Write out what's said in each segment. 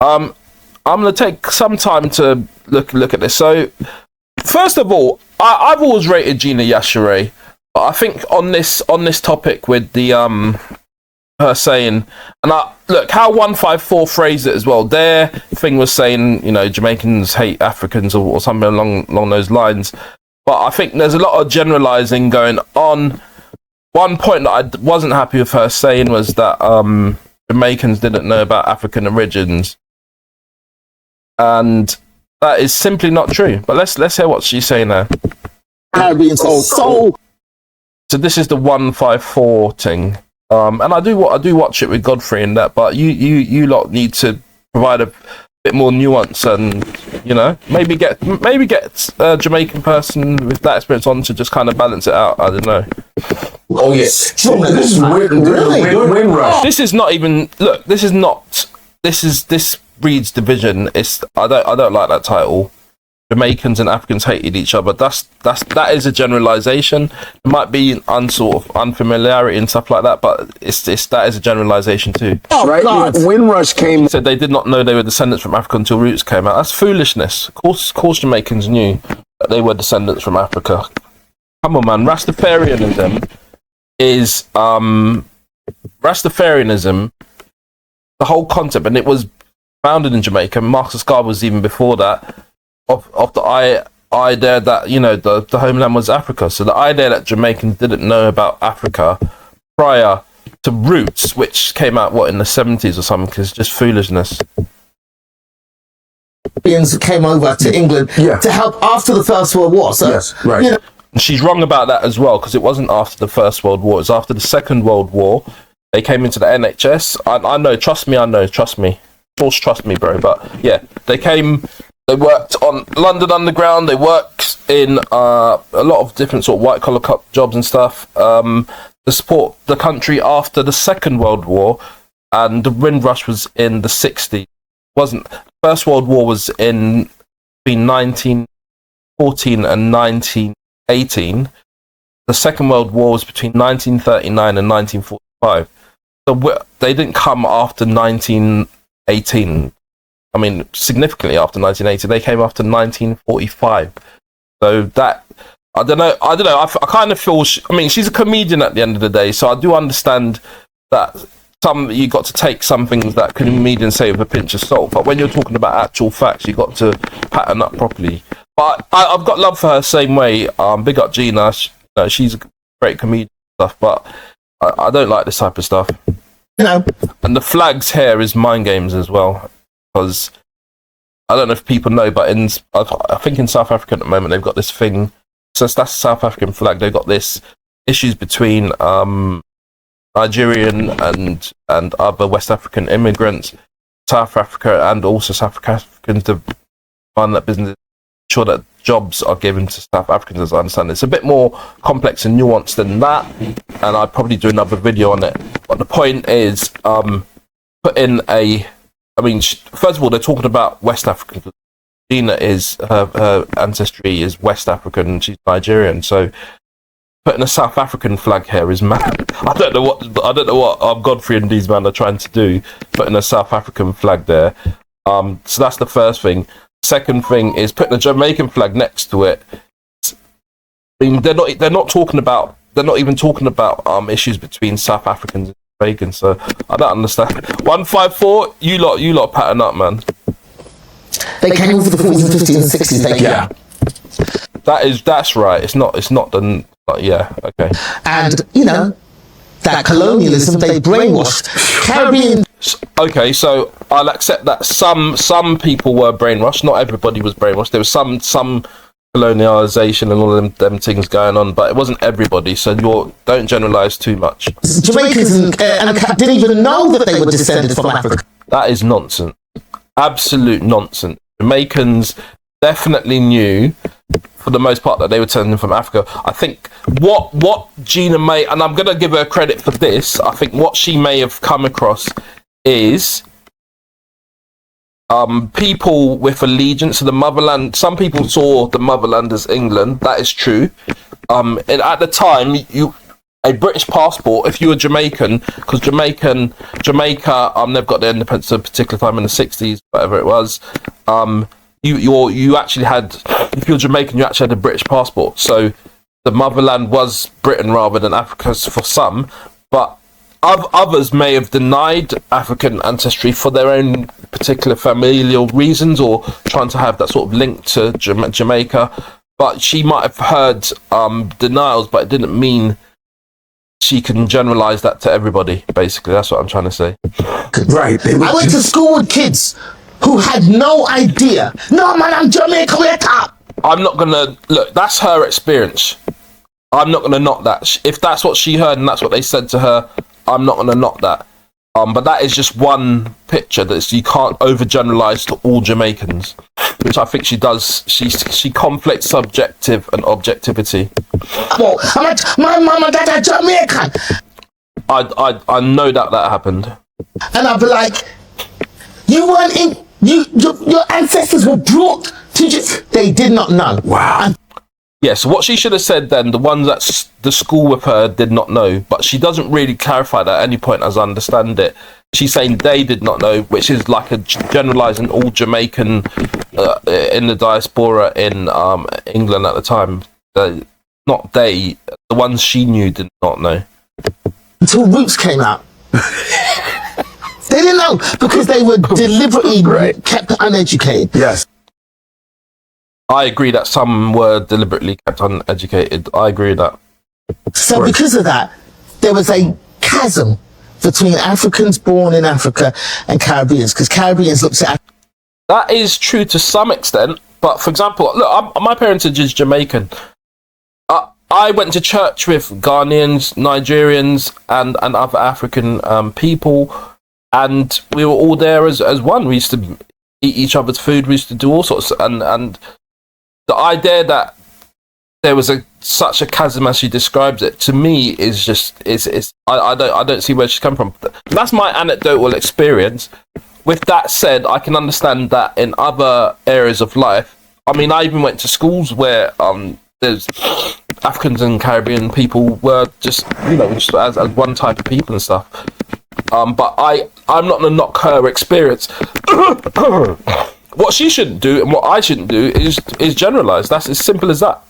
I'm going to take some time to look at this. So, first of all, I've always rated Gina Yashere, but I think on this topic with the her saying, and look how 154 phrased it as well. Their thing was saying, Jamaicans hate Africans or something along those lines. But I think there's a lot of generalising going on. One point that I wasn't happy with her saying was that Jamaicans didn't know about African origins, and that is simply not true. But let's hear what she's saying there. So this is the 154 thing, and I do watch it with Godfrey and that. But you lot need to provide a bit more nuance, and maybe get a Jamaican person with that experience on to just kind of balance it out. I don't know. Oh yes, this is win rush. This is not even look. This breeds division. I don't like that title. Jamaicans and Africans hated each other. That is a generalization. It might be unfamiliarity and stuff like that, but that is a generalization too. Oh, right? God. Windrush came. Said they did not know they were descendants from Africa until Roots came out. That's foolishness. Of course, Jamaicans knew that they were descendants from Africa. Come on, man. Rastafarianism is Rastafarianism. The whole concept, and it was founded in Jamaica. Marcus Garvey was even before that. Of the idea that the homeland was Africa, so the idea that Jamaicans didn't know about Africa prior to Roots, which came out in the 70s or something, is just foolishness. Came over to England to help after the First World War. So, yes, right. She's wrong about that as well, because it wasn't after the First World War. It was after the Second World War. They came into the NHS. I know. Trust me. Force trust me, bro. But yeah, they came. They worked on London Underground. They worked in a lot of different sort of white collar jobs and stuff to support the country after the Second World War, and the Windrush was in the 60s. First World War was in between 1914 and 1918. The Second World War was between 1939 and 1945. So they didn't come after 1918. I mean, significantly after 1980, they came after 1945. So that, I don't know. I kind of feel, she's a comedian at the end of the day, so I do understand that you got to take some things that comedians say with a pinch of salt. But when you're talking about actual facts, you got to pattern up properly. But I've got love for her same way. Big up Gina. She's a great comedian and stuff, but I don't like this type of stuff. No. And the flags here is mind games as well. Because I don't know if people know, but I think in South Africa at the moment they've got this thing. So that's the South African flag. They've got this issues between Nigerian and other West African immigrants, South Africa, and also South Africans to run that business, ensure that jobs are given to South Africans. As I understand, it's a bit more complex and nuanced than that, and I'd probably do another video on it. But the point is, put in a. First of all, they're talking about West African. Gina her ancestry is West African, and she's Nigerian. So putting a South African flag here is mad. I don't know what Godfrey and these men are trying to do. Putting a South African flag there. So that's the first thing. Second thing is putting a Jamaican flag next to it. They're not even talking about issues between South Africans and Jamaicans, so I don't understand. 154, you lot pattern up, man. They came over the 40s and 50s and 60s. That's right. It's not the okay. And that colonialism, they brainwashed Caribbean. Okay, so I'll accept that some people were brainwashed. Not everybody was brainwashed. There was some colonialization and all them things going on, but it wasn't everybody. So don't generalize too much. Jamaicans and didn't even know that they were descended from Africa. That is nonsense. Absolute nonsense. Jamaicans definitely knew, for the most part, that they were descended from Africa. I think what Gina may, and I'm going to give her credit for this, I think what she may have come across is people with allegiance to the motherland. Some people saw the motherland as England. That is true. And at the time, a British passport, if you were Jamaican, because Jamaica, they've got their independence at a particular time in the 60s, whatever it was. You actually had, if you're Jamaican, you actually had a British passport. So the motherland was Britain rather than Africa for some, but others may have denied African ancestry for their own particular familial reasons, or trying to have that sort of link to Jamaica. But she might have heard denials, but it didn't mean she can generalize that to everybody. Basically, that's what I'm trying to say. Right. I went to school with kids who had no idea. No, man, I'm Jamaican. We're top. I'm not gonna look. That's her experience. I'm not gonna knock that. If that's what she heard and that's what they said to her, I'm not gonna knock that. But that is just one picture that you can't overgeneralize to all Jamaicans, which I think she does. She conflicts subjective and objectivity. Well, my mum and dad are Jamaican. I know that happened. And I'll be like, you weren't in. Your ancestors were brought to just. They did not know. Wow. And yeah, so what she should have said then, the ones that the school with her did not know, but she doesn't really clarify that at any point, as I understand it. She's saying they did not know, which is like a generalising all Jamaican in the diaspora in England at the time. Not they, the ones she knew did not know. until Roots came out. They didn't know because they were deliberately kept uneducated. Yes. I agree that some were deliberately kept uneducated. I agree with that. So because of that, there was a chasm between Africans born in Africa and Caribbeans, because Caribbeans looked at... That is true to some extent, but for example, look, my parents are just Jamaican. I went to church with Ghanaians, Nigerians, and other African people, and we were all there as one. We used to eat each other's food. We used to do all sorts, and the idea that there was such a chasm as she describes it, to me is just I don't see where she's come from. That's my anecdotal experience. With that said, I can understand that in other areas of life. I mean, I even went to schools where there's Africans and Caribbean people were just just as one type of people and stuff. But I'm not gonna knock her experience. What she shouldn't do and what I shouldn't do is generalize. That's as simple as that.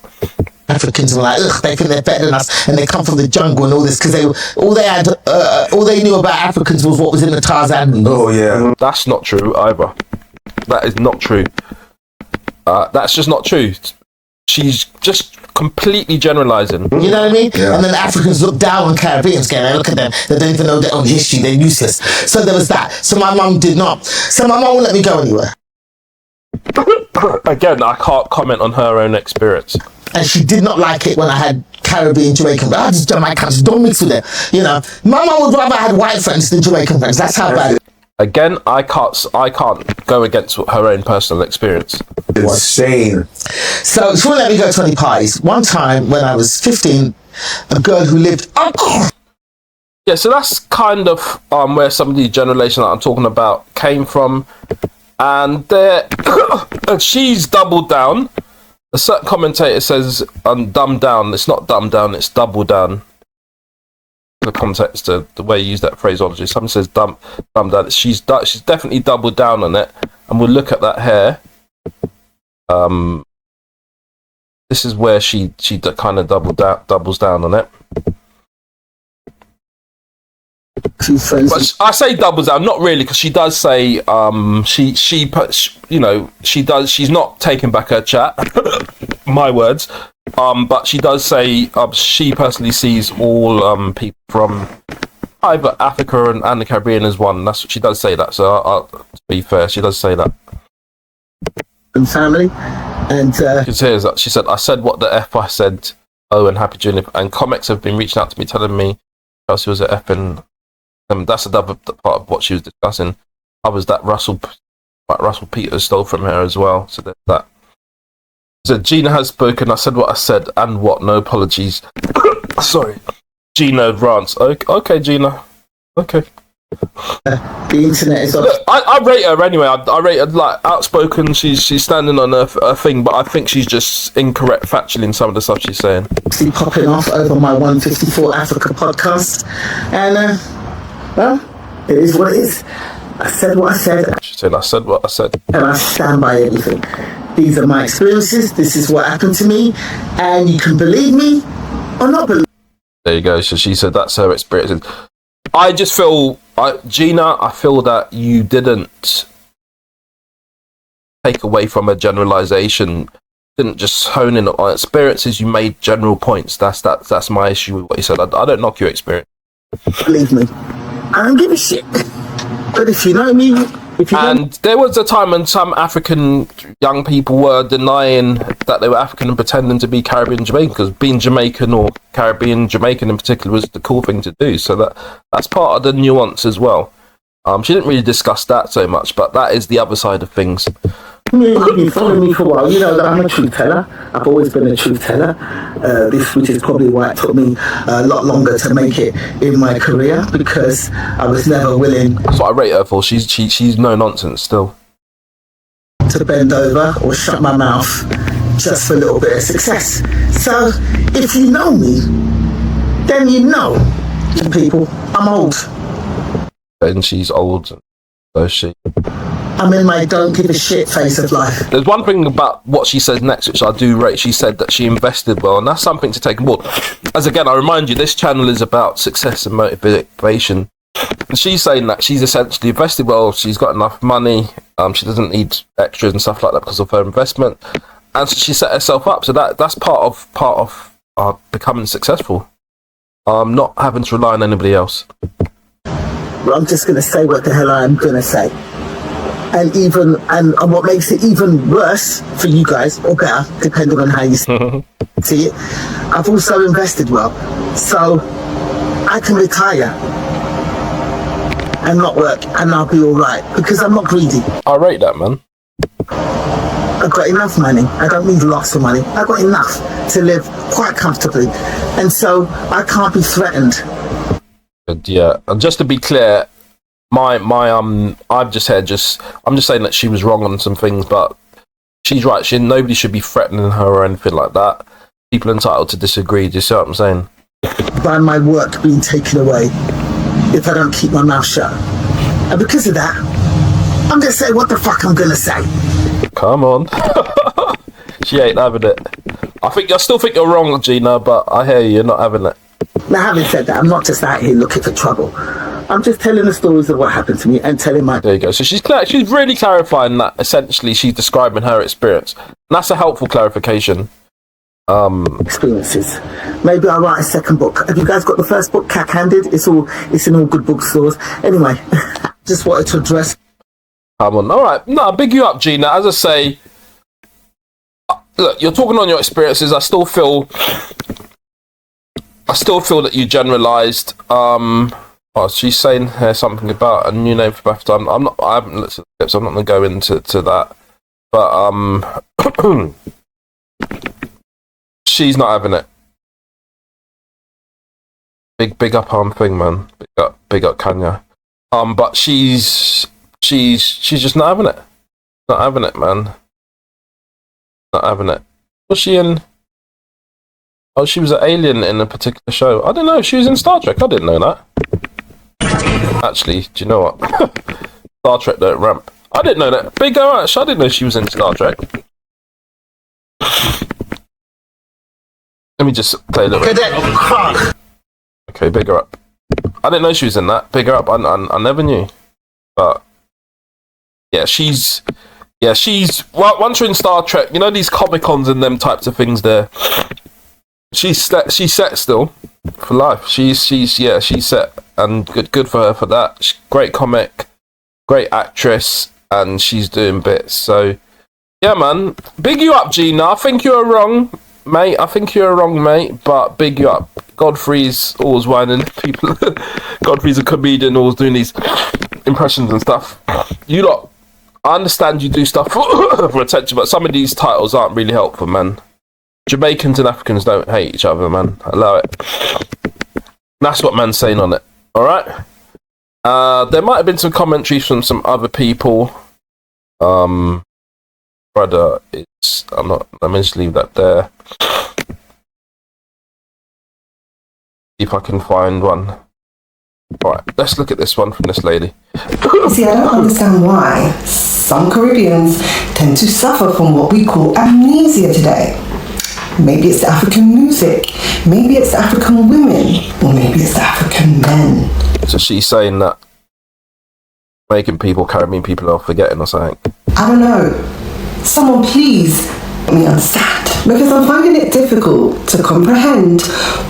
Africans were like, ugh, they think they're better than us, and they come from the jungle and all this, because all they knew about Africans was what was in the Tarzan movies. Oh yeah, that's not true either. That is not true. That's just not true. She's just completely generalizing. You know what I mean? Yeah. And then Africans look down on Caribbeans, going, look at them, they don't even know their own history, they're useless. So there was that. So my mum did not. So my mum won't let me go anywhere. Again, I can't comment on her own experience. And she did not like it when I had Caribbean, Jamaican. I just Jamaicans, don't mix with them. You know, my mum would rather I had white friends than Jamaican friends. That's how bad it is. Again, I can't go against her own personal experience. Insane. So she wouldn't let me go to any parties. One time when I was 15, a girl who lived yeah, so that's kind of where some of the generation that I'm talking about came from. And she's doubled down. A certain commentator says dumbed down. It's not dumbed down, it's double down. The context, the way you use that phraseology. Someone says dumbed down. She's definitely doubled down on it. And we'll look at that here. This is where she kind of doubles down on it. But I say doubles down, not really, because she does say she's not taking back her chat. My words. But she does say she personally sees all people from either Africa and the Caribbean as one. That's what she does say that. So to be fair, she does say that. and family. And you can see that she said, "I said what the F I said." Oh, and Happy Junior and comics have been reaching out to me, telling me Chelsea was at F, and that's another part of what she was discussing. I was that Russell Peters stole from her as well. So there's that. So Gina has spoken. I said what I said and what. No apologies. Sorry, Gina rants. Okay, Gina. Okay. The internet is I rate her anyway. I rate her like outspoken. She's standing on her thing, but I think she's just incorrect factually in some of the stuff she's saying. popping off over my 154 Africa podcast, and well, it is what it is. I said what I said. She's saying I said what I said, and I stand by everything. These are my experiences. This is what happened to me, and you can believe me or not believe. There you go. So she said that's her experience. I just feel, Gina, I feel that you didn't take away from a generalization, didn't just hone in on experiences. You made general points. That's my issue with what you said. I don't knock your experience. Believe me, I don't give a shit. But if you know me, and there was a time when some African young people were denying that they were African and pretending to be Caribbean Jamaican, because being Jamaican or Caribbean Jamaican in particular was the cool thing to do. So that's part of the nuance as well. She didn't really discuss that so much, but that is the other side of things. You followed me for a while. You know that I'm a truth teller. I've always been a truth teller. Which is probably why it took me a lot longer to make it in my career, because I was never willing. So I rate her for she's no nonsense still. To bend over or shut my mouth just for a little bit of success. So if you know me, then you know, people, I'm old. And she's old, so she. I'm in my don't give a shit phase of life. There's one thing about what she says next, which I do rate. She said that she invested well, and that's something to take on board. As again, I remind you, this channel is about success and motivation. And she's saying that she's essentially invested well. She's got enough money. She doesn't need extras and stuff like that because of her investment, and so she set herself up. So that's part of becoming successful. Not having to rely on anybody else. Well, I'm just going to say what the hell I'm going to say. And what makes it even worse for you guys, or better, depending on how you see it, I've also invested well. So I can retire and not work, and I'll be all right, because I'm not greedy. I rate that, man. I've got enough money. I don't need lots of money. I've got enough to live quite comfortably. And so I can't be threatened. Yeah, and just to be clear, I'm just saying that she was wrong on some things, but she's right. Nobody should be threatening her or anything like that. People are entitled to disagree. Do you see what I'm saying? By my work being taken away if I don't keep my mouth shut. And because of that, I'm going to say what the fuck I'm going to say. Come on. She ain't having it. I still think you're wrong, Gina, but I hear you're not having it. Now, having said that, I'm not just out here looking for trouble. I'm just telling the stories of what happened to me and telling my... There you go. So she's really clarifying that essentially she's describing her experience. And that's a helpful clarification. Experiences. Maybe I'll write a second book. Have you guys got the first book, Cack-Handed? It's in all good bookstores. Anyway, just wanted to address... Come on. All right. No, big you up, Gina. As I say, look, you're talking on your experiences. I still feel that you generalised. She's saying here something about a new name for BAFTA. I haven't looked at the clips. I'm not going to go into that. But she's not having it. Big up on thing, man. Big up Kenya. But she's just not having it. Not having it, man. Not having it. Was she in? Oh, she was an alien in a particular show. I don't know. She was in Star Trek. I didn't know that. Actually, do you know what? Star Trek don't ramp. I didn't know that. Big girl, I didn't know she was in Star Trek. Let me just play a little bit. Okay, big her up. I didn't know she was in that. Big her up. I never knew. But yeah, she's once you're in Star Trek, you know these Comic-Cons and them types of things there. She's set still for life. She's set, and good for her for that. Great comic, great actress, and she's doing bits. So yeah, man, big you up, Gina. I think you're wrong, mate. But big you up. Godfrey's always whining people. Godfrey's a comedian, always doing these impressions and stuff. You lot, I understand you do stuff for attention, but some of these titles aren't really helpful, man. Jamaicans and Africans don't hate each other, man. Allow it. That's what man's saying on it. All right? There might have been some commentaries from some other people. Brother, I'm not. Let me just leave that there. See if I can find one. All right, let's look at this one from this lady. See, I don't understand why some Caribbeans tend to suffer from what we call amnesia today. Maybe it's the African music, maybe it's the African women, or maybe it's the African men. So she's saying that making people, Caribbean people, are forgetting or something. I don't know. Someone please let me understand. Because I'm finding it difficult to comprehend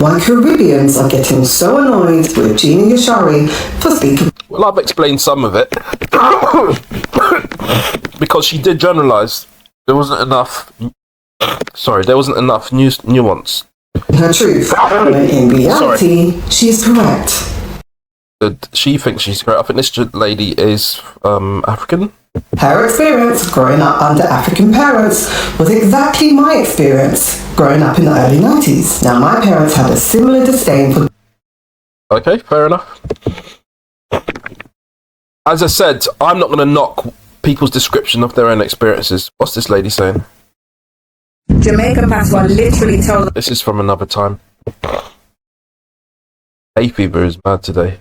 why Caribbeans are getting so annoyed with Gina Yashere for speaking. Well, I've explained some of it. Because she did generalise. There wasn't enough nuance. Her truth. When in reality, she is correct. She thinks she's correct. I think this lady is African. Her experience growing up under African parents was exactly my experience growing up in the early 90s. Now, my parents had a similar disdain for... Okay, fair enough. As I said, I'm not going to knock people's description of their own experiences. What's this lady saying? Jamaican patois literally tells... This is from another time. Hay fever is mad today.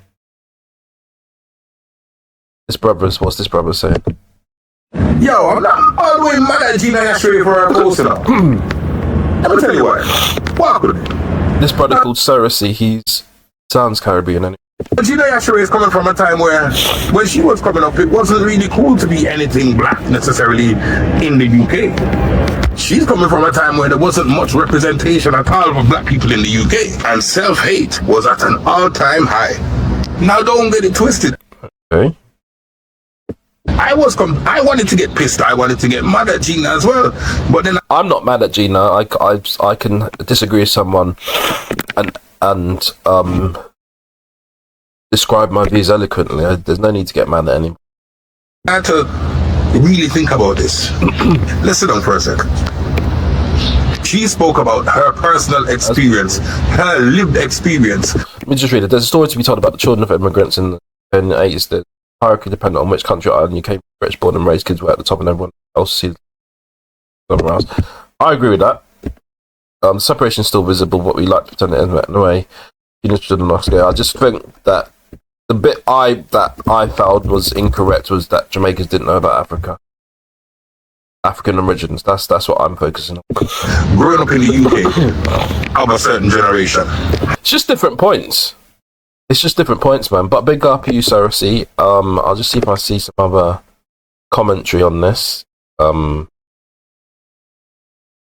What's this brother saying? Yo, I'm not all the way mad at Gina Yashere for her post now. Let me tell you what. Walk with it. This brother called Cersei, he sounds Caribbean anyway. Gina Yashere is coming from a time where, when she was coming up, it wasn't really cool to be anything black necessarily in the UK. She's coming from a time where there wasn't much representation at all of black people in the UK, and self-hate was at an all-time high. Now don't get it twisted. Okay. I wanted to get pissed. I wanted to get mad at Gina as well, but then I'm not mad at Gina. I can disagree with someone and describe my views eloquently. There's no need to get mad at anyone. I had to really think about this. Let's sit down for a second. She spoke about her personal experience, her lived experience. Let me just read it. There's a story to be told about the children of immigrants in the 80s. The hierarchy dependent on which country you are, and you came rich, born and raised, kids were at the top and everyone else sees somewhere else. I agree with that. The separation is still visible, but we like to pretend it isn't in a way. I just think that the bit I felt was incorrect was that Jamaicans didn't know about African origins. That's what I'm focusing on. Growing up in the UK of a certain generation. It's just different points. Man. But big up you, Cersei. I'll just see if I see some other commentary on this. I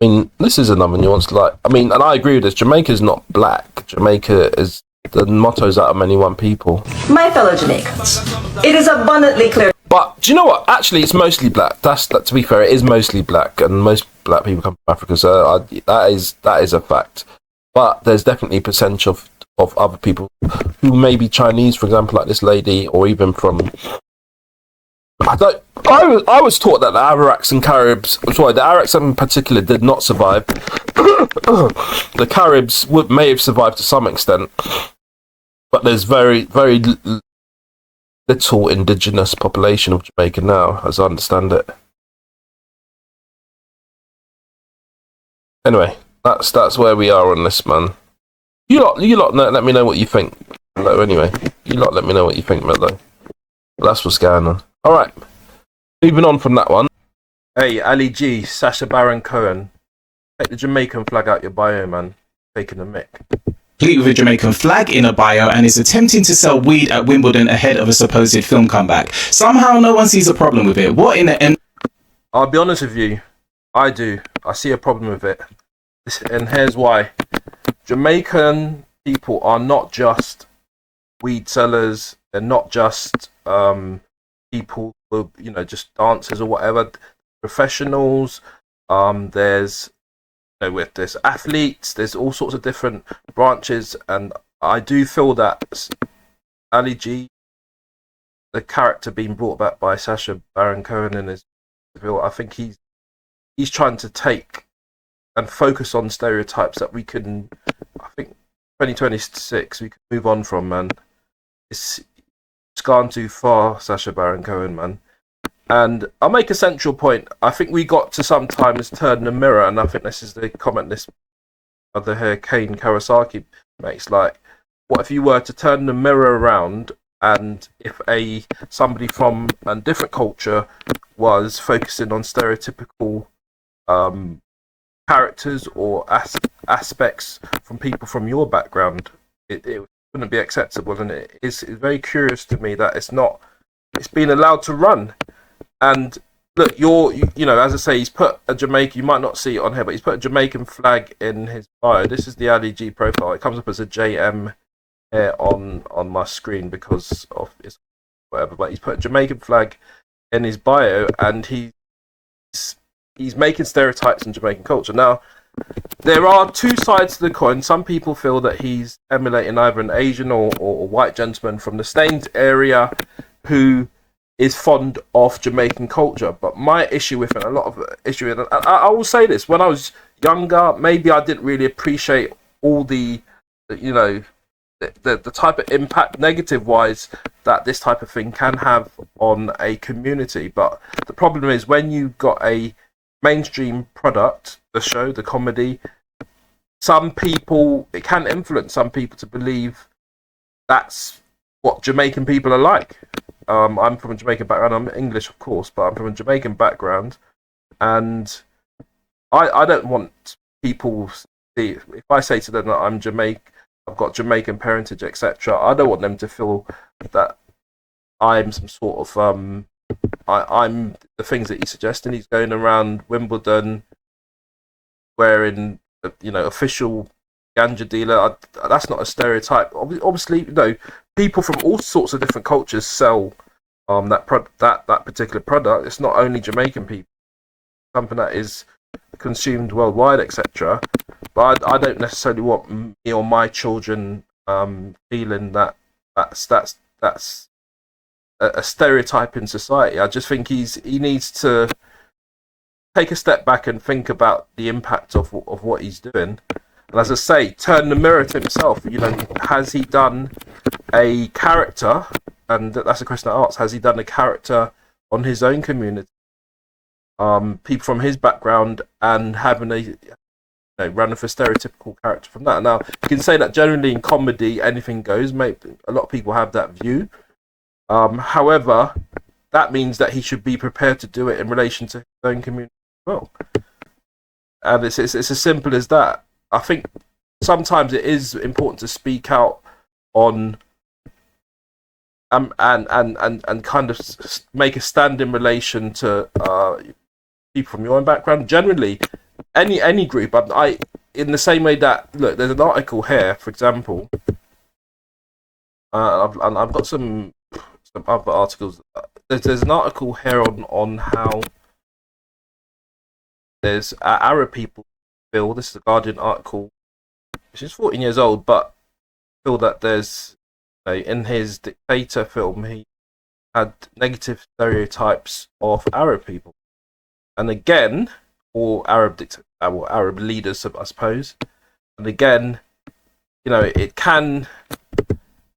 mean, this is another nuance. And I agree with this. Jamaica's not black. Jamaica is the motto's out of many one people. My fellow Jamaicans, it is abundantly clear. But do you know what? Actually, it's mostly black. To be fair, it is mostly black, and most black people come from Africa. So that is a fact. But there's definitely a percentage of other people who may be Chinese, for example, like this lady, or even from... I was taught that the Arawaks and Caribs... Sorry, the Arawaks in particular did not survive. The Caribs may have survived to some extent, but there's very, very little indigenous population of Jamaica now, as I understand it. Anyway, that's where we are on this, man. You lot, let me know what you think. Anyway, you lot, let me know what you think, Mello. That's what's going on. All right, moving on from that one. Hey, Ali G, Sacha Baron Cohen, take the Jamaican flag out your bio, man. Taking a mick. With a Jamaican flag in a bio and is attempting to sell weed at Wimbledon ahead of a supposed film comeback. Somehow, no one sees a problem with it. What in the end? I'll be honest with you, I do. I see a problem with it, and here's why. Jamaican people are not just weed sellers. They're not just people who, just dancers or whatever. Professionals. There's athletes. There's all sorts of different branches, and I do feel that Ali G, the character being brought back by Sacha Baron Cohen in his film, I think he's trying to take and focus on stereotypes that we can, I think, 2026 we can move on from, man. It's gone too far, Sacha Baron Cohen, man. And I'll make a central point. I think we got to sometimes turn the mirror, and I think this is the comment this other Harry Kane Kawasaki makes. Like, what if you were to turn the mirror around, and if somebody from a different culture was focusing on stereotypical characters or aspects from people from your background, it wouldn't be acceptable. And it's very curious to me that it's been allowed to run. And look, you know, as I say, he's put a Jamaican, you might not see it on here, but he's put a Jamaican flag in his bio. This is the Ali G profile. It comes up as a JM here on my screen because of his whatever, but he's put a Jamaican flag in his bio, and he's making stereotypes in Jamaican culture. Now, there are two sides to the coin. Some people feel that he's emulating either an Asian or white gentleman from the Staines area who is fond of Jamaican culture. But my issue with it, a lot of issue with it, I will say this: when I was younger, maybe I didn't really appreciate all the you know, the type of impact, negative wise, that this type of thing can have on a community. But the problem is when you've got a mainstream product, the show, the comedy, some people, it can influence some people to believe that's what Jamaican people are like. I'm from a Jamaican background. I'm English, of course, but I'm from a Jamaican background, and I don't want people to see, if I say to them that I'm Jamaican, I've got Jamaican parentage, etc. I don't want them to feel that I'm some sort of I'm the things that he's suggesting. He's going around Wimbledon wearing, you know, official ganja dealer. That's not a stereotype. Obviously, you know, people from all sorts of different cultures sell that particular product. It's not only Jamaican people. Something that is consumed worldwide, etc. But I don't necessarily want me or my children feeling that that's a stereotype in society. I just think he needs to take a step back and think about the impact of what he's doing. And as I say, turn the mirror to himself. You know, has he done a character? And that's a question I ask. Has he done a character on his own community? People from his background, and having running for stereotypical character from that. Now, you can say that generally in comedy, anything goes. Maybe a lot of people have that view. However, that means that he should be prepared to do it in relation to his own community as well. And it's as simple as that. I think sometimes it is important to speak out on and kind of make a stand in relation to people from your own background. Generally, any group. I in the same way that, look, there's an article here, for example. I've got some other articles. There's an article here on how there's Arab people feel. This is a Guardian article, which is 14 years old, but feel that there's in his Dictator film he had negative stereotypes of Arab people, and again, or Arab leaders, I suppose. And again, you know, it can.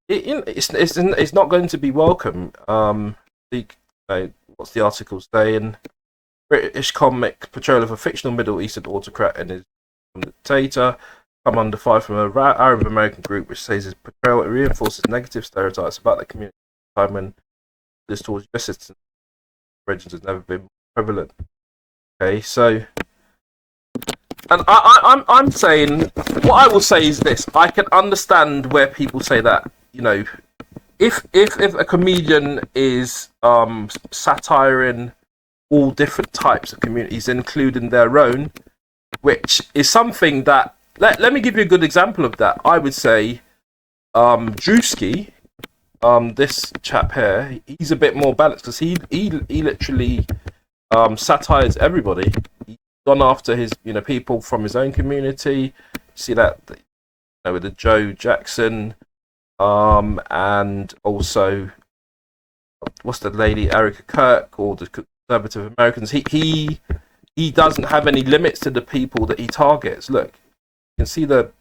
It's not going to be welcome. What's the article saying? British comic portrayal of a fictional Middle Eastern autocrat and his dictator come under fire from an Arab American group, which says his portrayal reinforces negative stereotypes about the community at a time when this towards US citizens regions has never been prevalent. Okay, so, and I'm saying, what I will say is this: I can understand where people say that, you know, if a comedian is satiring all different types of communities, including their own, which is something that, let me give you a good example of that. I would say Druski, this chap here, he's a bit more balanced because he literally satires everybody. He's gone after his, you know, people from his own community. See that, you know, with the Joe Jackson, and also what's the lady, Erica Kirk, or the conservative Americans. He doesn't have any limits to the people that he targets. Look, can see the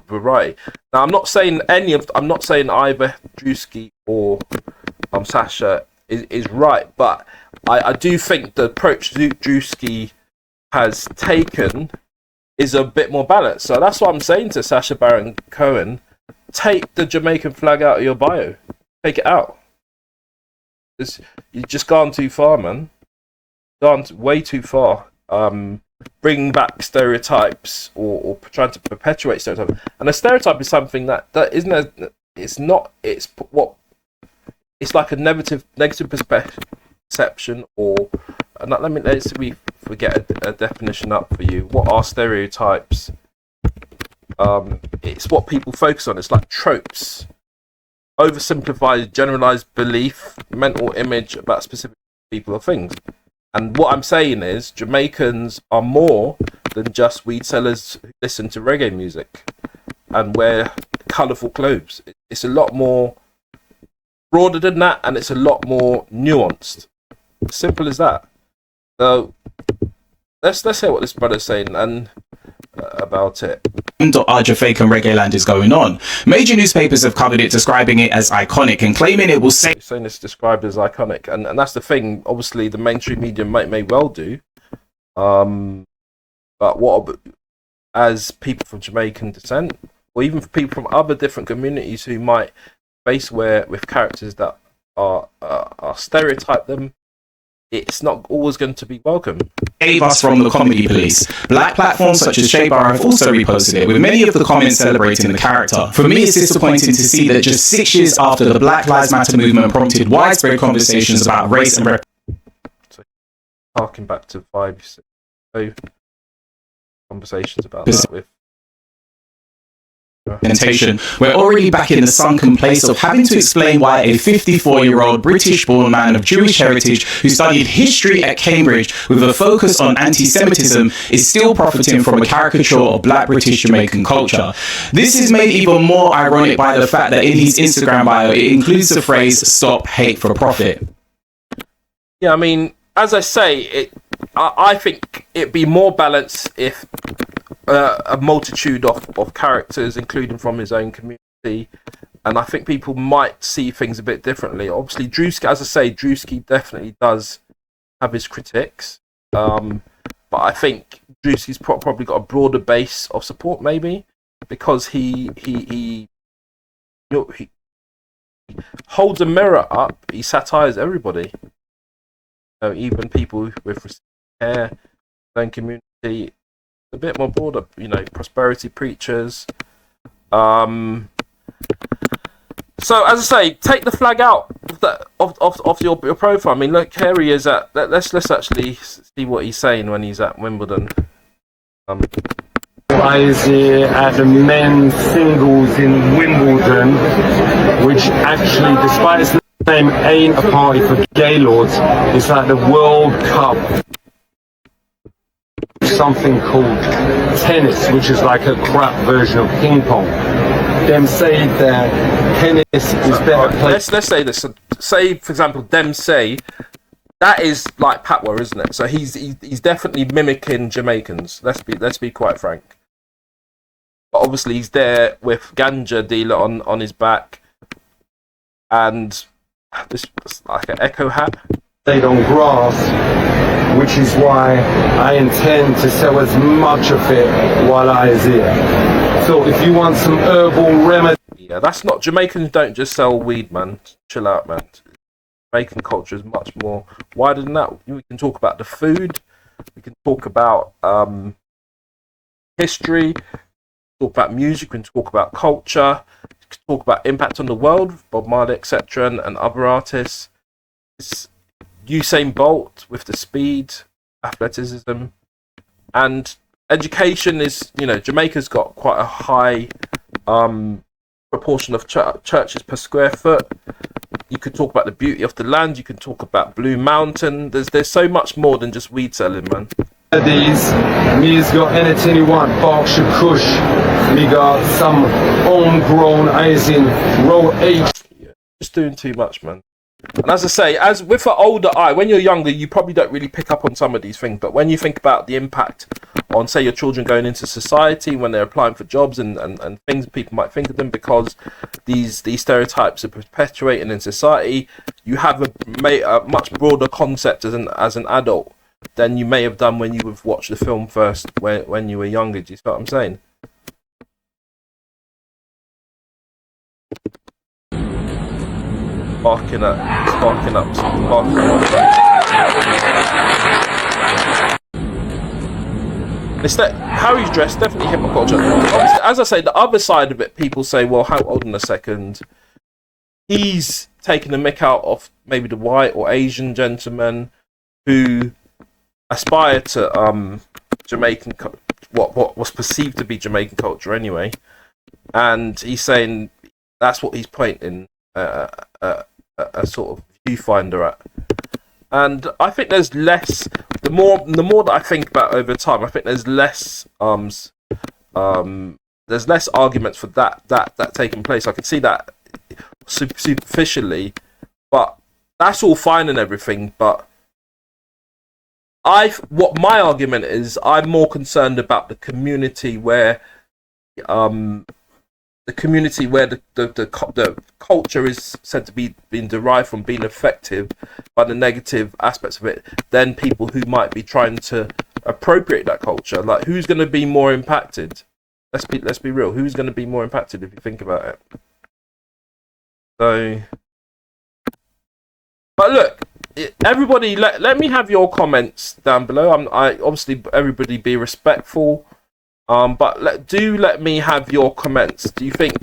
variety. Now, I'm not saying either Druski or Sasha is right, but I do think the approach Druski has taken is a bit more balanced. So that's what I'm saying to Sacha Baron Cohen: take the Jamaican flag out of your bio, take it out. You've just gone too far, man. Gone way too far. Bringing back stereotypes or trying to perpetuate stereotypes. And a stereotype is something that isn't it's like a negative perception, or let's get a definition up for you. What are stereotypes? It's what people focus on. It's like tropes, oversimplified, generalized belief, mental image about specific people or things. And what I'm saying is, Jamaicans are more than just weed sellers who listen to reggae music and wear colourful clothes. It's a lot more broader than that, and it's a lot more nuanced. Simple as that. So let's hear what this brother's saying and about it. Our Jamaican reggae land is going on. Major newspapers have covered it, describing it as iconic and claiming it will say. Saying it's described as iconic, and that's the thing. Obviously, the mainstream media may well do, but what as people from Jamaican descent, or even for people from other different communities who might face with characters that are stereotype them, it's not always going to be welcome. Save us from the comedy police. Black platforms such as Shaybar have also reposted it, with many of the comments celebrating the character. For me, it's disappointing to see that just 6 years after the Black Lives Matter movement prompted widespread conversations about race and So, harking back to 5 years ago, conversations about that with representation, we're already back in the sunken place of having to explain why a 54-year-old British-born man of Jewish heritage who studied history at Cambridge with a focus on anti-Semitism is still profiting from a caricature of Black British Jamaican culture. This is made even more ironic by the fact that in his Instagram bio it includes the phrase "Stop Hate for Profit." Yeah, I mean, as I say, I think it'd be more balanced if a multitude of characters, including from his own community, and I think people might see things a bit differently. Obviously, Druski, as I say, Druski definitely does have his critics, but I think Druski's probably got a broader base of support, maybe because he holds a mirror up. He satires everybody, even people with hair, his own community. A bit more broader, prosperity preachers. So as I say, take the flag out of your profile. I mean, look, here he is at. Let's actually see what he's saying when he's at Wimbledon. I was here at the men's singles in Wimbledon, which actually, despite its name, ain't a party for gaylords. It's like the World Cup. Something called tennis, which is like a crap version of ping pong. Them say that tennis is better played. Let's say this. Say, for example, them say that is like Patwa, isn't it? So he's definitely mimicking Jamaicans. Let's be quite frank. But obviously he's there with ganja dealer on his back, and this like an echo hat. Played on grass, which is why I intend to sell as much of it while I is here. So if you want some herbal remedy... Yeah, that's not... Jamaicans don't just sell weed, man. Chill out, man. Jamaican culture is much more wider than that. We can talk about the food. We can talk about history. We can talk about music. We can talk about culture. We can talk about impact on the world, Bob Marley, etc., and other artists. It's Usain Bolt with the speed, athleticism, and education is, Jamaica's got quite a high proportion of churches per square foot. You could talk about the beauty of the land. You can talk about Blue Mountain. There's so much more than just weed selling, man. These, me's got anything you want, Berkshire Kush. Me got some homegrown, as in row H. Yeah, just doing too much, man. And as I say, as with an older eye, when you're younger, you probably don't really pick up on some of these things. But when you think about the impact on, say, your children going into society, when they're applying for jobs and things, people might think of them because these stereotypes are perpetuating in society, you have a much broader concept as an adult than you may have done when you would watch the film first when you were younger. Do you see what I'm saying? Sparking up. It's that Harry's dress, definitely hip hop culture. Obviously, as I say, the other side of it, people say, well, hold on a second. He's taking the mick out of maybe the white or Asian gentlemen who aspire to Jamaican, what was perceived to be Jamaican culture anyway. And he's saying that's what he's pointing a sort of viewfinder at. And I think there's less. The more that I think about over time, I think there's less arguments for that taking place. I can see that superficially, but that's all fine and everything. But what my argument is, I'm more concerned about the community where the culture is said to be being derived from being effective by the negative aspects of it, than people who might be trying to appropriate that culture. Like, who's going to be more impacted? Let's be real. Who's going to be more impacted if you think about it? So, but look, everybody, let me have your comments down below. I obviously, everybody be respectful. But let me have your comments. Do you think,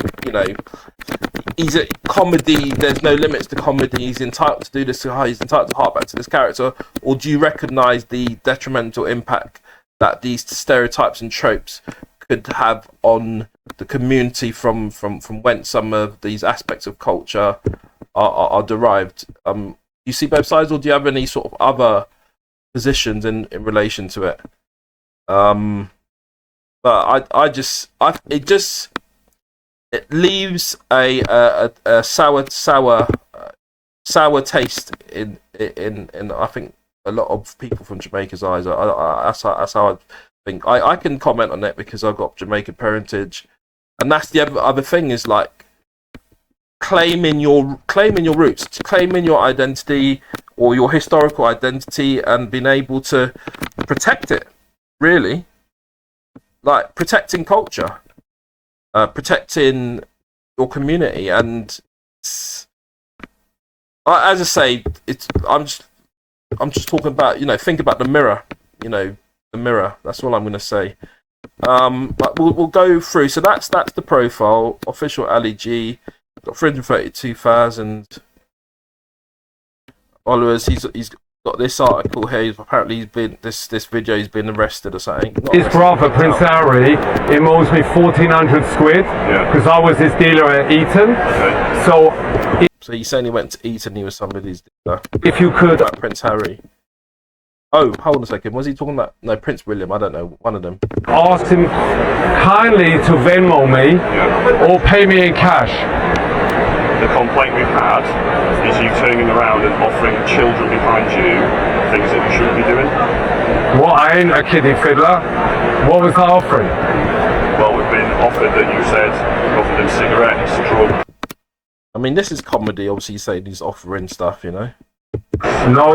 he's a comedy, there's no limits to comedy, he's entitled to do this, he's entitled to hark back to this character, or do you recognise the detrimental impact that these stereotypes and tropes could have on the community from whence some of these aspects of culture are derived? You see both sides, or do you have any sort of other positions in relation to it? But it leaves a sour taste in I think a lot of people from Jamaica's eyes. That's how I think. I can comment on it because I've got Jamaican parentage, and that's the other thing is like claiming your roots, claiming your identity or your historical identity, and being able to protect it. Really. Like protecting culture, protecting your community, and as I say, I'm just talking about think about the mirror, the mirror. That's all I'm going to say. But we'll go through. So that's the profile. Official Ali G, got 332,000 followers. He's got this article here. Apparently, this video. He's been arrested or something. His brother, Prince Harry, he owes me 1,400 squid because I was his dealer at Eton. Okay. So he's saying he went to Eton. He was somebody's dealer. If you could, about Prince Harry. Oh, hold on a second. Was he talking about Prince William? I don't know. One of them. Ask him kindly to Venmo me or pay me in cash. The complaint we've had is you turning around and offering children behind you things that you shouldn't be doing. What? I ain't a kiddie fiddler. What was I offering? Well, we've been offered that you said you offered them cigarettes, drugs. I mean, this is comedy. Obviously, he's saying he's offering stuff, No,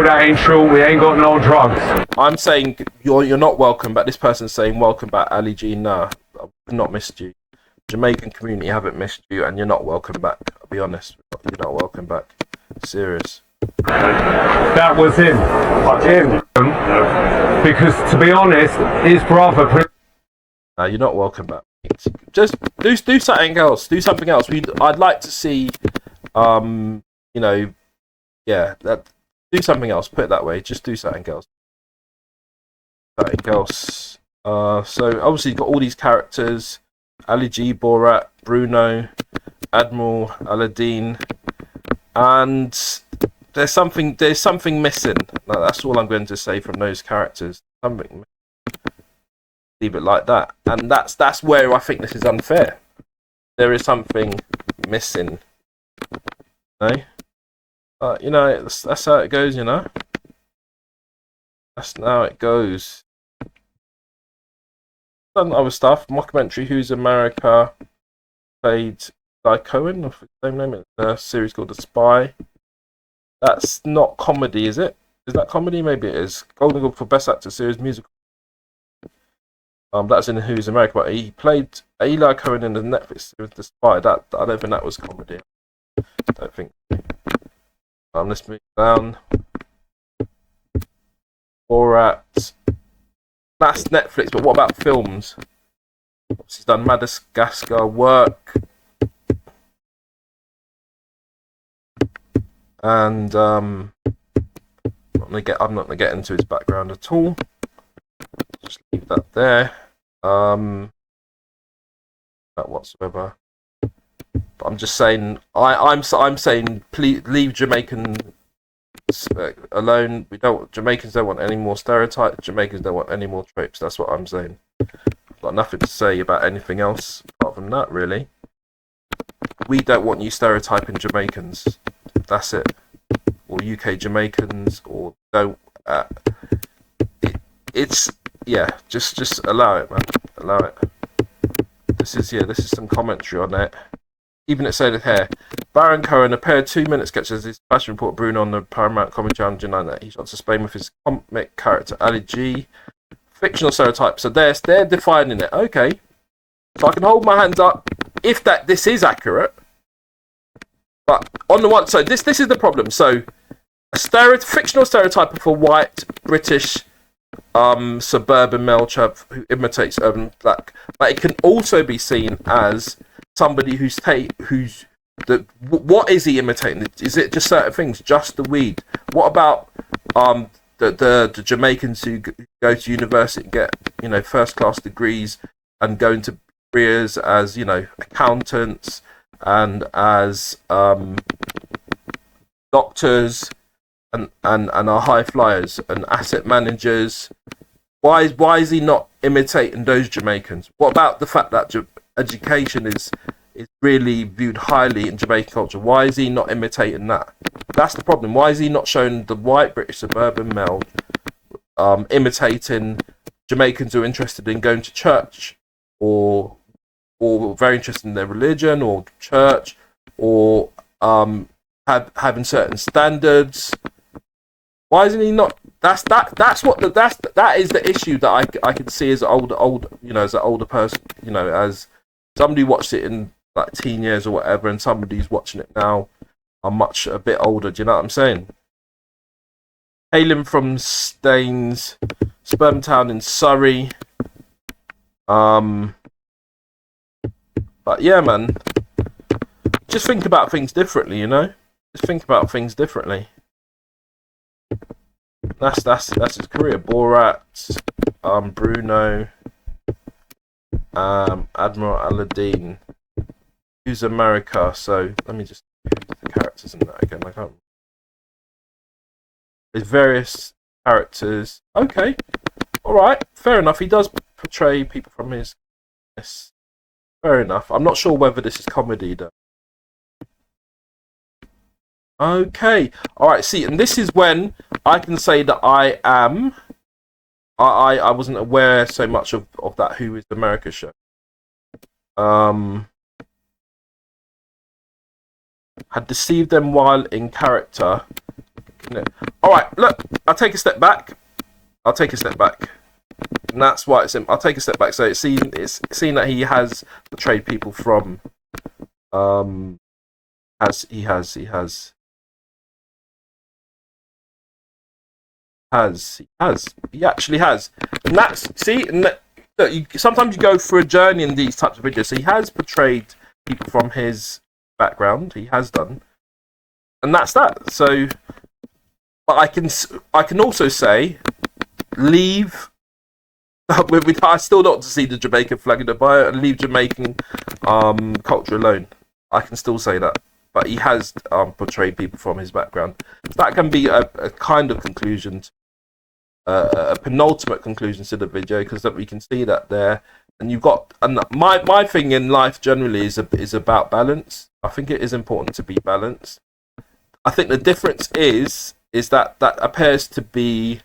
that ain't true. We ain't got no drugs. I'm saying you're not welcome back. This person's saying welcome back, Ali G. Nah, I've not missed you. Jamaican community haven't missed you, and you're not welcome back. I'll be honest, you're not welcome back. Serious. That was him. Because to be honest, his brother. You're not welcome back. Just do something else. Do something else. I'd like to see, do something else. Put it that way. Just do something else. So obviously you've got all these characters. Ali G, Borat, Bruno, Admiral, Aladdin, and there's something missing. No, that's all I'm going to say from those characters. Something. Leave it like that, and that's where I think this is unfair. There is something missing. No. You know, that's how it goes. You know, that's how it goes. Done other stuff. Mockumentary. Who's America? Played Guy Cohen, or the same name. It's a series called The Spy. That's not comedy, is it? Is that comedy? Maybe it is. Golden Globe for Best Actor Series Musical. That's in Who's America, but he played Eli Cohen in the Netflix series The Spy. That I don't think that was comedy. I don't think. Let's move down. Borat. That's Netflix, but what about films? He's done Madagascar, Work, and I'm not gonna get into his background at all. Just leave that there. That whatsoever. But I'm just saying, I'm saying, please leave Jamaican alone. Jamaicans don't want any more stereotypes. Jamaicans don't want any more tropes. That's what I'm saying. I've got nothing to say about anything else apart from that, really. We don't want you stereotyping Jamaicans. That's it. Or UK Jamaicans, or don't. Just allow it, man. Allow it. This is some commentary on it. Even it said it here. Baron Cohen, a pair of 2-minute sketches his passion report Bruno on the Paramount Comedy Channel denying that he shot to Spain with his comic character Ali G. Fictional stereotypes. So they're defining it. Okay. So I can hold my hands up if this is accurate. But on the one, so this is the problem. So a fictional stereotype of a white British suburban male chap who imitates urban black, but it can also be seen as somebody what is he imitating? Is it just certain things? Just the weed? What about the Jamaicans who go to university and get first class degrees and go into careers as accountants and as doctors and are high flyers and asset managers? Why is he not imitating those Jamaicans? What about the fact that education is really viewed highly in Jamaican culture? Why is he not imitating that? That's the problem. Why is he not showing the white British suburban male imitating Jamaicans who are interested in going to church or very interested in their religion or church or having certain standards? Why isn't he not? That is the issue that I can see as an older person, as somebody who watched it in like teen years or whatever, and somebody's watching it now a bit older. Do you know what I'm saying? Hailing from Staines, sperm town in Surrey. But yeah, man, just think about things differently. Just think about things differently. That's his career. Borat, Bruno, Admiral Aladdin. Who's America? So let me just do the characters in that again. I can't. There's various characters. Okay, all right, fair enough. He does portray people from his. Yes, fair enough. I'm not sure whether this is comedy though. Okay, all right. See, and this is when I can say that I wasn't aware so much of that Who is America show. Had deceived them while in character. All right, look, I'll take a step back. And that's why I'll take a step back. So it's seen that he has portrayed people from. He actually has, and sometimes you go through a journey in these types of videos. So he has portrayed people from his background. He has done, and that's that. So, but I can also say, leave. I still not to see the Jamaican flag in the bio and leave Jamaican culture alone. I can still say that. But he has portrayed people from his background. That can be a kind of conclusion, a penultimate conclusion to the video, because that we can see that there. And you've got, and my thing in life generally is about balance. I think it is important to be balanced. I think the difference is that appears to be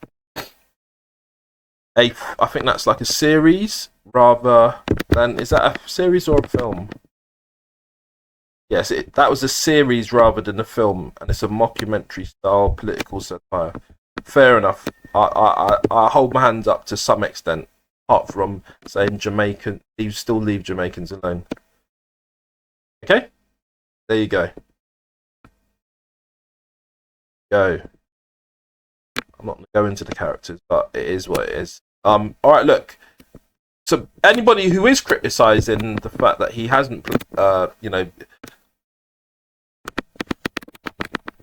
I think that's like a series rather than, is that a series or a film? Yes, that was a series rather than a film, and it's a mockumentary style political satire. Fair enough. I hold my hands up to some extent, apart from saying Jamaican. You still leave Jamaicans alone. Okay, there you go. I'm not going to go into the characters, but it is what it is. All right, look. So anybody who is criticising the fact that he hasn't,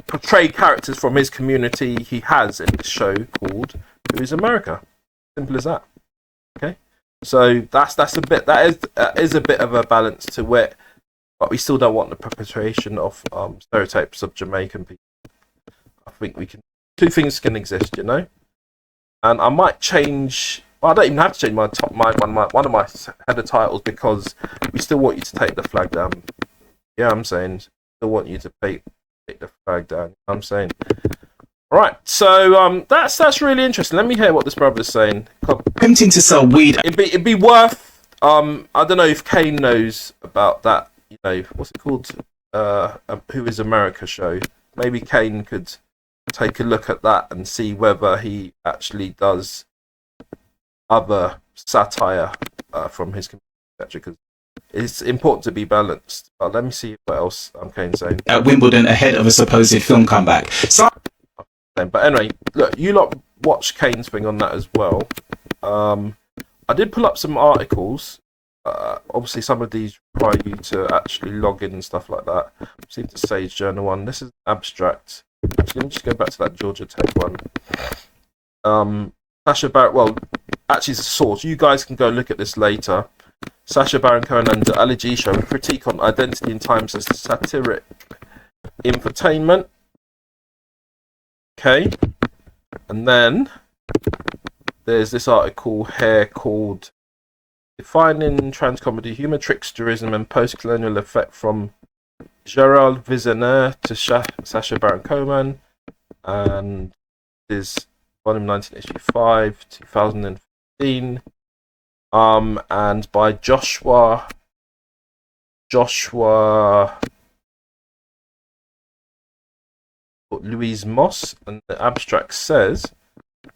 portrayed characters from his community, he has in this show called Who Is America? Simple as that. Okay, so that is a bit of a balance to it, but we still don't want the perpetration of stereotypes of Jamaican people. I think two things can exist, you know. And I might change. Well, I don't even have to change one of my header titles, because we still want you to take the flag down. Yeah, I'm saying still want you to take the flag down. I'm saying. All right, so that's really interesting. Let me hear what this brother's saying. Attempting to sell weed. It'd be worth. I don't know if Kane knows about that. You know, what's it called? Who Is America show. Maybe Kane could take a look at that and see whether he actually does other satire from his community, because it's important to be balanced. Let me see what else Kane's saying. At Wimbledon ahead of a supposed film comeback. But anyway, look, you lot watch Kane's thing on that as well. I did pull up some articles. Obviously, some of these require you to actually log in and stuff like that. Seem to Sage Journal one. This is abstract. Actually, let me just go back to that Georgia Tech one. Sacha Baron, well, actually it's a source. You guys can go look at this later. Sacha Baron Cohen and the Ali G Show, a critique on identity in times as satiric infotainment. Okay. And then there's this article here called Defining Trans Comedy Humor, Tricksterism and Post-Colonial Effect from Gerald Vizeneur to Sacha Baron Cohen, and is volume 19, issue 5, 2015, and by Joshua Louise Moss, and the abstract says,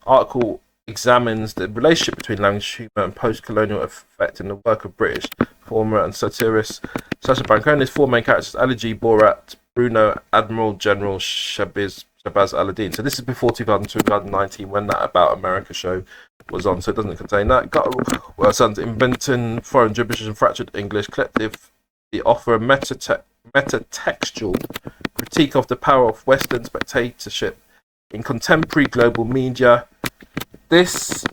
article examines the relationship between language, humour and post-colonial effect in the work of British performer and satirist Sacha Baron Cohen. His four main characters: Ali G, Borat, Bruno, Admiral General Shabazz Aladdin. So this is before 2019 when that About America show was on, so it doesn't contain that. Well, Sons Inventing Foreign Gibberish and Fractured English Collective. They offer a metatextual critique of the power of Western spectatorship in contemporary global media. This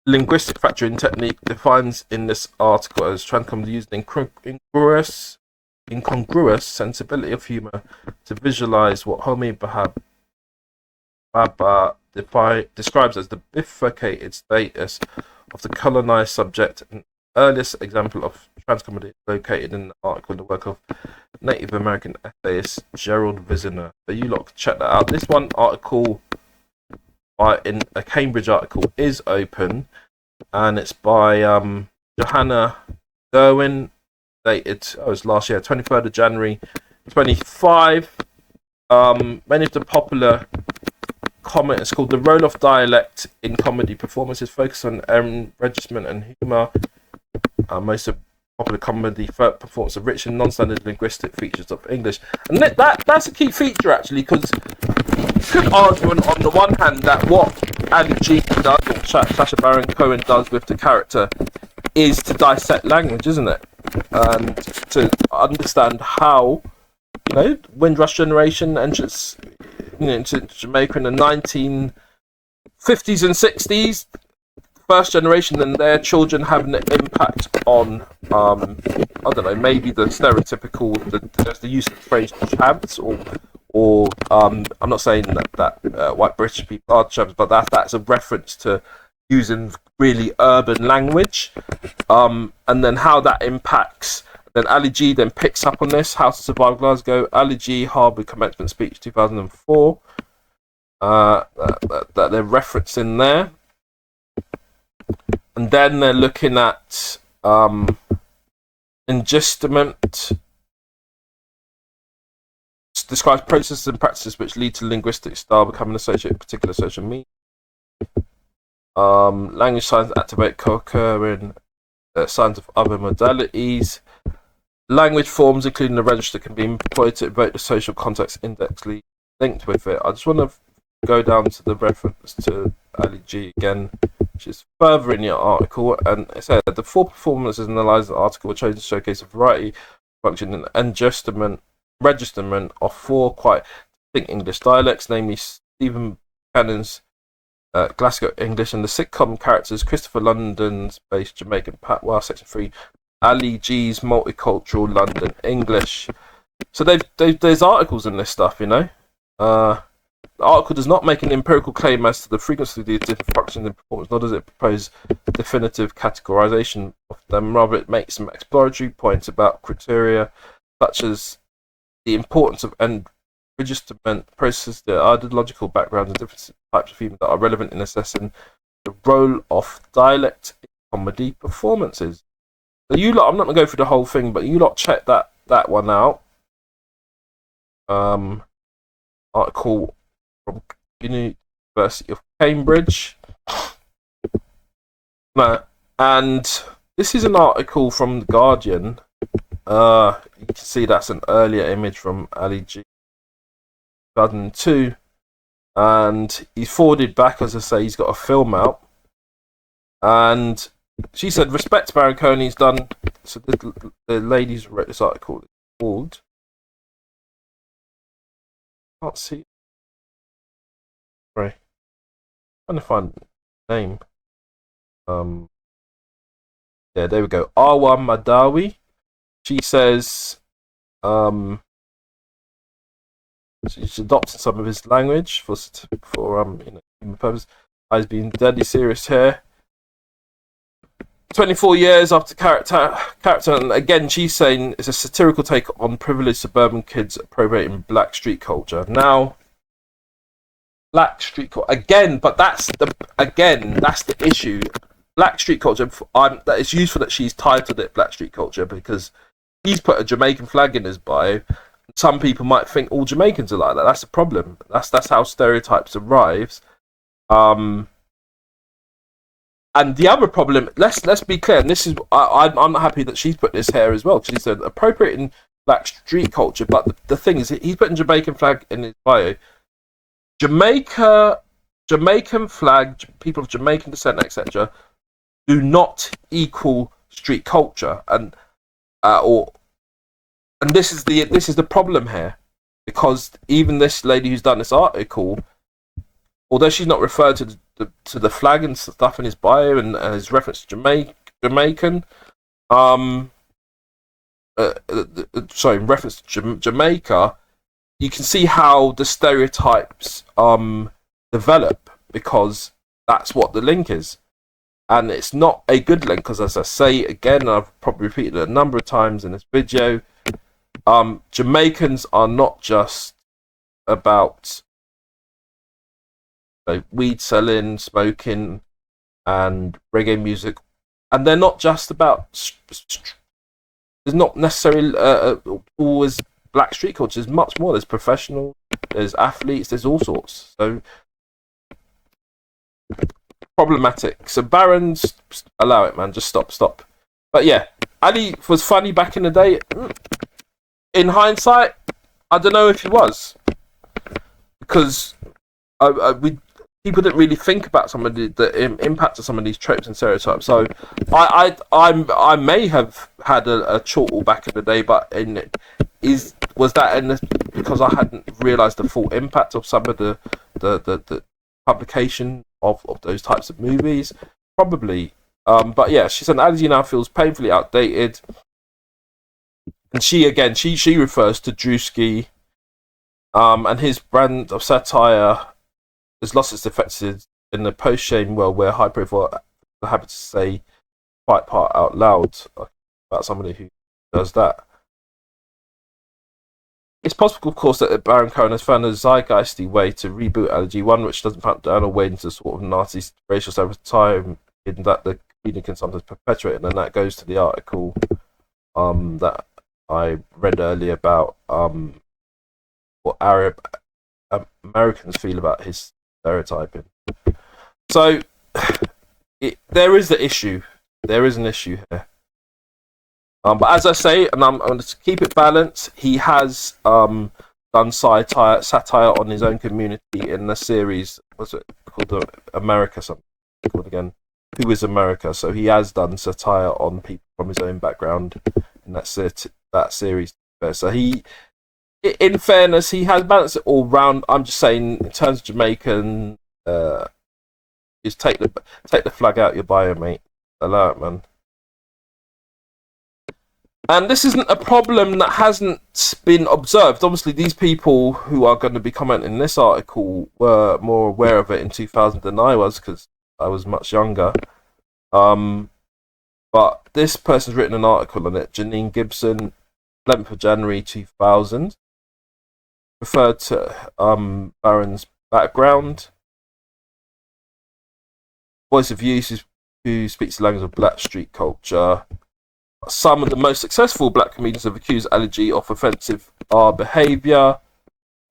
linguistic factoring technique defines in this article as transcomedy used incongruous sensibility of humour to visualise what Homi Bhabha describes as the bifurcated status of the colonised subject. An earliest example of transcomedy located in the article in the work of Native American essayist Gerald Vizeneur. So you lot can check that out. This one article, in a Cambridge article, is open, and it's by Johanna Derwin, dated, it was last year, 23rd of January 25. Many of the popular comment is called The Role of Dialect in Comedy Performances, focus on enrichment and humour. Most of popular comedy performance of rich and non-standard linguistic features of English. And that's a key feature, actually, because you could argue on the one hand that what Ali G does, or Sacha Baron Cohen does with the character, is to dissect language, isn't it? And to understand how, Windrush generation entrance, into Jamaica in the 1950s and 60s, first generation and their children having an impact on, I don't know, maybe the stereotypical, the use of the phrase chavs, or I'm not saying that white British people are chavs, but that's a reference to using really urban language, and then how that impacts Then Ali G then picks up on this. How to Survive Glasgow. Ali G, Harvard commencement speech 2004. That they're referencing there. And then they're looking at ingestment. Describes processes and practices which lead to linguistic style becoming associated with particular social media. Language signs activate co-occurring signs of other modalities. Language forms, including the register, can be employed to evoke the social context index linked with it. I just want to go down to the reference to Ali G again, which is further in your article, and it said the 4 performances analysed in the article were chosen to showcase a variety of function and registerment of 4 quite distinct English dialects, namely Stephen Buchanan's Glasgow English and the sitcom characters Christopher London's based Jamaican patois. Section 3, Ali G's multicultural London English. So there's articles in this stuff, you know. The article does not make an empirical claim as to the frequency of these different functions in performance, nor does it propose definitive categorization of them. Rather, it makes some exploratory points about criteria such as the importance of registerment processes, the ideological backgrounds, and different types of humor that are relevant in assessing the role of dialect in comedy performances. So you lot, I'm not going to go through the whole thing, but you lot check that one out. Article from University of Cambridge. And this is an article from The Guardian. You can see that's an earlier image from Ali G 2002, and he's forwarded back, as I say, he's got a film out, and she said, respect Baron Coney's done. So the ladies who wrote this article is called, can't see, sorry, trying to find the name. Yeah, there we go, Arwa Madawi. She says she's adopted some of his language for human purpose. I've been deadly serious here. 24 years after character, and again she's saying it's a satirical take on privileged suburban kids appropriating black street culture. Now, black street culture again, but that's the issue. Black street culture. That it's useful that she's titled it Black Street Culture because he's put a Jamaican flag in his bio. Some people might think all Jamaicans are like that. That's the problem. That's how stereotypes arrives. And the other problem, let's be clear, and this is I'm not happy that she's put this here as well. She said appropriating black street culture, but the thing is, he's putting Jamaican flag in his bio. Jamaican flag, people of Jamaican descent, etc., do not equal street culture, and this is the problem here, because even this lady who's done this article, although she's not referred to the flag and stuff in his bio and his reference to Jamaican, in reference to Jamaica, you can see how the stereotypes develop, because that's what the link is. And it's not a good link, because as I say again, I've probably repeated it a number of times in this video, Jamaicans are not just about weed selling, smoking, and reggae music, and they're not just about. There's not necessarily always black street culture. There's much more. There's professional, there's athletes, there's all sorts. So problematic. So Barons, allow it, man. Just stop. But yeah, Ali was funny back in the day. In hindsight, I don't know if he was, because people didn't really think about some of the impact of some of these tropes and stereotypes. So I may have had a chortle back in the day, but because I hadn't realised the full impact of some of the publication of those types of movies, probably. But yeah, she said Ali now feels painfully outdated, and she refers to Druski, and his brand of satire has lost its effectiveness in the post-shame world, where high-profile are happy to say quite part out loud about somebody who does that. It's possible, of course, that Baron Cohen has found a zeitgeisty way to reboot allergy, one which doesn't down or wade into sort of Nazi racial stereotype that the comedian can sometimes perpetuate, and that goes to the article that I read earlier about what Arab Americans feel about his stereotyping. So there is the issue. There is an issue here. But as I say, and I'm going to keep it balanced, he has done satire on his own community in the series. What's it called? America something called again? Who is America? So he has done satire on people from his own background, and that's it. That series. So he, in fairness, he has balanced it all round. I'm just saying, in terms of Jamaican, just take the flag out your bio, mate. Allow it, man. And this isn't a problem that hasn't been observed. Obviously, these people who are going to be commenting in this article were more aware of it in 2000 than I was, because I was much younger. But this person's written an article on it. Janine Gibson, 11th of January 2000, referred to Baron's background. Voice of Youth, who speaks the language of black street culture. Some of the most successful black comedians have accused allergy of offensive R behaviour.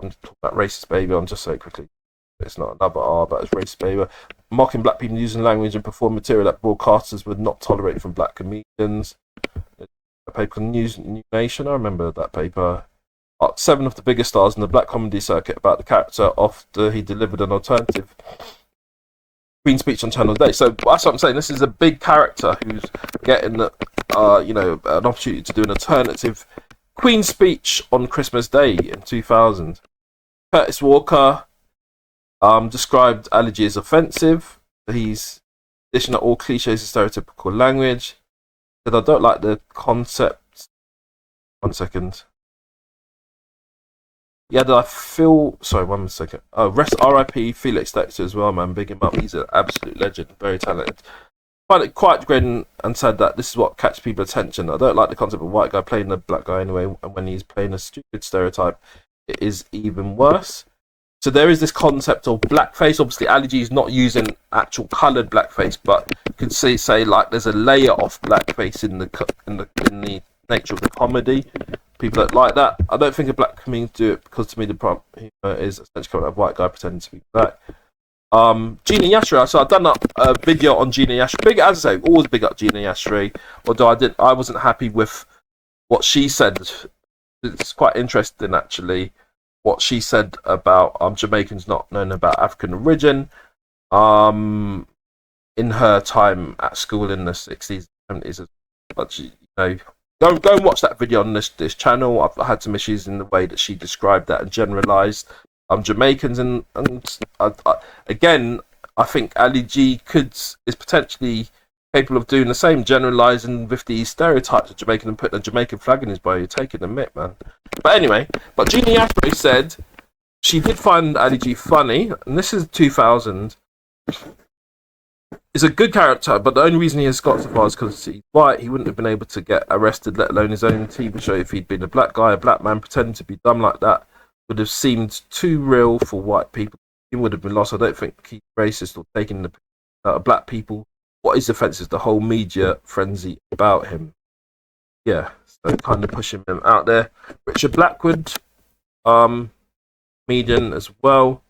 I'm talking about racist behaviour, I'm just saying quickly. It's not another R, but it's racist behaviour. Mocking black people using language and perform material that broadcasters would not tolerate from black comedians. A paper called New Nation, I remember that paper. 7 of the biggest stars in the black comedy circuit about the character after he delivered an alternative Queen speech on Channel Day. So that's what I'm saying. This is a big character who's getting an opportunity to do an alternative Queen speech on Christmas Day in 2000. Curtis Walker described allergy as offensive. He's dishing out all cliches and stereotypical language. Said, I don't like the concept. 1 second. Yeah, I feel. Sorry, 1 second. Oh, rest R.I.P. Felix Dexter as well, man. Big him up. He's an absolute legend. Very talented. Find it quite grim and said that this is what catches people's attention. I don't like the concept of a white guy playing a black guy anyway, and when he's playing a stupid stereotype, it is even worse. So there is this concept of blackface. Obviously, allergy is not using actual coloured blackface, but you could say like there's a layer of blackface in the nature of the comedy. People don't like that. I don't think a black comedian do it because to me the problem is essentially a white guy pretending to be black. Gina Yashere. So I've done a video on Gina Yashere. Big, as I say, always big up Gina Yashere. Although I wasn't happy with what she said. It's quite interesting actually what she said about Jamaicans not knowing about African origin. In her time at school in the 60s, 70s, but she, Go and watch that video on this channel. I've had some issues in the way that she described that and generalised Jamaicans, and again, I think Ali G is potentially capable of doing the same, generalising with these stereotypes of Jamaican and putting a Jamaican flag in his bio. You're taking a mick, man. But anyway, Gina Yashere said she did find Ali G funny, and this is 2000. He's a good character, but the only reason he has got so far is because he's white. He wouldn't have been able to get arrested, let alone his own TV show, if he'd been a black guy. A black man pretending to be dumb like that would have seemed too real for white people. He would have been lost. I don't think he's racist or taking the black people. What is offensive is the whole media frenzy about him. Yeah, so kind of pushing him out there. Richard Blackwood, comedian as well.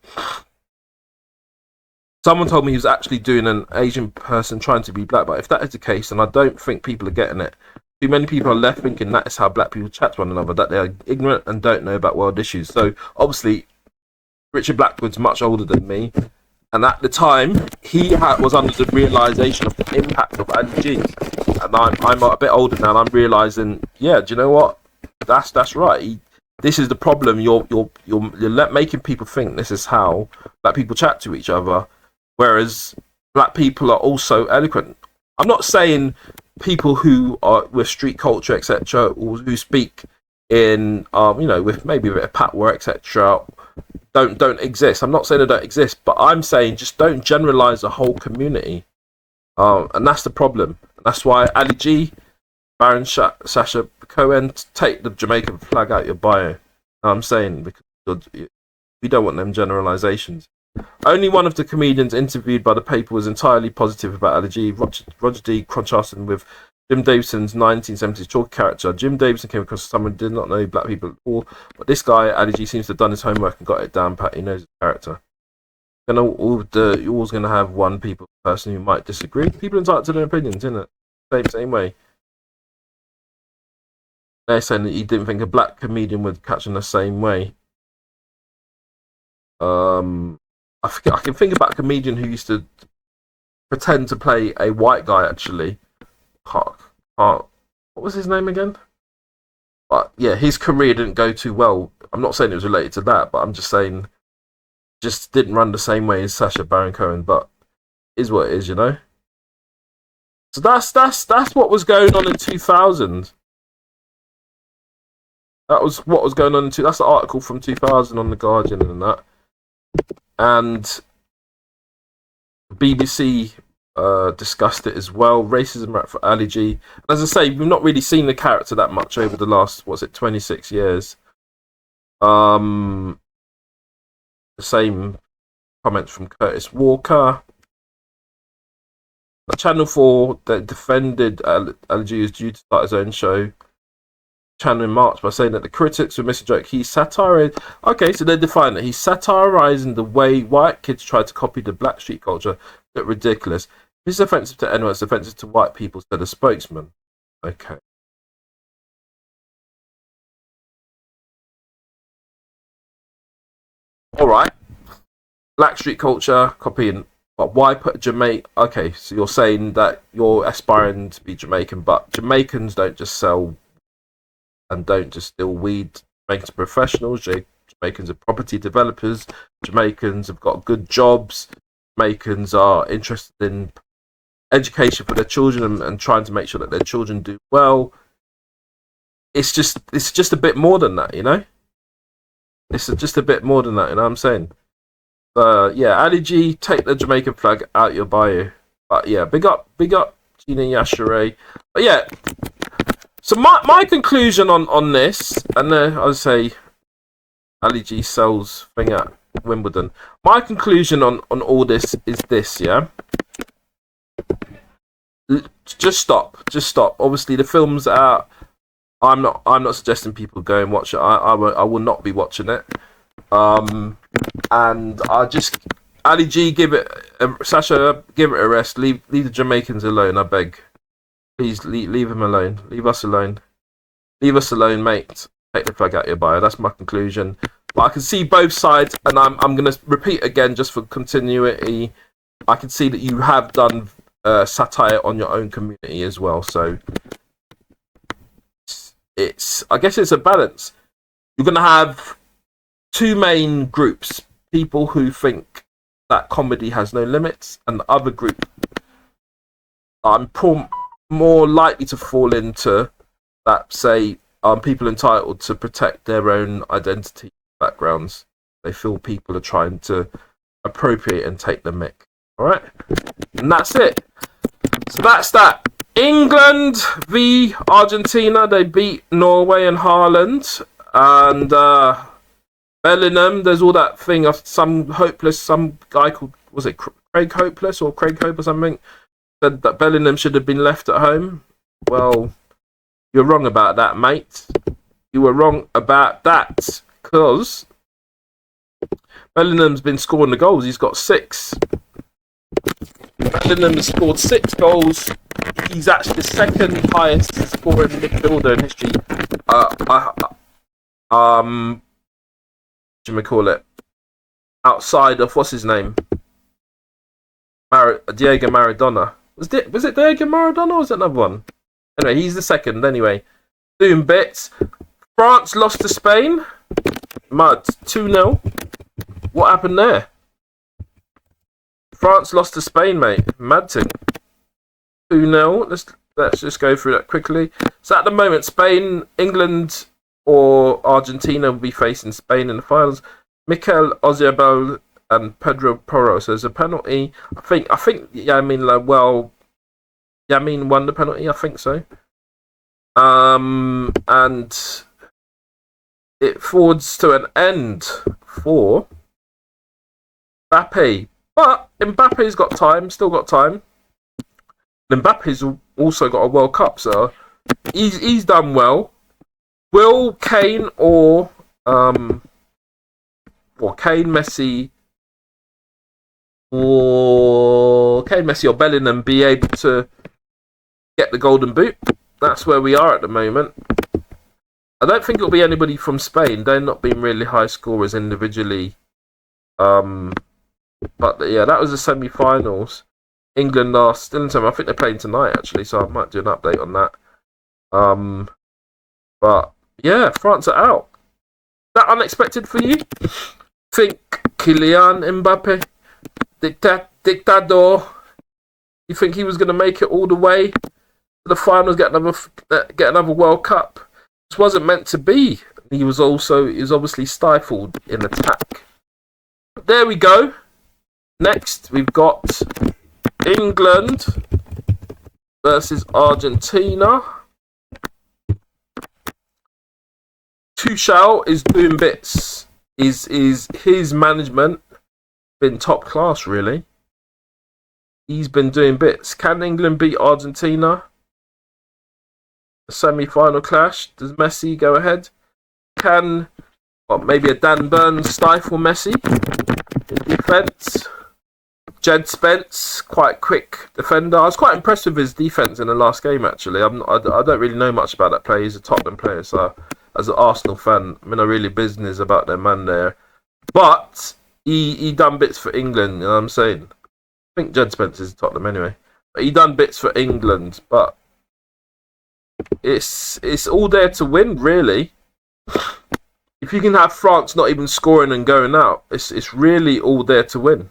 Someone told me he was actually doing an Asian person trying to be black, but if that is the case, then I don't think people are getting it. Too many people are left thinking that is how black people chat to one another, that they are ignorant and don't know about world issues. So obviously, Richard Blackwood's much older than me, and at the time, he was under the realisation of the impact of allergy. And I'm a bit older now, and I'm realising, yeah, do you know what? That's right. This is the problem. You're making people think this is how black people chat to each other. Whereas black people are also eloquent. I'm not saying people who are with street culture, etc., or who speak in, with maybe a bit of patois, etc., don't exist. I'm not saying they don't exist, but I'm saying just don't generalize the whole community, and that's the problem. That's why Ali G Baron Sasha Cohen, take the Jamaican flag out your bio. I'm saying, because we don't want them generalizations. Only one of the comedians interviewed by the paper was entirely positive about Ali. Roger D. contrasting with Jim Davison's 1970s chalky character. Jim Davison came across as someone who did not know black people at all, but this guy, Ali G, seems to have done his homework and got it down pat. He knows his character. You're always going to have one person who might disagree. People are entitled to their opinions, isn't it? Same way. They're saying that he didn't think a black comedian would catch in the same way. I can think about a comedian who used to pretend to play a white guy, actually. What was his name again? But yeah, his career didn't go too well. I'm not saying it was related to that, but I'm just saying just didn't run the same way as Sacha Baron Cohen, but is what it is, you know? So that's what was going on in 2000. That was what was going on in that's the article from 2000 on The Guardian and that. And BBC discussed it as well. Racism rap for Ali G. As I say, we've not really seen the character that much over the last 26 years. The same comments from Curtis Walker. Channel 4 that defended Ali G is due to start his own show channel in March by saying that the critics were missing a joke. He's satirizing. Okay, so they define it. He's satirizing the way white kids try to copy the black street culture. That's ridiculous. If it's offensive to anyone, it's offensive to white people, said a spokesman. Okay. All right. Black street culture, copying. But why put Jamaica? Okay, so you're saying that you're aspiring to be Jamaican, but Jamaicans don't just sell and don't just steal weed. Jamaicans are professionals. Jamaicans are property developers. Jamaicans have got good jobs. Jamaicans are interested in education for their children and trying to make sure that their children do well. It's just a bit more than that, you know? It's just a bit more than that, you know what I'm saying? Yeah, Ali G, take the Jamaican flag out your bio. But yeah, big up Gina Yashere. But yeah, so my conclusion on this, and I'll say Ali G sells thing at Wimbledon. My conclusion on all this is this, yeah? Just stop. Obviously, the film's out. I'm not suggesting people go and watch it. I will not be watching it. And Ali G, Sasha, give it a rest. Leave the Jamaicans alone, I beg. Please leave him alone. Leave us alone. Leave us alone, mate. Take the flag out your bio. That's my conclusion. But I can see both sides, and I'm going to repeat again just for continuity. I can see that you have done satire on your own community as well. So I guess it's a balance. You're going to have two main groups: people who think that comedy has no limits, and the other group I'm more likely to fall into that say people entitled to protect their own identity backgrounds. They feel people are trying to appropriate and take the mick. All right, and that's it. So that's that. England v Argentina. They beat Norway and Haaland, and Bellingham. There's all that thing of some guy called, was it Craig Hopeless or Craig Hope or something, said that Bellingham should have been left at home. Well, you're wrong about that, mate. You were wrong about that, because Bellingham's been scoring the goals. He's got 6. Bellingham has scored 6 goals. He's actually the second highest scoring midfielder in history. What do you call it? Outside of what's his name? Diego Maradona. Was it Diego Maradona or was it another one? Anyway, he's the second. Anyway, doing bits. France lost to Spain. Mud 2-0. What happened there? France lost to Spain, mate. Mad thing. 2-0. Let's just go through that quickly. So at the moment, Spain, England, or Argentina will be facing Spain in the finals. Mikel Oyarzabal and Pedro Porro. So there's a penalty. I think Yamin won the penalty. I think so. And it forwards to an end for Mbappé. But Mbappe's got time, still got time. Mbappe's also got a World Cup, so he's done well. Will Kane or Kane, Messi, or Bellingham be able to get the golden boot? That's where we are at the moment. I don't think it'll be anybody from Spain. They're not being really high scorers individually. But yeah, that was the semi-finals. England are still in time. I think they're playing tonight actually, so I might do an update on that. But yeah, France are out. Is that unexpected for you? Think Kylian Mbappé, dictador. You think he was going to make it all the way to the finals, get another World Cup? This wasn't meant to be. He was obviously stifled in attack. But there we go. Next, we've got England versus Argentina. Tuchel is doing bits. Is his management been top class, really? He's been doing bits. Can England beat Argentina? A semi-final clash. Does Messi go ahead? Can maybe a Dan Burns stifle Messi in defence? Jed Spence, quite quick defender. I was quite impressed with his defence in the last game, actually. I don't really know much about that player. He's a Tottenham player, so as an Arsenal fan, I'm in a really business about their man there. But he done bits for England, you know what I'm saying? I think Jed Spence is Tottenham anyway. But he done bits for England, but it's all there to win, really. If you can have France not even scoring and going out, it's really all there to win.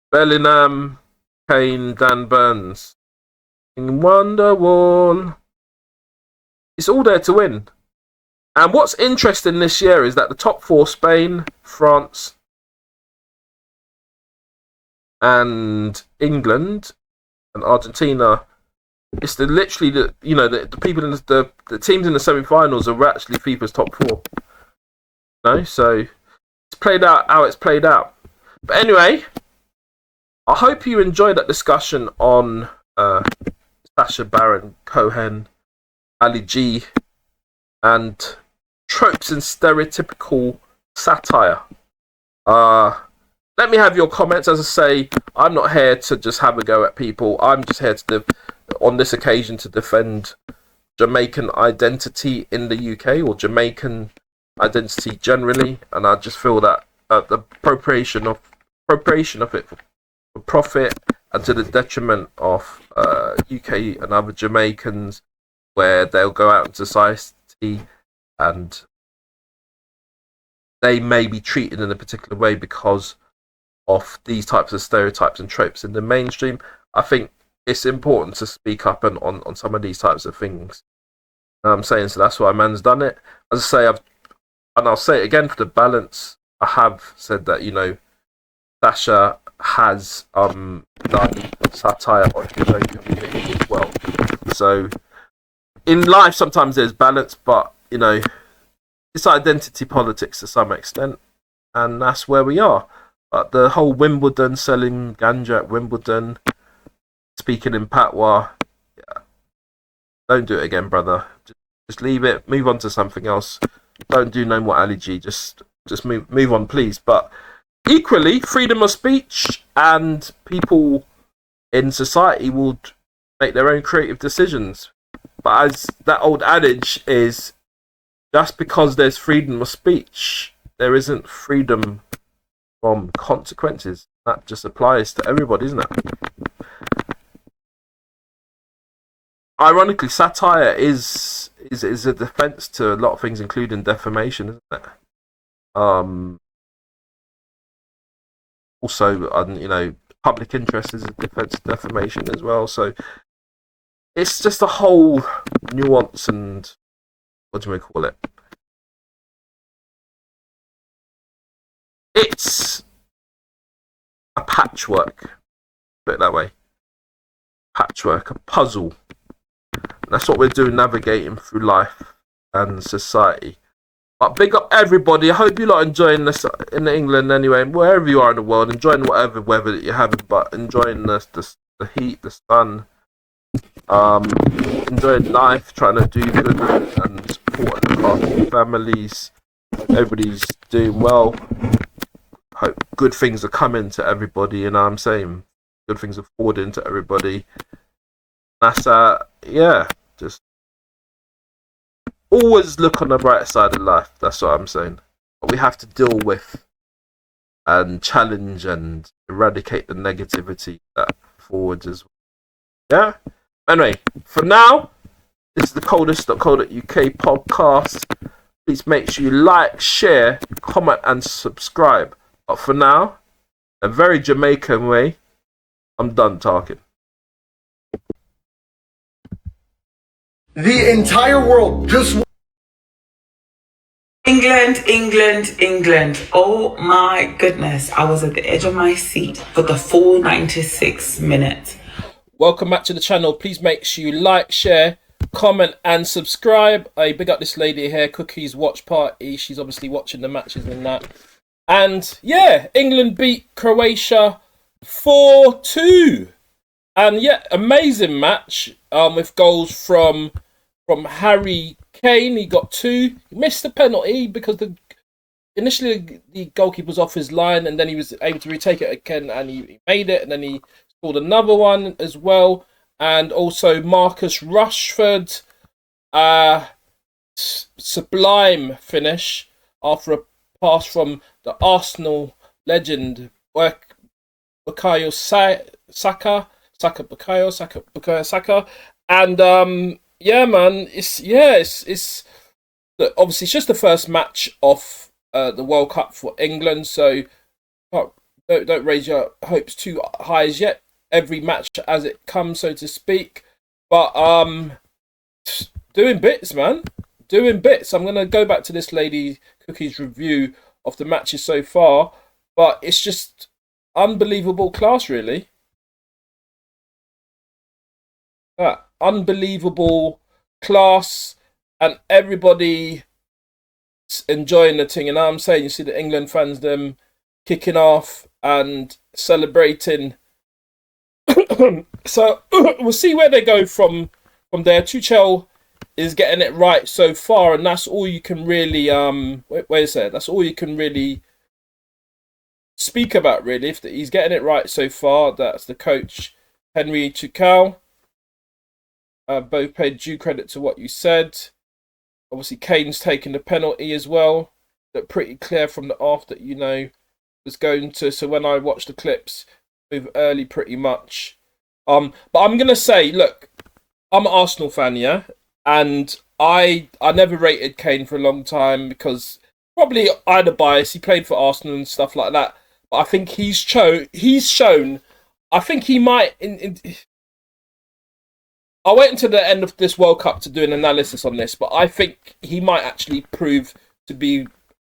Bellingham, Kane, Dan Burns, Wonderwall. It's all there to win. And what's interesting this year is that the top four, Spain, France, and England, and Argentina, it's literally the people in the teams in the semi-finals are actually FIFA's top four. So it's played out how it's played out. But anyway, I hope you enjoyed that discussion on Sacha Baron Cohen, Ali G, and tropes and stereotypical satire. Let me have your comments. As I say, I'm not here to just have a go at people. I'm just here on this occasion to defend Jamaican identity in the UK, or Jamaican identity generally, and I just feel that the appropriation of it for profit and to the detriment of UK and other Jamaicans, where they'll go out in society and they may be treated in a particular way because of these types of stereotypes and tropes in the mainstream. I think it's important to speak up on some of these types of things. I'm saying, so that's why man's done it. As I say, I'll say it again for the balance. I have said that, Sasha has done satire on his own community as well. So in life, sometimes there's balance, but it's identity politics to some extent, and that's where we are. But the whole Wimbledon, selling ganja at Wimbledon, speaking in patois, yeah, don't do it again, brother. Just leave it, move on to something else. Don't do no more Ali G. Just move on, please. But equally, freedom of speech, and people in society will make their own creative decisions. But as that old adage is, just because there's freedom of speech, there isn't freedom from consequences. That just applies to everybody, isn't it? Ironically, satire is a defense to a lot of things, including defamation, isn't it? Also, public interest is a defense to defamation as well. So it's just a whole nuance and what do we call it? It's a patchwork, put it that way. Patchwork, a puzzle That's what we're doing, navigating through life and society. But big up everybody. I hope you lot enjoying this in England anyway, wherever you are in the world, enjoying whatever weather that you're having, but enjoying the heat, the sun, enjoying life, trying to do good and supporting our families. Everybody's doing well. Hope good things are coming to everybody, you know what I'm saying? Good things are forwarding to everybody. That's yeah, just always look on the bright side of life. That's what I'm saying. But we have to deal with and challenge and eradicate the negativity that forwards as well. Yeah? Anyway, for now, this is the coldest.co.uk podcast. Please make sure you like, share, comment, and subscribe. But for now, a very Jamaican way, I'm done talking. The entire world just... England. Oh my goodness. I was at the edge of my seat for the full 96 minutes. Welcome back to the channel. Please make sure you like, share, comment, and subscribe. I big up this lady here, Cookie's Watch Party. She's obviously watching the matches and that. And yeah, England beat Croatia 4-2. And yeah, amazing match with goals from Harry Kane. He got 2. He missed the penalty because initially the goalkeeper was off his line, and then he was able to retake it again, and he made it, and then he scored another one as well. And also Marcus Rashford, sublime finish after a pass from the Arsenal legend Bukayo Saka. And yeah, man, it's obviously it's just the first match of the World Cup for England, so don't raise your hopes too high as yet. Every match as it comes, so to speak. But doing bits, man, doing bits. I'm gonna go back to this lady Cookie's review of the matches so far, but it's just unbelievable class, really. Unbelievable class, and everybody enjoying the thing. And I'm saying, you see the England fans, them kicking off and celebrating. So we'll see where they go from there. Tuchel is getting it right so far, and that's all you can really that's all you can really speak about, really. If he's getting it right so far, that's the coach Harry Tuchel. Both paid due credit to what you said. Obviously, Kane's taking the penalty as well. Looked pretty clear from the off that, was going to. So when I watched the clips, move early pretty much. But I'm going to say, look, I'm an Arsenal fan, yeah? And I never rated Kane for a long time because probably I had a bias. He played for Arsenal and stuff like that. But I think he's shown, I think he might... I'll wait until the end of this World Cup to do an analysis on this, but I think he might actually prove to be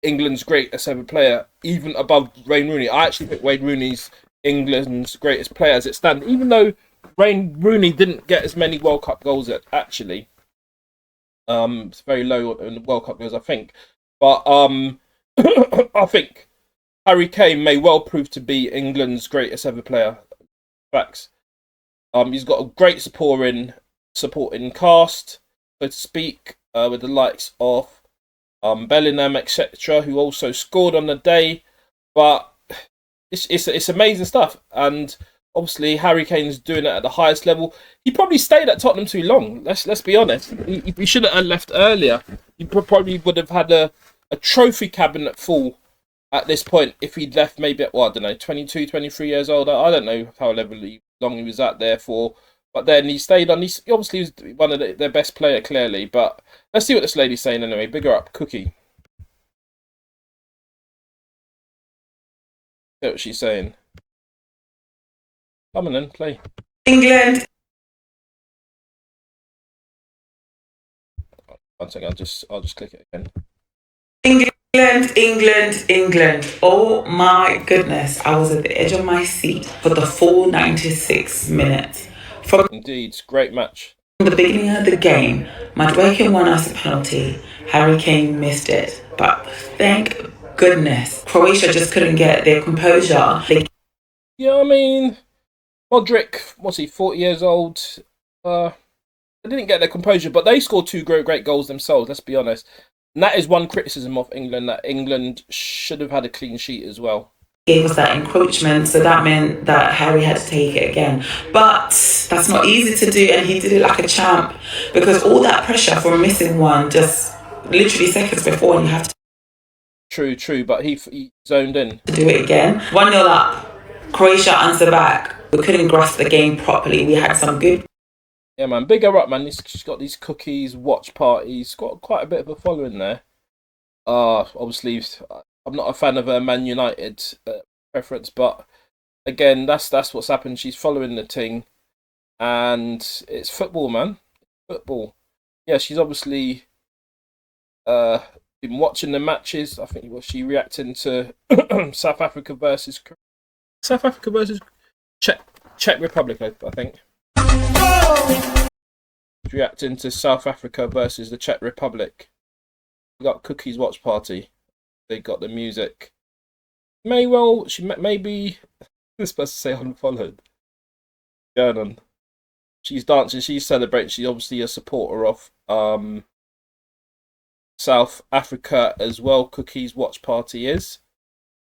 England's greatest ever player, even above Wayne Rooney. I actually think Wayne Rooney's England's greatest player as it stands, even though Wayne Rooney didn't get as many World Cup goals actually. It's very low in the World Cup goals, I think. But I think Harry Kane may well prove to be England's greatest ever player. Facts. He's got a great supporting cast, so to speak, with the likes of Bellingham, etc., who also scored on the day. But it's amazing stuff, and obviously Harry Kane's doing it at the highest level. He probably stayed at Tottenham too long. Let's be honest. He should have left earlier. He probably would have had a trophy cabinet full at this point if he'd left maybe at, 22, 23 years old. I don't know how long he was out there for, but then he stayed on. He obviously was one of their best player, clearly. But let's see what this lady's saying anyway. Big her up, Cookie. See what she's saying. Come on then, play. England. One second, I'll just click it again. England. Oh my goodness. I was at the edge of my seat for the full 96 minutes. Indeed, great match. the beginning of the game, Madueke won us a penalty. Harry Kane missed it. But thank goodness, Croatia just couldn't get their composure. Yeah, I mean, Modric, what's he, 40 years old? They didn't get their composure, but they scored two great goals themselves, let's be honest. And that is one criticism of England, that England should have had a clean sheet as well. Gave us that encroachment, so that meant that Harry had to take it again. But that's not easy to do, and he did it like a champ, because all that pressure from missing one just literally seconds before, and you have to True, but he zoned in. To do it again. 1-0 up. Croatia answer back. We couldn't grasp the game properly. We had some good. Yeah, man, big her up, man. She's got these cookies, watch parties, got quite a bit of a following there. Obviously, I'm not a fan of her Man United preference, but again, that's what's happened. She's following the thing, and it's football, man. Football. Yeah, she's obviously been watching the matches. I think was she reacting to South Africa versus Czech Republic, I think. Reacting to South Africa versus the Czech Republic. We got cookies watch party. They got the music. Maybe I'm supposed to say unfollowed. Going on. She's dancing, she's celebrating, she's obviously a supporter of South Africa as well, Cookies Watch Party is.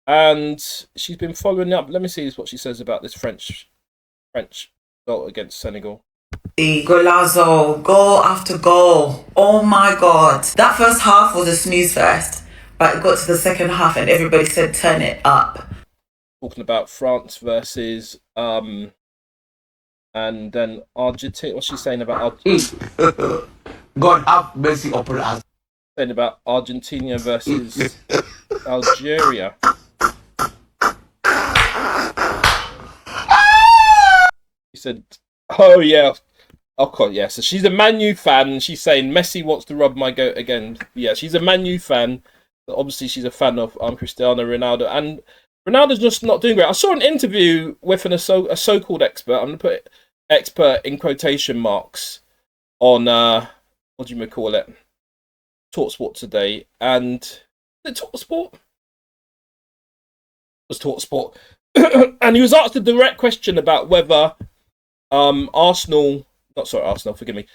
And she's been following up. Let me see what she says about this French result against Senegal. The golazo, goal after goal. Oh my god. That first half was a snooze fest, but it got to the second half and everybody said turn it up. Talking about France versus and then Argentina. What's she saying about Argentina? God have mercy upon us. Saying about Argentina versus Algeria. He said, "Oh yeah, okay, yeah." So she's a Man U fan. She's saying Messi wants to rub my goat again. Yeah, she's a Man U fan. But obviously, she's a fan of Cristiano Ronaldo, and Ronaldo's just not doing great. I saw an interview with a so-called expert. I'm gonna put expert in quotation marks on what do you call it? TalkSport today, and the TalkSport was TalkSport, and he was asked a direct question about whether Arsenal, forgive me,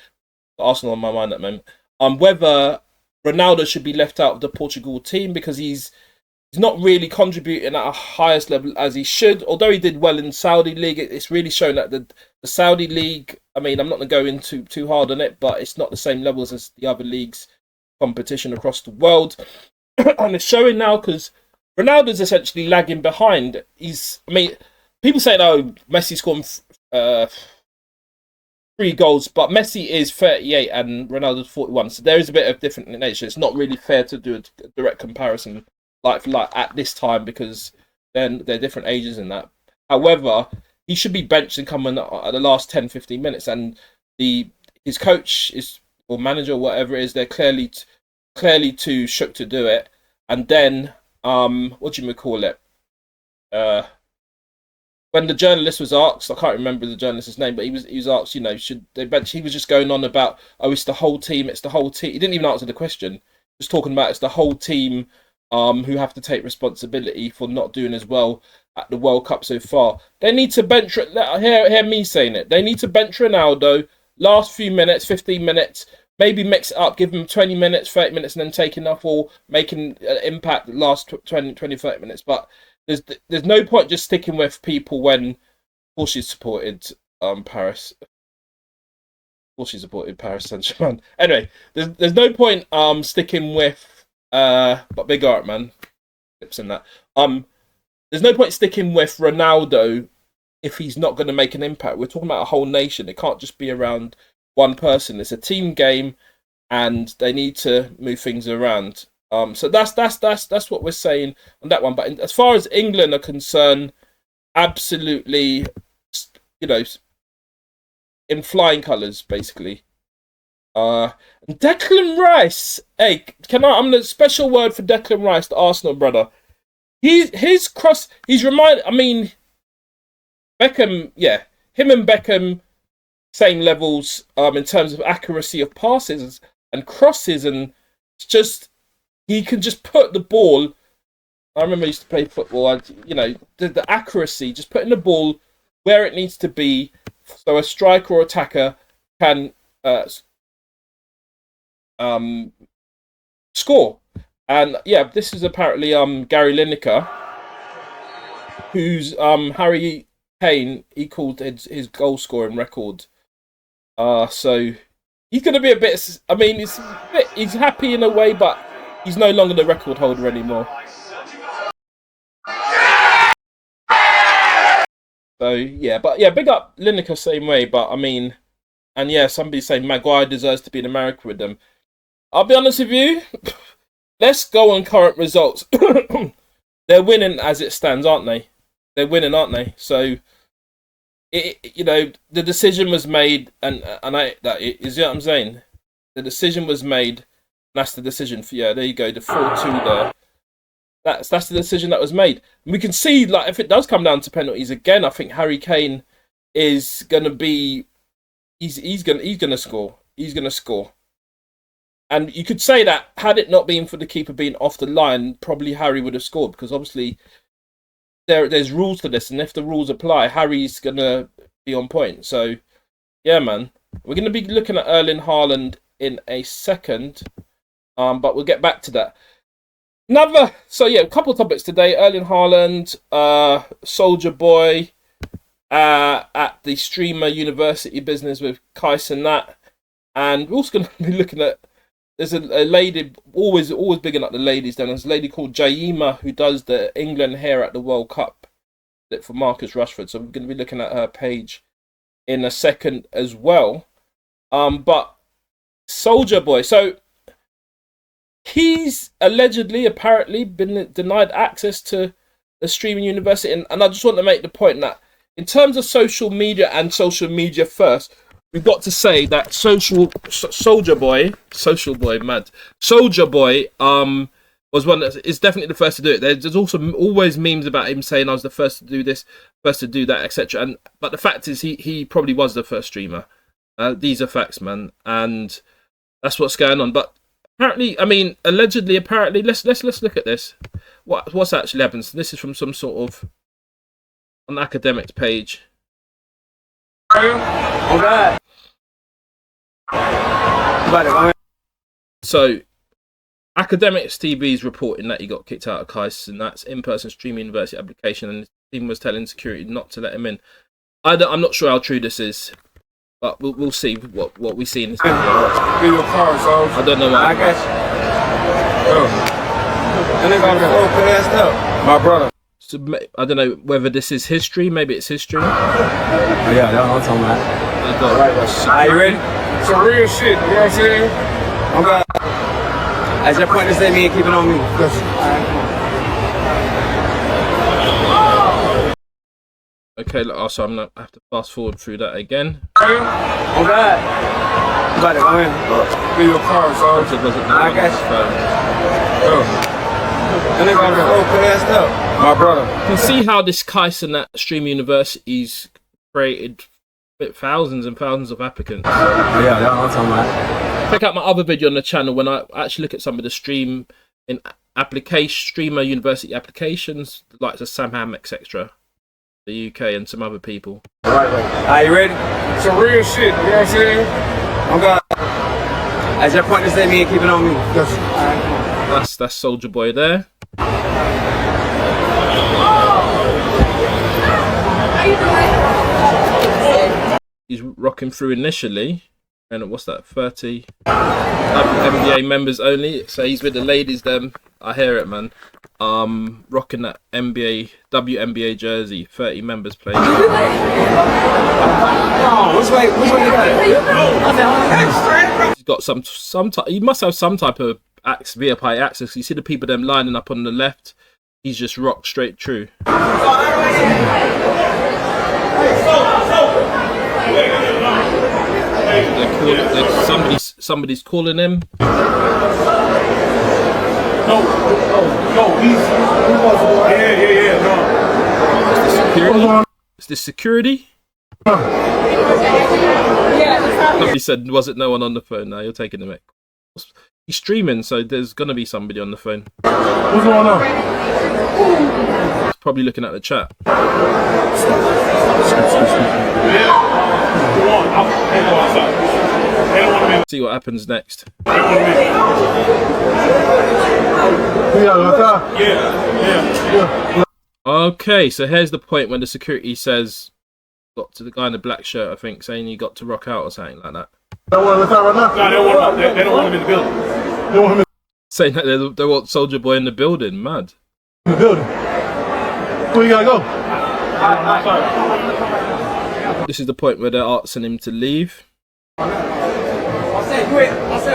Arsenal on my mind at the moment, whether Ronaldo should be left out of the Portugal team because he's not really contributing at a highest level as he should. Although he did well in Saudi League, it's really shown that the Saudi League, I mean, I'm not going to go into too hard on it, but it's not the same levels as the other leagues competition across the world. And it's showing now because Ronaldo's essentially lagging behind. People saying, oh, Messi scoring 3 goals, but Messi is 38 and Ronaldo's 41. So there is a bit of different nature. It's not really fair to do a direct comparison like at this time because then they're different ages in that. However, he should be benched and come in at the last 10-15 minutes, and his coach or manager or whatever it is, they're clearly too shook to do it. And then what do you call it? When the journalist was asked, I can't remember the journalist's name, but he was asked, should they bench? He was just going on about, it's the whole team. He didn't even answer the question. Just talking about it's the whole team who have to take responsibility for not doing as well at the World Cup so far. They need to bench. Hear me saying it. They need to bench Ronaldo last few minutes, 15 minutes. Maybe mix it up, give him 20 minutes, 30 minutes, and then take enough or making an impact the last 20, 30 minutes. But there's no point just sticking with people when, of course, she supported Paris. Of course, she supported Paris Saint-Germain. Anyway, there's no point sticking with but big art, man. Clips in that. There's no point sticking with Ronaldo if he's not going to make an impact. We're talking about a whole nation. It can't just be around one person. It's a team game, and they need to move things around. So that's what we're saying on that one. But as far as England are concerned, absolutely, in flying colours, basically. Declan Rice, hey, I'm the special word for Declan Rice, the Arsenal brother. His cross, he's reminded. I mean, Beckham, yeah, him and Beckham same levels in terms of accuracy of passes and crosses, and it's just he can just put the ball. I remember I used to play football. The accuracy, just putting the ball where it needs to be, so a striker or attacker can score. And yeah, this is apparently Gary Lineker, who's Harry Kane. He called his goal scoring record. So he's going to be a bit. I mean, he's happy in a way, but he's no longer the record holder anymore. So yeah, but yeah, big up Lineker same way. But I mean, and yeah, somebody's saying Maguire deserves to be in America with them. I'll be honest with you. Let's go on current results. They're winning as it stands, aren't they? They're winning, aren't they? So, the decision was made, and is what I'm saying. The decision was made. And that's the decision for there you go, the 4-2 there. That's the decision that was made. And we can see, like, if it does come down to penalties again, I think Harry Kane is gonna be. He's gonna score. He's gonna score. And you could say that had it not been for the keeper being off the line, probably Harry would have scored, because obviously there's rules to this, and if the rules apply, Harry's gonna be on point. So yeah, man, we're gonna be looking at Erling Haaland in a second, but we'll get back to that. A couple of topics today. Erling Haaland, Soldier Boy, at the Streamer University business with Cenat, and we're also gonna be looking at. There's a lady, always bigging up the ladies. Then there's a lady called Jaima who does the England hair at the World Cup for Marcus Rashford. So we're going to be looking at her page in a second as well. But Soldier Boy, so he's apparently been denied access to the Streaming University, and I just want to make the point that in terms of social media and social media first. We've got to say that Soldier Boy was one that is definitely the first to do it. There's also always memes about him saying I was the first to do this, first to do that, etc. But the fact is, he probably was the first streamer. These are facts, man, and that's what's going on. But apparently, let's look at this. What's actually happened? So this is from some sort of an academics page. Okay. So, Academics TV is reporting that he got kicked out of Tyson. That's in-person Streaming University application, and his team was telling security not to let him in. I'm not sure how true this is, but we'll see what we see in this video. I don't know what. I got you. My brother. So, I don't know whether this is history. Maybe it's history. Oh yeah, that's what I'm talking about. Are you ready? Some real shit, you know what I'm saying? Okay. As your point to say me and keep it on me. Okay, so I'm gonna have to fast forward through that again. Okay. Got it, go ahead. Be your car, so I got you. My brother. You can see how this Cenat Streamer University's created thousands and thousands of applicants. Yeah, that's what I'm talking about. Check out my other video on the channel when I actually look at some of the Streamer University applications, like the Sam Ham, etc. The UK and some other people. Right. Are you ready? Some real shit, you know what I'm saying? Okay. As your point to say me and keep it on me. That's Soldier Boy there. He's rocking through initially, and what's that? 30 NBA members only. So he's with the ladies. Them, I hear it, man. Rocking that WNBA jersey. 30 members playing. Which way you got it? He's got some type. He must have some type of VIP access. You see the people them lining up on the left. He's just rocked straight through. Somebody's calling him. Yeah. Is this security? He said, was it no one on the phone? Now you're taking the mic. He's streaming, so there's gonna be somebody on the phone. What's going on? He's probably looking at the chat. See what happens next. Okay, so here's the point when the security says, got to the guy in the black shirt, I think, saying you got to rock out or something like that. They don't want him in the building. They want him in Saying that they want Soldier Boy in the building, mad. the building. Where you gotta go? This is the point where they're asking him to leave.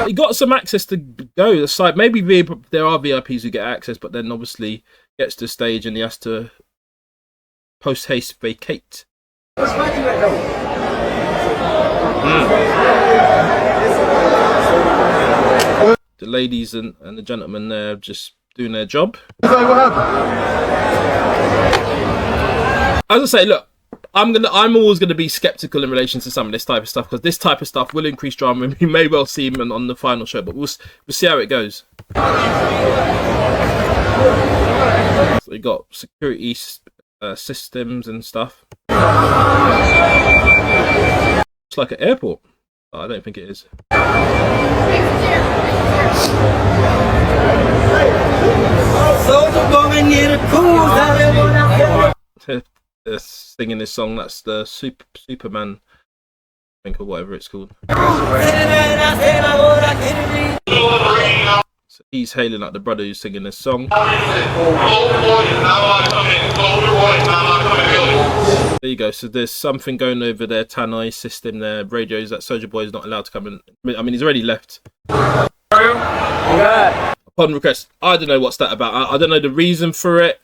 He got some access to go to the side. Maybe there are VIPs who get access, but then obviously gets to the stage and he has to post haste vacate. The ladies and the gentlemen there just doing their job. What happened? As I say, look, I'm always gonna be skeptical in relation to some of this type of stuff, because this type of stuff will increase drama, and we may well see him on the final show, but we'll see how it goes. So we got security systems and stuff. It's like an airport. Oh, I don't think it is. They're singing this song. That's the Superman, I think, or whatever it's called. So he's hailing like the brother who's singing this song. There you go. So there's something going over their Tannoy system, their radios, that Soulja Boy is not allowed to come in. I mean, he's already left. Upon request. I don't know what's that about. I don't know the reason for it.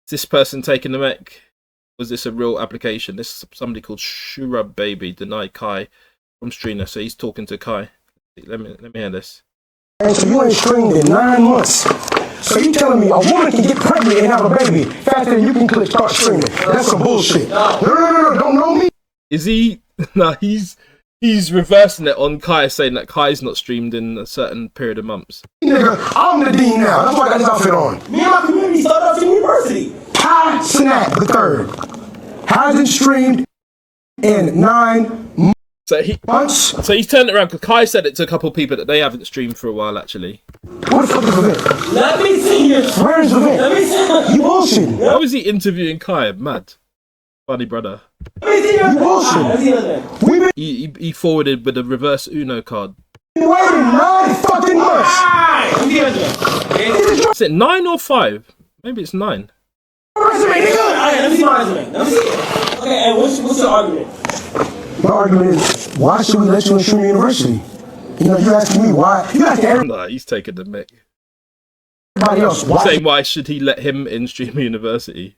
This person taking the mic, was this a real application? This is somebody called Shura Baby denied Kai from Streamer, so he's talking to Kai. Let me hear this. So you ain't streamed in 9 months. So you telling me a woman can get pregnant and have a baby faster than you can click start streaming? That's some bullshit. No, don't know me. Is he? No, he's reversing it on Kai, saying that Kai's not streamed in a certain period of months. Nigga, I'm the dean now. That's why I got this outfit on. Me and my community started off in university. Cenat the third hasn't streamed in 9 months. So he's turned it around, because Kai said it to a couple of people that they haven't streamed for a while, actually. What the fuck is the event? Let me see you. Where is the event? Let me see you. Bullshit. How is he interviewing Kai? Mad. Funny brother. Let me see you. Bullshit. He forwarded with a reverse Uno card. Waiting 9 fucking months. Is it 9 or 5? Maybe it's 9. Resume, nigga. Alright, let me see my resume. Let me see it. Okay, and what's your argument? My argument is, why should we let you in Streamer University? You know, you asking me why. You asking everybody. Nah, he's taking the mic. Else. Why? Saying why should he let him in Streamer University?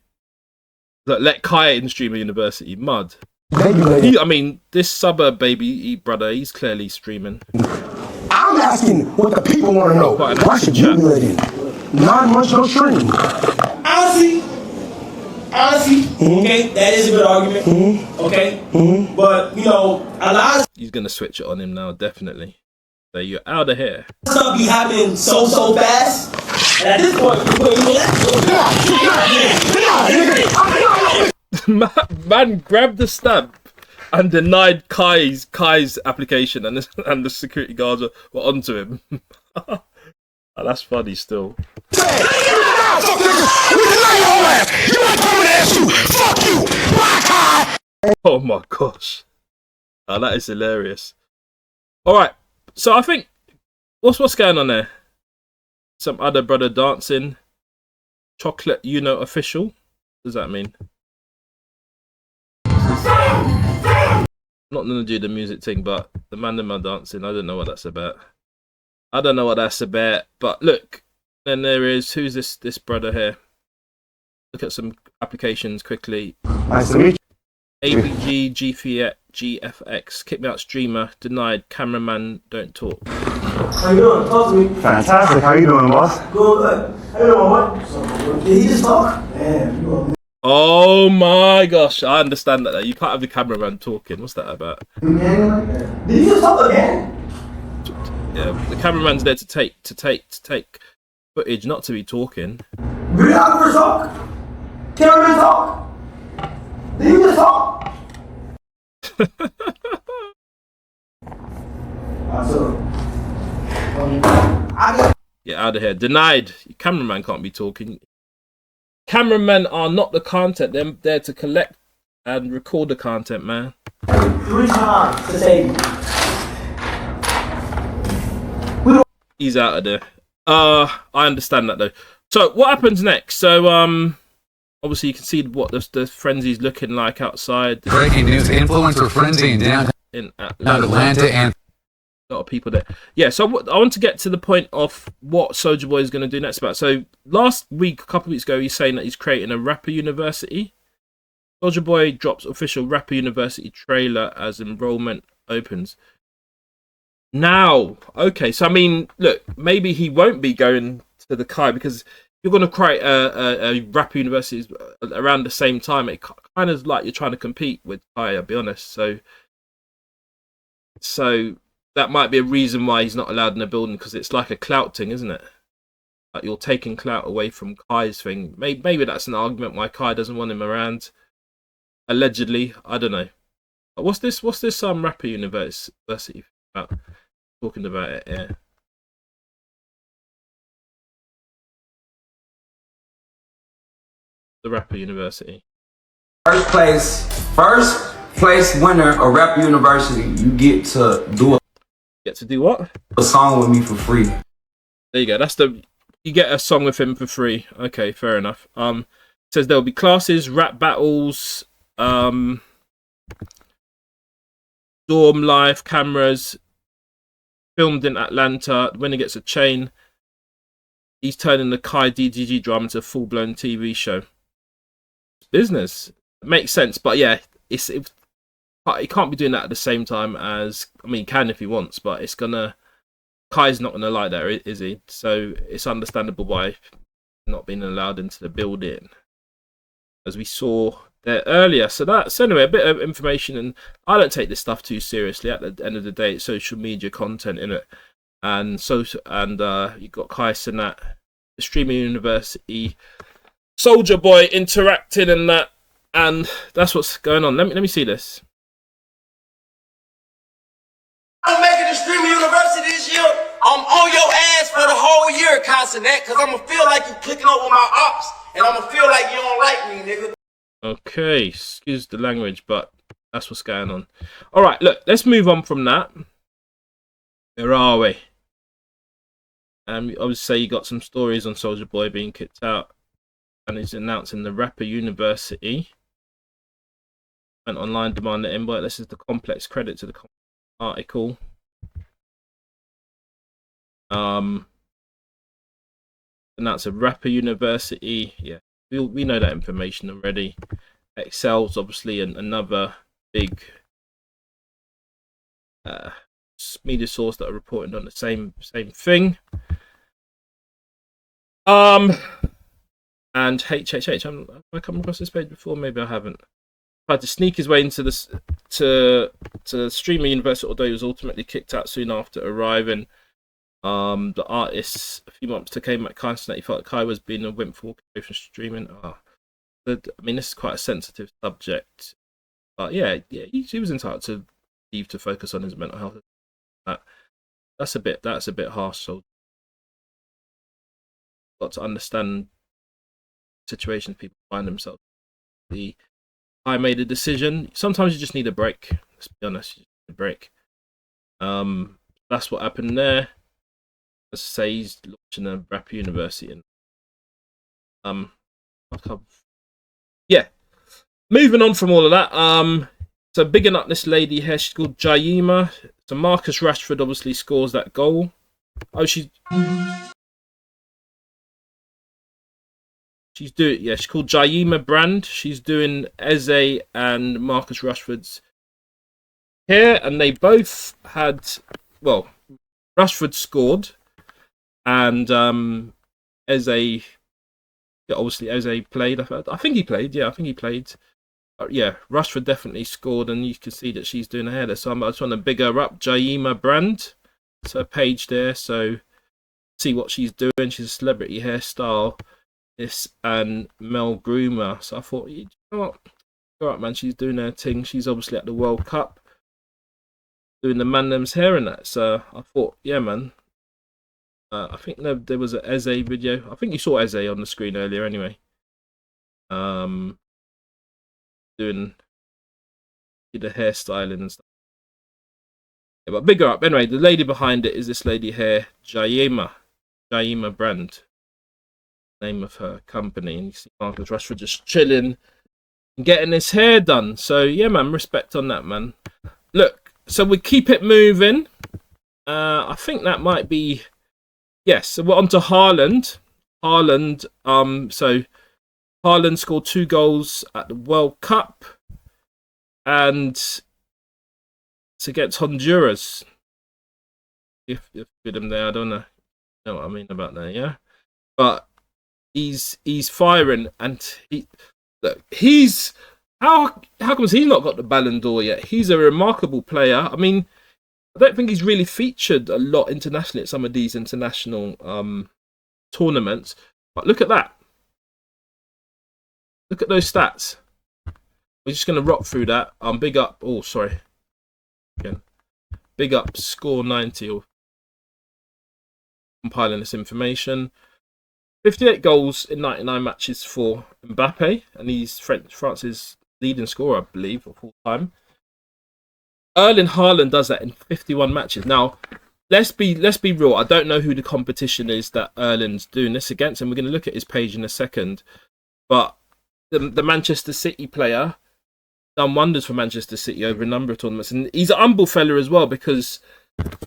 Like, let Kai in Streamer University. Mud. I mean, this suburb baby brother, he's clearly streaming. I'm asking what the people want to know. Why should you be let in? 9 months no stream. Honestly, okay, that is a good argument, okay, but, you know, a lot of he's going to switch it on him now, definitely. So you're out of here. Stuff be happening so fast, and at this point, man grabbed the stamp and denied Kai's application, and the security guards were onto him. Oh, that's funny still. Oh my gosh. Oh, that is hilarious. Alright, so I think what's going on there? Some other brother dancing. Chocolate official. What does that mean? Not gonna do the music thing, but the man are dancing. I don't know what that's about. But look, then there is, who's this brother here? Look at some applications quickly. Nice to meet you. ABG, GFX, kick me out streamer, denied, cameraman, don't talk. How you doing? Talk to me. Fantastic. How you doing, boss? Good. How you doing, what? Did he just talk? Damn. Oh my gosh, I understand that. You can't have the cameraman talking. What's that about? Did you just talk again? Yeah, the cameraman's there to take footage, not to be talking. Videographer talk? Cameraman talk? Did you just talk? Get out of here. Denied. Cameraman can't be talking. Cameramen are not the content. They're there to collect and record the content, man. 3 times to say. He's out of there. I understand that though. So what happens next? So obviously you can see what the frenzy's looking like outside. Breaking news: influencer frenzy in downtown Atlanta and a lot of people there. Yeah, so I want to get to the point of what Soulja Boy is going to do next about. So last week, a couple of weeks ago, he's saying that he's creating a rapper university. Soulja Boy drops official rapper university trailer as enrollment opens. Now, okay, so I mean, look, maybe he won't be going to the Kai because you're going to create a rapper university around the same time. It kind of like you're trying to compete with Kai, I'll be honest. So that might be a reason why he's not allowed in the building, because it's like a clout thing, isn't it? Like you're taking clout away from Kai's thing. Maybe that's an argument why Kai doesn't want him around. Allegedly, I don't know. But what's this rapper university about? Talking about it, yeah. The rapper university. First place winner of Rap University, you get to do what? A song with me for free. There you go. You get a song with him for free. Okay, fair enough. It says there'll be classes, rap battles, dorm live cameras, filmed in Atlanta. Winner gets a chain. He's turning the Kai DGG drama into a full-blown TV show. Business. Makes sense, but yeah, he can't be doing that at the same time as, I mean, he can if he wants, but it's gonna, Kai's not gonna like that, is he? So it's understandable why not being allowed into the building, as we saw there earlier. So that's anyway a bit of information, and I don't take this stuff too seriously. At the end of the day, it's social media content in it, and you got Kai Cenat, the Streamer University, Soulja Boy interacting and that, and that's what's going on. Let me see this. I'm making the Streamer University this year. I'm on your ass for the whole year, Cenat, because I'm going to feel like you clicking over my ops, and I'm going to feel like you don't like me, nigga. Okay, excuse the language, but that's what's going on. All right, look, let's move on from that. Where are we? Obviously, you got some stories on Soulja Boy being kicked out, and he's announcing the Rapper University. An online demand the invite. This is the complex credit to the article. And that's a Rapper University. Yeah, we know that information already. Excel's obviously another big media source that are reporting on the same thing. And HHH, have I come across this page before? Maybe I haven't. Tried to sneak his way into this to Streamer University, although he was ultimately kicked out soon after arriving. The artist a few months to came at Kai Cenat, he felt Kai was being a wimp for walking away from streaming. I mean, this is quite a sensitive subject, but yeah, he was entitled to leave to focus on his mental health. That's a bit harsh. So, got to understand situations people find themselves. I made a decision. Sometimes you just need a break. Let's be honest, you just need a break. That's what happened there. Let's say he's launching a rap university, and yeah. Moving on from all of that, so bigging up this lady here. She's called Jaima. So Marcus Rashford obviously scores that goal. Oh, she's doing, yeah, she's called Jaima Brand. She's doing Eze and Marcus Rashford's hair, and they both had, well, Rashford scored, and Eze Yeah, obviously Eze played. I think he played. Yeah, I think he played. Yeah, Rashford definitely scored, and you can see that she's doing a header. So I just want to big her up. Jaima Brand. It's her page there. So see what she's doing. She's a celebrity hairstyle. And Mel Groomer. So I thought, you know what? All right, man. She's doing her thing. She's obviously at the World Cup doing the man them's hair and that. So I thought, yeah, man. I think there was an Eze video. I think you saw Eze on the screen earlier anyway. Doing the hairstyling and stuff. Yeah, but bigger up. Anyway, the lady behind it is this lady here, Jaima Brand. Name of her company. And you see Marcus Rashford just chilling and getting his hair done. So yeah, man, respect on that, man. Look, so we keep it moving. I think that might be... Yes, so we're on to Haaland. So Haaland scored 2 goals at the World Cup, and it's against Honduras. If with him there, I don't know what I mean about that, yeah. But he's firing, and he's how comes he's not got the Ballon d'Or yet? He's a remarkable player. I mean, I don't think he's really featured a lot internationally at some of these international tournaments. But look at that. Look at those stats. We're just going to rock through that. Big up. Oh, sorry. Again. Big up Score 90. Or compiling this information. 58 goals in 99 matches for Mbappé. And he's France's leading scorer, I believe, of all time. Erling Haaland does that in 51 matches. Now, let's be real. I don't know who the competition is that Erling's doing this against, and we're going to look at his page in a second. But the Manchester City player done wonders for Manchester City over a number of tournaments, and he's an humble fella as well, because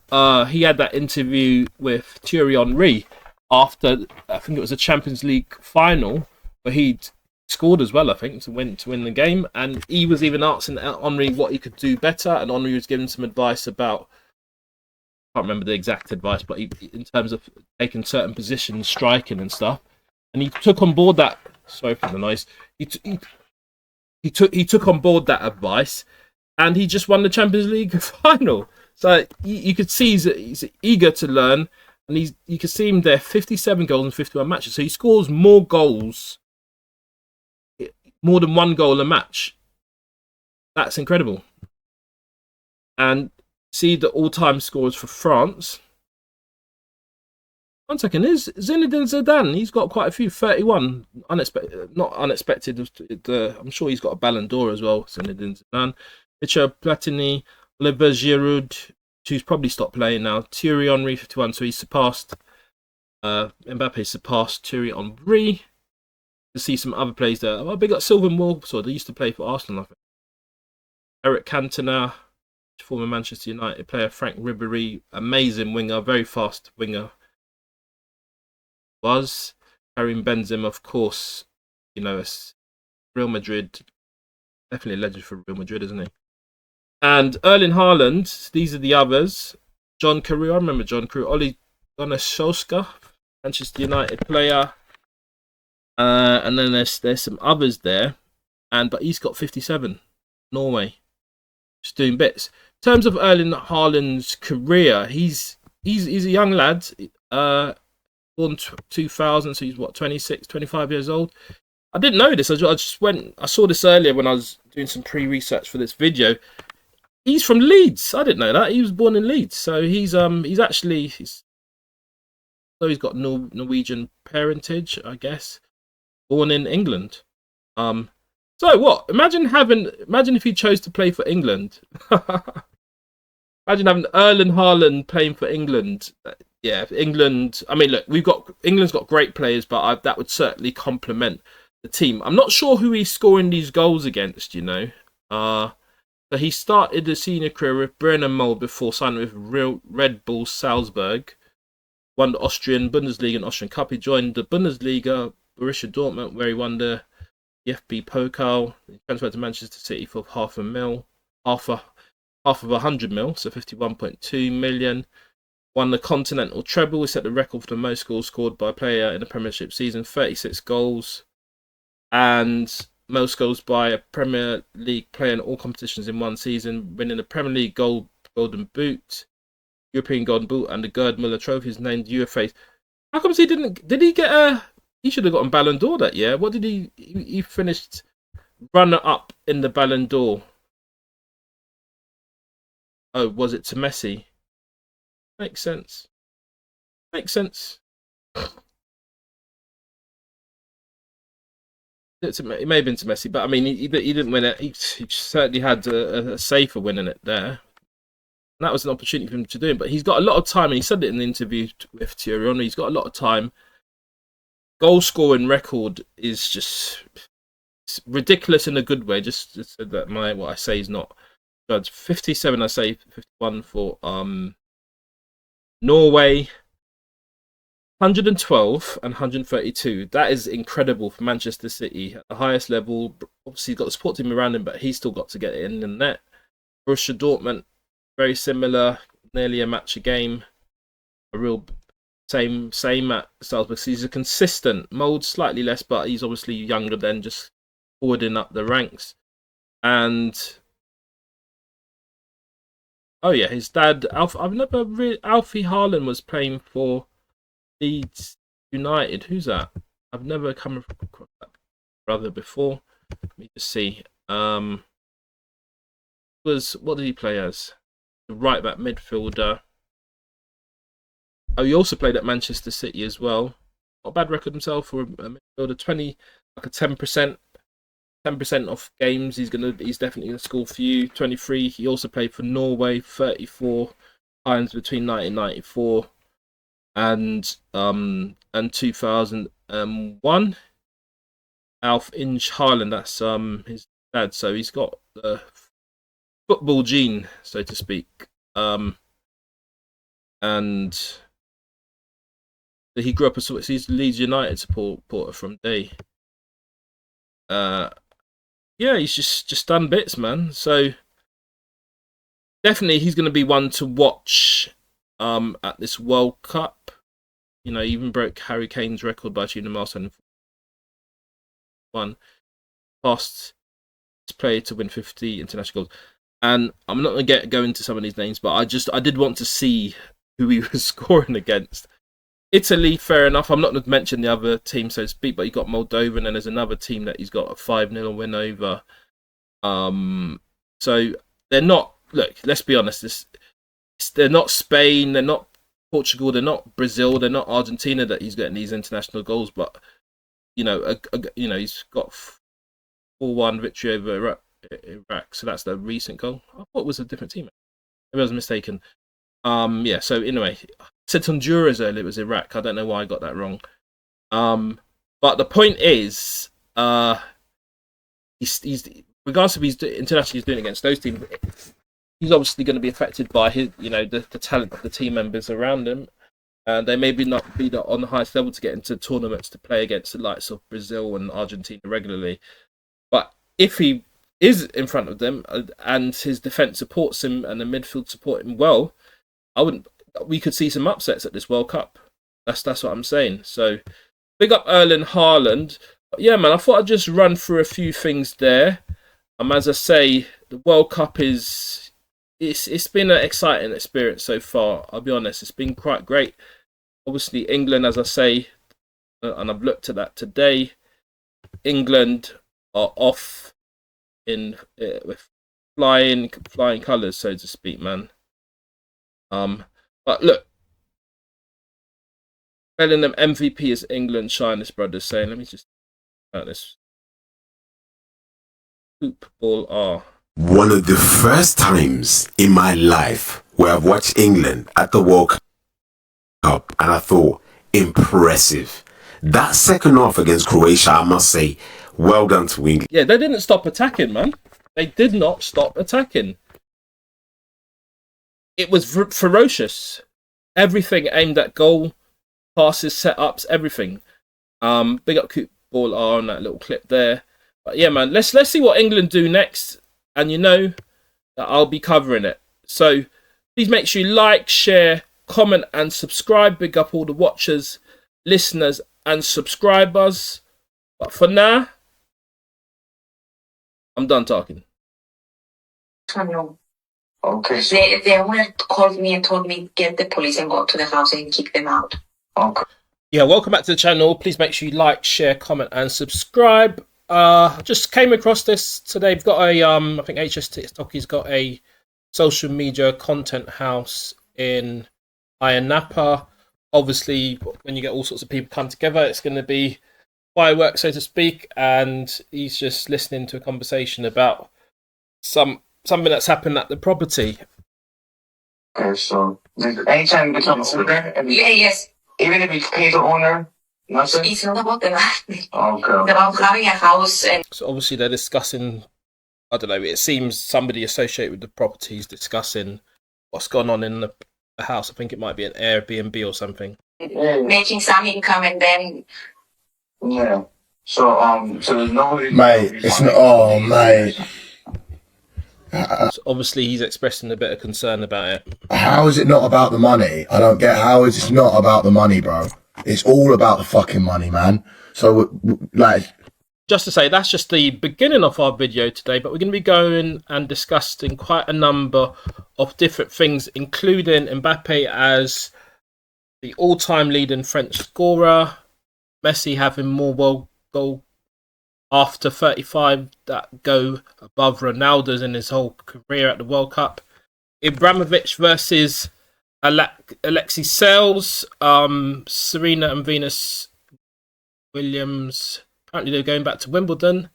he had that interview with Thierry Henry after, I think it was a Champions League final, where he'd scored as well, I think, to win the game, and he was even asking Henry what he could do better, and Henry was giving some advice about, I can't remember the exact advice, but in terms of taking certain positions, striking and stuff, and he took on board that. Sorry for the noise. He took on board that advice, and he just won the Champions League final. So you could see he's eager to learn, and you can see him there, 57 goals in 51 matches. So he scores more goals, more than 1 goal a match. That's incredible. And see the all-time scores for France. 1 second, is Zinedine Zidane? He's got quite a few, 31. Unexpected, not unexpected. I'm sure he's got a Ballon d'Or as well. Zinedine Zidane, Michel Platini, Olivier Giroud, who's probably stopped playing now. Thierry Henry, 51. So he surpassed Mbappé, surpassed Thierry Henry. To see some other players there. Oh, big up Sylvain Wilsord. They used to play for Arsenal, I think. Eric Cantona, former Manchester United player. Frank Ribéry, amazing winger, very fast winger. Was Karim Benzema, of course, Real Madrid, definitely a legend for Real Madrid, isn't he? And Erling Haaland, these are the others. John Carew, I remember John Carew. Ole Gunnar Solskjaer, Manchester United player. And then there's some others there, but he's got 57. Norway, just doing bits. In terms of Erling Haaland's career, he's a young lad. Born 2000, so he's 26, 25 years old. I didn't know this. I saw this earlier when I was doing some pre-research for this video. He's from Leeds. I didn't know that. He was born in Leeds, so he's got Norwegian parentage, I guess. Born in England. So what? Imagine if he chose to play for England. Imagine having Erling Haaland playing for England. Yeah, England. I mean, look, England's got great players, but that would certainly complement the team. I'm not sure who he's scoring these goals against. So he started his senior career with Brenner Mold before signing with Red Bull Salzburg. Won the Austrian Bundesliga and Austrian Cup. He joined the Bundesliga, Borussia Dortmund, where he won the FB Pokal. He transferred to Manchester City for half of 100 mil, so 51.2 million. won the Continental treble. He set the record for the most goals scored by a player in a Premiership season, 36 goals. And most goals by a Premier League player in all competitions in one season, winning the Premier League Golden Boot, European Golden Boot, and the Gerd Müller Trophy. Is named UFA. How comes he didn't? Did he get a? He should have gotten Ballon d'Or that year. What did he? He finished runner-up in the Ballon d'Or. Oh, was it to Messi? Makes sense. Makes sense. It may have been to Messi, but I mean, he didn't win it. He certainly had a say for winning it there. And that was an opportunity for him to do it. But he's got a lot of time, and he said it in the interview with Thierry Henry. He's got a lot of time. Goal scoring record is just ridiculous in a good way. Just so that what I say is not. 57, I say 51 for Norway. 112 and 132. That is incredible for Manchester City at the highest level. Obviously, he's got the support team around him, but he's still got to get it in the net. Borussia Dortmund, very similar, nearly a match a game. A real same at Salzburg. So he's a consistent mould, slightly less, but he's obviously younger than just forwarding up the ranks. And oh yeah, his dad, Alfie Haaland was playing for Leeds United. Who's that? I've never come across that brother before. Let me just see. What did he play as? The right back midfielder. Oh, he also played at Manchester City as well. Not a bad record himself for a midfielder. 10% off games. He's definitely gonna score for you. 23. He also played for Norway 34 times between 1994 and 2001. Alf Inge Haaland, that's his dad. So he's got the football gene, so to speak. And he grew up as he's Leeds United supporter from day. Yeah, he's just done bits, man. So definitely he's going to be one to watch at this World Cup. You know, he even broke Harry Kane's record by achieving a milestone. One past player to win 50 international goals. And I'm not going to go into some of these names, but I did want to see who he was scoring against. Italy, fair enough. I'm not going to mention the other team, so to speak, but you got Moldova, and then there's another team that he's got a 5-0 win over. So they're not. Look, let's be honest. They're not Spain. They're not Portugal. They're not Brazil. They're not Argentina that he's getting these international goals. But you know, he's got 4-1 victory over Iraq. So that's the recent goal. I thought it was a different team. Maybe I was mistaken. Yeah. So anyway, I said Honduras earlier. It was Iraq. I don't know why I got that wrong. But the point is, he's regardless of his internationally he's doing against those teams, he's obviously going to be affected by his, the talent of the team members around him, and they maybe not be on the highest level to get into tournaments to play against the likes of Brazil and Argentina regularly. But if he is in front of them and his defense supports him and the midfield support him well, we could see some upsets at this World Cup. That's what I'm saying. So big up Erling Haaland. But yeah, man, I thought I'd just run through a few things there. As I say, the World Cup it's been an exciting experience so far. I'll be honest, it's been quite great. Obviously, England, as I say, and I've looked at that today, England are off with flying colours, so to speak, man. But look, Bellingham MVP is England, Shyness Brothers saying. Let me just about this. Hoop ball R. One of the first times in my life where I've watched England at the World Cup, and I thought, impressive. That second half against Croatia, I must say, well done to England. Yeah, they didn't stop attacking, man. They did not stop attacking. It was ferocious. Everything aimed at goal, passes, setups, everything. Big up Coop Ball R on that little clip there. But yeah, man, let's see what England do next. And you know that I'll be covering it. So please make sure you like, share, comment and subscribe. Big up all the watchers, listeners and subscribers. But for now, I'm done talking. Okay. They called me and told me get the police and go to the house and kick them out. Okay. Yeah, welcome back to the channel. Please make sure you like, share, comment and subscribe. Just came across this today. We've got a I think HS TikTok's got a social media content house in Ayia Napa. Obviously, when you get all sorts of people come together, it's going to be fireworks, so to speak. And he's just listening to a conversation about something that's happened at the property. Okay, so anytime it becomes owner, yes. Even if you pay the owner, nothing? It's not about the money. Okay. It's about having a house. And so obviously they're discussing, I don't know, it seems somebody associated with the property is discussing what's gone on in the house. I think it might be an Airbnb or something. Making some income and then... Yeah. So there's no... Mate, it's not... Oh, mate. So obviously he's expressing a bit of concern about it. How is it not about the money? I don't get how is it not about the money, bro. It's all about the fucking money, man. So, like... Just to say, that's just the beginning of our video today, but we're going to be going and discussing quite a number of different things, including Mbappé as the all-time leading French scorer, Messi having more world goal after 35 that go above Ronaldo's in his whole career at the World Cup. Ibrahimović versus Alexis Sales, Serena and Venus Williams. Apparently they're going back to Wimbledon.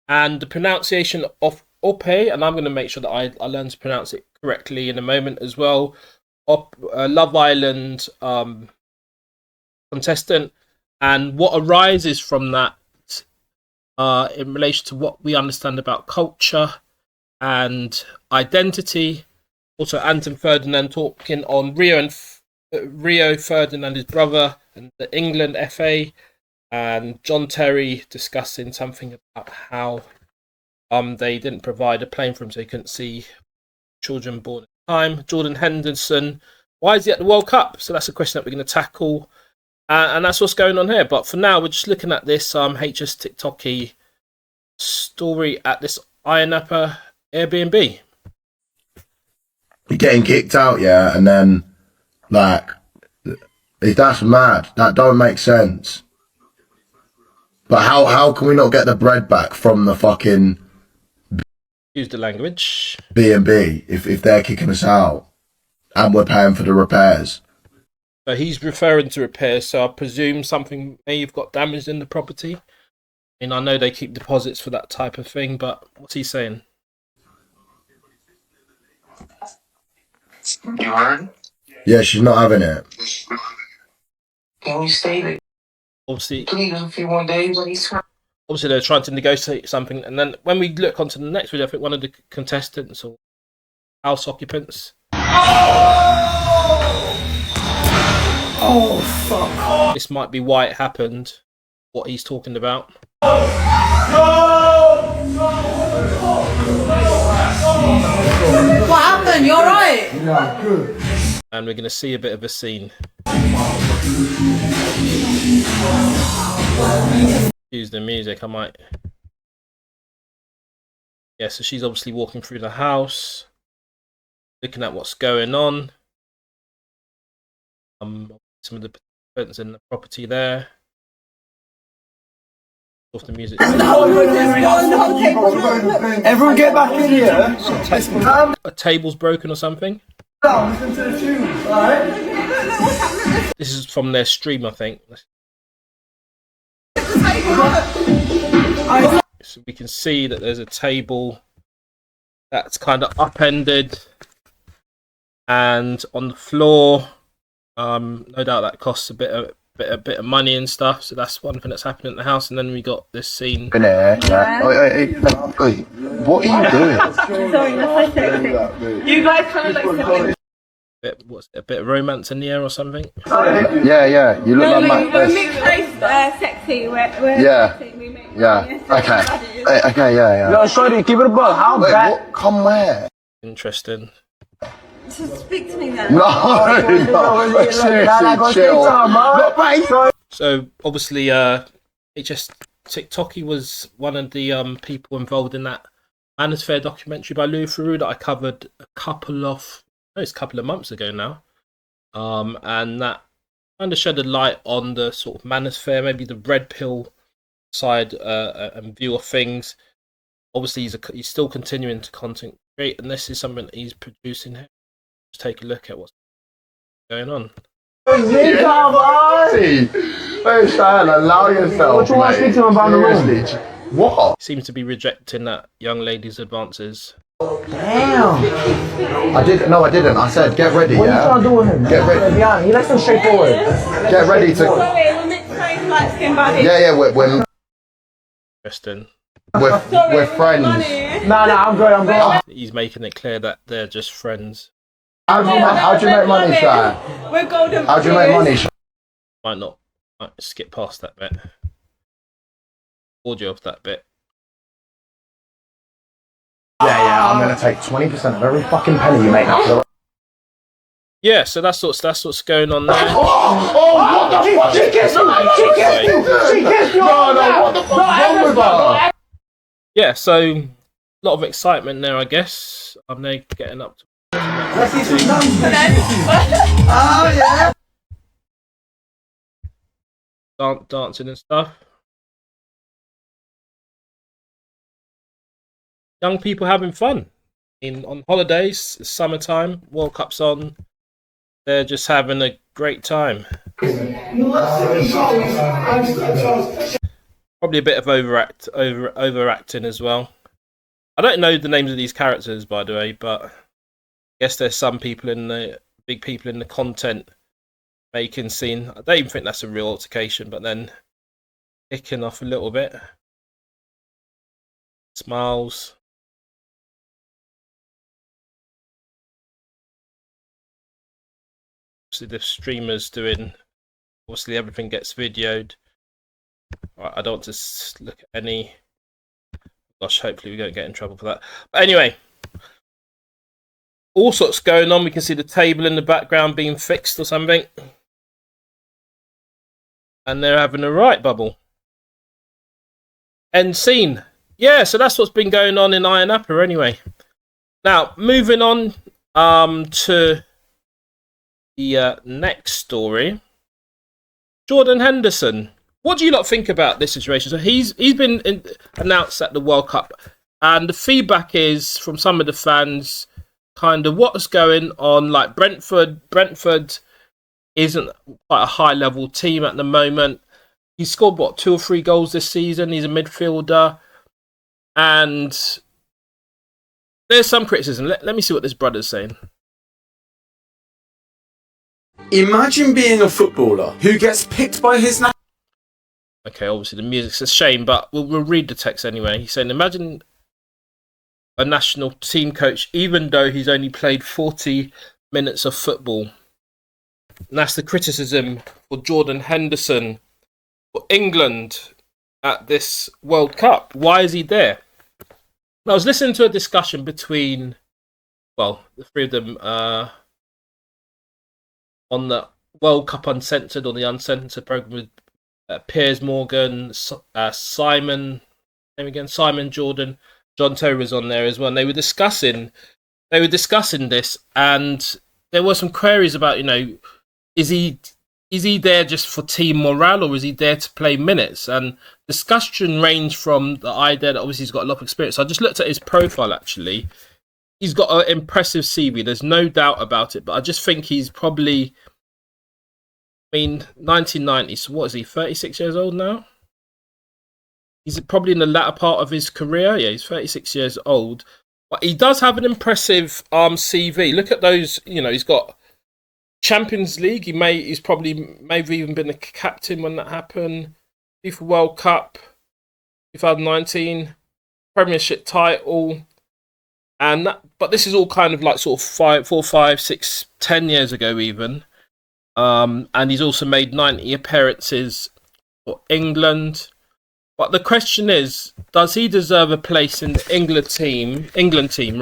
And the pronunciation of Ope, and I'm going to make sure that I learn to pronounce it correctly in a moment as well. Love Island contestant. And what arises from that in relation to what we understand about culture and identity. Also, Anton Ferdinand talking on Rio Ferdinand, his brother, and the England FA, and John Terry discussing something about how they didn't provide a plane for him, so he couldn't see children born in time. Jordan Henderson, why is he at the World Cup? So that's a question that we're going to tackle. And that's what's going on here. But for now, we're just looking at this HS TikTok-y story at this Ayia Napa Airbnb. You're getting kicked out, yeah, and then, like, that's mad. That don't make sense. But how can we not get the bread back from the fucking... Use the language. B&B if they're kicking us out and we're paying for the repairs? So he's referring to repairs, so I presume something may have got damaged in the property. And I know they keep deposits for that type of thing, but what's he saying? You heard? Yeah, she's not having it. Can you stay there? Obviously, please, a few more days. Obviously, they're trying to negotiate something. And then when we look onto the next video, I think one of the contestants or house occupants... Oh, fuck. This might be why it happened, what he's talking about. What happened? You alright? Yeah, good. And we're going to see a bit of a scene. Use the music, I might... Yeah, so she's obviously walking through the house, looking at what's going on. Some of the participants in the property there. Off the music. Everyone get back in here. A table's broken or something. Listen to the tunes, alright? This is from their stream, I think. So we can see that there's a table that's kind of upended, and on the floor. No doubt that costs a bit of money and stuff. So that's one thing that's happening in the house. And then we got this scene. Been here, yeah. Oi, what are you doing? Sorry, you guys kind of like A bit of romance in the air or something. Yeah. You look like Matt. We're mixed race, sexy. We're yeah. Okay, yeah. Yo, shorty, keep it a bug. How bad? Come where? Interesting. to speak to me then. Chill. So obviously, HS TikToky was one of the people involved in that Manners Fair documentary by Louis Theroux that I covered a couple of months ago now. And that kind of shed a light on the sort of Manners Fair, maybe the red pill side and view of things. Obviously, he's still continuing to content create, and this is something that he's producing here. Just take a look at what's going on. Allow yourself. What you want to speak to him about in the room? What? Seems to be rejecting that young lady's advances. Damn. I didn't. I said, get ready. What are you trying to do with him? Get ready. Be honest. He likes them straightforward. Get ready to. We're meant to try light skin body. Yeah, we're Interesting. we're friends. Nah, I'm good. He's making it clear that they're just friends. How do you make money, Shy? We're golden. How do you make money, Shy? Might skip past that bit. Audio of that bit. Yeah, I'm gonna take 20% of every fucking penny you make. Yeah, so that's what's going on there. What the fuck? She kissed me! No, what the fuck wrong with her? Yeah, so a lot of excitement there, I guess. I'm now getting up to. Let's see some numbers. Oh yeah. Dancing and stuff. Young people having fun on holidays, it's summertime, World Cup's on. They're just having a great time. Probably a bit of overacting as well. I don't know the names of these characters, by the way, but I guess there's some people big people in the content making scene. I don't even think that's a real altercation, but then kicking off a little bit. Smiles. The streamers doing, obviously everything gets videoed. I don't want to look at any. Gosh, hopefully we don't get in trouble for that. But anyway, all sorts going on. We can see the table in the background being fixed or something, and they're having a right bubble. End scene. Yeah, so that's what's been going on in Ayia Napa anyway. Now moving on to the next story. Jordan Henderson. What do you lot think about this situation? So he's been announced at the World Cup, and the feedback is from some of the fans kind of what's going on. Like Brentford isn't quite a high level team at the moment. He's scored 2 or 3 goals this season. He's a midfielder, and there's some criticism. Let me see what this brother's saying. Imagine being a footballer who gets picked by his... Okay, obviously the music's a shame, but we'll read the text anyway. He's saying, imagine a national team coach, even though he's only played 40 minutes of football. And that's the criticism for Jordan Henderson for England at this World Cup. Why is he there? I was listening to a discussion between, the 3 of them, on the World Cup Uncensored, on the Uncensored program with Piers Morgan, Simon Jordan, John Terry was on there as well. And they were discussing this, and there were some queries about, is he there just for team morale, or is he there to play minutes? And discussion ranged from the idea that obviously he's got a lot of experience. So I just looked at his profile actually. He's got an impressive CV. There's no doubt about it. But I just think he's probably, 1990. So what is he? 36 years old now. He's probably in the latter part of his career. Yeah, he's 36 years old. But he does have an impressive CV. Look at those. He's got Champions League. He's probably maybe even been a captain when that happened. FIFA World Cup, 2019, Premiership title. But this is all kind of like sort of 4, 5, 6, 10 years ago even. And he's also made 90 appearances for England. But the question is, does he deserve a place in the England team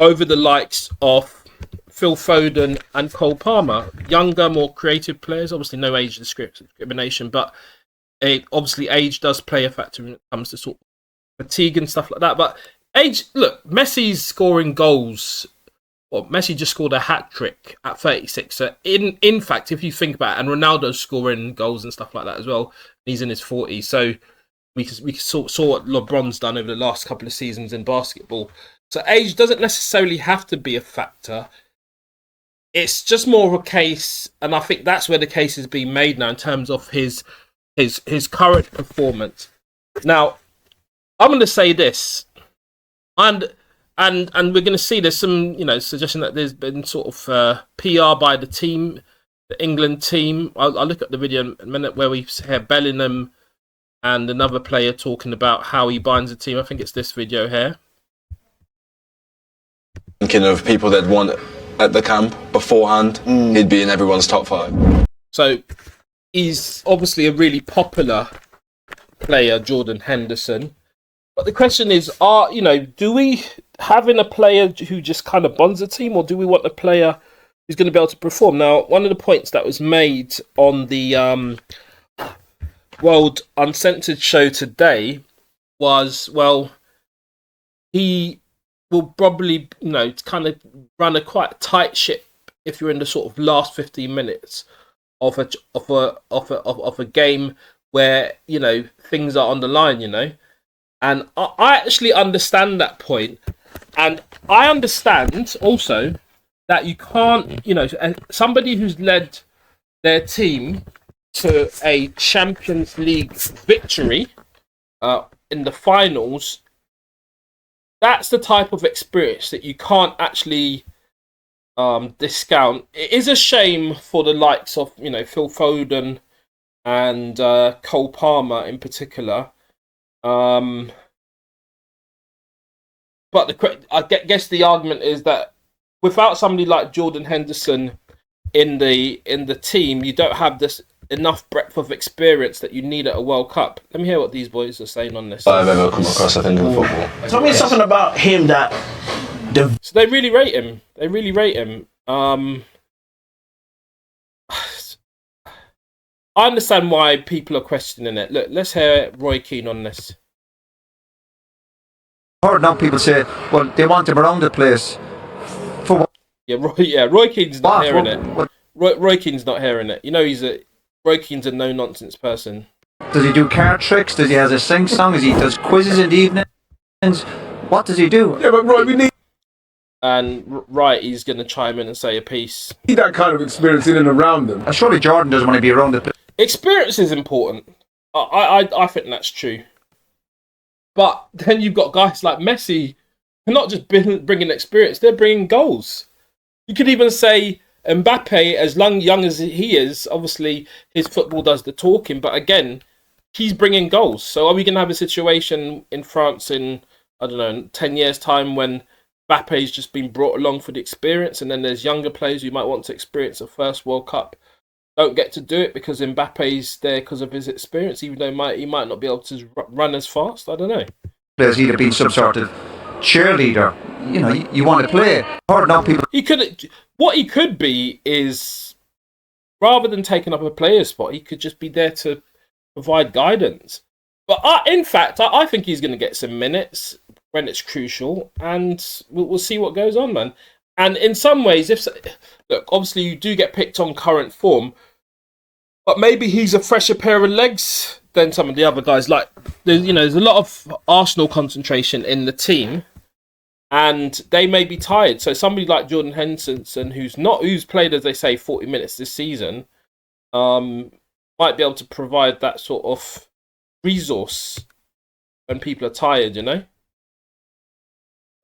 over the likes of Phil Foden and Cole Palmer. Younger, more creative players. Obviously, no age discrimination, but obviously age does play a factor when it comes to sort of fatigue and stuff like that. But age, look, Messi's scoring goals. Well, Messi just scored a hat-trick at 36. So in fact, if you think about it, and Ronaldo's scoring goals and stuff like that as well, he's in his 40s. So we saw what LeBron's done over the last couple of seasons in basketball. So age doesn't necessarily have to be a factor. It's just more of a case, and I think that's where the case is being made now in terms of his current performance. Now, I'm going to say this, and we're going to see there's some, suggestion that there's been sort of PR by the team, the England team. I'll look at the video in a minute where we hear Bellingham and another player talking about how he binds the team. I think it's this video here. Thinking of people that won at the camp beforehand, he'd be in everyone's top 5. So he's obviously a really popular player, Jordan Henderson. But the question is, do we having a player who just kind of bonds the team, or do we want a player who's going to be able to perform? Now, one of the points that was made on the World Uncensored show today was, well, he will probably, kind of run a quite tight ship if you're in the sort of last 15 minutes of a game where things are on the line, And I actually understand that point. And I understand also that you can't, somebody who's led their team to a Champions League victory in the finals, that's the type of experience that you can't actually discount. It is a shame for the likes of, Phil Foden and Cole Palmer in particular. But I guess the argument is that without somebody like Jordan Henderson in the team, you don't have this enough breadth of experience that you need at a World Cup. Let me hear what these boys are saying on this. I've ever come across, I think, in football. Tell me something about him that. So they really rate him. I understand why people are questioning it. Look, let's hear Roy Keane on this. I heard now people say, well, they want him around the place. For what? Roy Keane's not hearing it. Roy Keane's not hearing it. Roy Keane's a no-nonsense person. Does he do card tricks? Does he have a sing-song? Does he does quizzes in the evenings? What does he do? Yeah, but Roy, we need... And he's going to chime in and say a piece. Need that kind of experience in and around them. Surely Jordan doesn't want to be around the place. Experience is important. I think that's true. But then you've got guys like Messi, who are not just bringing experience, they're bringing goals. You could even say Mbappé, as young as he is, obviously his football does the talking, but again, he's bringing goals. So are we going to have a situation in France in, 10 years' time when Mbappe's just been brought along for the experience, and then there's younger players who might want to experience a first World Cup, don't get to do it because Mbappe's there because of his experience, even though he might not be able to run as fast. I don't know. There's he'd have been some sort of cheerleader. You want to play. Hard enough people. What he could be is, rather than taking up a player's spot, he could just be there to provide guidance. But in fact, I think he's going to get some minutes when it's crucial, and we'll see what goes on, man. And in some ways, look, obviously you do get picked on current form, but maybe he's a fresher pair of legs than some of the other guys. Like, there's a lot of Arsenal concentration in the team, and they may be tired. So somebody like Jordan Henderson, who's played, as they say, 40 minutes this season, might be able to provide that sort of resource when people are tired,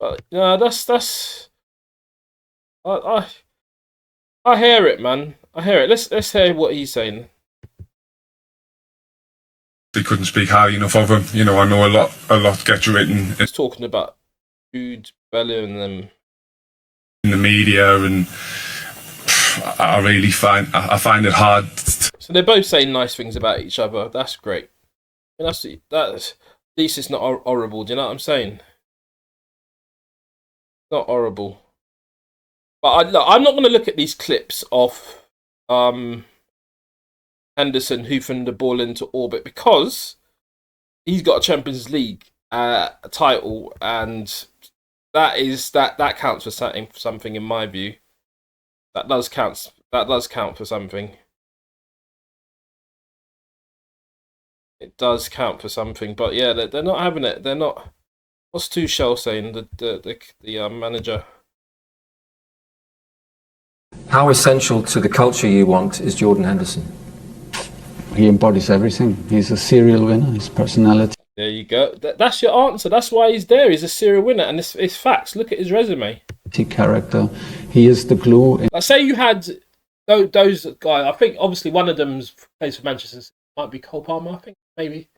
But that's. I hear it, man. I hear it. Let's hear what he's saying. They couldn't speak highly enough of him. I know a lot gets written. He's talking about Jude Bellingham in the media, and I find it hard. So they're both saying nice things about each other. That's great. And at least it's not horrible. Do you know what I'm saying? not horrible. But I'm not going to look at these clips of Henderson hoofing the ball into orbit because he's got a Champions League title, and that counts for something in my view. That does count. That does count for something. It does count for something. But yeah, they're not having it. They're not. What's Tuchel saying? The manager. How essential to the culture you want is Jordan Henderson? He embodies everything. He's a serial winner. His personality. There you go. That's your answer. That's why he's there. He's a serial winner, and it's facts. Look at his resume. Character. He is the glue. Like, say you had those guys. I think obviously one of them plays for Manchester City. Might be Cole Palmer. I think maybe.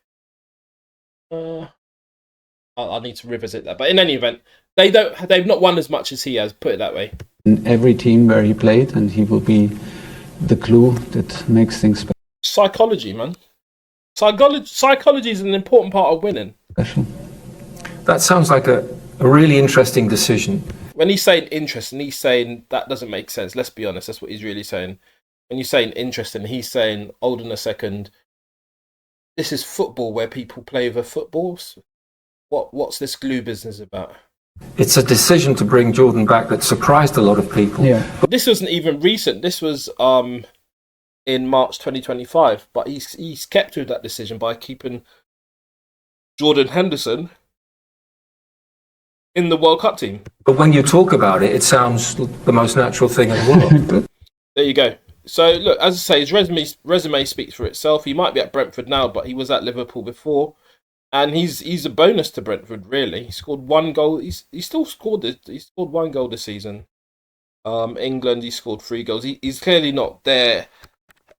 I need to revisit that. But in any event, they've not won as much as he has. Put it that way. In every team where he played, and he will be the glue that makes things special. Psychology, man. Psychology is an important part of winning. That sounds like a really interesting decision. When he's saying interesting, he's saying that doesn't make sense. Let's be honest, that's what he's really saying. When you're saying interesting, he's saying, hold on a second, this is football where people play with footballs. What's this glue business about? It's a decision to bring Jordan back that surprised a lot of people. Yeah. But this wasn't even recent. This was in March 2025. But he's kept with that decision by keeping Jordan Henderson in the World Cup team. But when you talk about it, it sounds the most natural thing in the world. There you go. So look, as I say, his resume speaks for itself. He might be at Brentford now, but he was at Liverpool before. And he's a bonus to Brentford, really. He scored 1 goal. He scored 1 goal this season. England, he scored 3 goals. He's clearly not there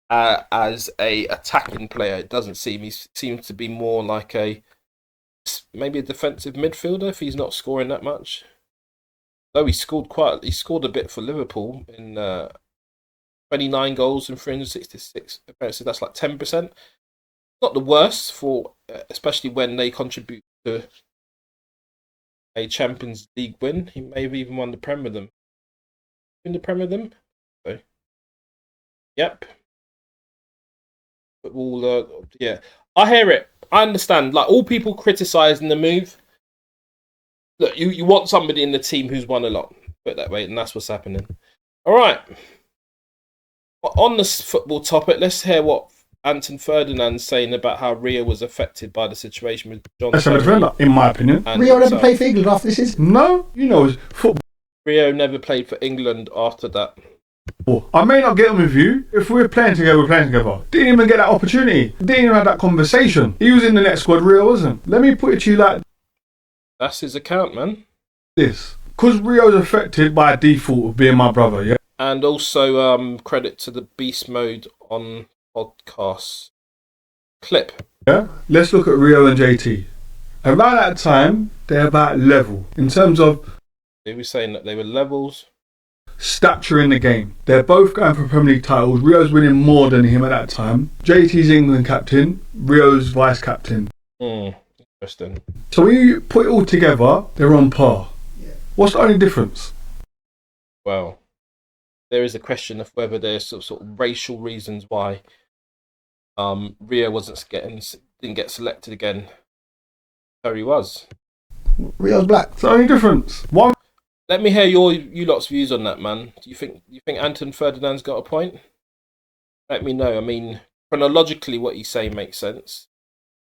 as a attacking player. It doesn't seem. He seems to be more like maybe a defensive midfielder if he's not scoring that much. Though he scored a bit for Liverpool in 29 goals and 366 appearances. That's like 10%. Not the worst for, especially when they contribute to a Champions League win. He may have even won the Prem with them. In the Prem with them? So, yep. Football, yeah. I hear it. I understand. Like, all people criticising the move. Look, you want somebody in the team who's won a lot. Put it that way, and that's what's happening. All right. On this football topic, let's hear what Anton Ferdinand's saying about how Rio was affected by the situation with John Terry, in my opinion. Rio never played for England after this season? No, football. Rio never played for England after that. I may not get on with you. If we're playing together, we're playing together. Didn't even get that opportunity. Didn't even have that conversation. He was in the next squad, Rio wasn't. Let me put it to you like that's his account, man. This. Because Rio's affected by default of being my brother, yeah? And also credit to the Beast Mode on podcast clip. Yeah, let's look at Rio and JT. Around that time, they're about level in terms of. They were saying that they were levels. Stature in the game. They're both going for Premier League titles. Rio's winning more than him at that time. JT's England captain. Rio's vice captain. Interesting. So when you put it all together, they're on par. Yeah. What's the only difference? Well, there is a question of whether there's sort of racial reasons why Rio didn't get selected again. So he was. Rio's black. It's the only difference. One. Let me hear you lot's views on that, man. Do you think Anton Ferdinand's got a point? Let me know. I mean, chronologically, what he's saying makes sense.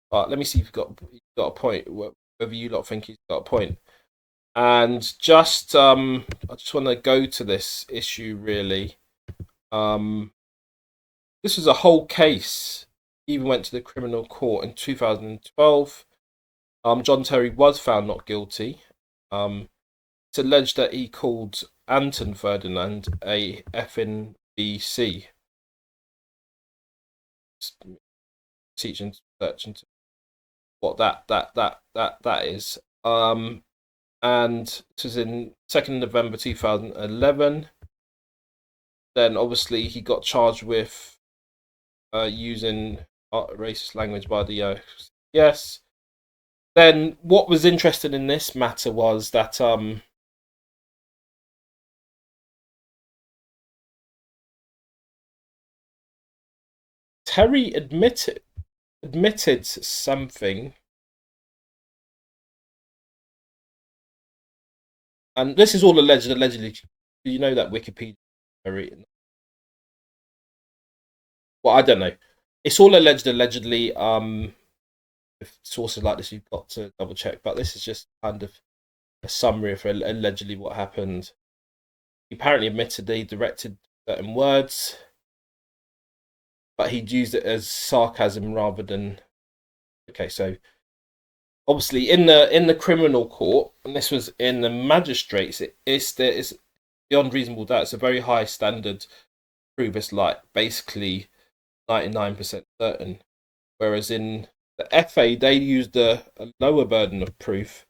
But let me see if he's got a point. Whether you lot think he's got a point. And just I just want to go to this issue really. This was a whole case. He even went to the criminal court in 2012. John Terry was found not guilty. It's alleged that he called Anton Ferdinand a effing BC. Teaching search into what that is. And this was in 2nd November 2011. Then obviously he got charged with using racist language by the yes. Then what was interesting in this matter was that Terry admitted something, and this is all allegedly. You know that Wikipedia, Terry. Well, I don't know. It's all allegedly. With sources like this, you've got to double check. But this is just kind of a summary of allegedly what happened. He apparently admitted that he directed certain words, but he'd used it as sarcasm rather than. Okay, so obviously in the criminal court, and this was in the magistrates, it's beyond reasonable doubt. It's a very high standard. Prove it's like basically 99% certain, whereas in the FA they used a lower burden of proof,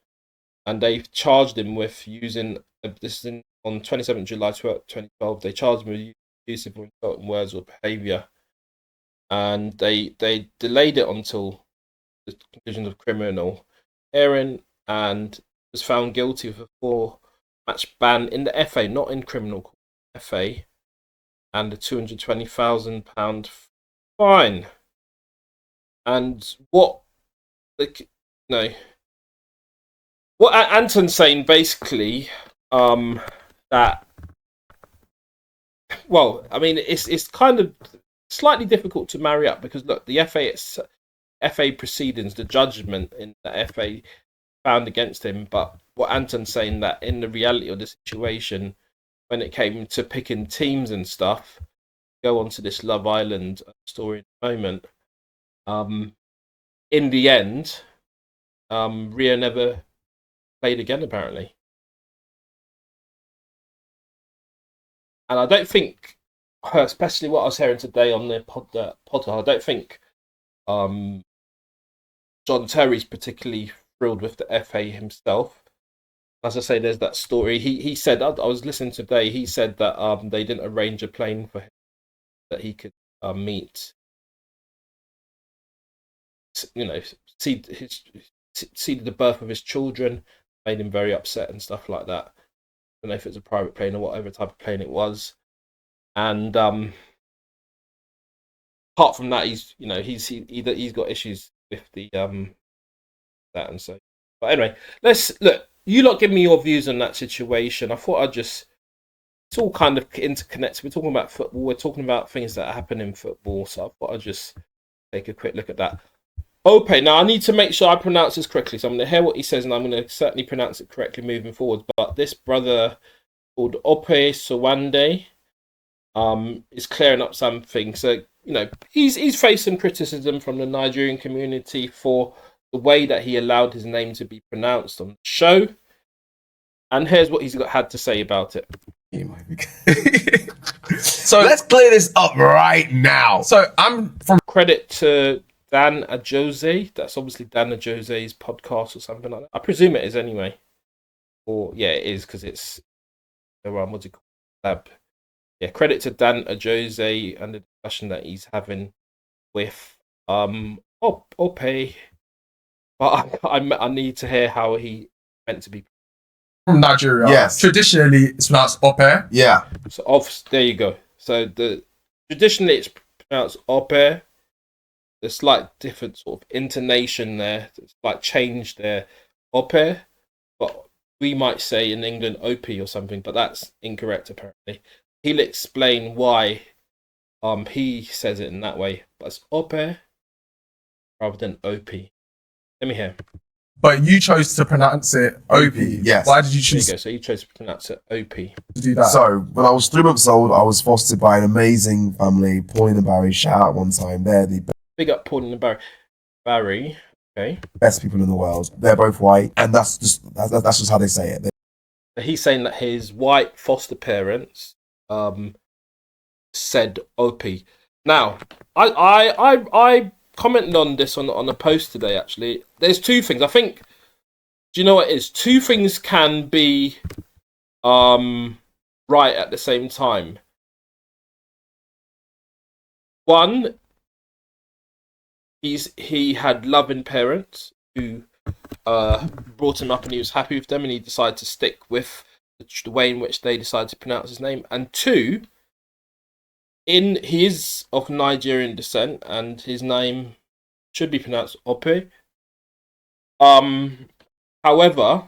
and they charged him with using this is on 27th July 2012. They charged him with use of insulting words or behaviour, and they delayed it until the conclusion of criminal hearing, and was found guilty of a 4-match ban in the FA, not in criminal court, FA, and a £220,000 fine. And what Anton's saying basically, that, well, I mean, it's kind of slightly difficult to marry up, because look, the FA proceedings, the judgment in the FA found against him, but what Anton's saying, that in the reality of the situation, when it came to picking teams and stuff, go on to this Love Island story in a moment, in the end, Rio never played again, apparently. And I don't think, especially what I was hearing today on the podcast, I don't think John Terry's particularly thrilled with the FA himself. As I say, there's that story. He said, I was listening today, he said that they didn't arrange a plane for him that he could meet, see the birth of his children, made him very upset and stuff like that. I don't know if it's a private plane or whatever type of plane it was. And apart from that, he's got issues with the that and so. But anyway, let's look. You lot give me your views on that situation. I thought it's all kind of interconnected. We're talking about football. We're talking about things that happen in football. So I thought I'd just take a quick look at that. Ope. Now I need to make sure I pronounce this correctly. So I'm going to hear what he says, and I'm going to certainly pronounce it correctly moving forward. But this brother called Ope Sowande is clearing up something. So he's facing criticism from the Nigerian community for the way that he allowed his name to be pronounced on the show. And here's what he's had to say about it. So let's clear this up right now. So I'm from credit to Dan Ajose. That's obviously Dan Ajose's podcast or something like that. I presume it is anyway. Or yeah, it is, because it's what's it called? Lab. Yeah, credit to Dan Ajose and the discussion that he's having with Ope. But I need to hear how he meant to be. From Nigeria. Yes. Traditionally, it's pronounced Ope. Yeah. So there you go. So traditionally it's pronounced Ope. There's slight different sort of intonation there. It's like changed there. Ope. But we might say in England OP or something, but that's incorrect apparently. He'll explain why he says it in that way. But it's Ope rather than OP. Let me hear. But you chose to pronounce it OP. Yes. Why did you choose? There you go. So you chose to pronounce it OP. To do that? So when I was 3 months old, I was fostered by an amazing family, Pauline and Barry. Shout out one time. They're the Big up Pauline and Barry. Barry, okay. Best people in the world. They're both white, and that's just how they say it. He's saying that his white foster parents said OP. Now, I commented on this on a post today, actually. There's two things. I think, do you know what it is? Two things can be right at the same time. One, he had loving parents who brought him up and he was happy with them, and he decided to stick with the way in which they decided to pronounce his name. And two, he is of Nigerian descent, and his name should be pronounced Ope. However,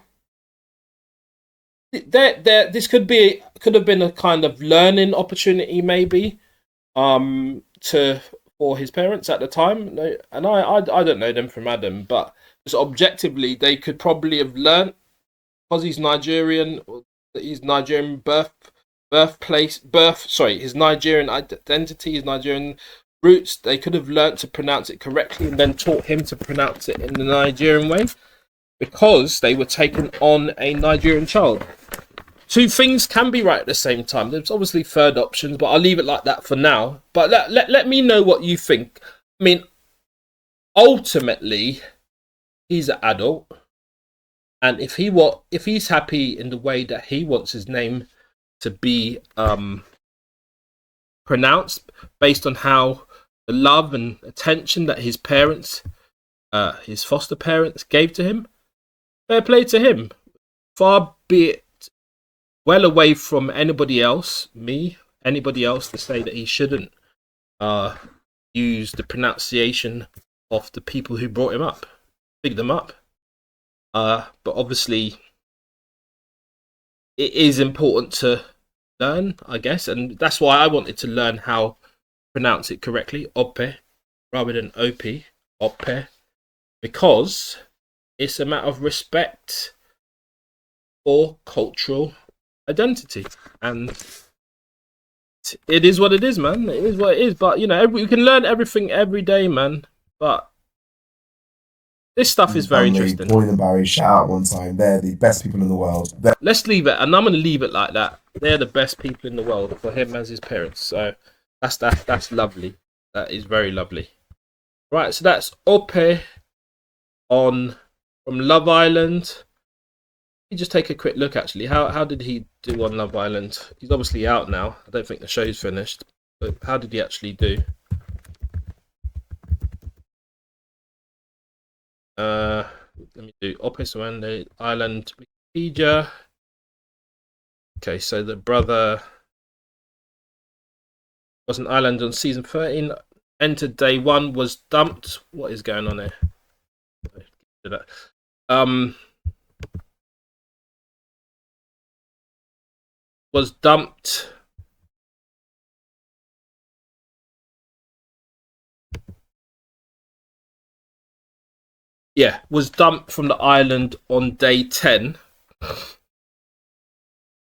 this could have been a kind of learning opportunity, maybe, for his parents at the time. And I don't know them from Adam, but just objectively, they could probably have learned, because he's Nigerian, his Nigerian his Nigerian identity, his Nigerian roots. They could have learned to pronounce it correctly and then taught him to pronounce it in the Nigerian way, because they were taking on a Nigerian child. Two things can be right at the same time. There's obviously third options, but I'll leave it like that for now. But let me know what you think. I mean, ultimately, he's an adult, and if he's happy in the way that he wants his name to be pronounced, based on how the love and attention that his parents, his foster parents, gave to him, fair play to him. Far be it well away from anybody else to say that he shouldn't use the pronunciation of the people who brought him up, picked them up. But obviously, it is important to learn, I guess, and that's why I wanted to learn how to pronounce it correctly, Ope, rather than Opie, Ope, because it's a matter of respect for cultural identity, and it is what it is, man. It is what it is. But you know, you can learn everything every day, man. But this stuff is very interesting. Boyd and Barry, shout out one time. They're the best people in the world. Let's leave it, and I'm going to leave it like that. They're the best people in the world for him as his parents. So that's lovely. That is very lovely. Right, so that's Ope from Love Island. Let me just take a quick look, actually. How did he do on Love Island? He's obviously out now. I don't think the show's finished. But how did he actually do? Let me do Ope Suwande Island Wikipedia. Okay, so the brother was an island on season 13. Entered day 1, was dumped. What is going on here? Was dumped. Yeah, was dumped from the island on day 10.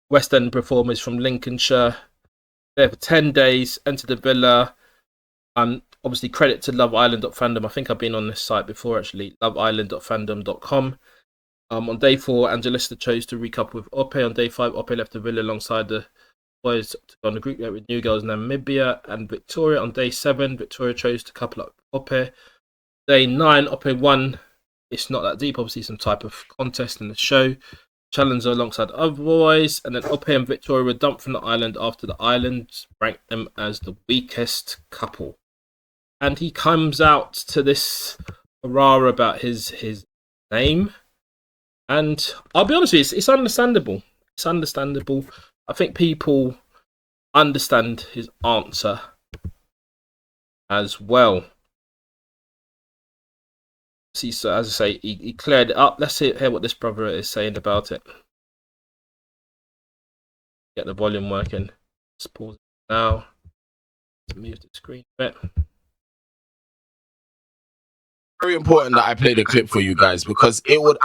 West End performers from Lincolnshire. There for 10 days, entered the villa. Obviously, credit to loveisland.fandom. I think I've been on this site before, actually. loveisland.fandom.com. On day 4, Angelista chose to recouple with Ope. On day 5, Ope left the villa alongside the boys to go on a group date with new girls Namibia and Victoria. On day 7, Victoria chose to couple up with Ope. Day 9, Ope won It's Not That Deep, obviously some type of contest in the show. Challenger alongside other boys. And then Ope and Victoria were dumped from the island after the island ranked them as the weakest couple. And he comes out to this hurrah about his name. And I'll be honest with you, it's understandable. It's understandable. I think people understand his answer as well. See, so as I say, he cleared it up. Let's hear what this brother is saying about it. Get the volume working. Let's pause it now to move the screen a bit. Very important that I play the clip for you guys, because it will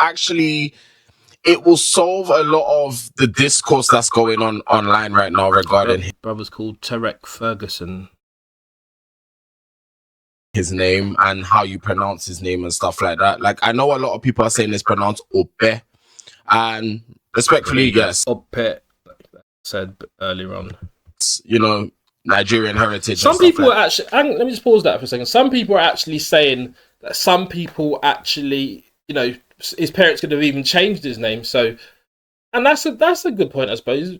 solve a lot of the discourse that's going on online right now regarding him. Brother's called Tarek Ferguson. His name and how you pronounce his name and stuff like that. Like, I know a lot of people are saying it's pronounced Ope, and respectfully, yes, Ope, like I said earlier on. You know, Nigerian heritage. Some people are actually. Let me just pause that for a second. Some people are actually saying that some people actually, you know, his parents could have even changed his name. So, and that's a good point, I suppose.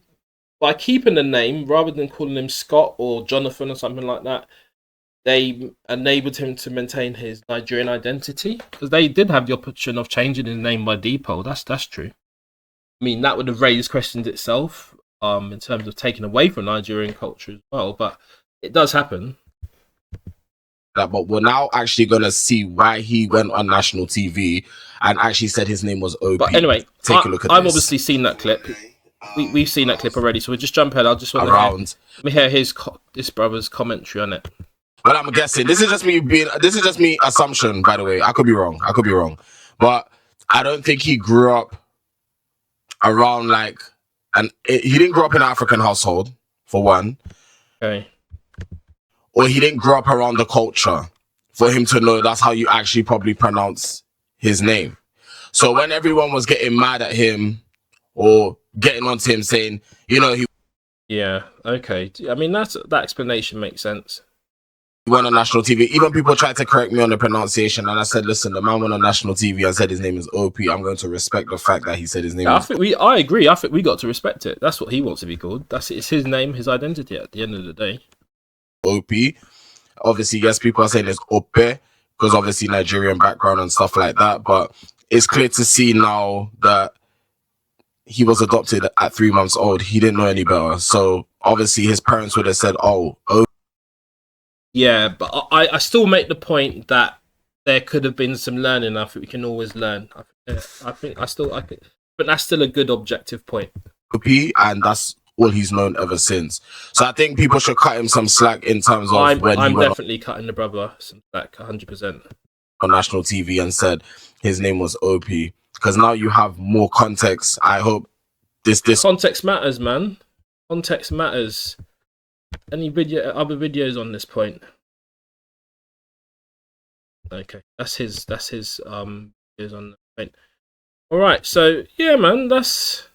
By keeping the name rather than calling him Scott or Jonathan or something like that, they enabled him to maintain his Nigerian identity, because they did have the option of changing his name by default. That's true. I mean, that would have raised questions itself, in terms of taking away from Nigerian culture as well. But It does happen. That, but we're now actually gonna see why he went on national TV and actually said his name was OP. But anyway, take a look at I've this. obviously seen that clip. We've seen that clip already, so we'll just jump ahead. I'll just want to let me hear this brother's commentary on it. But I'm guessing this is just me assumption, by the way. I could be wrong, but I don't think he grew up around like, he didn't grow up in an African household, for one. Okay. Or he didn't grow up around the culture for him to know that's how you actually probably pronounce his name. So when everyone was getting mad at him or getting onto him saying, you know, he okay. I mean, that explanation makes sense. He went on national TV. Even people tried to correct me on the pronunciation, and I said, listen, the man went on national TV and said his name is OP. I'm going to respect the fact that he said his name is I agree. I think we got to respect it. That's what he wants to be called. It's his name, his identity at the end of the day. OP. Obviously, yes, people are saying it's Ope because obviously Nigerian background and stuff like that. But it's clear to see now that he was adopted at 3 months old. He didn't know any better. So obviously his parents would have said, oh. Yeah, but I still make the point that there could have been some learning. I think we can always learn. I think that's still a good objective point. OP, and that's all he's known ever since. So I think people should cut him some slack in terms of I'm he went definitely cutting the brother some slack, 100%. On national TV and said his name was OP, because now you have more context. I hope this context matters, man. Context matters. Any other videos on this point? Okay, that's his videos on the point. All right, so yeah, man, that's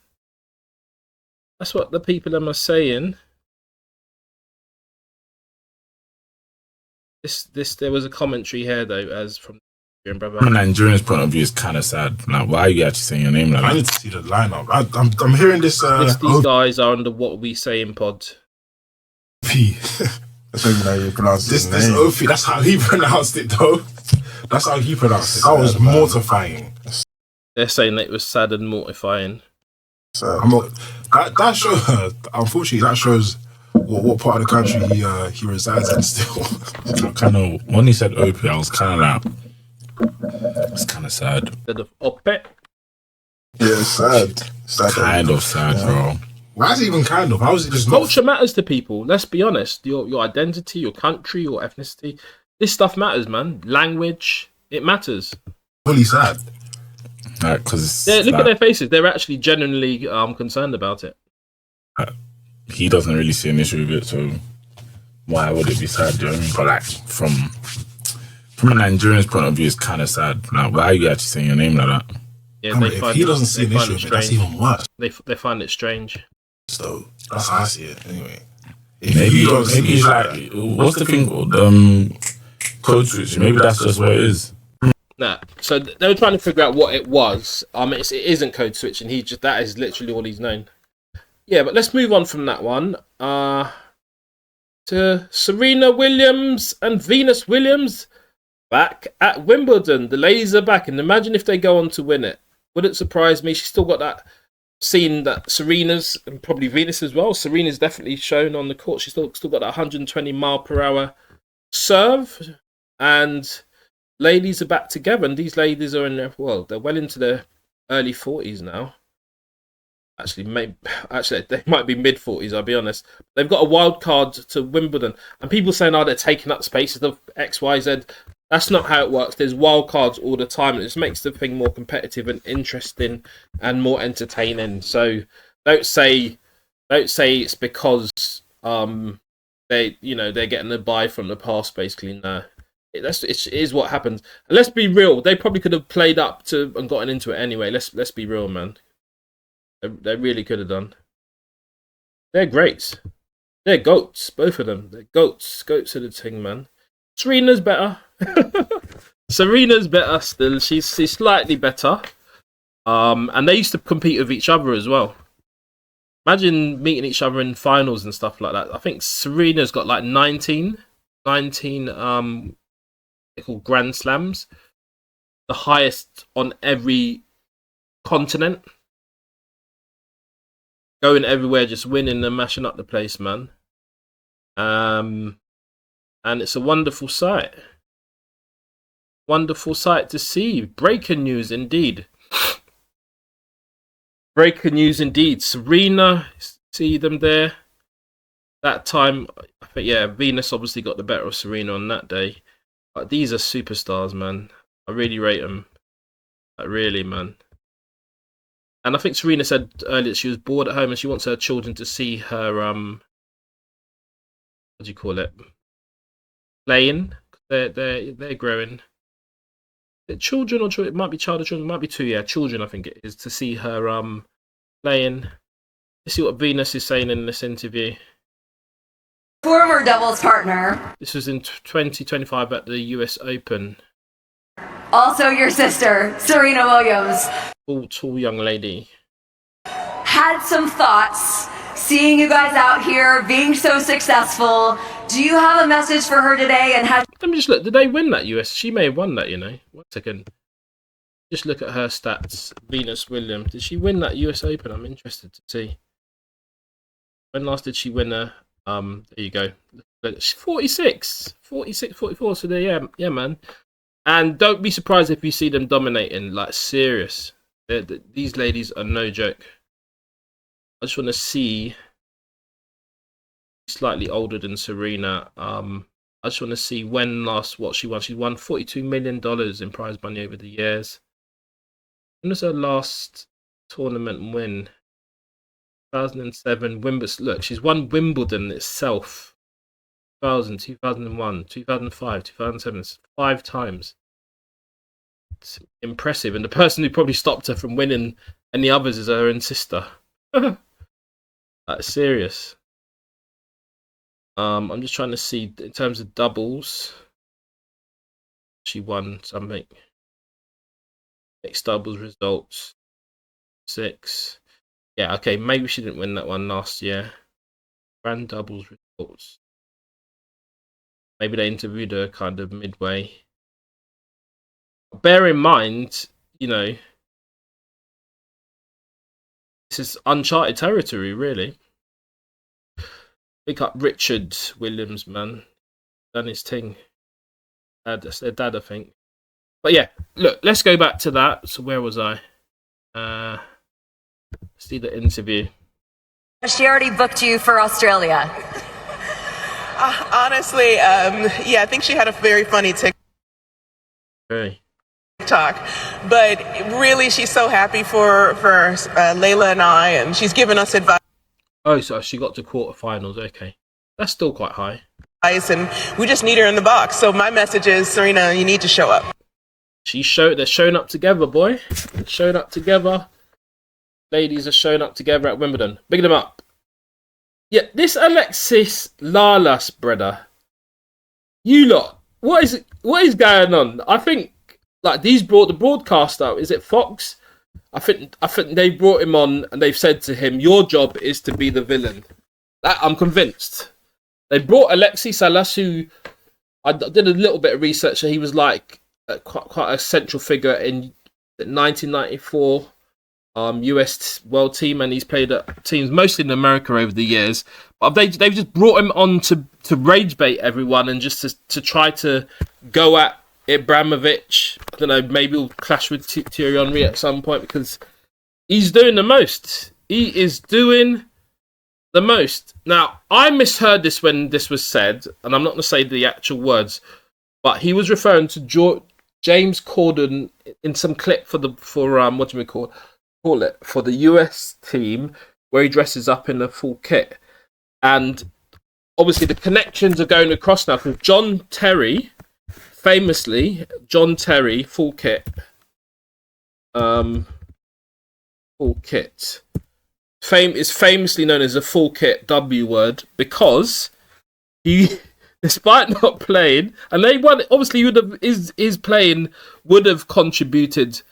what the people are saying. There was a commentary here though, as from brother. From a Nigerian's point of view, it's kind of sad. Like, why are you actually saying your name like that? I need to see the lineup. I'm hearing this. These guys are under What We Say in Pod. P. That's even how you pronounce this name. OP, that's how he pronounced it, though. That's how he pronounced it. That was mortifying. They're saying that it was sad and mortifying. So that shows. Unfortunately, that shows what part of the country he resides in still. I kind of, when he said OP, I was kind of like, it's kind of sad. Instead of OP. Yeah, it's sad. Kind of sad, bro. Why is it even kind of? How is it just culture matters to people? Let's be honest. Your identity, your country, your ethnicity. This stuff matters, man. Language, it matters. Really sad. Because look at their faces. They're actually genuinely concerned about it. He doesn't really see an issue with it, so why would it be sad? Do you know what I mean? But like from a Nigerian's point of view, it's kind of sad. Like, why are you actually saying your name like that? Yeah, if he doesn't see an issue with it, that's even worse. They find it strange. So that's how I see it. Anyway, maybe he's like, what's the thing called? Code switch. Maybe that's just what it is. Nah. So they were trying to figure out what it was. It isn't code switching. That is literally all he's known. Yeah, but let's move on from that one. To Serena Williams and Venus Williams back at Wimbledon. The ladies are back, and imagine if they go on to win it. Wouldn't surprise me. She's still got that. Seen that Serena's and probably Venus as well. Serena's definitely shown on the court. She's still got that 120 mile per hour serve, and ladies are back together. And these ladies are they're well into their early 40s now. Actually, they might be mid 40s. I'll be honest. They've got a wild card to Wimbledon, and people saying, they're taking up spaces of X, Y, Z. That's not how it works. There's wild cards all the time, and it just makes the thing more competitive and interesting and more entertaining. So don't say it's because they're getting a buy from the past. Basically, no, it is what happens. And let's be real. They probably could have played up to and gotten into it anyway. Let's be real, man. They really could have done. They're greats. They're goats, both of them. They're goats. Goats of the thing, man. Serena's better. Serena's better still. She's slightly better. And they used to compete with each other as well. Imagine meeting each other in finals and stuff like that. I think Serena's got like 19 they're called Grand Slams. The highest on every continent. Going everywhere, just winning and mashing up the place, man. And it's a wonderful sight. Wonderful sight to see. Breaking news indeed. Breaking news indeed. Serena, see them there. That time, I think, yeah, Venus obviously got the better of Serena on that day. But these are superstars, man. I really rate them. Like, really, man. And I think Serena said earlier that she was bored at home and she wants her children to see her, what do you call it? Playing. They're growing. Children or children? It might be child or children. It might be two, yeah. Children, I think it is, to see her playing. Let's see what Venus is saying in this interview. Former doubles partner. This was in 2025 at the US Open. Also your sister, Serena Williams. Tall young lady. Had some thoughts. Seeing you guys out here, being so successful. Do you have a message for her today? And have Let me just look. Did they win that US? She may have won that, you know. 1 second. Just look at her stats. Venus Williams. Did she win that US Open? I'm interested to see. When last did she win a... there you go. 46, 44. So there, yeah, man. And don't be surprised if you see them dominating. Like, serious. These ladies are no joke. I just want to see. Slightly older than Serena. I just want to see when last what she won. She won $42 million in prize money over the years. When was her last tournament win? 2007 Wimbledon. Look, she's won Wimbledon itself. 2000, 2001, 2005, 2007. 5 times. It's impressive. And the person who probably stopped her from winning any others is her own sister. That's serious. I'm just trying to see in terms of doubles. She won something. Mixed doubles results. 6. Yeah, okay, maybe she didn't win that one last year. Grand doubles results. Maybe they interviewed her kind of midway. Bear in mind, you know, this is uncharted territory, really. Pick up Richard Williams, man. Done his thing. That's their dad, I think. But yeah, look, let's go back to that. So where was I? See the interview. she already booked you for Australia? Honestly, yeah, I think she had a very funny TikTok. Hey. But really, she's so happy for Layla and I, and she's given us advice. Oh, so she got to quarterfinals. Okay, that's still quite high. And we just need her in the box. So my message is, Serena, you need to show up. They're showing up together, boy. They're showing up together. Ladies are showing up together at Wimbledon. Big them up. Yeah, this Alexis Lalas, brother. You lot, what is going on? I think like the broadcaster, is it Fox? I think they brought him on and they've said to him, your job is to be the villain. I'm convinced. They brought Alexis Lalas, who I did a little bit of research, and he was like quite a central figure in the 1994 US World Team, and he's played at teams mostly in America over the years. But they've just brought him on to rage bait everyone and just to try to go at Ibrahimović. I don't know, maybe he'll clash with Thierry Henry at some point because he's doing the most. He is doing the most. Now, I misheard this when this was said, and I'm not going to say the actual words, but he was referring to James Corden in some clip for what do we call it, for the US team, where he dresses up in a full kit. And obviously the connections are going across now because John Terry, famously, full kit. Full kit. Is famously known as a full kit W word because he, despite not playing, and they won, obviously his playing would have contributed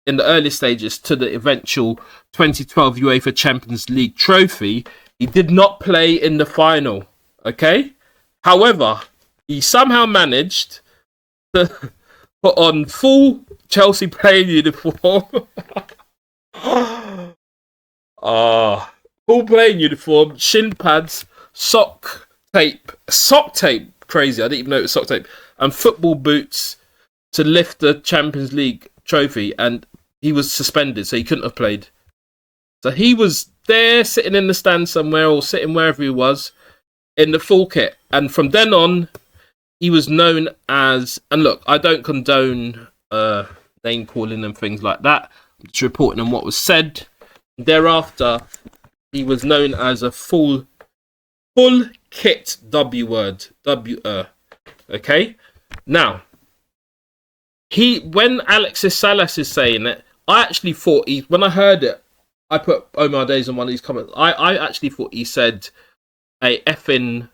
in the early stages to the eventual 2012 UEFA Champions League trophy. He did not play in the final, okay? However, he somehow managed to put on full Chelsea playing uniform. Full playing uniform, shin pads, sock tape, sock tape, crazy. I didn't even know it was sock tape, and football boots to lift the Champions League trophy, and he was suspended, so he couldn't have played. So he was there sitting in the stand somewhere, or sitting wherever he was, in the full kit. And from then on, he was known as, and look, I don't condone name calling and things like that. I'm just reporting on what was said. Thereafter, he was known as a full kit W word. Okay? Now, when Alexis Salas is saying it, I actually thought when I heard it, I put Omar Days on one of these comments. I actually thought he said a effing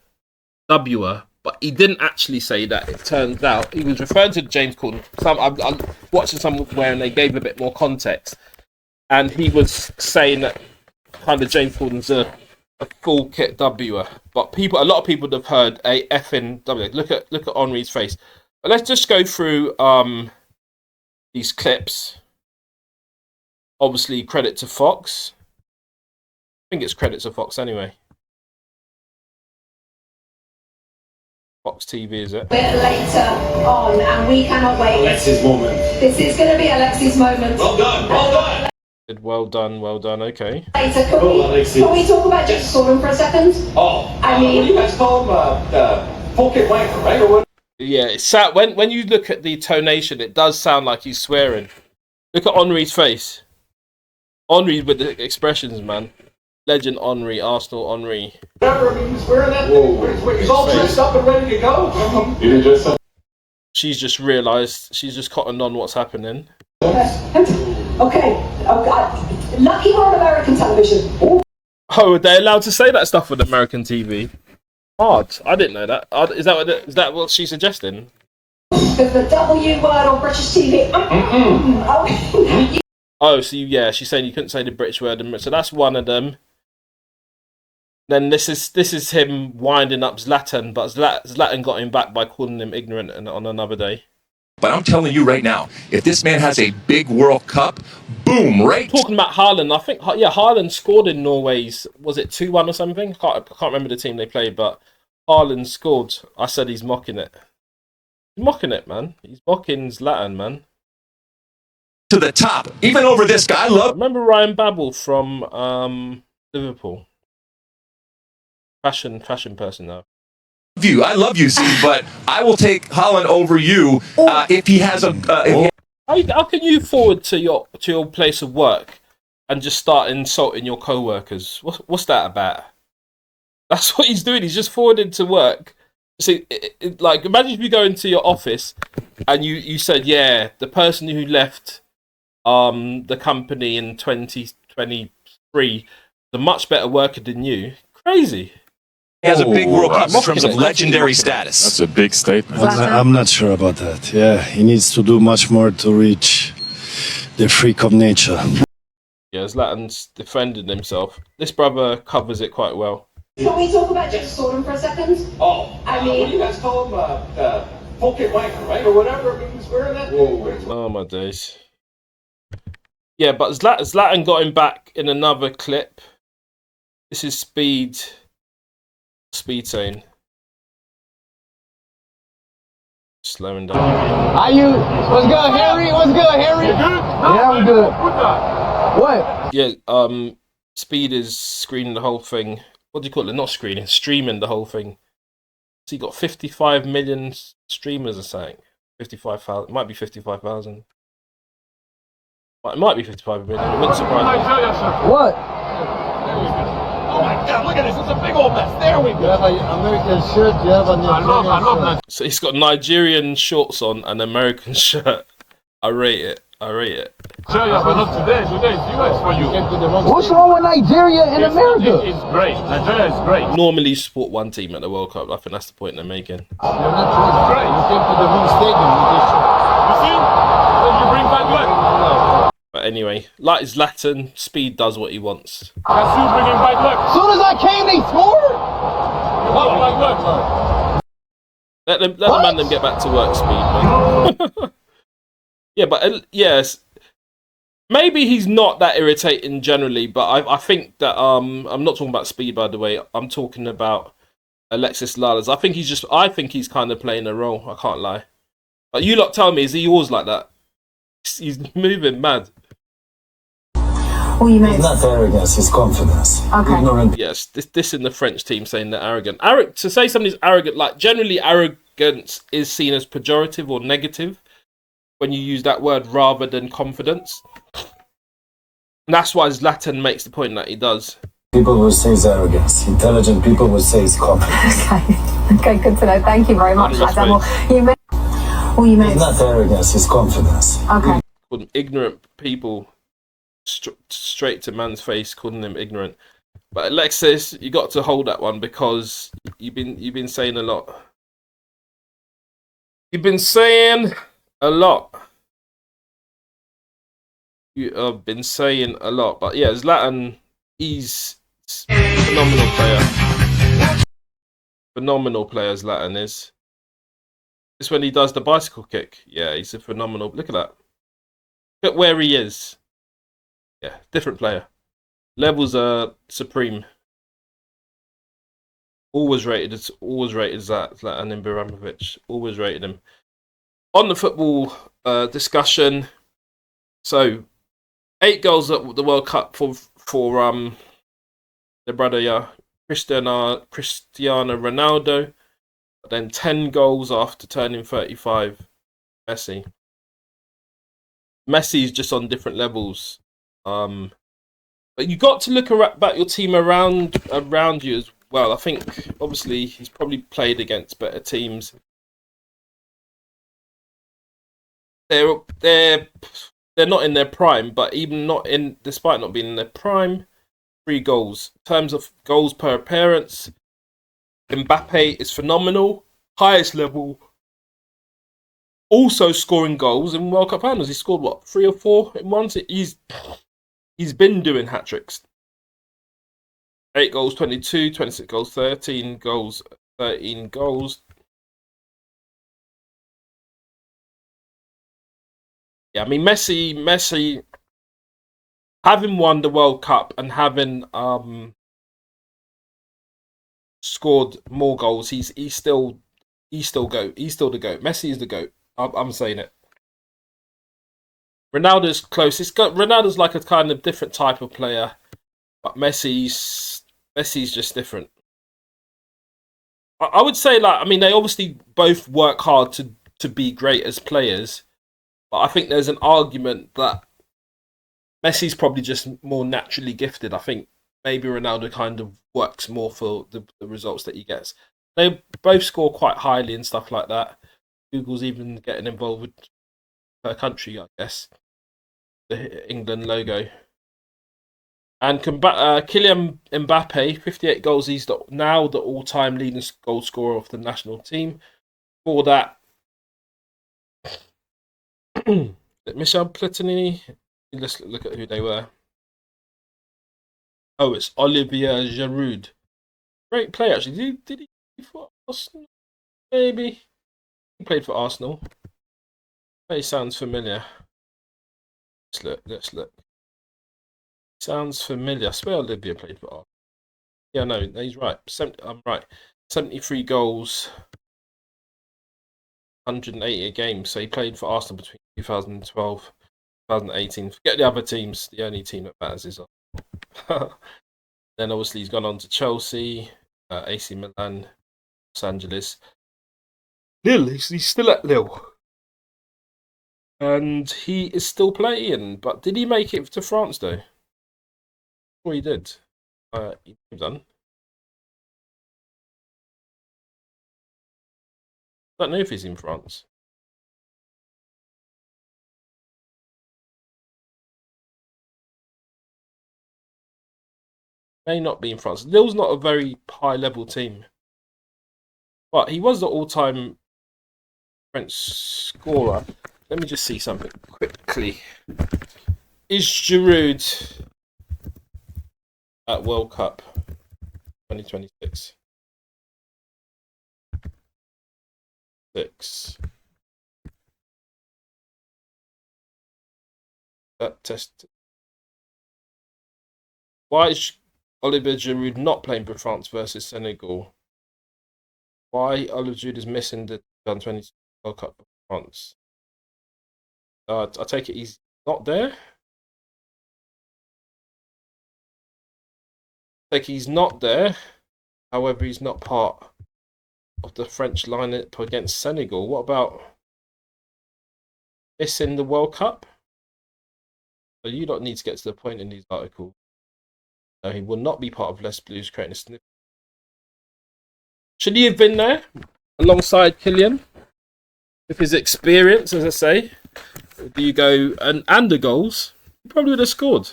W, but he didn't actually say that. It turns out he was referring to James Corden. I'm watching somewhere and they gave a bit more context, and he was saying that kind of James Corden's a full kit W. But a lot of people have heard a effing W. Look at Henri's face. But let's just go through these clips. Obviously, credit to Fox. I think it's credit to Fox anyway. Fox TV, is it? A bit later on, and we cannot wait. Alexis' moment. This is going to be Alexis' moment. Well done, well done. Well done, okay. Later, can we talk about James Corden for a second? I mean, what do you guys call him? Full kit wanker, right? Or what? Yeah, it's when you look at the tonation, it does sound like he's swearing. Look at Henri's face. Henri with the expressions, man. Legend Henri, Arsenal Henri. He's all dressed up and ready to go. She's just realised, she's just cottoned on what's happening. Okay. Lucky we're on American television. Oh, are they allowed to say that stuff on American TV? Hard. I didn't know that. Is that what she's suggesting? The W word on British TV. Okay. Oh, so she's saying you couldn't say the British word, so that's one of them. Then this is him winding up Zlatan, but Zlatan got him back by calling him ignorant on another day. But I'm telling you right now, if this man has a big World Cup, boom, right? Talking about Haaland, I think Haaland scored in Norway's, was it 2-1 or something? I can't remember the team they played, but Haaland scored. I said he's mocking it. He's mocking it, man. He's mocking Zlatan, man. To the top, even over this guy. Remember Ryan Babel from Liverpool? Fashion person now. I love you, Steve, but I will take Haaland over you if he has a. How can you forward to your place of work and just start insulting your co-workers? What's that about? That's what he's doing. He's just forwarded to work. See, like imagine if you go into your office and you said, yeah, the person who left the company in 2023, the much better worker than you. Crazy. He has a big World Cup in terms of legendary status. That's a big statement. I'm not sure about that. Yeah, he needs to do much more to reach the freak of nature. Yeah, Zlatan's defending himself. This brother covers it quite well. Can we talk about James Corden for a second? What do you guys call him? Full kit wanker, right? Or whatever. He's wearing that. Oh my days. Yeah, but Zlatan got him back in another clip. This is Speed saying. Slowing down. What's good, Harry? What's good, Harry? You good? Yeah, I'm good. What? Yeah, Speed is screening the whole thing. What do you call it? Not screening, streaming the whole thing. So you got 55 million streamers or something. 55,000. It might be 55,000. It might be 55 million. It wouldn't surprise me. What? Oh my God, look at this. It's a big old mess. There we go. You have an American shirt, you have a Nigerian shirt. So he's got Nigerian shorts on and American shirt. I rate it. Sure, yeah, but not today. Today is US for you. What's wrong with Nigeria and America? It's great. Nigeria is great. Normally you support one team at the World Cup. I think that's the point they're making. You're not great. You came to the wrong stadium. You see? When you bring bad luck. But anyway, like Zlatan, Speed does what he wants. That's you bringing bad luck. As soon as I came, they scored. Oh, bad luck. Let the man get back to work, Speed, man. Yeah, but yes, maybe he's not that irritating generally, but I think that I'm not talking about Speed, by the way. I'm talking about Alexis Lalas. I think he's kind of playing a role. I can't lie. But you lot tell me, is he always like that? He's moving mad. It's not arrogance, it's confidence. Ignorant. Yes, this in the French team saying they're arrogant. To say somebody's arrogant, like generally arrogance is seen as pejorative or negative when you use that word rather than confidence. And that's why Zlatan makes the point that he does. People will say it's arrogance. Intelligent people will say it's confidence. Okay, good to know. Thank you very much, Adam. It's not arrogance, it's confidence. Okay. Ignorant people, straight to man's face, calling them ignorant. But Alexis, you got to hold that one because you've been saying a lot. You've been saying a lot. You have been saying a lot. But yeah, Zlatan, he's a phenomenal player. Phenomenal player, Zlatan is. This when he does the bicycle kick. Yeah, he's a phenomenal. Look at that. Look at where he is. Yeah, different player. Levels are supreme. Always rated Zlatan Ibrahimović. Always rated him. On the football discussion, so 8 goals at the World Cup for their brother Cristiano Ronaldo. But then 10 goals after turning 35, Messi. Messi's just on different levels. But you got to look about your team around you as well. I think obviously he's probably played against better teams. They're not in their prime, but despite not being in their prime, 3 goals. In terms of goals per appearance, Mbappé is phenomenal, highest level. Also scoring goals in World Cup finals. He scored what, 3 or 4 in once. He's been doing hat tricks. 8 goals, 22, 26 goals, 13 goals, 13 goals. Yeah, I mean Messi, having won the World Cup and having scored more goals, he's still GOAT. He's still the GOAT. Messi is the GOAT. I'm saying it. Ronaldo's closest. Ronaldo's like a kind of different type of player, but Messi's just different. I would say, like, I mean, they obviously both work hard to be great as players, but I think there's an argument that Messi's probably just more naturally gifted. I think maybe Ronaldo kind of works more for the results that he gets. They both score quite highly and stuff like that. Google's even getting involved with per country, I guess. The England logo. And Kylian Mbappé, 58 goals. He's now the all-time leading goal scorer of the national team. For that, Michel Platini. Let's look at who they were. Oh, it's Olivier Giroud. Great player, actually. Did he play for Arsenal? Maybe. He played for Arsenal. He sounds familiar. Let's look. Sounds familiar. I swear Olivier played for Arsenal. Yeah, no, he's right. I'm right. 73 goals, 180 a game. So he played for Arsenal between 2012 and 2018. Forget the other teams. The only team that matters is Arsenal. Then obviously he's gone on to Chelsea, AC Milan, Los Angeles. Lille, he's still at Lille. And he is still playing. But did he make it to France, though? Well, he did. He done. I don't know if he's in France. May not be in France. Lille's not a very high-level team. But he was the all-time French scorer. Let me just see something quickly. Is Giroud at World Cup 2026? 6. That test. Why is Olivier Giroud not playing for France versus Senegal? why Oliver Jude is missing the 2020 World Cup performance. I take it he's not there. He's not there. However, he's not part of the French lineup against Senegal. What about missing the World Cup? So you don't need to get to the point in these articles. No, he will not be part of Les Blues creating a sniff. Should he have been there alongside Kylian with his experience, as I say? Or do you go and the goals? He probably would have scored.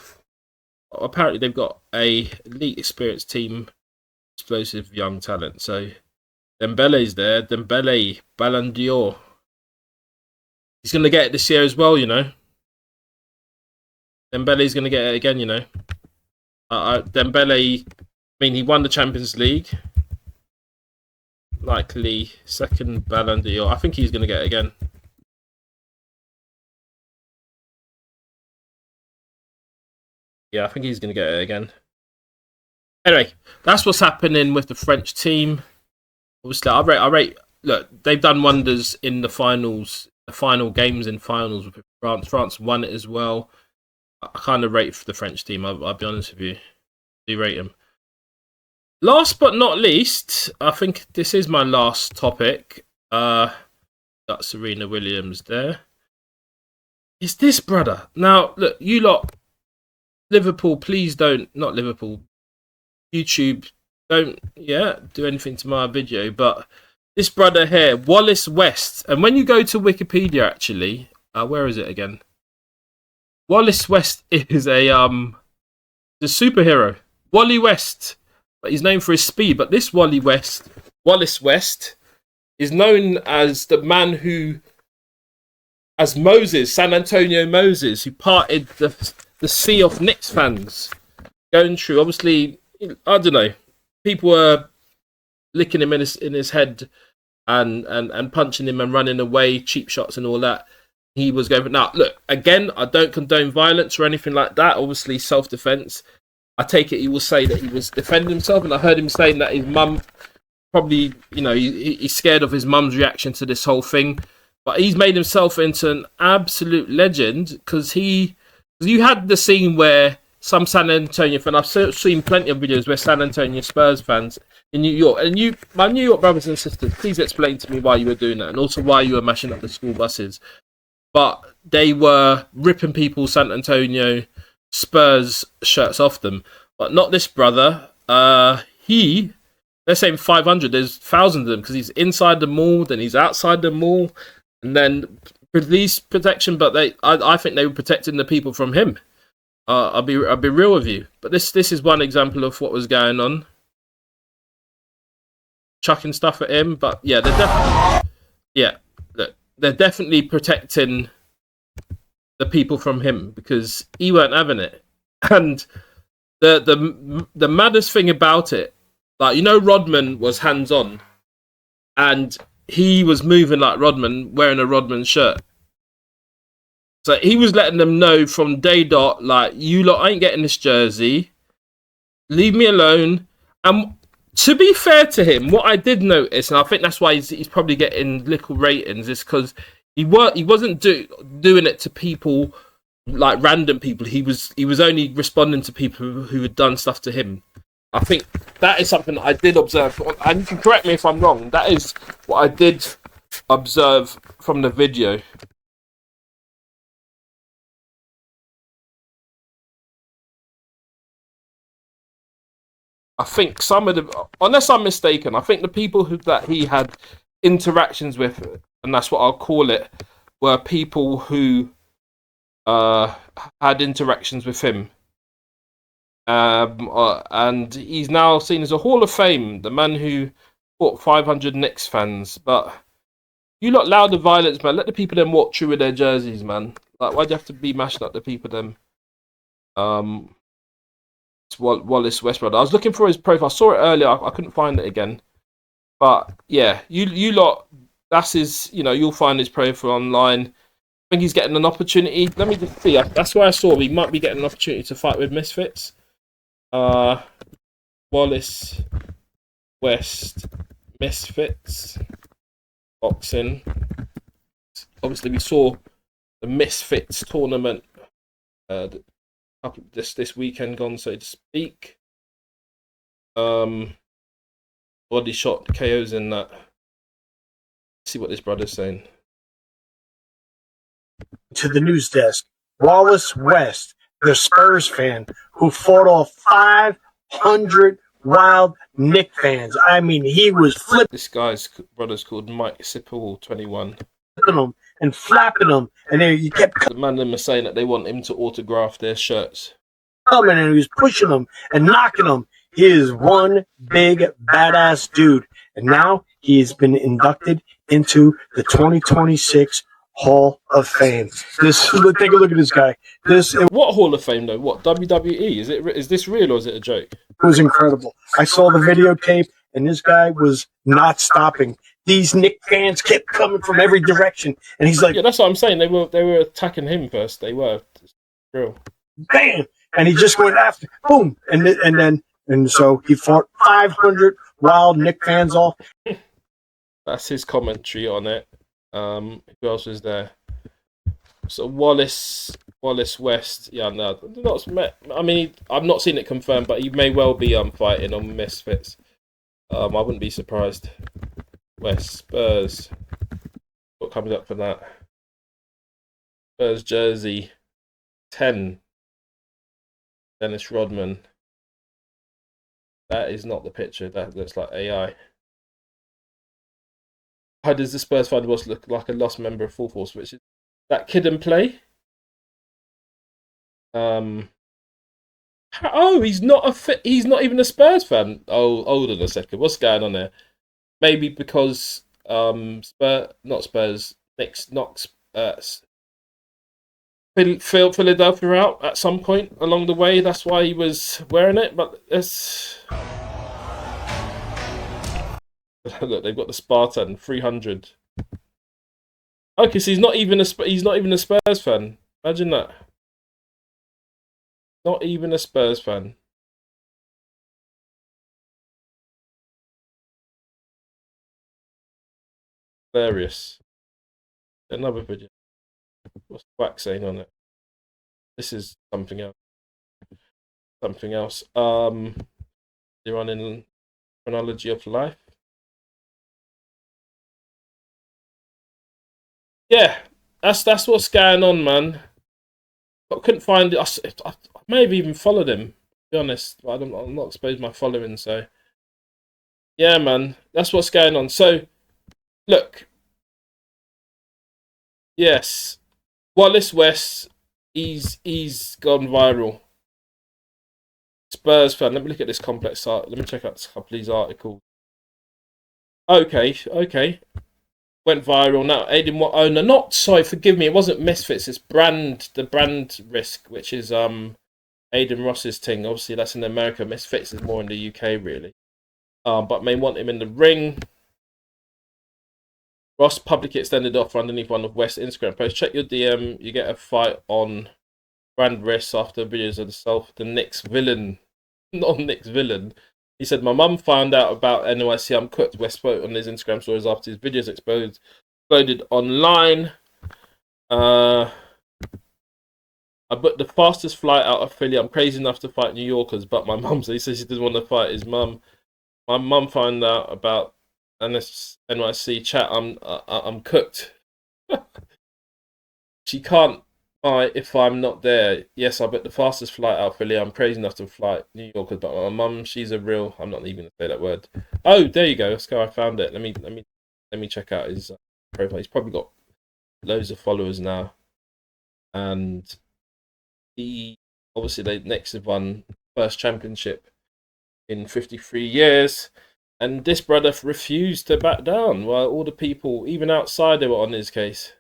Apparently, they've got a elite experienced team, explosive young talent. So Dembele's there. Dembele, Ballon d'Or. He's going to get it this year as well, you know. Dembele's going to get it again, you know. Dembele, I mean, he won the Champions League. Likely second Ballon d'Or. I think he's going to get it again. Yeah, I think he's going to get it again. Anyway, that's what's happening with the French team. Obviously, I rate. Look, they've done wonders in the finals, the final games in finals with France. France won it as well. I kind of rate for the French team. I'll be honest with you. Do rate them. Last but not least, I think this is my last topic. Got Serena Williams there. It's this brother. Now, look, you lot, Liverpool, please don't, not Liverpool, YouTube, don't, do anything to my video, but this brother here, Wallace West, and when you go to Wikipedia, actually, where is it again? Wallace West is a superhero. Wally West, but he's known for his speed, but this Wallace West, is known as the man who, as Moses, San Antonio Moses, who parted the sea of Knicks fans going through. Obviously, I don't know, people were licking him in his head and punching him and running away, cheap shots and all that. He was going for, now look, again, I don't condone violence or anything like that, obviously self-defense. I take it he will say that he was defending himself, and I heard him saying that his mum probably, you know, he's scared of his mum's reaction to this whole thing, but he's made himself into an absolute legend because you had the scene where some San Antonio fan, I've seen plenty of videos where San Antonio Spurs fans in New York, and my New York brothers and sisters, please explain to me why you were doing that, and also why you were mashing up the school buses. But they were ripping people's San Antonio Spurs shirts off them, but not this brother. They're saying 500. There's thousands of them because he's inside the mall, then he's outside the mall, and then police protection. But I think they were protecting the people from him. I'll be real with you. But this is one example of what was going on. Chucking stuff at him, but yeah, they're definitely protecting the people from him because he weren't having it. And the maddest thing about it, like, you know, Rodman was hands on, and he was moving like Rodman, wearing a Rodman shirt. So he was letting them know from day dot, like, you lot ain't getting this jersey. Leave me alone. And to be fair to him, what I did notice, and I think that's why he's probably getting little ratings, is because he wasn't doing it to people, like random people. He was only responding to people who had done stuff to him. I think that is something that I did observe, and you can correct me if I'm wrong. That is what I did observe from the video. I think some of them, unless I'm mistaken, I think the people that he had interactions with, and that's what I'll call it, were people who had interactions with him. And he's now seen as a Hall of Fame, the man who fought 500 Knicks fans. But you lot allow the violence, man. Let the people then walk through with their jerseys, man. Like, why'd you have to be mashing up the people then? It's Wallace West, brother. I was looking for his profile. I saw it earlier. I couldn't find it again. But yeah, you lot, that's his, you know, you'll find his profile online. I think he's getting an opportunity. Let me just see. That's where I saw he might be getting an opportunity to fight with Misfits. Wallace West Misfits boxing. Obviously, we saw the Misfits tournament this weekend gone, so to speak. Body shot KOs in that. Let's see what this brother's saying. To the news desk, Wallace West, the Spurs fan who fought off 500 wild Knick fans. I mean, he was flipping This guy's brother's called Mike Sipple, 21. them and flapping them, and then you kept The man them are saying that they want him to autograph their shirts. coming, and he was pushing them and knocking them. He is one big badass dude, and now he has been inducted into the 2026 Hall of Fame. Take a look at this guy. What Hall of Fame though? What, WWE? Is this real or is it a joke? It was incredible. I saw the videotape, and this guy was not stopping. These Knick fans kept coming from every direction, and he's like, yeah, that's what I'm saying. They were attacking him first. They were real. bam, and he just went after, boom, and so he fought 500 wild Knick fans off. That's his commentary on it. Who else was there? So Wallace West. Yeah, no, not met. I mean, I've not seen it confirmed, but he may well be fighting on Misfits. I wouldn't be surprised. West Spurs. What comes up for that? Spurs jersey 10. Dennis Rodman. That is not the picture. That looks like AI. How does the Spurs fan was look like a lost member of Full Force? Which is that kid in play? Oh, he's not even a Spurs fan. Oh, hold on a second. What's going on there? Maybe because Philadelphia out at some point along the way. That's why he was wearing it. But it's look, they've got the Spartan 300. Okay, so he's not even a Spurs fan. Imagine that. Not even a Spurs fan. Hilarious. Another video. What's Quack saying on it? This is something else. Something else. They're running chronology of life. Yeah, that's what's going on, man. I couldn't find it. I may have even followed him, to be honest. But I'm not exposed my following, so yeah, man, that's what's going on. So, look, yes, Wallace West, he's gone viral. Spurs fan. Let me look at this complex art. Let me check out a couple of these articles. Okay. Went viral now. Aiden, what? Oh no, not sorry. Forgive me. It wasn't Misfits. It's the brand risk, which is Aiden Ross's thing. Obviously, that's in America. Misfits is more in the UK, really. But may want him in the ring. Ross publicly extended offer underneath one of West's Instagram posts. Check your DM. You get a fight on brand risk after videos of the Knicks villain, not Knicks villain. He said, my mum found out about NYC. I'm cooked. West spoke on his Instagram stories after his videos exploded online. I booked the fastest flight out of Philly. I'm crazy enough to fight New Yorkers, but my mum, so he says she doesn't want to fight his mum. My mum found out about NYC chat. I'm cooked. She can't fight if I'm not there. Yes, I booked the fastest flight out of Philly. I'm crazy enough to fly New Yorkers, but my mum, she's a real. I'm not even gonna say that word. Oh, there you go. Let's go. I found it. Let me check out his profile. He's probably got loads of followers now, and they next have won first championship in 53 years, and this brother refused to back down. While all the people, even outside, they were on his case.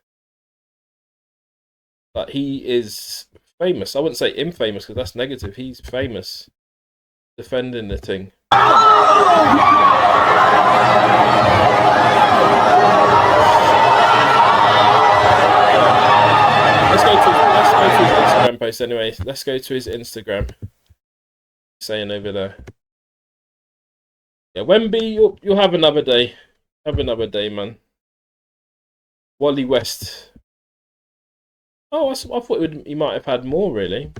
But he is famous. I wouldn't say infamous because that's negative. He's famous defending the thing. Let's go to his Instagram post anyway. Let's go to his Instagram. Saying over there. Yeah, Wemby, you'll have another day. Have another day, man. Wally West. Oh, I thought he might have had more, really.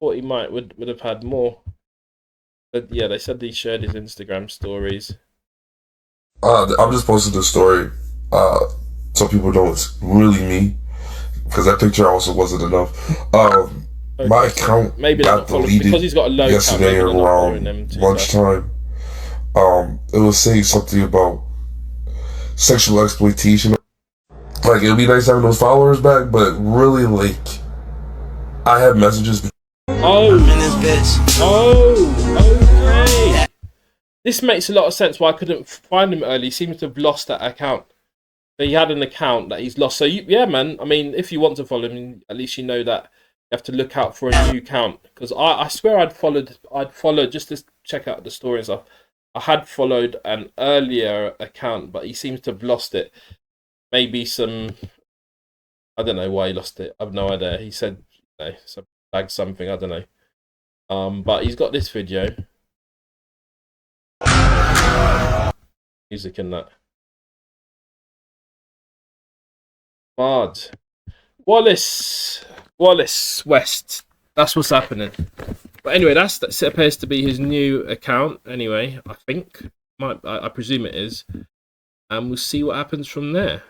Thought he would have had more. But yeah, they said he shared his Instagram stories. I'm just posting the story so people don't really me, because that picture also wasn't enough. Okay, my account got deleted because he's got a low yesterday account, around lunchtime. It was saying something about sexual exploitation. Like, it'd be nice having those followers back, but really, like, I have messages. Oh, okay. This makes a lot of sense why I couldn't find him early. He seems to have lost that account. So he had an account that he's lost. So yeah, man. I mean, if you want to follow him, at least you know that you have to look out for a new account. Because I swear I'd followed just to check out the story and stuff. I had followed an earlier account, but he seems to have lost it. Maybe I don't know why he lost it. I have no idea. He said, flagged something. I don't know. But he's got this video. Music and that. Hard. Wallace West. That's what's happening. But anyway, that appears to be his new account. Anyway, I think I presume it is, and we'll see what happens from there.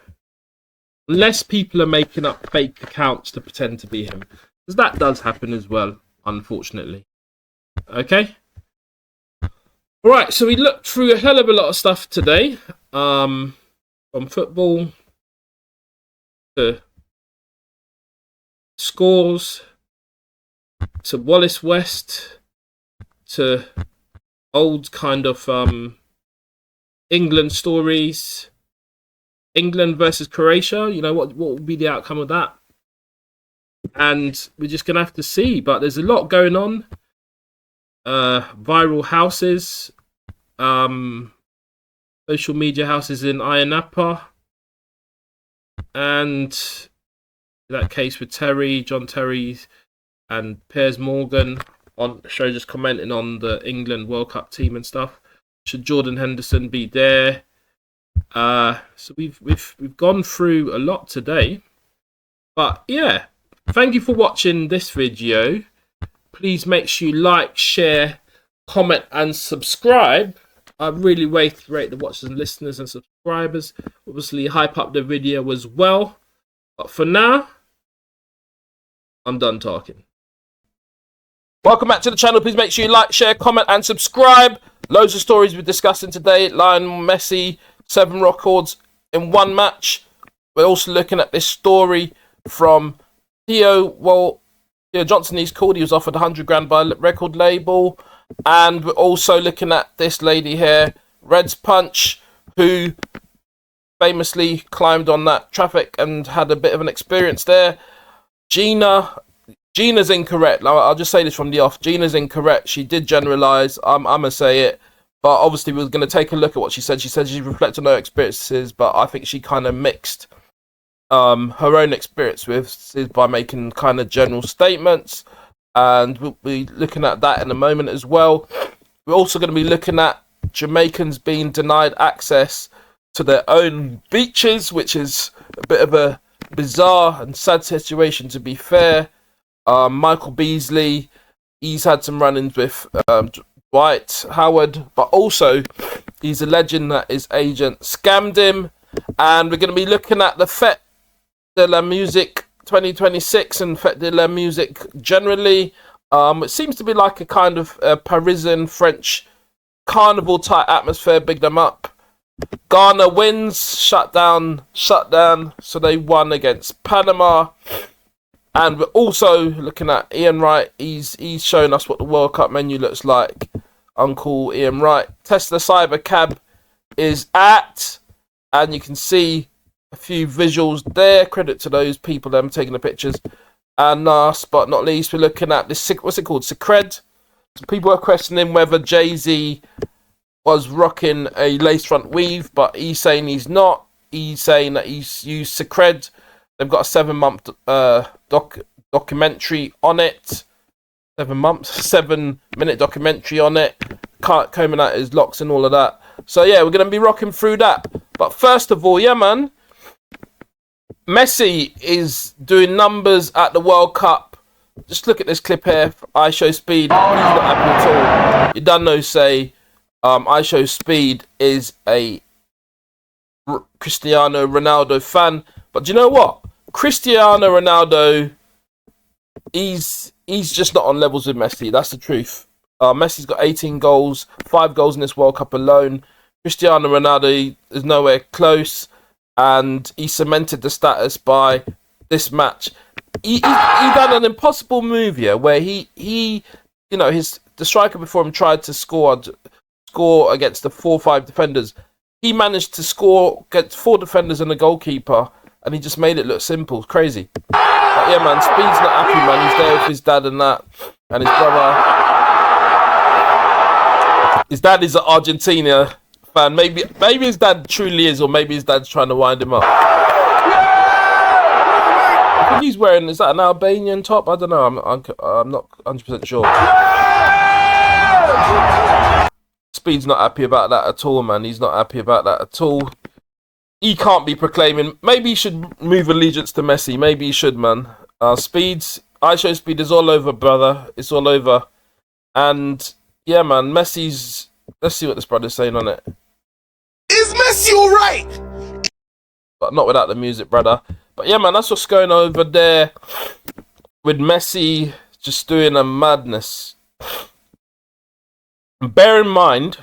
Unless people are making up fake accounts to pretend to be him, because that does happen as well, unfortunately. Okay. All right. So we looked through a hell of a lot of stuff today, from football to scores, to Wallace West, to old kind of England stories, England versus Croatia. You know, what will be the outcome of that? And we're just gonna have to see. But there's a lot going on. Viral houses, social media houses in Ayia Napa, and that case with John Terry and Piers Morgan on the show, just commenting on the England World Cup team and stuff. Should Jordan Henderson be there? So we've gone through a lot today. But yeah, thank you for watching this video. Please make sure you like, share, comment, and subscribe. I really rate the watchers and listeners and subscribers. Obviously, hype up the video as well. But for now, I'm done talking. Welcome back to the channel. Please make sure you like, share, comment, and subscribe. Loads of stories we're discussing today. Lionel Messi, 7 records in 1 match. We're also looking at this story from Theo Johnson. He's called. He was offered 100 grand by a record label. And we're also looking at this lady here, Reds Punch, who famously climbed on that traffic and had a bit of an experience there. Gina's incorrect. I'll just say this from the off. Gina's incorrect. She did generalise. I'm going to say it. But obviously, we're going to take a look at what she said. She said she reflected on her experiences, but I think she kind of mixed her own experience by making kind of general statements. And we'll be looking at that in a moment as well. We're also going to be looking at Jamaicans being denied access to their own beaches, which is a bit of a bizarre and sad situation, to be fair. Michael Beasley, he's had some run-ins with Dwight Howard, but also he's alleging that his agent scammed him. And we're going to be looking at the Fête de la Musique 2026 and Fête de la Musique generally. It seems to be like a kind of Parisian French carnival type atmosphere. Big them up. Ghana wins, shut down. So they won against Panama. And we're also looking at Ian Wright. He's showing us what the World Cup menu looks like. Uncle Ian Wright. Tesla Cyber Cab is at, and you can see a few visuals there. Credit to those people them taking the pictures. And last but not least, we're looking at this, what's it called, Secred. So people are questioning whether Jay-Z was rocking a lace front weave, but he's saying he's not. He's saying that he's used Secred. They've got a 7-month documentary on it. 7 months, 7-minute documentary on it. combing out his locks and all of that. So yeah, we're gonna be rocking through that. But first of all, yeah, man, Messi is doing numbers at the World Cup. Just look at this clip here. I show speed. He's not happy at all. You done know say, I show speed is a Cristiano Ronaldo fan. But do you know what? Cristiano Ronaldo, he's just not on levels with Messi. That's the truth. Messi's got 18 goals, 5 goals in this World Cup alone. Cristiano Ronaldo is nowhere close, and he cemented the status by this match. He done an impossible move here, where he you know, the striker before him tried to score against the 4-5 defenders. He managed to score against 4 defenders and a goalkeeper, and he just made it look simple. Crazy. But yeah, man, Speed's not happy, man. He's there with his dad and that, and his brother. His dad is an Argentina fan. Maybe his dad truly is, or maybe his dad's trying to wind him up. I think he's wearing, is that an Albanian top? I don't know. I'm not 100% sure. Speed's not happy about that at all, man. He's not happy about that at all. He can't be proclaiming. Maybe he should move allegiance to Messi. Maybe he should, man. Speed's, I show speed is all over, brother. It's all over. And yeah, man, Messi's. Let's see what this brother's saying on it. Is Messi alright? But not without the music, brother. But yeah, man, that's what's going over there with Messi just doing a madness. And bear in mind,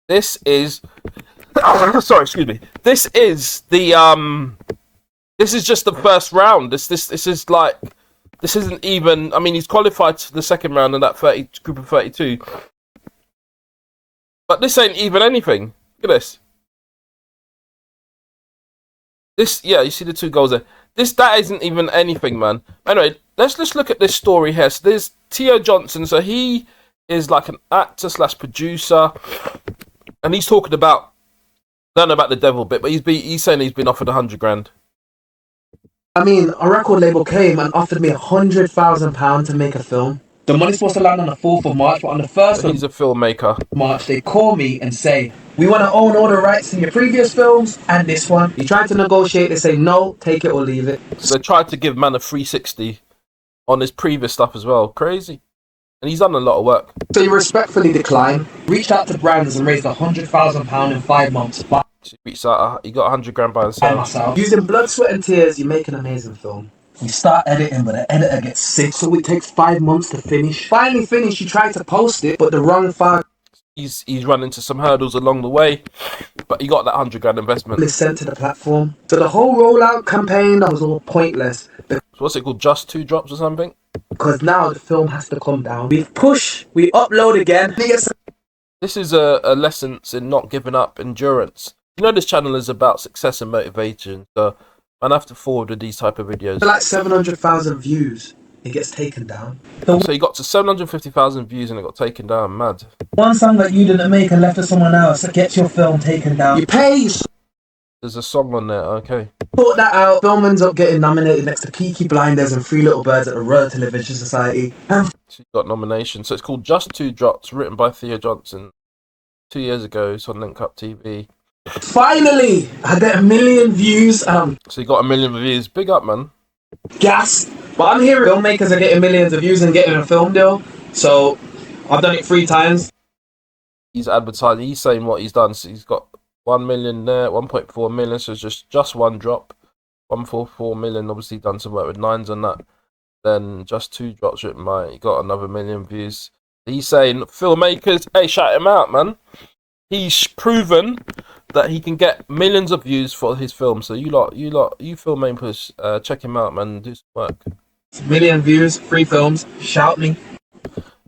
this is. Sorry, excuse me. This is the This is just the first round. This is like. This isn't even. I mean, he's qualified to the second round in that group of 32. But this ain't even anything. Look at this. Yeah, you see the 2 goals there. That isn't even anything, man. Anyway, let's just look at this story here. So there's Theo Johnson. So he is like an actor / producer, and he's talking about. I don't know about the devil bit, but he's saying he's been offered 100 grand. I mean, a record label came and offered me £100,000 to make a film. The money's supposed to land on the 4th of March, but on the 1st he's a filmmaker. March, they call me and say, we want to own all the rights in your previous films and this one. You try to negotiate, they say, no, take it or leave it. So they tried to give man a 360 on his previous stuff as well. Crazy. And he's done a lot of work. So you respectfully decline, reached out to brands and raised £100,000 in 5 months. He reached out, he got 100 grand by himself. Using blood, sweat and tears, you make an amazing film. We start editing, but the editor gets sick, so it takes 5 months to finish. Finally finished, you try to post it, but the wrong file. He's run into some hurdles along the way, but he got that 100 grand investment. It's sent to the platform. So the whole rollout campaign, that was all pointless. So what's it called? Just 2 drops or something? Because now the film has to come down. We push, we upload again. This is a lesson in not giving up, endurance. You know this channel is about success and motivation, so I have to forward with these type of videos. Like 700,000 views, it gets taken down. So you got to 750,000 views and it got taken down, mad. One song that you didn't make and left to someone else that gets your film taken down. You pay. There's a song on there, okay. Sort that out, film ends up getting nominated next to Peaky Blinders and 3 Little Birds at the Royal Television Society. So you got nomination. So it's called Just 2 Drops, written by Theo Johnson 2 years ago. It's on Link Up TV. Finally, I get 1 million views. So you got 1 million views. Big up, man. Gas. But I'm hearing filmmakers are getting millions of views and getting a film deal. So I've done it 3 times. He's advertising. He's saying what he's done. So he's got 1 million there, 1.4 million. So it's just 1 drop. 144 million. Obviously done some work with 9s on that. Then just 2 drops written by. He got another 1 million views. He's saying filmmakers, hey, shout him out, man. He's proven that he can get millions of views for his film. So you filmmakers, check him out, man. Do some work. 1 million views, 3 films. Shout me.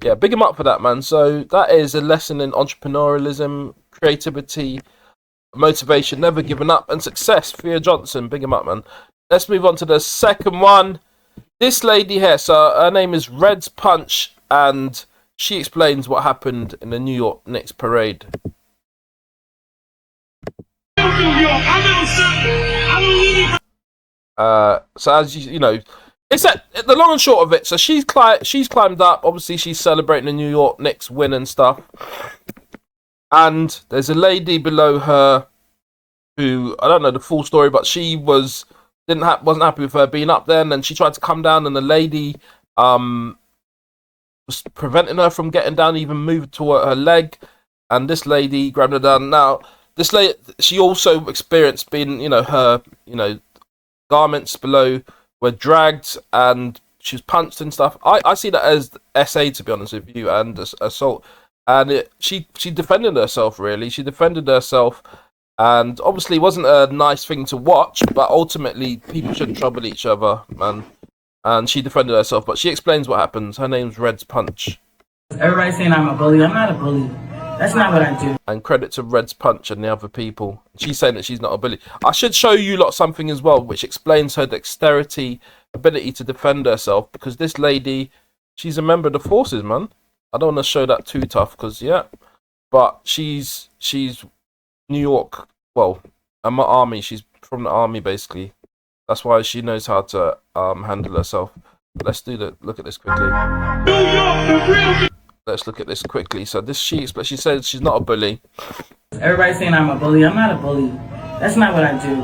Yeah, big him up for that, man. So that is a lesson in entrepreneurialism, creativity, motivation, never giving up, and success. Theo Johnson, big him up, man. Let's move on to the second one. This lady here, so her name is Reds Punch, and she explains what happened in the New York Knicks parade. So as you know, It's the long and short of it. So she's climbed up. Obviously, she's celebrating the New York Knicks win and stuff. And there's a lady below her who, I don't know the full story, but she wasn't happy with her being up there, and then she tried to come down, and the lady was preventing her from getting down, even moved to her leg, and this lady grabbed her down. Now, this lady, she also experienced being, her, garments below were dragged, and she was punched and stuff. I see that as SA, to be honest with you, and assault. And she defended herself, really. She defended herself, and obviously it wasn't a nice thing to watch, but ultimately people shouldn't trouble each other, man. And she defended herself, but she explains what happens. Her name's Red's Punch. Everybody's saying I'm a bully. I'm not a bully. That's not what I do. And credit to Red's Punch and the other people. She's saying that she's not a bully. I should show you lot something as well, which explains her dexterity, ability to defend herself, because this lady, she's a member of the forces, man. I don't want to show that too tough, because, but she's New York, well, I'm an army. She's from the army, basically. That's why she knows how to handle herself. Let's look at this quickly. Let's look at this quickly. So she said she's not a bully. Everybody's saying I'm a bully. I'm not a bully. That's not what I do.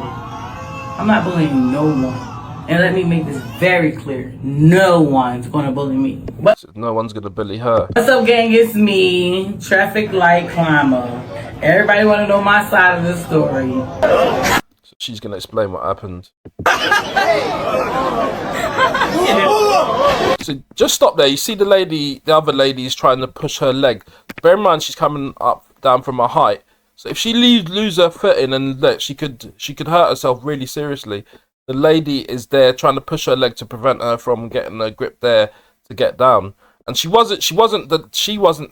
I'm not bullying no one. And let me make this very clear. No one's gonna bully me. So no one's gonna bully her. What's up, gang? It's me, traffic light climber. Everybody wanna know my side of the story. So she's gonna explain what happened. So just stop there. You see the other lady is trying to push her leg. Bear in mind she's coming down from a height. So if she lose her footing, and look, she could hurt herself really seriously. The lady is there trying to push her leg to prevent her from getting a grip there to get down. And she wasn't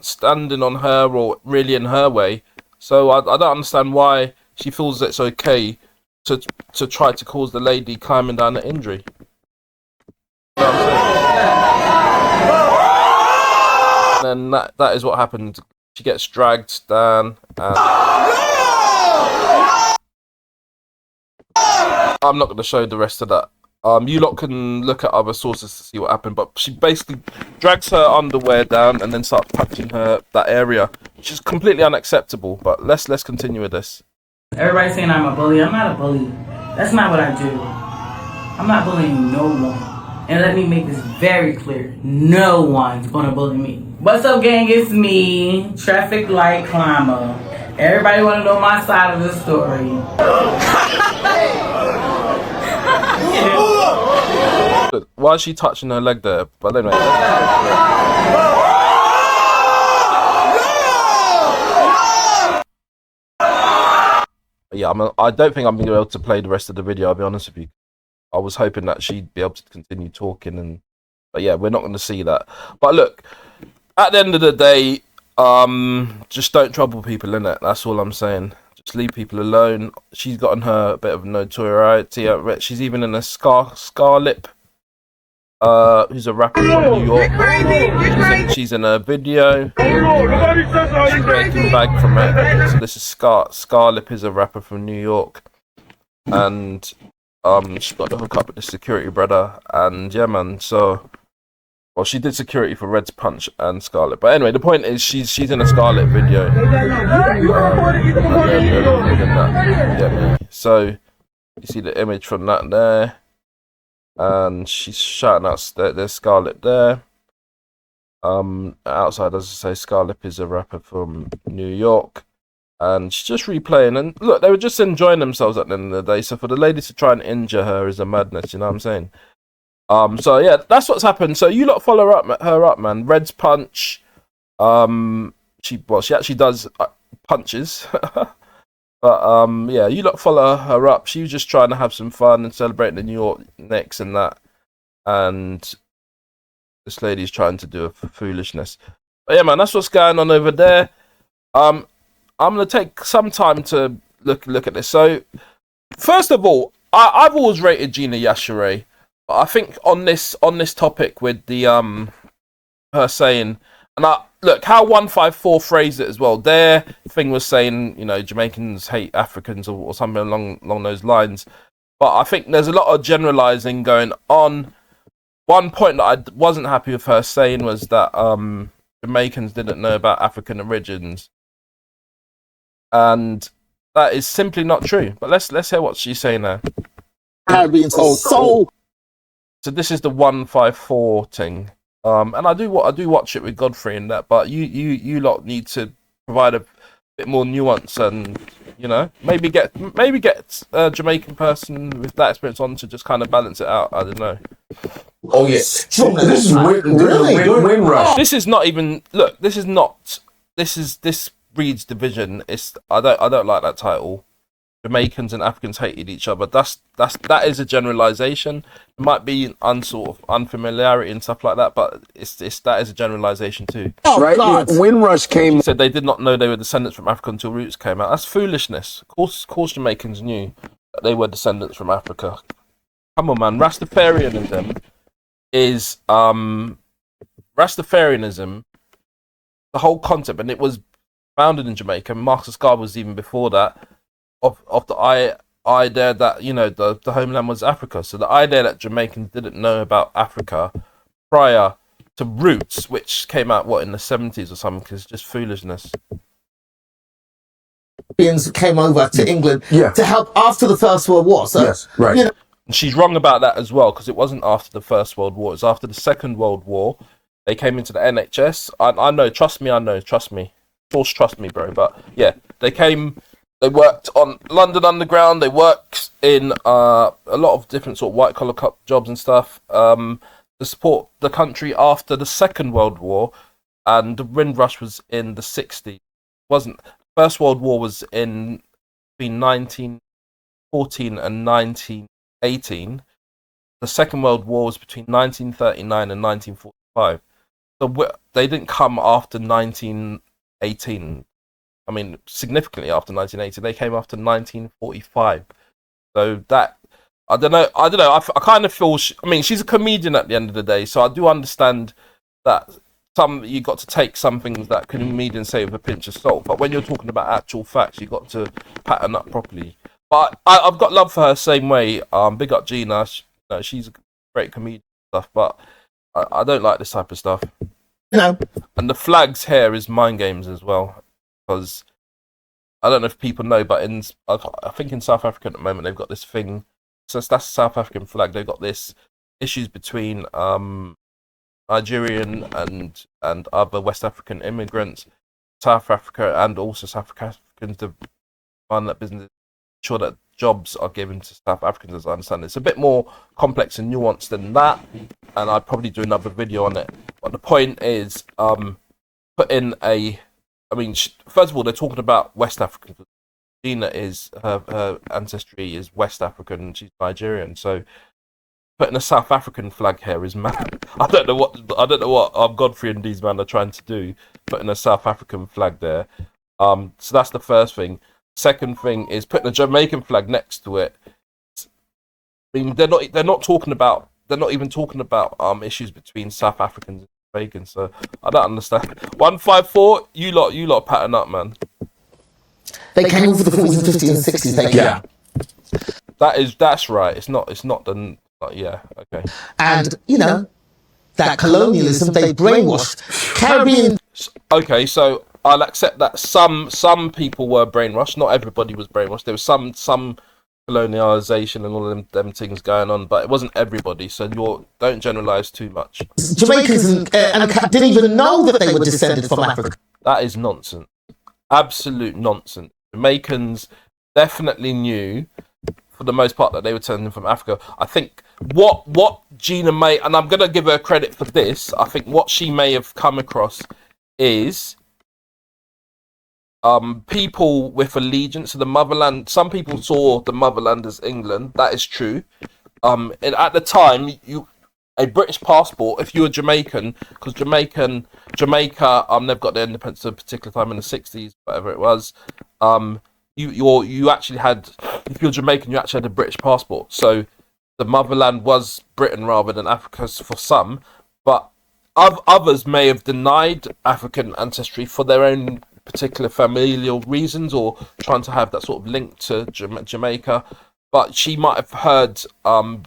standing on her or really in her way. So I don't understand why she feels it's okay to try to cause the lady climbing down an injury. You know what I'm saying? And then that is what happened. She gets dragged down, and I'm not going to show the rest of that. You lot can look at other sources to see what happened, but she basically drags her underwear down and then starts touching that area, which is completely unacceptable. But let's continue with this. Everybody's saying I'm a bully. I'm not a bully. That's not what I do. I'm not bullying no one. And let me make this very clear. No one's gonna bully me. What's up, gang? It's me, traffic light climber. Everybody wanna know my side of the story. Why is she touching her leg there? But anyway. Yeah, I don't think I'm gonna be able to play the rest of the video. I'll be honest with you. I was hoping that she'd be able to continue talking, but yeah, we're not going to see that. But look, at the end of the day, just don't trouble people, innit? That's all I'm saying. Just leave people alone. She's gotten her a bit of notoriety. She's even in a Scarlip, who's a rapper from New York. She's in a video. She's making bag from it. So this is Scarlip is a rapper from New York, and she's got to hook up with the security brother, and yeah, man. So, well, she did security for Red's Punch and Scarlett. But anyway, the point is, she's in a Scarlett video. So you see the image from that there, and she's shouting out. There's Scarlett there. Outside, as I say, Scarlett is a rapper from New York. And she's just replaying, and look, they were just enjoying themselves at the end of the day. So for the ladies to try and injure her is a madness, you know what I'm saying? So yeah, that's what's happened. So you lot follow her up, man. Red's Punch. She actually does punches, but yeah, you lot follow her up. She was just trying to have some fun and celebrate the New York Knicks and that, and this lady's trying to do a foolishness. But yeah, man, that's what's going on over there. I'm going to take some time to look at this. So, first of all, I've always rated Gina Yashere. I think on this topic with the her saying, and look how 154 phrased it as well. Their thing was saying, Jamaicans hate Africans or something along those lines. But I think there's a lot of generalizing going on. one point that I wasn't happy with her saying was that Jamaicans didn't know about African origins, and that is simply not true. But let's hear what she's saying now. Being told so. So this is the 154 thing, and I do watch it with Godfrey and that, but you lot need to provide a bit more nuance and maybe get a Jamaican person with that experience on to just kind of balance it out. I don't know. Oh yes, this is win rush. This is not even look. This breeds division. I don't like that title. Jamaicans and Africans hated each other. That is a generalization. It might be unfamiliarity and stuff like that, but that is a generalization too. Oh, right? God. Windrush came. He said they did not know they were descendants from Africa until Roots came out. That's foolishness. Of course, Jamaicans knew that they were descendants from Africa. Come on, man. Rastafarianism is Rastafarianism. The whole concept, and it was founded in Jamaica. Marcus Garvey was even before that. Of the idea that the homeland was Africa, so the idea that Jamaicans didn't know about Africa prior to Roots, which came out in the 70s or something, is just foolishness. Came over to England to help after the First World War. So, yes, right. And she's wrong about that as well, because it wasn't after the First World War; it was after the Second World War. They came into the NHS. I know. Trust me. Force trust me, bro. But yeah, they came. They worked on London Underground. They worked in a lot of different sort of white collar jobs and stuff to support the country after the Second World War, and the Windrush was in the 60s. First World War was in between 1914 and 1918. The Second World War was between 1939 and 1945. So they didn't come after 1918. I mean, significantly after 1980, they came after 1945. So that I don't know. I kind of feel. She's a comedian at the end of the day, so I do understand that you got to take some things that comedians say with a pinch of salt. But when you're talking about actual facts, you got to pattern up properly. But I've got love for her same way. Big up Gina. She's a great comedian and stuff, but I don't like this type of stuff. No. And the flags here is mind games as well. Because I don't know if people know, but I think in South Africa at the moment they've got this thing. So that's the South African flag. They've got this issues between Nigerian and other West African immigrants, South Africa, and also South Africans to run that business, ensure that jobs are given to South Africans. As I understand it, it's a bit more complex and nuanced than that, and I'd probably do another video on it. But the point is, put in a. First of all, they're talking about West African. Gina is her ancestry is West African, and she's Nigerian. So putting a South African flag here is mad. I don't know what Godfrey and these men are trying to do. Putting a South African flag there. So that's the first thing. Second thing is putting a Jamaican flag next to it. They're not even talking about issues between South Africans and Jamaicans, so I don't understand. 154, you lot pattern up, man. They came over the 40s and 50s and 60s. Yeah. That's right. It's not okay. And that colonialism, they brainwashed Caribbean. Okay, so I'll accept that some people were brainwashed. Not everybody was brainwashed. There was some colonialization and all of them things going on, but it wasn't everybody. So don't generalize too much. Jamaicans and didn't even know that they were descended from Africa. That is nonsense. Absolute nonsense. Jamaicans definitely knew, for the most part, that they were descended from Africa. I think what Gina may, and I'm gonna give her credit for this. I think what she may have come across is people with allegiance to the motherland. Some people saw the motherland as England. That is true. And at the time, a British passport, if you were Jamaican, because Jamaica, they've got their independence at a particular time in the 60s, whatever it was. You actually had, if you're Jamaican, you actually had a British passport. So the motherland was Britain rather than Africa for some, but others may have denied African ancestry for their own particular familial reasons, or trying to have that sort of link to Jamaica. But she might have heard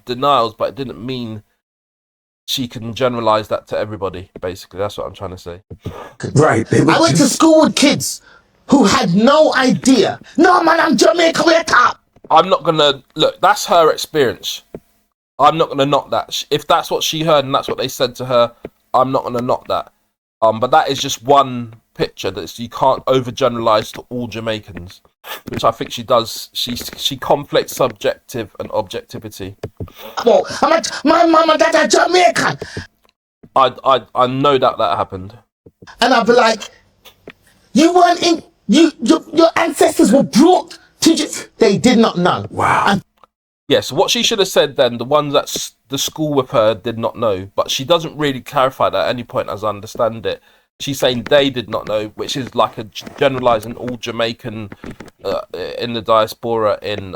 denials, but it didn't mean she can generalize that to everybody. Basically, that's what I'm trying to say. Right. I went to school with kids who had no idea. No, man, I'm Jamaican. We're top. I'm not gonna look. That's her experience. I'm not gonna knock that. If that's what she heard and that's what they said to her, I'm not gonna knock that. But that is just one picture that you can't overgeneralize to all Jamaicans, which I think she does. She conflicts subjective and objectivity. Well, my mum and dad are Jamaican. I know that happened. And I'll be like, you weren't in. Your ancestors were brought to just. They did not know. Wow. And yes, what she should have said then, the ones that the school with her did not know, but she doesn't really clarify that at any point, as I understand it. She's saying they did not know, which is like a generalising all Jamaican in the diaspora in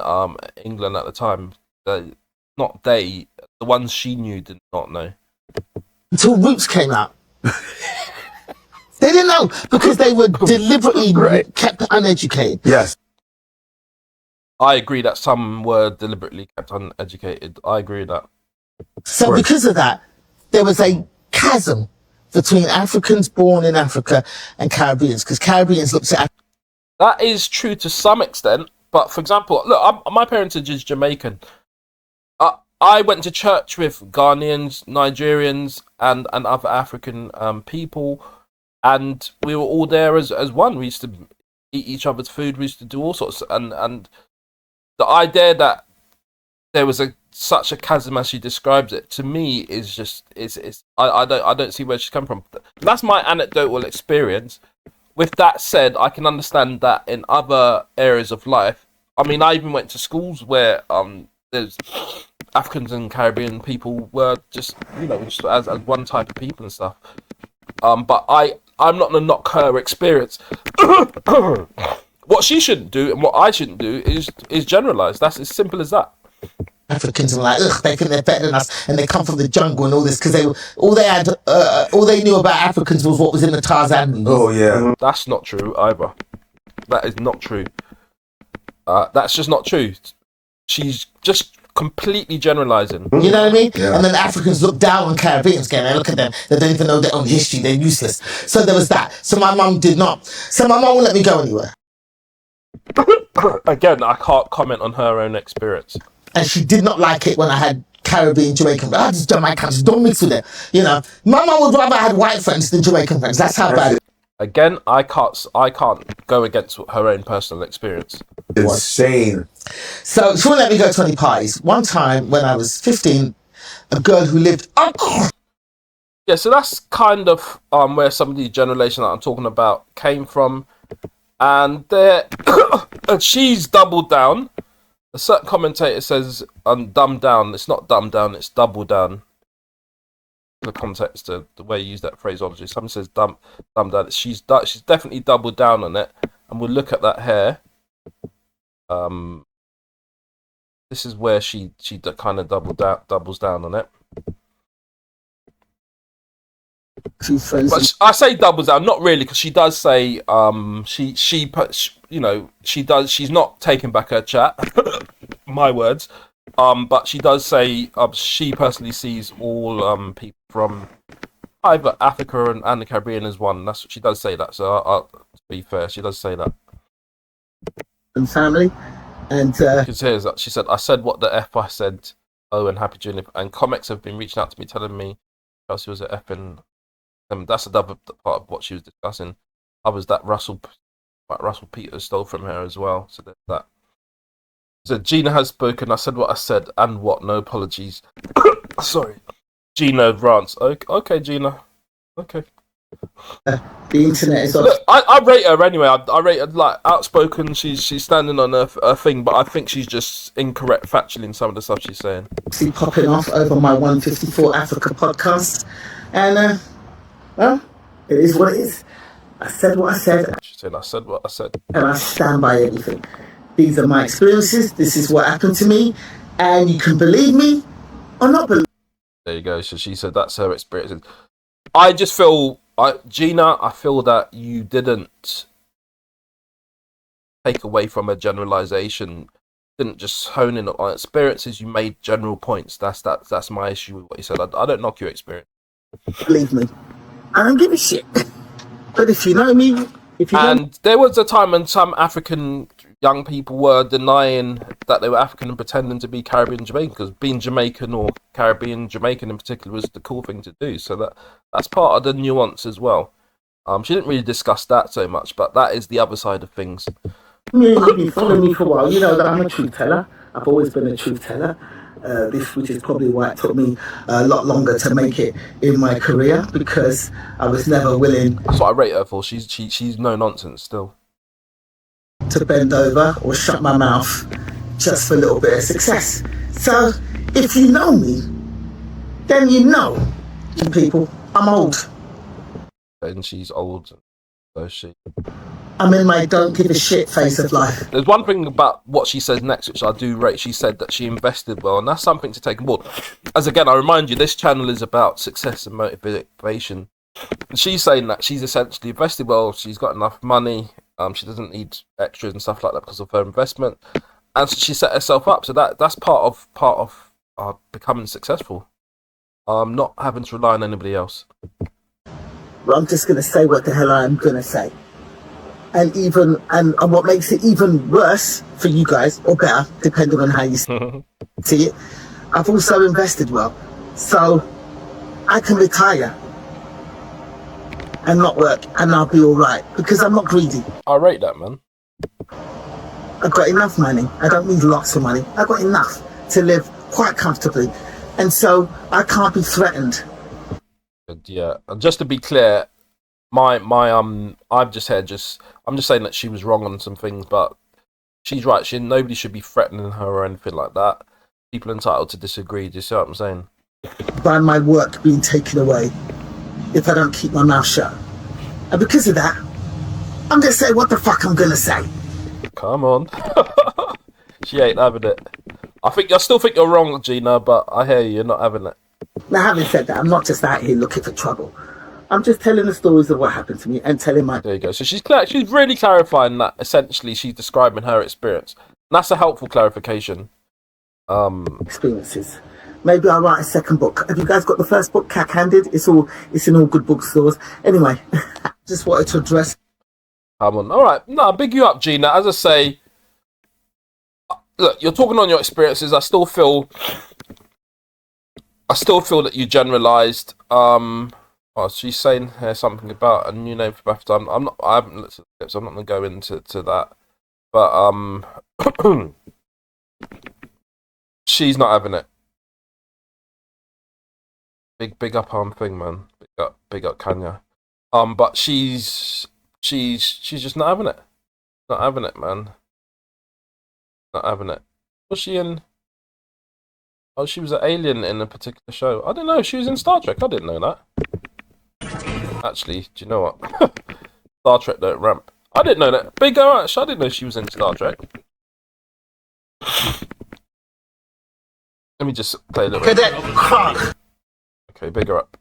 England at the time. Not they, the ones she knew did not know. Until Roots came out. They didn't know because they were deliberately kept uneducated. Yes. I agree that some were deliberately kept uneducated. I agree with that. So because of that, there was a chasm between Africans born in Africa and Caribbeans, because Caribbeans looked at... That is true to some extent, but for example, look, my parentage is Jamaican. I went to church with Ghanaians, Nigerians, and other African people, and we were all there as one. We used to eat each other's food. We used to do all sorts, and the idea that there was such a chasm as she describes it, to me is just I don't see where she's come from. That's my anecdotal experience. With that said, I can understand that in other areas of life. I mean, I even went to schools where there's Africans and Caribbean people were just just as one type of people and stuff. But I'm not gonna knock her experience. What she shouldn't do and what I shouldn't do is generalize. That's as simple as that. Africans and like, ugh, they think they're better than us, and they come from the jungle and all this because all they knew about Africans was what was in the Tarzan movies. Oh yeah, that's not true either. That is not true. That's just not true. She's just completely generalizing. You know what I mean? Yeah. And then Africans look down on Caribbeans, and look at them. They don't even know their own history. They're useless. So there was that. So my mum did not. So my mum won't let me go anywhere. Again, I can't comment on her own experience. And she did not like it when I had Caribbean, Jamaican. These Jamaicans, don't mix with them. You know, my mum would rather I had white friends than Jamaican friends. That's how bad it is. Again, I can't go against her own personal experience. Insane. So she wouldn't let me go to any parties. One time when I was 15, a girl who lived up. Yeah, so that's kind of where some of the generation that I'm talking about came from, and she's doubled down. A certain commentator says dumbed down. It's not dumbed down, it's double down. The context, the way you use that phraseology. Someone says dumbed down. She's definitely doubled down on it. And we'll look at that here. This is where she kind of doubles down on it. But I say doubles down, not really, because she does say she's not taking back her chat. My words. But she does say she personally sees all people from either Africa and the Caribbean as one. That's what she does say that. So to be fair, she does say that. And family, and she said, "I said what the F I said." Oh, and happy June. And comics have been reaching out to me, telling me Chelsea was at F, and that's another part of what she was discussing. I was that Russell Peters stole from her as well. So there's that. So Gina has spoken. I said what I said, and what? No apologies. Sorry, Gina rants. Okay, Gina. Okay. The internet is. Look, I rate her anyway. I rate her like outspoken. She's standing on her thing, but I think she's just incorrect factually in some of the stuff she's saying. See popping off over my 154 Africa podcast, and well, it is what it is. I said what I said. She said, "I said what I said," and I stand by everything. These are my experiences. This is what happened to me, and you can believe me or not believe. There you go. So she said that's her experience. I just feel, Gina, I feel that you didn't take away from a generalization didn't just hone in on experiences. You made general points. That's my issue with what you said. I don't knock your experience. Believe me, I don't give a shit. But if you know me, there was a time when some African young people were denying that they were African and pretending to be Caribbean Jamaican, because being Jamaican or Caribbean Jamaican in particular was the cool thing to do. So that's part of the nuance as well. She didn't really discuss that so much, but that is the other side of things. you've been following me for a while, you know that I'm a truth teller. I've always been a truth teller. Which is probably why it took me a lot longer to make it in my career, because I was never willing. That's what I rate her for. She's no nonsense still. To bend over or shut my mouth just for a little bit of success. So if you know me, then you know, you people, I'm old. And she's old, so she. I'm in my don't give a shit phase of life. There's one thing about what she says next, which I do rate. She said that she invested well, and that's something to take on board. As again, I remind you, this channel is about success and motivation. She's saying that she's essentially invested well. She's got enough money. She doesn't need extras and stuff like that because of her investment, and she set herself up. So that's part of becoming successful. Not having to rely on anybody else. Well, I'm just gonna say what the hell I'm gonna say. And what makes it even worse for you guys, or better, depending on how you see it, I've also invested well. So I can retire and not work, and I'll be all right, because I'm not greedy. I rate that, man. I've got enough money. I don't need lots of money. I've got enough to live quite comfortably. And so I can't be threatened. Yeah, and just to be clear, I'm just saying that she was wrong on some things, but she's right. Nobody should be threatening her or anything like that. People are entitled to disagree. Do you see what I'm saying? By my work being taken away if I don't keep my mouth shut. And because of that, I'm gonna say what the fuck I'm gonna say. Come on. She ain't having it. I still think you're wrong, Gina, but I hear you. You're not having it. Now, having said that, I'm not just out here looking for trouble. I'm just telling the stories of what happened to me and telling my... There you go. So she's really clarifying that essentially she's describing her experience. And that's a helpful clarification. Experiences. Maybe I'll write a second book. Have you guys got the first book, Cack-Handed? It's in all good bookstores. Anyway, just wanted to address... Come on. All right. No, big you up, Gina. As I say, look, you're talking on your experiences. I still feel that you generalised. She's saying here something about a new name for BAFTA. I haven't looked at the clips, so I'm not going to go into that. But she's not having it. Big up on thing, man. Big up Kanya. But she's just not having it. Not having it, man. Not having it. Was she in? Oh, she was an alien in a particular show. I don't know. She was in Star Trek. I didn't know that. Actually, do you know what? Star Trek don't ramp. I didn't know that. Big girl, I didn't know she was in Star Trek. Let me just play a little bit. Okay, big her up.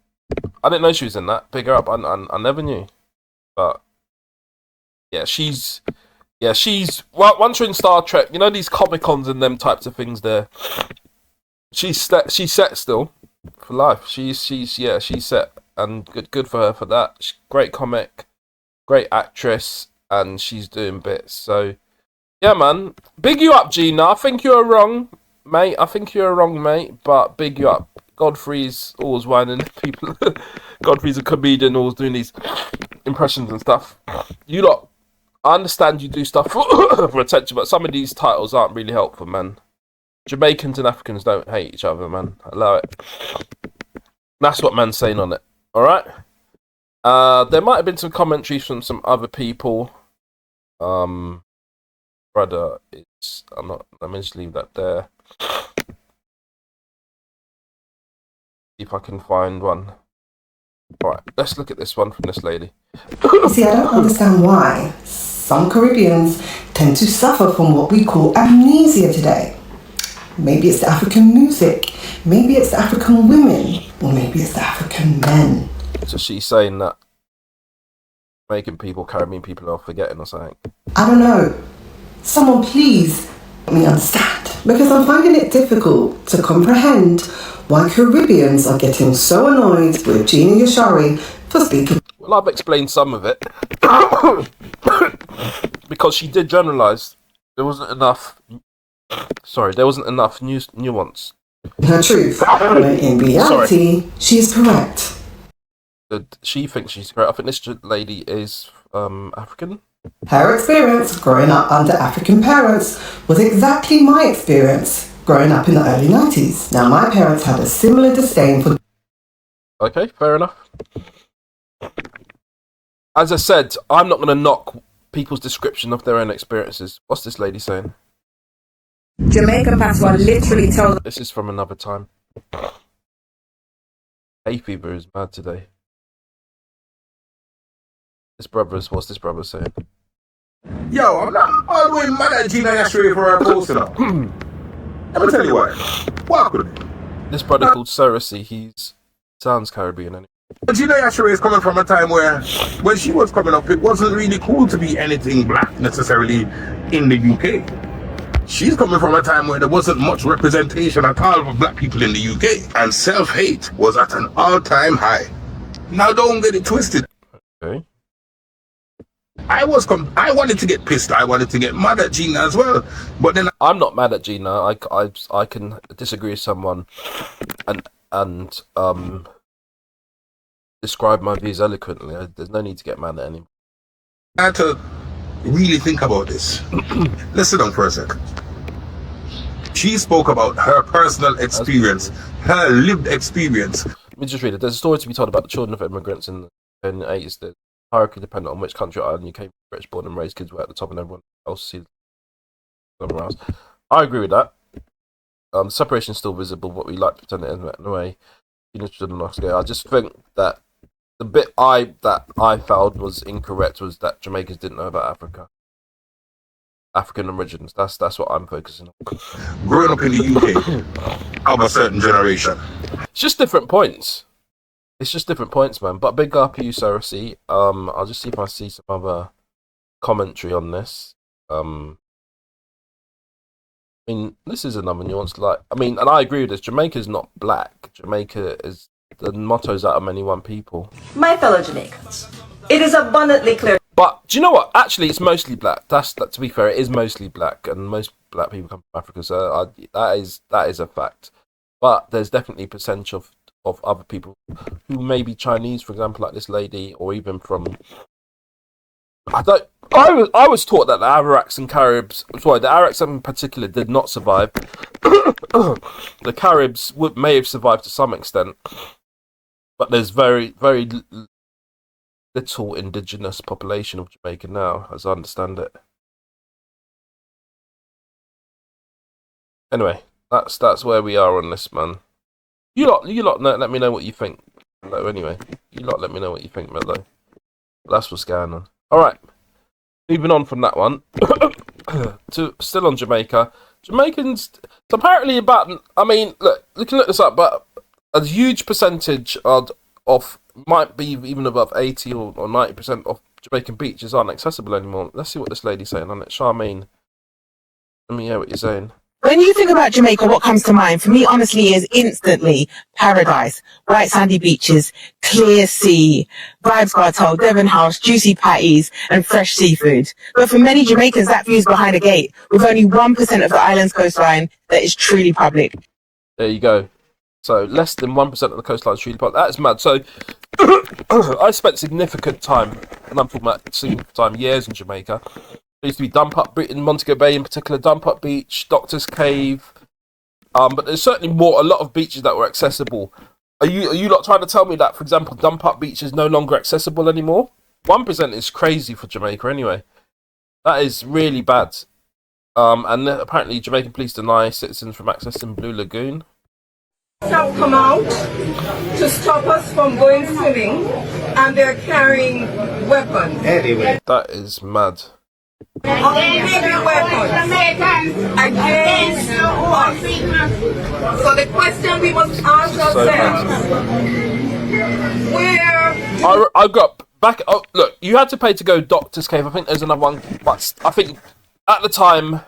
I didn't know she was in that. Big her up. I never knew. But yeah, she's well, once you're in Star Trek, you know these Comic-Cons and them types of things there. She's set still for life. She's set, and good for her for that. Great comic, great actress, and she's doing bits. So yeah, man, big you up, Gina. I think you're wrong, mate. But big you up. Godfrey's always whining people. Godfrey's a comedian, always doing these impressions and stuff. You lot, I understand you do stuff for attention, but some of these titles aren't really helpful, man. Jamaicans and Africans don't hate each other, man. Allow it. That's what man's saying on it. Alright? There might have been some commentaries from some other people. Brother, let me just leave that there. See if I can find one. Alright, let's look at this one from this lady. See, I don't understand why some Caribbeans tend to suffer from what we call amnesia today. Maybe it's the African music, maybe it's the African women, or maybe it's the African men. So she's saying that Caribbean people are forgetting or something. I don't know. Someone please me understand, because I'm finding it difficult to comprehend why Caribbeans are getting so annoyed with Gina Yashere for speaking. Well, I've explained some of it. Because she did generalise. There wasn't enough... Sorry, there wasn't enough nuance. Her truth, when in reality, she's correct. She thinks she's correct. I think this lady is African. Her experience growing up under African parents was exactly my experience growing up in the early 90s. Now, my parents had a similar disdain for... Okay, fair enough. As I said, I'm not going to knock people's description of their own experiences. What's this lady saying? Jamaican patois literally tells... This is from another time. Hay fever is mad today. What's this brother saying? Yo, I'm not all the way mad at Gina Yashere for her post, you know. Let me tell you what. Walk with me. This brother called Cersei, he sounds Caribbean anyway. Gina Yashere is coming from a time where, when she was coming up, it wasn't really cool to be anything black necessarily in the UK. She's coming from a time where there wasn't much representation at all of black people in the UK, and self-hate was at an all-time high. Now don't get it twisted. Okay. I wanted to get pissed. I wanted to get mad at Gina as well, but then I'm not mad at Gina. I can disagree with someone and describe my views eloquently. There's no need to get mad at anyone. I had to really think about this. Listen on for a second. She spoke about her personal experience, her lived experience. Let me just read it. There's a story to be told about the children of immigrants in the 80s. The hierarchy dependent on which country or island you came from. British born and raised kids were at the top and everyone else sees somewhere else. I agree with that. Separation is still visible, but we like to pretend it isn't in a way. I just think that the bit I felt was incorrect was that Jamaicans didn't know about Africa. African origins. That's what I'm focusing on. Growing up in the UK of a certain generation. It's just different points. It's just different points, man. But big up you, Cersei. I'll just see if I see some other commentary on this. I mean, this is another nuance. And I agree with this. Jamaica's not black. Jamaica is the motto's out of many one people. My fellow Jamaicans, it is abundantly clear. But do you know what? Actually, it's mostly black. To be fair, it is mostly black, and most black people come from Africa. So that is a fact. But there's definitely a percentage of other people who may be Chinese, for example, like this lady, or even from... I was taught that the Arawaks and Caribs... Sorry, the Arawaks in particular did not survive. The Caribs may have survived to some extent, but there's very, very little indigenous population of Jamaica now, as I understand it. Anyway, that's where we are on this, man. You lot let me know what you think. Anyway, you lot let me know what you think, Mello. That's what's going on. Alright, moving on from that one. Still on Jamaica. Jamaicans, apparently looking at this up, but a huge percentage of might be even above 80 or 90% of Jamaican beaches aren't accessible anymore. Let's see what this lady's saying on it. Charmaine, let me hear what you're saying. When you think about Jamaica, what comes to mind for me, honestly, is instantly paradise. White sandy beaches, clear sea, Vibes Cartel, Devon House, juicy patties, and fresh seafood. But for many Jamaicans, that view's behind a gate, with only 1% of the island's coastline that is truly public. There you go. So less than 1% of the coastline is truly public. That is mad. So I spent significant time, and I'm talking about significant time, years in Jamaica. There used to be Dump Up in Montego Bay, in particular, Dump Up Beach, Doctor's Cave. But there's certainly a lot of beaches that were accessible. Are you not trying to tell me that, for example, Dump Up Beach is no longer accessible anymore? 1% is crazy for Jamaica anyway. That is really bad. And apparently Jamaican police deny citizens from accessing Blue Lagoon. Have come out to stop us from going swimming, and they're carrying weapons. Anyway, that is mad. Heavy weapons against us. So the question we must ask ourselves: where? I got back. Oh, look, you had to pay to go Doctor's Cave. I think there's another one, but I think at the time,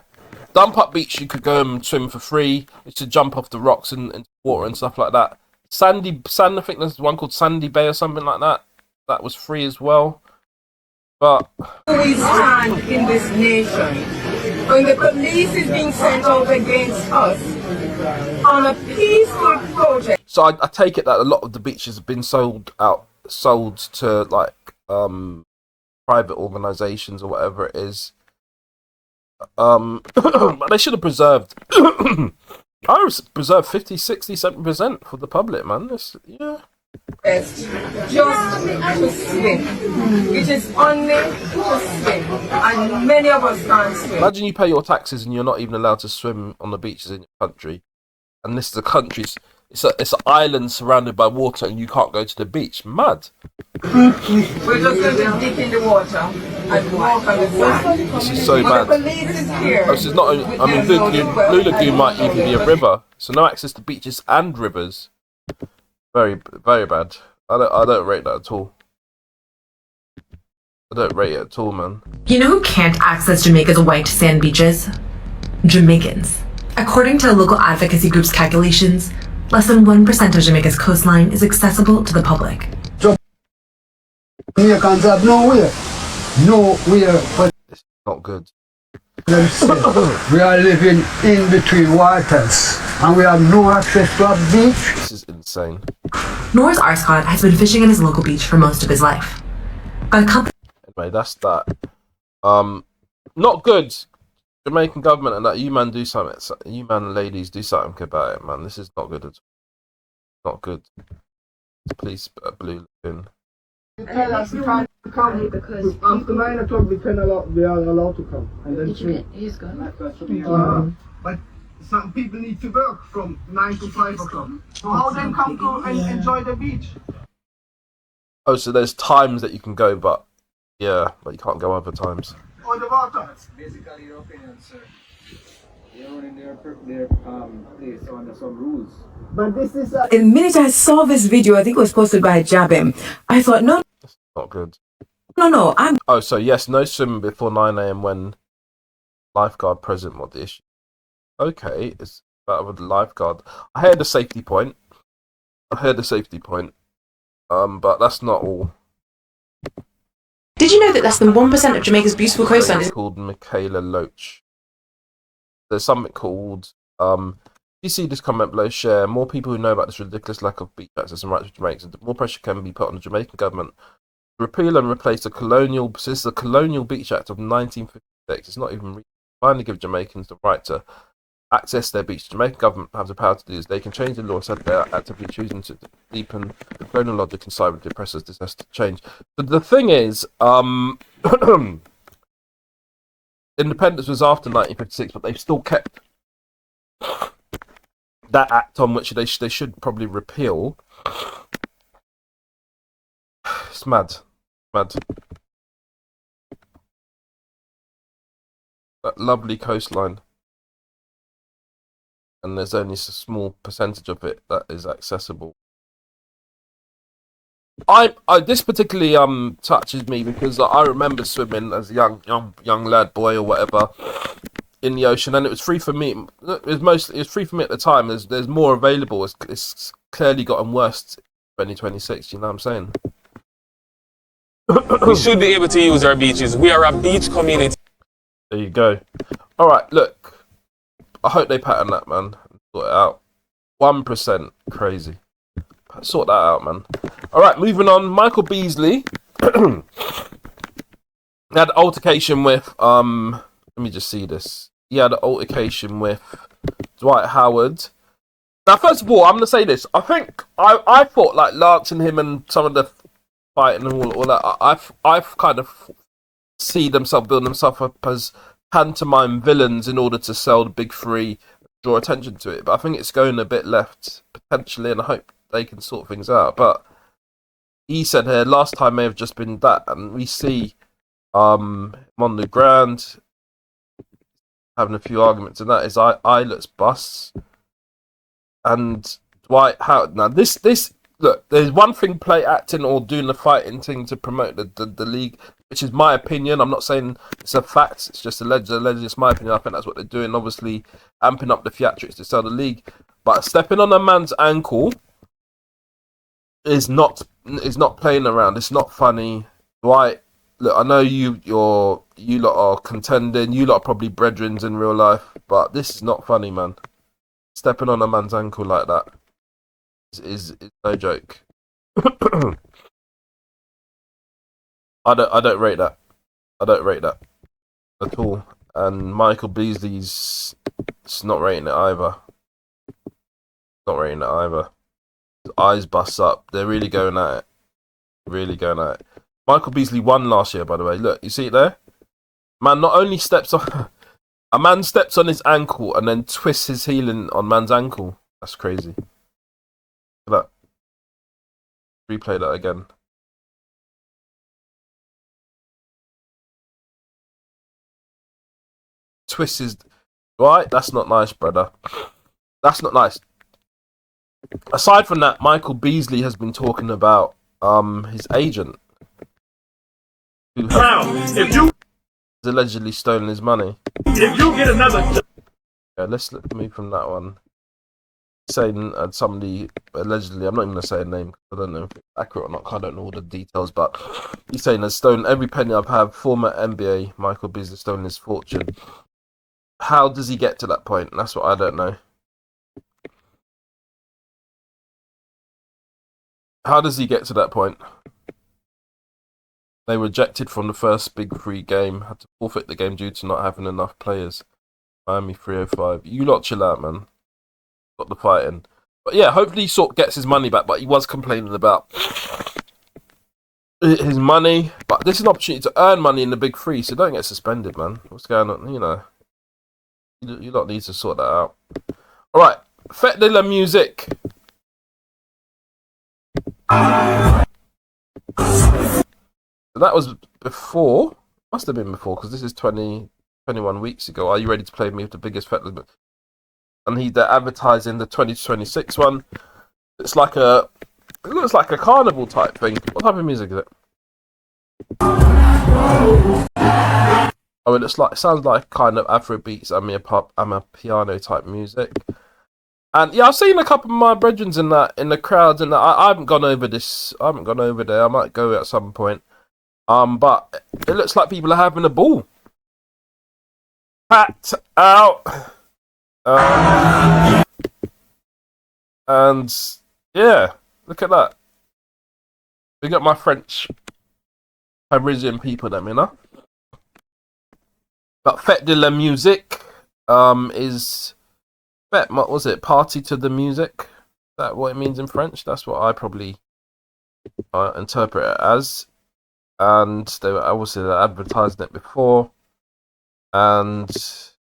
Dump Up Beach, you could go and swim for free. You should jump off the rocks and water and stuff like that. Sand, I think there's one called Sandy Bay or something like that. That was free as well. But we stand in this nation when the police is being sent out against us on a peaceful project. So I take it that a lot of the beaches have been sold to like private organisations or whatever it is. But they should have preserved. I would preserve 50, 60, 70% for the public, man. Yeah. Just to swim. It is only to swim, and many of us can't swim. Imagine you pay your taxes and you're not even allowed to swim on the beaches in your country, and this is a country. It's an island surrounded by water, and you can't go to the beach. Mad. We're just going to dip in the water and walk on the sand. This is so bad. The police is here. This is not. I mean, Blue Lagoon might even be a river, so no access to beaches and rivers. Very, very bad. I don't rate that at all. I don't rate it at all, man. You know who can't access Jamaica's white sand beaches? Jamaicans. According to a local advocacy group's calculations, less than 1% of Jamaica's coastline is accessible to the public. Jamaicans have nowhere for it's not good. We are living in between waters and we have no access to a beach. This is insane. Norris Arscott has been fishing in his local beach for most of his life. Anyway, that's that. Not good. Jamaican government and that you man do something. You man ladies do something about it, man. This is not good at all. Not good. Please, Blue Lagoon. You tell us we can't come because after 9 o'clock we are allowed to come and then swim. He's gone. But some people need to work from 9 to 5 o'clock. How then come to and enjoy the beach? Oh, so there's times that you can go, but you can't go other times. On the water. That's basically your opinion, sir. They're running their place under some rules. But this is the minute I saw this video, I think it was posted by Jabim, I thought, no. Not good. No, I'm... Oh, so yes, no swimming before 9 a.m. when lifeguard present. What the issue? Okay, it's that with the lifeguard. I heard the safety point. But that's not all. Did you know that less than 1% of Jamaica's beautiful coastline is called Michaela Loach? There's something called you see this comment below, share. More people who know about this ridiculous lack of beach access and rights for Jamaicans, more pressure can be put on the Jamaican government to repeal and replace the colonial Beach Act of 1956. It's not even finally give Jamaicans the right to access their beach. The Jamaican government have the power to do this. They can change the law, said they are actively choosing to deepen the colonial logic and side with the oppressors. This has to change. But the thing is, independence was after 1956, but they've still kept that act on which they should probably repeal. It's mad. That lovely coastline. And there's only a small percentage of it that is accessible. This particularly touches me because I remember swimming as a young lad, boy or whatever, in the ocean, and it was free for me. It was free for me at the time. There's more available. It's clearly gotten worse in 2026. You know what I'm saying? We should be able to use our beaches. We are a beach community. There you go. All right, look. I hope they pattern that, man. Sort it out. 1% crazy. Sort that out, man. All right, moving on. Michael Beasley had an altercation with let me just see this. He had an altercation with Dwight Howard. Now, first of all, I'm going to say this. I think I thought like Lance and him and some of the fighting and all that. I've kind of see themselves building themselves up as pantomime villains in order to sell the big three, draw attention to it. But I think it's going a bit left potentially, and I hope they can sort things out. But he said here last time may have just been that, and we see him on the ground having a few arguments, and that is Islet's busts and Dwight Howard. Now this look, there's one thing play acting or doing the fighting thing to promote the league, which is my opinion. I'm not saying it's a fact, it's just allegedly it's my opinion. I think that's what they're doing, obviously amping up the theatrics to sell the league. But stepping on a man's ankle is not playing around. It's not funny. Right? Look, I know you lot are contending, you lot are probably brethrens in real life, but this is not funny, man. Stepping on a man's ankle like that is no joke. I don't rate that. I don't rate that at all. And Michael Beasley's not rating it either. Not rating it either. His eyes bust up. They're really going at it. Really going at it. Michael Beasley won last year, by the way. Look, you see it there? Man not only steps on a man steps on his ankle and then twists his heel on man's ankle. That's crazy. Look at that. Replay that again. Twists his... Right? That's not nice, brother. That's not nice. Aside from that, Michael Beasley has been talking about his agent, who has allegedly stolen his money. If you get another... Yeah, let's move from that one. Saying somebody allegedly, I'm not even going to say a name, I don't know if it's accurate or not, I don't know all the details, but he's saying has stolen every penny I've had. Former NBA Michael Beasley stolen his fortune. How does he get to that point? That's what I don't know. How does he get to that point? They rejected from the first Big 3 game, had to forfeit the game due to not having enough players. Miami 305. You lot chill out, man. Got the fighting. But yeah, hopefully he sort of gets his money back, but he was complaining about his money. But this is an opportunity to earn money in the Big 3, so don't get suspended, man. What's going on? You know, you lot need to sort that out. Alright, Fête de la Musique. So that was before, must have been before, because this is 21 weeks ago. Are you ready to play me with the biggest fête? And they're advertising the 2026 one. It looks like a carnival type thing. What type of music is it? Oh, it sounds like kind of Afrobeats, piano type music. And yeah, I've seen a couple of my brethren in the crowds, and I haven't gone over this. I haven't gone over there. I might go at some point. But it looks like people are having a ball. Packed out. And yeah, look at that. We got my French Parisian people, them, you know. But Fête de la Musique is what was it? Party to the music. Is that what it means in French? That's what I probably interpret it as. And they were obviously advertising it before, and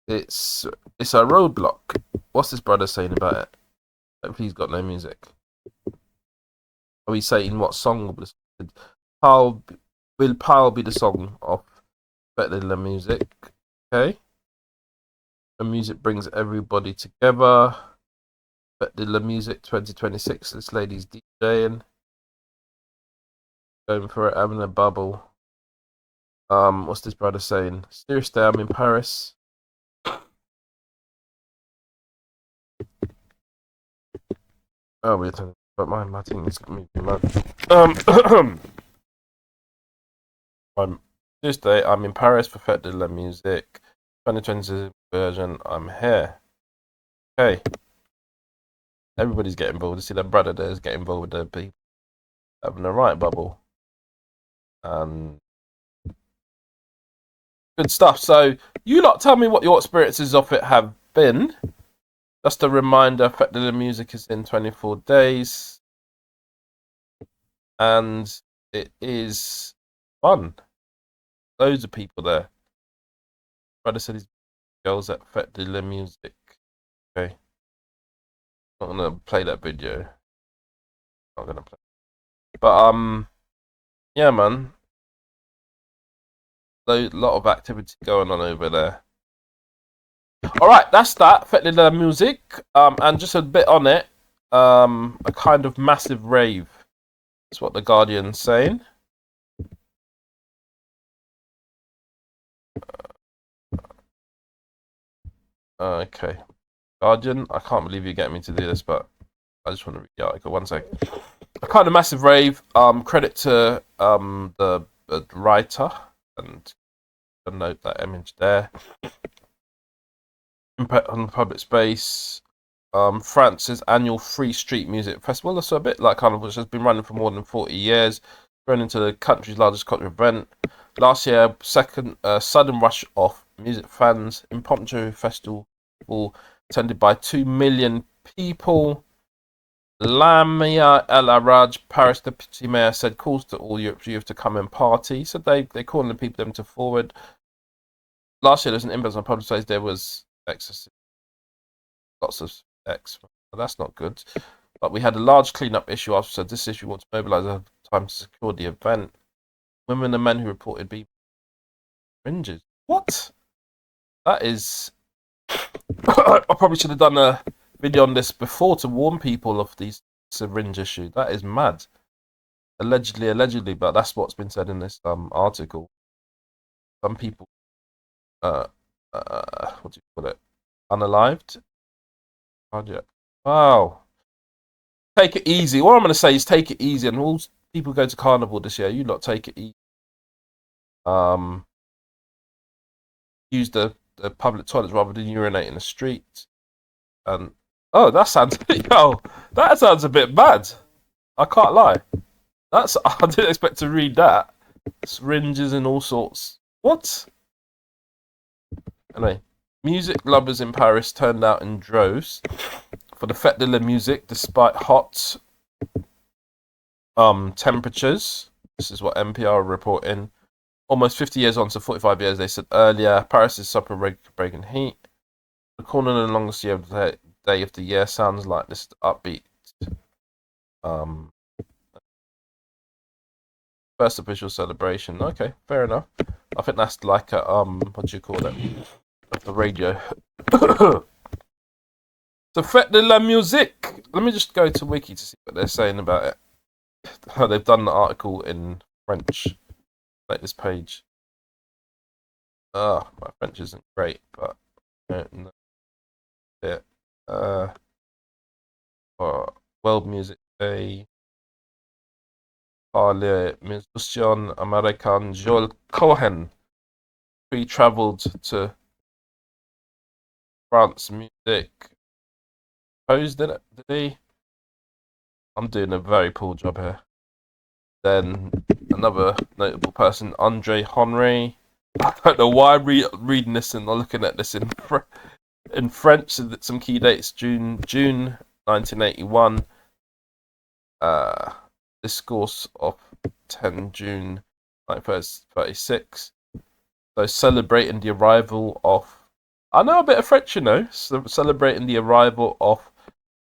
it's a roadblock. What's this brother saying about it? Hopefully he's got no music. Are we saying what song will Pal be the song of Fête de la Musique? Okay. The music brings everybody together. Fête de la Musique 2026. This lady's DJing. Going for it, having a bubble. What's this brother saying? Seriously, I'm in Paris. Oh, we're talking about my thing is moving mad. Tuesday, I'm in Paris for Fête de la Musique 2020 version. I'm here. Okay. Everybody's getting involved. You see that brother there is getting involved with the people having a right bubble. Good stuff. So you lot tell me what your experiences of it have been. Just a reminder, Fête de la Musique is in 24 days. And it is fun. Loads of people there. Brother said his girls at Fête de la Musique. Okay. Not gonna play that video. Not gonna play. But yeah, man. A lot of activity going on over there. Alright, that's that. Fête de la Musique. And just a bit on it. a kind of massive rave. That's what the Guardian's saying. Okay, Guardian. I can't believe you're getting me to do this, but I just want to read the article. 1 sec. A kind of massive rave. Credit to the writer, and note that image there. Impact on the public space. France's annual free street music festival. That's a bit like kind of which has been running for more than 40 years. Grown into the country's largest cultural event. Last year, sudden rush of music fans. Impromptu festival attended by 2 million people. Lamia El Araj, Paris deputy mayor, said calls to all Europe's youth to come and party. So they calling the people them to forward. Last year there was an impact on public space. There was excessive, lots of X. Well, that's not good. But we had a large cleanup issue after, so this issue wants to mobilise our time to secure the event. Women and men who reported being syringes. What? That is. I probably should have done a video on this before to warn people of these syringe issue. That is mad. Allegedly, but that's what's been said in this article. Some people, what do you call it? Unalived. Wow. Take it easy. What I'm going to say is take it easy. And all people go to Carnival this year, you lot take it easy. Use the public toilets rather than urinate in the street. And oh, that sounds that sounds a bit mad. I can't lie. I didn't expect to read that. Syringes and all sorts. What? Anyway, music lovers in Paris turned out in droves for the Fête de la Musique despite hot temperatures. This is what NPR are reporting. Almost 50 years on to 45 years, they said earlier. Paris is suffering breaking heat. The corner of the longest day of the year sounds like this upbeat. First official celebration. Okay, fair enough. I think that's like a what do you call it? Of the radio. So Fête de la Musique. Let me just go to Wiki to see what they're saying about it. How they've done the article in French. Like this page. My French isn't great, but I don't know it. World Music Day. Par le musicien américain Joel Cohen. He travelled to France music. Posed in it, did he? I'm doing a very poor job here. Then another notable person, Andre Henry. I don't know why I'm reading this and looking at this in French. Some key dates: June 1981. Discourse of 10 June 1936. So celebrating the arrival of. I know a bit of French, you know. So celebrating the arrival of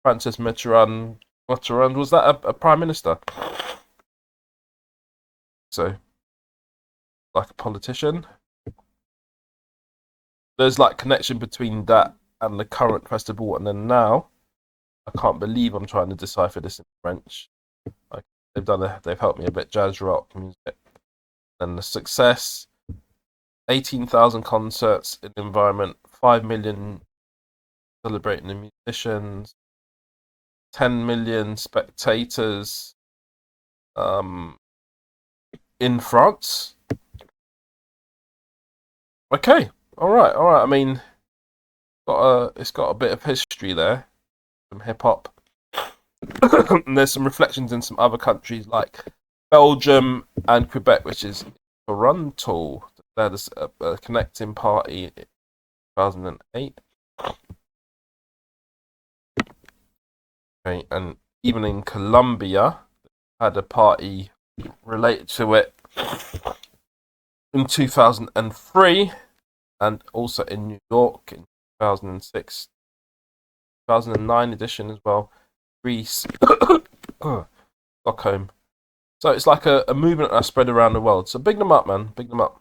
Francis Mitterrand. Was that a prime minister? So, like a politician. There's like connection between that and the current festival, and then now, I can't believe I'm trying to decipher this in French. Like they've helped me a bit. Jazz rock music, and the success. 18,000 concerts in the environment. 5 million celebrating the musicians. 10 million spectators. In France. Okay, all right. I mean, it's got a bit of history there, some hip hop. And there's some reflections in some other countries like Belgium and Quebec, which is Toronto. There's a connecting party in 2008. Okay, and even in Colombia, had a party related to it in 2003, and also in New York in 2006, 2009 edition as well. Greece, Stockholm. So it's like a movement that's spread around the world. So big them up, man. Big them up.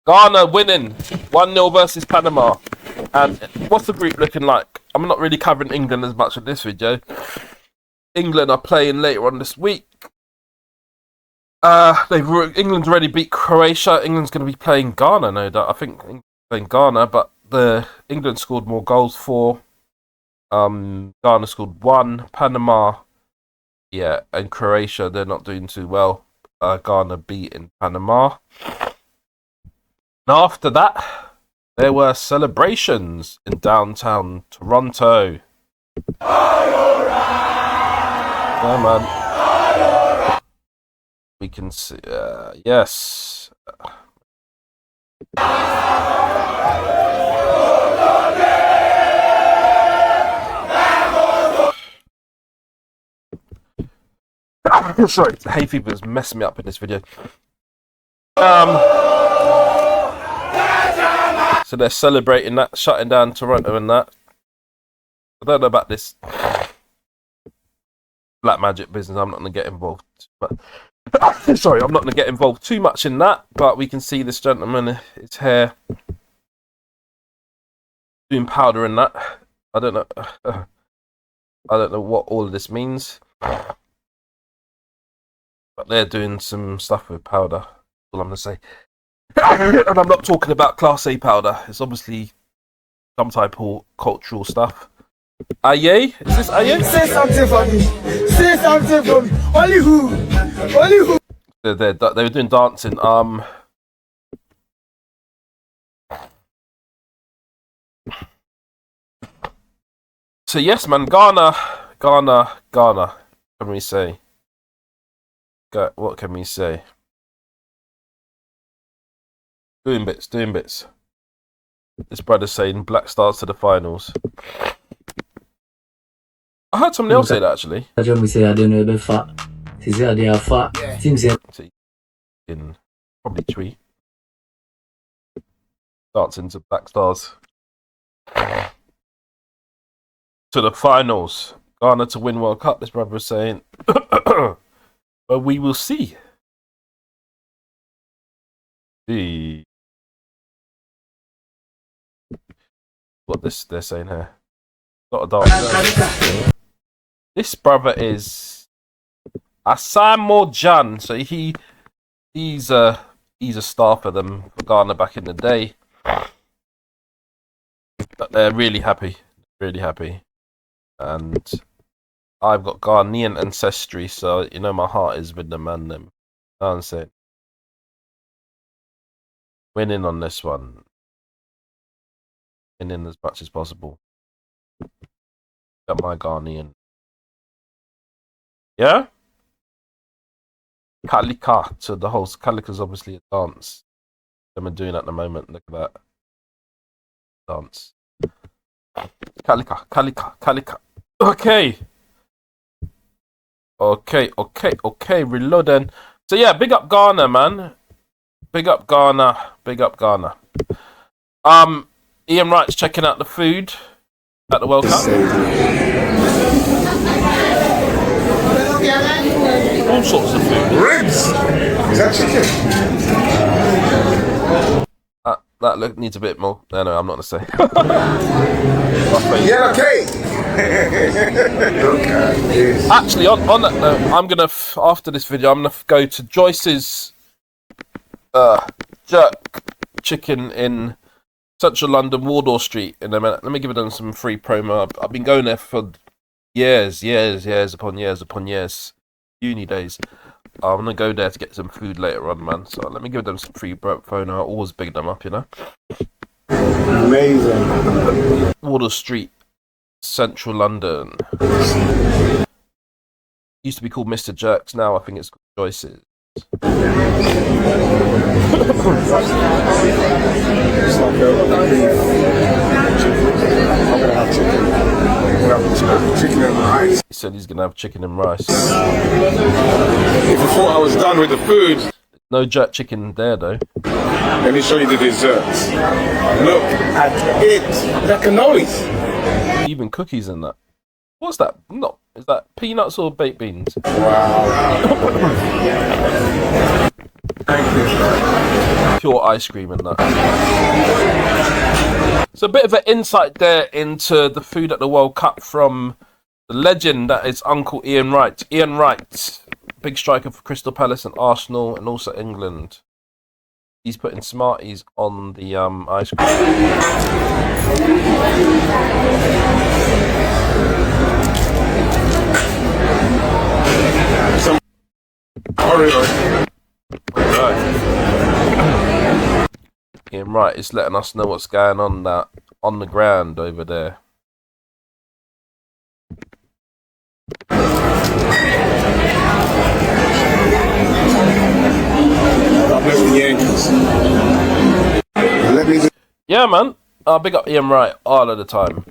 Ghana winning 1-0 versus Panama. And what's the group looking like? I'm not really covering England as much in this video. England are playing later on this week. England's already beat Croatia. England's going to be playing Ghana, no doubt. I think England's playing Ghana, but England scored more goals, 4. Ghana scored 1. Panama, yeah, and Croatia, they're not doing too well. Ghana beating Panama. And after that, there were celebrations in downtown Toronto. Yeah, man. We can see, yes. Sorry, hay fever is messing me up in this video. So they're celebrating that, shutting down Toronto and that. I don't know about this black magic business. I'm not going to get involved. But sorry, I'm not going to get involved too much in that. But we can see this gentleman, his hair, doing powder and that. I don't know. I don't know what all of this means. But they're doing some stuff with powder. That's all I'm going to say. And I'm not talking about Class A powder. It's obviously some type of cultural stuff. Aye? Is this Aye? Say something for me. Say something for me. Only who? Only who? They were doing dancing. So yes, man, Ghana. What can we say? What can we say? Doing bits. This brother's saying Black Stars to the finals. I heard somebody else say that actually. In probably tweet. Dancing to Black Stars. To the finals. Ghana to win World Cup, this brother was saying. But we will see. What they're saying here. Not a dance. This brother is Asamo Jan. So he's a star for them, for Ghana back in the day. But they're really happy. And I've got Ghanaian ancestry, so you know my heart is with them and them. You know what I'm saying? Winning on this one. Winning as much as possible. Got my Ghanaian. Yeah? Kalika. So the whole Kalika's obviously a dance. Them are doing at the moment. Look at that. Dance. Kalika. Okay. Reloading. So yeah, big up Ghana, man. Big up Ghana. Ian Wright's checking out the food at the World Cup. All sorts of food. Ribs. Is that chicken? That look needs a bit more. No, I'm not gonna say. Yeah, okay. Actually, on that note, I'm gonna after this video, I'm gonna go to Joyce's jerk chicken in Central London, Wardour Street in a minute. Let me give them some free promo. I've been going there for years upon years. Uni days. I'm gonna go there to get some food later on, man. So let me give them some free promo. I always big them up, you know. Amazing. Wardour Street, Central London. Used to be called Mr. Jerks. Now I think it's called Joyce's. Chicken and rice. He said he's gonna have chicken and rice. If you thought I was done with the food, no jerk chicken there though. Let me show you the desserts. Look at it. The cannolis. Even cookies in that. What's that? No, is that peanuts or baked beans? Wow. Pure ice cream and that. So a bit of an insight there into the food at the World Cup from the legend that is Uncle Ian Wright. Ian Wright, big striker for Crystal Palace and Arsenal and also England. He's putting Smarties on the ice cream. Ian Wright is letting us know what's going on the ground over there. Yeah, man. Big up Ian Wright all of the time.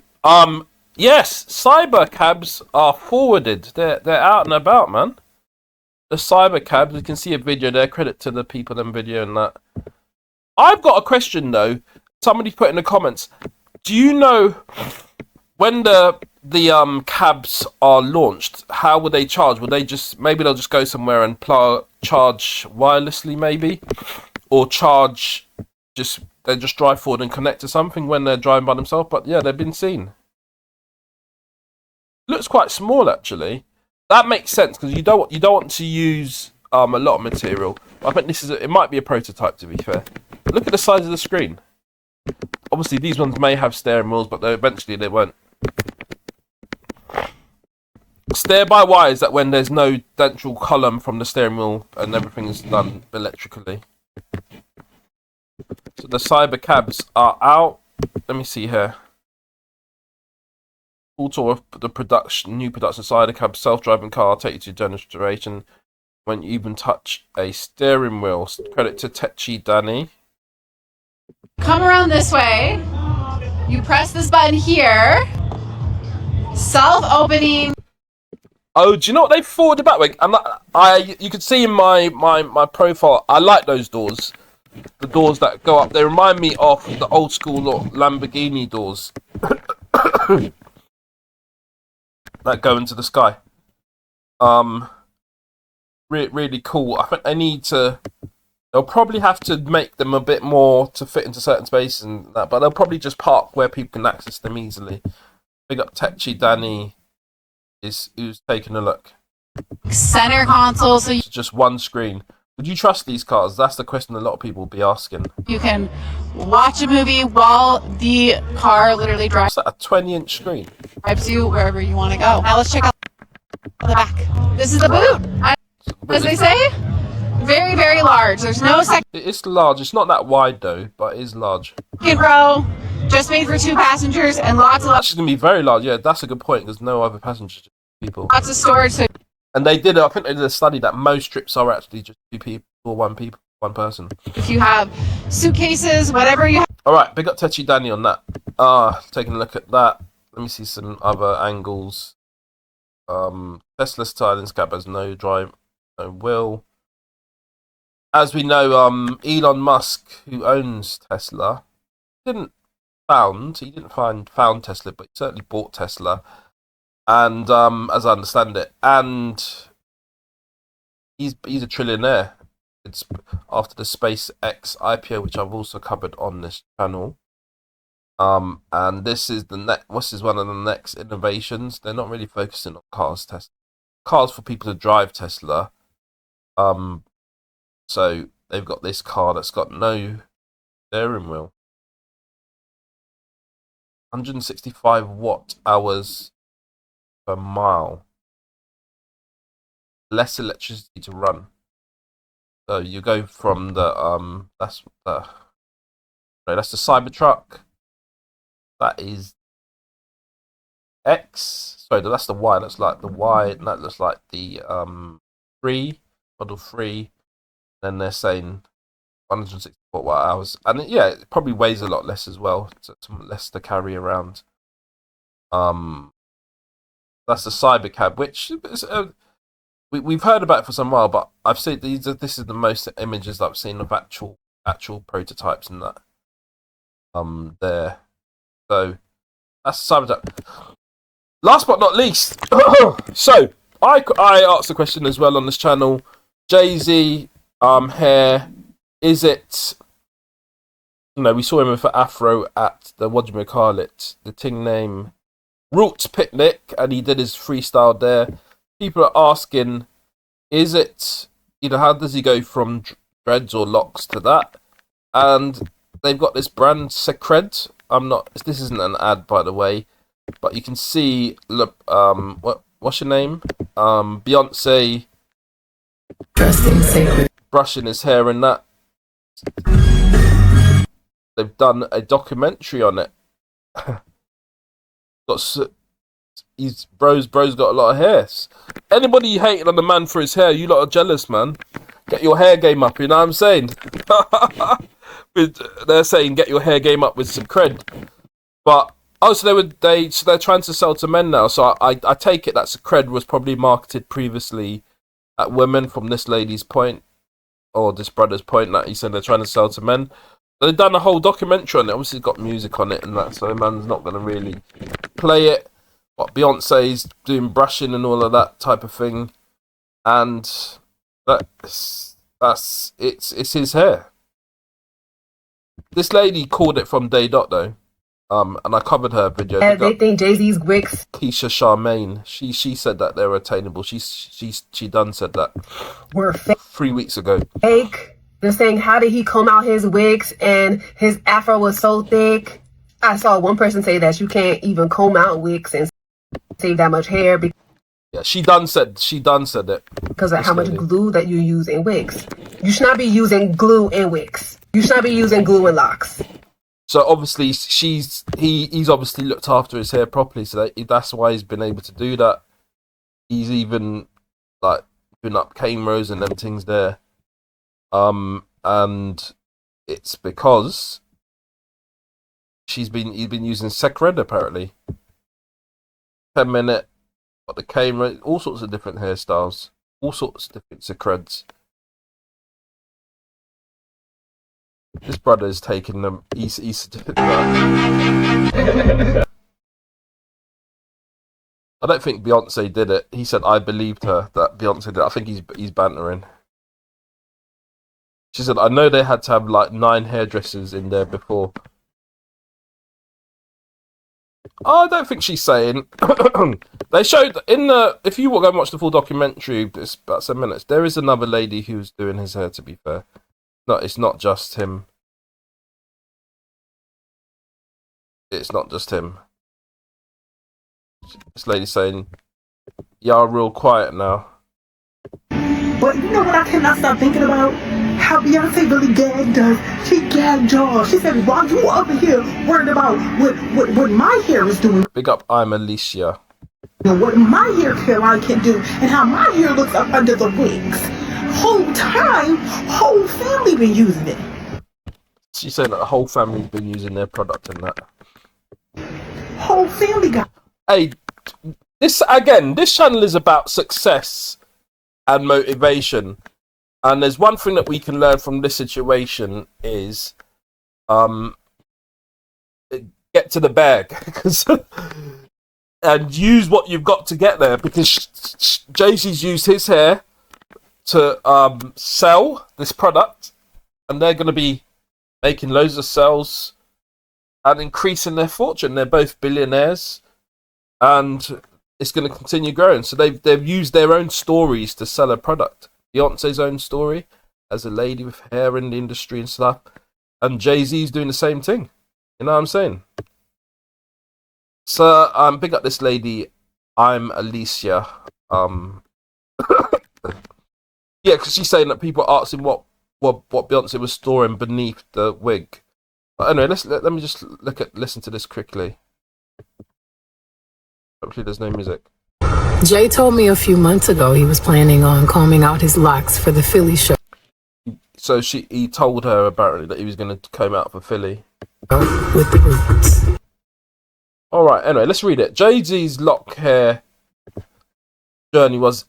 Yes, cyber cabs are forwarded. They're out and about, man. The cyber cabs. You can see a video there. Credit to the people in video and that. I've got a question though. Somebody put in the comments. Do you know when the cabs are launched? How will they charge? Will they maybe they'll just go somewhere and charge wirelessly, maybe, or charge they just drive forward and connect to something when they're driving by themselves? But yeah, they've been seen. Looks quite small actually. That makes sense because you don't want to use a lot of material. I think it might be a prototype to be fair. Look at the size of the screen. Obviously, these ones may have steering wheels, but eventually they won't. Steer-by-wire is that when there's no central column from the steering wheel and everything is done electrically. So the cyber cabs are out. Let me see here. Full tour of the new production cyber cab self-driving car take you to demonstration when you even touch a steering wheel. Credit to Techi Danny. Come around this way. You press this button here. Self-opening. Oh, do you know what they forwarded back? You can see in my profile. I like those doors. The doors that go up. They remind me of the old school Lamborghini doors that go into the sky. Really cool. I think they need to. They'll probably have to make them a bit more to fit into certain spaces and that, but they'll probably just park where people can access them easily. Big up Techi Danny who's taking a look. Center console, so it's just one screen. Would you trust these cars? That's the question a lot of people will be asking. You can watch a movie while the car literally drives. Is that a 20-inch screen? Drives you wherever you want to go. Now let's check out the back. This is the boot. As they say, very, very large. There's no second. It is large. It's not that wide though, but it is large. Row, just made for 2 passengers and lots of. Actually, gonna be very large. Yeah, that's a good point. There's no other passengers, just people. Lots of storage. So and I think they did a study that most trips are actually just 2 people, one person. If you have suitcases, whatever you have. All right, big up Techi Danny on that. Taking a look at that. Let me see some other angles. Tesla styling cab has no drive, no wheel. As we know, Elon Musk, who owns Tesla, he didn't found Tesla, but he certainly bought Tesla. And as I understand it, and he's a trillionaire. It's after the SpaceX IPO, which I've also covered on this channel. And this is one of the next innovations. They're not really focusing on cars for people to drive Tesla. So they've got this car that's got no steering wheel. 165 watt-hours per mile. Less electricity to run. So you go from the that's the Cybertruck. That is X. Sorry, that's the Y. That's like the Y, and that looks like the Model 3. Then they're saying 164 watt hours, and it probably weighs a lot less as well. So it's less to carry around. That's the Cybercab, which is, we've heard about it for some while, but I've seen this is the most images that I've seen of actual prototypes and that. There. So that's Cybertruck. Last but not least, so I asked a question as well on this channel. Jay-Z, hair. Is it? We saw him with an afro at the the thing name Roots Picnic, and he did his freestyle there. People are asking, is it? How does he go from dreads or locks to that? And they've got this brand Secret. This isn't an ad, by the way, but you can see. Look, what's your name? Beyonce. Brushing his hair and that. They've done a documentary on it. Bro's got a lot of hair. Anybody hating on the man for his hair, you lot are jealous, man. Get your hair game up, you know what I'm saying? They're saying get your hair game up with some cred. But so they're trying to sell to men now. So I take it that cred was probably marketed previously at women from this lady's point, or this brother's point, that he said they're trying to sell to men. They've done a whole documentary on it. Obviously, it's got music on it and that, so the man's not going to really play it. What Beyonce's doing brushing and all of that type of thing, and it's his hair. This lady called it from day dot though, and I covered her video. They think Jay-Z's wigs. Keisha Charmaine, she said that they're attainable. She done said that. Were 3 weeks ago. Fake. They're saying, how did he comb out his wigs and his afro was so thick? I saw one person say that you can't even comb out wigs and save that much hair. Yeah, she done said it. Because of how much glue that you use in wigs. You should not be using glue in wigs. You should not be using glue in locks. So obviously he's obviously looked after his hair properly, so that's why he's been able to do that. He's even been up cameras and them things there. And it's because he's been using Secret apparently. 10-minute, got the camera, all sorts of different hairstyles, all sorts of different Secrets. This brother is taking them. He's I don't think Beyonce did it. He said I believed her that Beyonce did it. I think he's bantering. She said, I know they had to have 9 hairdressers in there before. I don't think she's saying. They showed if you go and watch the full documentary, it's about 7 minutes. There is another lady who's doing his hair, to be fair. No, it's not just him. It's not just him. This lady saying, y'all real quiet now. But you know what I cannot stop thinking about? How Beyonce really gagged us. She gagged y'all. She said, while you over here worried about what my hair is doing. Big up, I'm Alicia. What my hairline can do and how my hair looks up under the wigs. Whole family been using it. She said that the whole family's been using their product and that. Whole family got. Hey, this channel is about success and motivation. And there's one thing that we can learn from this situation is get to the bag and use what you've got to get there, because Jay-Z's used his hair to sell this product, and they're going to be making loads of sales and increasing their fortune. They're both billionaires, and it's going to continue growing. So they've used their own stories to sell a product. Beyonce's own story as a lady with hair in the industry and stuff, and Jay-Z's doing the same thing. You know what I'm saying? So big up this lady. I'm Alicia. Yeah, because she's saying that people are asking what Beyonce was storing beneath the wig. But anyway, let me just listen to this quickly. Hopefully there's no music. Jay told me a few months ago he was planning on combing out his locks for the Philly show. So he told her apparently that he was going to comb out for Philly. With the roots. Alright, anyway, let's read it. Jay-Z's lock hair journey was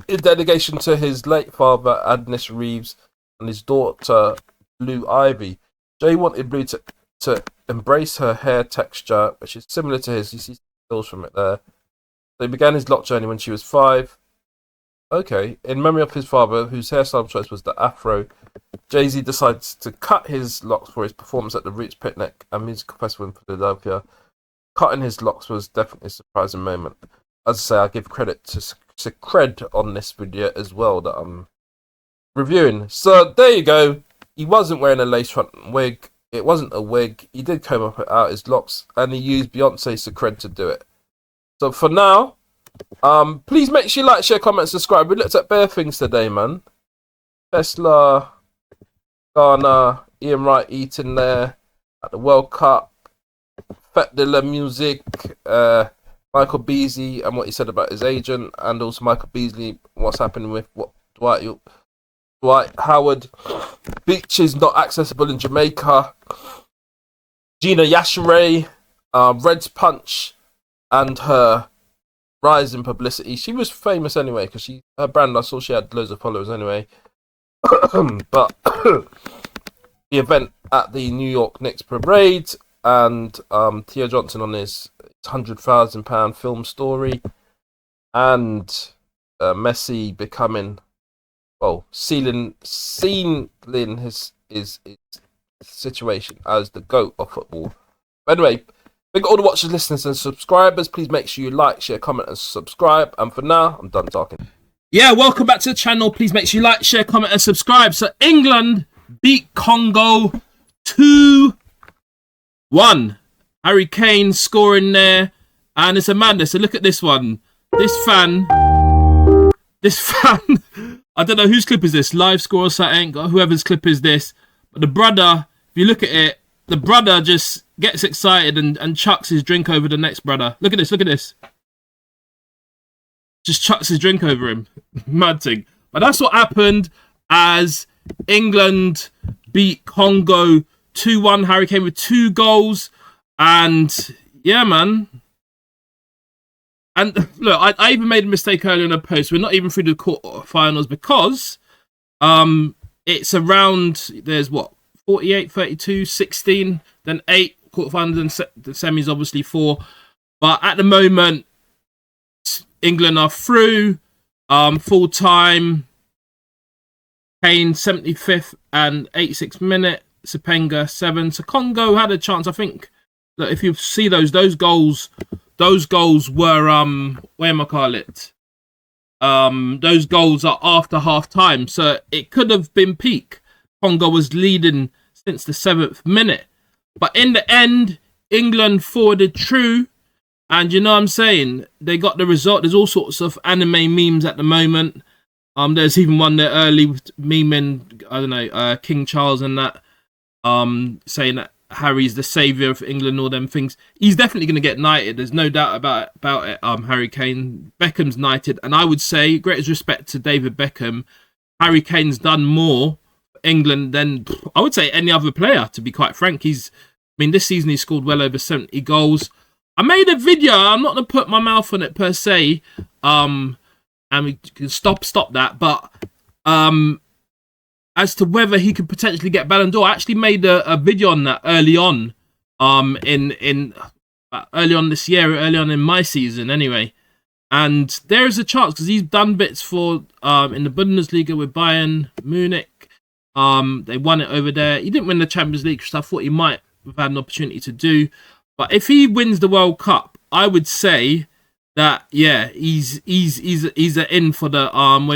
in dedication to his late father, Adnis Reeves, and his daughter, Blue Ivy. Jay wanted Blue to embrace her hair texture, which is similar to his. You see stills from it there. So he began his lock journey when she was 5. Okay. In memory of his father, whose hairstyle choice was the afro, Jay-Z decides to cut his locks for his performance at the Roots Picnic, a musical festival in Philadelphia. Cutting his locks was definitely a surprising moment. As I say, I give credit to Cred on this video as well that I'm reviewing. So there you go. He wasn't wearing a lace front wig. It wasn't a wig. He did comb out his locks, and he used Beyonce's Cred to do it. So for now, please make sure you like, share, comment, subscribe. We looked at bare things today, man. Tesla, Ghana, Ian Wright eating there at the World Cup, Fête de la Musique, Michael Beasley and what he said about his agent, and also Michael Beasley, what's happening with Dwight Howard. Beaches not accessible in Jamaica. Gina Yashere, Red's Punch, and her rise in publicity. She was famous anyway because her brand, I saw she had loads of followers anyway. But the event at the New York Knicks parade, and Theo Johnson on his £100,000 film story, and Messi becoming, well, sealing his situation as the GOAT of football. But anyway, thank all the watchers, listeners, and subscribers. Please make sure you like, share, comment, and subscribe. And for now, I'm done talking. Yeah, welcome back to the channel. Please make sure you like, share, comment, and subscribe. So England beat Congo 2-1. Harry Kane scoring there, and it's Amanda. So look at this one. This fan, I don't know whose clip is this, live score or something, or whoever's clip is this. But the brother, if you look at it, the brother just gets excited and chucks his drink over the next brother. Look at this, look at this. Just chucks his drink over him. Mad thing. But that's what happened as England beat Congo 2-1. Harry Kane with 2 goals. And yeah, man. And look, I even made a mistake earlier in a post. We're not even through the quarterfinals because it's around, there's what, 48, 32, 16, then 8 quarterfinals, and the semis obviously 4. But at the moment, England are through, full time. Kane 75th and 86th minute, Sepenga 7. So Congo had a chance, I think. That if you see those goals were those goals are after half time, so it could have been peak. Congo was leading since the 7th minute, but in the end, England forwarded true, and you know what I'm saying, they got the result. There's all sorts of anime memes at the moment. There's even one there early with memeing, I don't know, King Charles and that, saying that Harry's the saviour of England, all them things. He's definitely going to get knighted. There's no doubt about it. Harry Kane. Beckham's knighted. And I would say, greatest respect to David Beckham, Harry Kane's done more for England than, I would say, any other player, to be quite frank. This season he scored well over 70 goals. I made a video. I'm not going to put my mouth on it per se. And we can stop that. But as to whether he could potentially get Ballon d'Or, I actually made a video on that early on, early on this year, early on in my season anyway. And there is a chance because he's done bits for in the Bundesliga with Bayern Munich. They won it over there. He didn't win the Champions League, which I thought he might have had an opportunity to do. But if he wins the World Cup, I would say that he's in for the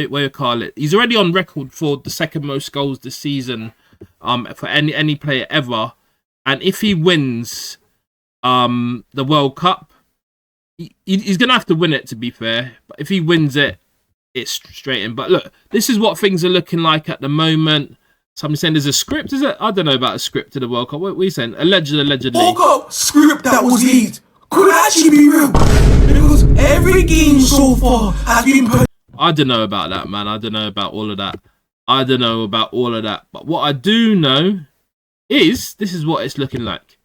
what you call it. He's already on record for the second most goals this season, for any player ever. And if he wins the World Cup, he's gonna have to win it, to be fair. But if he wins it, it's straight in. But look, this is what things are looking like at the moment. Somebody saying there's a script, is it? I don't know about a script to the World Cup. What are we saying? Allegedly. World Cup script that was leaked could actually be real. Because every game so far has been... I don't know about that, man. I don't know about all of that. But what I do know is this is what it's looking like.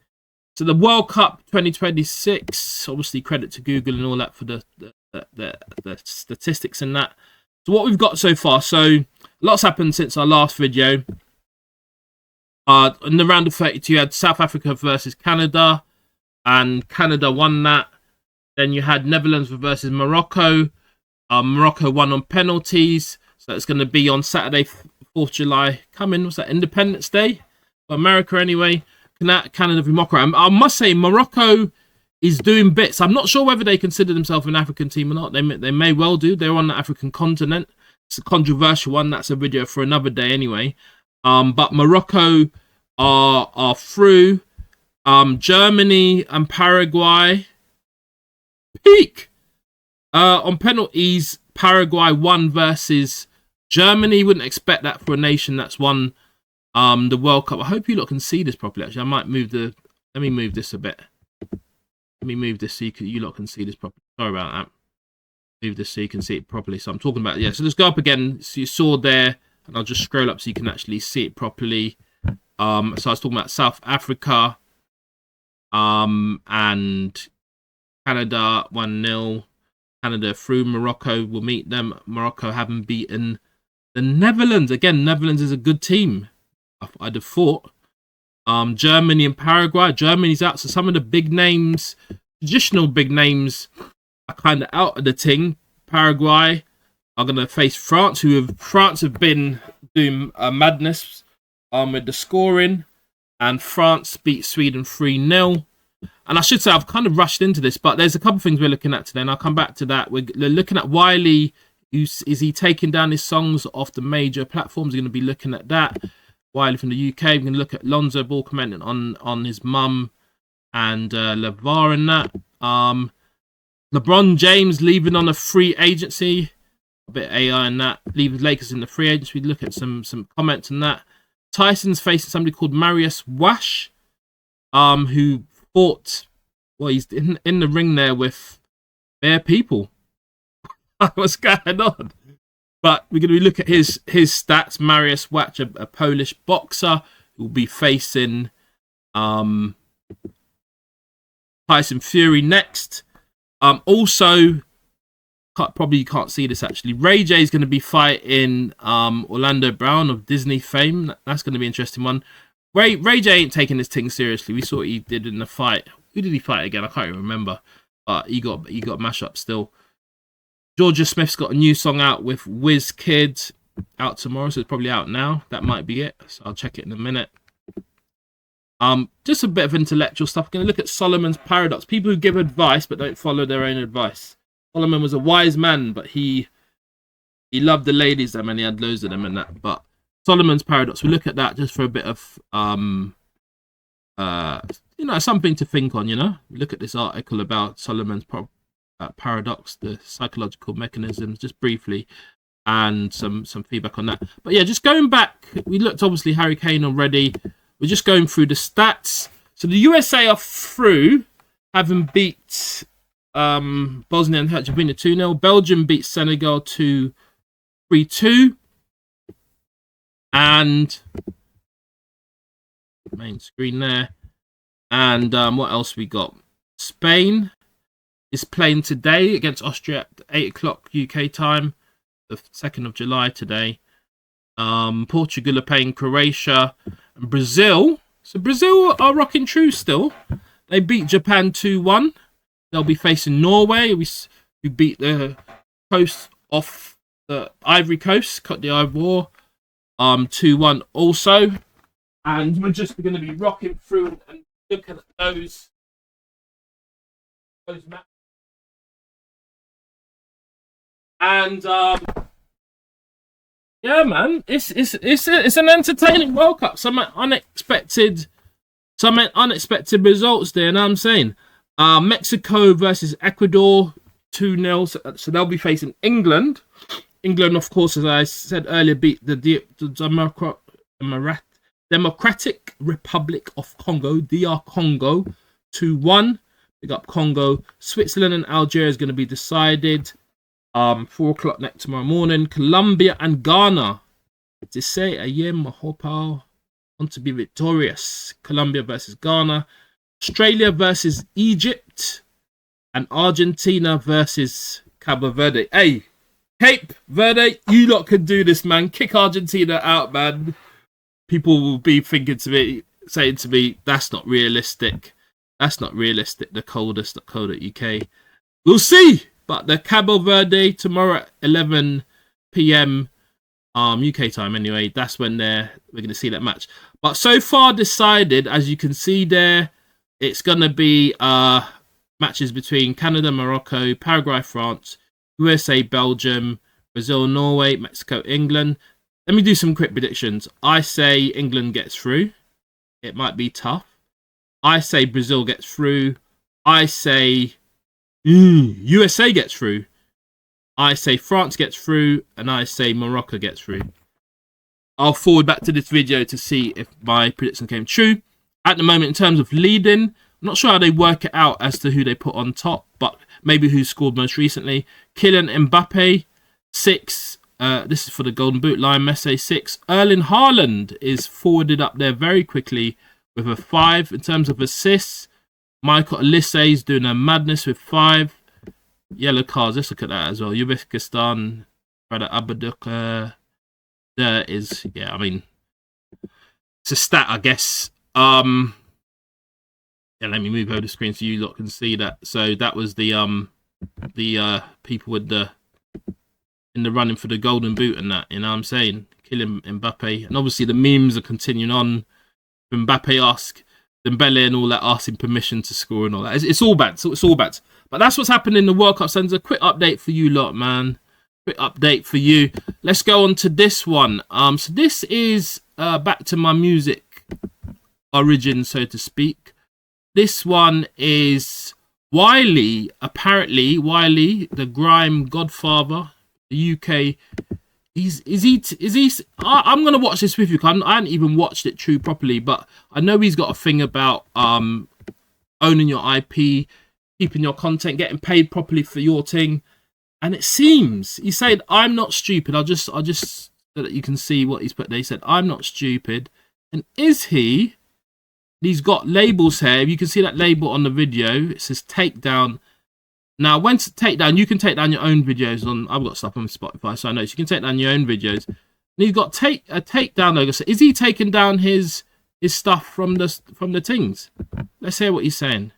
So the World Cup 2026, obviously credit to Google and all that for the statistics and that. So what we've got so far. So lots happened since our last video. In the round of 32, you had South Africa versus Canada, and Canada won that. Then you had Netherlands versus Morocco. Morocco won on penalties. So it's going to be on Saturday, 4th July. Coming, what's that, Independence Day? For America anyway. Canada v Morocco. I must say, Morocco is doing bits. I'm not sure whether they consider themselves an African team or not. They may well do. They're on the African continent. It's a controversial one. That's a video for another day anyway. But Morocco are through. Germany and Paraguay peak. On penalties, Paraguay won versus Germany. Wouldn't expect that for a nation that's won the World Cup. I hope you lot can see this properly. Actually, I might move the. Let me move this a bit. Let me move this so you lot can see this properly. Sorry about that. Move this so you can see it properly. So I'm talking about, yeah. So let's go up again. So you saw there, and I'll just scroll up so you can actually see it properly. So I was talking about South Africa, and Canada 1-0. Canada through. Morocco will meet them. Morocco haven't beaten the Netherlands. Again, Netherlands is a good team, I'd have thought. Germany and Paraguay. Germany's out, so some of the big names, traditional big names, are kind of out of the thing. Paraguay are going to face France, France have been doing madness with the scoring, and France beat Sweden 3-0. And I should say I've kind of rushed into this, but there's a couple of things we're looking at today, and I'll come back to that. We're looking at Wiley. Is he taking down his songs off the major platforms? We're going to be looking at that. Wiley from the UK. We're going to look at Lonzo Ball commenting on his mum and LeVar and that. LeBron James leaving on a free agency. A bit of AI and that. Leave Lakers in the free agency. We look at some comments on that. Tyson's facing somebody called Marius Wash, who fought. Well, he's in the ring there with bare people. What's going on? But we're going to look at his stats. Marius Wash, a Polish boxer, who will be facing Tyson Fury next. Also, probably you can't see this actually. Ray J is going to be fighting Orlando Brown of Disney fame. That's going to be an interesting one. Ray J ain't taking this thing seriously. We saw what he did in the fight. Who did he fight again? I can't even remember. But he got mashed up still. Georgia Smith's got a new song out with WizKid out tomorrow, so it's probably out now. That might be it. So I'll check it in a minute. Just a bit of intellectual stuff. We're going to look at Solomon's paradox. People who give advice but don't follow their own advice. Solomon was a wise man, but he loved the ladies, and he had loads of them and that. But Solomon's paradox, we look at that just for a bit of something to think on. We look at this article about Solomon's paradox, the psychological mechanisms, just briefly, and some feedback on that. But yeah, just going back, we looked obviously Harry Kane already. We're just going through the stats. So the USA are through, having beat Bosnia and Herzegovina 2-0. Belgium beat Senegal 3-2. And main screen there. And what else we got? Spain is playing today against Austria at 8 o'clock UK time, the 2nd of July today. Portugal are playing Croatia, and Brazil. So Brazil are rocking true still. They beat Japan 2-1. They'll be facing Norway, who beat the coast off the Ivory Coast, Côte d'Ivoire, 2-1 also. And we're just going to be rocking through and looking at those maps. And yeah, man, it's an entertaining World Cup. Some unexpected results there. You know what I'm saying? Mexico versus Ecuador 2-0. So they'll be facing England. England, of course, as I said earlier, beat the Democratic Republic of Congo, DR Congo, 2-1. Big up Congo. Switzerland and Algeria is going to be decided. 4 o'clock next tomorrow morning. Colombia and Ghana. To say Ayem Mahopao want to be victorious. Colombia versus Ghana. Australia versus Egypt. And Argentina versus Cabo Verde. Hey, Cape Verde, you lot can do this, man. Kick Argentina out, man. People will be saying to me, that's not realistic. That's not realistic. The coldest.co.uk. We'll see. But the Cabo Verde tomorrow at 11 p.m. UK time anyway. That's when we're going to see that match. But so far decided, as you can see there, it's going to be matches between Canada, Morocco, Paraguay, France, USA, Belgium, Brazil, Norway, Mexico, England. Let me do some quick predictions. I say England gets through. It might be tough. I say Brazil gets through. I say USA gets through. I say France gets through. And I say Morocco gets through. I'll forward back to this video to see if my prediction came true. At the moment, in terms of leading, I'm not sure how they work it out as to who they put on top, but maybe who scored most recently. Kylian Mbappé, 6. This is for the Golden Boot. Lionel Messi, 6. Erling Haaland is forwarded up there very quickly with a 5. In terms of assists, Michael Olise is doing a madness with 5. Yellow cards, let's look at that as well. Uzbekistan, Brother Abaduk, there is, yeah, I mean, it's a stat, I guess. Yeah, let me move over the screen so you lot can see that. So that was the people with in the running for the Golden Boot and that, you know what I'm saying? Kylian Mbappé. And obviously the memes are continuing on. Mbappé ask Dembele and all that, asking permission to score and all that. It's all bad. So it's all bad. But that's what's happened in the World Cup. So there's a quick update for you lot, man. Quick update for you. Let's go on to this one. So this is back to my music origin, so to speak. This one is Wiley. Apparently, Wiley, the grime godfather, the UK. I'm gonna watch this with you. I haven't even watched it true properly, but I know he's got a thing about owning your IP, keeping your content, getting paid properly for your thing. And it seems he said, "I'm not stupid." I'll just so that you can see what he's put there. He said, "I'm not stupid." And is he? He's got labels here. You can see that label on the video. It says takedown. Now, when to take down, you can take down your own videos on. I've got stuff on Spotify, so I know. So you can take down your own videos. And he's got a takedown logo. So is he taking down his stuff from the things? Let's hear what he's saying.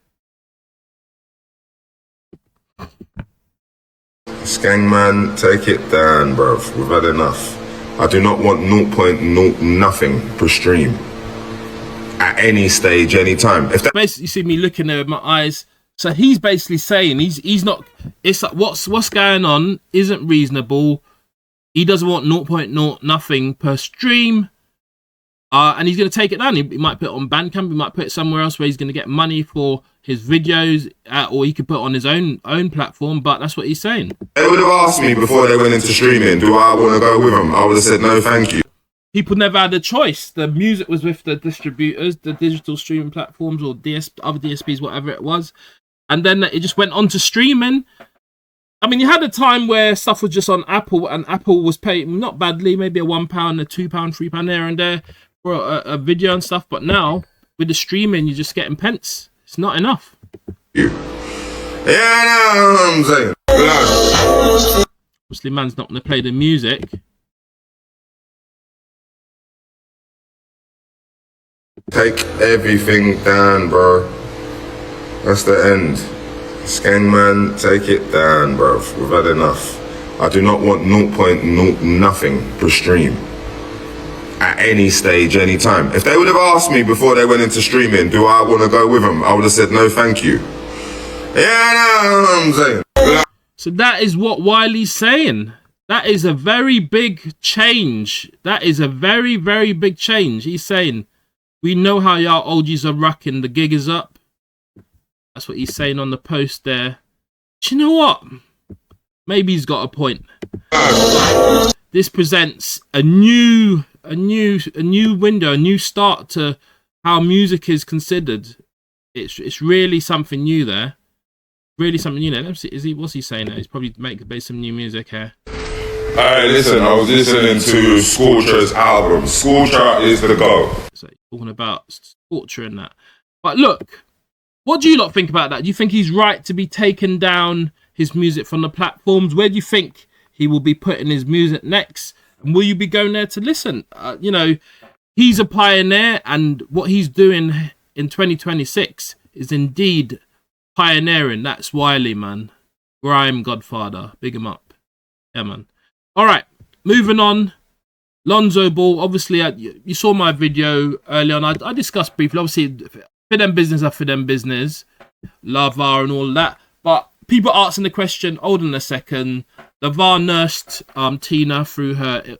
Skangman, take it down, bruv. We've had enough. I do not want 0.0 nothing per stream at any stage, any time. If that basically, you see me looking there with my eyes. So he's basically saying he's not. It's like what's going on isn't reasonable. He doesn't want 0.0 nothing per stream. And he's going to take it down. He might put it on Bandcamp. He might put it somewhere else where he's going to get money for his videos, or he could put it on his own platform. But that's what he's saying. They would have asked me before they went into streaming, do I want to go with them? I would have said no, thank you. People never had a choice. The music was with the distributors, the digital streaming platforms, or other DSPs, whatever it was. And then it just went on to streaming. I mean, you had a time where stuff was just on Apple, and Apple was paying not badly, maybe a £1, a £2, £3 here and there for a video and stuff. But now with the streaming, you're just getting pence. It's not enough. Yeah, I'm saying. Obviously, man's not going to play the music. Take everything down, bro. That's the end. Skangman, take it down, bro. We've had enough. I do not want 0.0 nothing per stream at any stage, any time. If they would have asked me before they went into streaming, do I want to go with them? I would have said no, thank you. Yeah, I'm saying. So that is what Wiley's saying. That is a very big change. That is a very, very big change. He's saying, we know how y'all OGs are rocking. The gig is up. That's what he's saying on the post there. Do you know what? Maybe he's got a point. This presents a new window, a new start to how music is considered. It's really something new there. Really something new there. Let's see, what's he saying there? He's probably making some new music here. Alright, listen, I was listening to Scorcher's album. Scorcher is the go. So talking about Scorcher and that. But look, what do you lot think about that? Do you think he's right to be taking down his music from the platforms? Where do you think he will be putting his music next? And will you be going there to listen? You know, he's a pioneer, and what he's doing in 2026 is indeed pioneering. That's Wiley, man. Grime Godfather. Big him up. Yeah, man. All right, moving on. Lonzo Ball. Obviously, you saw my video earlier on. I discussed briefly. Obviously, for them business are for them business. La VAR and all that. But people asking the question, hold on a second. The VAR nursed Tina through her...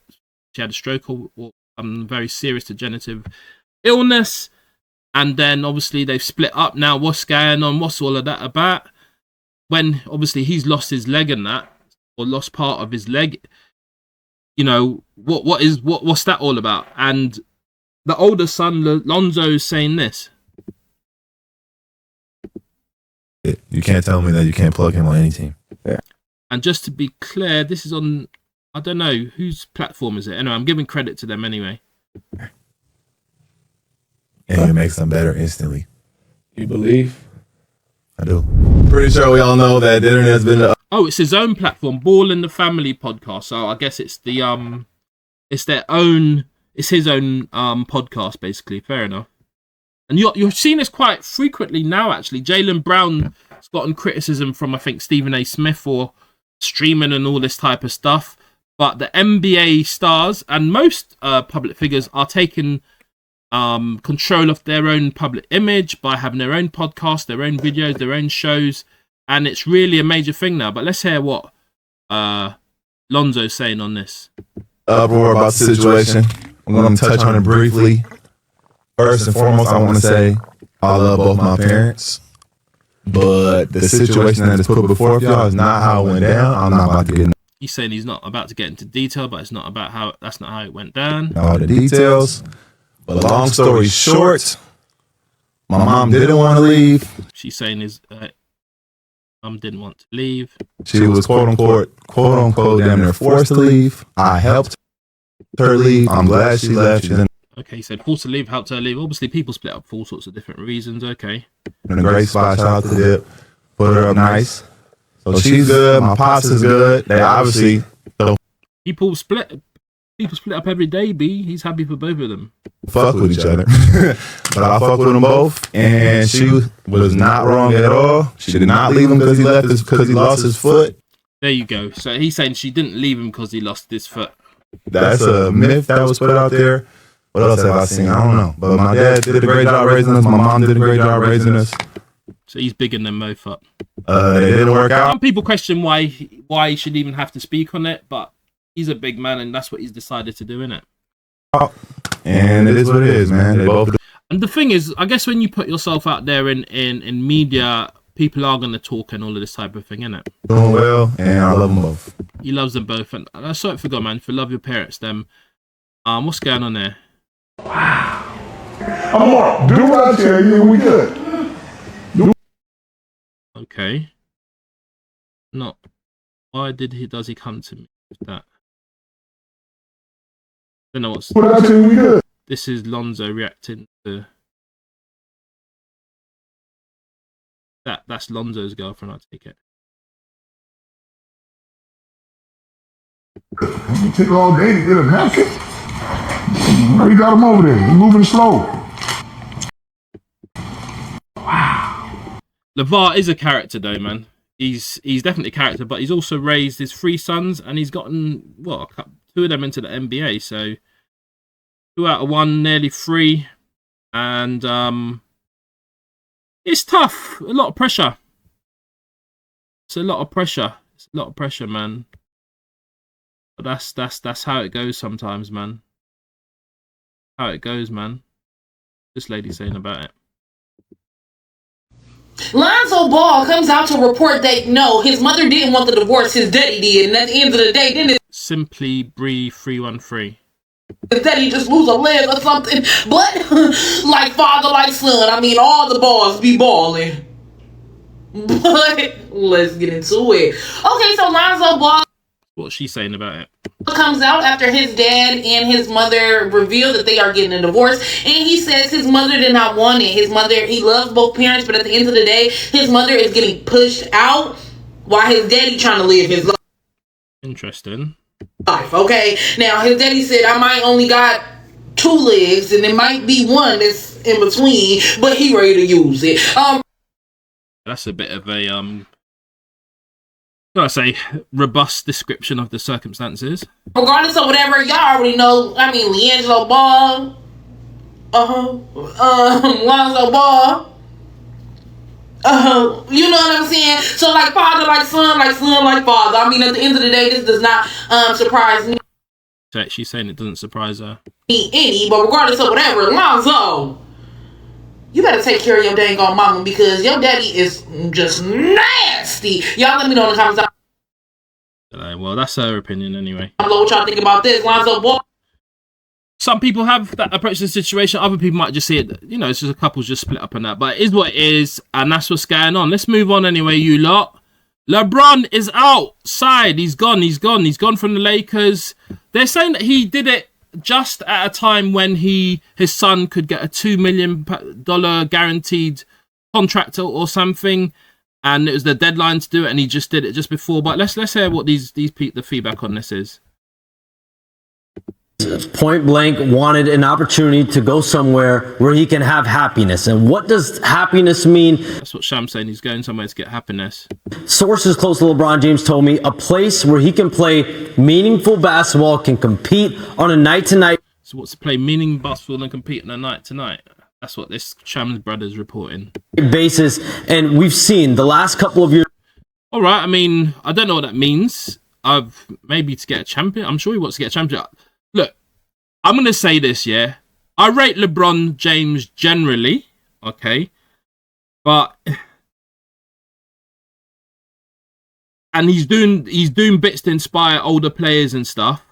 She had a stroke or very serious degenerative illness. And then, obviously, they've split up now. What's going on? What's all of that about? When, obviously, he's lost his leg and that, or lost part of his leg, you know, what's that all about? And the older son, Lonzo's saying this. You can't tell me that you can't plug him on any team. Yeah. And just to be clear, this is on, I don't know, whose platform is it? Anyway, I'm giving credit to them anyway. And it makes them better instantly. You believe? I do. Pretty sure we all know that the internet's been... Oh, it's his own platform, Ball in the Family podcast. So I guess it's the it's their own, it's his own podcast basically. Fair enough. And you're seeing this quite frequently now. Actually, Jaylen Brown's gotten criticism from I think Stephen A. Smith for streaming and all this type of stuff. But the NBA stars and most public figures are taking control of their own public image by having their own podcasts, their own videos, their own shows. And it's really a major thing now. But let's hear what Lonzo's saying on this. Uproar about the situation. I'm going to touch on it briefly. First and foremost, I want to say I love both my parents. But the situation that is put before y'all is not how it went down. I'm not about to get into. He's saying he's not about to get into detail, but it's not about how, that's not how it went down. All the details. But long story short, my mom didn't want to leave. She's saying his mom didn't want to leave. She was quote unquote damn near forced to leave. I helped her leave. I'm glad she left. Okay, he said forced to leave, helped her leave. Obviously, people split up for all sorts of different reasons. Okay. In a great spot. Shout out to Dip. Put her up nice. So she's good. My pops is good. They obviously. So people split up every day. B. He's happy for both of them. Fuck with each other. But I fuck with them both, and she was not wrong at all. She did not leave him because he left because he lost his foot. There you go. So he's saying she didn't leave him because he lost his foot. That's a myth that was put out there. What else have I seen? I don't know. But my dad did a great job raising us. My mom did a great job raising us. So he's bigging them both up. It didn't work out. Some people question why he should even have to speak on it, but he's a big man and that's what he's decided to do, innit? And it is what it is, man. They both do. And the thing is, I guess when you put yourself out there in media, people are going to talk and all of this type of thing, innit? Doing well, and I love them both. He loves them both. And I sort of forgot, man. If you love your parents, then what's going on there? Wow. Amor, do what I tell you, we good. Okay. Not. Why does he come to me with that? I don't know what's. What I tell you, we good. This is Lonzo reacting to. That's Lonzo's girlfriend, I take it. It took all day to get a napkin. We got him over there. He's moving slow. Wow. LeVar is a character though, man. He's definitely a character, but he's also raised his 3 sons and he's gotten, 2 of them into the NBA. So 2 out of 1, nearly 3. And it's tough. A lot of pressure. It's a lot of pressure. It's a lot of pressure, man. But that's how it goes sometimes, man. How it goes, man. This lady saying about it. Lonzo Ball comes out to report that no, his mother didn't want the divorce, his daddy did, and at the end of the day, didn't it? Simply Bree 313. His daddy just lose a leg or something, but like father, like son. I mean, all the balls be balling. But let's get into it. Okay, so Lonzo Ball. What's she saying about it? Comes out after his dad and his mother reveal that they are getting a divorce, and he says his mother did not want it. His mother, he loves both parents, but at the end of the day, his mother is getting pushed out while his daddy trying to live his life. Interesting. Okay, now his daddy said I might only got 2 legs, and it might be 1 that's in between, but he ready to use it. That's a bit of a I say, robust description of the circumstances. Regardless of whatever, y'all already know. I mean, Leandro Ball, Lonzo Ball. You know what I'm saying? So like father, like son, like father. I mean, at the end of the day, this does not surprise me. She's saying it doesn't surprise her. Any, but regardless of whatever, Lonzo, you better take care of your dang on mama because your daddy is just nasty. Y'all let me know in the comments. Well, that's her opinion anyway. I don't know what y'all think about this, Lonzo Ball. Some people have that approach to the situation. Other people might just see it, you know, it's just a couple's just split up on that. But it is what it is, and that's what's going on. Let's move on anyway, you lot. LeBron is outside. He's gone from the Lakers. They're saying that he did it just at a time when his son could get a $2 million guaranteed contract or something, and it was the deadline to do it, and he just did it just before. But let's hear what the feedback on this is. Point blank wanted an opportunity to go somewhere where he can have happiness. And what does happiness mean? That's what Sham's saying. He's going somewhere to get happiness. Sources close to LeBron James told me a place where he can play meaningful basketball, can compete on a night-to-night. So what's to play meaningful basketball and compete on a night-to-night? That's what this Shams brother's reporting. Basis, and we've seen the last couple of years. All right, I mean, I don't know what that means. Maybe to get a champion. I'm sure he wants to get a champion. Look, I'm going to say this, yeah. I rate LeBron James generally, okay? But... and he's doing bits to inspire older players and stuff.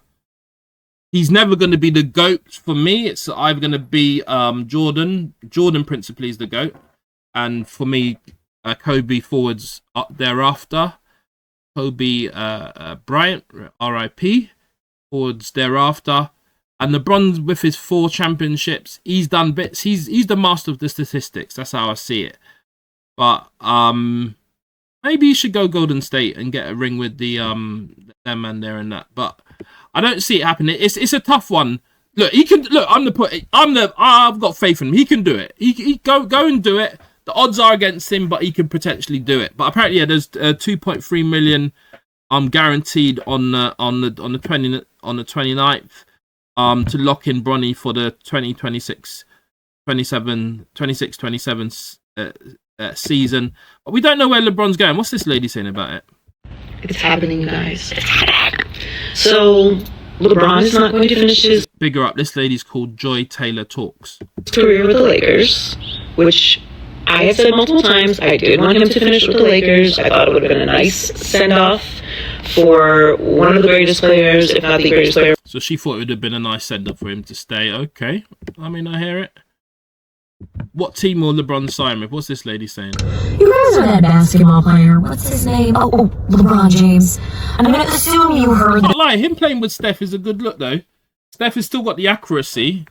He's never going to be the GOAT for me. It's either going to be Jordan. Jordan principally is the GOAT. And for me, Kobe forwards thereafter. Kobe Bryant, RIP, forwards thereafter. And LeBron, with his 4 championships, he's done bits. He's the master of the statistics. That's how I see it. But maybe he should go Golden State and get a ring with the them man there and that. But I don't see it happening. It's a tough one. Look, he can. Look, I've got faith in him. He can do it. He go and do it. The odds are against him, but he can potentially do it. But apparently, yeah, there's 2.3 million guaranteed on the 29th to lock in Bronny for the 26-27 season. But we don't know where LeBron's going. What's this lady saying about it? It's happening, you guys. It's happening. So LeBron is not going to finish his bigger up. This lady's called Joy Taylor Talks. Career with the Lakers, which I have said multiple times. I did want him to finish with the Lakers. I thought it would have been a nice send-off for one of the greatest players, if not the greatest player. So she thought it would have been a nice send-off for him to stay. Okay. I mean, I hear it. What team will LeBron sign with? What's this lady saying? You guys are that basketball player. What's his name? Oh, LeBron James. I'm going to assume you heard that. Not lie, him playing with Steph is a good look, though. Steph has still got the accuracy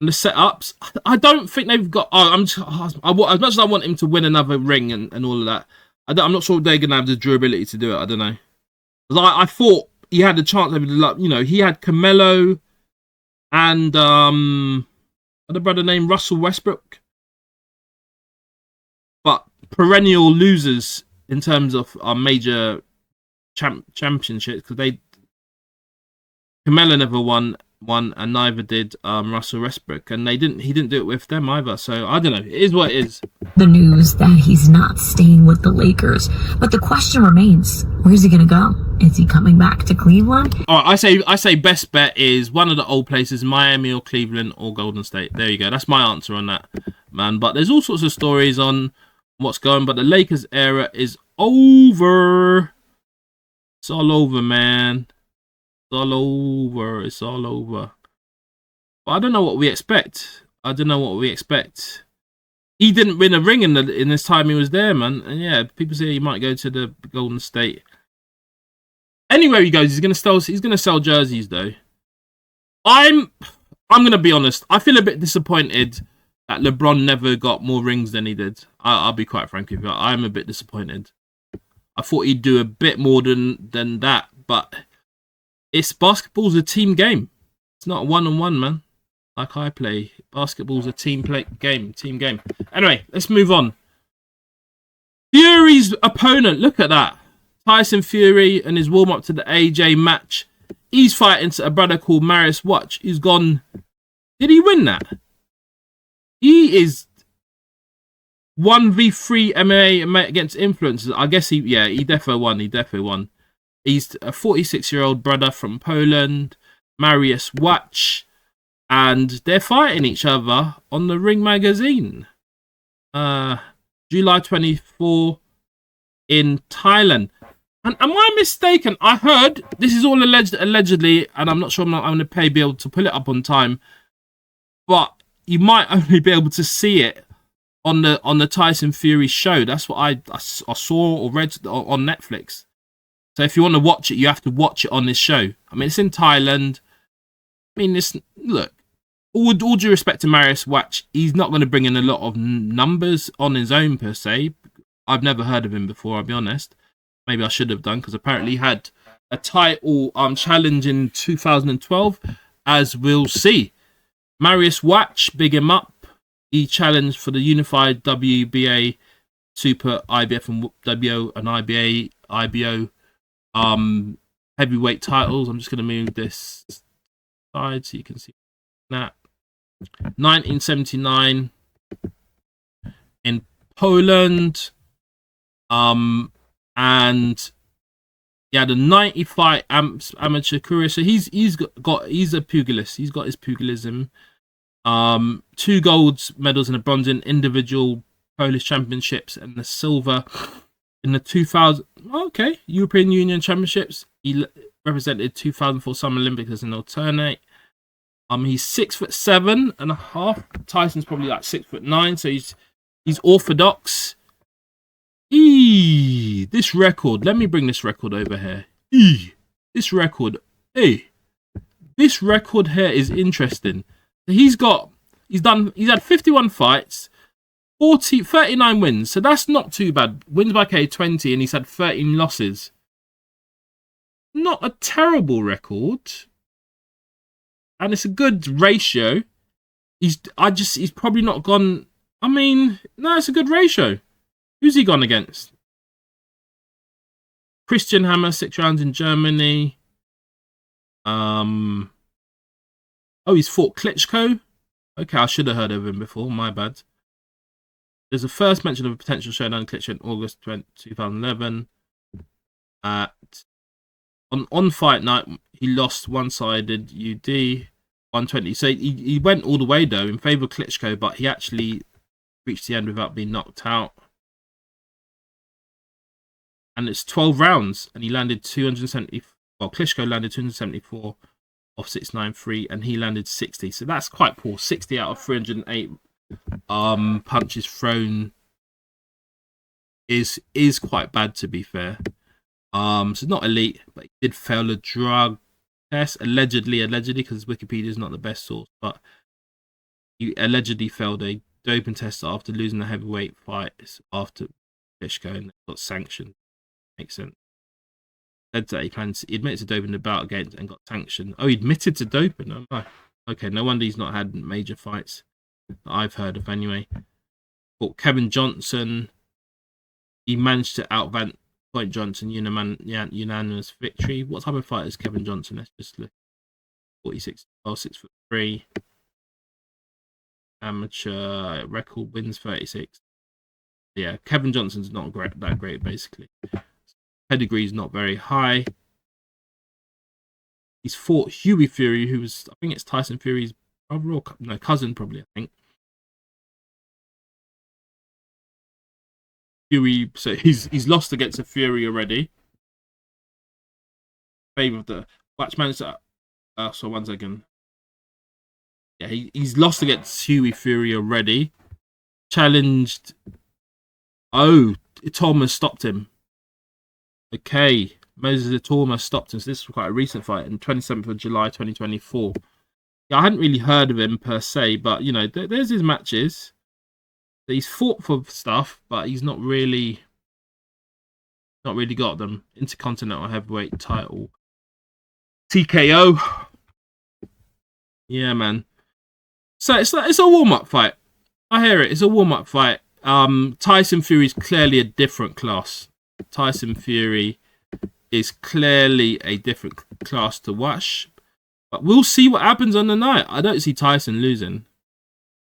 and the setups. I don't think they've got... as much as I want him to win another ring and all of that, I'm not sure they're going to have the durability to do it. I don't know. I thought he had the chance. You know, he had Carmelo and... the brother named Russell Westbrook, but perennial losers in terms of our major championships because Carmelo never won, and neither did Russell Westbrook, and he didn't do it with them either. So I don't know. It is what it is. The news that he's not staying with the Lakers, but the question remains: where's he gonna go? Is he coming back to Cleveland? All right, I say best bet is one of the old places, Miami or Cleveland or Golden State. There you go. That's my answer on that, man. But there's all sorts of stories on what's going. But the Lakers era is over. It's all over, man. It's all over. It's all over. But I don't know what we expect. He didn't win a ring in this time he was there, man. And yeah, people say he might go to the Golden State. Anywhere he goes, he's gonna sell jerseys though. I'm gonna be honest. I feel a bit disappointed that LeBron never got more rings than he did. I'll be quite frank with you. I'm a bit disappointed. I thought he'd do a bit more than that, but basketball's a team game. It's not a one-on-one, man. Like I play. Basketball's a team game. Anyway, let's move on. Fury's opponent, look at that. Tyson Fury and his warm-up to the AJ match. He's fighting a brother called Marius Watch. He's gone. Did he win that? He is 1v3 MMA against influencers. I guess he definitely won. He definitely won. He's a 46-year-old brother from Poland, Marius Watch, and they're fighting each other on the Ring Magazine. July 24 in Thailand. And am I mistaken? I heard this is all allegedly, and I'm not sure I'm going to be able to pull it up on time, but you might only be able to see it on the Tyson Fury show. That's what I saw or read on Netflix. So if you want to watch it, you have to watch it on this show. I mean, it's in Thailand. I mean, look, all due respect to Marius Watch, he's not going to bring in a lot of numbers on his own per se. I've never heard of him before, I'll be honest. Maybe I should have done, because apparently he had a title challenge in 2012, as we'll see. Marius Watch, big him up. He challenged for the unified WBA, Super IBF and WO and IBO heavyweight titles. I'm just going to move this side so you can see that. 1979 in Poland. And he had a 90 fight amateur career. So he's a pugilist. He's got his pugilism. 2 gold medals and a bronze in individual Polish championships and the silver in the 2000 European Union Championships. He represented 2004 Summer Olympics as an alternate. He's 6'7.5". Tyson's probably like 6'9", so he's orthodox. This record. Let me bring this record over here. This record. This record here is interesting. He's had 51 fights, 39 wins. So that's not too bad. Wins by KO 20, and he's had 13 losses. Not a terrible record. And it's a good ratio. He's probably not gone. I mean, no, it's a good ratio. Who's he gone against? Christian Hammer, 6 rounds in Germany. He's fought Klitschko. Okay, I should have heard of him before. My bad. There's a first mention of a potential showdown in Klitschko in August 2011. On fight night, he lost one-sided UD 120. So he went all the way though in favour of Klitschko, but he actually reached the end without being knocked out. And it's 12 rounds, and he landed 270. Well, Klitschko landed 274 off 693, and he landed 60. So that's quite poor. 60 out of 308 punches thrown is quite bad, to be fair. So not elite, but he did fail a drug test allegedly, because Wikipedia is not the best source, but he allegedly failed a doping test after losing the heavyweight fight after Klitschko and got sanctioned. Makes sense. Said that he admitted to doping the bout against and got sanctioned. Oh, he admitted to doping. Oh, okay, no wonder he's not had major fights that I've heard of anyway. But Kevin Johnson, he managed to outrank Point Johnson unanimous victory. What type of fighter is Kevin Johnson? Let's just look. 46, 6'3". Amateur record wins 36. Yeah, Kevin Johnson's not that great basically. Pedigree is not very high. He's fought Hughie Fury, who was, I think it's Tyson Fury's brother or cousin, probably, I think. Fury, so he's lost against a Fury already. Favor of the Watchman. So 1 second. Yeah, he's lost against Hughie Fury already. Challenged. Oh, Thomas stopped him. Okay, Moses Thomas stopped him. So this was quite a recent fight in 27th of July 2024. Yeah, I hadn't really heard of him per se, but you know, there's his matches. He's fought for stuff, but he's not really got them. Intercontinental heavyweight title, TKO. Yeah, man. So it's a warm-up fight. I hear it. It's a warm-up fight. Tyson Fury is clearly a different class. Tyson Fury is clearly a different class to watch. But we'll see what happens on the night. I don't see Tyson losing.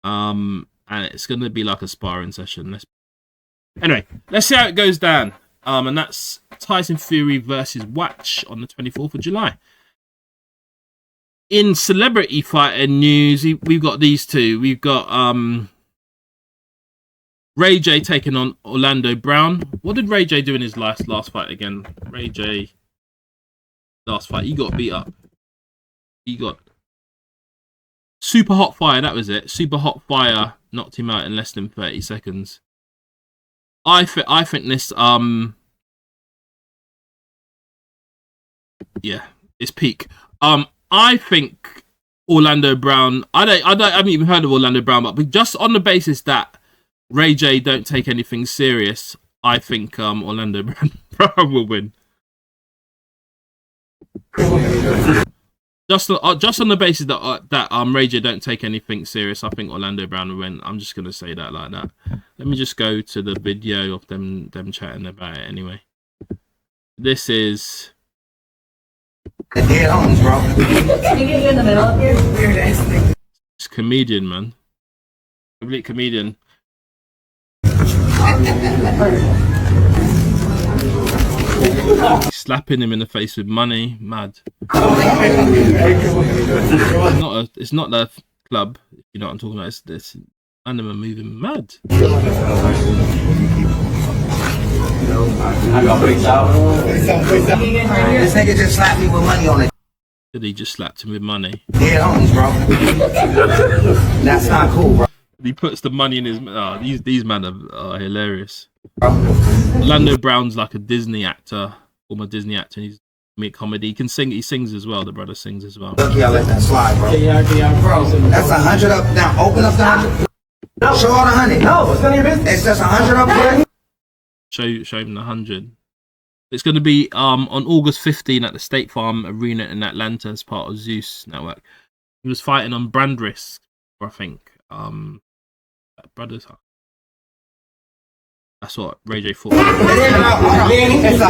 And it's going to be like a sparring session. Anyway, let's see how it goes down. And that's Tyson Fury versus Watch on the 24th of July. In celebrity fighter news, we've got these two. We've got Ray J taking on Orlando Brown. What did Ray J do in his last fight again? Ray J, last fight, he got beat up. He got Super Hot Fire, that was it. Super Hot Fire knocked him out in less than 30 seconds. I think this yeah, it's peak. I think Orlando Brown. I haven't even heard of Orlando Brown, but just on the basis that Ray J don't take anything serious, I think Orlando Brown will win. Just on the basis that Ray J don't take anything serious, I think Orlando Brown will win. I'm just gonna say that like that. Let me just go to the video of them chatting about it anyway. This is Dead homies, bro. Can you get in the middle of here? It's comedian, man. Complete comedian. Slapping him in the face with money, mad. It's not the club, if you know what I'm talking about. It's animal moving mad. I got freaked out. This nigga just slapped me with money on it. Did he just slapped him with money? Dead homies, bro. That's not cool, bro. He puts the money in his. These men are hilarious. Orlando Brown's like a Disney actor, former Disney actor. He's made comedy. He can sing. He sings as well. The brother sings as well. Look, yeah, let that slide, bro. Bro, that's 100 up. Now open up the 100. No. Show all the 100. No, it's none of your business. It's just 100 up there. Show him the 100. It's going to be on August 15 at the State Farm Arena in Atlanta as part of Zeus Network. He was fighting on brand risk, I think. Brothers. That's what Ray J thought.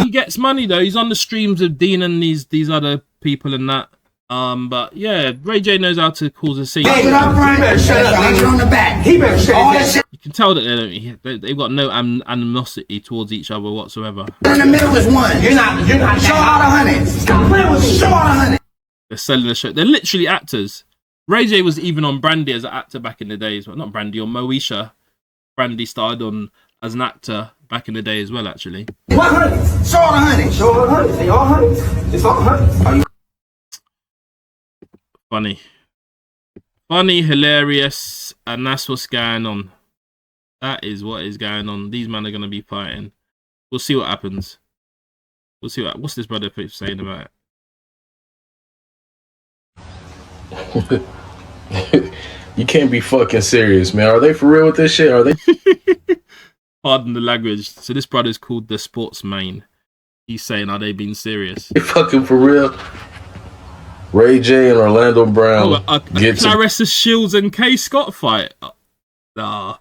He gets money though. He's on the streams of Dean and these other people and that. But yeah, Ray J knows how to cause a scene. Hey, shut up, nigga. On the back. He better shut up. You can tell that they've got no animosity towards each other whatsoever. In the middle is one. You're not. Show all the 100. Stop playing with me. Show all the 100. They're selling the show. They're literally actors. Ray J was even on Brandy as an actor back in the days. Well, not Brandy, on Moesha. Brandy started on as an actor back in the day as well, actually. 100. Show all the 100. Show all the 100. Say all 100. It's all 100. Funny, hilarious, and that's what's going on. That is what is going on. These men are going to be fighting. We'll see what happens. We'll see what's this brother saying about it. You can't be fucking serious, man. Are they for real with this shit? Are they? Pardon the language. So this brother's called the Sportsman. He's saying, are they being serious? They fucking for real? Ray J and Orlando Brown. Clarissa Shields and Kay Scott fight. Nah.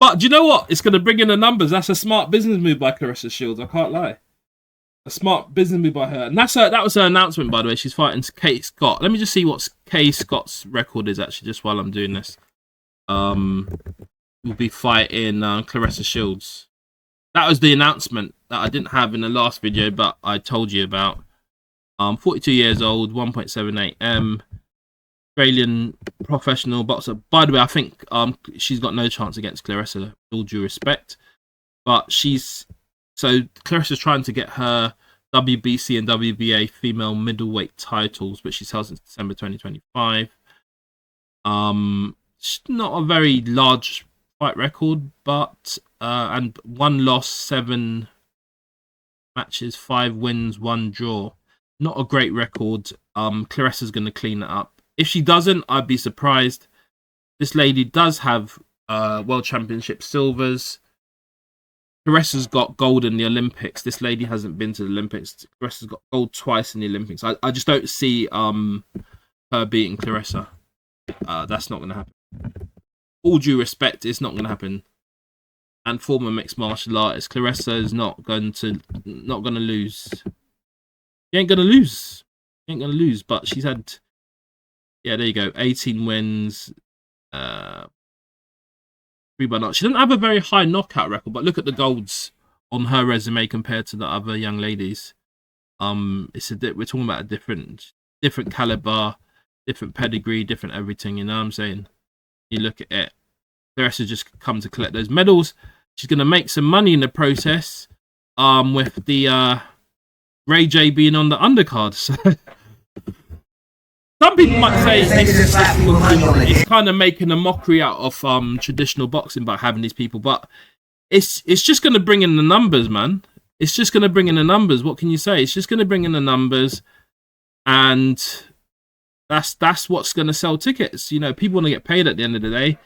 But do you know what? It's going to bring in the numbers. That's a smart business move by Clarissa Shields. I can't lie. A smart business move by her. And that was her announcement, by the way. She's fighting Kay Scott. Let me just see what Kay Scott's record is, actually, just while I'm doing this. We'll be fighting Clarissa Shields. That was the announcement that I didn't have in the last video, but I told you about. 42 years old, 1.78 M, Australian professional boxer. By the way, I think she's got no chance against Clarissa, with all due respect. But Clarissa's trying to get her WBC and WBA female middleweight titles, which she held since December 2025. She's not a very large fight record, but and 1 loss, 7 matches, 5 wins, 1 draw. Not a great record. Clarissa's going to clean it up. If she doesn't, I'd be surprised. This lady does have World Championship silvers. Clarissa's got gold in the Olympics. This lady hasn't been to the Olympics. Clarissa's got gold twice in the Olympics. I just don't see her beating Clarissa. That's not going to happen. All due respect, it's not going to happen. And former mixed martial artist, Clarissa is not going to lose. She ain't gonna lose. She ain't gonna lose. But she's had, yeah, there you go, 18 wins, 3 by knockout. She doesn't have a very high knockout record, but look at the golds on her resume compared to the other young ladies. We're talking about a different caliber, different pedigree, different everything. You know what I'm saying? You look at it. The rest has just come to collect those medals. She's gonna make some money in the process. With the Ray J being on the undercard. So some people might say it's kind of making a mockery out of traditional boxing by having these people, but it's just going to bring in the numbers, man. It's just going to bring in the numbers. What can you say? It's just going to bring in the numbers, and that's what's going to sell tickets. You know, people want to get paid at the end of the day.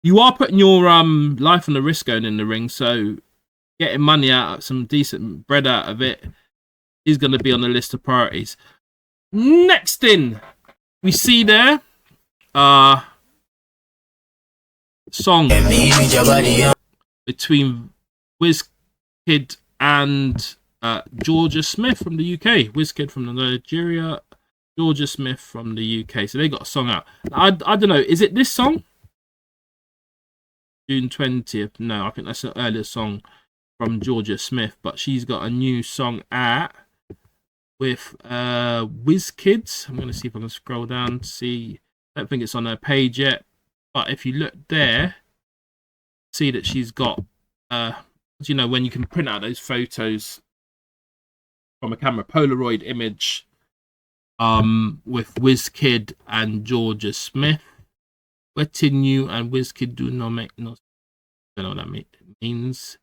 You are putting your life on the risk going in the ring, so getting money out, some decent bread out of it is going to be on the list of priorities. Next in, we see there song between Wizkid and Georgia Smith from the UK. Wizkid from Nigeria, Georgia Smith from the UK. So they got a song out. I don't know, is it this song? June 20th. No, I think that's an earlier song from Georgia Smith, but she's got a new song out with Wizkid. I'm going to see if I can scroll down to see. I don't think it's on her page yet, but if you look there, see that she's got, you know, when you can print out those photos from a camera, Polaroid image, with Wizkid and Georgia Smith. Wetting you and Wizkid do not make no. I don't know what that means.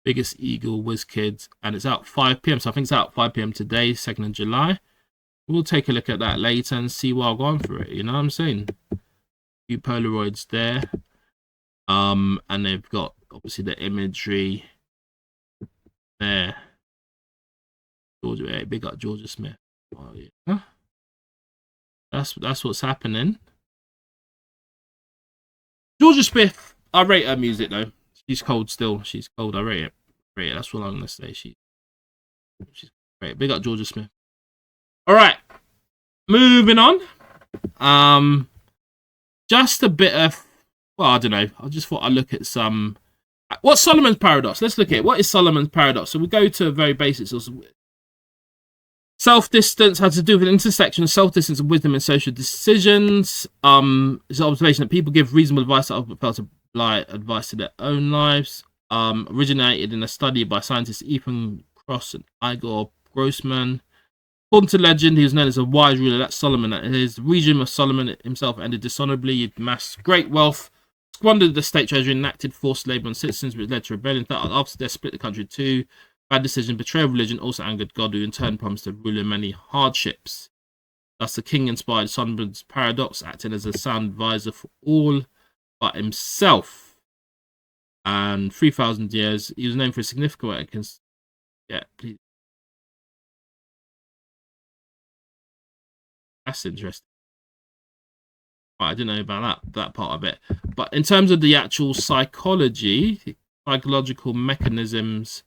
Biggest Eagle, Wizkid, and it's out 5 p.m. So I think it's out 5 p.m. today, 2nd of July. We'll take a look at that later and see what I'll go on for it. You know what I'm saying? A few Polaroids there. And they've got obviously the imagery there. Georgia, big up Georgia Smith. Oh, yeah. That's what's happening. Georgia Smith, I rate her music though. She's cold still. She's cold. I rate it. That's what I'm gonna say. She's great. Big up Georgia Smith. All right, moving on. Just a bit of, well, I don't know. I just thought I'd look at some. What's Solomon's paradox? Let's look at it. What is Solomon's paradox? So we go to very basics. Self-distance has to do with an intersection of self-distance and wisdom in social decisions. It's an observation that people give reasonable advice that other people fail to apply advice to their own lives. Originated in a study by scientists Ethan Cross and Igor Grossman. According to legend, he was known as a wise ruler. That's Solomon. His regime of Solomon himself ended dishonorably. He amassed great wealth, squandered the state treasury, enacted forced labor on citizens, which led to rebellion. After death, split the country in two. Bad decision, betrayal of religion also angered God, who in turn promised to rule in many hardships. Thus, the king inspired Solomon's paradox, acting as a sound advisor for all but himself. And 3,000 years, he was known for a significant work. Yeah, please. That's interesting. I didn't know about that part of it. But in terms of the actual psychological mechanisms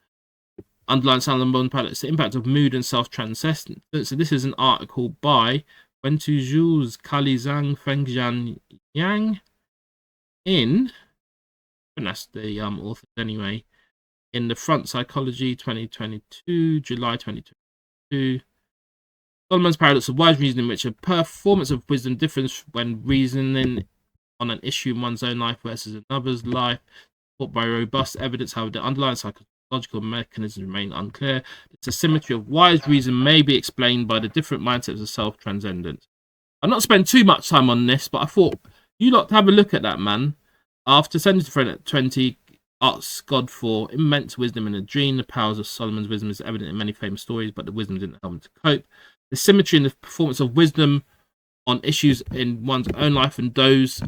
underlying Solomon's paradox, the impact of mood and self-transcendence. So this is an article by Wentu Jules Kalizang Fengjian Yang in, and that's the author anyway, in the Front Psychology 2022, July 2022. Solomon's paradox of wise reasoning, in which a performance of wisdom differs when reasoning on an issue in one's own life versus another's life, supported by robust evidence. However, the underlying psychological mechanisms remain unclear. The symmetry of wise reason may be explained by the different mindsets of self-transcendence. I've not spent too much time on this, but I thought you lot to have a look at that, man. After sending to friend at 20, asks God for immense wisdom in a dream. The powers of Solomon's wisdom is evident in many famous stories, but the wisdom didn't help him to cope. The symmetry in the performance of wisdom on issues in one's own life and those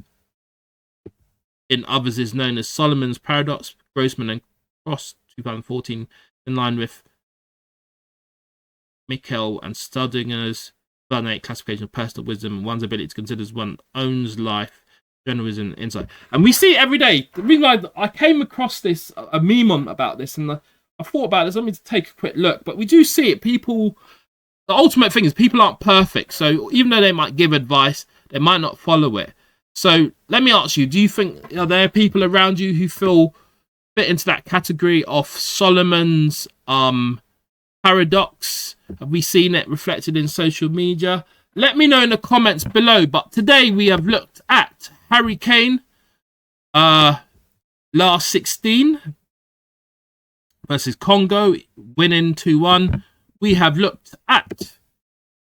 in others is known as Solomon's paradox. Grossman and Cross 2014, in line with Mikkel and Studinger's 2008 classification of personal wisdom, one's ability to consider one's own life, journalism, and insight. And we see it every day. The reason I came across this, a meme about this, and I thought about this. Let me take a quick look. But we do see it. People the ultimate thing is people aren't perfect. So even though they might give advice, they might not follow it. So let me ask you, do you think are there people around you who feel fit into that category of Solomon's paradox? Have we seen it reflected in social media? Let me know in the comments below. But today we have looked at Harry Kane, last 16 versus Congo, winning 2-1. We have looked at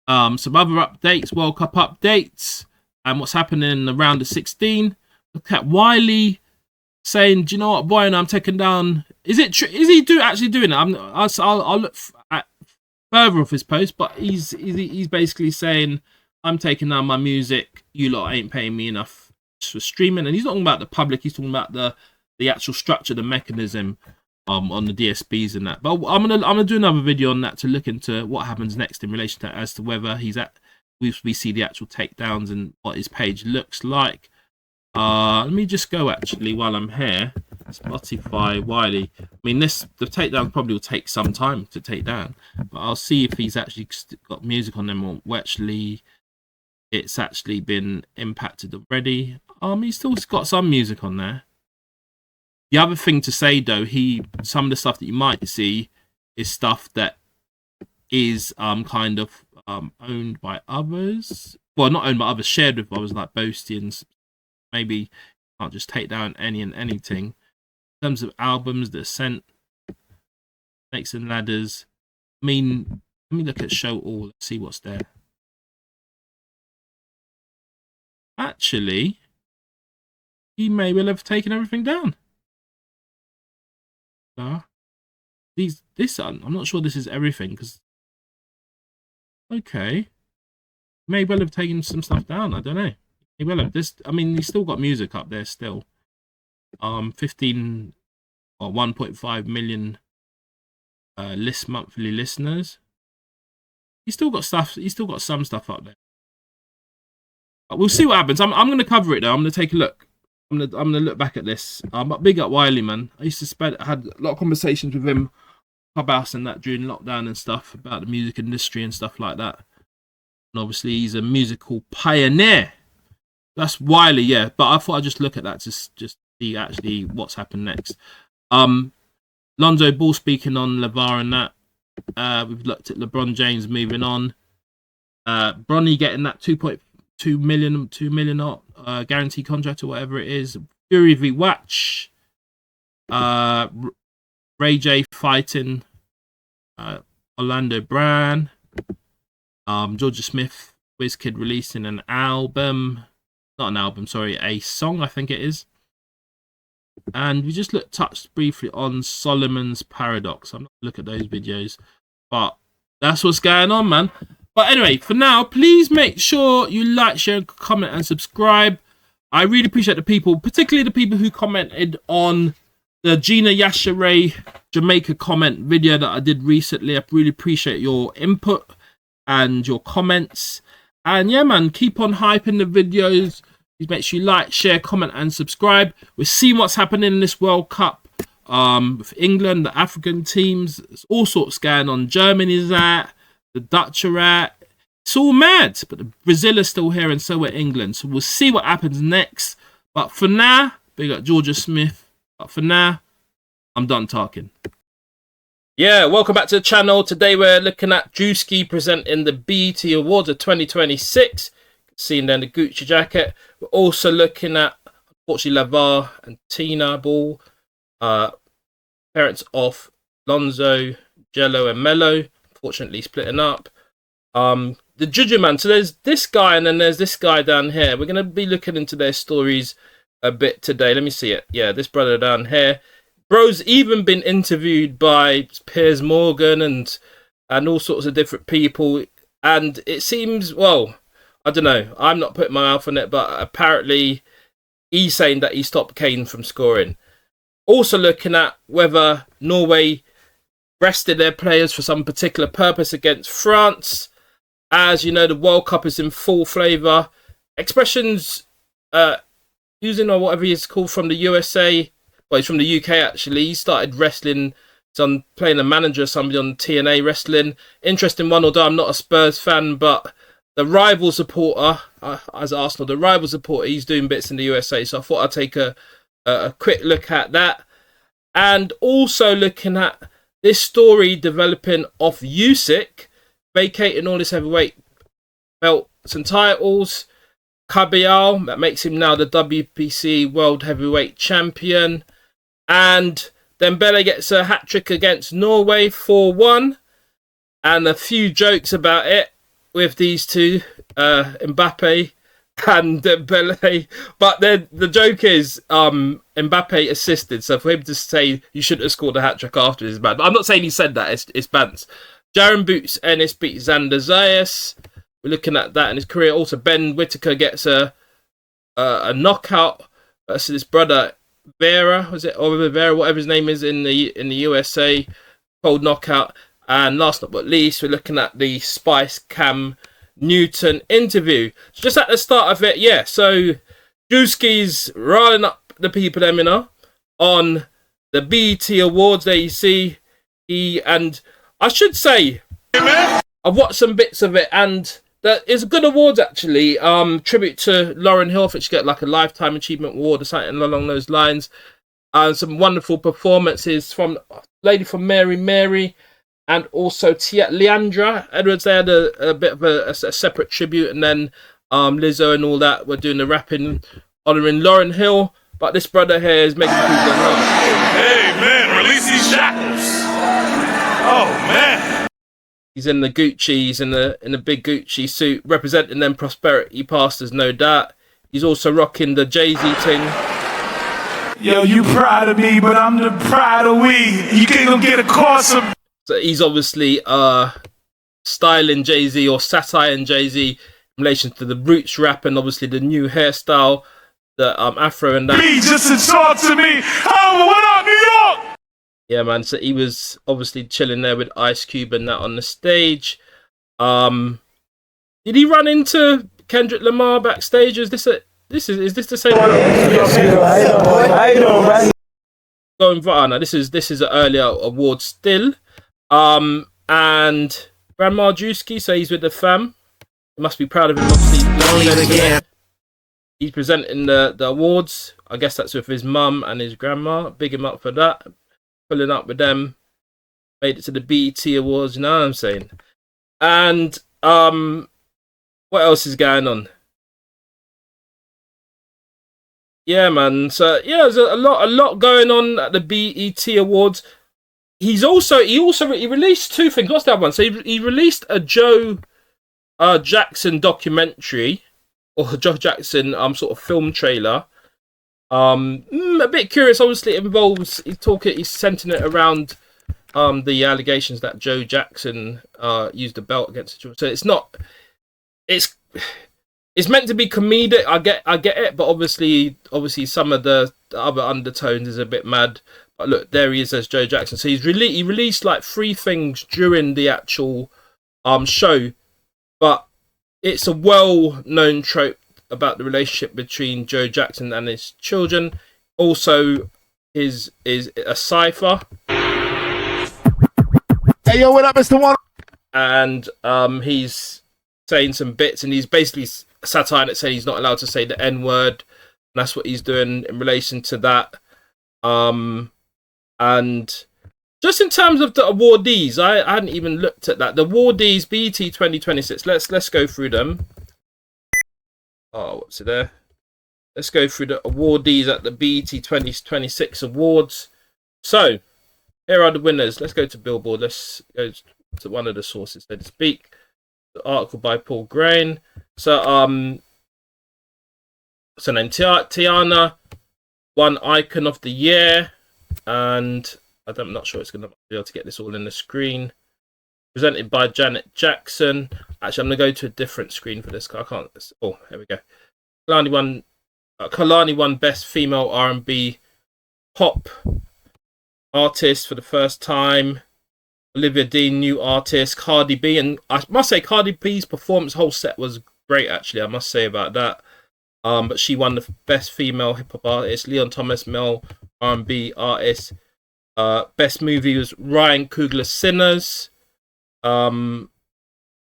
some other updates, World Cup updates, and what's happening in the round of 16. Look at Wiley saying, "Do you know what, boy? And I'm taking down." Is it true? Is he actually doing it? I'll look at further of his post, but he's basically saying, "I'm taking down my music. You lot ain't paying me enough for streaming." And he's not talking about the public. He's talking about the actual structure, the mechanism on the DSPs and that. But I'm gonna do another video on that to look into what happens next in relation to as to whether we see the actual takedowns and what his page looks like. Let me just go actually while I'm here. Spotify Wiley. I mean, the takedown probably will take some time to take down, but I'll see if he's actually got music on them or actually it's actually been impacted already. He's still got some music on there. The other thing to say though, some of the stuff that you might see is stuff that is kind of owned by others. Well, not owned by others, shared with others like Boasty, and maybe can't just take down any and anything. In terms of albums that are sent, Snakes and Ladders. I mean, let me look at Show All. Let's see what's there. Actually, he may well have taken everything down. I'm not sure this is everything because. Okay, may well have taken some stuff down. I don't know. He will have this. I mean, he's still got music up there still. 15 or 1.5 million monthly listeners. He's still got stuff. He's still got some stuff up there. But we'll see what happens. I'm going to cover it though. I'm going to take a look. I'm going to look back at this. But big up Wiley, man. I used to had a lot of conversations with him, Clubhouse and that during lockdown and stuff about the music industry and stuff like that. And obviously he's a musical pioneer. That's Wiley, yeah. But I thought I'd just look at that to just see actually what's happened next. Lonzo Ball speaking on LeVar and that. We've looked at LeBron James moving on. Bronny getting that 2.2 million guarantee contract or whatever it is. Fury v Watch. Ray J fighting Orlando Brown. Georgia Smith, WizKid releasing an album. Not an album, sorry, a song, I think it is. And we just touched briefly on Solomon's Paradox. I'm not going to look at those videos, but that's what's going on, man. But anyway, for now, please make sure you like, share, comment, and subscribe. I really appreciate the people, particularly the people who commented on the Gina Yashere Jamaica comment video that I did recently. I really appreciate your input and your comments. And yeah, man, keep on hyping the videos. Please make sure you like, share, comment, and subscribe. We're seeing what's happening in this World Cup with England, the African teams. There's all sorts going on. Germany's at, the Dutch are at. It's all mad. But the Brazil is still here and so are England. So we'll see what happens next. But for now, big up Georgia Smith. But for now, I'm done talking. Yeah, welcome back to the channel. Today we're looking at Druski presenting the BET Awards of 2026. Seeing there the Gucci jacket. We're also looking at, unfortunately, LeVar and Tina Ball, parents of Lonzo, Jello, and Mello, unfortunately splitting up. The Juju man. So there's this guy and then there's this guy down here. We're going to be looking into their stories a bit today. Let me see it. Yeah, this brother down here. Bro's even been interviewed by Piers Morgan and all sorts of different people. And it seems, well, I don't know. I'm not putting my mouth on it, but apparently he's saying that he stopped Kane from scoring. Also looking at whether Norway rested their players for some particular purpose against France. As you know, the World Cup is in full flavour. Expressions using or whatever he's called from the USA. Well, he's from the UK actually. He started wrestling He's on playing a manager of somebody on TNA Wrestling. Interesting one, although I'm not a Spurs fan, but the rival supporter, as Arsenal, the rival supporter, he's doing bits in the USA. So I thought I'd take a quick look at that. And also looking at this story developing off Usyk, vacating all his heavyweight belts and titles. Caballero, that makes him now the WPC World Heavyweight Champion. And Dembele gets a hat-trick against Norway, 4-1. And a few jokes about it with these two, Mbappé and Dembele. But then the joke is Mbappé assisted. So for him to say you shouldn't have scored a hat-trick after is bad. I'm not saying he said that, it's Bance. Jaron Boots Ennis beat Xander Zayas. We're looking at that in his career. Also, Ben Whittaker gets a knockout versus his brother Vera, was it, or Vera, whatever his name is in the USA. Cold knockout. And last but not least, we're looking at the Spice Cam Newton interview. So just at the start of it, yeah. So Druski's riling up the people, on the BET Awards. There you see, and I should say, I've watched some bits of it, and that is a good awards actually. Tribute to Lauryn Hill, which get like a lifetime achievement award or something along those lines. Some wonderful performances from lady from Mary, and also Leandra Edwards. They had a bit of a separate tribute, and then Lizzo and all that were doing the rapping, honouring Lauryn Hill. But this brother here is making people laugh. Hey man, release these shackles! Oh man! He's in the Gucci, he's in the big Gucci suit, representing them prosperity pastors, no doubt. He's also rocking the Jay-Z thing. Yo, you proud of me, but I'm the pride of we. You can't go get a course of. So he's obviously styling Jay-Z or satiring Jay-Z in relation to the roots rap and obviously the new hairstyle, the afro and that. Me just to talk to me. Oh, what up, New York? Yeah, man. So he was obviously chilling there with Ice Cube and that on the stage. Did he run into Kendrick Lamar backstage? Is this the same one? How you doing, man? Going viral now. This is an earlier award still. And Grandma Druski, so he's with the fam. He must be proud of him. Obviously, he's presenting the awards. I guess that's with his mum and his grandma. Big him up for that. Pulling up with them. Made it to the BET Awards, you know what I'm saying? And what else is going on? Yeah, man. So yeah, there's a lot going on at the BET Awards. He released two things. What's the other one? So he released a Joe Jackson documentary, or Joe Jackson sort of film trailer. A bit curious. Obviously, it involves he's centering it around the allegations that Joe Jackson used a belt against the. So it's meant to be comedic. I get it, but obviously some of the other undertones is a bit mad. But look, there he is as Joe Jackson. So he released like 3 things during the actual show, but it's a well-known trope about the relationship between Joe Jackson and his children. Also, is a cipher. Hey yo, what up, Mr. One? And he's saying some bits, and he's basically satiring it, saying he's not allowed to say the N-word. And that's what he's doing in relation to that. And just in terms of the awardees, I hadn't even looked at that. The awardees, BET 2026. Let's go through them. Oh, what's it there? Let's go through the awardees at the BET 2026 awards. So, here are the winners. Let's go to Billboard. Let's go to one of the sources, so to speak. The article by Paul Grain. So, what's her name? Tiana won Icon of the Year. And I'm not sure it's going to be able to get this all in the screen. Presented by Janet Jackson. Actually, I'm going to go to a different screen for this. I can't. Oh, here we go. Kalani won Best Female R&B Pop Artist for the first time. Olivia Dean, New Artist. Cardi B, and I must say Cardi B's performance, whole set was great. Actually, I must say about that. But she won the Best Female Hip Hop Artist. Leon Thomas, Male R&B Artist. Best movie was Ryan Coogler's Sinners.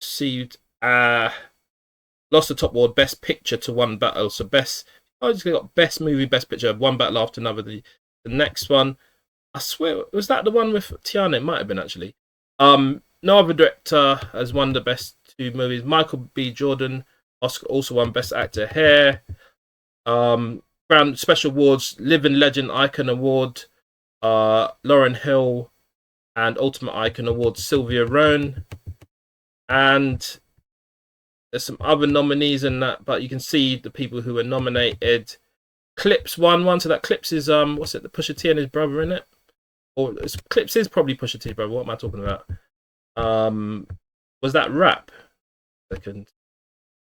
Received lost the top award, Best Picture to One Battle. So I just got Best Movie, Best Picture, one battle after another. The next one, I swear, was that the one with Tiana? It might have been, actually. No other director has won the best 2 movies. Michael B. Jordan Oscar also won Best Actor. Hair. Brown Special Awards, Living Legend Icon Award, Lauryn Hill, and Ultimate Icon Award, Sylvia Rohn. And there's some other nominees in that, but you can see the people who were nominated. Clips won one, so that Clips is what's it? The Pusha T and his brother in it, or Clips is probably Pusha T's brother. What am I talking about? Was that Rap? Second,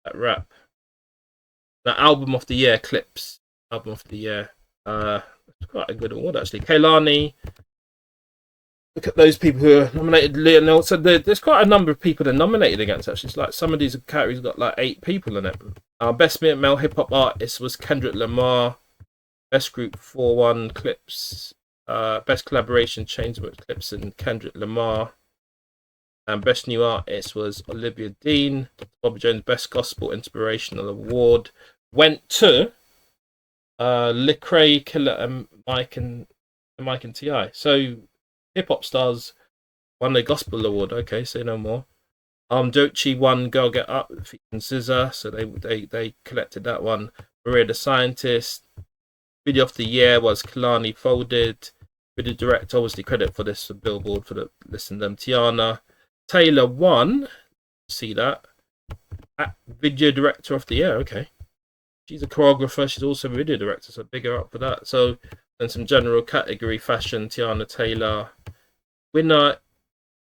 that Rap. The Album of the Year, Clips. Album of the Year. It's quite a good award, actually. Kehlani. Look at those people who are nominated. Lionel. So there's quite a number of people they're nominated against, actually. It's like some of these categories got like 8 people in it. Best male hip hop artist was Kendrick Lamar. Best group 4-1 Clips. Best collaboration Chainsmokers Clips and Kendrick Lamar. And best new artist was Olivia Dean. Bobby Jones' Best Gospel Inspirational Award went to Lecrae, Killer, and Mike and T.I. So hip hop stars won the Gospel Award. Okay, say no more. Doechii won Girl Get Up and SZA, so they collected that one. Maria the Scientist. Video of the Year was Kehlani Folded. Video director, obviously credit for this for Billboard for the listen them. Tiana Taylor won. See that. Video director of the year. Okay, she's a choreographer. She's also a video director, so big her up for that. So, and some general category fashion. Tiana Taylor winner.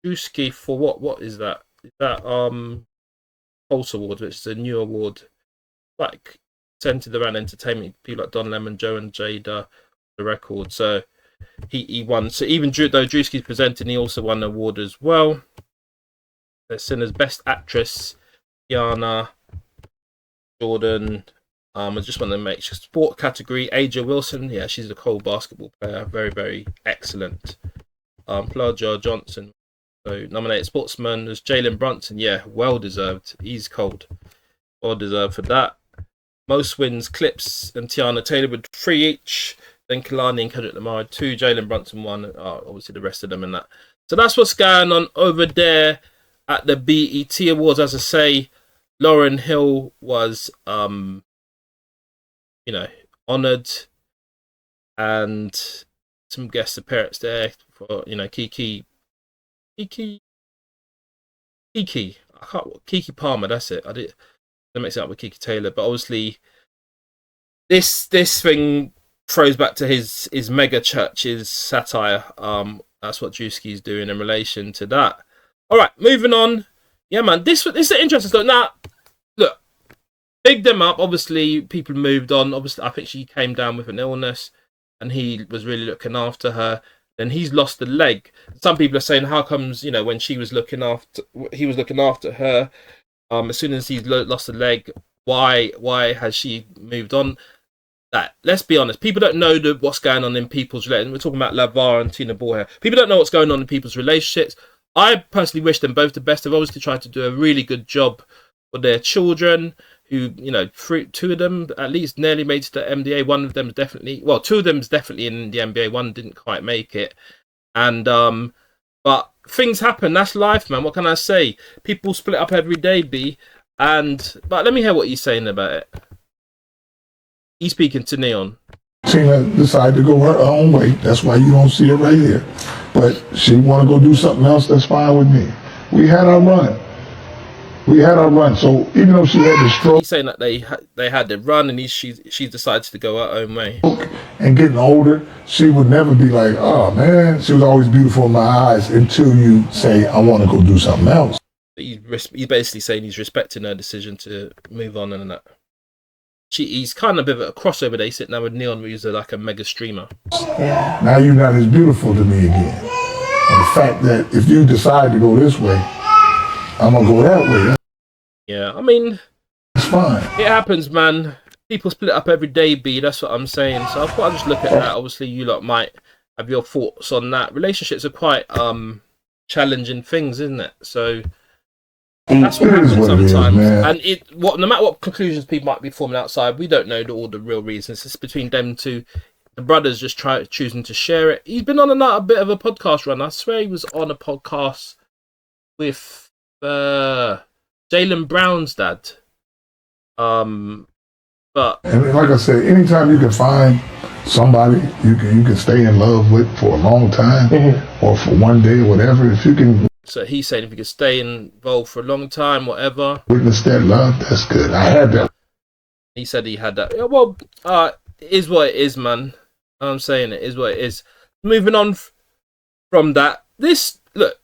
Druski for what? What is that? Is that Pulse Award, which is a new award, like centered around entertainment. People like Don Lemon, Joe and Jada, the record. So he won. So even though Druski's presenting, he also won an award as well. They're seen as Best Actress, Tiana, Jordan. I just want to make sure. Sport category, Aja Wilson. Yeah, she's a cold basketball player. Very, very excellent. Floja Johnson. So nominated sportsman was Jalen Brunson. Yeah, well deserved. He's cold. Well deserved for that. Most wins, Clips and Tiana Taylor with 3 each. Then Kehlani and Kendrick Lamar 2. Jalen Brunson 1. Obviously the rest of them in that. So that's what's going on over there at the BET Awards. As I say, Lauryn Hill was honoured, and some guest appearance there for Kiki. Kiki Palmer. That's it. I mix it up with Kiki Taylor, but obviously this thing throws back to his mega church's satire. That's what Druski's doing in relation to that. All right, moving on. Yeah, man, this is an interesting story. Now, look, big them up. Obviously, people moved on. Obviously, I think she came down with an illness, and he was really looking after her. Then he's lost a leg. Some people are saying, how comes when he was looking after her? As soon as he's lost a leg, why has she moved on? That, let's be honest, people don't know what's going on in people's relationships. We're talking about Lavar and Tina Ball here. People don't know what's going on in people's relationships. I personally wish them both the best. They've obviously tried to do a really good job for their children, who, 2 of them at least nearly made it to the NBA. One of them definitely, 2 of them's definitely in the NBA. One didn't quite make it. And, but things happen. That's life, man. What can I say? People split up every day, B. But let me hear what he's saying about it. He's speaking to Neon. Tina decided to go her own way. That's why you don't see her right here. But she want to go do something else. That's fine with me. We had our run. So even though she had the stroke, he's saying that they had the run, and she decided to go her own way. And getting older, she would never be like, oh man. She was always beautiful in my eyes until you say, I want to go do something else. He's basically saying he's respecting her decision to move on and that. He's kind of a bit of a crossover there. He's sitting there with Neon, who's like a mega streamer. Yeah. Now you're not as beautiful to me again. And the fact that if you decide to go this way, I'm going to go that way. Yeah, I mean, it's fine. It happens, man. People split up every day, B. That's what I'm saying. So I thought I'd just look at that. Obviously, you lot might have your thoughts on that. Relationships are quite challenging things, isn't it? So that's what happens sometimes. And no matter what conclusions people might be forming outside, we don't know all the real reasons. It's between them two. The brother's just choosing to share it. He's been on a bit of a podcast run. I swear he was on a podcast with Jaylen Brown's dad. But and like I said, anytime you can find somebody you can stay in love with for a long time or for one day or whatever, if you can. So he's saying if you can stay involved for a long time, whatever. Witness that love, that's good. I had that. He said he had that. Yeah, well, it is what it is, man. I'm saying it is what it is. Moving on from that, look.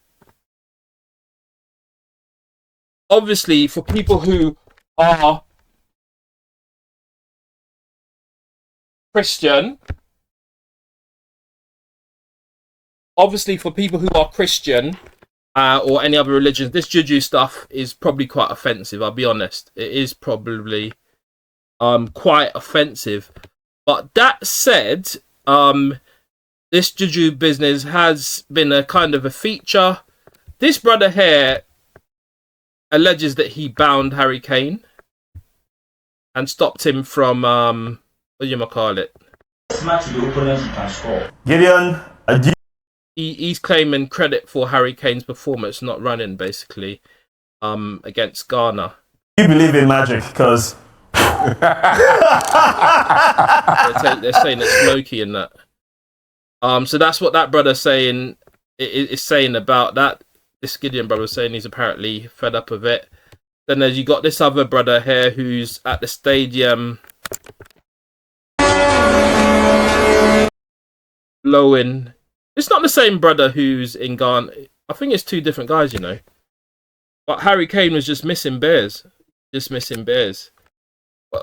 Obviously, for people who are Christian, or any other religions, this juju stuff is probably quite offensive. I'll be honest. It is probably quite offensive. But that said, this juju business has been a kind of a feature. This brother here alleges that he bound Harry Kane and stopped him from what do you call it? Gideon, he's claiming credit for Harry Kane's performance not running, basically, against Ghana. You believe in magic, because they're saying it's Loki and that. So that's what that brother's saying. Is saying about that. This Gideon brother was saying he's apparently fed up of it. Then there's you got this other brother here who's at the stadium blowing. It's not the same brother who's in Ghana. I think it's two different guys, you know. But Harry Kane was just missing bears.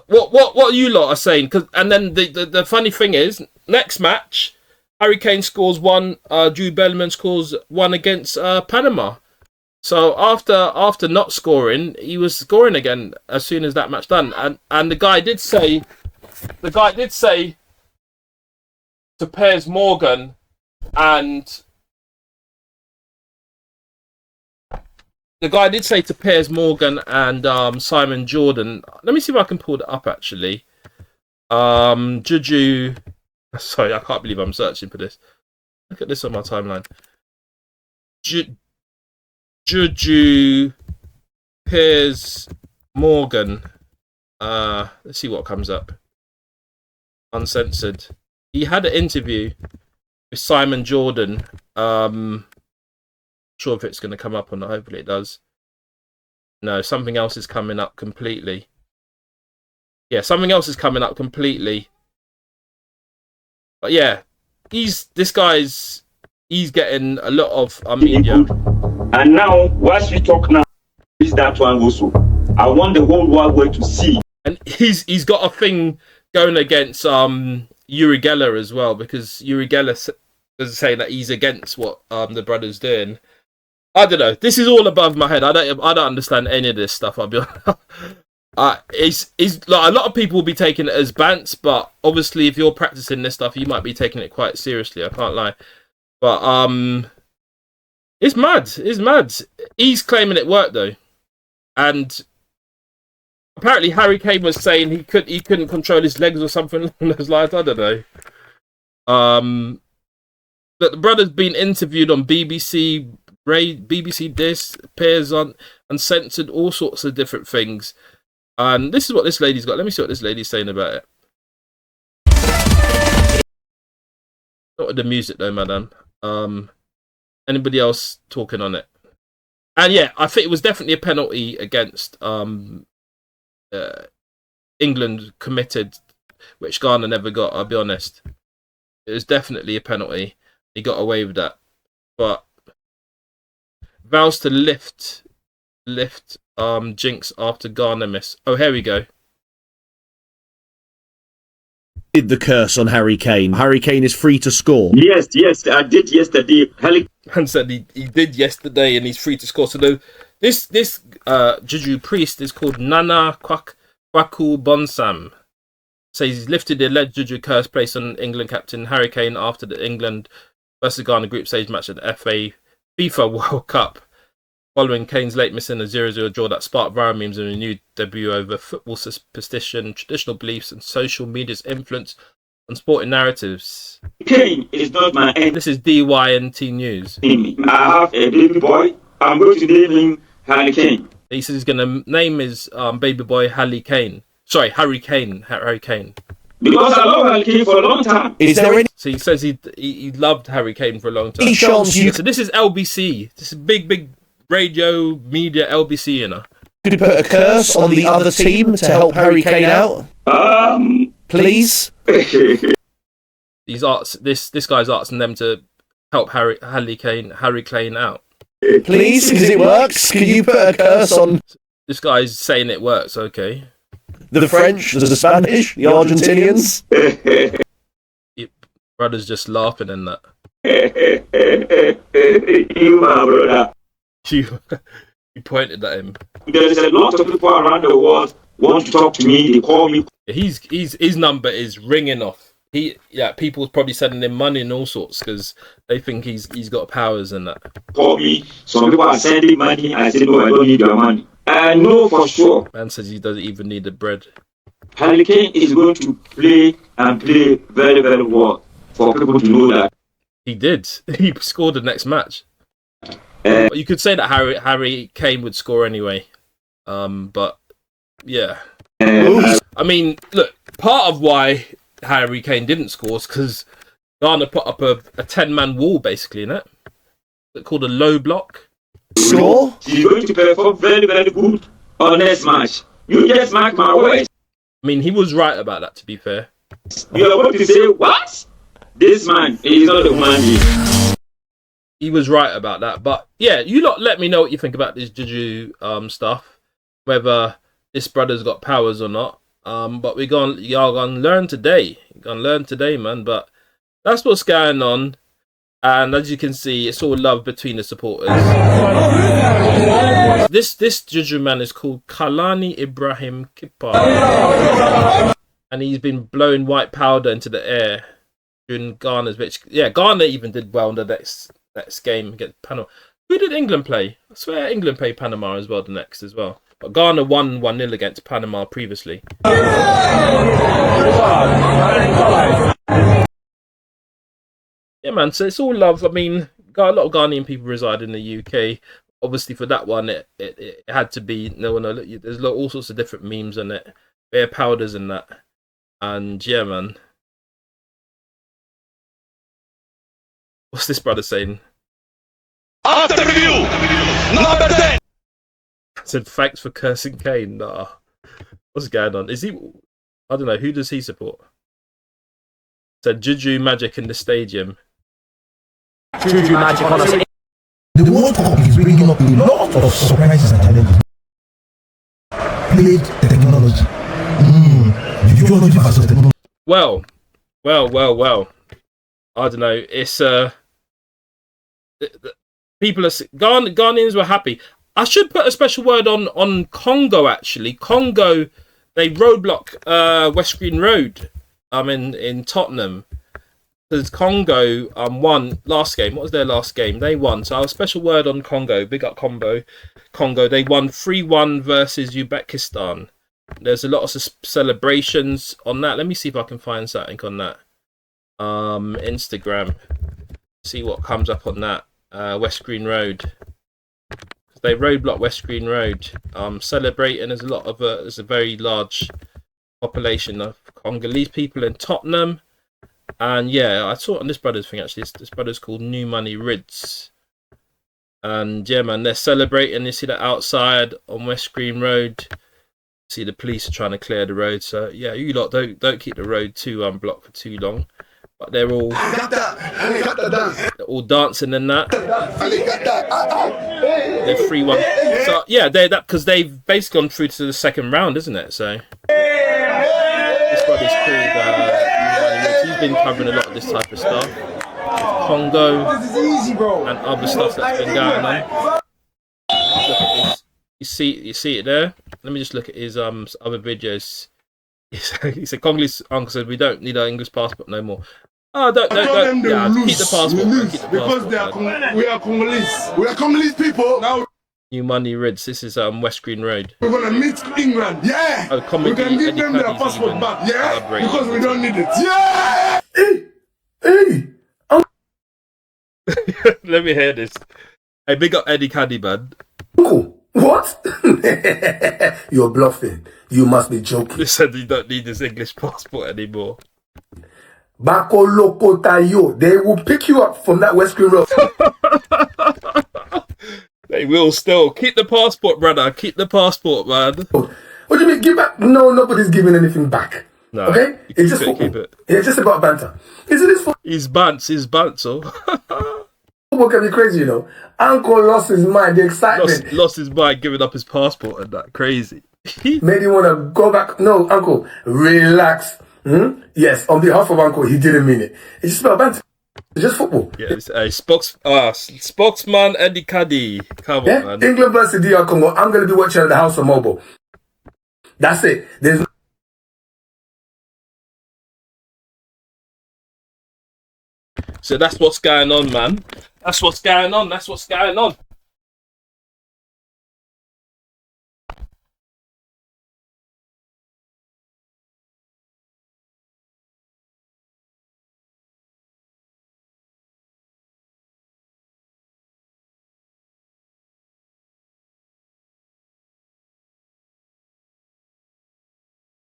What you lot are saying? And then the funny thing is, next match, Harry Kane scores one. Jude Bellingham scores one against Panama. So after not scoring, he was scoring again as soon as that match done. And the guy did say to Piers Morgan and Simon Jordan. Let me see if I can pull it up actually. Juju. Sorry, I can't believe I'm searching for this. Look at this on my timeline. Juju, Piers Morgan. Let's see what comes up. Uncensored. He had an interview with Simon Jordan. Sure if it's going to come up or not. Hopefully it does. No, something else is coming up completely. Yeah, something else is coming up completely. But yeah, he's getting a lot of media. And now, whilst we talk now, is that one also? I want the whole world to see. And he's got a thing going against Uri Geller as well, because Uri Geller is saying that he's against what the brother's doing. I don't know. This is all above my head. I don't understand any of this stuff. I'll be honest. It's like a lot of people will be taking it as bants, but obviously if you're practicing this stuff, you might be taking it quite seriously. I can't lie, but it's mad. It's mad. He's claiming it worked though, and apparently Harry Kane was saying he couldn't control his legs or something along those lines. I don't know. But the brother's been interviewed on BBC, BBC this, Piers on Uncensored, all sorts of different things. And this is what this lady's got. Let me see what this lady's saying about it. Not with the music though, madam. Anybody else talking on it? And yeah, I think it was definitely a penalty against England committed, which Ghana never got. I'll be honest. It was definitely a penalty. He got away with that. But vows to lift jinx after Ghana miss. Oh, here we go. Did the curse on Harry Kane. Harry Kane is free to score. Yes, I did yesterday. And said he did yesterday and he's free to score. So this Juju priest is called Nana Kwaku Bonsam. says he's lifted the alleged juju curse placed on England captain Harry Kane after the England versus Ghana group stage match at the FIFA World Cup, following Kane's late missing a 0-0 draw that sparked viral memes and a renewed debut over football superstition, traditional beliefs, and social media's influence on sporting narratives. Kane is not my enemy. This is DYNT News. I have a baby boy. I'm going to name him Harry Kane. He says he's going to name his baby boy Harry Kane. Sorry, Harry Kane. Harry Kane. Because I love Harry Kane for a long time. Is there any... So he says he loved Harry Kane for a long time. Any chance you... So this is LBC. This is big radio media LBC, you know. Could you put a curse on the other team to help Harry Kane out? Please? This guy's asking them to help Harry Kane out. Please, because it works. Can you put a curse on... This guy's saying it works, okay. The French, the Spanish, the Argentinians. Brother's just laughing in that. You, my brother. You pointed at him. There's a lot of people around the world want to talk to me. They call me. His number is ringing off. People's probably sending him money and all sorts because they think he's got powers and that. Call me. Some people are sending money. I say no, I don't need your money. I know for sure. Man says he doesn't even need the bread. Harry Kane is going to play very, very well for people to know that. He did. He scored the next match. You could say that Harry Kane would score anyway. But yeah. I mean, look, part of why Harry Kane didn't score is because Ghana put up a 10-man wall basically, innit? It's called a low block. Sure. He's going to perform very, very good on next match. You just mark my words. I mean, he was right about that, to be fair. You are going to say, what? This man is not the man. He was right about that. But yeah, you lot let me know what you think about this juju stuff. Whether this brother's got powers or not. But y'all gonna learn today. You're gonna learn today, man. But that's what's going on. And as you can see, it's all love between the supporters. This juju man is called Kylian Mbappé, and he's been blowing white powder into the air during Ghana's match. Yeah, Ghana even did well in the next game against Panama. Who did England play? I swear England played Panama as well the next as well. But Ghana won 1-0 against Panama previously. Yeah, man, so it's all love. I mean, got a lot of Ghanaian people reside in the UK. Obviously, for that one, it had to be... No, there's all sorts of different memes in it. Bear powders and that. And, yeah, man. What's this brother saying? After review, number 10. I said, thanks for cursing Kane. Nah. What's going on? Is he... I don't know. Who does he support? Said, Juju Magic in the stadium. Juju Magic on us. The World Cup is bringing up a lot of surprises and challenges. Played technology. Technology versus technology. Well. I don't know. It's people are Ghanaians were happy. I should put a special word on Congo actually. Congo, they roadblock West Green Road. In Tottenham. Because Congo won last game. What was their last game? They won. So a special word on Congo. Big up Congo. They won 3-1 versus Uzbekistan. There's a lot of celebrations on that. Let me see if I can find something on that. Instagram. See what comes up on that. West Green Road. They roadblock West Green Road. Celebrating. There's a very large population of Congolese people in Tottenham. And yeah, I saw it on this brother's thing actually. This brother's called New Money Rids. And yeah, man, they're celebrating. You see that outside on West Green Road. See the police are trying to clear the road. So yeah, you lot don't keep the road too unblocked for too long. But they're all dancing in that. They're 3-1. So yeah, they're that because they've basically gone through to the second round, isn't it? So this brother's called. He's been covering a lot of this type of stuff, Congo and other stuff that's been going on. You see it there. Let me just look at his other videos. He said, Congolese uncle said, we don't need our English passport no more. Oh, don't. Yeah, keep the passport. Keep the passport, we are Congolese. We are Congolese people. Now New Money Reds. This is West Green Road. we're gonna meet England. Yeah. Oh, We can give them their passport back. Yeah. Because we don't need it. Yeah. Hey! Let me hear this. Hey, big up Eddie Caddy, man. Uncle, what? You're bluffing. You must be joking. They said you don't need this English passport anymore. Bako Loko Tayo. They will pick you up from that West Green Road. They will still. Keep the passport, brother. Keep the passport, man. What do you mean, give back? No, nobody's giving anything back. No, okay? It's just football. keep it. It's just about banter. Isn't this football? He's bants, oh. Football can be crazy, you know. Uncle lost his mind, the excitement. Lost his mind giving up his passport and that. Crazy. Made him want to go back. No, Uncle, relax. Yes, on behalf of Uncle, he didn't mean it. It's just about banter. It's just football. Yeah, it's spokesman Eddie Caddy. Come on, man. England versus DR Congo. I'm going to be watching at the House of Mobile. That's it. There's So that's what's going on, man. That's what's going on.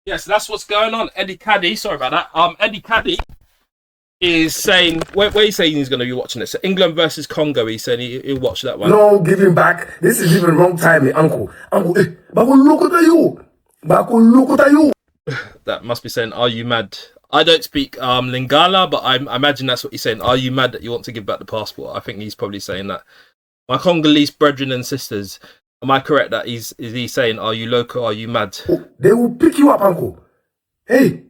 Yes, that's what's going on. Eddie Caddy, sorry about that. Eddie Caddy is saying, where he's saying he's going to be watching it. So England versus Congo, he's saying he'll watch that one. no giving back. This is even wrong timing, Uncle. Uncle, Bako Loko Tayo. Bako Loko Tayo. That must be saying, are you mad? I don't speak Lingala, but I imagine that's what he's saying. Are you mad that you want to give back the passport? I think he's probably saying that. My Congolese brethren and sisters, am I correct that is he saying, are you loco, are you mad? They will pick you up, Uncle. Hey.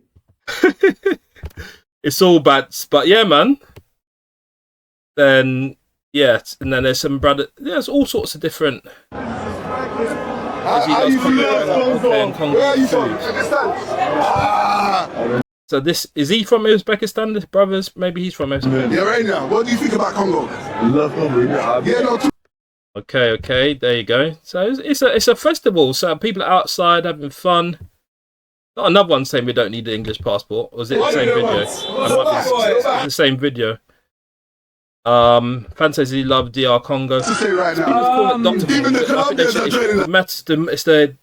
It's all bad, but yeah, man. Then, yeah, and then there's some brother. There's all sorts of different. How you feel? Where are you from? So this is he from Uzbekistan? This brothers, maybe he's from Uzbekistan. Yeah, right now. What do you think about Congo? Love Congo. Yeah, no. Okay, there you go. So it's a festival. So people are outside having fun. Not another one saying we don't need the English passport. Or was it the same video? It's the same video. Fan says he loved DR Congo. Right Even the Colombians are joining. It's the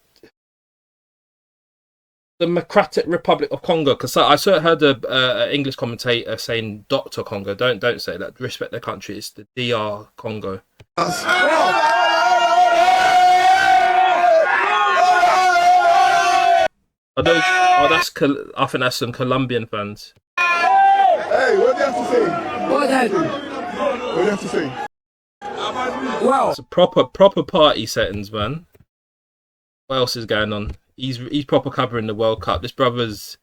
Democratic Republic of Congo. Because I sort of heard an English commentator saying Dr. Congo. Don't say that. Respect their country. It's the DR Congo. I think that's some Colombian fans. Hey, what do you have to say? What do you have to say? Wow. It's a proper party settings, man. What else is going on? He's proper covering the World Cup. This brother's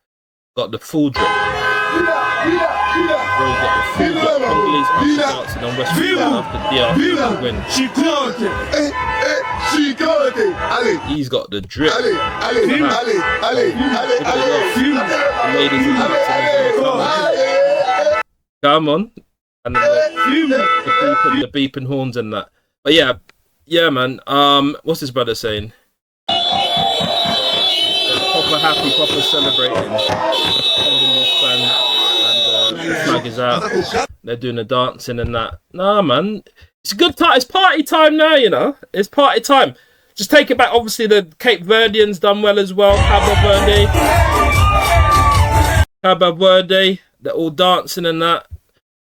got the full drip. Bro's got the full drip. Congolese dancing on West Africa after DR win. He's got the drip. Come on. And the beeping horns and that. But yeah, man. What's his brother saying? Proper happy, proper celebrating. And the flag is out. They're doing the dancing and that. Nah, man. It's a good time. It's party time now, you know. It's party time. Just take it back. Obviously, the Cape Verdeans done well as well. Cabo Verde. They're all dancing and that.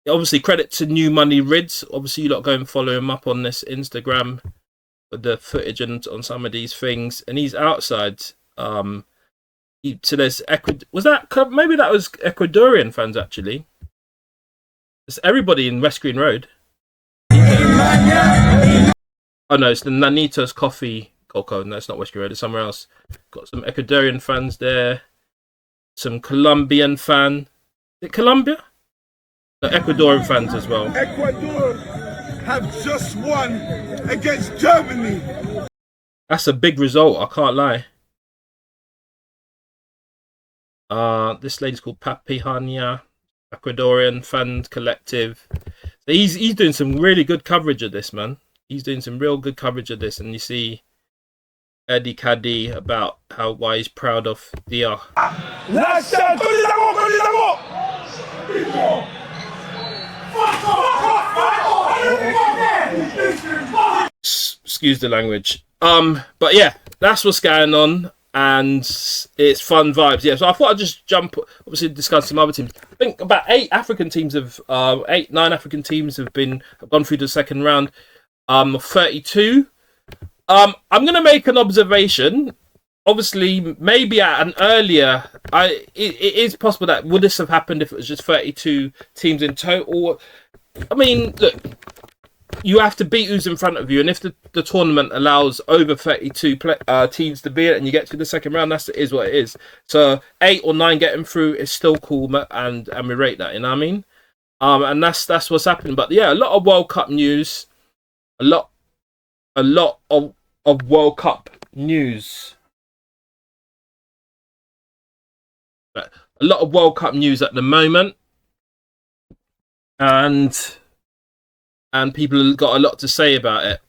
Obviously, credit to New Money Rids. Obviously, you lot go and follow him up on this Instagram with the footage and on some of these things. And he's outside. So there's maybe that was Ecuadorian fans actually. It's everybody in West Green Road. Oh no, it's the Nanitos Cocoa. No, it's not West Green Road. It's somewhere else. Got some Ecuadorian fans there. Some Colombian fan. Is it Colombia? No, Ecuadorian fans as well. Ecuador have just won against Germany. That's a big result. I can't lie. This lady's called Papihania, Ecuadorian fan collective. So he's doing some really good coverage of this, man. He's doing some real good coverage of this, and you see Eddie Caddy about why he's proud of Dia. Excuse the language. But yeah, that's what's going on, and it's fun vibes. Yeah, so I thought I'd just jump, obviously discuss some other teams. I think about 9 African teams have gone through the second round. 32. I'm going to make an observation. Obviously, maybe at an earlier, it is possible that would this have happened if it was just 32 teams in total. I mean, look, you have to beat who's in front of you, and if the tournament allows over 32 teams to be it, and you get to the second round, that is what it is. So 8 or 9 getting through is still cool, and we rate that. You know what I mean? And that's what's happening. But yeah, a lot of World Cup news. A lot of World Cup news. A lot of World Cup news at the moment, and people have got a lot to say about it.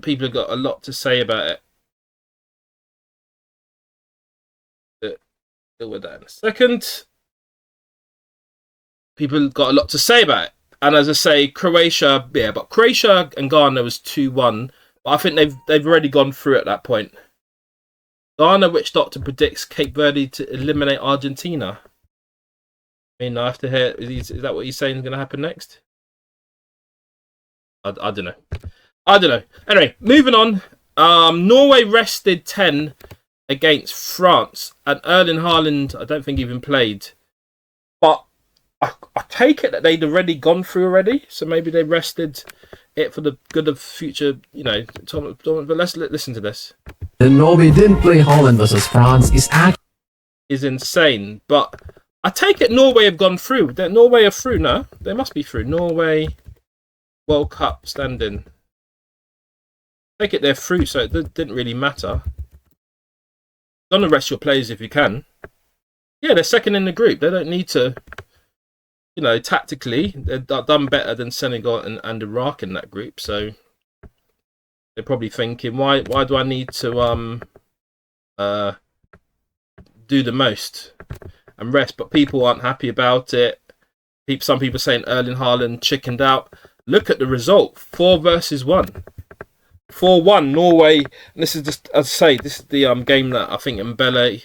People have got a lot to say about it. Deal with that in a second. People have got a lot to say about it. And as I say, Croatia, yeah, but Croatia and Ghana was 2-1. But I think they've already gone through at that point. Ghana, witch doctor predicts Cape Verde to eliminate Argentina. I mean, I have to hear, is that what he's saying is going to happen next? I don't know. Anyway, moving on. Norway rested 10 against France. And Erling Haaland, I don't think even played. But I take it that they'd already gone through already, so maybe they rested it for the good of future, but let's listen to this. The Norway didn't play Haaland versus France is insane, but I take it Norway have gone through. Norway are through now. They must be through. Norway World Cup standing. I take it they're through, so it didn't really matter. Gonna rest your players if you can. Yeah, they're second in the group. They don't need to. Tactically, they've done better than Senegal and Iraq in that group. So they're probably thinking, why do I need to do the most and rest? But people aren't happy about it. Some people saying Erling Haaland chickened out. Look at the result: 4-1. 4-1 Norway. And this is just, as I say, this is the game that I think Dembele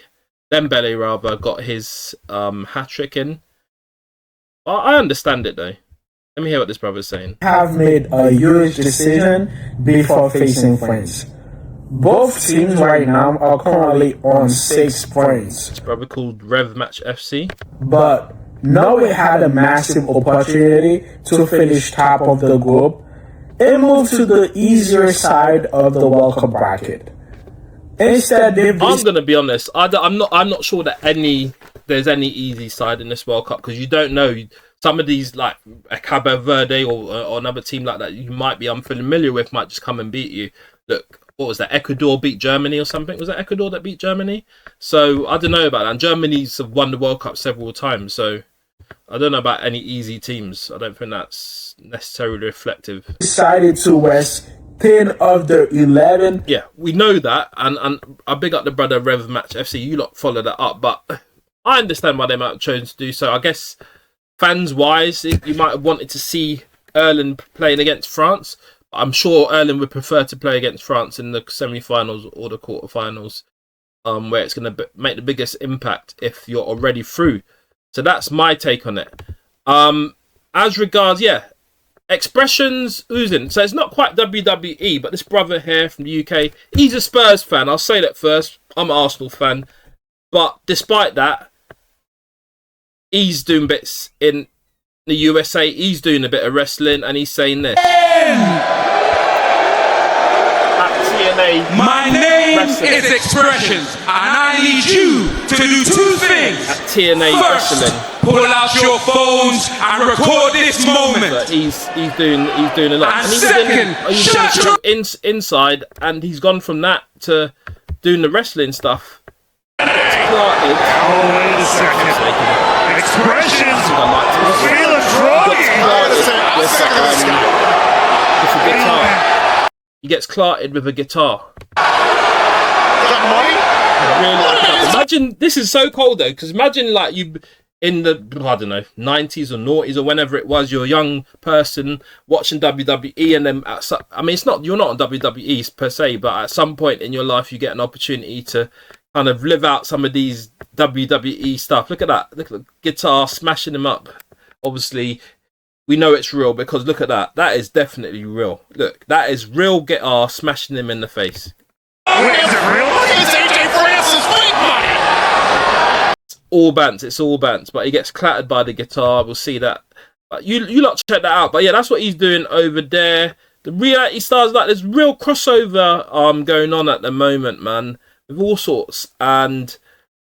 got his hat trick in. I understand it though. Let me hear what this brother's saying. Have made a huge decision before facing France. Both teams right now are currently on 6 points. This brother called Rev Match FC. But Norway had a massive opportunity to finish top of the group and move to the easier side of the World Cup bracket. Instead, I'm going to be honest. I'm not sure that there's any easy side in this World Cup, because you don't know. Some of these, like a Cabo Verde or another team like that you might be unfamiliar with, might just come and beat you. Look, what was that? Ecuador beat Germany or something? Was that Ecuador that beat Germany? So I don't know about that. And Germany's have won the World Cup several times, so I don't know about any easy teams. I don't think that's necessarily reflective. Decided to rest 10 of the 11. Yeah, we know that, and I big up the brother Rev Match FC. You lot follow that up, but I understand why they might have chosen to do so. I guess fans-wise, you might have wanted to see Erling playing against France. I'm sure Erling would prefer to play against France in the semi-finals or the quarter-finals, where it's going to make the biggest impact if you're already through. So that's my take on it. As regards, expressions oozing. So it's not quite WWE, but this brother here from the UK, he's a Spurs fan. I'll say that first. I'm an Arsenal fan. But despite that, he's doing bits in the USA. He's doing a bit of wrestling, and he's saying this. TNA. My name is Expressions, and I need you to do 2 things. At TNA Wrestling. Pull out your phones and record this moment. But he's doing a lot. And second, shut your inside, and he's gone from that to doing the wrestling stuff. Clarted. Oh, wait a second. Expressions. Feeling druggy. With a guitar. He gets clarted with a guitar. Imagine, this is so cold though, because imagine like you in the, I don't know, 90s or noughties or whenever it was, you're a young person watching WWE, and then I mean, it's not, you're not on WWE per se, but at some point in your life you get an opportunity to kind of live out some of these WWE stuff. Look at that. Look at the guitar smashing him up. Obviously, we know it's real because look at that. That is definitely real. Look, that is real guitar smashing him in the face. It's all bants. It's all bants. But he gets clattered by the guitar. We'll see that. But you lot check that out. But yeah, that's what he's doing over there. The reality stars, like there's real crossover going on at the moment, man, with all sorts, and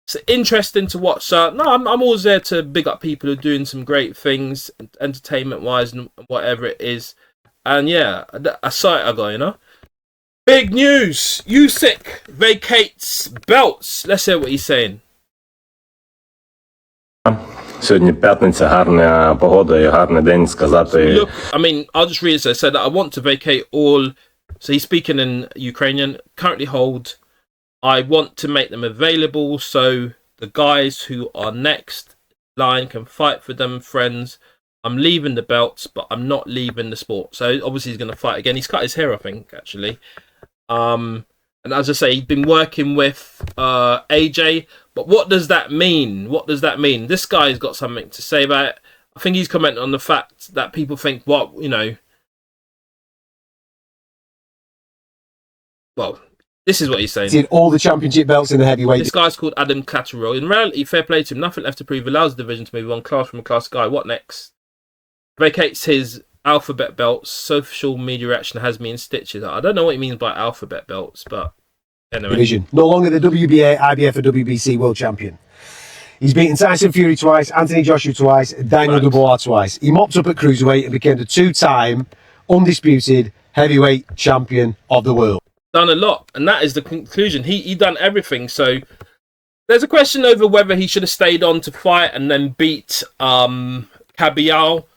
it's interesting to watch. So no, I'm always there to big up people who are doing some great things, entertainment wise and whatever it is. And yeah, a sight I got, you know. Big news! Usyk vacates belts. Let's hear what he's saying. Сьогодні п'ятниця, гарна погода і гарний день сказати. Look, I mean, I'll just read it. It said that I want to vacate all. So he's speaking in Ukrainian. Currently hold. I want to make them available so the guys who are next line can fight for them, friends. I'm leaving the belts, but I'm not leaving the sport. So obviously he's going to fight again. He's cut his hair, I think, actually. And as I say, he's been working with AJ. But what does that mean? What does that mean? This guy's got something to say about it. I think he's commenting on the fact that people think, what, you know. Well, this is what he's saying. All the championship belts in the heavyweight. This guy's called Adam Catterall. In reality, fair play to him. Nothing left to prove. Allows the division to move one class from a class guy. What next? Vacates his alphabet belts. Social media reaction has me in stitches. I don't know what he means by alphabet belts, but anyway. Division. No longer the WBA, IBF, or WBC world champion. He's beaten Tyson Fury twice, Anthony Joshua twice, Daniel Dubois twice. He mopped up at cruiserweight and became the two-time undisputed heavyweight champion of the world. Done a lot, and that is the conclusion. He done everything. So there's a question over whether he should have stayed on to fight and then beat Cabial,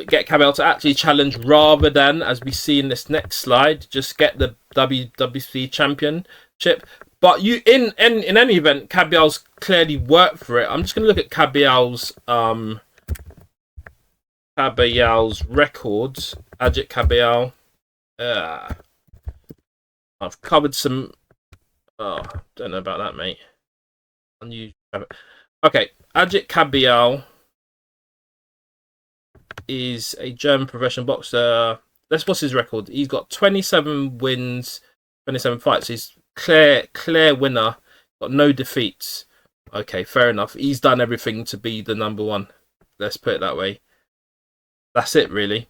get Cabial to actually challenge rather than, as we see in this next slide, just get the WWC championship. But you in any event, Cabial's clearly worked for it. I'm just gonna look at Cabial's records. Ajit Cabial. I've covered some. Oh, don't know about that, mate. Unusual. Okay, Ajit Cabial is a German professional boxer. What's his record? He's got 27 wins, 27 fights. He's clear winner. Got no defeats. Okay, fair enough. He's done everything to be the number one. Let's put it that way. That's it, really.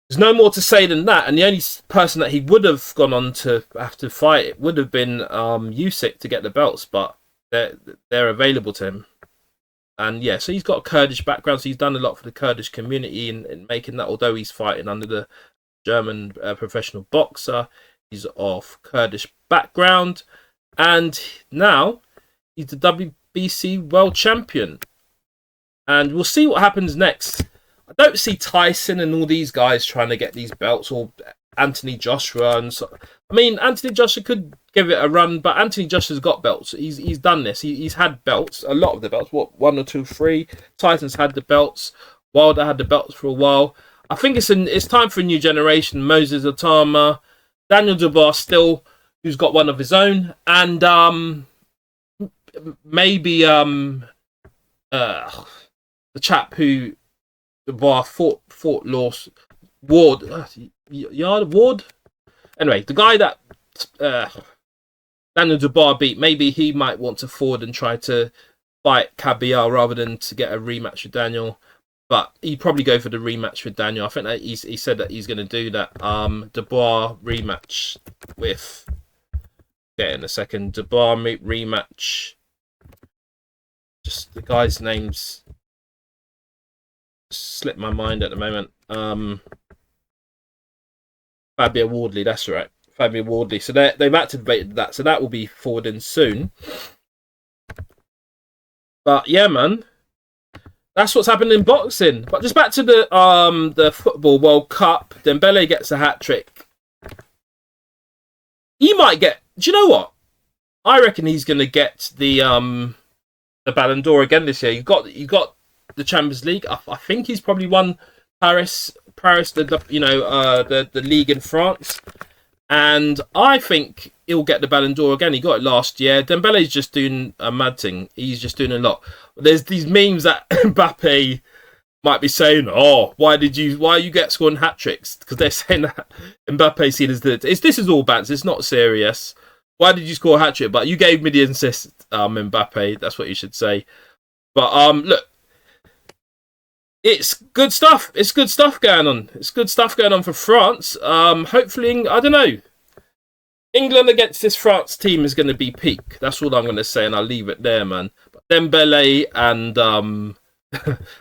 There's no more to say than that, and the only person that he would have gone on to have to fight it would have been Usyk to get the belts, but they're available to him. And yeah, so he's got a Kurdish background, so he's done a lot for the Kurdish community in making that, although he's fighting under the German professional boxer. He's of Kurdish background, and now he's the WBC world champion. And we'll see what happens next. I don't see Tyson and all these guys trying to get these belts, or Anthony Joshua. And so, I mean, Anthony Joshua could give it a run, but Anthony Joshua's got belts. He's done this. He's had belts, a lot of the belts. What, 1 or 2, 3? Tyson's had the belts. Wilder had the belts for a while. I think it's time for a new generation. Moses Otama, Daniel Dubois still, who's got one of his own, and maybe the chap who Dubois fought lost Ward. Ward. Anyway, the guy that Daniel Dubois beat, maybe he might want to forward and try to fight Cabial rather than to get a rematch with Daniel. But he'd probably go for the rematch with Daniel. I think that he said that he's going to do that. Dubois rematch with. Get in a second. Dubois rematch. Just the guy's names slipped my mind at the moment. Fabio Wardley, that's right. Fabio Wardley. So they've activated that. So that will be forwarding soon. But yeah, man, that's what's happened in boxing. But just back to the Football World Cup. Dembele gets a hat-trick. He might get... Do you know what? I reckon he's going to get the Ballon d'Or again this year. You got the Champions League. I think he's probably won Paris, the league in France, and I think he'll get the Ballon d'Or again. He got it last year. Dembele's just doing a mad thing. He's just doing a lot. There's these memes that Mbappé might be saying, "Oh, why you get scoring hat tricks?" Because they're saying that Mbappé seen as this is all bants. It's not serious. Why did you score a hat trick? But you gave me the assist, Mbappé. That's what you should say. But look. It's good stuff. It's good stuff going on. It's good stuff going on for France. Hopefully, I don't know. England against this France team is going to be peak. That's all I'm going to say, and I'll leave it there, man. But Dembele and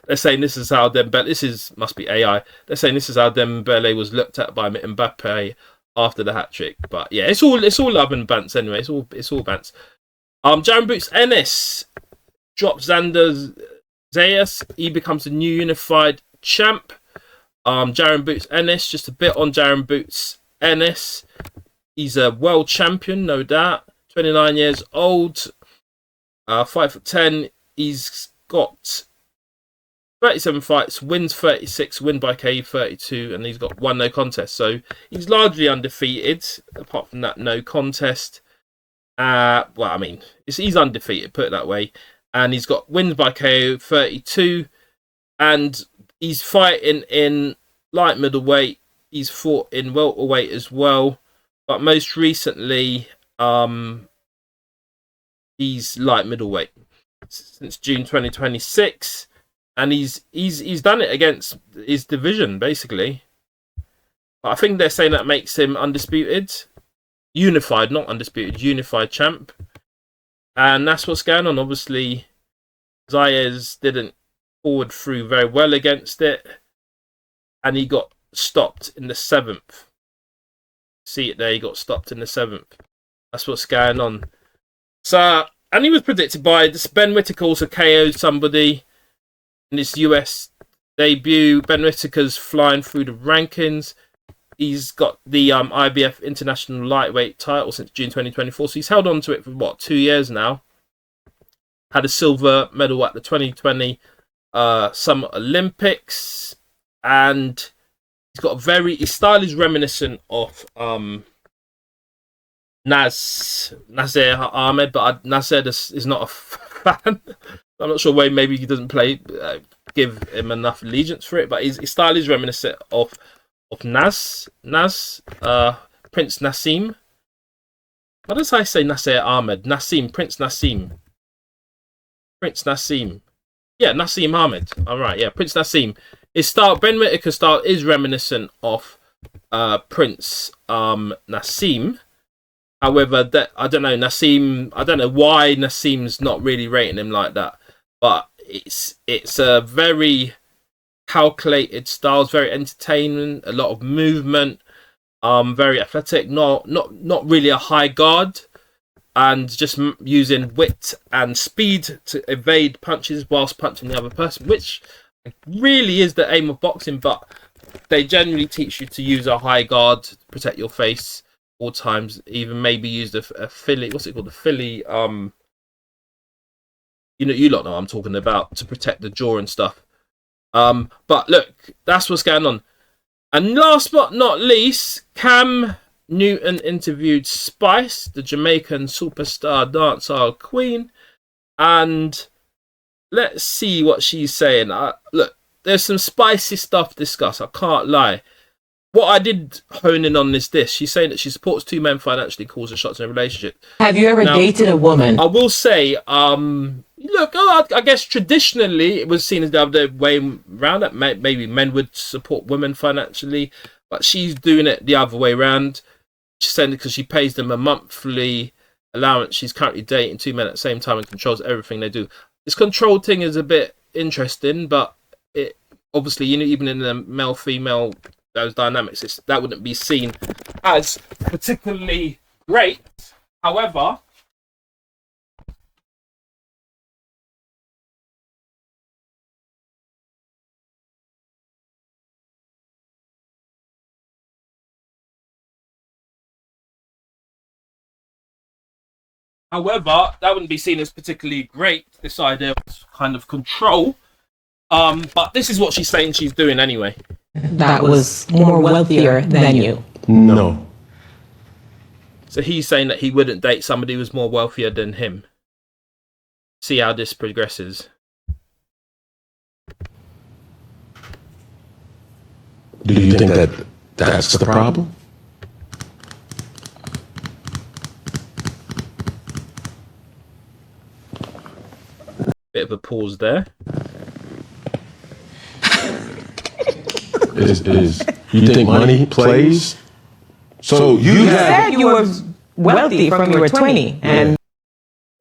they're saying this is how Dembele. Must be AI. They're saying this is how Dembele was looked at by Mbappé after the hat trick. But yeah, it's all love and bants anyway. It's all bants. Jaron Boots Ennis drops Xander Zayas. He becomes the new unified champ. Jaron Boots Ennis, just a bit on Jaron Boots Ennis. He's a world champion, no doubt. 29 years old. 5'10". He's got 37 fights, wins 36, win by KO 32, and he's got 1 no contest. So he's largely undefeated, apart from that no contest. Well, I mean, he's undefeated, put it that way. And he's got wins by KO 32, and he's fighting in light middleweight. He's fought in welterweight as well, but most recently, he's light middleweight since June 2026, and he's done it against his division basically. But I think they're saying that makes him undisputed, unified, not undisputed, unified champ. And that's what's going on. Obviously, Zayas didn't forward through very well against it, and he got stopped in the 7th. See it there, he got stopped in the 7th. That's what's going on. So, and he was predicted by this. Ben Whittaker also KO'd somebody in his US debut. Ben Whittaker's flying through the rankings. He's got the IBF International Lightweight title since June 2024. So he's held on to it for, 2 years now. Had a silver medal at the 2020 Summer Olympics. And he's got his style is reminiscent of Nasser Ahmed. But Nasser is not a fan. I'm not sure why. Maybe he doesn't give him enough allegiance for it. But his style is reminiscent of Prince Nassim. What does I say? Nasser Ahmed, Prince Nassim. Yeah, Nassim Ahmed. All right, yeah, Prince Nassim. His style, Ben Whittaker's style, is reminiscent of Prince Nassim. However, I don't know Nassim. I don't know why Nassim's not really rating him like that. But it's a very calculated styles, very entertaining, a lot of movement, very athletic, not really a high guard, and just using wit and speed to evade punches whilst punching the other person, which really is the aim of boxing. But they generally teach you to use a high guard, protect your face all times, even maybe use a Philly, what's it called, the Philly, you lot know what I'm talking about, to protect the jaw and stuff. But look, that's what's going on. And last but not least, Cam Newton interviewed Spice, the Jamaican superstar dancehall queen, and let's see what she's saying. Look, there's some spicy stuff to discuss, I can't lie. What I did hone in on is this. She's saying that she supports 2 men financially, calls the shots in a relationship. Have you ever dated a woman? I will say, look, I guess traditionally it was seen as the other way around. That maybe men would support women financially, but she's doing it the other way around. She's saying because she pays them a monthly allowance. She's currently dating 2 men at the same time and controls everything they do. This control thing is a bit interesting, but it obviously, even in the male-female, those dynamics, that wouldn't be seen as particularly great. However, that wouldn't be seen as particularly great, this idea of kind of control. But this is what she's saying she's doing anyway. That was more wealthier than you. No. So he's saying that he wouldn't date somebody who was more wealthier than him. See how this progresses. Do you think that that's the problem? Bit of a pause there. Is you think money plays? So you said you were wealthy from you were 20, and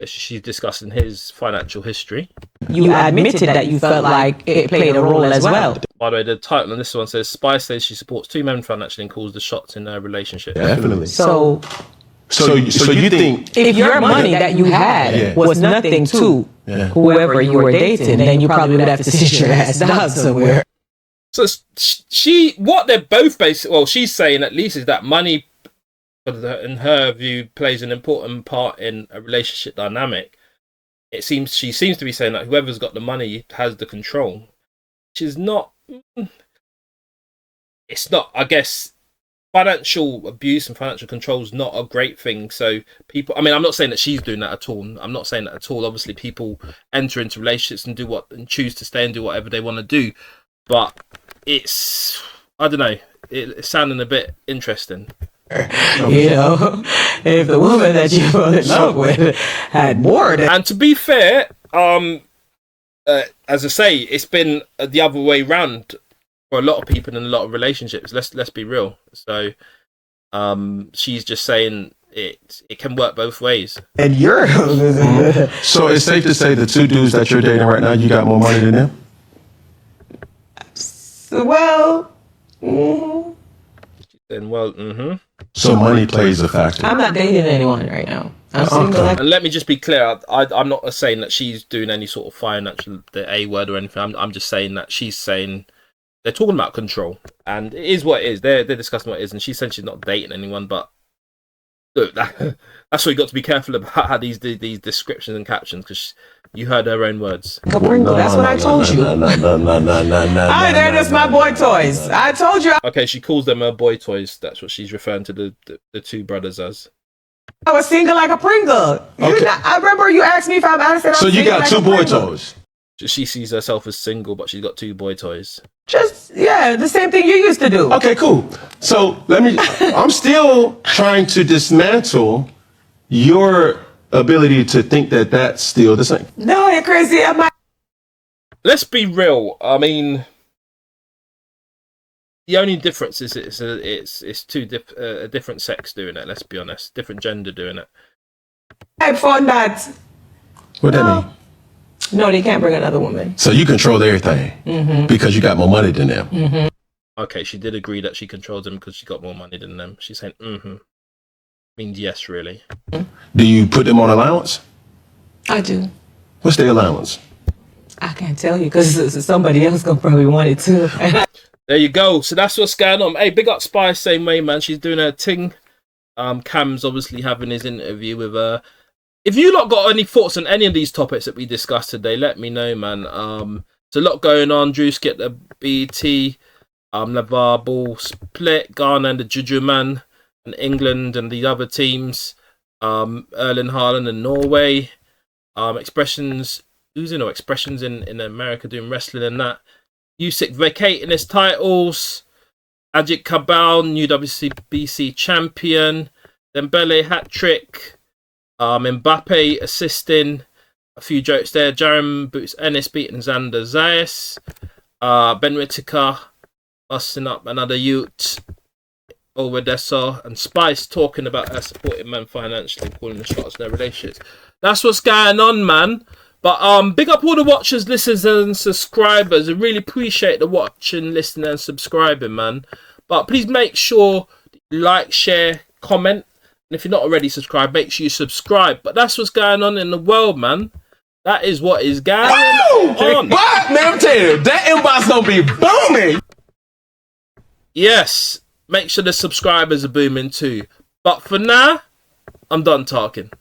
she's discussing his financial history. you admitted that you felt like it played a role as well. By the way, the title on this one says Spice says she supports two men financially and calls the shots in their relationship. Definitely. So you think if your money that you had was nothing to whoever you were dating, then you probably would have to sit your ass down somewhere. So what they're both basically, well, she's saying at least is that money, in her view, plays an important part in a relationship dynamic. She seems to be saying that whoever's got the money has the control, which is not. It's not, I guess. Financial abuse and financial control is not a great thing. So people, I mean, I'm not saying that she's doing that at all. I'm not saying that at all. Obviously, people enter into relationships and choose to stay and do whatever they want to do. But it's, I don't know, it's sounding a bit interesting. You know, if the woman that you fell in love with had more than... And to be fair, as I say, it's been the other way round for a lot of people in a lot of relationships. Let's be real. So she's just saying it can work both ways. And you're... So it's safe to say the two dudes that you're dating right now, you got more money than them? Well... Then So money plays a factor. I'm not dating anyone right now. I'm single. And let me just be clear. I'm not saying that she's doing any sort of financial, the A word or anything. I'm just saying that she's saying they're talking about control, and it is what it is. They're discussing what it is, and she said she's not dating anyone. But look, that's what you got to be careful about, how these descriptions and captions, because you heard her own words. That's what I told you. Hi there, that's my boy toys. I told you. Okay, she calls them her boy toys. That's what she's referring to the two brothers as. I was single like a Pringle. Okay. I remember you asked me if I'm honest. So you got two boy toys. She sees herself as single, but she's got two boy toys. Just, the same thing you used to do. Okay, cool. So I'm still trying to dismantle your ability to think that that's still the same. No, you're crazy. Let's be real. I mean, the only difference is it's two a different sex doing it. Let's be honest, different gender doing it. I found that. What that mean? No, they can't bring another woman. So you control everything because you got more money than them. Okay, she did agree that she controls them because she got more money than them. She's saying means yes, really. Do you put them on allowance? I do. What's their allowance? I can't tell you because somebody else gonna probably want it too. There you go. So that's what's going on. Hey, big up Spice, same way, man. She's doing her thing. Cam's obviously having his interview with her. If you lot got any thoughts on any of these topics that we discussed today, let me know, man. There's a lot going on. Druski at the BT, Lavar Ball split, Ghana and the Juju man, and England and the other teams, Erling Haaland and Norway, expressions in America doing wrestling and that. Usyk vacating his titles. Ajit Kabal, new WCBC champion. Dembele hat-trick. Mbappe assisting. A few jokes there. Jaron Boots Ennis beating Xander Zayas. Ben Whittaker busting up another Ute over Dessau. And Spice talking about her supporting men financially and calling the shots in their relationships. That's what's going on, man. But big up all the watchers, listeners, and subscribers. I really appreciate the watching, listening, and subscribing, man. But please make sure you like, share, comment. And if you're not already subscribed, make sure you subscribe. But that's what's going on in the world, man. That is what is going on. What? Man, I'm telling you, that inbox gonna be booming. Yes, make sure the subscribers are booming too. But for now, I'm done talking.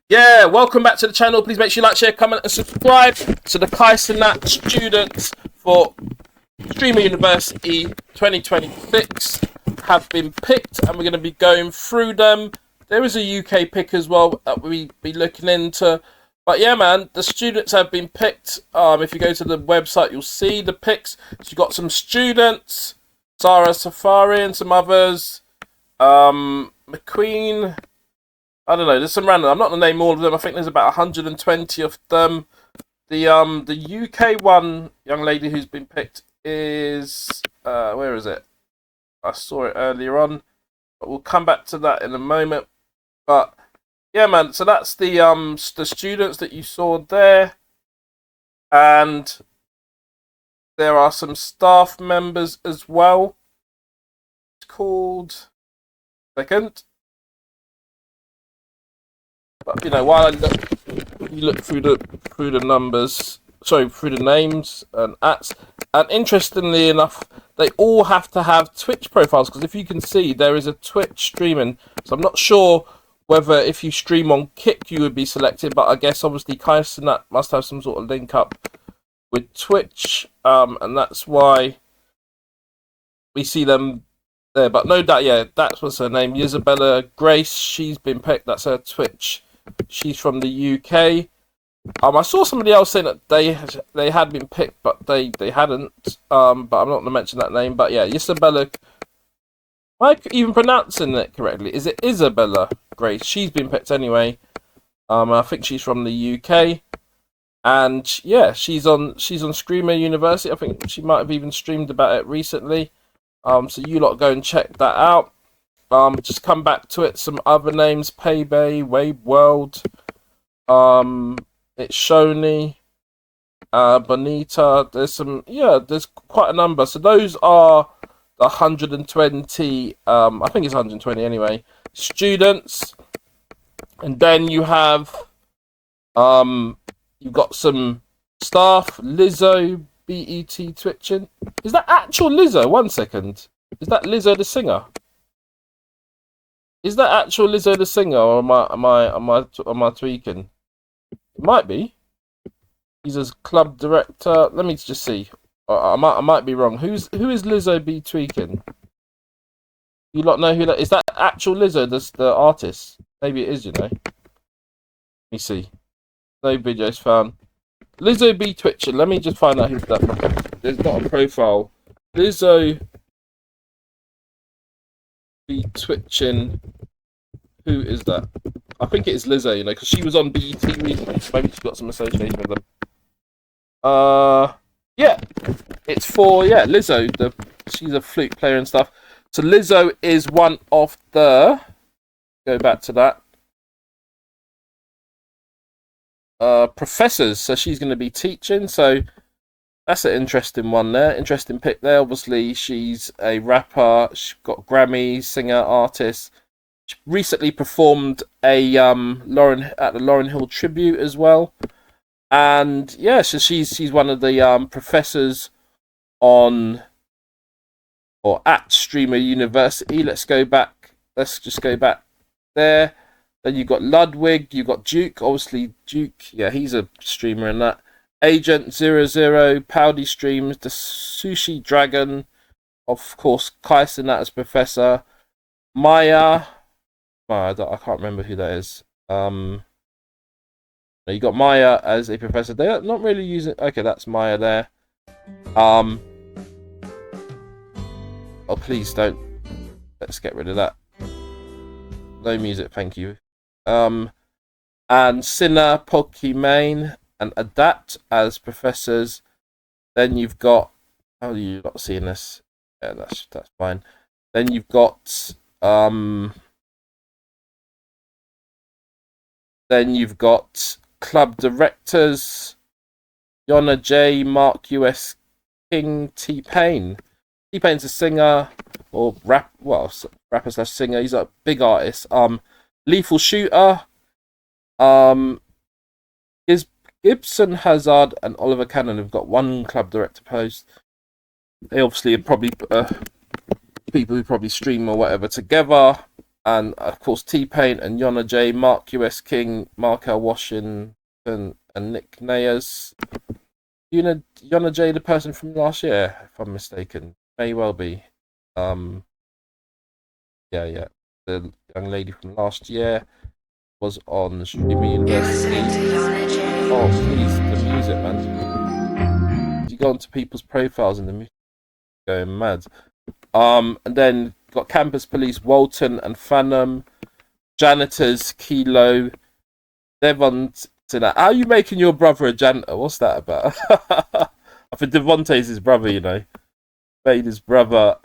Yeah, welcome back to the channel. Please make sure you like, share, comment, and subscribe to the Cenat students for Streamer University 2026 have been picked, and we're going to be going through them. There is a UK pick as well that we'll be looking into. But yeah, man, the students have been picked. If you go to the website, you'll see the picks. So you've got some students, Zara Safari and some others. McQueen, I don't know, there's some random. I'm not going to name all of them. I think there's about 120 of them. The UK one, young lady who's been picked is, where is it? I saw it earlier on, but we'll come back to that in a moment. But yeah, man, so that's the students that you saw there. And there are some staff members as well. It's called... Second. But you know, while you look through the numbers, sorry, through the names and ats, and interestingly enough, they all have to have Twitch profiles, because if you can see, there is a Twitch streaming. So I'm not sure whether if you stream on Kick you would be selected, but I guess obviously Cenat must have some sort of link up with Twitch, and that's why we see them there. But no doubt, yeah, that's what's her name, Isabella Grace. She's been picked. That's her Twitch. She's from the UK. I saw somebody else saying that they had been picked, but they hadn't. But I'm not going to mention that name. But yeah, Isabella. Am I even pronouncing it correctly? Is it Isabella Grace? She's been picked anyway. I think she's from the UK, and yeah, she's on Streamer University. I think she might have even streamed about it recently. So you lot go and check that out. Just come back to it. Some other names: Paybay, Wave World. It's Shoni, Bonita. There's some, yeah, there's quite a number. So those are the 120. I think it's 120 anyway. Students, and then you have, you've got some staff. Lizzo, BET Twitching. Is that actual Lizzo? 1 second. Is that Lizzo the singer? Is that actual Lizzo the singer, or am I tweaking? It might be. He's a club director. Let me just see. I might be wrong. Who is Lizzo B tweaking? You lot know who that is? That actual Lizzo, the artist? Maybe it is. You know. Let me see. No videos found. Lizzo B twitching. Let me just find out who's that. There's not a profile. Lizzo B twitching. Who is that? I think it is Lizzo, you know, because she was on BET recently. Maybe she's got some association with them. Yeah, it's for, yeah, Lizzo. She's a flute player and stuff. So Lizzo is one of the, go back to that, professors. So she's going to be teaching. So that's an interesting one there. Interesting pick there. Obviously, she's a rapper. She's got Grammys, singer, artist. She recently performed a at the Lauryn Hill tribute as well. And yeah, so she's one of the professors on or at Streamer University. Let's go back. Let's just go back there. Then you've got Ludwig, you've got Duke, obviously Duke, yeah, he's a streamer in that. Agent 00, Powdy Streams, the Sushi Dragon, of course, Cenat as Professor, Maya, I can't remember who that is. You got Maya as a professor. They're not really using. Okay, that's Maya there. Oh, please don't. Let's get rid of that. No music, thank you. And Sinner, Pokimane, and Adapt as professors. Then you've got. Oh, you're not seeing this. Yeah, that's fine. Then you've got. Then you've got club directors, Yona J, Mark US King, T-Pain. T-Pain's a singer. or rapper slash singer. He's a big artist. Lethal Shooter. Is Gibson, Hazard, and Oliver Cannon have got one club director post. They obviously are probably people who probably stream or whatever together. And of course, T-Pain and Yona J, Mark US King, Mark L. Washington, and Nick Nayers. Yona J, the person from last year, if I'm mistaken, may well be. Yeah, the young lady from last year was on Streamer University. Oh, please, the music, man. You go onto people's profiles and the music going mad. And then got Campus Police, Walton and Phantom, Janitors, Kilo, Devon. How are you making your brother a janitor? What's that about? I think Devontae's his brother, you know. Made his brother.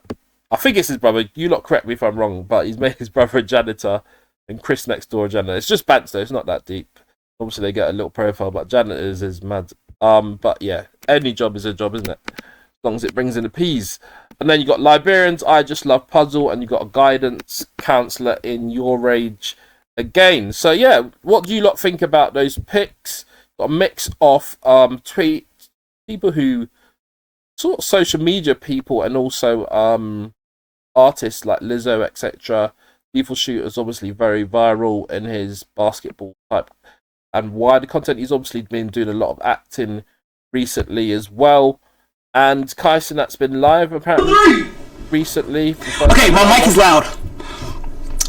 I think it's his brother. You lot correct me if I'm wrong, but he's made his brother a janitor and Chris next door a janitor. It's just bants though. It's not that deep. Obviously they get a little profile, but janitors is mad. But yeah, any job is a job, isn't it? As long as it brings in the peas. And then you got Liberians, I Just Love Puzzle, and you got a guidance counselor in Your Rage again. So yeah, what do you lot think about those picks? Got a mix of tweets, people who sort of social media people, and also artists like Lizzo, etc. Lethal Shooter's obviously very viral in his basketball type and wider content. He's obviously been doing a lot of acting recently as well. And Tyson, that's been live apparently recently. Okay, my mic is loud.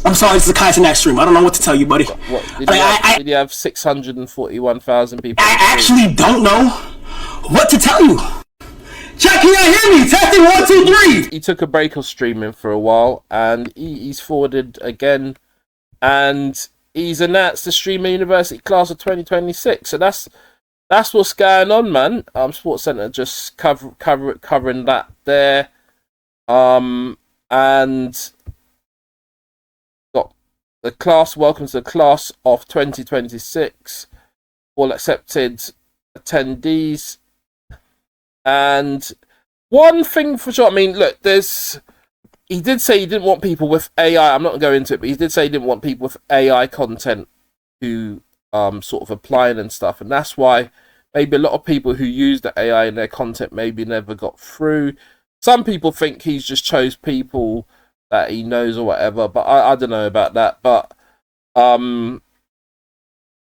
I'm sorry, this is a Cenat stream. I don't know what to tell you, buddy. Did you have 641,000 people? I actually don't know what to tell you. Jack, can you hear me? Testing 1, 2, 3. He took a break of streaming for a while, and he's forwarded again, and he's announced the Streamer University class of 2026. So that's what's going on, man. Sports Center just covering that there, and got the class. Welcome to the class of 2026. All accepted attendees. And one thing for sure, I mean, look, he did say he didn't want people with AI. I'm not going to go into it, but he did say he didn't want people with AI content to sort of applying and stuff, and that's why maybe a lot of people who use the AI in their content maybe never got through. Some people think he's just chose people that he knows or whatever, but I don't know about that. But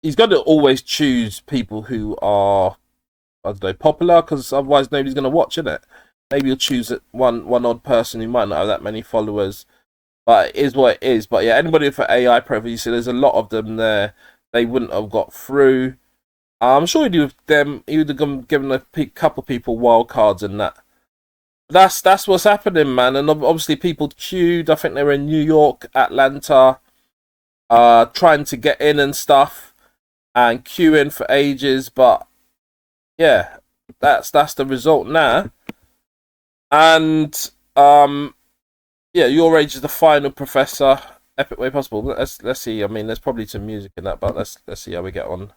he's got to always choose people who are, I don't know, popular, because otherwise nobody's going to watch, innit? Maybe you'll choose one odd person who might not have that many followers, but it is what it is. But yeah, anybody for AI profile, you see there's a lot of them there. They wouldn't have got through. I'm sure he'd have them. He would have given a couple people wild cards and that. That's what's happening, man. And obviously people queued. I think they were in New York, Atlanta, trying to get in and stuff, and queuing for ages. But yeah, that's the result now. And yeah, Your Age is the final professor. Epic way possible. Let's see. I mean, there's probably some music in that, but let's see how we get on.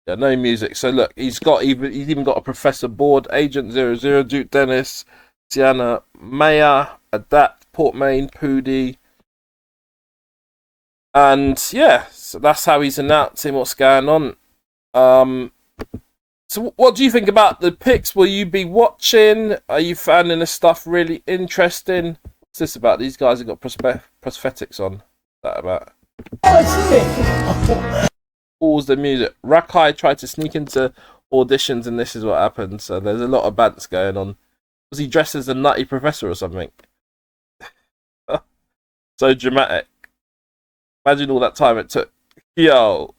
Yeah, no music. So look, he's even got a professor board, Agent 00, Duke Dennis, Tiana Maya, Adapt, Portmain, Pudi. And yeah, so that's how he's announcing what's going on. So what do you think about the picks? Will you be watching? Are you finding the stuff really interesting? What's this about? These guys have got prosthetics on. What's that about? Pause the music. Rakai tried to sneak into auditions and this is what happened. So there's a lot of bants going on. Was he dressed as a nutty professor or something? So dramatic. Imagine all that time it took. Yo.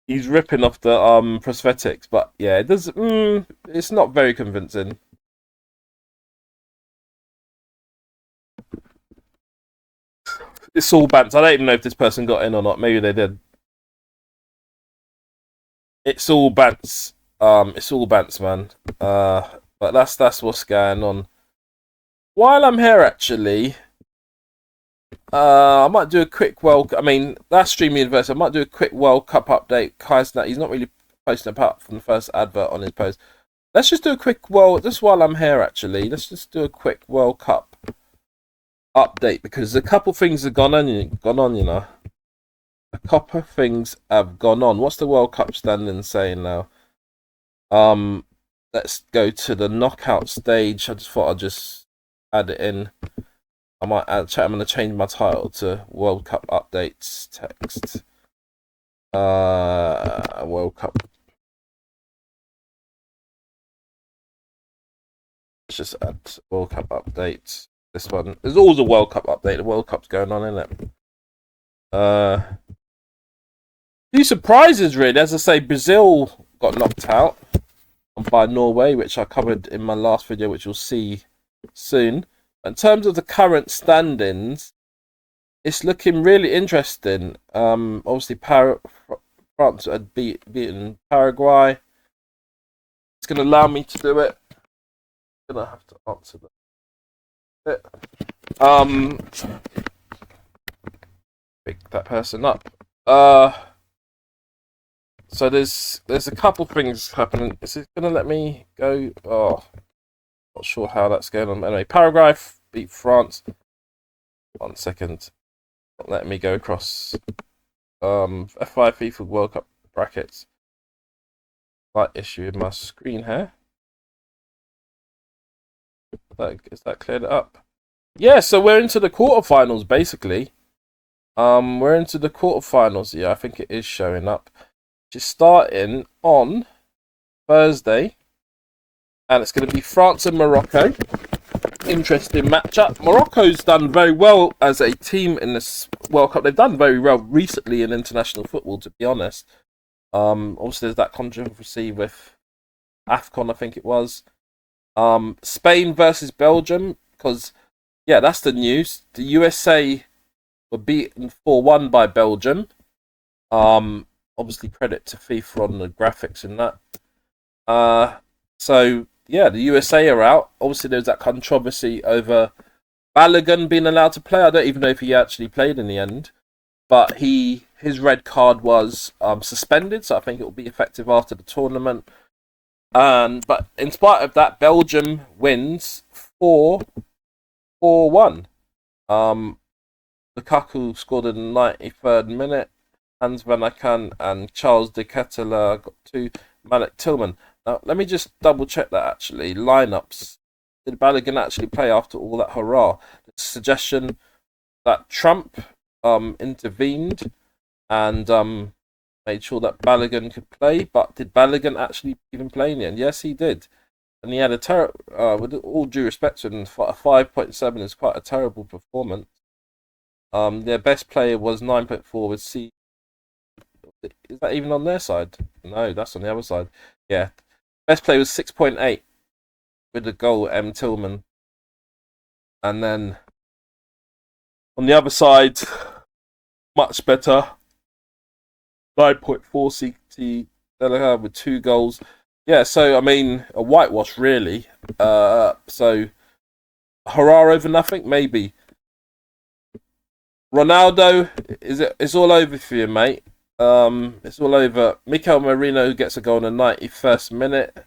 He's ripping off the prosthetics, but yeah, it does. It's not very convincing. It's all bants. I don't even know if this person got in or not. Maybe they did. It's all bants. It's all bants, man. But that's what's going on. While I'm here, actually, I might do a quick I mean, that's Streamer University. I might do a quick World Cup update. Kai's not really posting apart from the first advert on his post. Let's just do a quick just while I'm here actually, let's just do a quick World Cup update because a couple things have gone on, you know. A couple of things have gone on. What's the World Cup standing saying now? Let's go to the knockout stage. I just thought I'd just add it in. I might I'm going to change my title to World Cup updates text. World Cup. Let's just add World Cup update. This one. There's always a World Cup update. The World Cup's going on, isn't it? Few surprises really. As I say, Brazil got knocked out by Norway, which I covered in my last video, which you'll see soon. In terms of the current standings, it's looking really interesting. Obviously, France had beaten Paraguay. It's going to allow me to do it. I'm going to have to answer that. Pick that person up. So there's a couple things happening. Is it going to let me go? Oh, not sure how that's going on. Anyway, Paraguay beat France. 1 second. Not letting me go across F5 FIFA World Cup brackets. Slight issue with my screen here. Is that cleared it up? Yeah, so we're into the quarterfinals basically. We're into the quarterfinals. Yeah, I think it is showing up. Just starting on Thursday, and it's going to be France and Morocco. Interesting matchup. Morocco's done very well as a team in this World Cup. They've done very well recently in international football, to be honest. Obviously, there's that controversy with AFCON, I think it was. Spain versus Belgium, because, yeah, that's the news. The USA were beaten 4-1 by Belgium. Obviously, credit to FIFA on the graphics and that. So, yeah, the USA are out. Obviously, there's that controversy over Balogun being allowed to play. I don't even know if he actually played in the end. But his red card was suspended, so I think it will be effective after the tournament. But in spite of that, Belgium wins 4-1. Lukaku scored in the 93rd minute. Hans van Aken and Charles de Ketelaere got 2. Malik Tillman. Now, let me just double check that actually. Lineups. Did Balogun actually play after all that hurrah? The suggestion that Trump intervened and made sure that Balogun could play, but did Balogun actually even play in the end? Yes, he did. And he had with all due respect to him, a 5.7 is quite a terrible performance. Their best player was 9.4 with C. Is that even on their side? No, that's on the other side. Yeah. Best player was 6.8 with the goal, M. Tillman. And then on the other side, much better. 9.4 CT Bellingham with 2 goals. Yeah, so, I mean, a whitewash, really. So, hurrah over nothing? Maybe. Ronaldo, it's all over for you, mate. It's all over. Mikel Merino gets a goal in the 91st minute.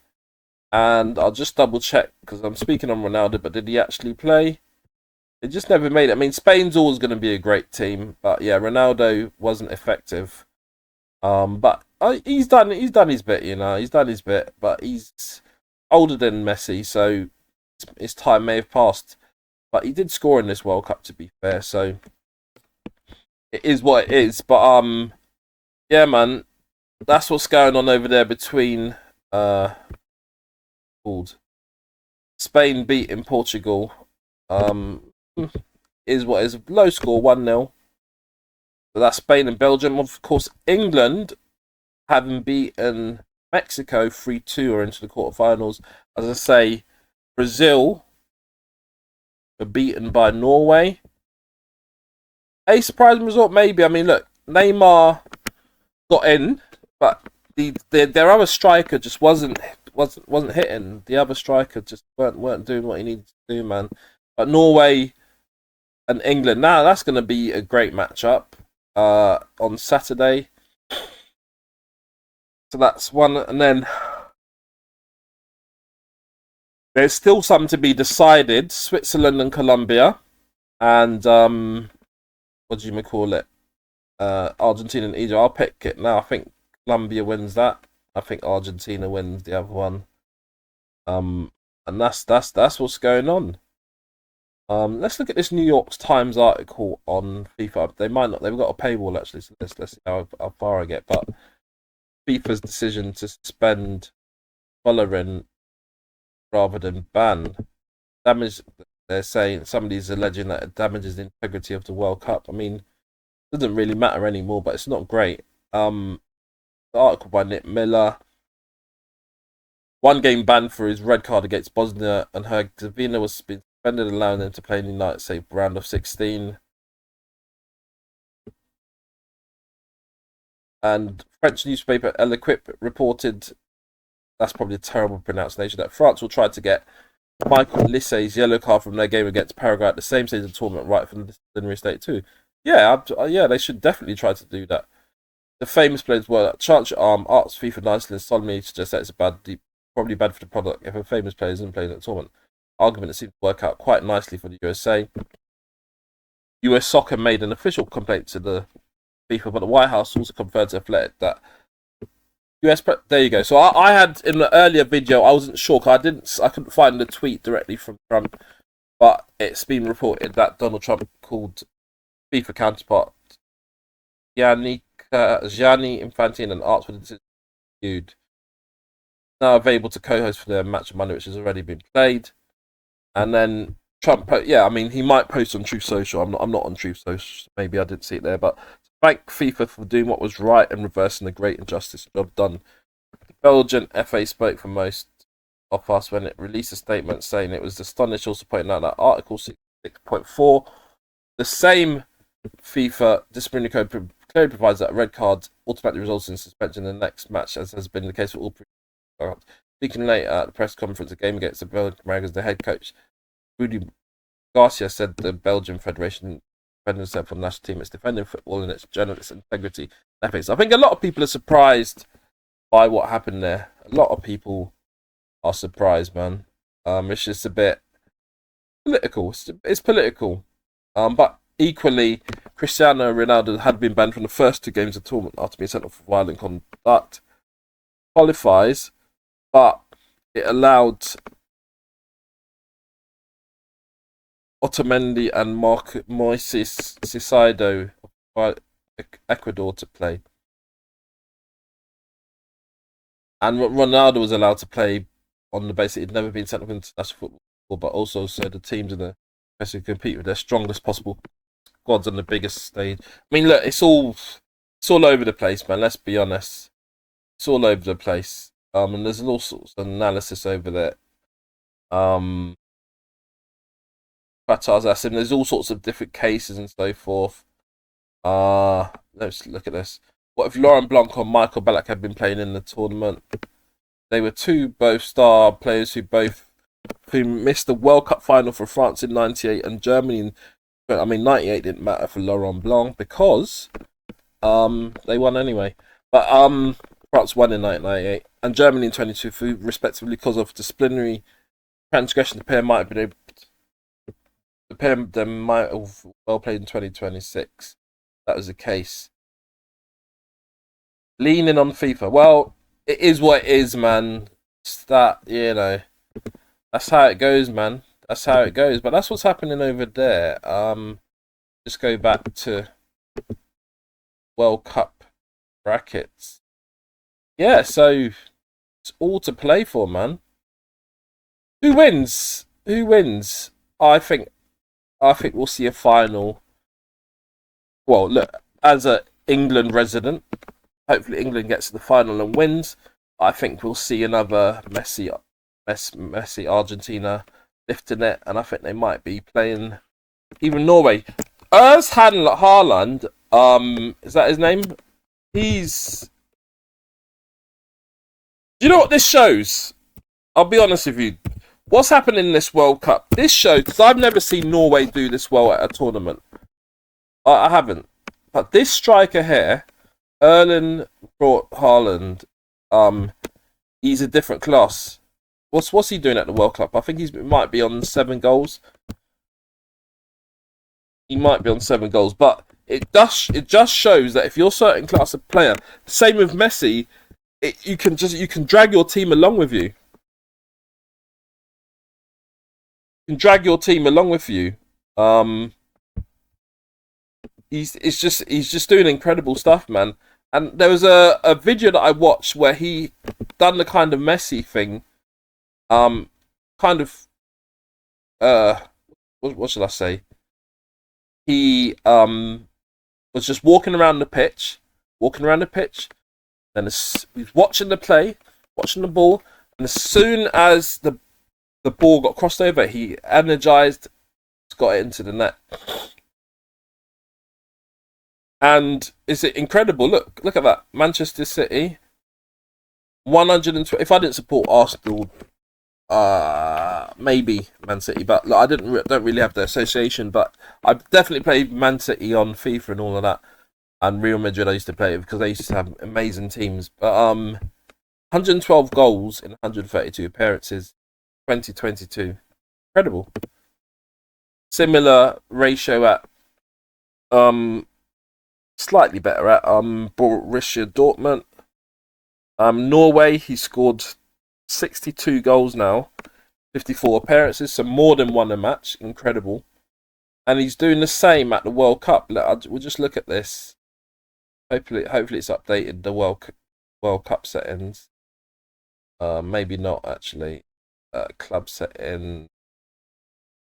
And I'll just double check, because I'm speaking on Ronaldo, but did he actually play? It just never made it. I mean, Spain's always going to be a great team. But, yeah, Ronaldo wasn't effective. But he's done his bit, you know. He's done his bit, but he's older than Messi, so his time may have passed. But he did score in this World Cup, to be fair, so it is what it is. But yeah, man, that's what's going on over there between called Spain beating Portugal. Is what is low score 1-0. So that's Spain and Belgium. Of course, England, having beaten Mexico 3-2, are into the quarterfinals. As I say, Brazil were beaten by Norway. A surprising result, maybe. I mean, look, Neymar got in, but their other striker just wasn't hitting. The other striker just weren't doing what he needed to do, man. But Norway and England, now that's going to be a great matchup. On Saturday. So that's one, and then There's still some to be decided. Switzerland and Colombia, and what do you call it? Argentina and Egypt. I'll pick it now. I think Colombia wins that. I think Argentina wins the other one. And that's what's going on. Let's look at this New York Times article on FIFA. They might not. They've got a paywall actually. So let's see how far I get. But FIFA's decision to suspend following rather than ban damage. They're saying somebody's alleging that it damages the integrity of the World Cup. I mean, it doesn't really matter anymore, but it's not great. The article by Nick Miller. 1 game ban for his red card against Bosnia and Herzegovina was been suspended, allowing him to play in the United States round of 16. And French newspaper L'Equipe reported, that's probably a terrible pronunciation, that France will try to get Michael Lissé's yellow card from their game against Paraguay at the same stage of the tournament, right from the disciplinary state too. Yeah, they should definitely try to do that. The famous players were Charge Arm, Arts FIFA nicely and solemnly suggest that it's probably bad for the product if a famous player isn't playing at the tournament. Argument that seems to work out quite nicely for the USA. US Soccer made an official complaint to the FIFA, but the White House also confirmed to Athletic that there you go. So I had in the earlier video, I wasn't sure because I couldn't find the tweet directly from Trump, but it's been reported that Donald Trump called FIFA counterpart Gianni Infantino and Arts for the decision now available to co-host for their match of Monday, which has already been played. And then Trump, he might post on Truth Social. I'm not on Truth Social. So maybe I didn't see it there, but thank FIFA for doing what was right and reversing the great injustice. Job done. The Belgian FA spoke for most of us when it released a statement saying it was astonished, also pointing out that Article 6.4, the same FIFA disciplinary code clearly provides that a red card automatically results in suspension in the next match, as has been the case for all previous. Speaking later at the press conference, a game against the Belgian Americans, the head coach Rudy Garcia said the Belgian Federation defending itself on the national team. It's defending football and its journalist integrity. I think a lot of people are surprised by what happened there. A lot of people are surprised, man. It's just a bit political. It's political. But equally, Cristiano Ronaldo had been banned from the first 2 games of the tournament after being sent off for violent conduct. Qualifies, but it allowed Otamendi and Moises Caicedo of Ecuador to play. And Ronaldo was allowed to play on the basis he'd never been sent off international football, but also so the teams in the best who compete with their strongest possible squads on the biggest stage. I mean, look, it's all over the place, man. Let's be honest. It's all over the place. And there's all sorts of analysis over there. Qatar's asking, there's all sorts of different cases and so forth. Let's look at this. What if Laurent Blanc or Michael Ballack had been playing in the tournament? They were both star players who missed the World Cup final for France in '98 and Germany. 98 didn't matter for Laurent Blanc because they won anyway. But France won in 1998 and Germany in 22, respectively, because of disciplinary transgression. The pair might have well played in 2026. That was the case. Leaning on FIFA. Well, it is what it is, man. It's that, that's how it goes, man. That's how it goes. But that's what's happening over there. Just go back to World Cup brackets. Yeah, so it's all to play for, man. Who wins? I think we'll see a final. Well, look, as a England resident, hopefully England gets to the final and wins. I think we'll see another Messi Argentina lifting it, and I think they might be playing even Norway. Haaland, is that his name? You know what this shows? I'll be honest with you. What's happening in this World Cup? This shows, because I've never seen Norway do this well at a tournament. I haven't. But this striker here, Erling Haaland, he's a different class. what's he doing at the World Cup? I think he might be on 7 goals. He might be on 7 goals, but it just shows that if you're a certain class of player, same with Messi, you can drag your team along with you. You can drag your team along with you. He's just doing incredible stuff, man. And there was a video that I watched where he done the kind of Messi thing. What should I say? He was just walking around the pitch, and he's watching the play, watching the ball, and as soon as the ball got crossed over, he energized, got it into the net. And is it incredible? Look at that. Manchester City, 120. If I didn't support Arsenal, maybe Man City, but look, I don't really have the association. But I definitely played Man City on FIFA and all of that, and Real Madrid I used to play because they used to have amazing teams. But 112 goals in 132 appearances, 2022, incredible. Similar ratio at slightly better at Borussia Dortmund. Norway, he scored 62 goals now, 54 appearances, so more than one a match. Incredible. And he's doing the same at the World Cup. We'll just look at this. Hopefully it's updated, the World Cup settings. Maybe not, actually. Club setting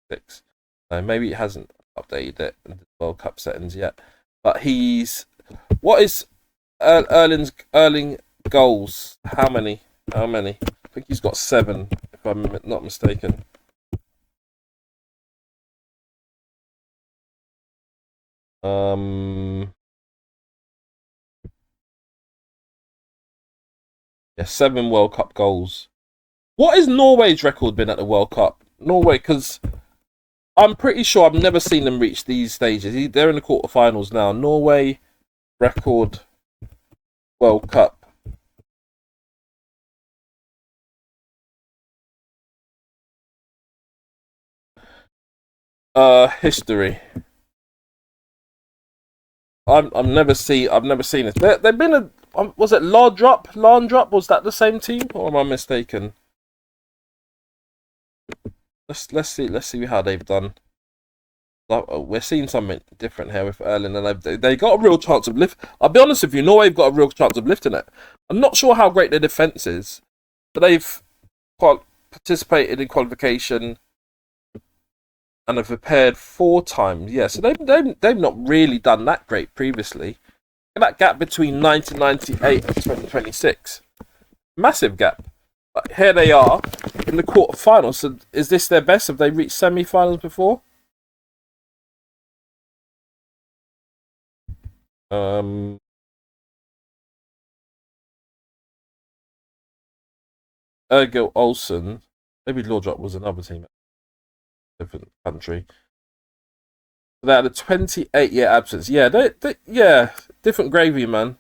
6. No, maybe it hasn't updated it in the World Cup settings yet. But what is Erling goals? How many? I think he's got 7, if I'm not mistaken. Yeah, 7 World Cup goals. What is Norway's record been at the World Cup? Norway, because I'm pretty sure I've never seen them reach these stages. They're in the quarterfinals now. Norway record World Cup. History. I've never seen it. They've been was it Laudrup? Was that the same team, or am I mistaken? Let's see how they've done. We're seeing something different here with Erling, and they got a real chance of lift. I'll be honest with you, Norway've got a real chance of lifting it. I'm not sure how great their defense is, but they've participated in qualification and have prepared 4 times. Yeah, so they've not really done that great previously. That gap between 1998 and 2026, massive gap. But here they are in the quarterfinals. So is this their best? Have they reached semi-finals before? Ergo Olsen. Maybe Laudrup was another team, different country. They had a 28-year absence. Yeah, yeah, different gravy, man.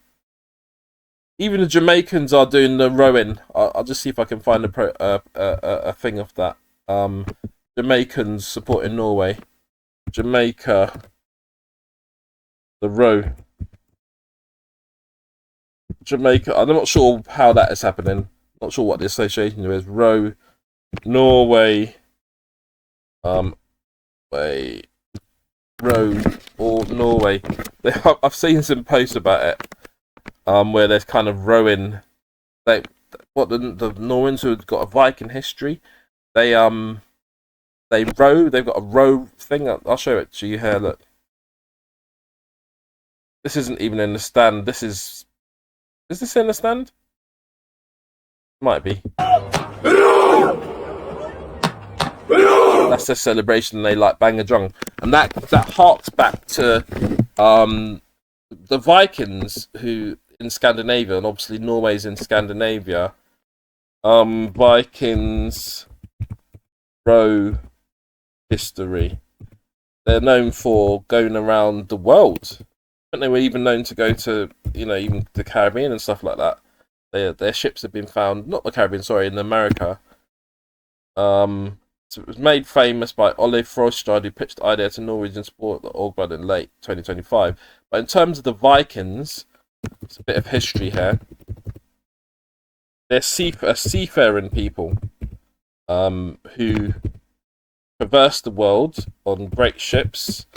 Even the Jamaicans are doing the rowing. I'll just see if I can find a thing of that. Jamaicans supporting Norway. Jamaica. The row. Jamaica. I'm not sure how that is happening. Not sure what the association is. Row. Norway. Row or Norway. I've seen some posts about it. Where there's kind of rowing. The Norwegians who've got a Viking history. They row. They've got a row thing. I'll show it to you here. Look. This isn't even in the stand. Is this in the stand? Might be. That's their celebration. They like bang a drum, and that harks back to the Vikings who in Scandinavia, and obviously Norway's in Scandinavia. Vikings row history. They're known for going around the world. And they were even known to go to, even the Caribbean and stuff like that. Their ships have been found, not the Caribbean, sorry, in America. So it was made famous by Ole Frostad, who pitched the idea to Norwegian sport at Ålgård in late 2025. But in terms of the Vikings, it's a bit of history here. They're seafaring people who traverse the world on great ships.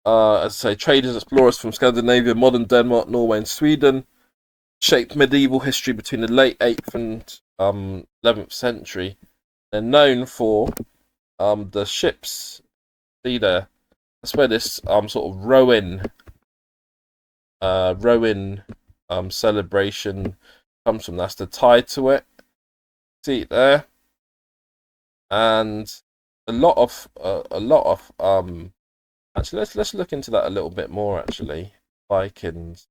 As I say, traders, explorers from Scandinavia, modern Denmark, Norway, and Sweden shaped medieval history between the late 8th and 11th century. They're known for the ships. See there, that's where this sort of rowing celebration comes from. That's the tie to it. See it there, and a lot of actually let's look into that a little bit more. Actually, Vikings.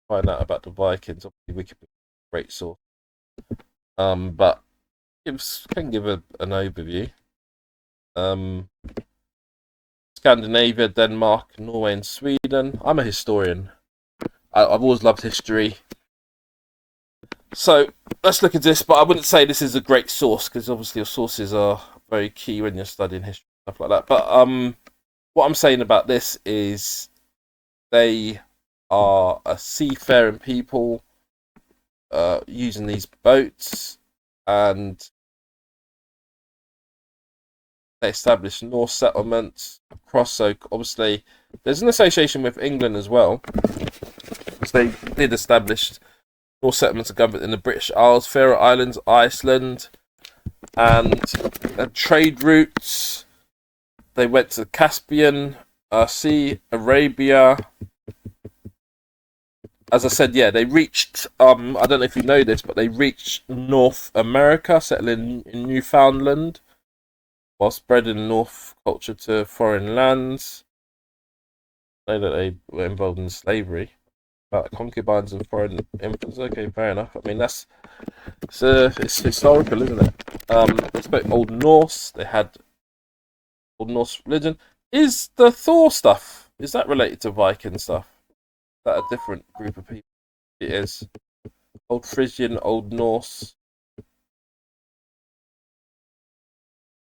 Find out about the Vikings. Obviously, Wikipedia, great source. But can give an overview. Scandinavia, Denmark, Norway, and Sweden. I'm a historian. I've always loved history. So let's look at this. But I wouldn't say this is a great source because obviously your sources are very key when you're studying history and stuff like that. But what I'm saying about this is they are a seafaring people using these boats, and they established Norse settlements across. So obviously there's an association with England as well, because they did establish Norse settlements and government in the British Isles, Faroe Islands, Iceland, and trade routes. They went to the Caspian Sea, Arabia. As I said, yeah, they reached, I don't know if you know this, but they reached North America, settling in Newfoundland, while spreading North culture to foreign lands. I know that they were involved in slavery, but concubines and foreign influence. Okay, fair enough. I mean, it's historical, isn't it? They spoke Old Norse. They had Old Norse religion. Is the Thor stuff, is that related to Viking stuff? That a different group of people? It is. Old Frisian, Old Norse,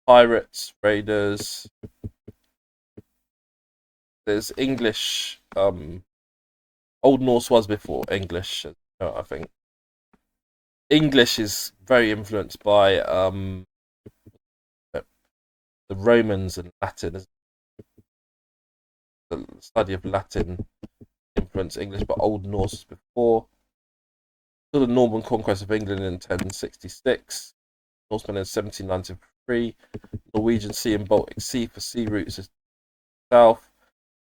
pirates, raiders. There's English. Old Norse was before English. I think English is very influenced by the Romans and Latin. The study of Latin influenced English, but Old Norse before. To the Norman conquest of England in 1066, Norsemen in 1793, Norwegian Sea and Baltic Sea for sea routes south.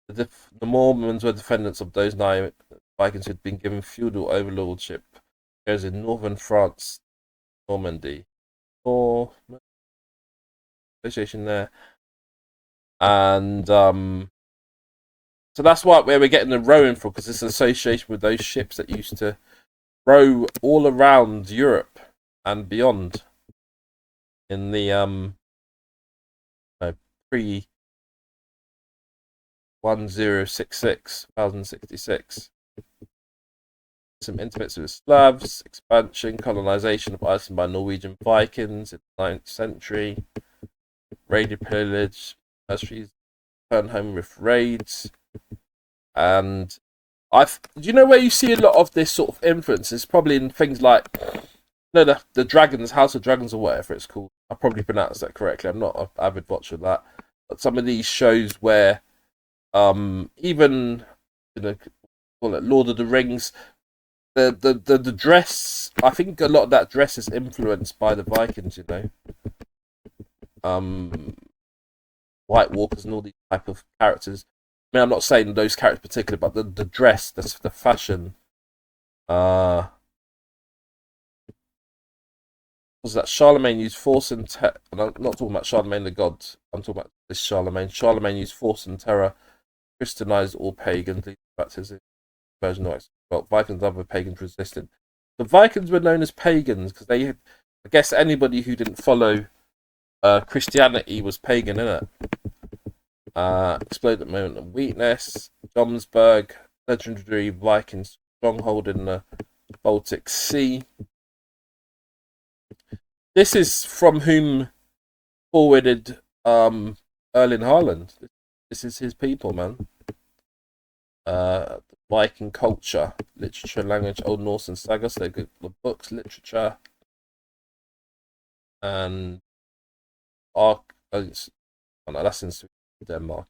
The Mormons were descendants of those nine Vikings who had been given feudal overlordship areas in northern France, Normandy. Association there. And so that's where we're getting the rowing from, because it's an association with those ships that used to row all around Europe and beyond in the pre 1066. Some intimacy with Slavs, expansion, colonization of Iceland by Norwegian Vikings in the 9th century, raided pillage, mercenaries return home with raids, and do you know where you see a lot of this sort of influence? It's probably in things like, the Dragons, House of Dragons, or whatever it's called. I probably pronounced that correctly. I'm not an avid watcher of that, but some of these shows where, even call it Lord of the Rings, the dress. I think a lot of that dress is influenced by the Vikings. White Walkers and all these type of characters. I mean, I'm not saying those characters particularly, but the dress, the fashion. Was that Charlemagne used force and terror? I'm not talking about Charlemagne the god. I'm talking about this Charlemagne. Charlemagne used force and terror, Christianized all pagans. Version of Vikings and other pagans resisted. The Vikings were known as pagans because I guess anybody who didn't follow Christianity was pagan, innit? Exploded moment of weakness. Jomsburg, legendary Viking stronghold in the Baltic Sea. This is from whom forwarded Erling Haaland. This is his people, man. Viking culture, literature, language, Old Norse and sagas. They're good for books, literature, and arc. Oh, no, that's in Denmark.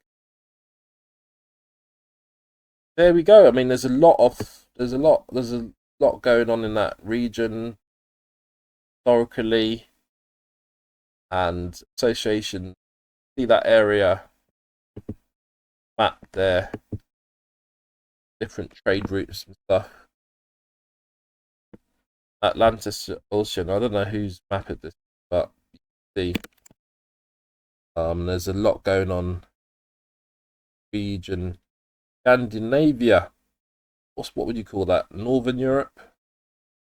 There we go. I mean, there's a lot going on in that region historically and association. See that area map there, different trade routes and stuff. Atlantis Ocean. I don't know who's mapped this, but you can see there's a lot going on. Region. Scandinavia. What would you call that? Northern Europe?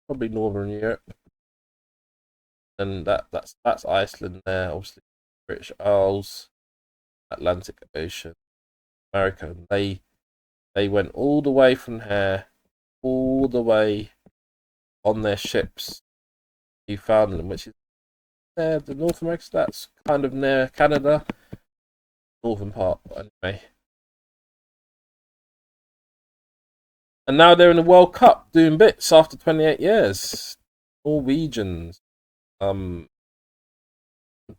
Probably Northern Europe. And that's Iceland there, obviously. British Isles, Atlantic Ocean, America. They went all the way from here, all the way on their ships. Newfoundland, which is there, the North America. That's kind of near Canada, northern part, anyway. And now they're in the World Cup doing bits after 28 years. Norwegians.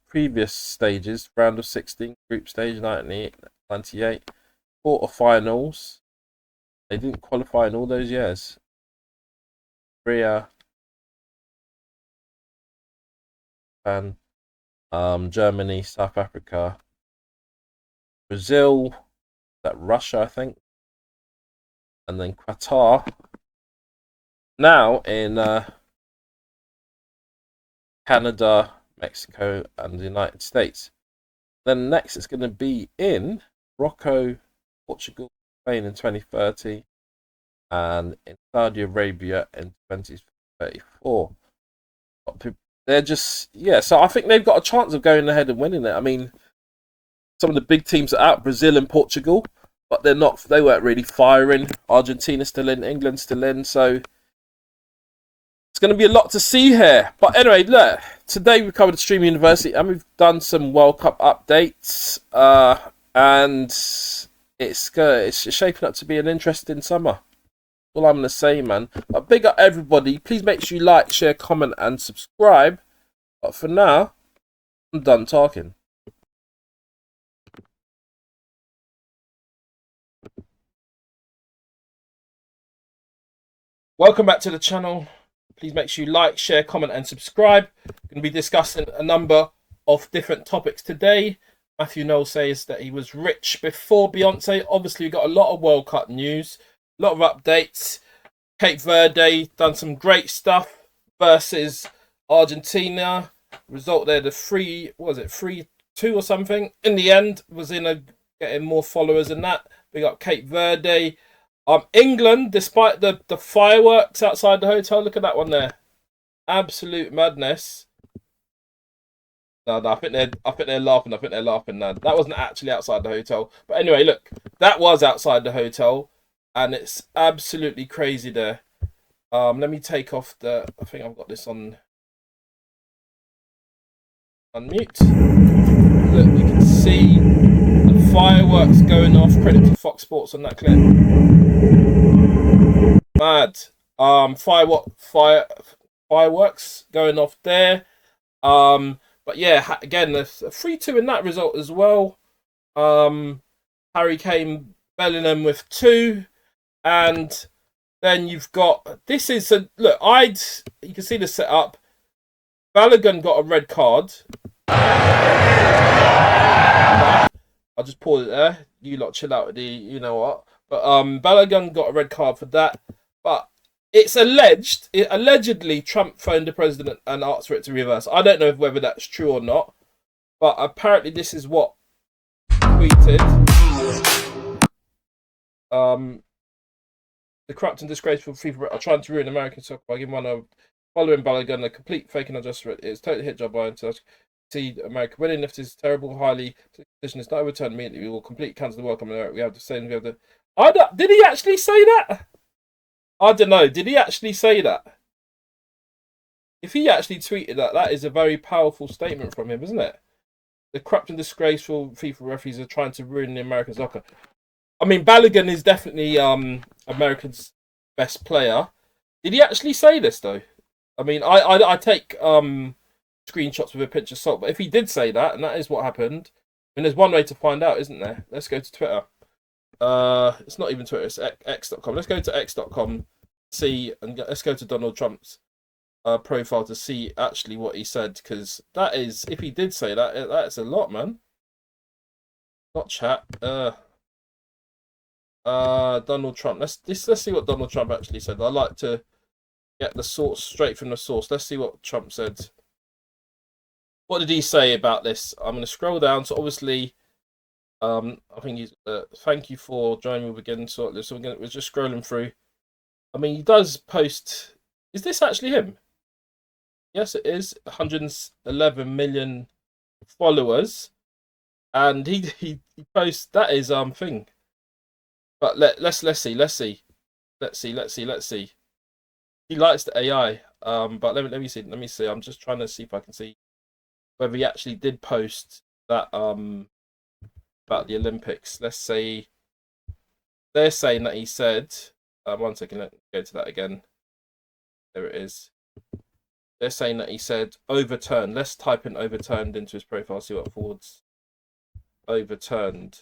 Previous stages, round of 16, group stage 98, quarterfinals. They didn't qualify in all those years. Korea, Japan, Germany, South Africa, Brazil, that Russia, I think. And then Qatar. Now in Canada, Mexico, and the United States. Then next it's going to be in Morocco, Portugal, Spain in 2030, and in Saudi Arabia in 2034. They're just, yeah, so I think they've got a chance of going ahead and winning it. I mean, some of the big teams are out, Brazil and Portugal, but they weren't really firing. Argentina's still in, England's still in, so it's going to be a lot to see here. But anyway, look, today we covered Streamer University and we've done some World Cup updates, and it's shaping up to be an interesting summer. All I'm going to say, man. But big up everybody. Please make sure you like, share, comment, and subscribe. But for now, I'm done talking. Welcome back to the channel. Please make sure you like, share, comment, and subscribe. We're going to be discussing a number of different topics today. Matthew Noel says that he was rich before Beyonce. Obviously, we've got a lot of World Cup news, a lot of updates. Cape Verde done some great stuff versus Argentina. Result there, the 3-2 or something. In the end, was getting more followers than that. We got Cape Verde. England, despite the fireworks outside the hotel, look at that one there. Absolute madness. No, I think they're laughing. I think they're laughing now. That wasn't actually outside the hotel. But anyway, look, that was outside the hotel, and it's absolutely crazy there. Let me take off I think I've got this on unmute. Look, you can see the fireworks going off. Credit to Fox Sports on that clip. Mad. Fireworks going off there. But yeah, again, there's a 3-2 in that result as well. Harry Kane, Bellingham with 2, and then you've got you can see the setup. Balogun got a red card. I'll just pause it there. You lot chill out with the, you know what. But Balogun got a red card for that. But it's allegedly Trump phoned the president and asked for it to reverse. I don't know whether that's true or not. But apparently this is what tweeted. The corrupt and disgraceful FIFA are trying to ruin American soccer by giving one of following Balogun a complete fake and unjust. It's totally hit job by to see America winning. If this terrible, highly position is not overturned immediately, we will completely cancel the World Cup. We have to say, did he actually say that? I don't know. Did he actually say that? if he actually tweeted that, that is a very powerful statement from him, isn't it? The corrupt and disgraceful FIFA referees are trying to ruin the American soccer. I mean, Bellingham is definitely America's best player. Did he actually say this though? I mean, I take screenshots with a pinch of salt, but if he did say that, and that is what happened, I mean, there's one way to find out, isn't there? Let's go to Twitter. It's not even Twitter, it's x.com. Let's go to x.com, see, and let's go to Donald Trump's profile to see actually what he said, because that is, if he did say that, that's a lot, man. Not chat. Donald Trump. Let's see what Donald Trump actually said. I like to get the source straight from the source. Let's see what Trump said. What did he say about this? I'm going to scroll down. So obviously, I think he's. Thank you for joining me again. So we're just scrolling through. I mean, he does post. Is this actually him? Yes, it is. 111 million followers, and he posts. That is thing. But let's see. He likes the AI. But let me see. I'm just trying to see if I can see whether he actually did post that about the Olympics. Let's say they're saying that he said. 1 second. Let me go to that again. There it is. They're saying that he said overturned. Let's type in overturned into his profile. See what forwards overturned.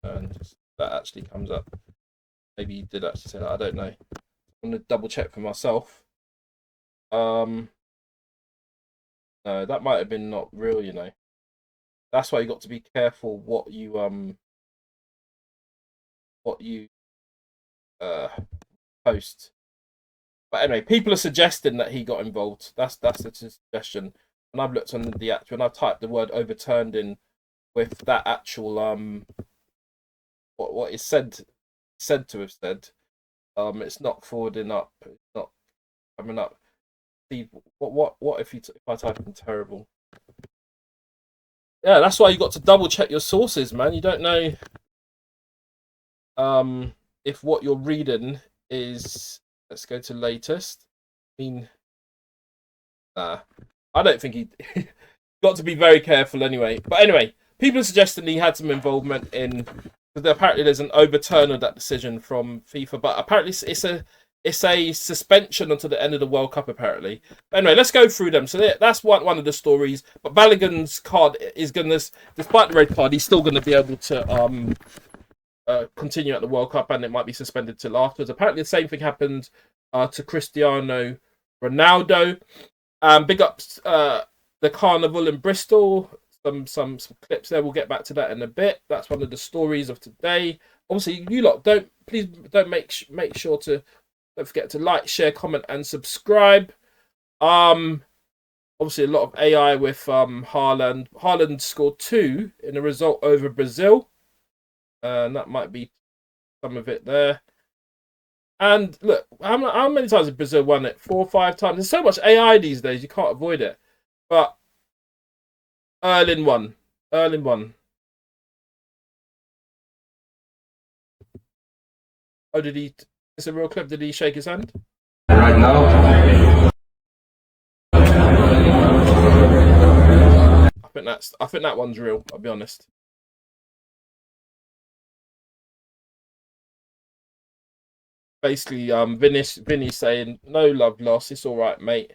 And that actually comes up. Maybe he did actually say that. I don't know. I'm gonna double check for myself. No, that might have been not real. You know, that's why you got to be careful what you post. But anyway, people are suggesting that he got involved. That's the suggestion. And I've looked on the actual, and I've typed the word overturned in with that actual what is said to have said. It's not forwarding up. It's not coming up. See what if I type in terrible? Yeah, that's why you got to double check your sources, man. You don't know if what you're reading is. Let's go to latest. I mean, I don't think he got to be very careful anyway. But anyway, people are suggesting he had some involvement in. Because apparently there's an overturn of that decision from FIFA, but apparently it's a suspension until the end of the World Cup. Apparently. But anyway, let's go through them. So that's one of the stories. But Bellingham's card is gonna, despite the red card, he's still going to be able to continue at the World Cup, and it might be suspended till afterwards. Apparently, the same thing happened to Cristiano Ronaldo. Big ups the Carnival in Bristol. Some clips there. We'll get back to that in a bit. That's one of the stories of today. Obviously, you lot don't make sure to don't forget to like, share, comment, and subscribe. Obviously a lot of AI with Haaland. Haaland scored 2 in a result over Brazil. And that might be some of it there. And look, how many times has Brazil won it? 4 or 5 times. There's so much AI these days, you can't avoid it. But Erling won. Oh, did he? It's a real clip. Did he shake his hand? Right now. I think that one's real. I'll be honest. Basically, Vinny saying, "No love lost. It's all right, mate.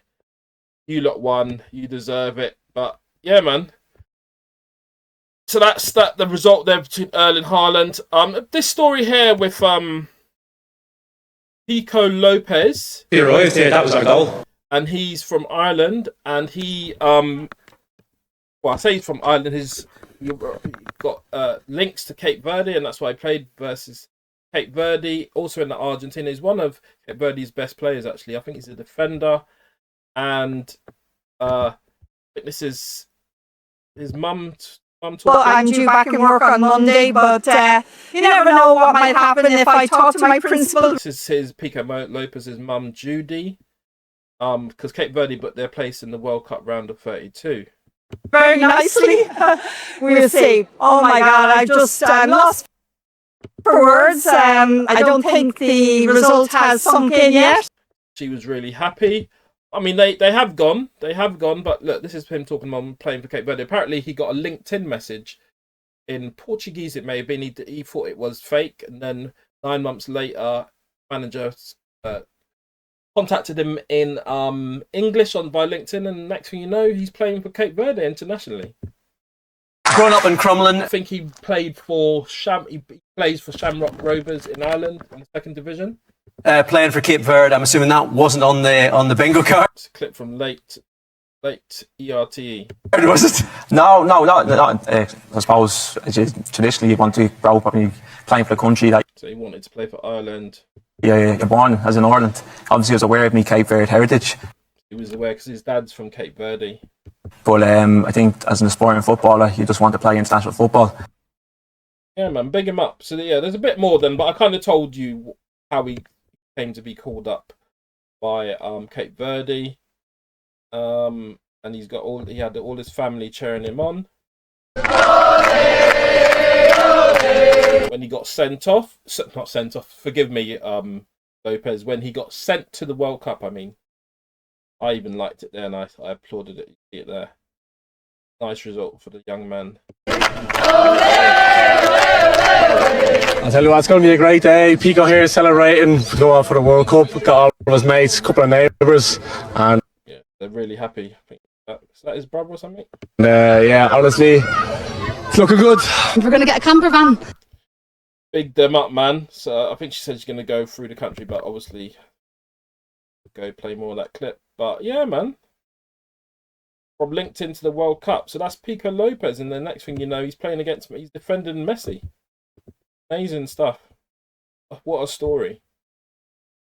You lot won. You deserve it." But yeah, man. So that's the result there between Erling Haaland. This story here with Pico Lopez. That was our goal. And he's from Ireland, and he well, I say he's from Ireland. He got links to Cape Verde, and that's why he played versus Cape Verde. Also in Argentina, he's one of Cape Verde's best players. Actually, I think he's a defender, and I think this is his mum. Well, I'm due back in work on Monday, but you never know what might happen if I talk to my principal. This is his Pico Lopez's mum, Judy, because Cape Verde put their place in the World Cup round of 32. Very nicely. We'll see. Oh my God, I just lost for words. I don't think the result has sunk in yet. She was really happy. I mean, they have gone. They have gone, but look, this is him talking about playing for Cape Verde. Apparently, he got a LinkedIn message in Portuguese, it may have been. He thought it was fake, and then 9 months later, manager contacted him in English by LinkedIn, and next thing you know, he's playing for Cape Verde internationally. Growing up in Crumlin, I think he played for he plays for Shamrock Rovers in Ireland in the 2nd division. Playing for Cape Verde. I'm assuming that wasn't on the bingo card. It's a clip from late ERTE. Was it? No. I suppose traditionally you want to grow up and playing for the country. So he wanted to play for Ireland. Yeah, you're born as in Ireland. Obviously, he was aware of me Cape Verde heritage. He was aware because his dad's from Cape Verde. But I think as an aspiring footballer, you just want to play international football. Yeah, man, big him up. So yeah, there's a bit more than, but I kind of told you how he came to be called up by Cape Verde. And he had all his family cheering him on. When he got forgive me, Lopez, when he got sent to the World Cup, I even liked it there, and I applauded it. You see it there. Nice result for the young man. I'll tell you what, it's going to be a great day. Pico here celebrating, go out for the World Cup. Got all of his mates, a couple of neighbours, and yeah, they're really happy. I think is that his brother or something? Yeah, honestly, it's looking good. We're going to get a camper van. Big them up, man. So I think she said she's going to go through the country, but obviously go play more of that clip. But yeah, man. From LinkedIn to the World Cup. So that's Pico Lopez, and the next thing you know, he's playing against me. He's defending Messi. Amazing stuff. What a story.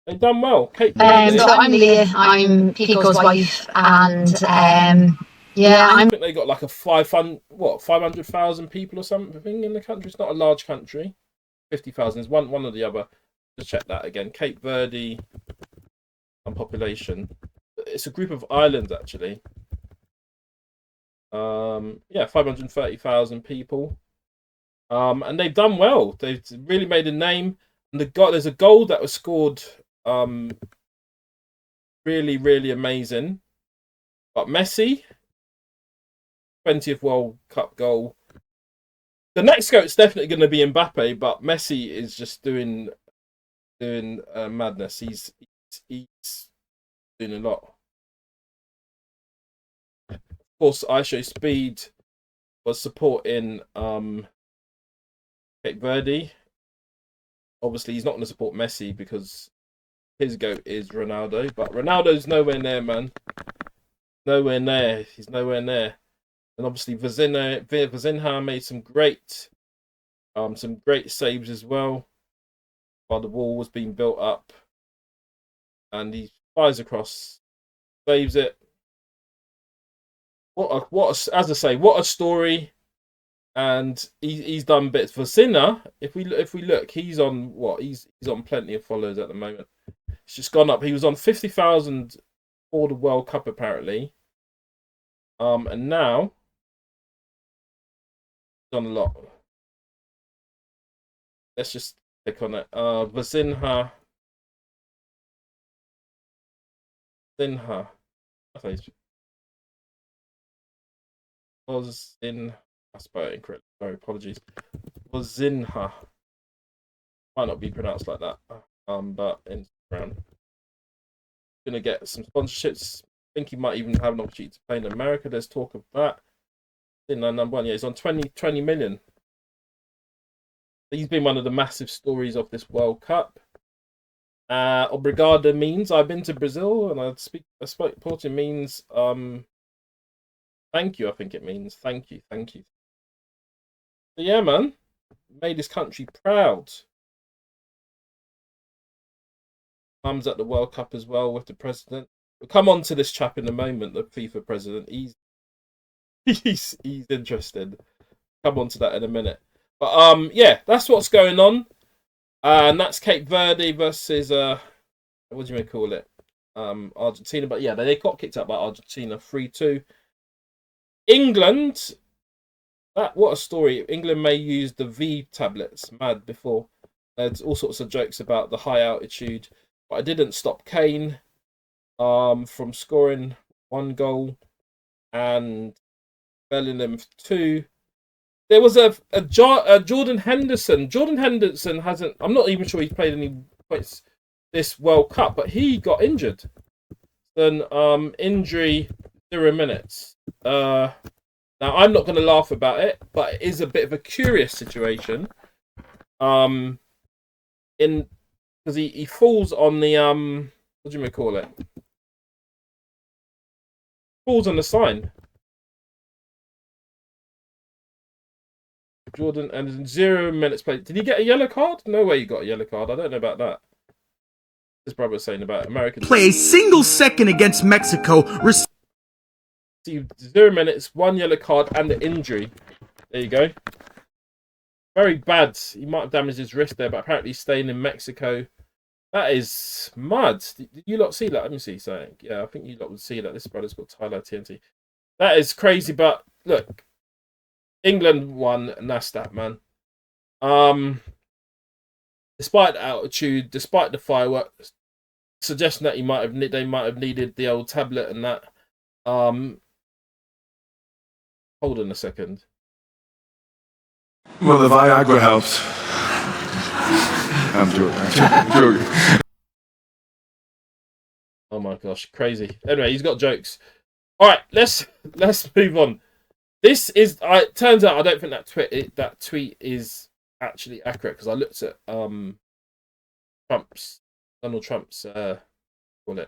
They've done well. Kate, so I'm Leah. I'm Pico's wife, and I think they got like a 500,000 people or something in the country. It's not a large country. 50,000 is one or the other. Just check that again. Cape Verde population. It's a group of islands actually. 530,000 people. And they've done well. They've really made a name. And there's a goal that was scored. Really, really amazing. But Messi, 20th World Cup goal. The next goal is definitely going to be Mbappé, but Messi is just doing madness. He's doing a lot. Of course, ISO Speed was supporting Cape Verde. Obviously, he's not going to support Messi because his goat is Ronaldo, but Ronaldo's nowhere near, man. Nowhere near. He's nowhere near. And obviously, Vazinha made some great saves as well while the wall was being built up. And he fires across, saves it. What a story. And he's done bits for Sinner. If we look, he's on what? He's on plenty of followers at the moment. It's just gone up. He was on 50,000 for the World Cup apparently. And now he's on a lot. Let's just click on it. Vazinha. I spelled it incorrectly. Sorry, apologies. Vazinha. Might not be pronounced like that. But Instagram. Gonna get some sponsorships. I think he might even have an opportunity to play in America. There's talk of that. In number one, yeah, he's on 20 million. He's been one of the massive stories of this World Cup. Obrigado means I've been to Brazil, and I spoke Portuguese means thank you. I think it means thank you. So yeah, man, made his country proud. Comes at the World Cup as well with the president. We'll come on to this chap in a moment. The FIFA president. He's interested. Come on to that in a minute. But yeah, that's what's going on. And that's Cape Verde versus what do you call it? Argentina. But yeah, they got kicked out by Argentina 3-2. England. What a story. England may use the V tablets. Mad before. There's all sorts of jokes about the high altitude. But I didn't stop Kane. from scoring 1 goal and Bellingham 2. There was a Jordan Henderson. Jordan Henderson hasn't. I'm not even sure he's played any points this World Cup, but he got injured. Then injury 0 minutes. Now I'm not going to laugh about it, but it is a bit of a curious situation. Because he falls on the what do you call it? Falls on the sign. Jordan and 0 minutes played. Did he get a yellow card? No way he got a yellow card. I don't know about that. This brother was saying about American. Play a single second against Mexico. Received 0 minutes, 1 yellow card, and the injury. There you go. Very bad. He might have damaged his wrist there, but apparently he's staying in Mexico. That is mad. Did you lot see that? Let me see something. Yeah, I think you lot would see that. This brother's got Tyler TNT. That is crazy, but look. England won, and that's that, man. Despite the altitude, despite the fireworks, suggesting that they might have needed the old tablet and that. Hold on a second. Well, the Viagra helps. I'm joking. Oh my gosh, crazy. Anyway, he's got jokes. All right, let's move on. This is. It turns out I don't think that tweet is actually accurate because I looked at Donald Trump's Twitter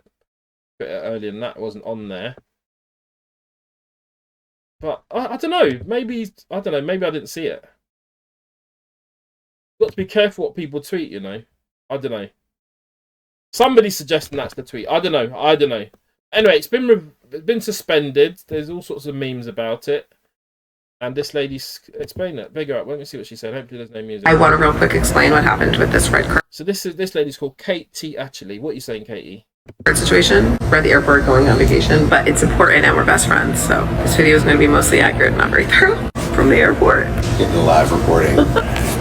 earlier and that wasn't on there. But I don't know. Maybe I don't know. Maybe I didn't see it. You've got to be careful what people tweet. You know. I don't know. Somebody's suggesting that's the tweet. I don't know. Anyway, it's been suspended. There's all sorts of memes about it. And this lady's explaining it. Big up. Let me see what she said. Hopefully there's no music. I want to real quick explain what happened with this red card. So this lady's called Katie, actually. What are you saying, Katie? Situation. We're at the airport going on vacation, but it's important and we're best friends. So this video is going to be mostly accurate, not very thorough. From the airport. Getting the live reporting.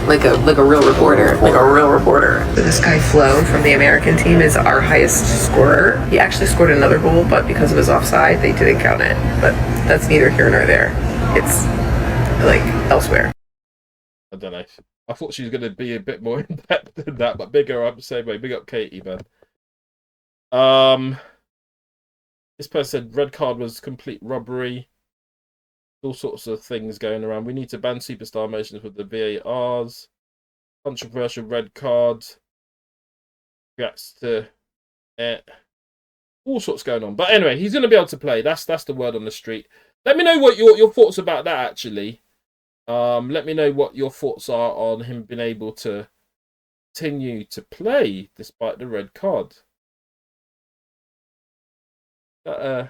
like a real reporter. Like a real reporter. So this guy Flo from the American team is our highest scorer. He actually scored another goal, but because of his offside, they didn't count it. But that's neither here nor there. It's like elsewhere. I don't know. I thought she was going to be a bit more in depth than that, but big her up the same way. Big up Katie, man. This person said red card was complete robbery. All sorts of things going around. We need to ban superstar motions with the VARs. Controversial red card. Reacts to it. All sorts going on. But anyway, he's going to be able to play. That's the word on the street. Let me know what your thoughts about that, actually. Let me know what your thoughts are on him being able to continue to play despite the red card. It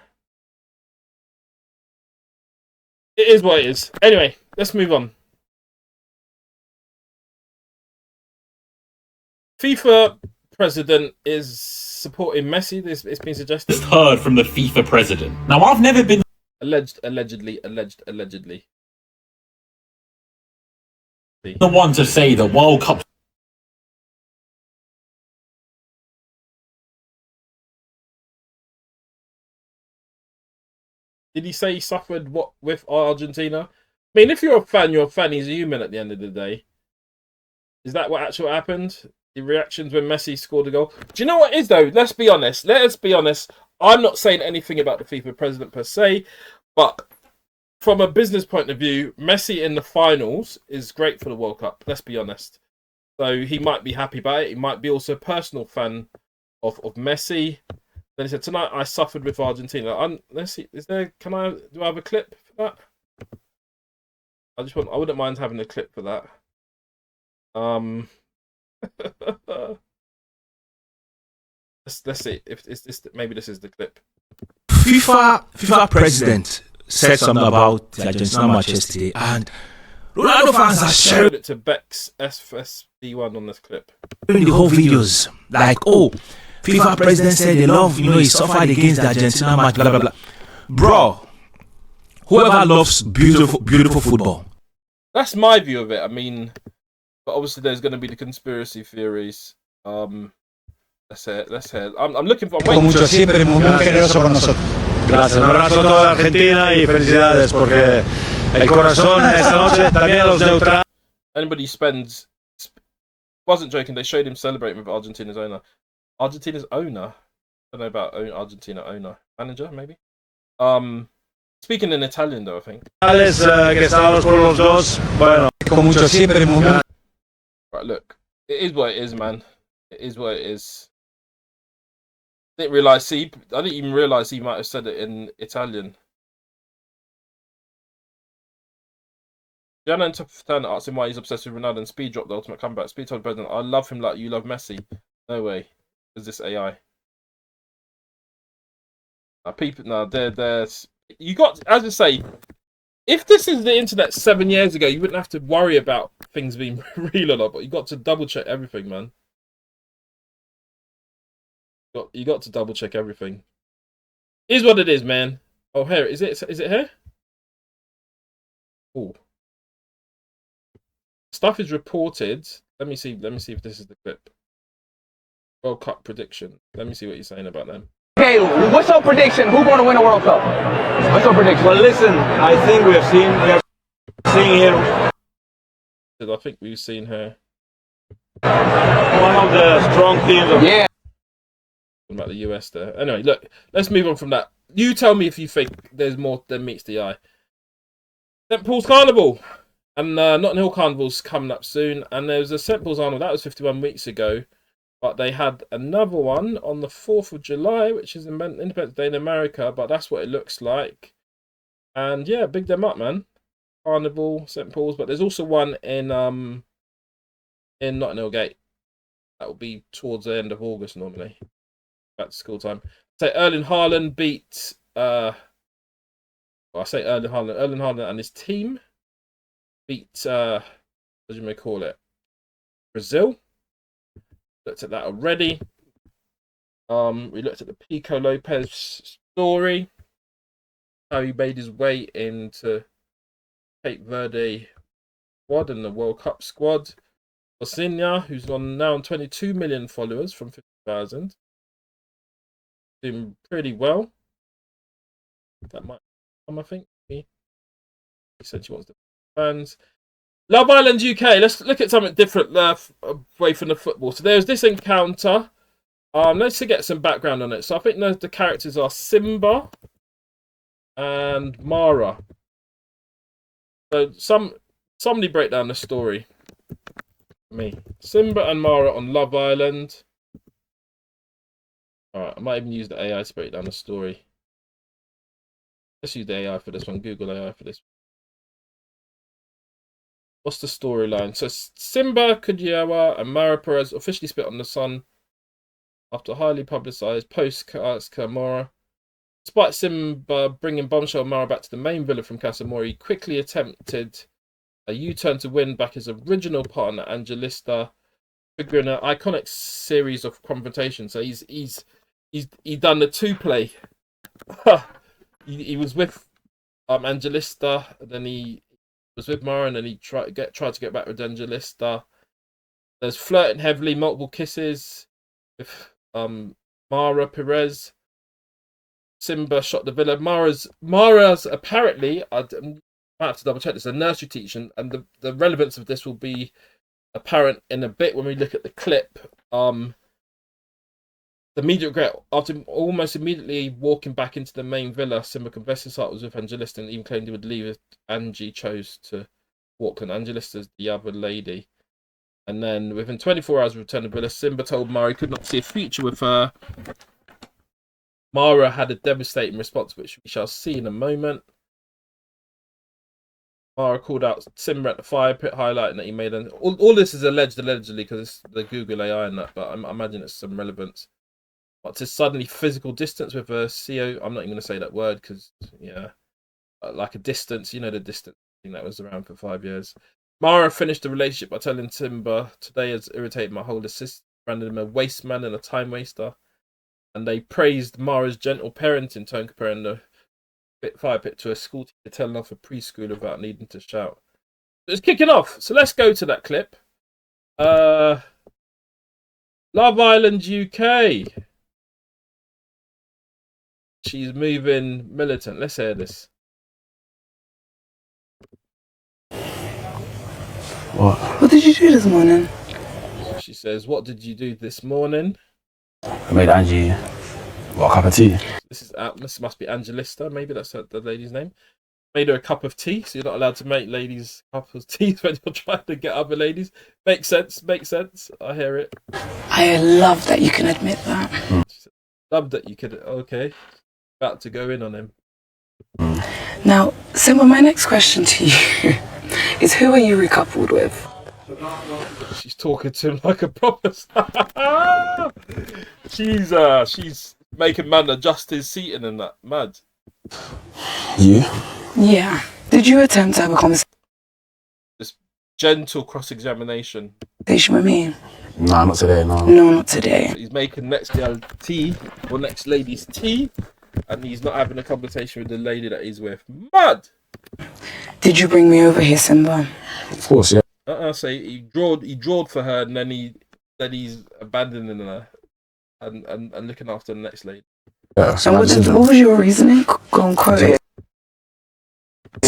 is what it is. Anyway, let's move on. FIFA president is supporting Messi. It's been suggested. Just heard from the FIFA president. Now, I've never been allegedly. the one to say the World Cup. Did he say he suffered what with Argentina? I mean, if you're a fan, you're a fan. He's a human at the end of the day. Is that what actually happened? The reactions when Messi scored a goal? Do you know what it is, though? Let's be honest. I'm not saying anything about the FIFA president per se, but from a business point of view, Messi in the finals is great for the World Cup. Let's be honest. So he might be happy about it. He might be also a personal fan of Messi. Then he said, tonight I suffered with Argentina. Let's see, do I have a clip for that? I wouldn't mind having a clip for that. Let's see if it's this. Maybe this is the clip. FIFA president said something about the Argentina match yesterday, and Ronaldo fans are sharing it to Beck's FSB1 on this clip. The whole videos like, oh, FIFA president said they love, he suffered against the Argentina match, blah blah blah. Bro, whoever loves beautiful football. That's my view of it. I mean, but obviously there's going to be the conspiracy theories. Let's hear it. Let's hear it. I'm looking for. Con mucho siempre muy generoso con nosotros. Gracias, un abrazo a toda Argentina y felicidades porque el corazón esta noche también a los neutrales. Anybody spends. Wasn't joking. They showed him celebrating with Argentina's owner. Argentina's owner. I don't know about Argentina owner. Manager maybe. Speaking in Italian though, I think. Que estamos por los dos. Bueno, con mucho siempre muy. Right, look. It is what it is, man. It is what it is. I didn't even realise he might have said it in Italian. Gianna Turner asked him why he's obsessed with Ronaldo and Speed dropped the ultimate comeback. Speed told the president, I love him like you love Messi. No way. Is this AI? People, no, there's... You got, as I say, if this is the internet 7 years ago, you wouldn't have to worry about things being real or not, but you got to double check everything, man. You got to double check everything. Is what it is, man. Oh, here is it. Is it here? Oh, stuff is reported. Let me see. Let me see if this is the clip. World Cup prediction. Let me see what you're saying about them. Okay, what's your prediction? Who's going to win the World Cup? What's your prediction? Well, listen, I think we have seen here. I think we've seen her. One of the strong teams. Yeah. About the US there. Anyway, look, let's move on from that. You tell me if you think there's more than meets the eye. St. Paul's Carnival and Notting Hill Carnival's coming up soon. And there was a St. Paul's Carnival that was 51 weeks ago, but they had another one on the 4th of July, which is Independence Day in America. But that's what it looks like. And yeah, big them up, man. Carnival, St. Paul's, but there's also one in Notting Hill Gate. That will be towards the end of August normally. Back to school time. So Erling Haaland beat Erling Haaland and his team beat what do you may call it? Brazil. Looked at that already. We looked at the Pico Lopez story. How he made his way into Cape Verde squad and the World Cup squad. Osinia, who's now on 22 million followers from 50,000. Doing pretty well. That might come, I think. He said she wants to fans. Love Island UK. Let's look at something different away from the football. So there's this encounter. Let's get some background on it. So I think the characters are Simba and Mara. So somebody break down the story for me. Simba and Mara on Love Island. Alright, I might even use the AI to break down the story. Let's use the AI for this one. Google AI for this. What's the storyline? So Simba Kujawa and Mara Perez officially split on the Sun after highly publicised post Mara. Despite Simba bringing bombshell Mara back to the main villa from Casamora, he quickly attempted a U-turn to win back his original partner Angelista, figuring an iconic series of confrontations. So he's done the two-play. he was with Angelista, then he was with Mara, and then he tried to get back with Angelista. There's flirting heavily, multiple kisses with Mara Perez. Simba shot the villa. Mara's apparently, I might have to double check this, a nursery teacher, and the relevance of this will be apparent in a bit when we look at the clip. The immediate regret, after almost immediately walking back into the main villa, Simba confessed his heart was with Angelista and even claimed he would leave if Angie chose to walk on. Angelista's the other lady. And then within 24 hours of return to the villa, Simba told Mara he could not see a future with her. Mara had a devastating response, which we shall see in a moment. Mara called out Simba at the fire pit, highlighting that he made an... All this is allegedly, because it's the Google AI and that, but I imagine it's some relevance. But to suddenly physical distance with a CO, I'm not even going to say that word because, yeah, like a distance, you know, the distance thing that was around for 5 years. Mara finished the relationship by telling Simba, today has irritated my whole assistant, branded him a waste man and a time waster. And they praised Mara's gentle parenting tone, comparing the fire pit to a school teacher telling off a preschool without needing to shout. It's kicking off, so let's go to that clip. Love Island UK. She's moving militant. Let's hear this. What did you do this morning? She says, "What did you do this morning?" I made Angie a cup of tea. This must be Angelista. Maybe that's the lady's name. Made her a cup of tea. So you're not allowed to make ladies cups of tea when you're trying to get other ladies. Makes sense. Makes sense. I hear it. I love that you can admit that. Love that you could. Okay, about to go in on him. Now, Simba, my next question to you is, who are you recoupled with? She's talking to him like a proper. She's making man adjust his seating and that. Mad. You? Yeah. Did you attempt to have a conversation This gentle cross-examination. with me? Nah, not today, no. No, not today. He's making next girl tea, or next lady's tea, and he's not having a conversation with the lady that he's with. Mad! Did you bring me over here, Simba? Of course, yeah. So he drawed for her, and then he's abandoning her and looking after the next lady. Yeah, So what was your reasoning? Go and quote it.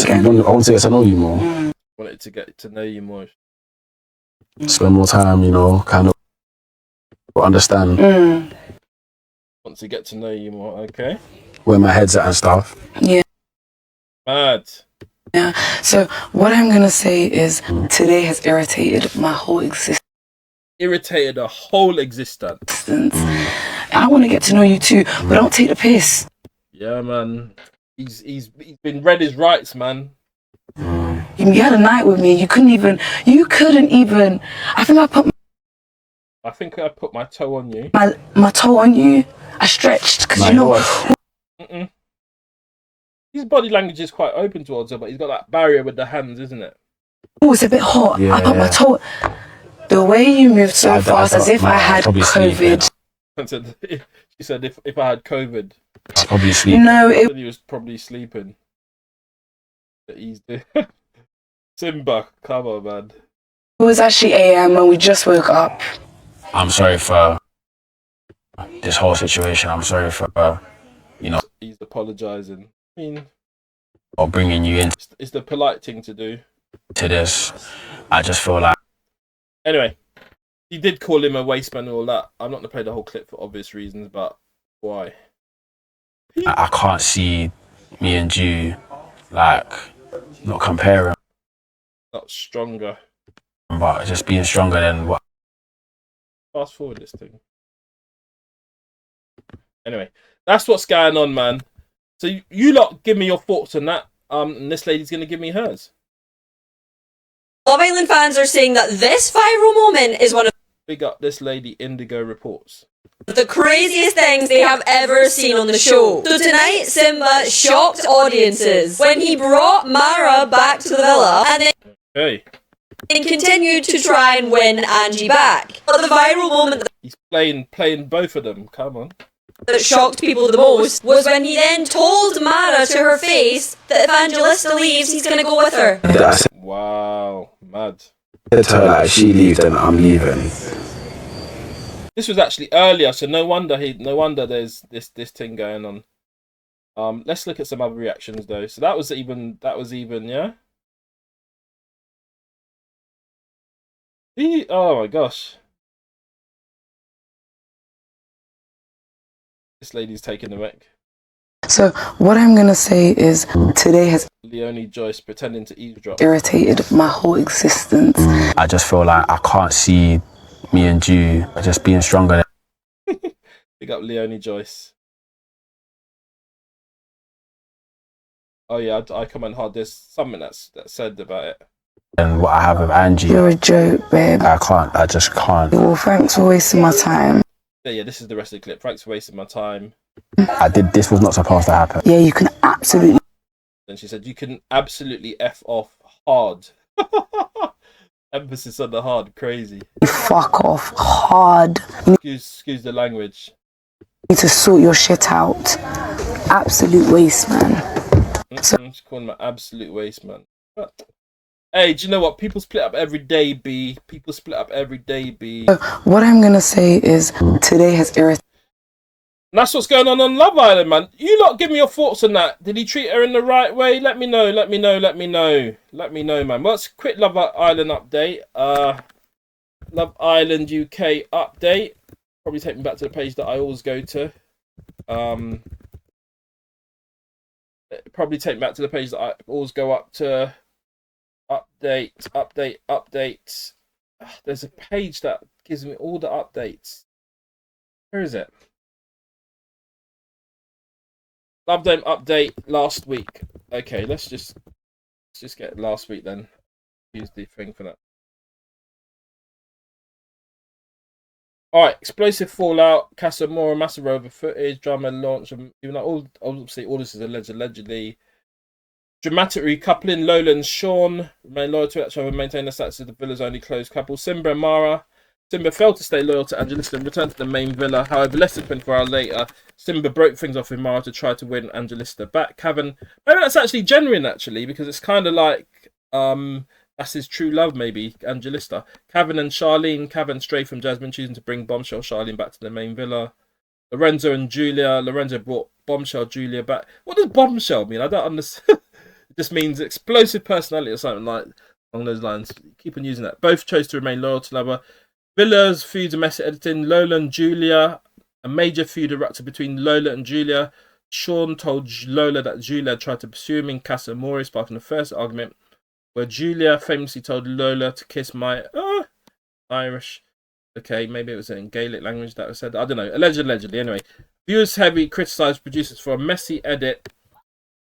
I want to get to know you more. Wanted to get to know you more. Spend more time, you know, kind of understand Want to get to know you more, okay? where my head's at and stuff. Yeah. Mad. Yeah. So what I'm gonna say is, today has irritated my whole existence. Irritated a whole existence. I want to get to know you too, but don't take the piss. Yeah, man. He's been read his rights, man. You had a night with me. You couldn't even. I think I put my toe on you. my toe on you. I stretched because you know what. His body language is quite open towards her, but he's got that barrier with the hands, isn't it? Oh, it's a bit hot. Yeah. I put my toe. The way you moved so fast, as if I had COVID. She said if I had COVID. I'll probably sleep. No, he was probably sleeping. But he's Simba, come on, man. It was actually AM when we just woke up. I'm sorry for this whole situation. I'm sorry for, He's apologising. I mean, or bringing you into it's the polite thing to do. this. I just feel like. Anyway, he did call him a wasteman and all that. I'm not going to play the whole clip for obvious reasons, but why? I can't see me and you, like, not comparing, Not stronger. but just being stronger than what. Fast forward this thing. Anyway, that's what's going on, man. So you lot give me your thoughts on that. And this lady's going to give me hers. Love Island fans are saying that this viral moment is one of Big up this lady, Indigo Reports. the craziest things they have ever seen on the show. So tonight, Simba shocked audiences when he brought Mara back to the villa and then continued to try and win Angie back. But the viral moment He's playing both of them. Come on. that shocked people the most was when he then told Mara to her face that if Angelista leaves, he's going to go with her. Wow, mad. Said to her, like, she leaves, then I'm leaving. This was actually earlier, so no wonder there's this thing going on. Let's look at some other reactions though. So that was even, yeah. Oh my gosh. This lady's taking the mic. So what I'm gonna say is, today has Leonie Joyce pretending to eavesdrop. irritated my whole existence. I just feel like I can't see me and you just being stronger than. Big up Leonie Joyce. Oh yeah, I comment hard. There's something that's said about it. And what I have with Angie. You're a joke, babe. I just can't. Well, thanks for wasting my time. Yeah, this is the rest of the clip. Thanks for wasting my time. This was not supposed to happen. Yeah, you can absolutely. Then she said, you can absolutely F off hard. Emphasis on the hard, crazy. Fuck off hard. Excuse the language. You need to sort your shit out. Absolute waste, man. She's calling my absolute waste, man. Hey, do you know what? People split up every day, B. People split up every day, B. What I'm gonna say is today has irritated. And that's what's going on Love Island, man. You lot give me your thoughts on that. Did he treat her in the right way? Let me know, let me know, let me know. Let me know, man. Well, it's a quick Love Island update. Love Island UK update. Probably take me back to the page that I always go to. Probably take me back to the page that I always go up to. Update. There's a page that gives me all the updates. Where is it? Love Dome update last week. Okay, let's just get last week then. Use the thing for that. Alright, explosive fallout, Casamora massive rover footage, drama launch, even though obviously all this is allegedly. Dramatic recoupling, Lola and Sean remain loyal to each other, maintain the status of the villa's only close couple. Simba and Mara. Simba failed to stay loyal to Angelista and returned to the main villa. However, less than 24 hours later, Simba broke things off with Mara to try to win Angelista back. Cavan, maybe that's actually genuine, actually, because it's kind of like that's his true love, maybe, Angelista. Cavan and Charlene. Cavan stray from Jasmine, choosing to bring Bombshell Charlene back to the main villa. Lorenzo and Julia. Lorenzo brought Bombshell Julia back. What does Bombshell mean? I don't understand. It just means explosive personality or something like along those lines. Keep on using that. Both chose to remain loyal to Lover. Villa's feuds and messy editing. Lola and Julia. A major feud erupted between Lola and Julia. Sean told Lola that Julia tried to pursue him in Casa Amore, sparking the first argument, where Julia famously told Lola to kiss my Irish. Okay, maybe it was in Gaelic language that was said. I don't know. Allegedly. Anyway, viewers heavily criticised producers for a messy edit.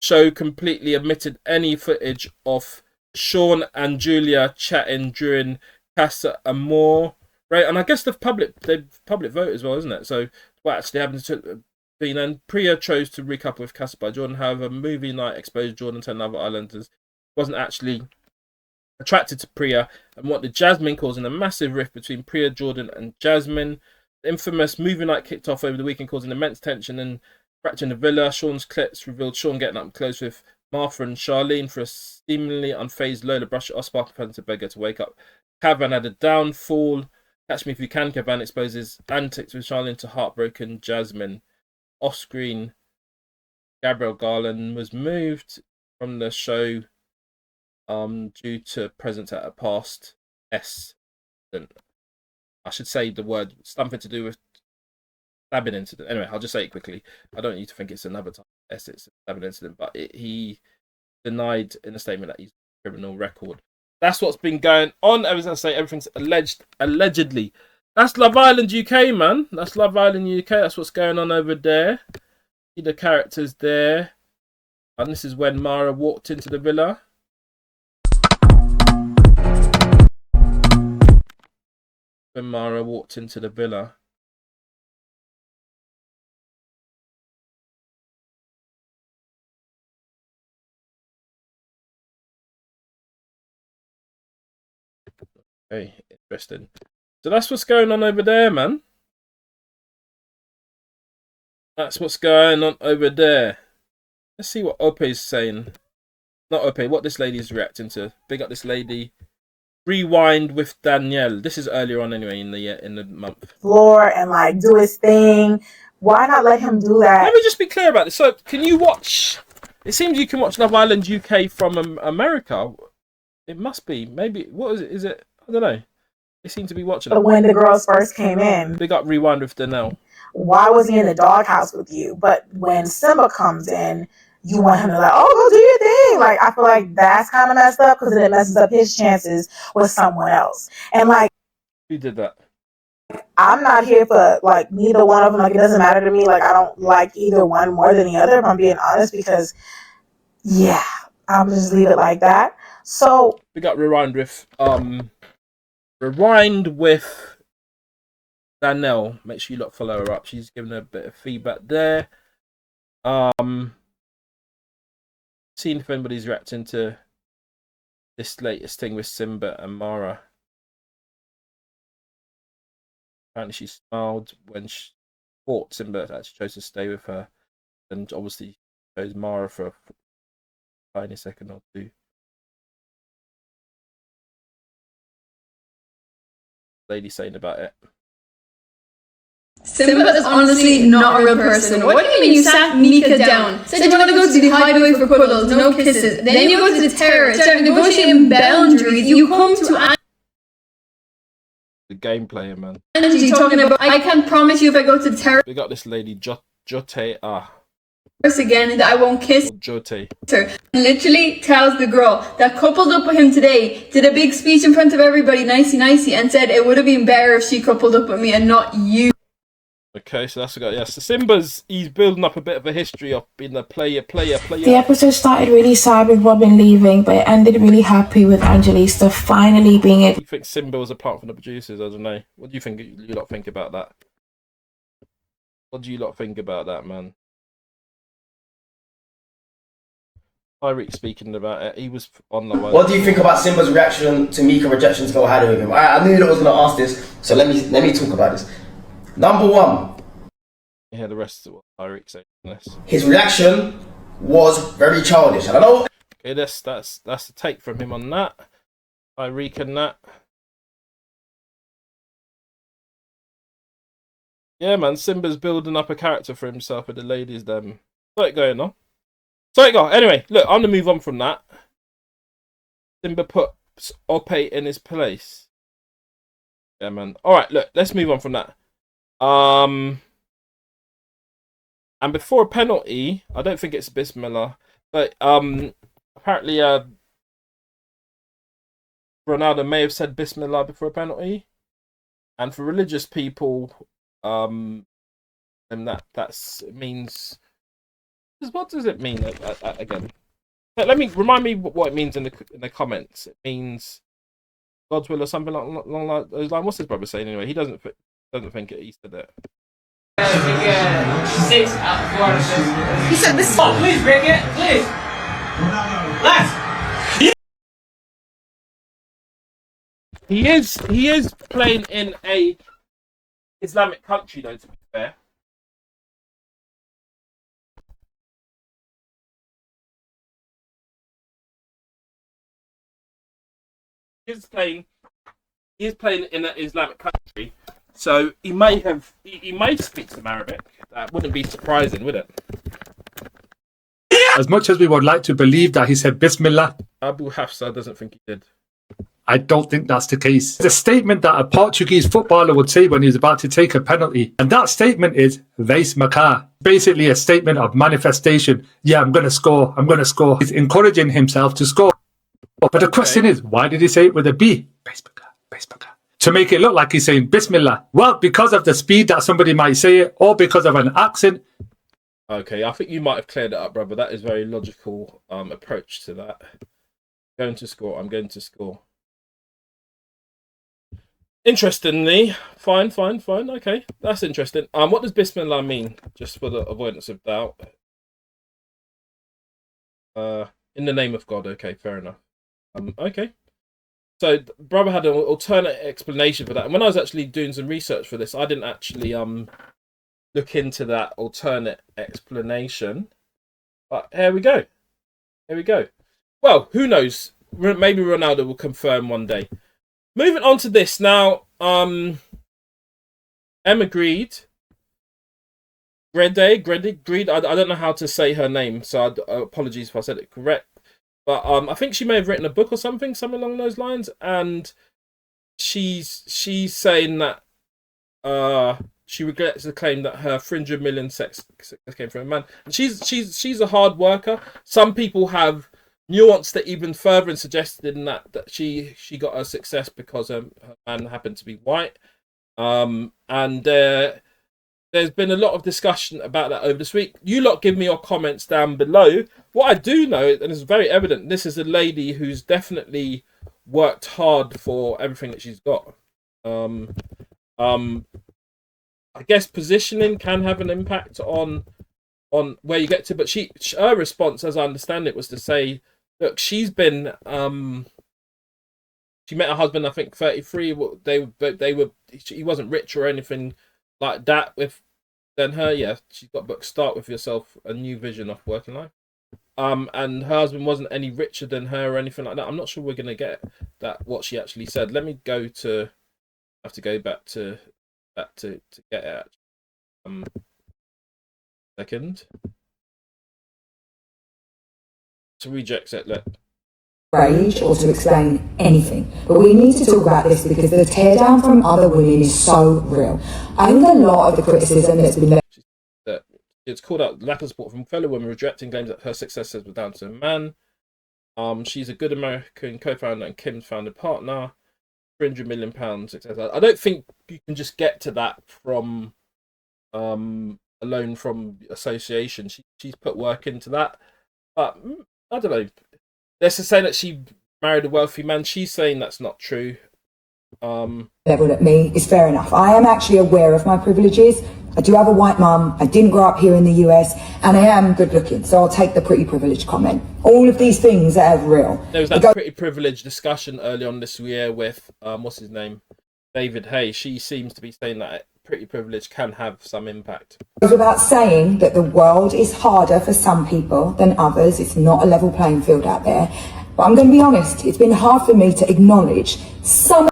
Show completely omitted any footage of Sean and Julia chatting during Casa Amore, right? And I guess the public vote as well, isn't it? So what actually happened to being, and Priya chose to recouple with Casa by Jordan. However, movie night exposed Jordan to another Islanders. Wasn't actually attracted to Priya and wanted Jasmine, causing a massive rift between Priya, Jordan, and Jasmine. The infamous movie night kicked off over the weekend, causing immense tension and fracturing the villa. Sean's clips revealed Sean getting up close with Martha and Charlene for a seemingly unfazed Lola brush it off, sparking fans to beg her to wake up. Cavan had a downfall. Catch Me If You Can. Cavan exposes antics with Charlene to heartbroken Jasmine. Off screen, Gabrielle Garland was moved from the show due to presence at a past incident. I should say the word something to do with stabbing incident. Anyway, I'll just say it quickly. I don't need to think it's another time. It's a stabbing incident, but he denied in a statement that he's a criminal record. That's what's been going on. As I say, everything's allegedly. That's Love Island UK, man. That's Love Island UK. That's what's going on over there. See the characters there. And this is when Mara walked into the villa. When Mara walked into the villa. Okay, interesting. So that's what's going on over there, man. That's what's going on over there. Let's see what Ope's saying. Not Ope, what this lady's reacting to. Big up this lady. Rewind with Danielle. This is earlier on anyway in the month. Floor and like do his thing. Why not let him do that? Let me just be clear about this. So can you watch? It seems you can watch Love Island UK from America. It must be. Maybe. What is it? Is it? I don't know. They seem to be watching it. When the girls first came in. Big up Rewind with Danielle. Why was he in the doghouse with you? But when Simba comes in, you want him to like, oh, go do your thing. Like, I feel like that's kind of messed up because it messes up his chances with someone else. And like, who did that? I'm not here for like neither one of them. Like, it doesn't matter to me. Like, I don't like either one more than the other, if I'm being honest, because yeah, I'll just leave it like that. So we got Rewind with Danielle. Make sure you lot follow her up. She's giving a bit of feedback there. Seeing if anybody's reacting to this latest thing with Simba and Mara. Apparently she smiled when she thought Simba actually chose to stay with her. And obviously chose Mara for a tiny second or two. lady saying about it. Simba is honestly not a real person. What do you mean you sat Mika down? Said you want to go to the hideaway for cuddles, no kisses. Then you go to the terrace, start negotiating boundaries. You come to The game player, man. Angie talking about, I can't promise you if I go to the terrace We got this lady, Jote. again that I won't kiss Jote. her. Literally tells the girl that coupled up with him today, did a big speech in front of everybody, nicey, and said it would have been better if she coupled up with me and not you. Okay, so that's a guy. Yeah, so he's building up a bit of a history of being a player. The episode started really sad with Robin leaving, but it ended really happy with Angelista finally being able. You think Simba was a part from the producers? I don't know. What do you think? You lot think about that? What do you lot think about that, man? Tyreek speaking about it. He was on the way. What do you think about Simba's reaction to Mika rejection to go ahead with him? I knew that I was going to ask this, so let me talk about this. Number one. Yeah, the rest of what Tyreek said. His reaction was very childish. I don't know. Okay, that's the take from him on that. Tyreek and that. Yeah, man, Simba's building up a character for himself with the ladies. Them. What's going on? So it go. Anyway, look, I'm gonna move on from that. Simba puts Ope in his place. Yeah, man. All right, look, let's move on from that. And before a penalty, I don't think it's Bismillah, but apparently Ronaldo may have said Bismillah before a penalty, and for religious people, and that's it means. What does it mean again? Let me remind me what it means in the comments. It means God's will or something along those lines. What's his brother saying anyway? He doesn't think it. He said it. 6 out of 4 out of 6. He said this. Oh, please break it, please. Last. He is playing in a Islamic country, though. To be fair. He is playing in an Islamic country, so he may speak some Arabic. That wouldn't be surprising, would it? As much as we would like to believe that he said Bismillah, Abu Hafsa doesn't think he did. I don't think that's the case. It's a statement that a Portuguese footballer would say when he's about to take a penalty, and that statement is Veis Makar. Basically a statement of manifestation. Yeah, I'm going to score. He's encouraging himself to score. But the question is, why did he say it with a B? To make it look like he's saying Bismillah. Well, because of the speed that somebody might say it, or because of an accent. Okay, I think you might have cleared it up, brother. That is a very logical approach to that. I'm going to score. Interestingly, fine. Okay, that's interesting. What does Bismillah mean? Just for the avoidance of doubt. In the name of God. Okay, fair enough. Okay. So, brother had an alternate explanation for that. And when I was actually doing some research for this, I didn't actually look into that alternate explanation. But here we go. Well, who knows? Maybe Ronaldo will confirm one day. Moving on to this now. Emma Greed. I don't know how to say her name, so apologies if I said it correct. But I think she may have written a book or something along those lines, and she's saying that she regrets the claim that her 300 million sex came from a man. And she's a hard worker. Some people have nuanced it even further and suggested that she got her success because her man happened to be white. And there's been a lot of discussion about that over this week. You lot give me your comments down below. What I do know, and it's very evident, this is a lady who's definitely worked hard for everything that she's got. I guess positioning can have an impact on where you get to, but her response, as I understand it, was to say, look, she's been she met her husband, I think 33. He wasn't rich or anything like that than her. Yeah, she's got a book, Start With Yourself, A New Vision of Working Life. And her husband wasn't any richer than her or anything like that. I'm not sure we're gonna get that what she actually said. Let me go to have to go back to get it. Second. To reject it, look. Rage or to explain anything. But we need to talk about this because the teardown from other women is so real. I think a lot of the criticism that's been it's called out lack of support from fellow women, rejecting claims that her successes were down to a man. She's a good American co-founder and Kim's founding partner. £300 million success. I don't think you can just get to that from alone from association. She's put work into that. But I don't know. Let's just say that she married a wealthy man. She's saying that's not true. Level at me is fair enough. I am actually aware of my privileges. I do have a white mum. I didn't grow up here in the US, and I am good looking. So I'll take the pretty privilege comment. All of these things are real. There was that pretty privilege discussion early on this year with what's his name, David Hay. She seems to be saying that pretty privilege can have some impact. It was about saying that the world is harder for some people than others. It's not a level playing field out there. But I'm going to be honest, it's been hard for me to acknowledge some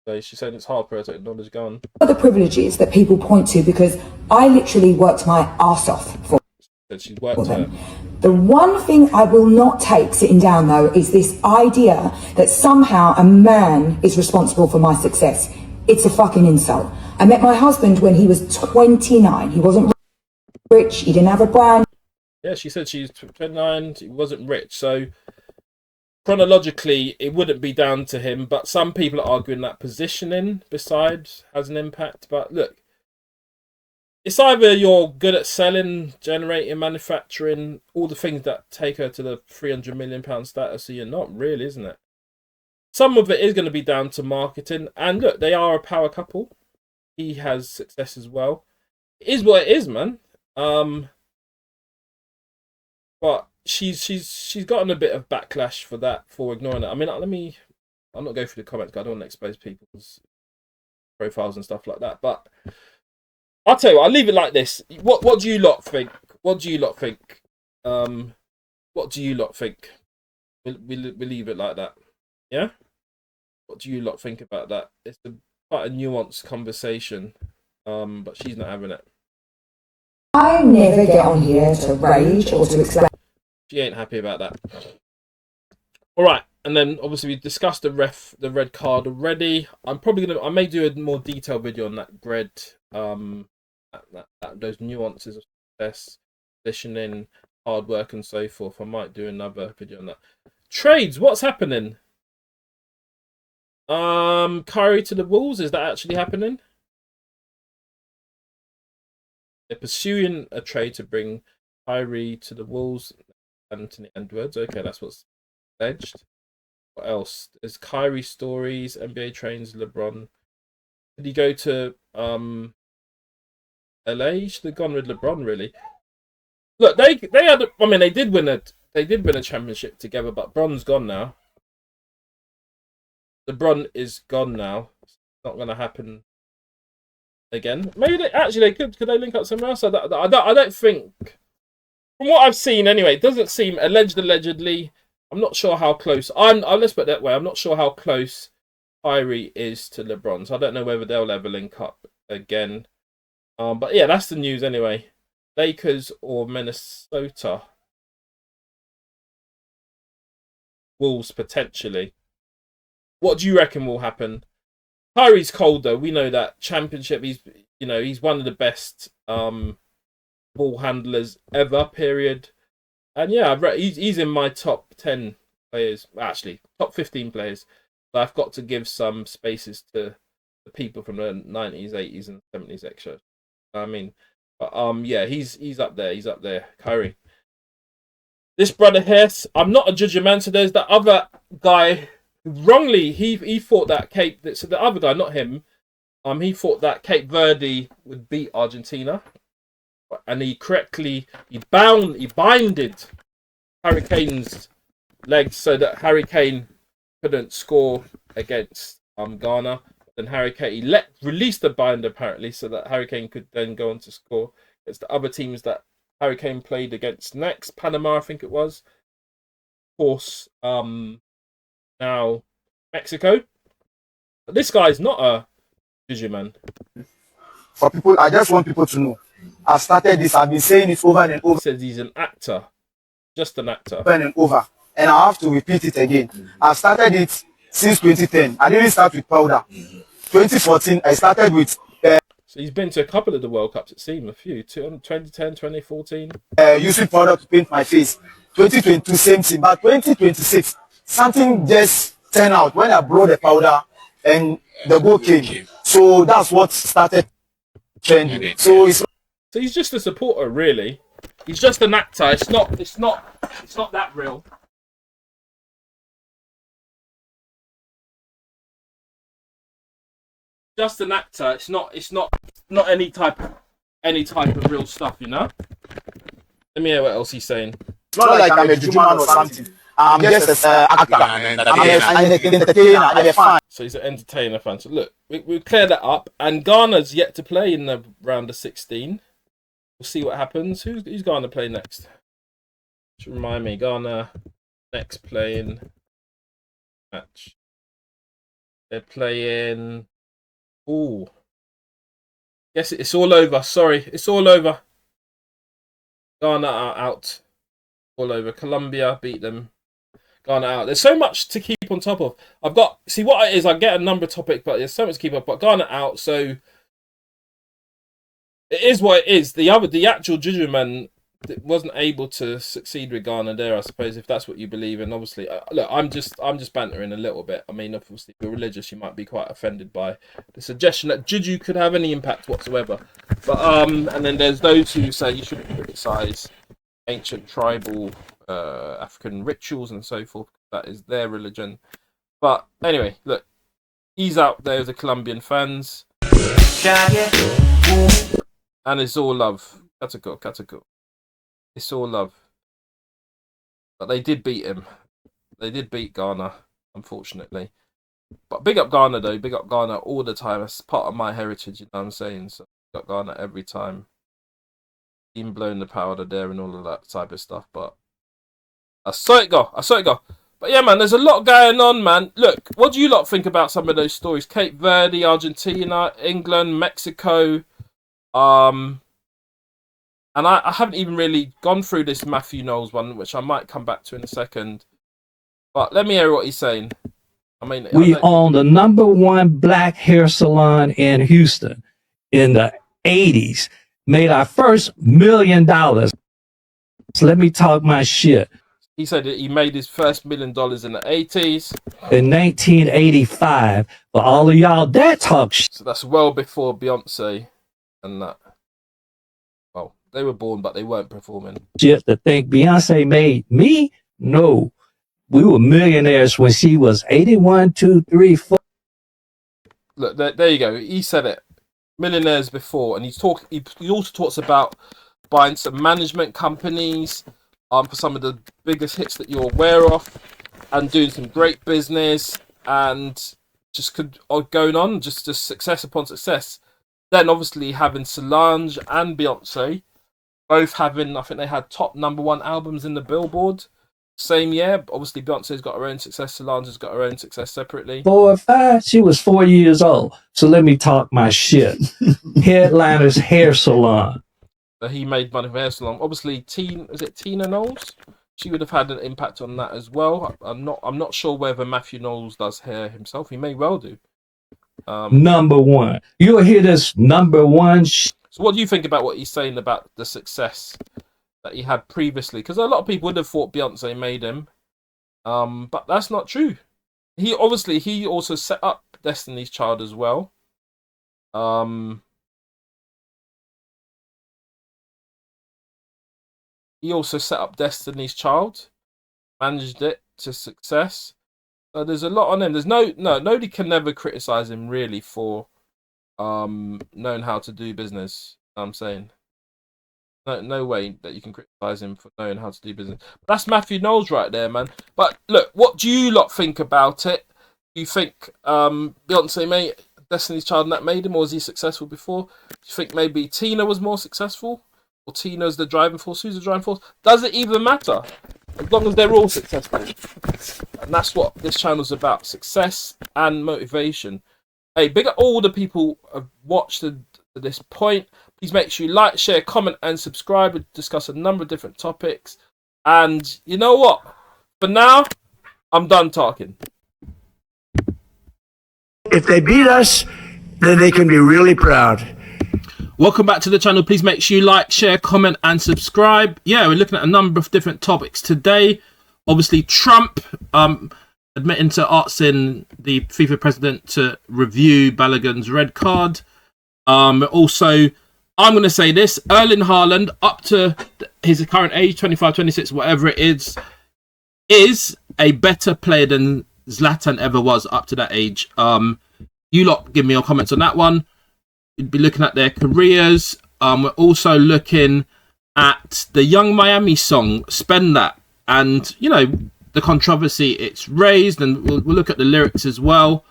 So she's saying it's hard for her to acknowledge gone. of the privileges that people point to because I literally worked my arse off for She's worked them. The one thing I will not take sitting down though is this idea that somehow a man is responsible for my success. It's a fucking insult. I met my husband when he was 29. He wasn't rich. He didn't have a brand. Yeah, she said she's 29. He wasn't rich. So chronologically, it wouldn't be down to him. But some people are arguing that positioning, besides, has an impact. But look, it's either you're good at selling, generating, manufacturing, all the things that take her to the £300 million status, or you're not really, isn't it? Some of it is going to be down to marketing. And look, they are a power couple. He has success as well. It is what it is, man. But she's gotten a bit of backlash for that, for ignoring it. I mean, I'll not go through the comments because I don't want to expose people's profiles and stuff like that. But I'll tell you what, I'll leave it like this. What do you lot think? What do you lot think? What do you lot think? We'll leave it like that. Yeah? What do you lot think about that? It's quite a nuanced conversation, but she's not having it. I never get on here to rage or to explain. She ain't happy about that. All right, and then obviously we discussed the red card already. I may do a more detailed video on that red, those nuances of success, positioning, hard work, and so forth. I might do another video on that. Trades, what's happening? Kyrie to the Wolves, is that actually happening? They're pursuing a trade to bring Kyrie to the Wolves. Anthony Edwards. Okay, that's what's alleged. What else? There's Kyrie stories, NBA trains LeBron. Did he go to LA? Should have gone with LeBron, really. Look, they had. I mean, they did win a championship together, but Bron's gone now. LeBron is gone now. It's not going to happen again. Maybe they could they link up somewhere else? I don't think. From what I've seen, anyway, it doesn't seem allegedly. I'm not sure how close. Let's put it that way. I'm not sure how close Kyrie is to LeBron, so I don't know whether they'll ever link up again. But yeah, that's the news anyway. Lakers or Minnesota. Wolves potentially. What do you reckon will happen? Kyrie's cold though. We know that championship. He's one of the best ball handlers ever. Period. And yeah, he's in my top 10 players. Actually, top 15 players. But I've got to give some spaces to the people from the 90s, 80s, and 70s extra. I mean, but yeah, he's up there. He's up there. Kyrie. This brother here, I'm not a judge of man. So there's that other guy. Wrongly, he thought that so the other guy, not him, he thought that Cape Verde would beat Argentina, and he binded Harry Kane's legs so that Harry Kane couldn't score against Ghana. Then Harry Kane released the bind apparently so that Harry Kane could then go on to score against the other teams that Harry Kane played against next. Panama, I think it was. Of course, now Mexico. But this guy's not a Juju man. For people, I just want people to know. I've started this. I've been saying it over and over. He says he's an actor, just an actor. Over and over, and I have to repeat it again. I've started it since 2010. I didn't start with powder. 2014, I started with. So he's been to a couple of the World Cups, it seems, a few. 2010, 2014. Using powder to paint my face. 2022, same thing. But 2026, something just turned out when I brought the powder and the goal came. So that's what started trending. So he's just a supporter, really. He's just an actor. It's not that real. Just an actor. It's not any type of real stuff, you know. Let me hear what else he's saying. It's not like I'm a Juju man or something. I'm just an actor. I'm an entertainer. I'm a fan. So he's an entertainer fan. So look, we clear that up. And Ghana's yet to play in the round of 16. We'll see what happens. Who's Ghana play next? Just remind me. Ghana next playing match. They're playing. Ooh. Yes, it's all over. Sorry, it's all over. Ghana are out. All over. Colombia beat them. Ghana out. There's so much to keep on top of. I've got, see what it is, I get a number of topics, but there's so much to keep up. But Ghana out, so it is what it is. The actual Juju man wasn't able to succeed with Ghana there, I suppose, if that's what you believe in. Obviously, look, I'm just bantering a little bit. I mean, obviously, if you're religious, you might be quite offended by the suggestion that Juju could have any impact whatsoever. But and then there's those who say you shouldn't criticise ancient tribal African rituals and so forth. That is their religion. But anyway, look, he's out there with the Colombian fans, and it's all love. Categorical. It's all love. But they did beat him. They did beat Ghana, unfortunately. But big up Ghana, though. Big up Ghana all the time. It's part of my heritage, you know what I'm saying? So big up Ghana every time. Even blowing the powder there and all of that type of stuff. But I saw it go. But yeah, man, there's a lot going on, man. Look, what do you lot think about some of those stories? Cape Verde, Argentina, England, Mexico. And I haven't even really gone through this Matthew Knowles one, which I might come back to in a second. But let me hear what he's saying. I mean, we own the #1 black hair salon in Houston in the 80s. Made our first $1 million. So let me talk my shit. He said that he made his first $1 million in the 80s. In 1985. For all of y'all that talk shit. So that's well before Beyonce and that. Well, they were born, but they weren't performing. Shit to think Beyonce made me? No. We were millionaires when she was 81, 2, 3, 4. Look, there you go. He said it. Millionaires before, and he also talks about buying some management companies for some of the biggest hits that you're aware of, and doing some great business, and just going on just success upon success. Then obviously having Solange and Beyonce both having, I think they had top #1 albums in the Billboard same year. Obviously Beyonce's got her own success, Solange has got her own success separately. 4 or 5, she was 4 years old. So let me talk my shit. Headliner's hair salon. So he made money from hair salon. Obviously, Tina Knowles? She would have had an impact on that as well. I'm not sure whether Matthew Knowles does hair himself. He may well do. #1. You'll hear this #1. So what do you think about what he's saying about the success that he had previously? Because a lot of people would have thought Beyonce made him. But that's not true. He also set up Destiny's Child as well. He also set up Destiny's Child, managed it to success. So there's a lot on him. There's nobody can never criticize him really for knowing how to do business. You know what I'm saying, no way that you can criticize him for knowing how to do business. But that's Matthew Knowles right there, man. But look, what do you lot think about it? Do you think Beyonce made Destiny's Child and that made him, or was he successful before? Do you think maybe Tina was more successful? Or Tina's the driving force? Who's the driving force? Does it even matter? As long as they're all successful. And that's what this channel's about. Success and motivation. Hey, big up all the people who have watched to this point. Please make sure you like, share, comment, and subscribe. We discuss a number of different topics. And you know what? For now, I'm done talking. If they beat us, then they can be really proud. Welcome back to the channel. Please make sure you like, share, comment, and subscribe. Yeah, we're looking at a number of different topics today. Obviously, Trump admitting to asking the FIFA president to review Balogun's red card. Also, I'm going to say this, Erling Haaland, up to his current age, 25, 26, whatever it is a better player than Zlatan ever was up to that age. You lot give me your comments on that one. We'd be looking at their careers. We're also looking at the Young Miami song, Spend That. And, you know, the controversy it's raised. And we'll look at the lyrics as well.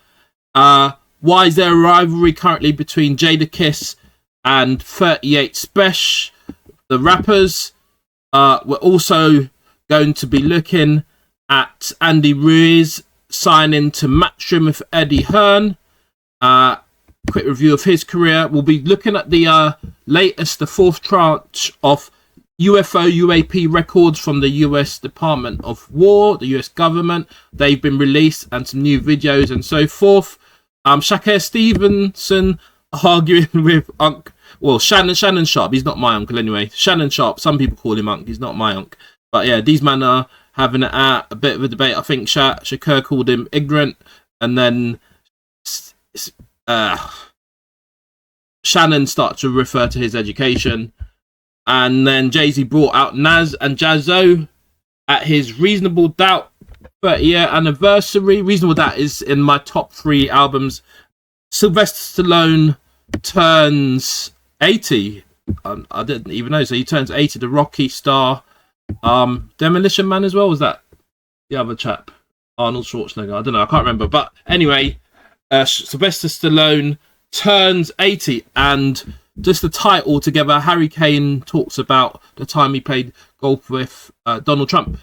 Why is there a rivalry currently between Jadakiss and 38 Spesh, the rappers? We're also going to be looking at Andy Ruiz signing to Matchroom with Eddie Hearn. Quick review of his career. We'll be looking at the latest, the fourth tranche of UFO UAP records from the US Department of War, the US government. They've been released, and some new videos and so forth. Shakir Stevenson arguing with Shannon Sharp. He's not my uncle anyway. Shannon Sharp, some people call him Unc. He's not my uncle. But yeah, these men are having a bit of a debate. I think Shakir called him ignorant, and then Shannon started to refer to his education, and then Jay-Z brought out Nas and Jazzo at his Reasonable Doubt 30-year anniversary. Reasonable Doubt is in my top 3 albums. Sylvester Stallone turns 80. I didn't even know, so he turns 80. The Rocky star. Demolition Man as well, was that the other chap? Arnold Schwarzenegger, I don't know, I can't remember. But anyway, Sylvester Stallone turns 80, and just the title together, Harry Kane talks about the time he played golf with Donald Trump.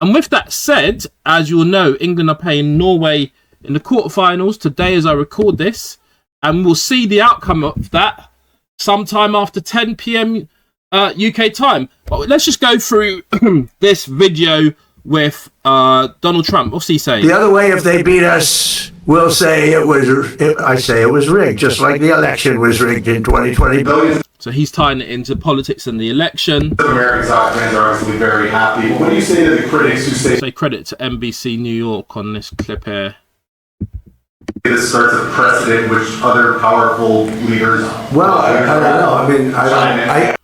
And with that said, as you'll know, England are playing Norway in the quarterfinals today as I record this, and we'll see the outcome of that sometime after 10 p.m. UK time. But let's just go through this video with Donald Trump. What's he saying? The other way, if they beat us, we'll say it was rigged, just like the election was rigged in 2020. So he's tying it into politics and the election. American soccer fans are obviously very happy. What do you say to the critics who say credit to NBC New York on this clip here? This starts a precedent which other powerful leaders... Well, I don't know. I mean, I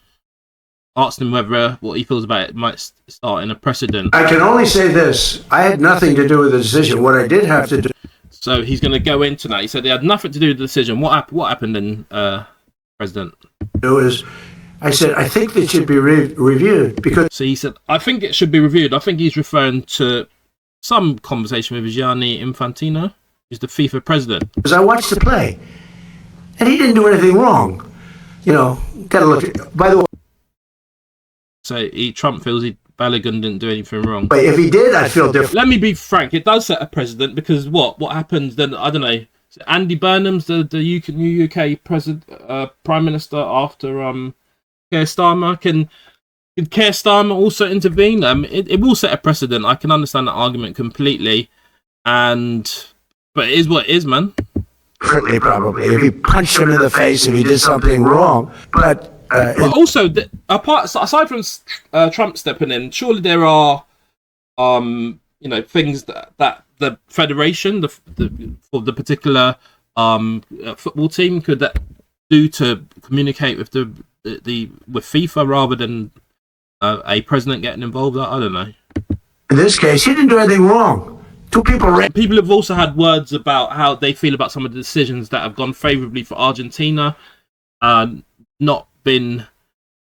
asked him whether what he feels about it might start in a precedent. I can only say this. I had nothing to do with the decision. What I did have to do... So he's going to go into that. He said they had nothing to do with the decision. What happened then, President? I said, I think it should be reviewed because... So he said, I think it should be reviewed. I think he's referring to some conversation with Gianni Infantino, who's the FIFA president. Because I watched the play, and he didn't do anything wrong. You know, got to look at... By the way... So Trump feels Balogun didn't do anything wrong. But if he did, I'd feel different. Let me be frank. It does set a precedent because what happens then? I don't know. Andy Burnham's the new UK Prime Minister after Keir Starmer. Can Keir Starmer also intervene? It will set a precedent. I can understand that argument completely, but it is what it is, man. Differently, probably. If he punched him in the face, if he did something wrong, but also, aside from Trump stepping in, surely there are, things that the federation, for the particular football team, could do to communicate with with FIFA rather than a president getting involved. I don't know. In this case, he didn't do anything wrong. People have also had words about how they feel about some of the decisions that have gone favourably for Argentina, not been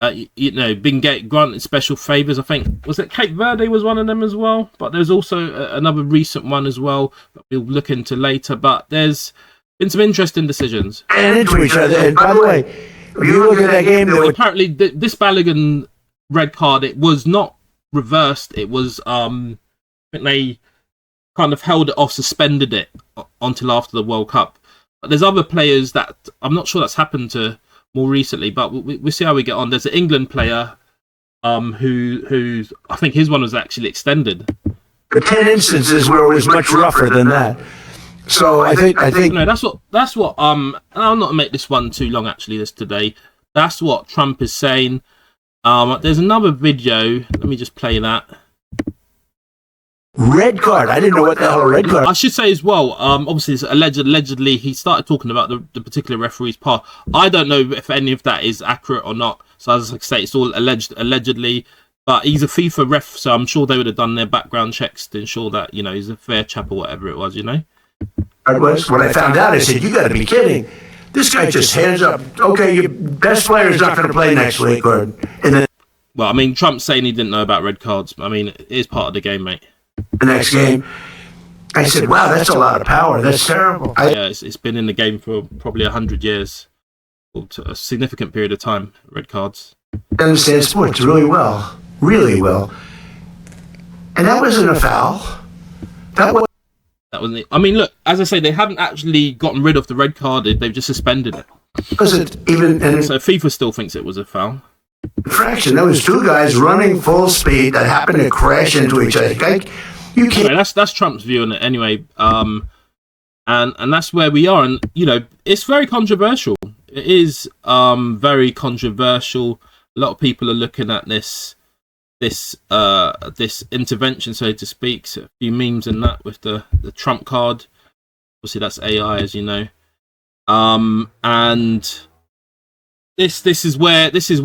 granted special favours. I think was it Cape Verde was one of them as well, but there's also another recent one as well that we'll look into later. But there's been some interesting decisions. And into each other. And by the way, if you look at that game, apparently this Balogun red card, it was not reversed. It was I think they kind of held it off, suspended it until after the World Cup. But there's other players that I'm not sure that's happened to more recently, but we'll see how we get on. There's an England player who I think his one was actually extended. The 10 instances where it was much rougher than that. So I think no, that's what and I'll not make this one too long actually this today. That's what Trump is saying. There's another video, let me just play that. Red card. I didn't know what the hell a red card. I should say as well, obviously it's allegedly he started talking about the particular referee's part. I don't know if any of that is accurate or not. So as I say, it's all allegedly. But he's a FIFA ref, so I'm sure they would have done their background checks to ensure that, you know, he's a fair chap or whatever it was, you know? When I found out, I said, you got to be kidding. This guy just hands up, okay, your best player is not going to play next week. And then, well, I mean, Trump's saying he didn't know about red cards. I mean, it is part of the game, mate. The next game, I said, wow, that's a lot of power. That's terrible. Yeah, it's been in the game for probably 100 years. Or a significant period of time, red cards. I understand sports really well. Really well. And that wasn't a foul. That wasn't it. I mean, look, as I say, they haven't actually gotten rid of the red card. They've just suspended it. Was it even? So FIFA still thinks it was a foul. Infraction. There was two guys running full speed that happened to crash into each other. You can't. Anyway, that's Trump's view on it. Anyway, and that's where we are. And you know, it's very controversial. It is very controversial. A lot of people are looking at this intervention, so to speak. So a few memes and that with the Trump card. Obviously, that's AI, as you know. And this is where things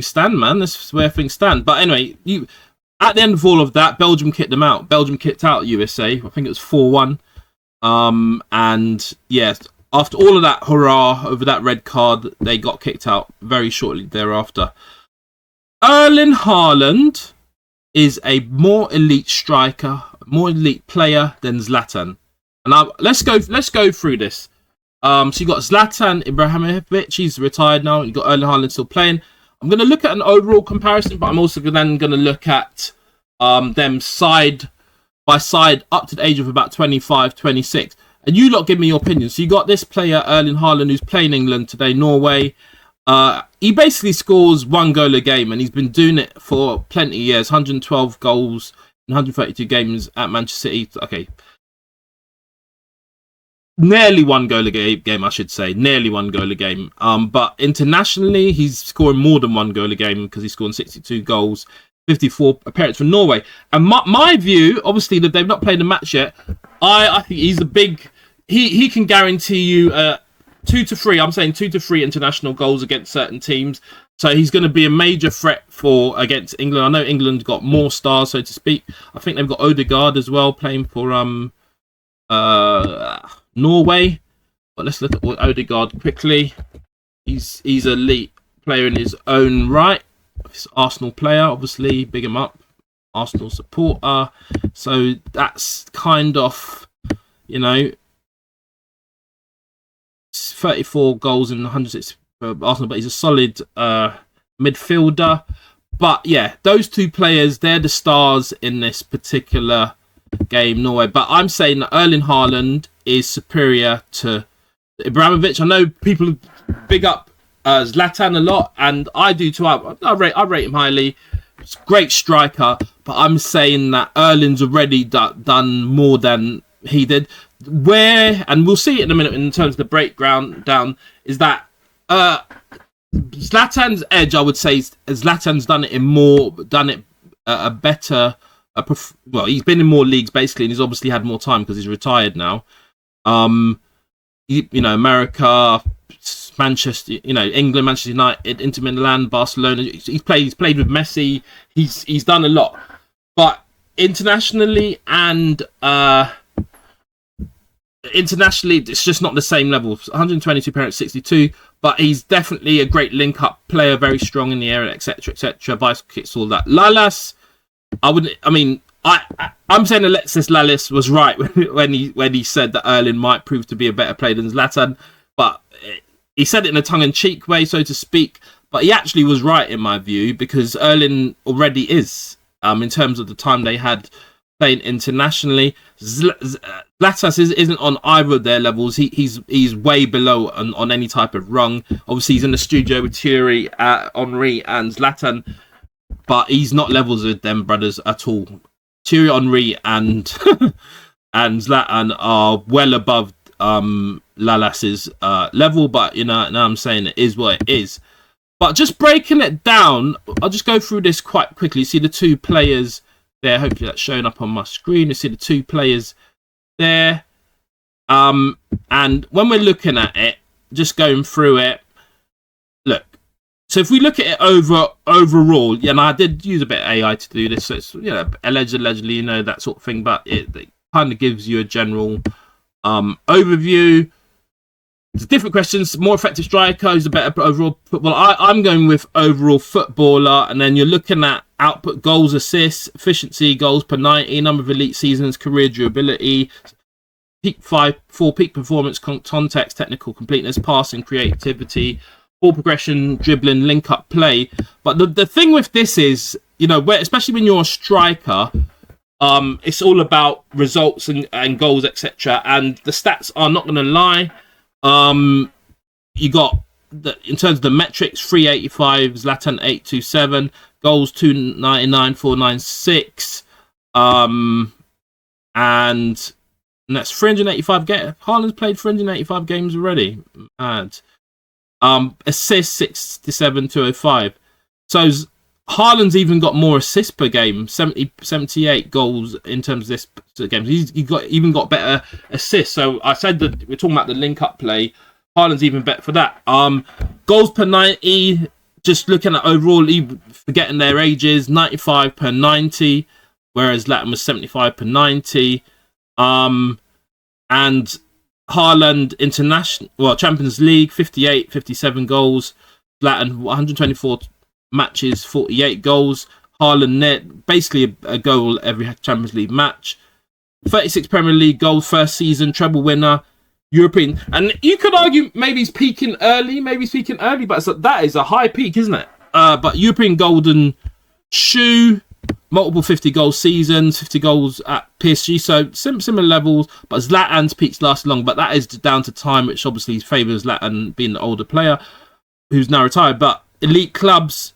stand, man. This is where things stand. But anyway, at the end of all of that, Belgium kicked them out. Belgium kicked out USA. I think it was 4-1. And yeah, after all of that hurrah over that red card, they got kicked out very shortly thereafter. Erling Haaland is a more elite striker, more elite player than Zlatan. And now let's go through this. So you got Zlatan Ibrahimović, he's retired now. You got Erling Haaland still playing. I'm going to look at an overall comparison, but I'm also then going to look at them side by side up to the age of about 25, 26. And you lot give me your opinion. So you got this player, Erling Haaland, who's playing England today, Norway. He basically scores 1 goal a game, and he's been doing it for plenty of years. 112 goals in 132 games at Manchester City. Okay. Nearly 1 goal a game, I should say. Nearly 1 goal a game. But internationally, he's scoring more than 1 goal a game because he's scoring 62 goals, 54 appearances for Norway. And my view, obviously, that they've not played a match yet, I think he's a big... He can guarantee you 2 to 3. I'm saying 2 to 3 international goals against certain teams. So he's going to be a major threat against England. I know England got more stars, so to speak. I think they've got Odegaard as well playing for Norway. But let's look at Odegaard quickly. He's an elite player in his own right. He's an Arsenal player, obviously. Big him up. Arsenal supporter. So that's kind of, you know, 34 goals in 106 for Arsenal, but he's a solid midfielder. But yeah, those two players, they're the stars in this particular game, Norway. But I'm saying that Erling Haaland is superior to Ibrahimović. I know people big up Zlatan a lot, and I do too. I rate him highly. It's a great striker, but I'm saying that Erling's already done more than he did. And we'll see it in a minute in terms of the breakdown down, is that Zlatan's edge, I would say, Zlatan's done it better. Well, he's been in more leagues basically, and he's obviously had more time because he's retired now. You know, America, Manchester, you know, England, Manchester United, Inter Milan, Barcelona. He's played with Messi. He's done a lot, but internationally it's just not the same level. 122 appearances, 62, but he's definitely a great link-up player, very strong in the area, etc., etc. Bicycle kicks, all that. Lalas, I'm saying Alexis Lalas was right when he said that Erling might prove to be a better player than Zlatan, but he said it in a tongue-in-cheek way, so to speak. But he actually was right in my view, because Erling already is, in terms of the time they had playing internationally. Zlatan isn't on either of their levels. He's way below on any type of rung. Obviously, he's in the studio with Thierry, Henry, and Zlatan, but he's not levels with them brothers at all. Thierry Henry and and Zlatan are well above Lalas's level, but now I'm saying it is what it is. But just breaking it down, I'll just go through this quite quickly. You see the two players there. Hopefully that's showing up on my screen. You see the two players there. And when we're looking at it, just going through it, look. So if we look at it overall, and I did use a bit of AI to do this, so it's allegedly, that sort of thing, but it kind of gives you a general overview. There's different questions. More effective striker, who's a better overall footballer? I'm going with overall footballer, and then you're looking at output, goals, assists, efficiency, goals per 90, number of elite seasons, career durability, peak 4 peak performance, context, technical completeness, passing, creativity, ball progression, dribbling, link up play. But the thing with this is, especially when you're a striker, it's all about results and goals, etc. And the stats are not going to lie. You got in terms of the metrics, 385, Zlatan 827, goals 299, 496, and that's 385 games. Haaland's played 385 games already. And assists 67, 205. So Haaland's even got more assists per game, 78 goals in terms of this games. He's even got better assists. So I said that we're talking about the link-up play. Haaland's even better for that. Goals per 90, just looking at overall, even forgetting their ages, 95 per 90, whereas Zlatan was 75 per 90. And Haaland Champions League, 58, 57 goals. Zlatan 124 matches, 48 goals. Haaland net, basically a goal every Champions League match. 36 Premier League goals, first season, treble winner, European. And you could argue maybe he's peaking early, but that is a high peak, isn't it? But European Golden Shoe, multiple 50-goal seasons, 50 goals at PSG, so similar levels. But Zlatan's peaks last long, but that is down to time, which obviously favours Zlatan being the older player who's now retired. But elite clubs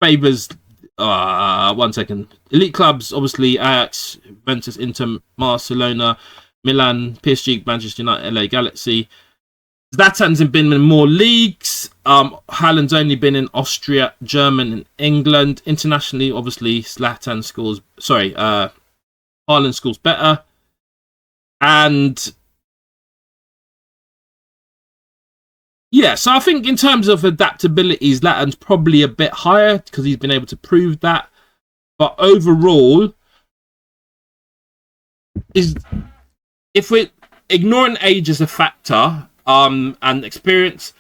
favours. 1 second. Elite clubs, obviously Ajax, Juventus, Inter, Barcelona, Milan, PSG, Manchester United, LA Galaxy. Zlatan's been in more leagues. Haaland's only been in Austria, Germany, and England. Internationally, obviously, Haaland scores better. And yeah, so I think in terms of adaptability, Zlatan's probably a bit higher because he's been able to prove that. But overall, if we're ignoring age as a factor and experience,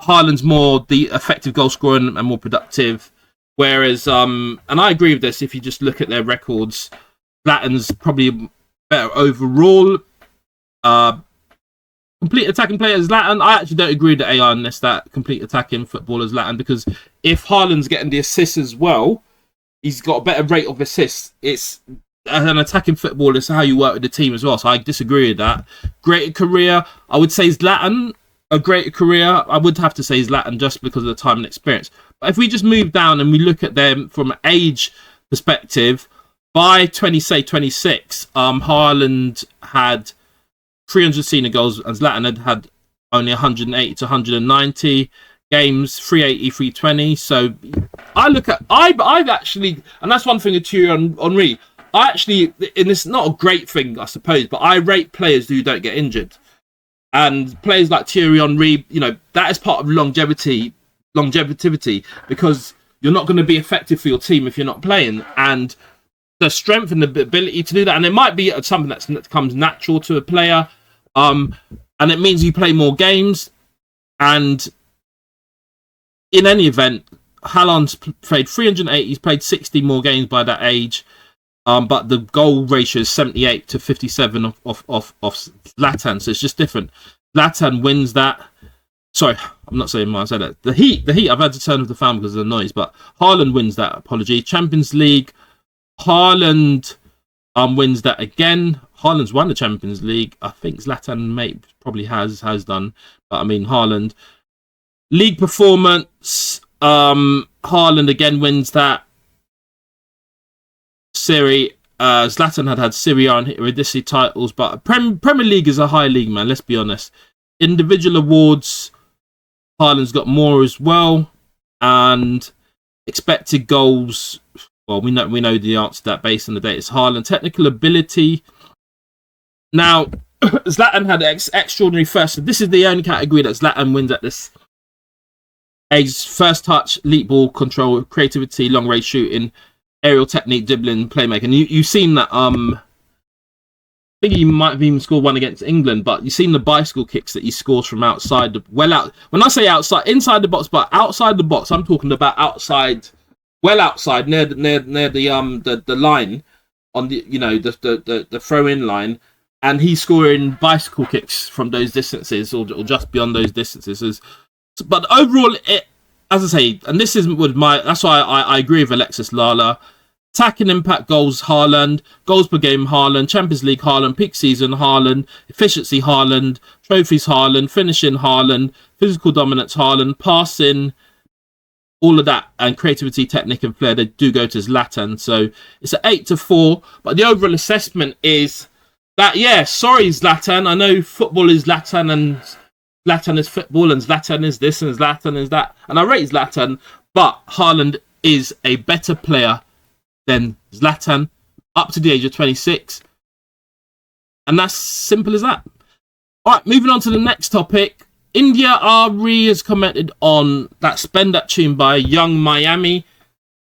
Haaland's more the effective goal scorer and more productive. Whereas, and I agree with this, if you just look at their records, Zlatan's probably better overall. Complete attacking player Zlatan. I actually don't agree with the AI on this, that complete attacking footballer Zlatan, because if Haaland's getting the assists as well, he's got a better rate of assists. It's an attacking footballer, it's how you work with the team as well. So I disagree with that. Greater career, I would say Zlatan. A greater career, I would have to say Zlatan just because of the time and experience. But if we just move down and we look at them from an age perspective, by 26, Haaland had 300 senior goals, and Zlatan had only 180 to 190 games, 380, 320. So I've actually, and that's one thing with Thierry Henry, I actually, and it's not a great thing, I suppose, but I rate players who don't get injured. And players like Thierry Henry, that is part of longevity, because you're not going to be effective for your team if you're not playing. And the strength and the ability to do that, and it might be something that comes natural to a player, and it means you play more games. And in any event, Haaland's played 380, he's played 60 more games by that age, but the goal ratio is 78 to 57 of Zlatan, so it's just different. Zlatan wins that. Sorry, I'm not saying I said that. The heat, I've had to turn off the fan because of the noise, but Haaland wins that, apology. Champions League, Haaland wins that again. Haaland's won the Champions League. I think Zlatan probably has done, but I mean Haaland. League performance. Haaland again wins that. Zlatan had Serie A and Eredivisie titles, but Premier League is a high league, man. Let's be honest. Individual awards, Haaland's got more as well, and expected goals. Well, we know the answer to that based on the data. It's Haaland. Technical ability. Now, Zlatan had extraordinary first. So this is the only category that Zlatan wins at this age. First touch, leap ball control, creativity, long range shooting, aerial technique, dribbling, playmaking. And you've seen that. I think he might have even scored one against England, but you've seen the bicycle kicks that he scores from outside. When I say outside, inside the box, but outside the box, I'm talking about outside. Well outside, near the line on the the throw-in line, and he's scoring bicycle kicks from those distances or just beyond those distances. But overall, as I say, and this isn't with that's why I agree with Alexis Lala. Attacking impact goals, Haaland. Goals per game, Haaland. Champions League, Haaland. Peak season, Haaland. Efficiency, Haaland. Trophies, Haaland. Finishing, Haaland. Physical dominance, Haaland. Passing. All of that, and creativity, technique, and flair, they do go to Zlatan. So it's an 8-4. But the overall assessment is that, sorry, Zlatan. I know football is Zlatan, and Zlatan is football, and Zlatan is this, and Zlatan is that. And I rate Zlatan, but Haaland is a better player than Zlatan up to the age of 26. And that's simple as that. All right, moving on to the next topic. India Ari has commented on that Spend That tune by Young Miami.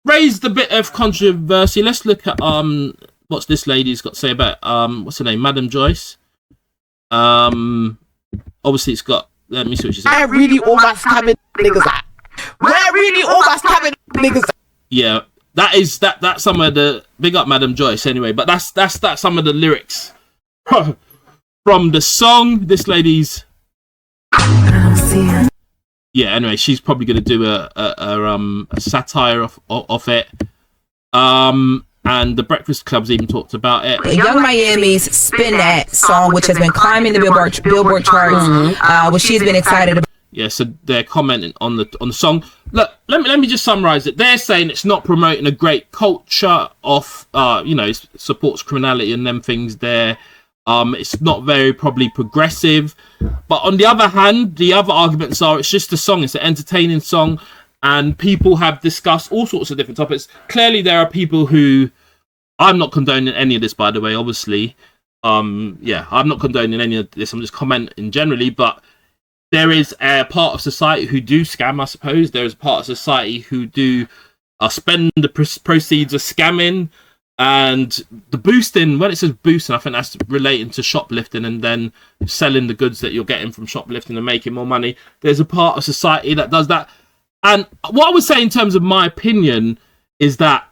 Raised a bit of controversy. Let's look at what's this lady's got to say about what's her name? Madam Joyce. Obviously it's got, let me see what she said. Where really all that stabbing niggas at? Where really all that stabbing niggas at? Yeah, that's some of the, big up Madam Joyce anyway, but that's some of the lyrics from the song. This lady's, yeah, anyway, she's probably going to do a satire of it. And the Breakfast Club's even talked about it. Young Miami's Spin That song, which has been climbing the Billboard charts, which she's been excited about. Yeah, so they're commenting on the song. Look, let me just summarize it. They're saying it's not promoting a great culture of, it supports criminality and them things there. It's not very probably progressive. But on the other hand, the other arguments are it's just a song. It's an entertaining song. And people have discussed all sorts of different topics. Clearly, there are people who... I'm not condoning any of this, by the way, obviously. I'm not condoning any of this. I'm just commenting generally. But there is a part of society who do scam, I suppose. There is a part of society who do spend the proceeds of scamming. And the boosting, when it says boosting, I think that's relating to shoplifting and then selling the goods that you're getting from shoplifting and making more money. There's a part of society that does that. And what I would say in terms of my opinion is that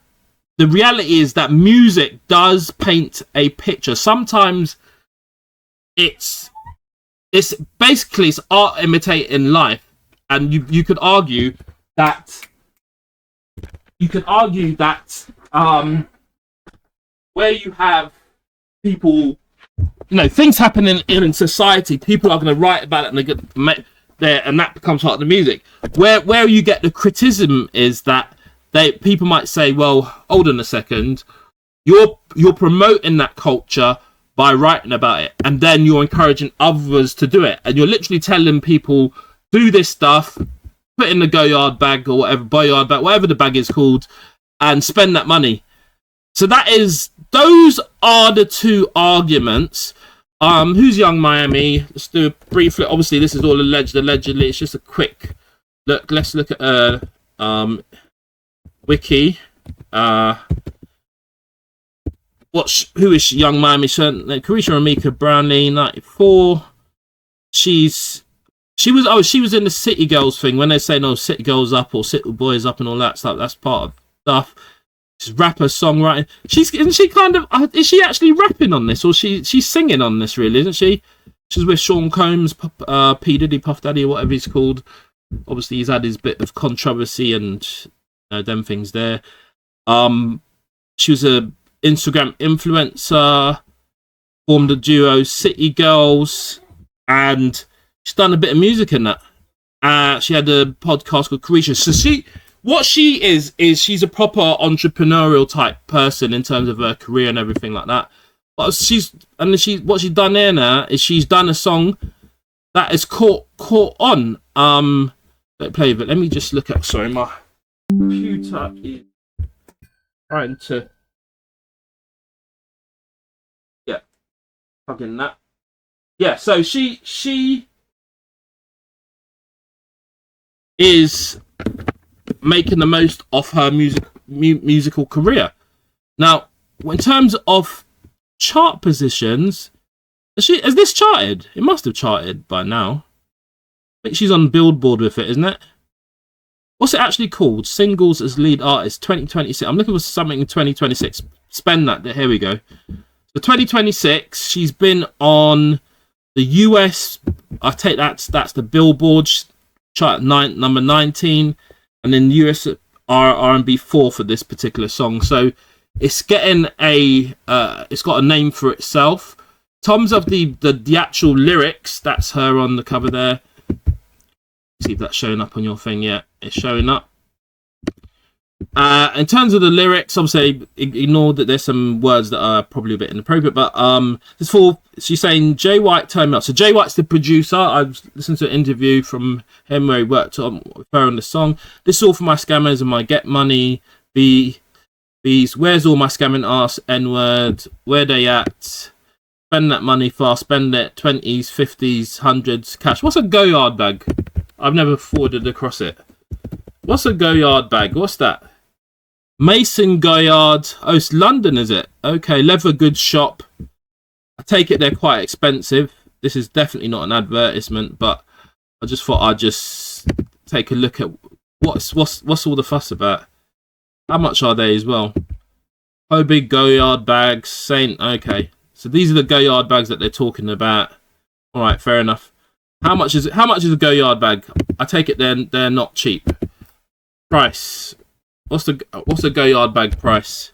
the reality is that music does paint a picture. Sometimes it's basically it's art imitating life. And you could argue that where you have people, things happening in society, people are going to write about it and they're going to make there, and that becomes part of the music. Where you get the criticism is that people might say, well, hold on a second, you're promoting that culture by writing about it, and then you're encouraging others to do it, and you're literally telling people, do this stuff, put in the go-yard bag or whatever, boyard bag, whatever the bag is called, and spend that money. So those are the two arguments. Who's Young Miami? Let's do a brief look. Obviously, this is all allegedly. It's just a quick look. Let's look at wiki. Who is Young Miami? Carisha Ramika Brownlee, 94. She was in the City Girls thing when they say no City Girls up or City Boys up and all that stuff. That's part of stuff. She's rapper, songwriting. Is she actually rapping on this, or she's singing on this? Really, isn't she? She's with Sean Combs, P Diddy, Puff Daddy, or whatever he's called. Obviously, he's had his bit of controversy and them things there. She was a Instagram influencer, formed a duo City Girls, and she's done a bit of music in that. She had a podcast called Carisha. So she is she's a proper entrepreneurial type person in terms of her career and everything like that. But what she's done here now is she's done a song that is caught on. Let's play it. Let me just look at. Sorry, my computer is trying to. Yeah, fucking that. Yeah, so she is making the most of her musical career. Now, in terms of chart positions, has this charted? It must have charted by now. I think she's on Billboard with it, isn't it? What's it actually called? Singles as lead artist 2026. I'm looking for something in 2026. Spend that. Here we go. So 2026, she's been on the US. I take that's the Billboard chart number 19, and then US R&B 4 for this particular song. So it's getting it's got a name for itself. In terms of the actual lyrics, that's her on the cover there. See if that's showing up on your thing yet. It's showing up. In terms of the lyrics, obviously ignore that there's some words that are probably a bit inappropriate, but she's saying Jay White turned me up. So Jay White's the producer. I've listened to an interview from him where he worked with her on the song. This is all for my scammers and my get money. Bees, where's all my scamming ass N-word? Where they at? Spend that money fast, spend it 20s, 50s, 100s, cash. What's a go-yard bag? I've never forwarded across it. What's a go-yard bag? What's that? Mason Goyard. Oh, it's London, is it? Okay, leather goods shop. I take it they're quite expensive. This is definitely not an advertisement, but I just thought I'd just take a look at what's all the fuss about. How much are they as well? Oh, big Goyard bags. Saint. Okay, so these are the Goyard bags that they're talking about. All right, fair enough. How much is it? How much is a Goyard bag? I take it they're not cheap. Price. What's the Goyard bag price?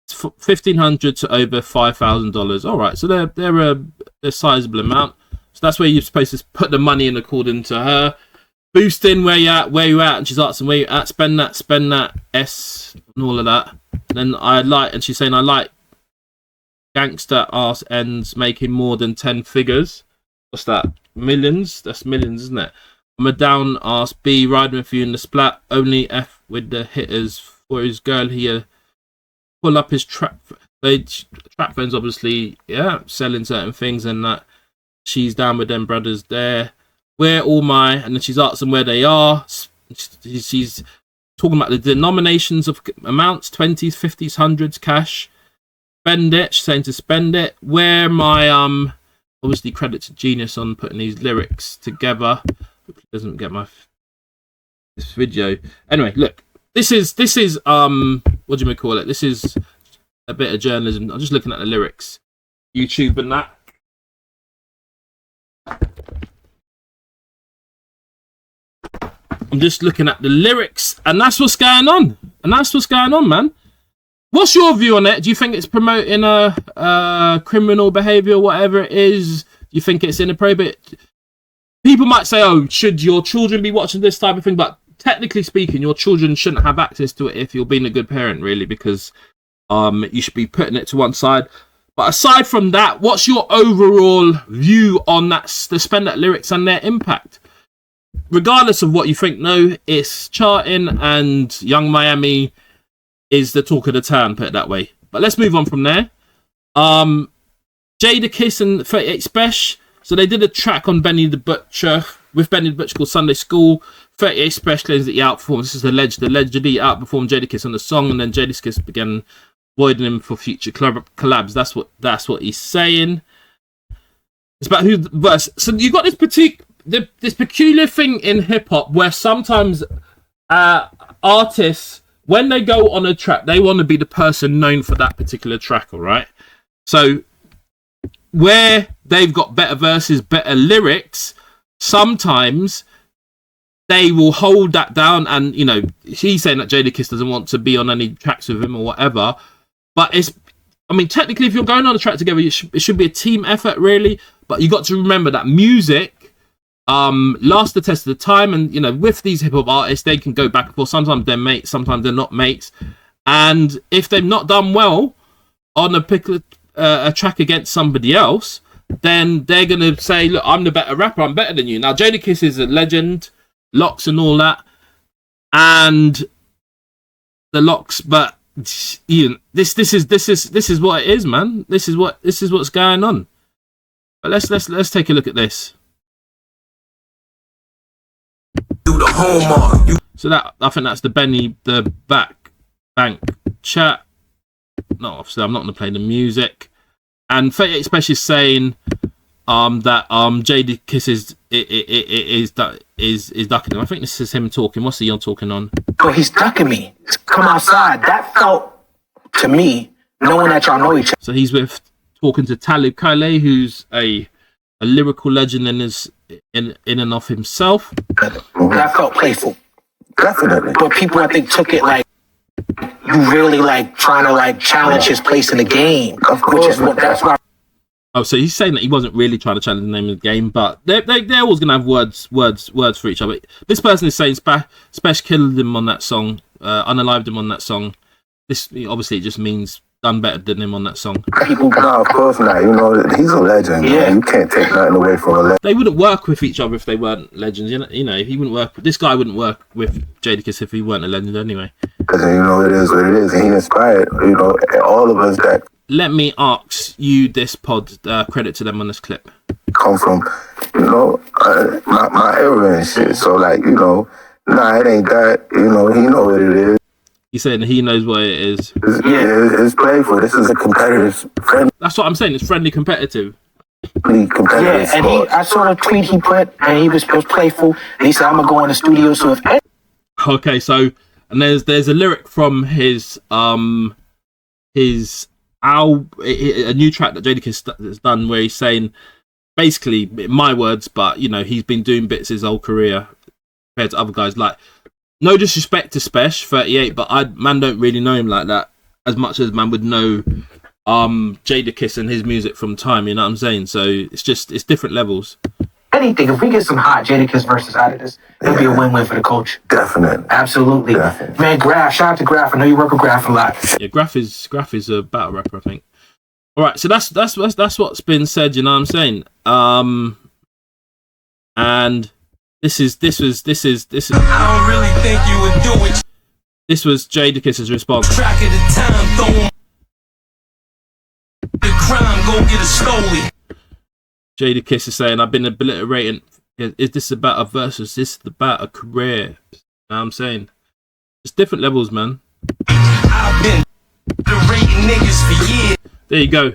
It's $1,500 to over $5,000. All right, so they're a sizable amount. So that's where you're supposed to put the money in according to her. Boosting where you at, and she's asking where you at. Spend that S and all of that. And then and she's saying I like gangster ass ends making more than 10 figures. What's that? Millions? That's millions, isn't it? I'm a down ass B riding with you in the splat. Only F with the hitters for his girl here. Pull up his trap. Trap phones, obviously, yeah, selling certain things and that. She's down with them brothers there. Where all my, and then she's asking where they are. She's talking about the denominations of amounts, 20s, 50s, 100s, cash. Spend it. She's saying to spend it. Where my obviously credit to Genius on putting these lyrics together. Hope it doesn't get this video. Anyway, look, this is what do you call it? This is a bit of journalism. I'm just looking at the lyrics, YouTube and that. I'm just looking at the lyrics, and that's what's going on. Man. What's your view on it? Do you think it's promoting a criminal behavior, whatever it is? Do you think it's inappropriate? People might say, oh, should your children be watching this type of thing? But technically speaking, your children shouldn't have access to it if you're being a good parent, really, because you should be putting it to one side. But aside from that, what's your overall view on the Spend That lyrics and their impact? Regardless of what you think, no, it's charting, and Young Miami is the talk of the town, put it that way. But let's move on from there. Jadakiss and 38 Special. So they did a track on Benny the Butcher called Sunday School. 38 Special claims that he outperformed. This is allegedly outperformed Jadakiss on the song, and then Jadakiss began avoiding him for future collabs. That's what he's saying. It's about who the verse. So you got this peculiar thing in hip hop where sometimes artists, when they go on a track, they want to be the person known for that particular track, all right? So where they've got better verses, better lyrics, sometimes they will hold that down. And, you know, he's saying that Jadakiss doesn't want to be on any tracks with him or whatever. But I mean, technically, if you're going on a track together, it should be a team effort, really. But you got to remember that music lasts the test of the time, and you know, with these hip hop artists, they can go back and forth. Sometimes they're mates, sometimes they're not mates. And if they've not done well on a track against somebody else, then they're gonna say, "Look, I'm the better rapper. I'm better than you." Now, Jadakiss is a legend, Locks and all that, and the Locks, but you know, this is what it is, man. This is what's going on. But let's take a look at this. Do the homework. So that, I think that's the Benny, the bank chat. No, obviously I'm not going to play the music. And 38 Special is saying that Jadakiss is ducking him. I think this is him talking. What's he on talking on? But he's ducking me. Come outside. That felt to me, knowing that y'all know each other. So he's talking to Talib Kweli, who's a lyrical legend in and of himself. That felt playful. Definitely. But people, I think, took it like you really like trying to like challenge his place in the game. Of course. That's why. Oh, so he's saying that he wasn't really trying to challenge the name of the game, but they're always going to have words for each other. This person is saying Spesh killed him on that song, unalived him on that song. This obviously it just means done better than him on that song. No, of course not. You know, he's a legend. Yeah. Man. You can't take nothing away from a legend. They wouldn't work with each other if they weren't legends. You know, he wouldn't work. This guy wouldn't work with Jadakiss if he weren't a legend anyway. Because you know it is what it is, and he inspired all of us that. Let me ask you this pod. Credit to them on this clip. Come from, my era and shit. So like, it ain't that. He know what it is. He's saying he knows what it is. It's playful. This is a competitive friendly. That's what I'm saying. It's friendly, competitive. Yeah, and I saw the tweet he put, and he was playful. And he said, "I'm gonna go in the studio." So if okay, so and there's a lyric from his a new track that Jadakiss has done where he's saying, basically, my words, but he's been doing bits his whole career compared to other guys. Like, no disrespect to Spesh 38, but man don't really know him like that as much as man would know Jadakiss and his music from time. You know what I'm saying? So it's different levels. Anything, if we get some hot Jadakiss versus out of this, it'll be a win-win for the coach. Definitely. Absolutely. Definitely. Man, Graf, shout out to Graf. I know you work with Graf a lot. Yeah, Graf is a battle rapper, I think. All right, so that's what's been said. You know what I'm saying? And this is. I don't really think you would do it. This was Jadakiss's response. Track of the time, throw the crime, go get it slowly. Jadakiss is saying, I've been obliterating. Is this about a verse? Is this about a career? You know what I'm saying? It's different levels, man. I've been obliterating niggas for years. There you go.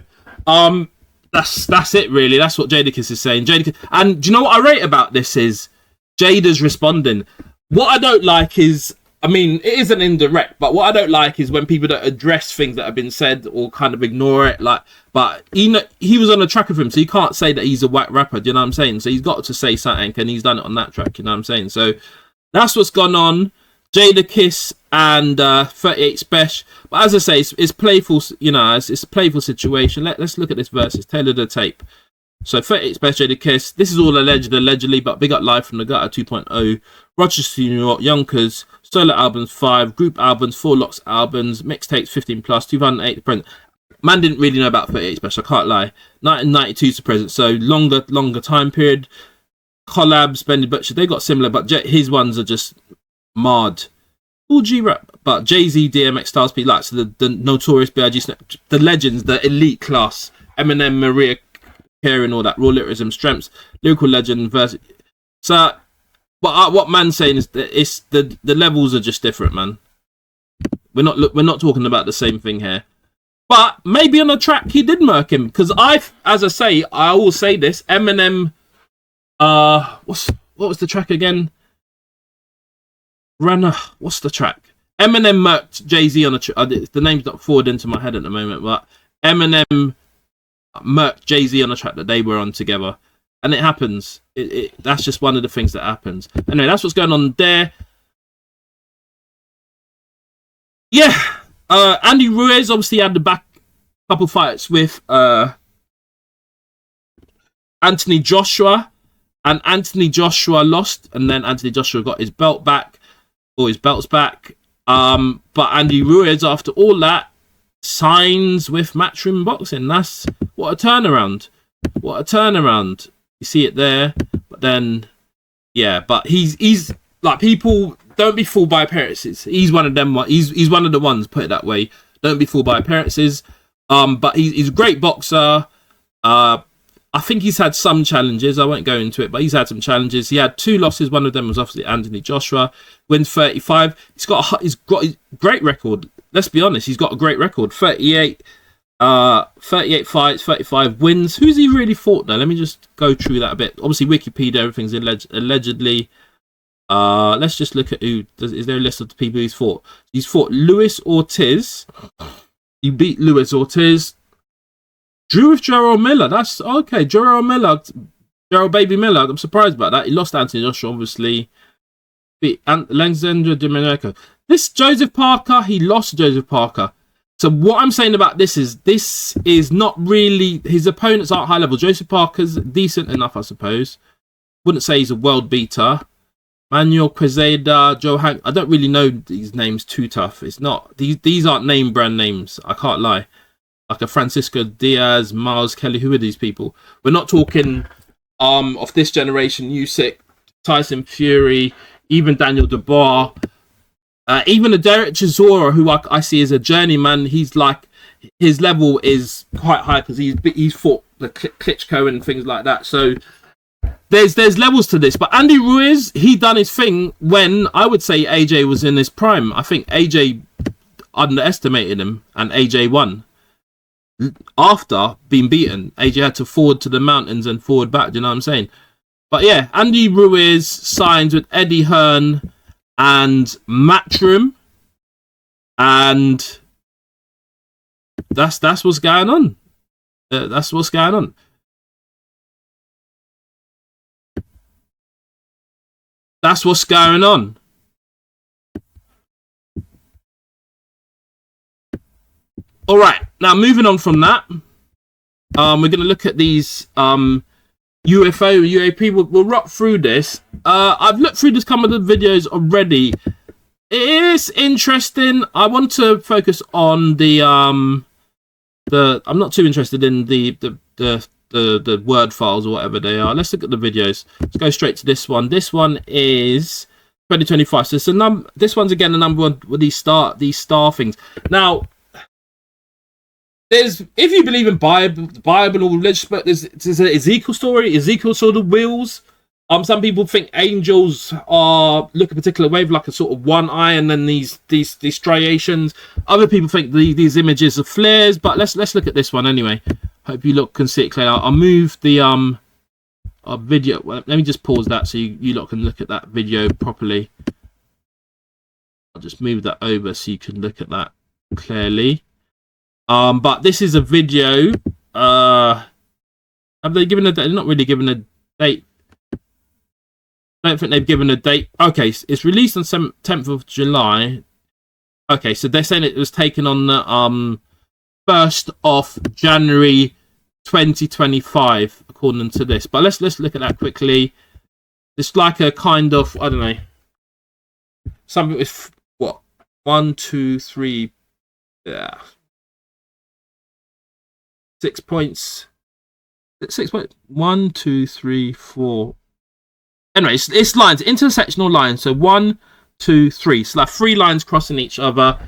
That's it, really. That's what Jadakiss is saying. And do you know what I rate about this is Jada's responding. What I don't like is, I mean, it isn't indirect, but what I don't like is when people don't address things that have been said or kind of ignore it. Like, but he was on a track of him, so you can't say that he's a whack rapper. Do you know what I'm saying? So he's got to say something, and he's done it on that track. You know what I'm saying? So that's what's gone on. Jadakiss and 38 Spesh. But as I say, it's playful. It's a playful situation. Let's look at this verse. It's tailored the tape. So 38 Spesh, Jadakiss. This is all allegedly, but big up Live from the Gutter 2.0. Rochester, New York, Yonkers. Solo albums 5, group albums 4, Locks albums, mixtapes 15 plus, 2008 to present. Man didn't really know about 38 Spesh, I can't lie. 1992 to present, so longer time period. Collabs, Benny Butcher, they got similar, but his ones are just marred. All G-Rap, but Jay-Z, DMX, Styles P, like, so the Notorious B.I.G., the legends, the elite class, Eminem, Maria Carey and all that, raw lyricism, strengths, lyrical legend, verse. So, but what man's saying is that it's the levels are just different, man. We're not talking about the same thing here. But maybe on a track he did murk him, because I always say this. Eminem, what was the track again? Runner. What's the track? Eminem murked Jay-Z on a track. The name's not forward into my head at the moment, but Eminem murked Jay-Z on a track that they were on together. And it happens. That's just one of the things that happens. Anyway, that's what's going on there. Yeah, Andy Ruiz obviously had the back couple fights with Anthony Joshua, and Anthony Joshua lost, and then Anthony Joshua got his belt back, or his belts back. But Andy Ruiz, after all that, signs with Matchroom Boxing. That's what a turnaround. What a turnaround. You see it there. But then, yeah, but he's like, people don't be fooled by appearances. He's one of them. He's one of the ones, put it that way. Don't be fooled by appearances. But he's a great boxer. I think he's had some challenges. I won't go into it, but he's had some challenges. He had 2 losses. One of them was obviously Anthony Joshua. Wins 35. He's got a great record. Let's be honest. He's got a great record. 38 fights, 35 wins. Who's he really fought though? Let me just go through that a bit. Obviously, Wikipedia, everything's allegedly. Let's just look at who. Is there a list of the people he's fought? He's fought Luis Ortiz. He beat Luis Ortiz. Drew with Gerald Miller. That's okay. Gerald Baby Miller. I'm surprised about that. He lost Anthony Joshua, obviously. Beat Alexander Domenico. This Joseph Parker, he lost Joseph Parker. So what I'm saying about this is not really, his opponents aren't high level. Joseph Parker's decent enough, I suppose. Wouldn't say he's a world beater. Manuel Quezada, Joe Hank. I don't really know these names too tough. It's not, these aren't name brand names. I can't lie. Like a Francisco Diaz, Miles Kelly. Who are these people? We're not talking of this generation. Usyk, Tyson Fury, even Daniel Dubois, even a Derek Chisora, who I see as a journeyman. He's like, his level is quite high because he's fought the Klitschko and things like that. So there's levels to this. But Andy Ruiz, he done his thing when I would say AJ was in his prime. I think AJ underestimated him and AJ won. After being beaten, AJ had to forward to the mountains and forward back. Do you know what I'm saying? But yeah, Andy Ruiz signs with Eddie Hearn and Matchroom, and that's what's going on. That's what's going on. That's what's going on. All right, now moving on from that, we're going to look at these UFO, UAP. We'll rock through this. I've looked through this couple of videos already. It's interesting. I want to focus on the I'm not too interested in the word files or whatever they are. Let's look at the videos. Let's go straight to this one. This one is 2025. So it's this one's again the number one with these star things. Now, if you believe in the Bible or religious, but there's an Ezekiel story. Ezekiel saw the wheels. Some people think angels look a particular way, with like a sort of one eye, and then these striations. Other people think these images are flares. But let's look at this one anyway. Hope you can see it clearly. I'll move the video. Well, let me just pause that so you lot can look at that video properly. I'll just move that over so you can look at that clearly. But this is a video. Have they given a date? They're not really given a date. I don't think they've given a date. Okay, so it's released on 10th of July. Okay, so they're saying it was taken on the 1st of January 2025, according to this. But let's look at that quickly. It's like a kind of, I don't know, something with what? 1, 2, 3, yeah. 6 points. 6 points. 1, 2, 3, 4. Anyway, it's lines, intersectional lines. So 1, 2, 3. So like 3 lines crossing each other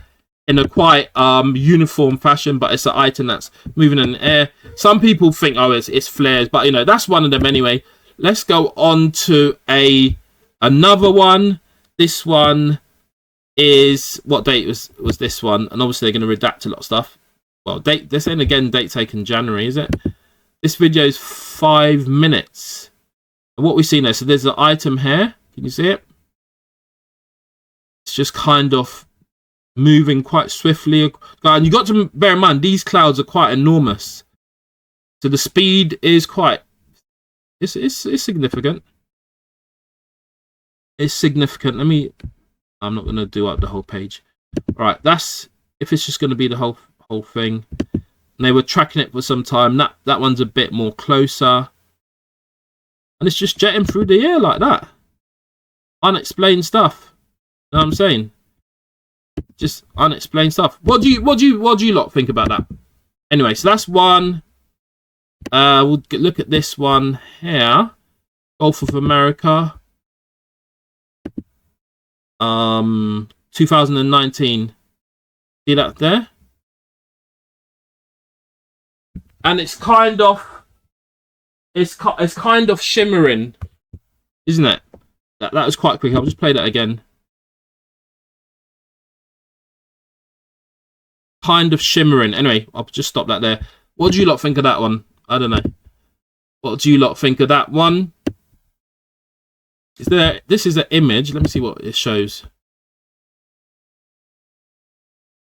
in a quite uniform fashion, but it's an item that's moving in the air. Some people think, oh, it's flares, but you know, that's one of them anyway. Let's go on to another one. This one is, what date was this one? And obviously they're going to redact a lot of stuff. Well, this ain't again date taken January, is it? This video is 5 minutes. And what we see now, so there's an item here. Can you see it? It's just kind of moving quite swiftly. And you got to bear in mind, these clouds are quite enormous. So the speed is quite, it's significant. It's significant. I'm not going to do up the whole page. All right, that's if it's just going to be the whole thing. And they were tracking it for some time. That one's a bit more closer. And it's just jetting through the air like that. Unexplained stuff. You know what I'm saying? Just unexplained stuff. What do you lot think about that? Anyway, so that's one. We'll look at this one here. Gulf of America. 2019. See that there? And it's kind of shimmering, isn't it? That was quite quick. I'll just play that again. Kind of shimmering. Anyway, I'll just stop that there. What do you lot think of that one? I don't know. What do you lot think of that one? This is an image. Let me see what it shows.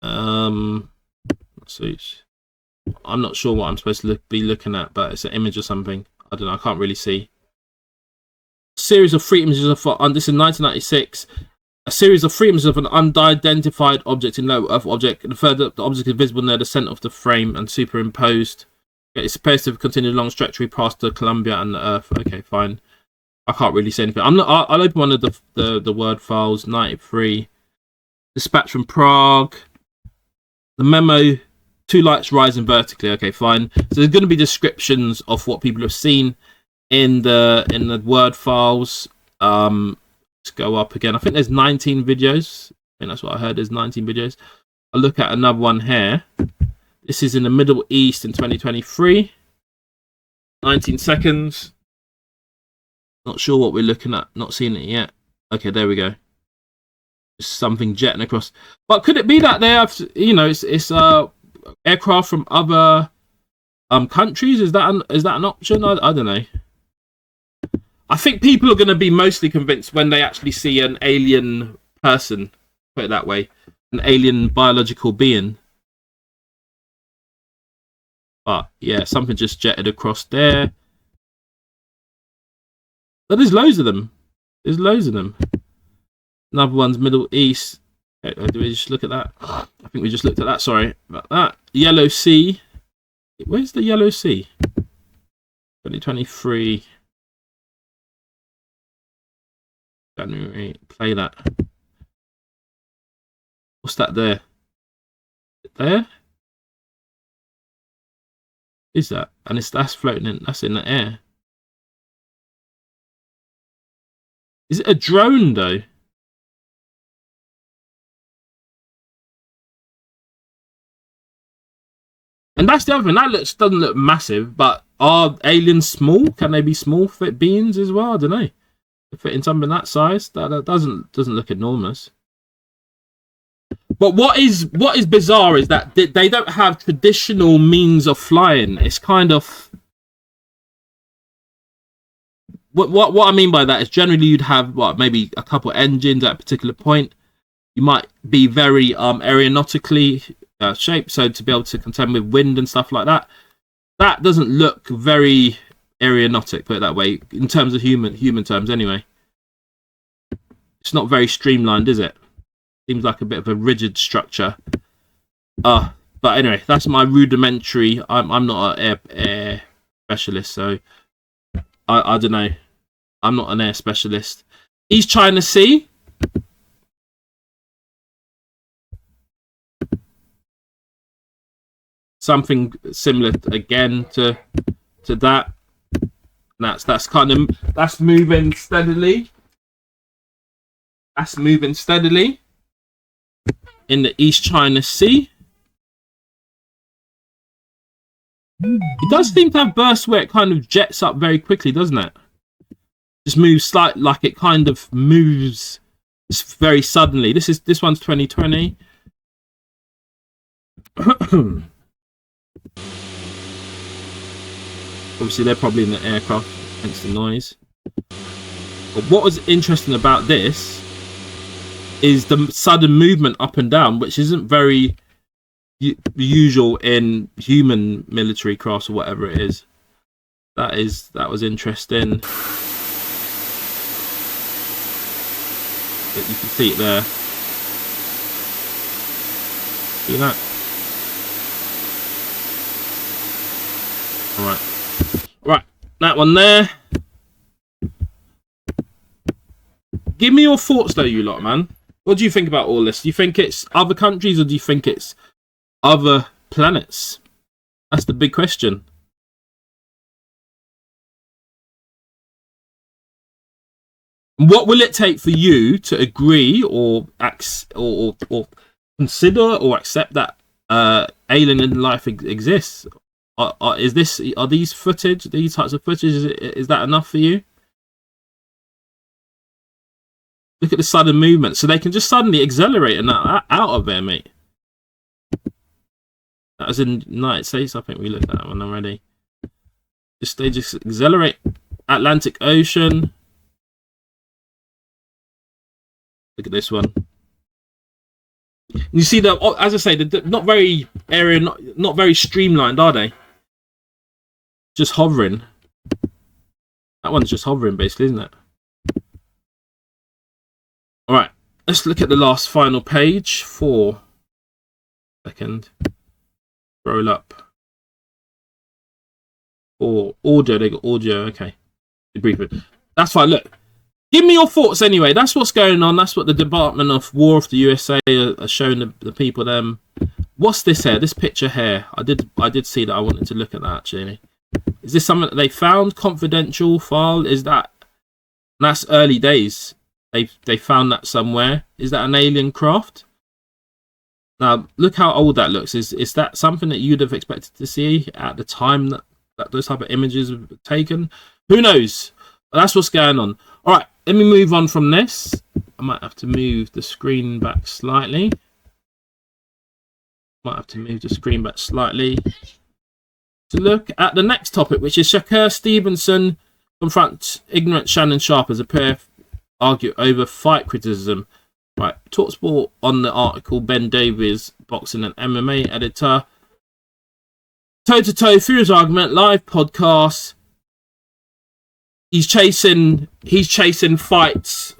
So I'm not sure what I'm supposed to be looking at, but it's an image or something. I don't know. I can't really see. Series of three images of this is 1996. A series of three images of an unidentified object in low Earth object. The further the object is visible near the center of the frame and superimposed. It's supposed to have continued along trajectory past the Columbia and the Earth. Okay, fine. I can't really say anything. I'll open one of the word files. 93. Dispatch from Prague. The memo. 2 lights rising vertically. Okay, fine. So there's going to be descriptions of what people have seen in the word files. Let's go up again. I think there's 19 videos. I think that's what I heard. There's 19 videos. I'll look at another one here. This is in the Middle East in 2023. 19 seconds. Not sure what we're looking at. Not seeing it yet. Okay, there we go. Just something jetting across. But could it be that they have, it's aircraft from other countries? Is that an option? I don't know. I think people are going to be mostly convinced when they actually see an alien person, put it that way, an alien biological being. But yeah, something just jetted across there. But there's loads of them. There's loads of them. Another one's Middle East. Do we just look at that? I think we just looked at that. Sorry about that. Yellow Sea. Where's the Yellow Sea? 2023. January. Play that. What's that there? There? Is that? And that's floating in. That's in the air. Is it a drone though? And that's the other thing. That doesn't look massive, but are aliens small? Can they be small fit beings as well? I don't know. Fit in something that size, that doesn't look enormous. But what is bizarre is that they don't have traditional means of flying. It's kind of what I mean by that is generally you'd have maybe a couple engines at a particular point. You might be very aeronautically shaped, so to be able to contend with wind and stuff like that. That doesn't look very aeronautic, put it that way, in terms of human terms anyway. It's not very streamlined, is it? Seems like a bit of a rigid structure. But anyway, that's my rudimentary. I'm not an air specialist, so I don't know. I'm not an air specialist. East China Sea. Something similar again to that. That's moving steadily. That's moving steadily in the East China Sea. It does seem to have bursts where it kind of jets up very quickly, doesn't it? Just moves slightly, like it kind of moves very suddenly. This one's 2020. Obviously, they're probably in the aircraft, hence the noise. But what was interesting about this is the sudden movement up and down, which isn't very usual in human military crafts or whatever it is. That was interesting. But you can see it there. See that? Alright. Right, that one there. Give me your thoughts though, you lot, man. What do you think about all this? Do you think it's other countries or do you think it's other planets? That's the big question. What will it take for you to agree or consider or accept that alien life exists? Are these types of footage? Is that enough for you? Look at the sudden movement. So they can just suddenly accelerate and out of there, mate. That was in United States. I think we looked at that one already. They just accelerate. Atlantic Ocean. Look at this one. You see the, as I say, they're not very not very streamlined, are they? Just hovering. That one's just hovering, basically, isn't it? All right, let's look at the last final page. 4 second. Roll up. Or audio. They got audio. Okay. Debrief. That's fine. Look. Give me your thoughts anyway. That's what's going on. That's what the Department of War of the USA are showing the people them. What's this here? This picture here. I did see that. I wanted to look at that actually. Is this something that they found? Confidential file? Is that? That's early days. They found that somewhere. Is that an alien craft? Now look how old that looks. Is that something that you'd have expected to see at the time that those type of images were taken? Who knows? But that's what's going on. All right, let me move on from this. I might have to move the screen back slightly. To look at the next topic, which is Shakur Stevenson confronts ignorant Shannon Sharpe as a pair argue over fight criticism. Right, TalkSport on the article, Ben Davies, boxing and MMA editor. Toe-to-toe, furious argument, live podcast. He's chasing fights.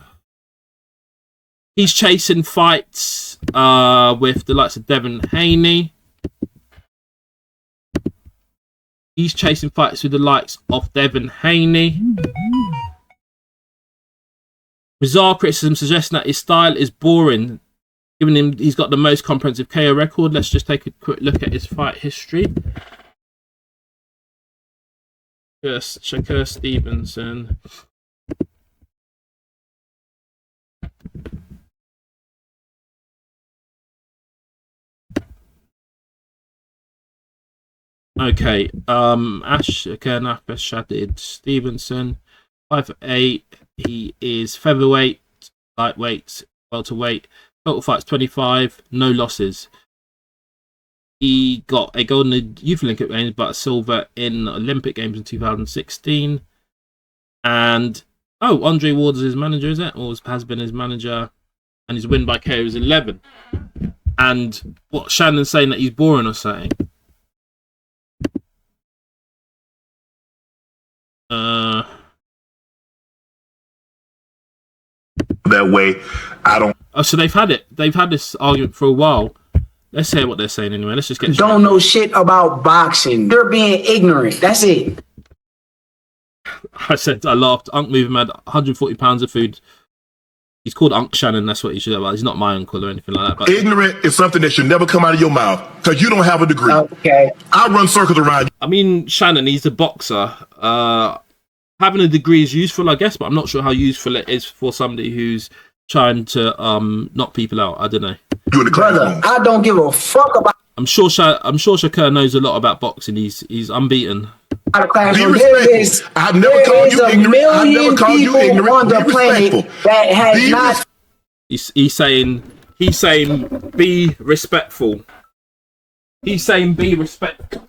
He's chasing fights with the likes of Devin Haney. Bizarre criticism suggesting that his style is boring, given he's got the most comprehensive KO record. Let's just take a quick look at his fight history. Yes, Shakur Stevenson. Okay, Shakur Nafesh Stevenson, 5'8". He is featherweight, lightweight, welterweight. Total fights 25, no losses. He got a gold in the Youth Olympic Games, but a silver in Olympic Games in 2016. And Andre Ward's his manager, is it? Or has been his manager. And his win by KO is 11. And what Shannon's saying that he's boring or something. That way, I don't. Oh, so they've had this argument for a while. Let's hear what they're saying anyway. Let's just get. Don't know shit about boxing. You're being ignorant. That's it. I said I laughed. Unc Moving had 140 pounds of food. He's called Unc Shannon. That's what he should have. He's not my uncle or anything like that. But ignorant is something that should never come out of your mouth because you don't have a degree. Okay. I run circles around you. I mean, Shannon, he's a boxer. Having a degree is useful, I guess, but I'm not sure how useful it is for somebody who's trying to knock people out. I don't know. Brother, I don't give a fuck about. I'm sure Shakur knows a lot about boxing. He's unbeaten. I've never called you ignorant. I've never called you ignorant. On the planet that has not. He's saying be respectful. He's saying be respectful.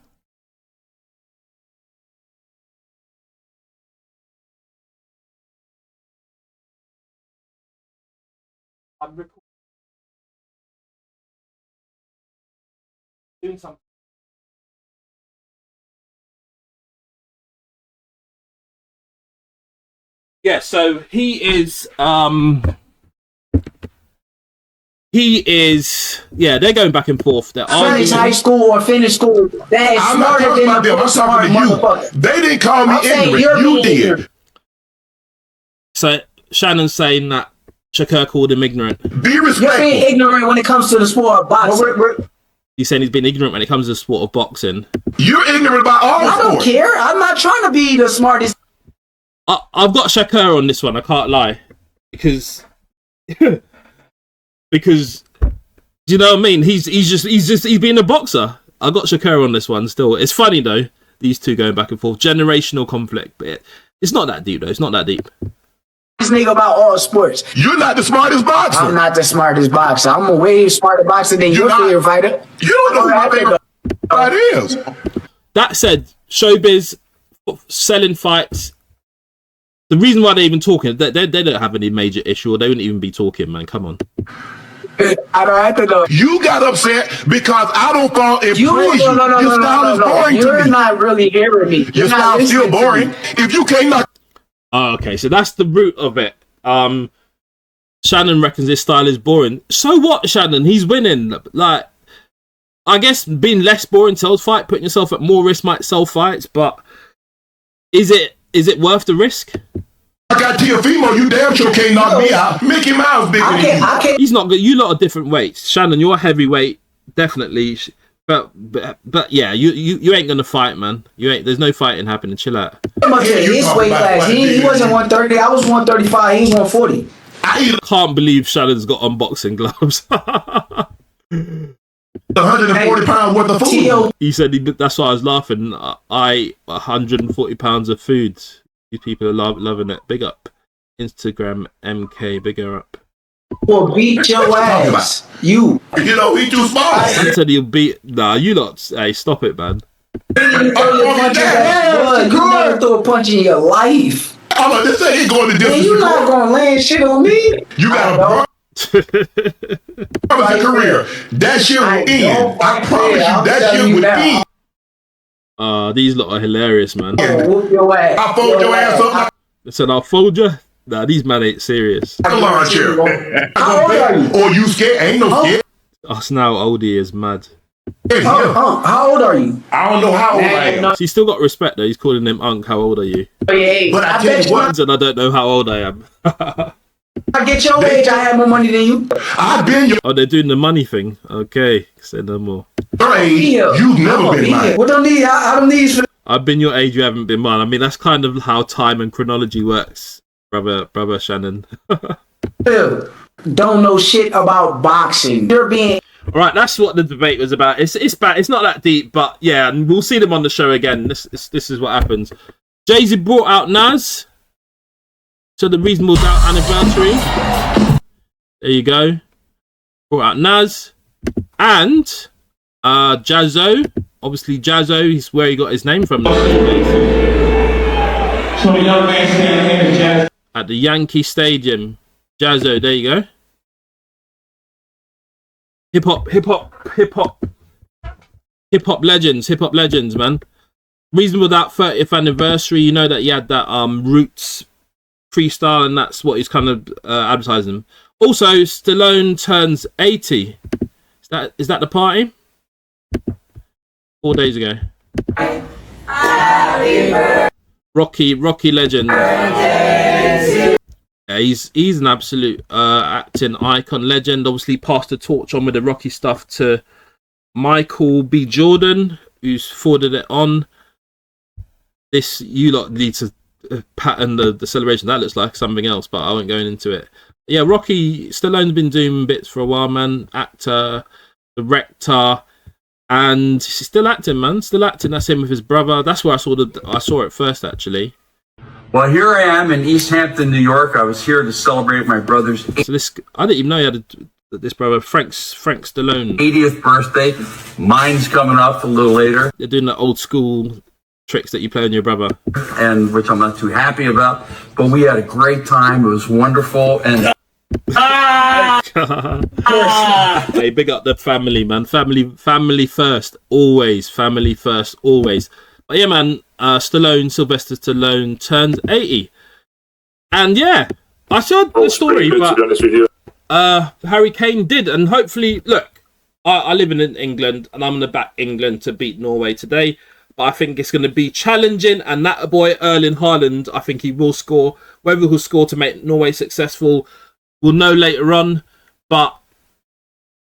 I'm doing something. Yeah, so he is he is. Yeah, they're going back and forth. They're Finish arguing. high school or finish school. That is I'm not smarter talking than about the them. I'm smart talking to you. motherfucker. They didn't call me I'm saying ignorant. you're You being did. ignorant. So Shannon's saying that Shakur called him ignorant. Be You're respectful. being ignorant when it comes to the sport of boxing. He's saying he's been ignorant when it comes to the sport of boxing. You're ignorant about all I don't sports. care. I'm not trying to be the smartest. I've got Shakur on this one. I can't lie, because because do you know what I mean? He's being a boxer. I got Shakur on this one. Still, it's funny though. These two going back and forth, generational conflict, but it's not that deep though. It's not that deep. This nigga about all sports. You're not the smartest boxer. I'm not the smartest boxer. I'm a way smarter boxer than your favorite fighter. You don't know who my favorite fighter is. That said, showbiz, selling fights. The reason why they're even talking, they don't have any major issue, or they wouldn't even be talking, man. Come on. I don't have to know. You got upset because I don't fall in praise you. No, Your style is boring to You're me. not really hearing me. Your style is still boring. If you can't knock. Oh, okay, so that's the root of it. Shannon reckons his style is boring. So what, Shannon? He's winning. Like, I guess being less boring sells fight, putting yourself at more risk might sell fights, but is it worth the risk? I got Tiafimo, you damn sure can't knock me out. Mickey Mouse bigger than you. He's not good. You lot are different weights. Shannon, you're heavyweight, definitely. But yeah, you ain't gonna fight, man. You ain't. There's no fighting happening. Chill out. His weight class. He wasn't 130. I was 135. He's 140. I can't believe Shannon's got unboxing gloves. 140 pounds worth of food. He said that's why I was laughing. I 140 pounds of food. These people are loving it. Big up. Instagram MK, bigger up. Well, beat your ass. You know, he too small. Anthony will beat. Nah, you lot. Hey, stop it, man. You never throw a punch in your life. I'm like, this ain't going to distance. You're not gonna land shit on me. You got a career. That shit will end. I promise you, that shit will end. These lot are hilarious, man. Whoop your ass. I fold your ass up. I said I'll fold you. Nah, these man ain't serious. How old are you? Or you scared? Ain't no scared. Us now, oldie is mad. How old are you? I don't know how old I am. He's still got respect though. He's calling him Unc. How old are you? But I bet you what. And I don't know how old I am. I get your age. I have more money than you. I've been your. Oh, they're doing the money thing. Okay, say no more. You've never been mine. What don't need? I don't need. I've been your age. You haven't been mine. I mean, that's kind of how time and chronology works, brother Shannon. Don't know shit about boxing. You're being. All right, that's what the debate was about. It's bad. It's not that deep, but yeah, and we'll see them on the show again. This is what happens. Jay-Z brought out Nas to the Reasonable Doubt anniversary. There you go. Brought out Nas and Jazzo. Obviously, Jazzo is where he got his name from. At the Yankee Stadium. Jazzo, there you go. Hip hop legends, man. Reasonable Doubt 30th anniversary. You know that he had that Roots freestyle, and that's what he's kind of advertising. Also, Stallone turns 80. Is that the party? 4 days ago. Rocky legend. Yeah, he's an absolute acting icon, legend. Obviously, passed the torch on with the Rocky stuff to Michael B. Jordan, who's forwarded it on. This, you lot need to pattern the celebration. That looks like something else, but I won't go into it. Yeah, Rocky, Stallone's been doing bits for a while, man. Actor, director, and he's still acting, man. Still acting. That's him with his brother. That's where I saw it first, actually. Well, here I am in East Hampton, New York. I was here to celebrate my brother's. So I didn't even know he had this brother, Frank Stallone. 80th birthday. Mine's coming up a little later. They're doing the old school tricks that you play on your brother, and which I'm not too happy about. But we had a great time. It was wonderful, and. Hey, big up the family, man. Family first, always. Family first, always. But yeah, man. Sylvester Stallone turns 80, and yeah, I saw the story, but Harry Kane did. And hopefully, look, I live in England and I'm going to back England to beat Norway today. But I think it's going to be challenging. And that boy, Erling Haaland, I think he will score. Whether he'll score to make Norway successful, we'll know later on. But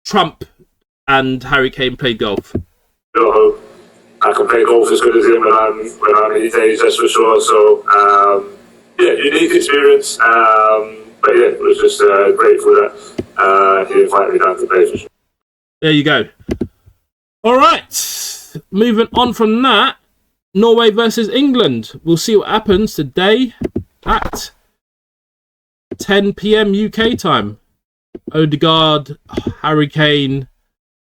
Trump and Harry Kane played golf. I can play golf as good as him when I'm in his age, that's for sure. So, yeah, unique experience. But yeah, it was just grateful that he invited me down to play for sure. There you go. All right. Moving on from that, Norway versus England. We'll see what happens today at 10 p.m. UK time. Odegaard, Harry Kane.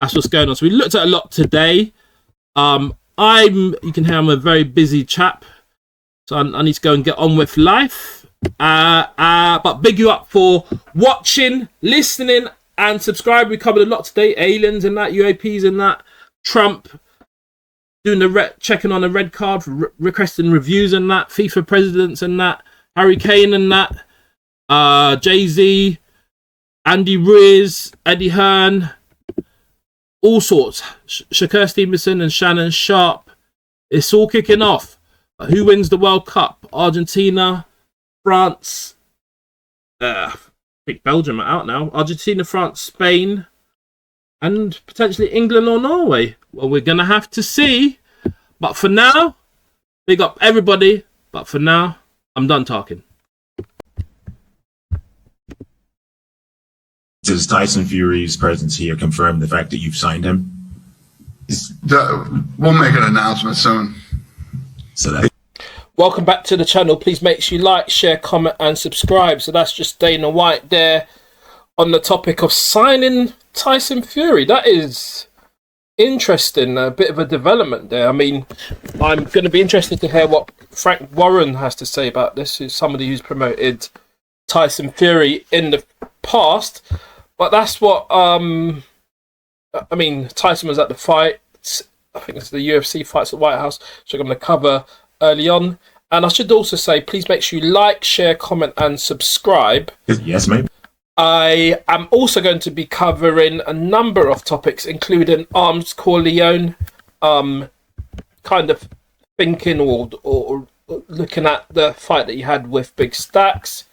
That's what's going on. So we looked at a lot today. You can hear I'm a very busy chap, so I need to go and get on with life. But big you up for watching, listening, and subscribe. We covered a lot today. Aliens and that, UAPs and that, Trump doing the checking on a red card, requesting reviews and that, FIFA presidents and that, Harry Kane and that, Jay-Z, Andy Ruiz, Eddie Hearn. All sorts. Shakur Stevenson and Shannon Sharp. It's all kicking off. Who wins the World Cup? Argentina, France. I think Belgium are out now. Argentina, France, Spain, and potentially England or Norway. Well, we're going to have to see. But for now, big up everybody. But for now, I'm done talking. Does Tyson Fury's presence here confirm the fact that you've signed him? We'll make an announcement soon. Welcome back to the channel. Please make sure you like, share, comment, and subscribe. So that's just Dana White there on the topic of signing Tyson Fury. That is interesting. A bit of a development there. I mean, I'm going to be interested to hear what Frank Warren has to say about this. Who's somebody who's promoted Tyson Fury in the past. But that's what, I mean, Tyson was at the fight. I think it's the UFC fights at the White House, which I'm going to cover early on. And I should also say, please make sure you like, share, comment, and subscribe. Yes, mate. I am also going to be covering a number of topics, including Arms Corleone, kind of thinking or looking at the fight that he had with Big Stacks.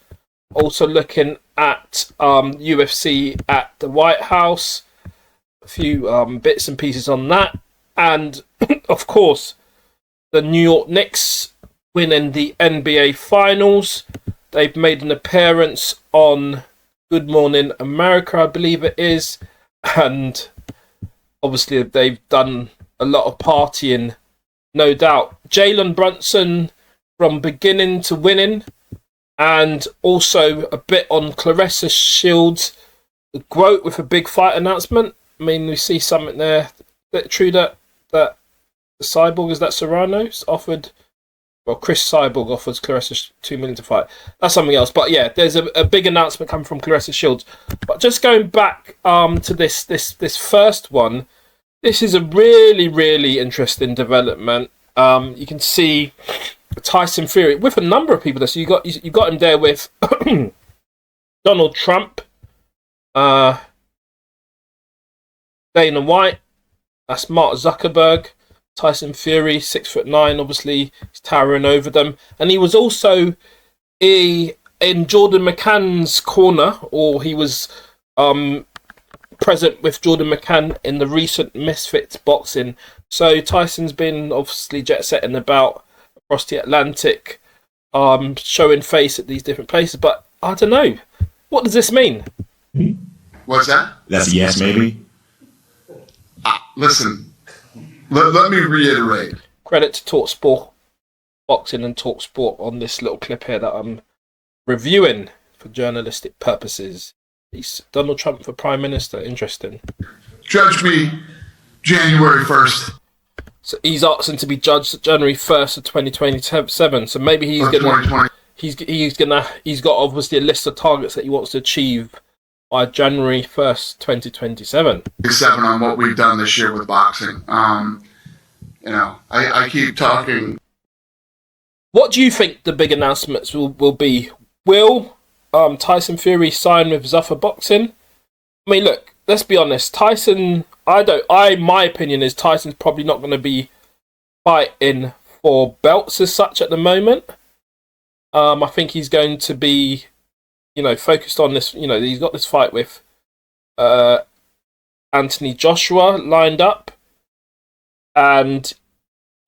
Also looking at UFC at the White House, a few bits and pieces on that, and of course the New York Knicks winning the NBA Finals. They've made an appearance on Good Morning America, I believe it is, and obviously they've done a lot of partying, no doubt. Jalen Brunson from beginning to winning. And also a bit on Claressa Shields, the quote with a big fight announcement. I mean, we see something there. Is it true that the Cyborg, is that Serrano's offered? Well, Chris Cyborg offers Claressa $2 million to fight. That's something else. But yeah, there's a big announcement coming from Claressa Shields. But just going back to this first one, this is a really, really interesting development. You can see Tyson Fury with a number of people there. So you got him there with Donald Trump, Dana White, that's Mark Zuckerberg, Tyson Fury, 6'9", obviously he's towering over them, and he was also in Jordan McCann's corner, or he was present with Jordan McCann in the recent Misfits boxing. So Tyson's been obviously jet setting about across the Atlantic, showing face at these different places. But I don't know. What does this mean? What's that? That's a yes, maybe. Listen, let me reiterate. Credit to TalkSport Boxing and TalkSport on this little clip here that I'm reviewing for journalistic purposes. He's Donald Trump for Prime Minister. Interesting. Judge me January 1st. So he's asking to be judged January 1st of 2027. So maybe he's got obviously a list of targets that he wants to achieve by January 1st, 2027. 7 on what we've done this year with boxing. I keep talking. What do you think the big announcements will be? Will Tyson Fury signed with Zuffa Boxing. I mean, look, let's be honest. Tyson, my opinion is Tyson's probably not going to be fighting for belts as such at the moment. I think he's going to be, focused on this. He's got this fight with Anthony Joshua lined up, and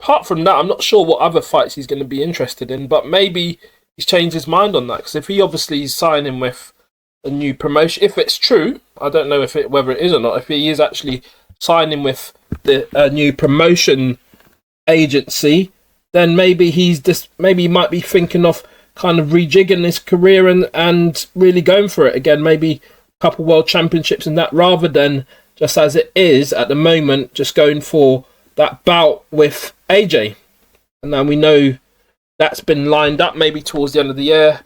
apart from that, I'm not sure what other fights he's going to be interested in. But maybe he's changed his mind on that, because if he obviously is signing with a new promotion, if it's true, I don't know whether it is or not. If he is actually signing with a new promotion agency, then maybe he might be thinking of kind of rejigging his career and really going for it again. Maybe a couple world championships and that, rather than just as it is at the moment, just going for that bout with AJ. And now we know that's been lined up maybe towards the end of the year.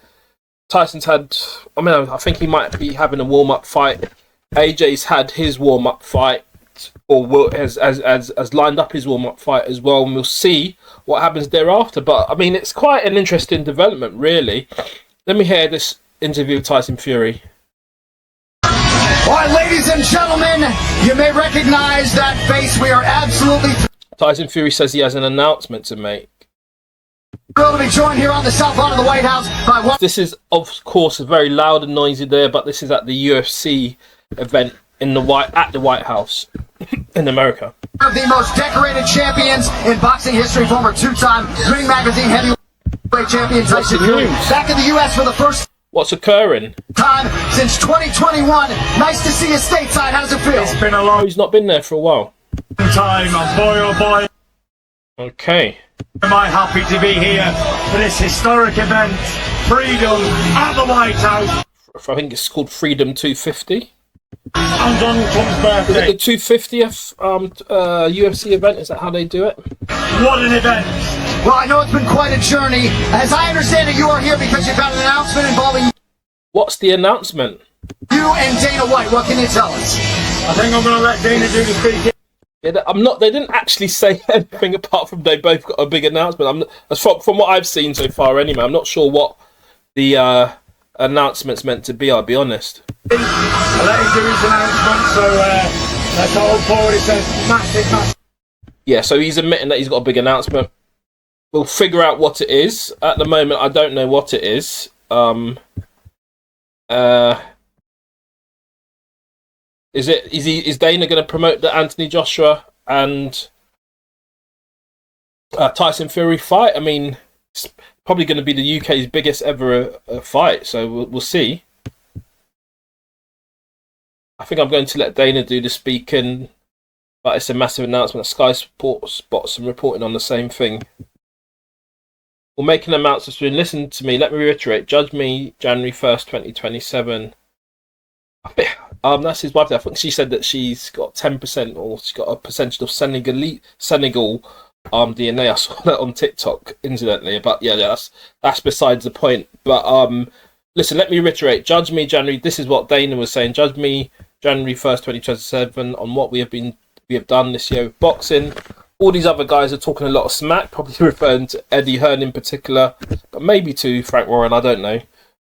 Tyson's had, I think he might be having a warm-up fight. AJ's had his warm-up fight, or has lined up his warm-up fight as well, and we'll see what happens thereafter. But I mean, it's quite an interesting development, really. Let me hear this interview with Tyson Fury. All right, ladies and gentlemen, you may recognize that face. We are absolutely Tyson Fury says he has an announcement to make. thrilled to be joined here on the south lawn of the White House by one. This is, of course, very loud and noisy there, but this is at the UFC event at the White House in America. One of the most decorated champions in boxing history, former two-time Ring Magazine heavyweight champion Tyson Fury, back in the U.S. for the first What's occurring? time since 2021. Nice to see you stateside. How does it feel? It's been a long. He's not been there for a while. Time, boy, oh boy. Okay. Am I happy to be here for this historic event, Freedom at the White House? I think it's called Freedom 250. On Donald Trump's birthday. Is it the 250th UFC event? Is that how they do it? What an event! Well, I know it's been quite a journey. As I understand it, you are here because you've got an announcement involving What's the announcement? you and Dana White. What can you tell us? I think I'm going to let Dana do the speaking. Yeah, they didn't actually say anything apart from they both got a big announcement. From what I've seen so far anyway, I'm not sure what the announcement's meant to be, I'll be honest. I let him do his announcement, so that's all forward. It says massive. Yeah, so he's admitting that he's got a big announcement. We'll figure out what it is. At the moment, I don't know what it is. Is Dana going to promote the Anthony Joshua and Tyson Fury fight? I mean, it's probably going to be the UK's biggest ever fight, so we'll see. I think I'm going to let Dana do the speaking, but it's a massive announcement. Sky Sports and reporting on the same thing. We'll make an announcement soon. Listen to me. Let me reiterate. Judge me January 1st, 2027. That's his wife. I think she said that she's got 10%, or she's got a percentage of Senegal DNA. I saw that on TikTok, incidentally. But yeah, that's besides the point. But listen, let me reiterate. Judge me January. This is what Dana was saying. Judge me January 1st, 2027 on what we have done this year with boxing. All these other guys are talking a lot of smack, probably referring to Eddie Hearn in particular, but maybe to Frank Warren, I don't know.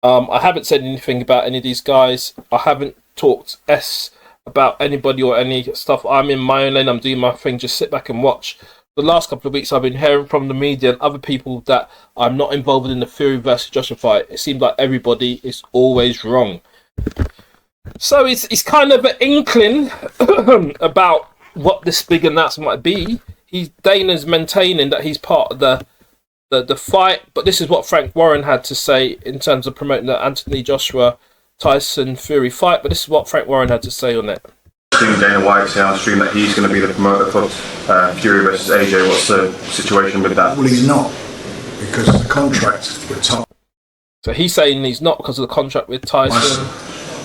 I haven't said anything about any of these guys. I haven't talked about anybody or any stuff. I'm in my own lane, I'm doing my thing, just sit back and watch. The last couple of weeks I've been hearing from the media and other people that I'm not involved in the Fury versus Joshua fight. It seems like everybody is always wrong. So it's kind of an inkling about what this big announcement might be. Dana's maintaining that he's part of the fight, but this is what Frank Warren had to say in terms of promoting the Anthony Joshua Tyson Fury fight. But this is what Frank Warren had to say on it. Seeing Dana White say on stream that he's going to be the promoter for Fury versus AJ. What's the situation with that? Well, he's not, because the contract with Tyson. So he's saying he's not because of the contract with Tyson.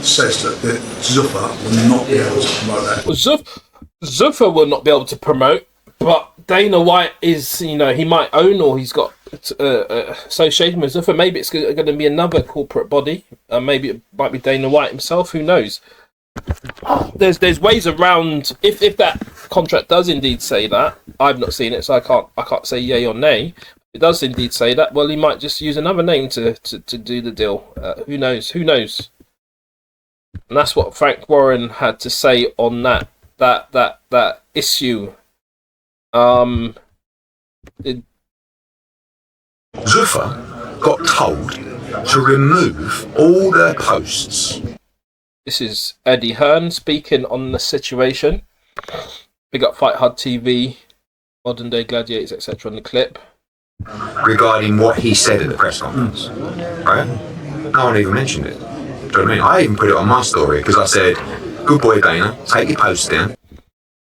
Says that Zuffa will not be able to promote that. Well, Zuffa will not be able to promote. But Dana White is, he might own, or he's got association with Zuffa. Maybe it's going to be another corporate body. Maybe it might be Dana White himself. Who knows? There's ways around. If that contract does indeed say that, I've not seen it, so I can't say yay or nay. It does indeed say that. Well, he might just use another name to do the deal. Who knows? Who knows? And that's what Frank Warren had to say on that issue. Zuffa got told to remove all their posts. This is Eddie Hearn speaking on the situation. Big up Fight Hard TV, Modern Day Gladiators, etc. on the clip. Regarding what he said at the press conference, right? No one even mentioned it. Do you know what I mean? I even put it on my story because I said, "Good boy, Dana, take your post down."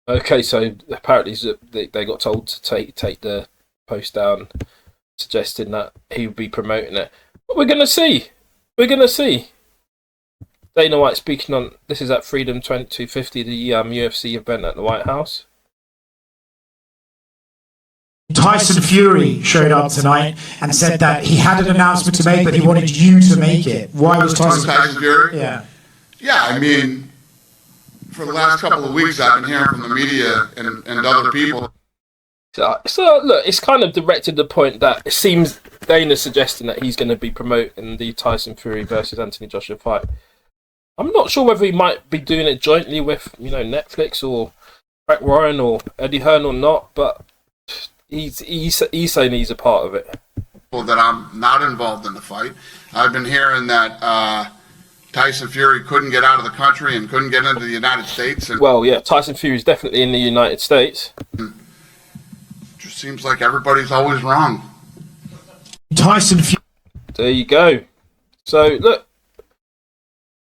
Okay, so apparently they got told to take the post down, suggesting that he would be promoting it. But we're gonna see. We're gonna see. Dana White speaking on this is at Freedom 2250, the UFC event at the White House. Tyson Fury showed up tonight and said that he had an announcement to make, but he wanted you to make it. Why was Tyson Fury? Yeah. Yeah, I mean, for the last couple of weeks, I've been hearing from the media and other people. So look, it's kind of directed the point that it seems Dana's suggesting that he's going to be promoting the Tyson Fury versus Anthony Joshua fight. I'm not sure whether he might be doing it jointly with Netflix or Frank Warren or Eddie Hearn or not, but he's saying he's a part of it. That I'm not involved in the fight. I've been hearing that Tyson Fury couldn't get out of the country and couldn't get into the United States. And well, yeah, Tyson Fury is definitely in the United States. Just seems like everybody's always wrong. Tyson Fury. There you go. So look,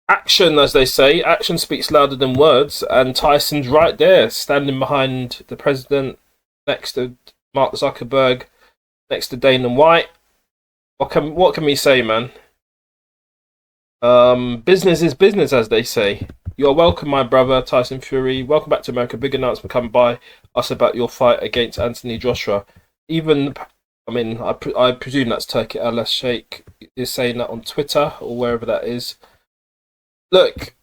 action, as they say, action speaks louder than words, and Tyson's right there, standing behind the president, next to Mark Zuckerberg, next to Dana White. What can we say, man? Business is business, as they say. You are welcome, my brother, Tyson Fury. Welcome back to America. Big announcement coming by us about your fight against Anthony Joshua. I presume that's Turkey Al Sheikh is saying that on Twitter or wherever that is. Look,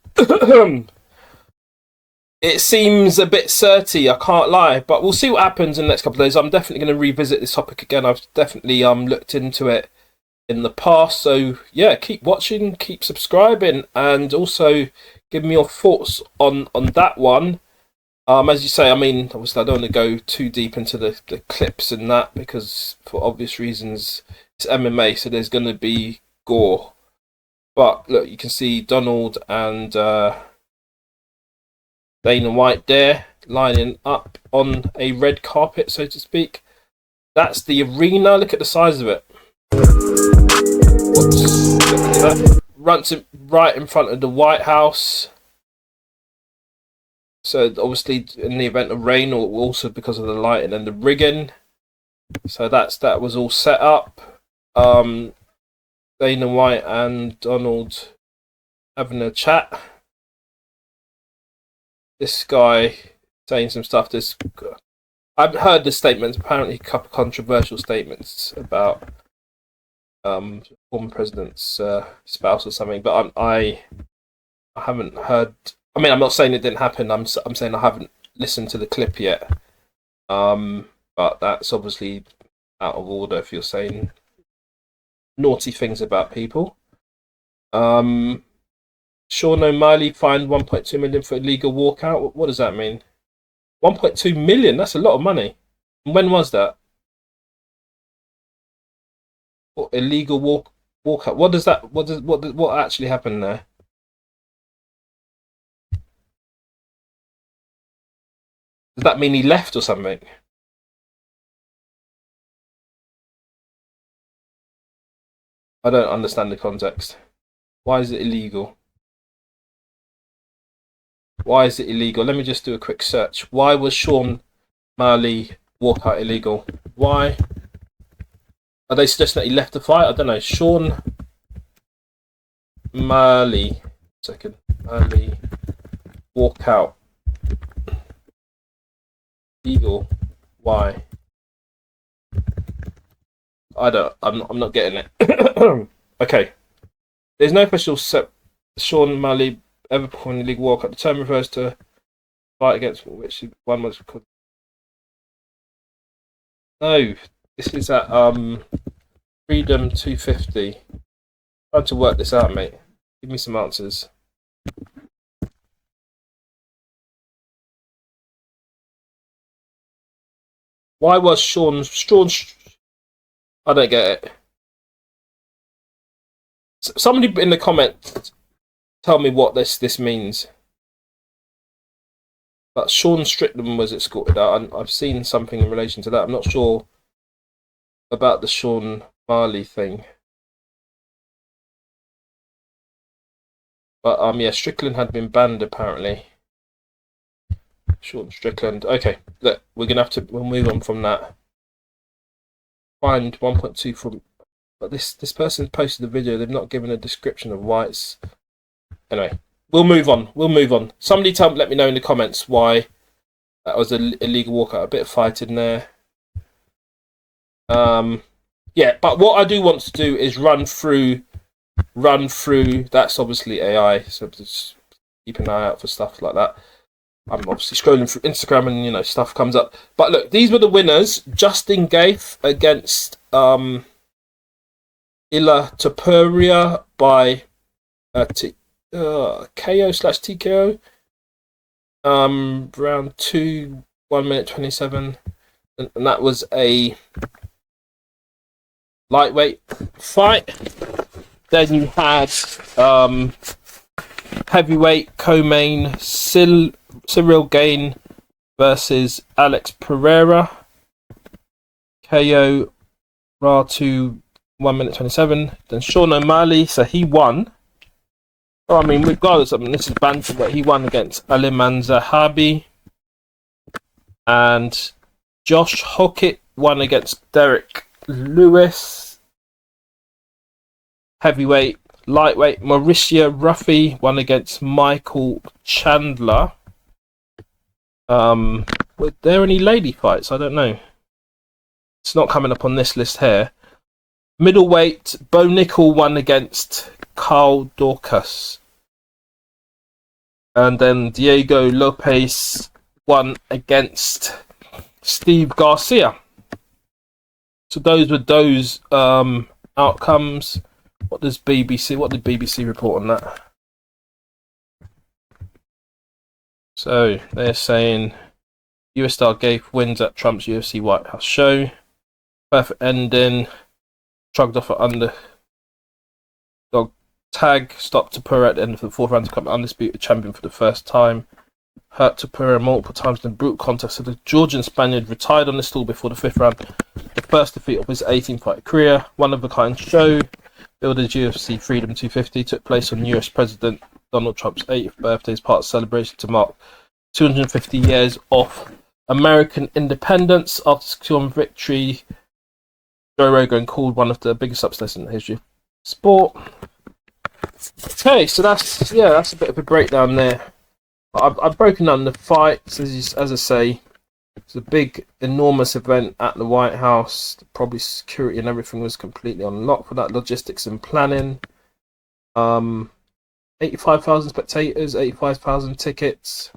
it seems a bit certy, I can't lie, but we'll see what happens in the next couple of days. I'm definitely going to revisit this topic again. I've definitely looked into it in the past, so yeah, keep watching, keep subscribing, and also give me your thoughts on that one. As you say, obviously I don't want to go too deep into the clips and that because for obvious reasons it's MMA, so there's going to be gore. But look, you can see Donald and Dana White there lining up on a red carpet, so to speak. That's the arena. Look at the size of it. Runs right in front of the White House. So obviously, in the event of rain, or also because of the lighting and the rigging. So that was all set up. Dana White and Donald having a chat. This guy saying some stuff. I've heard the statements, apparently a couple of controversial statements about former president's spouse or something, but I haven't heard. I'm not saying it didn't happen. I'm saying I haven't listened to the clip yet. But that's obviously out of order if you're saying naughty things about people. Sean O'Malley fined 1.2 million for illegal walkout. What does that mean? 1.2 million? That's a lot of money. When was that? What, illegal walkout? What does that? What actually happened there? Does that mean he left or something? I don't understand the context. Why is it illegal? Why is it illegal? Let me just do a quick search. Why was Sean O'Malley walkout illegal? Why? Are they suggesting that he left the fight? I don't know. Sean O'Malley. O'Malley walkout. Illegal. Why? I'm not getting it. Okay. There's no official Sean O'Malley ever performed an illegal walkout. The term refers to fight against which one was called. No, This is at Freedom 250. Trying to work this out, mate. Give me some answers. Why was Sean? I don't get it. Somebody in the comments tell me what this means. But Sean Strickland was escorted out. I've seen something in relation to that. I'm not sure about the Sean Marley thing. But yeah, Strickland had been banned apparently. Sean Strickland. Okay, look, we'll move on from that. Find 1.2 from, but this person posted the video. They've not given a description of why it's. Anyway, we'll move on. Somebody let me know in the comments why that was an illegal walkout. A bit of fight in there. Yeah, but what I do want to do is run through. That's obviously AI, so just keep an eye out for stuff like that. I'm obviously scrolling through Instagram and stuff comes up. But look, these were the winners. Justin Gaeth against Ila Topuria by KO/TKO. Round 2, 1 minute 27, and that was a lightweight fight. Then you had heavyweight co-main Cyril Gain versus Alex Pereira. KO Ra2 1 minute 27. Then Sean O'Malley, so he won. Oh, I mean, regardless of this is bantamweight, he won against Aliman Zahabi. And Josh Hockett won against Derek Lewis. Heavyweight, lightweight, Mauricio Ruffy won against Michael Chandler. Were there any lady fights? I don't know. It's not coming up on this list here. Middleweight, Bo Nickel won against Carl Dorcas. And then Diego Lopez won against Steve Garcia. So those were those outcomes. What did BBC report on that? So they're saying US star Gaeth wins at Trump's UFC White House show. Perfect ending. Shrugged off at underdog tag. Stopped Topuria at the end of the fourth round to become undisputed champion for the first time. Hurt Topuria multiple times in a brutal contest. So the Georgian Spaniard retired on the stool before the fifth round. The first defeat of his 18-fight career. One of a kind show. Billed as UFC Freedom 250 took place on US President Donald Trump's 80th birthday as part of celebration to mark 250 years of American independence. After securing victory, Joe Rogan called one of the biggest upsets in the history of sport. Okay, so that's a bit of a breakdown there. I've broken down the fights, as I say. It's a big, enormous event at the White House. Probably security and everything was completely on lock for that. Logistics and planning. 85,000 spectators, 85,000 tickets.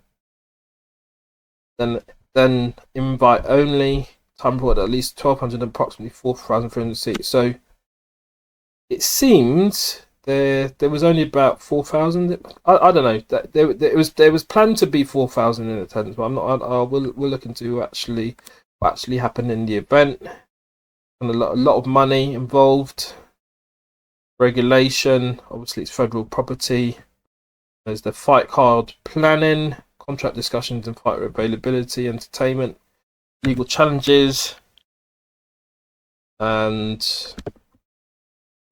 Then invite only. Time report at least 1,200 and approximately 4,300 seats. So it seemed there was only about 4,000. I don't know. There was planned to be 4,000 in attendance, but I'm not. We'll look into what actually happened in the event. And a lot of money involved. Regulation. Obviously, it's federal property. There's the fight card planning, contract discussions and fighter availability, entertainment, legal challenges, and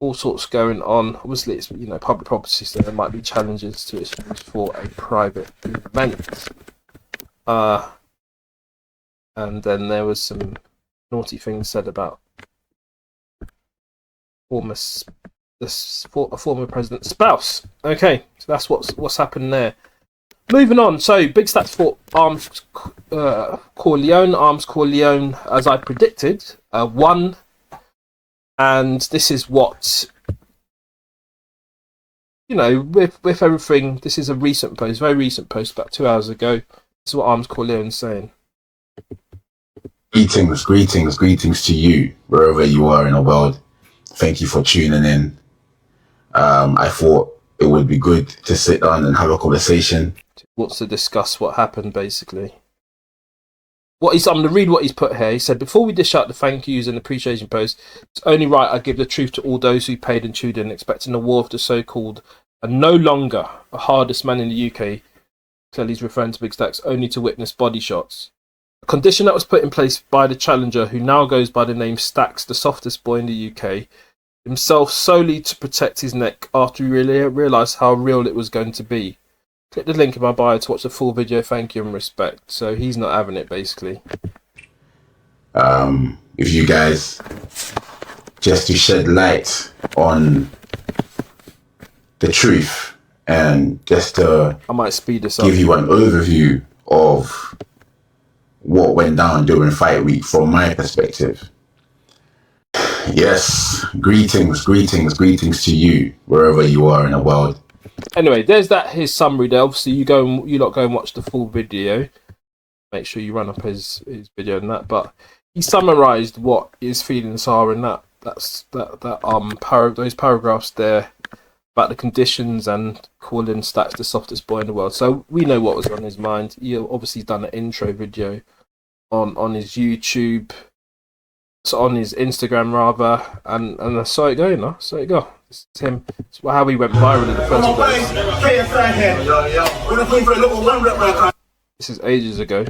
all sorts going on. Obviously, it's public property, so there might be challenges to its use for a private event. And then there was some naughty things said about a former president's spouse. Okay, so that's what's happened there. Moving on, so big stats for Arms Corleone. Arms Corleone, as I predicted, won. And this is what, with everything, this is a recent post, very recent post, about 2 hours ago. This is what Arms Corleone's saying. Greetings to you, wherever you are in the world. Thank you for tuning in. I thought it would be good to sit down and have a conversation. Wants to discuss what happened, basically. I'm going to read what he's put here. He said, before we dish out the thank yous and appreciation posts, it's only right I give the truth to all those who paid and tuned in, expecting a war of the so-called and no longer the hardest man in the UK. Clearly he's referring to Big Stacks, only to witness body shots. A condition that was put in place by the challenger, who now goes by the name Stacks, the softest boy in the UK, himself solely to protect his neck after he really realised how real it was going to be. Click the link in my bio to watch the full video. Thank you and respect. So he's not having it, basically. If you guys, just to shed light on the truth and just to I might speed this up. give you an overview of what went down during fight week from my perspective. Yes, greetings to you, wherever you are in the world. Anyway, there's his summary there. Obviously, you lot go and watch the full video. Make sure you run up his video and that. But he summarised what his feelings are in those paragraphs there about the conditions and calling Stacks the softest boy in the world. So we know what was on his mind. He obviously done an intro video on his YouTube, so on his Instagram rather, and I saw it go, So it go. This is him. It's how he went viral in the first place. This is ages ago.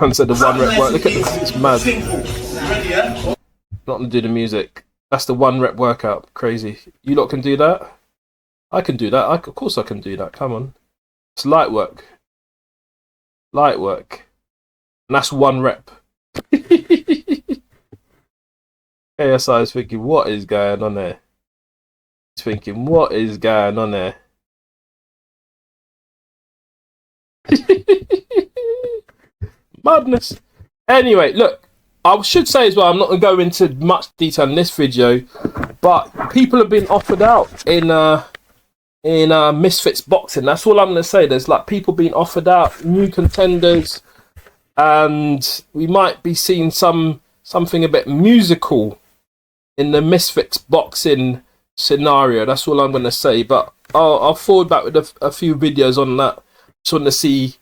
Man said the one rep work. Look at this. It's mad. Not to do the music. That's the one rep workout. Crazy. You lot can do that? I can do that. Of course I can do that. Come on. It's light work. Light work. And that's one rep. KSI is thinking, what is going on there? He's thinking, what is going on there? Madness. Anyway, look, I should say as well, I'm not going to go into much detail in this video, but people have been offered out in Misfits boxing. That's all I'm going to say. There's like people being offered out, new contenders, and we might be seeing something a bit musical in the Misfits boxing scenario. That's all I'm going to say, but I'll forward back with a few videos on that. Just want to see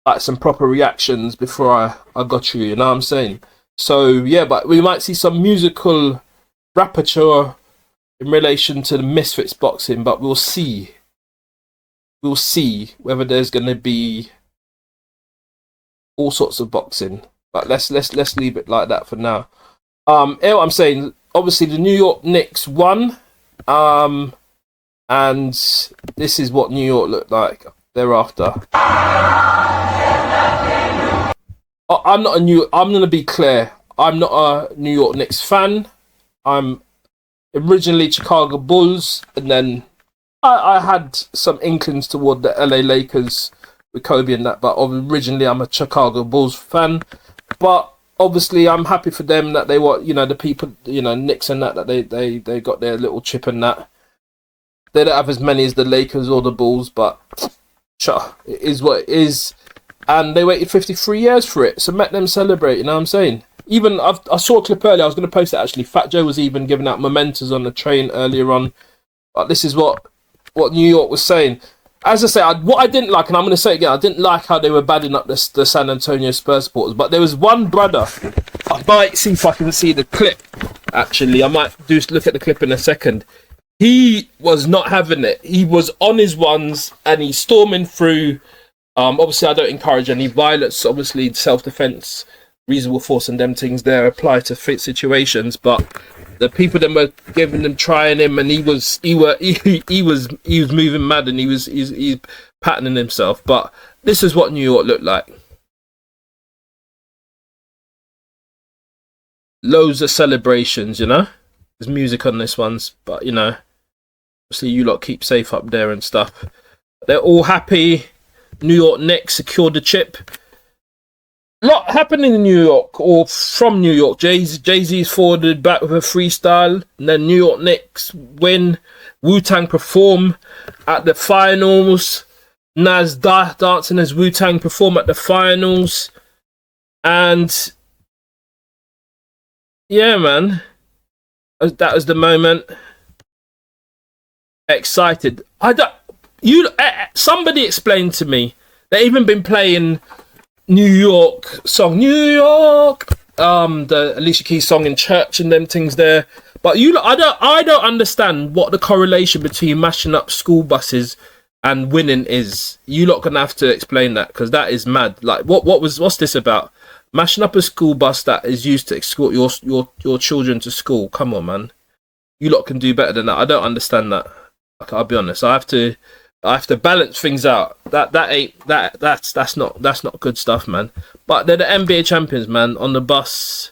like some proper reactions before I got you know what I'm saying? So yeah, but we might see some musical rapporteur in relation to the Misfits boxing, but we'll see whether there's going to be all sorts of boxing. But let's leave it like that for now. What I'm saying, obviously the New York Knicks won, and this is what New York looked like thereafter. I'm going to be clear. I'm not a New York Knicks fan. I'm originally Chicago Bulls, and then I had some inklings toward the LA Lakers with Kobe and that, but originally I'm a Chicago Bulls fan. But obviously I'm happy for them that they were, the people, Knicks and that they got their little chip and that. They don't have as many as the Lakers or the Bulls, but sure, it is what it is. And they waited 53 years for it, so let them celebrate, you know what I'm saying? Even, I saw a clip earlier, I was going to post it actually, Fat Joe was even giving out mementos on the train earlier on. But this is what New York was saying. As I say, what I didn't like, and I'm going to say it again, I didn't like how they were badding up the San Antonio Spurs supporters, but there was one brother, I might see if I can see the clip, actually, I might look at the clip in a second. He was not having it. He was on his ones, and he's storming through. Obviously, I don't encourage any violence. Obviously, self-defense, reasonable force, and them things there apply to fit situations. But the people that were trying him, and he was moving mad, and he was patterning himself. But this is what New York looked like. Loads of celebrations, There's music on this one's, but obviously you lot keep safe up there and stuff. They're all happy. New York Knicks secured the chip. A lot happening in New York, or from New York. Jay-Z's forwarded back with a freestyle, and then New York Knicks win. Wu-Tang perform at the finals. Nas dancing as Wu-Tang perform at the finals. And yeah, man, that was the moment. Excited. Somebody explained to me, they even been playing New York song, New York, the Alicia Keys song in church and them things there. But I don't understand what the correlation between mashing up school buses and winning is. You lot gonna have to explain that, because that is mad. Like, what's this about? Mashing up a school bus that is used to escort your children to school. Come on, man. You lot can do better than that. I don't understand that. I'll be honest. I have to balance things out. That's not good stuff, man. But they're the NBA champions, man. On the bus,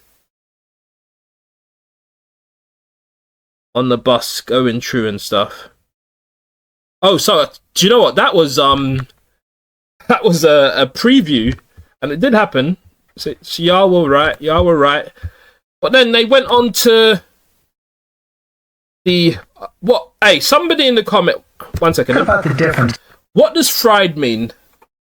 going through and stuff. Oh, so do you know what? That was a preview, and it did happen. So y'all were right. But then they went on to the what? Hey, somebody in the comment. 1 second. What about the difference? What does fried mean?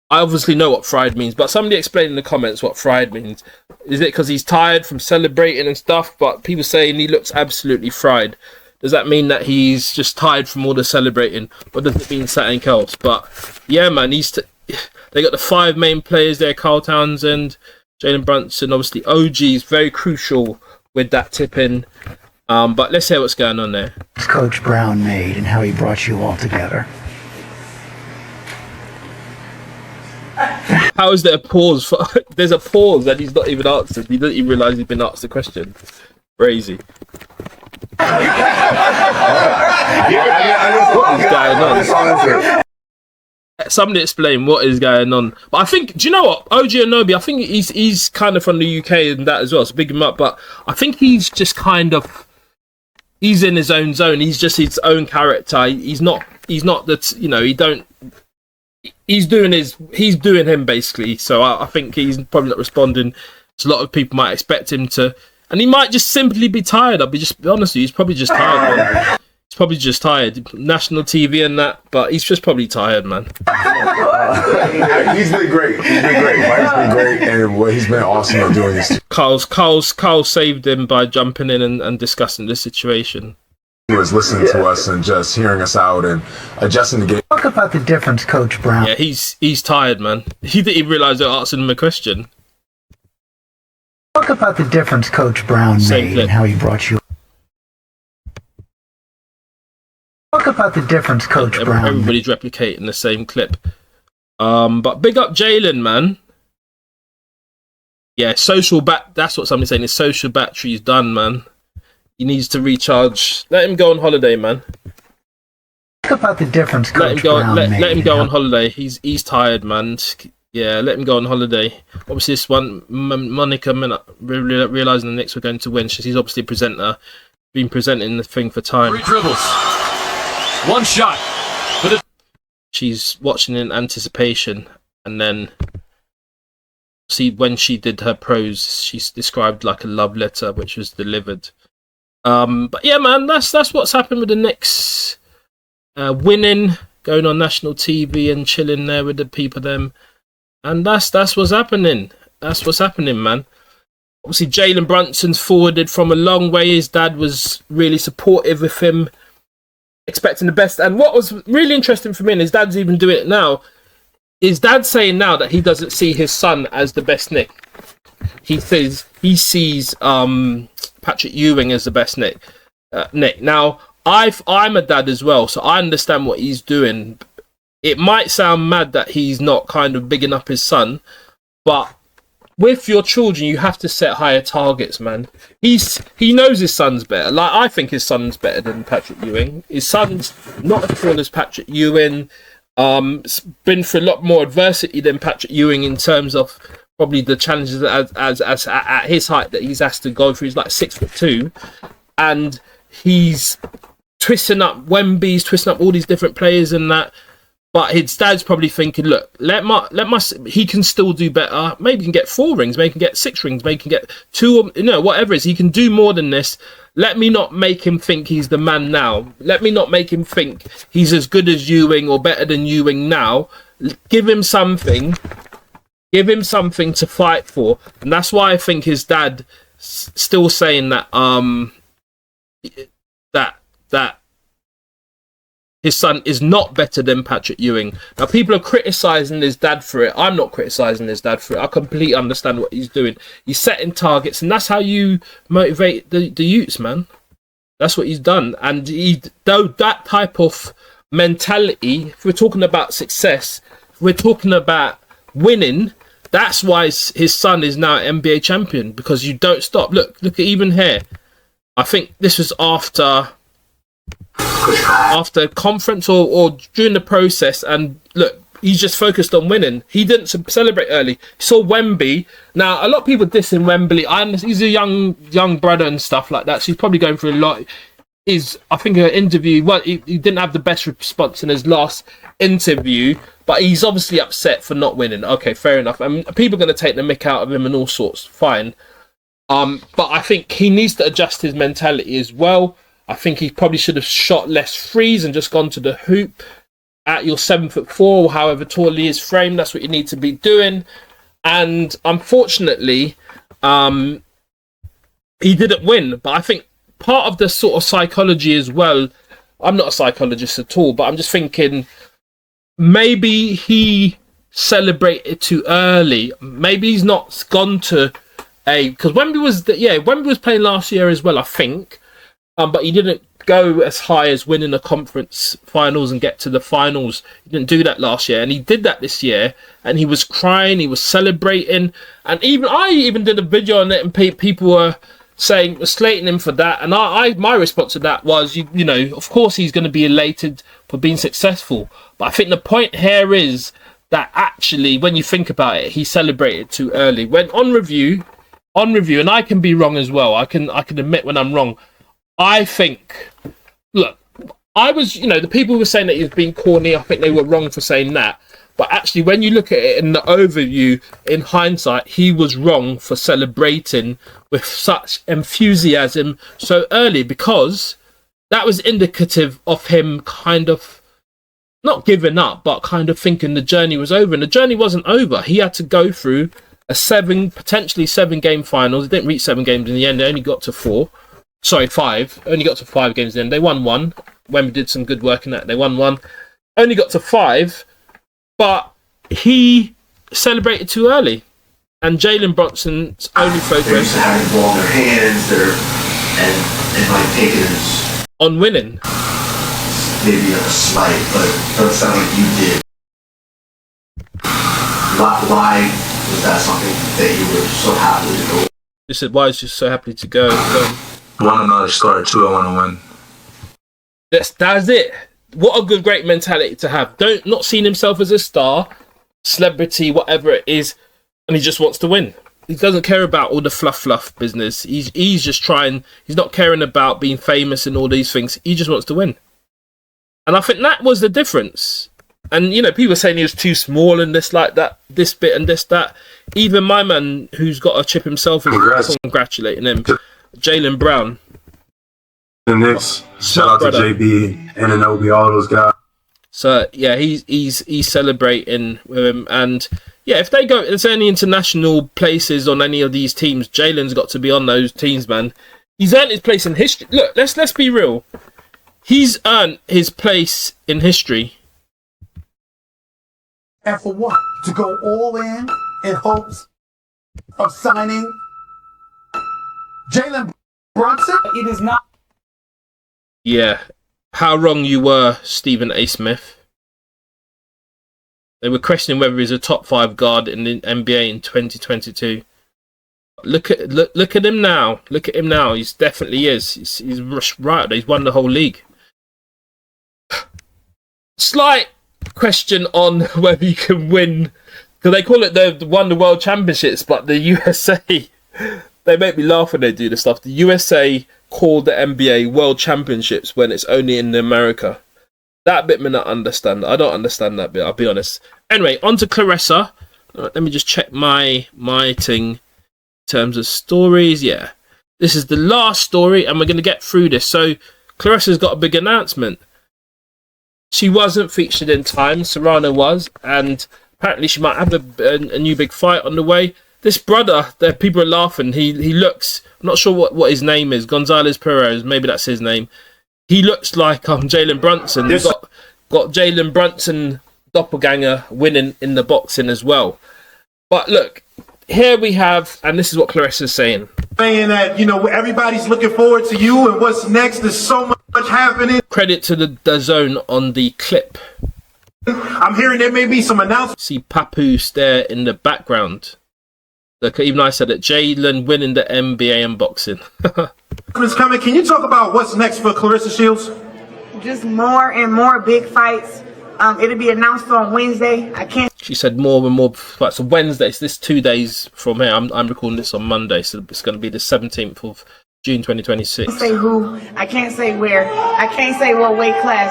I obviously know what fried means, but somebody explain in the comments what fried means. Is it because he's tired from celebrating and stuff? But people saying he looks absolutely fried. Does that mean that he's just tired from all the celebrating, or does it mean something else? But yeah, man, they got the 5 main players there: Carl Townsend, Jalen Brunson, obviously OG is very crucial with that tip-in. But let's hear what's going on there. Coach Brown made and how he brought you all together. How is there a pause? There's a pause that he's not even answered. He doesn't even realise he's been asked the question. Crazy. What is going on? Somebody explain what is going on. But I think, do you know what? OG Anunoby, I think he's kind of from the UK and that as well, so big him up. But I think he's just kind of, he's in his own zone. He's just his own character. He's not that, you know, he's doing him basically. So I think he's probably not responding. So a lot of people might expect him to, and he might just simply be tired. I'll be honest with you, he's probably just tired, man. He's probably just tired. National TV and that, but he's just probably tired, man. He's been great. Mike's been great, and he's been awesome at doing this. Carl saved him by jumping in and discussing the situation. He was listening to us and just hearing us out and adjusting the game. Talk about the difference, Coach Brown. Yeah, he's tired, man. He didn't even realise they're asking him a question. Talk about the difference Coach Brown made and how he brought you. Talk about the difference Coach Brown. Everybody's replicating the same clip. But big up Jalen, man. Yeah, that's what somebody's saying. His social battery's done, man. He needs to recharge. Let him go on holiday, man. Talk about the difference Coach Brown made. Let him go on holiday. He's tired, man. Yeah, let him go on holiday. Obviously, this one, Monica realising the Knicks were going to win. She's obviously a presenter. Been presenting the thing for time. 3 dribbles. 1 shot. She's watching in anticipation. And then, see, when she did her prose, she's described like a love letter, which was delivered. But yeah, man, that's what's happened with the Knicks. Winning, going on national TV and chilling there with the people them. And that's what's happening. That's what's happening, man. Obviously, Jalen Brunson's forwarded from a long way. His dad was really supportive of him, expecting the best. And what was really interesting for me, and his dad's even doing it now, his dad's saying now that he doesn't see his son as the best Nick. He says he sees Patrick Ewing as the best Nick. Now, I'm a dad as well, so I understand what he's doing. It might sound mad that he's not kind of bigging up his son, but with your children, you have to set higher targets, man. He knows his son's better. Like, I think his son's better than Patrick Ewing. His son's not as tall as Patrick Ewing. Been through a lot more adversity than Patrick Ewing in terms of probably the challenges as at his height that he's asked to go through. He's like 6'2", and he's twisting up Wemby's, twisting up all these different players and that. But his dad's probably thinking, look, he can still do better. Maybe he can get 4 rings, maybe he can get 6 rings, maybe he can get 2, whatever it is. He can do more than this. Let me not make him think he's the man now. Let me not make him think he's as good as Ewing or better than Ewing now. Give him something. Give him something to fight for, and that's why I think his dad still saying that that his son is not better than Patrick Ewing. Now, people are criticising his dad for it. I'm not criticising his dad for it. I completely understand what he's doing. He's setting targets, and that's how you motivate the youths, man. That's what he's done. And though that type of mentality, if we're talking about success, if we're talking about winning, that's why his son is now NBA champion, because you don't stop. Look at even here. I think this was after conference or during the process, and look, he's just focused on winning. He didn't celebrate early. He saw Wemby. Now, a lot of people dissing Wemby. He's a young brother and stuff like that, so he's probably going through a lot. I think an interview, well, he didn't have the best response in his last interview, but he's obviously upset for not winning. Okay, fair enough. I mean, people are going to take the mick out of him and all sorts. Fine. But I think he needs to adjust his mentality as well. I think he probably should have shot less threes and just gone to the hoop at your 7'4", or however tall he is framed. That's what you need to be doing. And unfortunately, he didn't win. But I think part of the sort of psychology as well, I'm not a psychologist at all, but I'm just thinking maybe he celebrated too early. Maybe he's not gone to because Wemby was playing last year as well, I think. But he didn't go as high as winning the conference finals and get to the finals. He didn't do that last year, and he did that this year. And he was crying, he was celebrating, and I even did a video on it, and people were slating him for that. And my response to that was, you know, of course he's going to be elated for being successful, but I think the point here is that actually, when you think about it, he celebrated too early. When on review, and I can be wrong as well. I can admit when I'm wrong. I think, look, the people who were saying that he was being corny, I think they were wrong for saying that. But actually, when you look at it in the overview, in hindsight, he was wrong for celebrating with such enthusiasm so early, because that was indicative of him kind of not giving up, but kind of thinking the journey was over. And the journey wasn't over. He had to go through potentially 7-game finals. He didn't reach 7 games in the end. They only got to 4. Sorry, 5. Only got to 5 games in. They won 1. When we did some good work in that, they won 1. Only got to 5, but he celebrated too early. And Jalen Brunson's only focus had the ball in their hands, and might take it as on winning. Maybe a slight, but it doesn't sound like you did. Why was that something that you were so happy to go? He said, why is you so happy to go? I want to know the story too. I want to win. That's it. What a great mentality to have. Not seeing himself as a star, celebrity, whatever it is, and he just wants to win. He doesn't care about all the fluff business. He's just trying. He's not caring about being famous and all these things. He just wants to win. And I think that was the difference. And, you know, people were saying he was too small and this, like that, this bit and this, that. Even my man, who's got a chip himself, is congratulating him. Jaylen Brown. The Knicks. Shout out to JB, Anunoby, all those guys. So, yeah, he's celebrating with him. And, yeah, if there's any international places on any of these teams, Jalen's got to be on those teams, man. He's earned his place in history. Look, let's be real. He's earned his place in history. And for what? To go all in hopes of signing Jalen Brunson? It is not. Yeah. How wrong you were, Stephen A. Smith. They were questioning whether he's a top 5 guard in the NBA in 2022. Look at him now. Look at him now. He definitely is. He's right. He's won the whole league. Slight question on whether you can win, because they call it the won the world championships, but the USA, they make me laugh when they do this stuff. The USA call the NBA world championships when it's only in America. That bit me not understand. I don't understand that bit, I'll be honest. Anyway, on to Clarissa. Let me just check my thing in terms of stories. Yeah, this is the last story and we're going to get through this. So Clarissa's got a big announcement. she wasn't featured in time. Serrano was, and apparently she might have a new big fight on the way. This brother, that people are laughing. He looks. I'm not sure what his name is. Gonzalez Perez, maybe that's his name. He looks like Jalen Brunson. He's got Jalen Brunson doppelganger winning in the boxing as well. But look, here we have, and this is what Clarissa's saying. Saying that, you know, everybody's looking forward to you and what's next. There's so much happening. Credit to the zone on the clip. I'm hearing there may be some announcements. See Papoose there in the background. Look, even I said it. Jalen winning the NBA and boxing. Coming. Can you talk about what's next for Claressa Shields? Just more and more big fights. It'll be announced on Wednesday. I can't. She said more and more fights. So Wednesday, so this 2 days from here. I'm recording this on Monday, so it's going to be the 17th of June 2026. I can't say who. I can't say where. I can't say what weight class.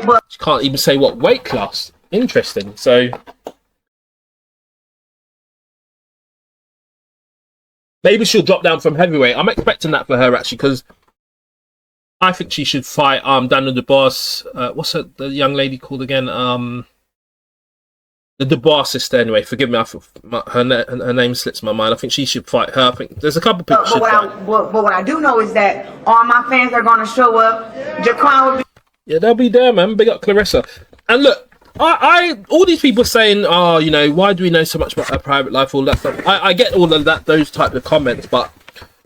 But She can't even say what weight class. Interesting. So maybe she'll drop down from heavyweight. I'm expecting that for her actually, because I think she should fight Daniel Dubois. What's the young lady called again? The Dubois sister. Anyway, forgive me. Her name slips my mind. I think she should fight her. I think there's a couple people should fight. But what I do know is that all my fans are going to show up. Jaquan will be. Yeah, they'll be there, man. Big up Claressa. And look, I all these people saying, oh, you know, why do we know so much about her private life, all that stuff. I get all of that, those type of comments, but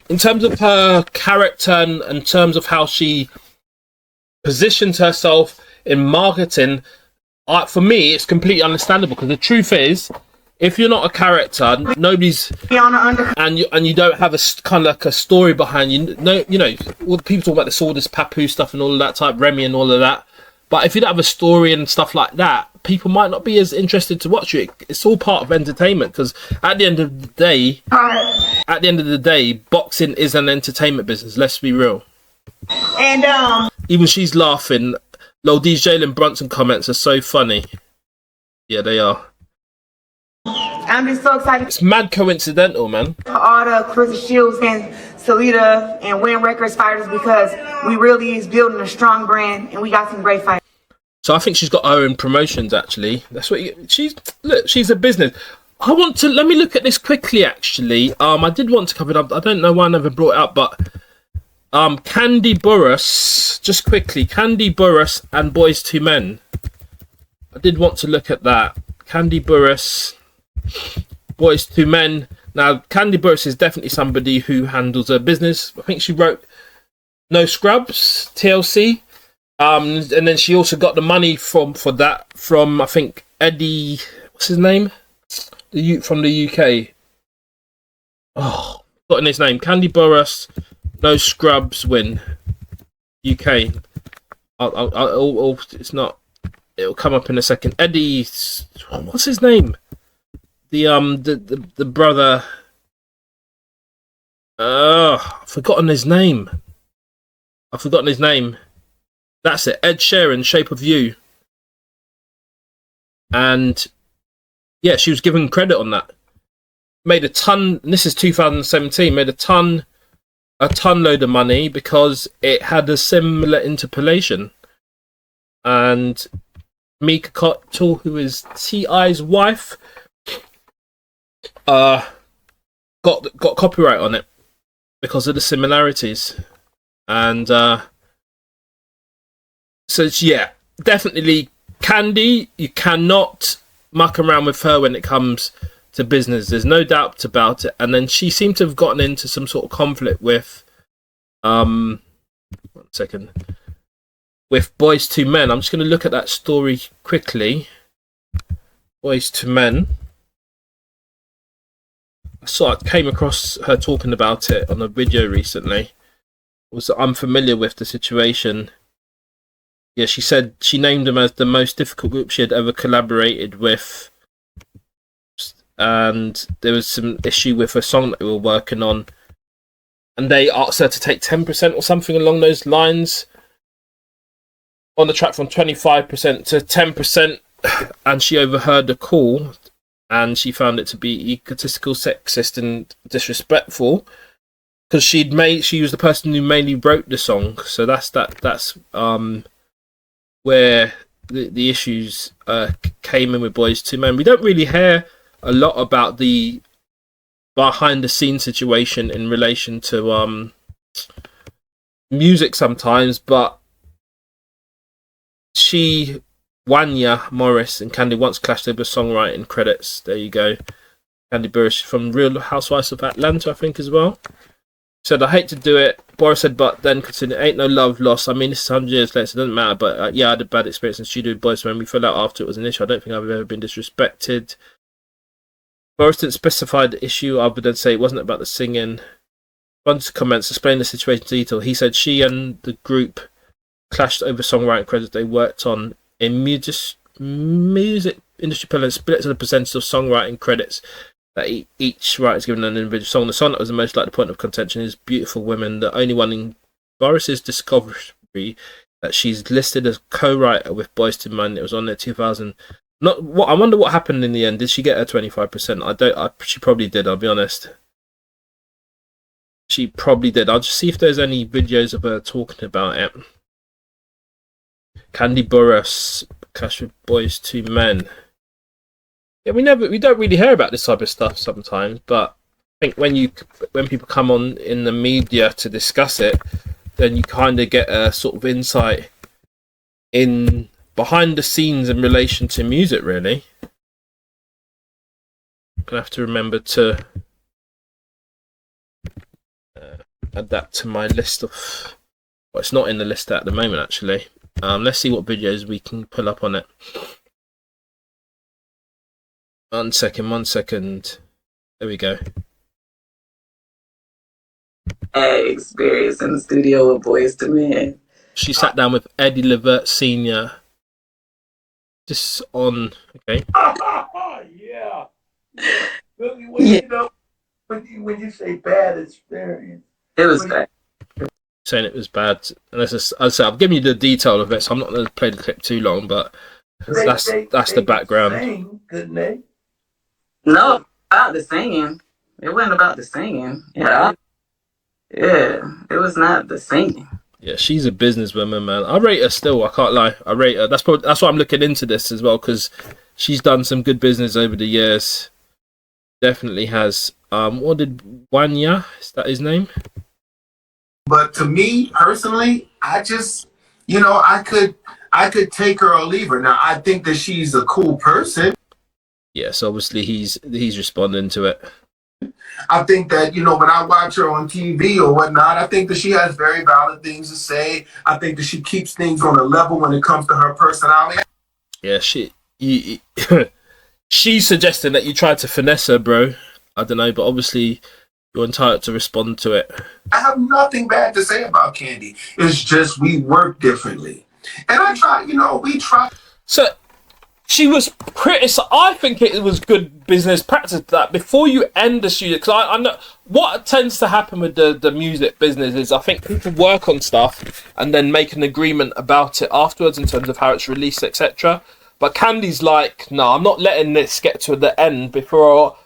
in terms of her character and in terms of how she positions herself in marketing, for me, it's completely understandable, because the truth is, if you're not a character, nobody's, and you don't have a kind of like a story behind you. No, you know, all the people talk about all this Papu stuff and all of that type, Remy and all of that. But if you don't have a story and stuff like that, people might not be as interested to watch you. It's all part of entertainment, because at the end of the day, boxing is an entertainment business. Let's be real. And even she's laughing. Lol, these Jalen Brunson comments are so funny. Yeah, they are. I'm just so excited. It's mad coincidental, man. For all the Claressa Shields and Salita and Win Records fighters, because we really is building a strong brand and we got some great fighters. So I think she's got her own promotions. Actually, that's what she's a business. Let me look at this quickly. Actually, I did want to cover it up. I don't know why I never brought it up, but Candy Burruss, just quickly, Candy Burruss and Boys to Men. I did want to look at that. Candy Burruss, Boys to Men. Now, Candy Burruss is definitely somebody who handles her business. I think she wrote No Scrubs, TLC. And then she also got the money for that from, I think, Eddie, what's his name? From the UK. Oh, forgotten his name. Candy Burruss, No Scrubs win. UK. It's not. It'll come up in a second. Eddie, what's his name? The brother. I've forgotten his name. That's it. Ed Sheeran, Shape of You. And yeah, she was given credit on that. Made a ton. And this is 2017. Made a ton load of money because it had a similar interpolation. And Mika Cottle, who is T.I.'s wife, got copyright on it because of the similarities. And so yeah, definitely Candy, you cannot muck around with her when it comes to business. There's no doubt about it. And then she seemed to have gotten into some sort of conflict with with Boys to Men. I'm just going to look at that story quickly. Boys to Men. I came across her talking about it on a video recently. Was unfamiliar with the situation. Yeah, she said she named them as the most difficult group she had ever collaborated with. And there was some issue with a song that they were working on. And they asked her to take 10% or something along those lines on the track, from 25% to 10%. And she overheard the call and she found it to be egotistical, sexist and disrespectful. Because she was the person who mainly wrote the song. So that's where the issues came in with Boys to Men. We don't really hear a lot about the behind the scenes situation in relation to music sometimes, but Wanya Morris and Candy once clashed over songwriting credits. There you go. Candy Burris from Real Housewives of Atlanta, I think, as well. Said, I hate to do it. Boris said, but then consider ain't no love lost. I mean, this is 100 years later, so it doesn't matter. But yeah, I had a bad experience in studio with Boys when we fell out after it was an issue. I don't think I've ever been disrespected. Boris didn't specify the issue other than say it wasn't about the singing. Bunch of comments explain the situation in detail. He said she and the group clashed over songwriting credits they worked on in music industry pillars, split to the percentage of songwriting credits that each writer is given an individual song. The song that was the most likely point of contention is Beautiful Women, the only one in Boris's discovery that she's listed as co-writer with Boyz II Men. It was on there 2000. I wonder what happened in the end. Did she get her 25%? She probably did, I'll be honest. She probably did. I'll just see if there's any videos of her talking about it. Candy Burris clash with Boyz II Men. Yeah, we don't really hear about this type of stuff sometimes, but I think when people come on in the media to discuss it, then you kind of get a sort of insight in behind the scenes in relation to music, really. I'm gonna have to remember to add that to my list of. Well, it's not in the list at the moment, actually. Let's see what videos we can pull up on it. One second. There we go. Experience in the studio with Boyz II Men. She sat down with Eddie Levert Sr. Just on, okay. Yeah. You know, when you say bad experience, it was bad. Saying it was bad, and as I said, I've given you the detail of it, so I'm not going to play the clip too long, but that's the background. Sing, couldn't they? No, about the singing. It wasn't about the singing. Yeah, it was not the singing. Yeah, she's a businesswoman, man. I rate her still. I can't lie. I rate her. That's why I'm looking into this as well, because she's done some good business over the years. Definitely has. What did Wanya? Is that his name? But to me personally, I just, I could take her or leave her. Now I think that she's a cool person. Yes, obviously he's responding to it. I think that, when I watch her on TV or whatnot, I think that she has very valid things to say. I think that she keeps things on a level when it comes to her personality. Yeah, she's suggesting that you tried to finesse her, bro. I don't know, but obviously you're entitled to respond to it. I have nothing bad to say about Candy. It's just we work differently. And I try, we try. So she was pretty. So I think it was good business practice that before you end the studio, because I know what tends to happen with the music business is I think people work on stuff and then make an agreement about it afterwards in terms of how it's released, etc. But Candy's like, no, I'm not letting this get to the end before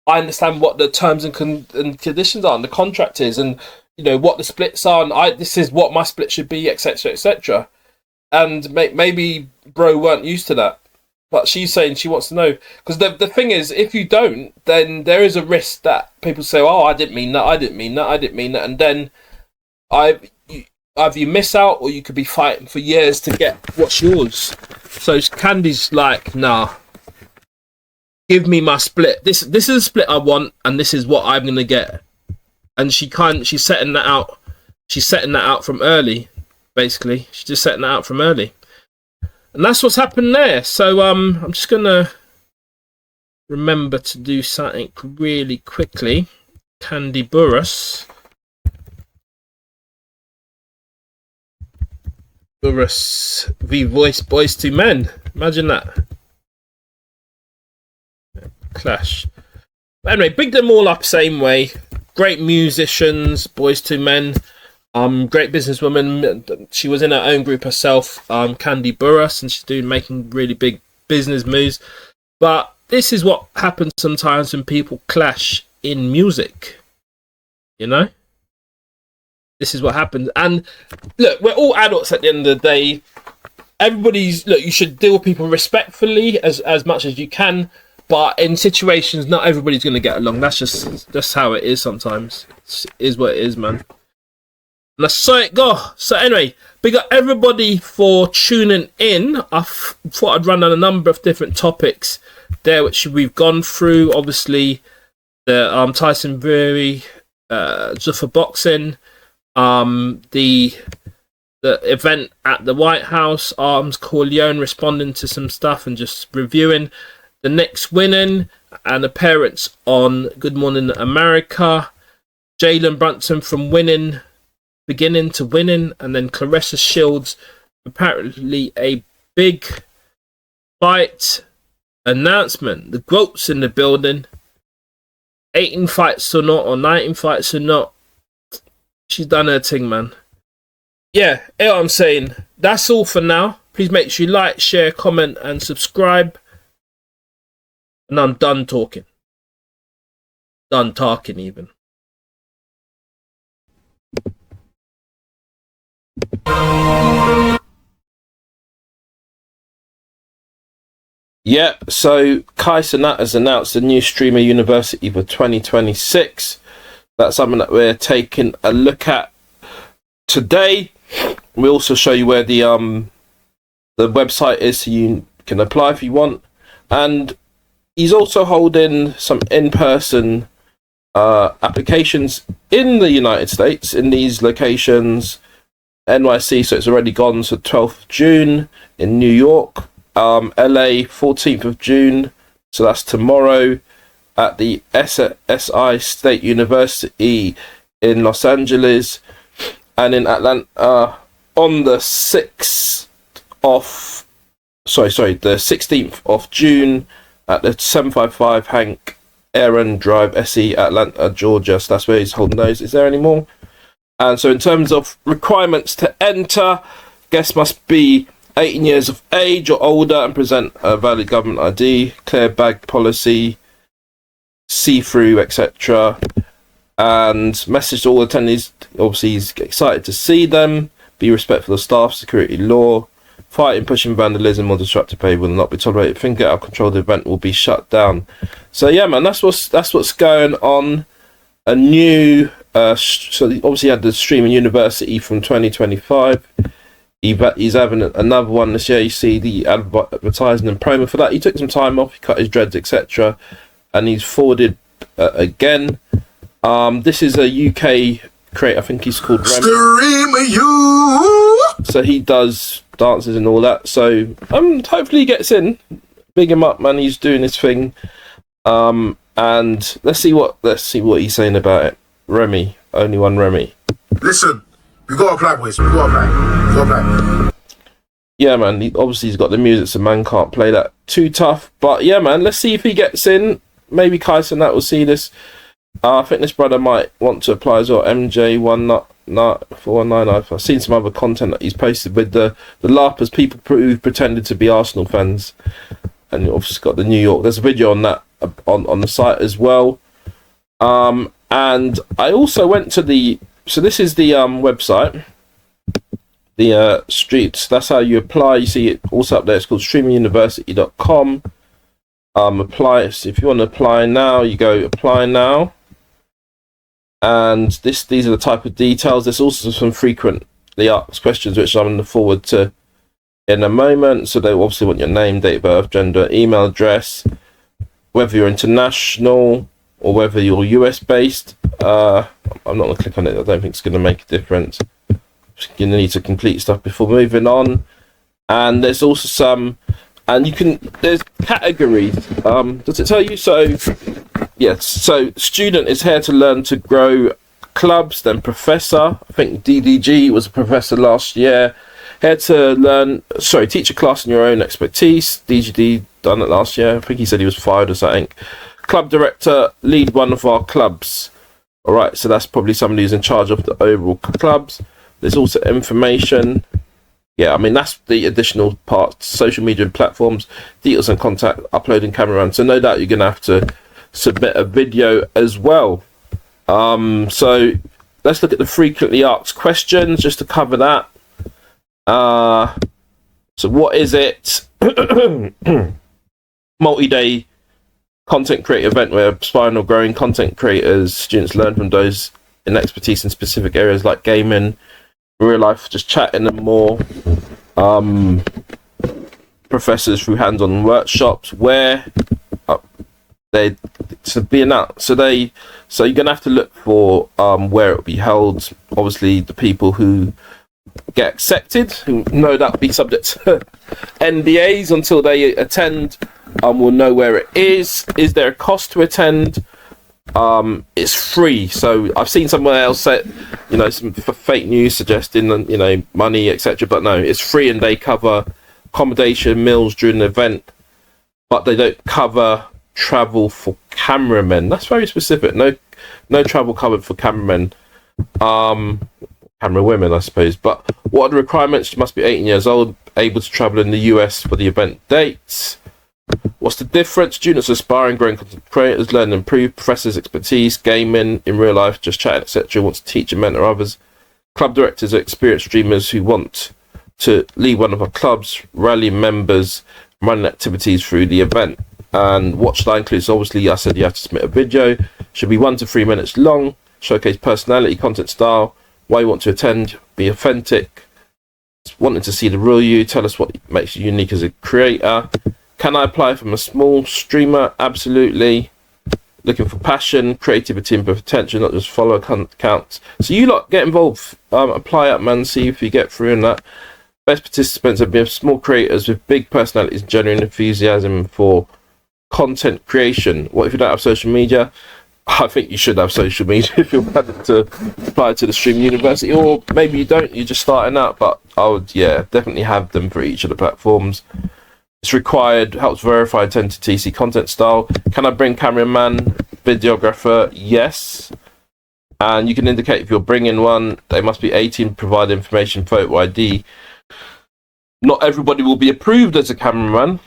I understand what the terms and conditions are and the contract is, and what the splits are, and this is what my split should be, etc., etc. And maybe bro weren't used to that. But she's saying she wants to know. Because the thing is, if you don't, then there is a risk that people say, oh, I didn't mean that. And then either you miss out or you could be fighting for years to get what's yours. So Candy's like, nah, give me my split. This is a split I want, and this is what I'm going to get. And she's setting that out. She's setting that out from early, basically. She's just setting that out from early. And that's what's happened there. So I'm just going to remember to do something really quickly. Candy Burris v Voice Boyz II Men. Imagine that. Clash. But anyway, big them all up same way. Great musicians, Boyz II Men. Great businesswoman. She was in her own group herself, Candy Burris, and she's making really big business moves. But this is what happens sometimes when people clash in music. This is what happens. And look, we're all adults at the end of the day. everybody's look. You should deal with people respectfully as much as you can, but in situations, not everybody's going to get along. That's just how it is sometimes. It is what it is, man. Let's saw it go. So anyway, big up everybody for tuning in. I thought I'd run on a number of different topics there, which we've gone through. Obviously, the Tyson Fury, Zuffa boxing, the event at the White House, Arms Corleone responding to some stuff and just reviewing the Knicks winning, and the parents on Good Morning America, Jalen Brunson from beginning to winning, and then Claressa Shields, apparently a big fight announcement. The GOAT's in the building. 18 fights or not, or 19 fights or not, she's done her thing, man. Yeah, you know what I'm saying. That's all for now. Please make sure you like, share, comment, and subscribe. And I'm done talking. Done talking, even. Yeah, so Cenat has announced a new Streamer University for 2026. That's something that we're taking a look at today. We also show you where the website is, so you can apply if you want. And he's also holding some in-person applications in the United States, in these locations. NYC, so it's already gone, so 12th of June in New York. LA, 14th of June, so that's tomorrow, at the SI State University in Los Angeles, and in Atlanta on the 16th of June at the 755 Hank Aaron Drive, SE, Atlanta, Georgia. So that's where he's holding those. Is there any more? And so in terms of requirements to enter, guests must be 18 years of age or older and present a valid government ID, clear bag policy, see-through, etc. And message to all attendees, obviously he's excited to see them, be respectful of staff, security, law, fighting, pushing, vandalism or disruptive behaviour will not be tolerated. If things get out of control, the event will be shut down. So yeah, man, that's what's going on. A new, so obviously had the Streaming University from 2025. He's having another one this year. You see the advertising and promo for that. He took some time off, he cut his dreads, etc. And he's forwarded again. This is a UK creator, I think he's called Streamer You. So he does dances and all that. So hopefully he gets in. Big him up, man. He's doing his thing. And let's see what he's saying about it. Remy, only one Remy. Listen, we gotta apply, boys. We gotta apply. Yeah, man. He's got the music, so man can't play that too tough. But yeah, man. Let's see if he gets in. Maybe Cenat will see this. I think this brother might want to apply as well. MJ1949. I've seen some other content that he's posted with the LARPers, people who pretended to be Arsenal fans, and obviously got the New York. There's a video on that on the site as well. And I also went to so this is the website, the streets. That's how you apply. You see it also up there. It's called streameruniversity.com. Apply. So if you want to apply now, you go apply now. And these are the type of details. There's also some frequently asked questions, which I'm going to forward to in a moment. So they obviously want your name, date of birth, gender, email address, whether you're international or whether you're US based. I'm not going to click on it. I don't think it's going to make a difference. You need to complete stuff before moving on. And there's also some, and there's categories. Does it tell you? So yes, so student is here to learn to grow clubs. Then professor, I think DDG was a professor last year. Here to teach a class in your own expertise. DGD done it last year. I think he said he was fired or something. Club director, lead one of our clubs. All right, so that's probably somebody who's in charge of the overall clubs. There's also information. Yeah, I mean, that's the additional parts. Social media platforms, details and contact, uploading camera on. So no doubt you're going to have to submit a video as well. So let's look at the frequently asked questions just to cover that. So what is it? Multi-day content creator event where aspiring or growing content creators, students learn from those in expertise in specific areas like gaming, real life, just chatting and more. Professors through hands-on workshops where they to be announced. So you're gonna have to look for where it will be held. Obviously, the people who get accepted, who know that will be subject to NDAs until they attend, will know where it is. Is there a cost to attend? It's free. So I've seen someone else say, some fake news suggesting, money, etc. But no, it's free, and they cover accommodation, meals during the event, but they don't cover travel for cameramen. That's very specific. No travel covered for cameramen. Camera women, I suppose. But what are the requirements? You must be 18 years old, able to travel in the US for the event dates. What's the difference? Students aspiring, growing content creators, learn and improve. Professors, expertise, gaming, in real life, just chatting, etc. Want to teach and mentor others. Club directors are experienced streamers who want to lead one of our clubs, rally members, running activities through the event. And watch that includes, obviously, I said you have to submit a video. Should be 1 to 3 minutes long. Showcase personality, content style, why you want to attend, be authentic, wanting to see the real you, tell us what makes you unique as a creator. Can I apply from a small streamer? Absolutely. Looking for passion, creativity and potential, not just follow accounts. So you lot get involved, apply up, man, see if you get through in that. Best participants have been small creators with big personalities and genuine enthusiasm for content creation. What if you don't have social media? I think you should have social media if you're planning to apply to the Streamer University, or maybe you don't, you're just starting out, but I would, definitely have them for each of the platforms. It's required, helps verify identity, see content style. Can I bring cameraman, videographer? Yes. And you can indicate if you're bringing one. They must be 18, provide information, photo ID. Not everybody will be approved as a cameraman.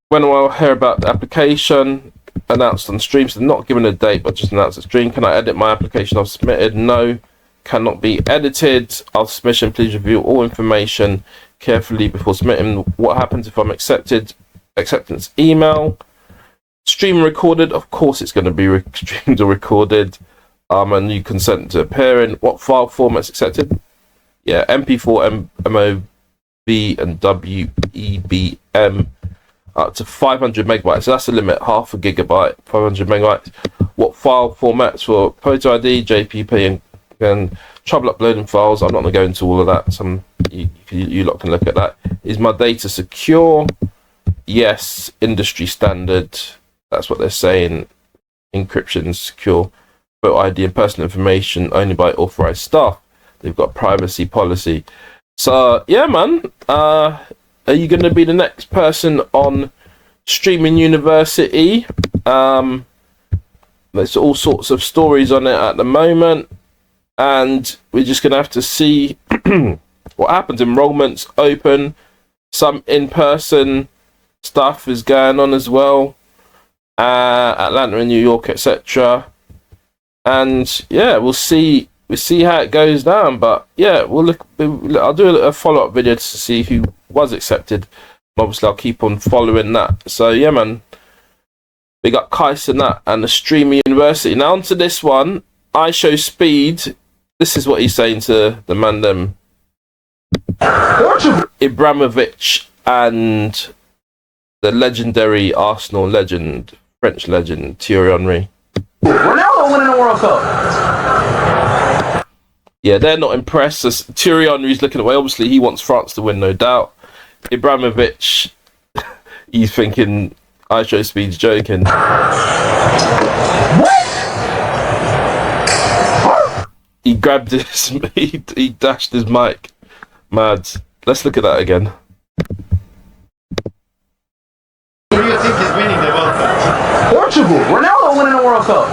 When will I hear about the application? Announced on stream, so not given a date, but just announced the stream. Can I edit my application I've submitted? No, cannot be edited. After submission, please review all information carefully before submitting. What happens if I'm accepted? Acceptance email. Stream recorded. Of course, it's going to be streamed or recorded. And you consent to appearing. What file format's accepted? Yeah, MP4, MOV, and WEBM. Up to 500 megabytes. So that's the limit, half a gigabyte, 500 megabytes. What file formats for photo ID, JPG, and trouble uploading files? I'm not going to go into all of that. You lot can look at that. Is my data secure? Yes. Industry standard. That's what they're saying. Encryption, secure photo ID and personal information only by authorized staff. They've got privacy policy. So yeah, man. Are you going to be the next person on Streaming University? There's all sorts of stories on it at the moment, and we're just going to have to see what happens. Enrollment's open, some in-person stuff is going on as well, Atlanta and New York, etc. And yeah, we'll see how it goes down. But yeah, I'll do a follow-up video to see who was accepted. Obviously, I'll keep on following that. So yeah, man, we got Cenat and the Streamer University. Now onto this one. I show speed. This is what he's saying to the man them Ibrahimović and the legendary Arsenal legend, French legend Thierry Henry. Ronaldo winning the World Cup. Yeah, they're not impressed. As Thierry Henry's looking away. Obviously, he wants France to win, no doubt. Ibrahimović, he's thinking, I show speed's joking. What? He grabbed his, he dashed his mic. Mad. Let's look at that again. Who do you think is winning the World Cup? Portugal. Ronaldo winning the World Cup.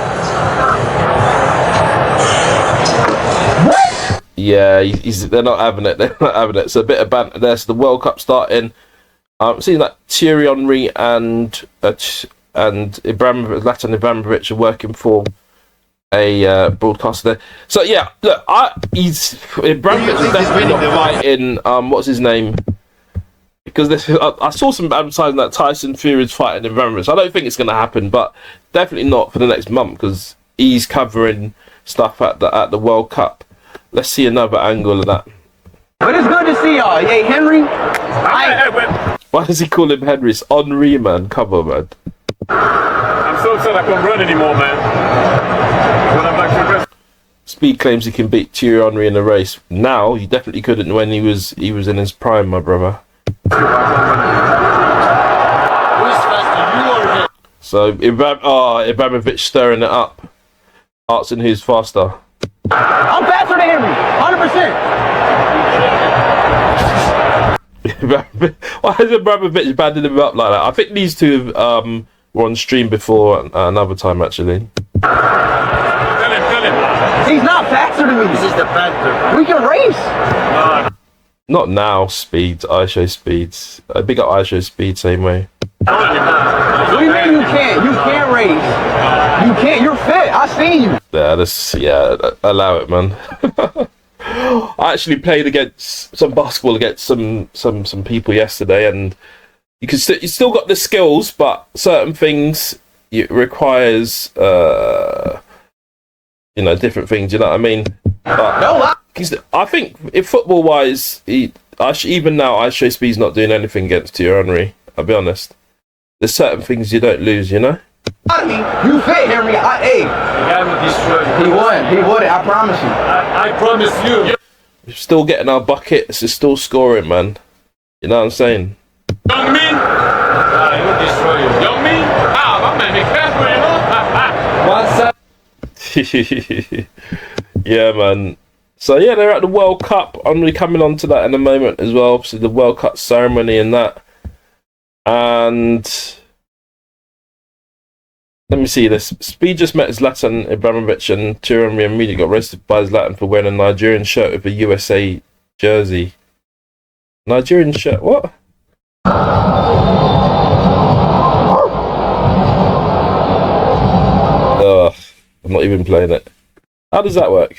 What? Yeah, they're not having it. They're not having it. It's a bit of banter there. So the World Cup starting. Seeing that Thierry Henry and Zlatan Ibrahimović are working for a broadcaster there. So yeah, look, Ibrahimović is definitely not fighting. What's his name? Because I saw some advertising that Tyson Fury's fighting in Emirates. I don't think it's going to happen, but definitely not for the next month because he's covering stuff at the World Cup. Let's see another angle of that. But it's good to see y'all. Hey, Henry. Why does he call him Henry? It's Henri, man. Come on, man. I'm so upset I can't run anymore, man. When I'm back to Speed claims he can beat Thierry Henry in a race. Now, he definitely couldn't when he was in his prime, my brother. So Ibrahimović stirring it up. Asking who's faster. I'm faster than Henry, 100%. Why is Ibrahimović banding him up like that? I think these two were on stream before another time actually. He's not faster than me. This is the factor. We can race. Not now, Speed. I show Speeds. Big up I show Speed same way. What do you mean you can't? You can't race. You can't. You're fit. I seen you. Allow it, man. I actually played against some basketball against some people yesterday, and you still got the skills, but certain things it requires different things. You know what I mean? But I think if football wise, even now I show Speed's not doing anything against Thierry Henry. I'll be honest. There's certain things you don't lose, you know. You fit, Henry. He won. He won it. I promise you. I promise you. We're still getting our buckets. It's still scoring, man. You know what I'm saying? Young me. I will destroy you. Young me. My man, be careful, you know. Yeah, man. So yeah, they're at the World Cup. I'm going to be coming on to that in a moment as well. Obviously, the World Cup ceremony and that. And let me see this. Speed just met Zlatan Ibrahimović and Thierry Henry immediately got arrested by Zlatan for wearing a Nigerian shirt with a USA jersey. Nigerian shirt? What? I'm not even playing it. How does that work?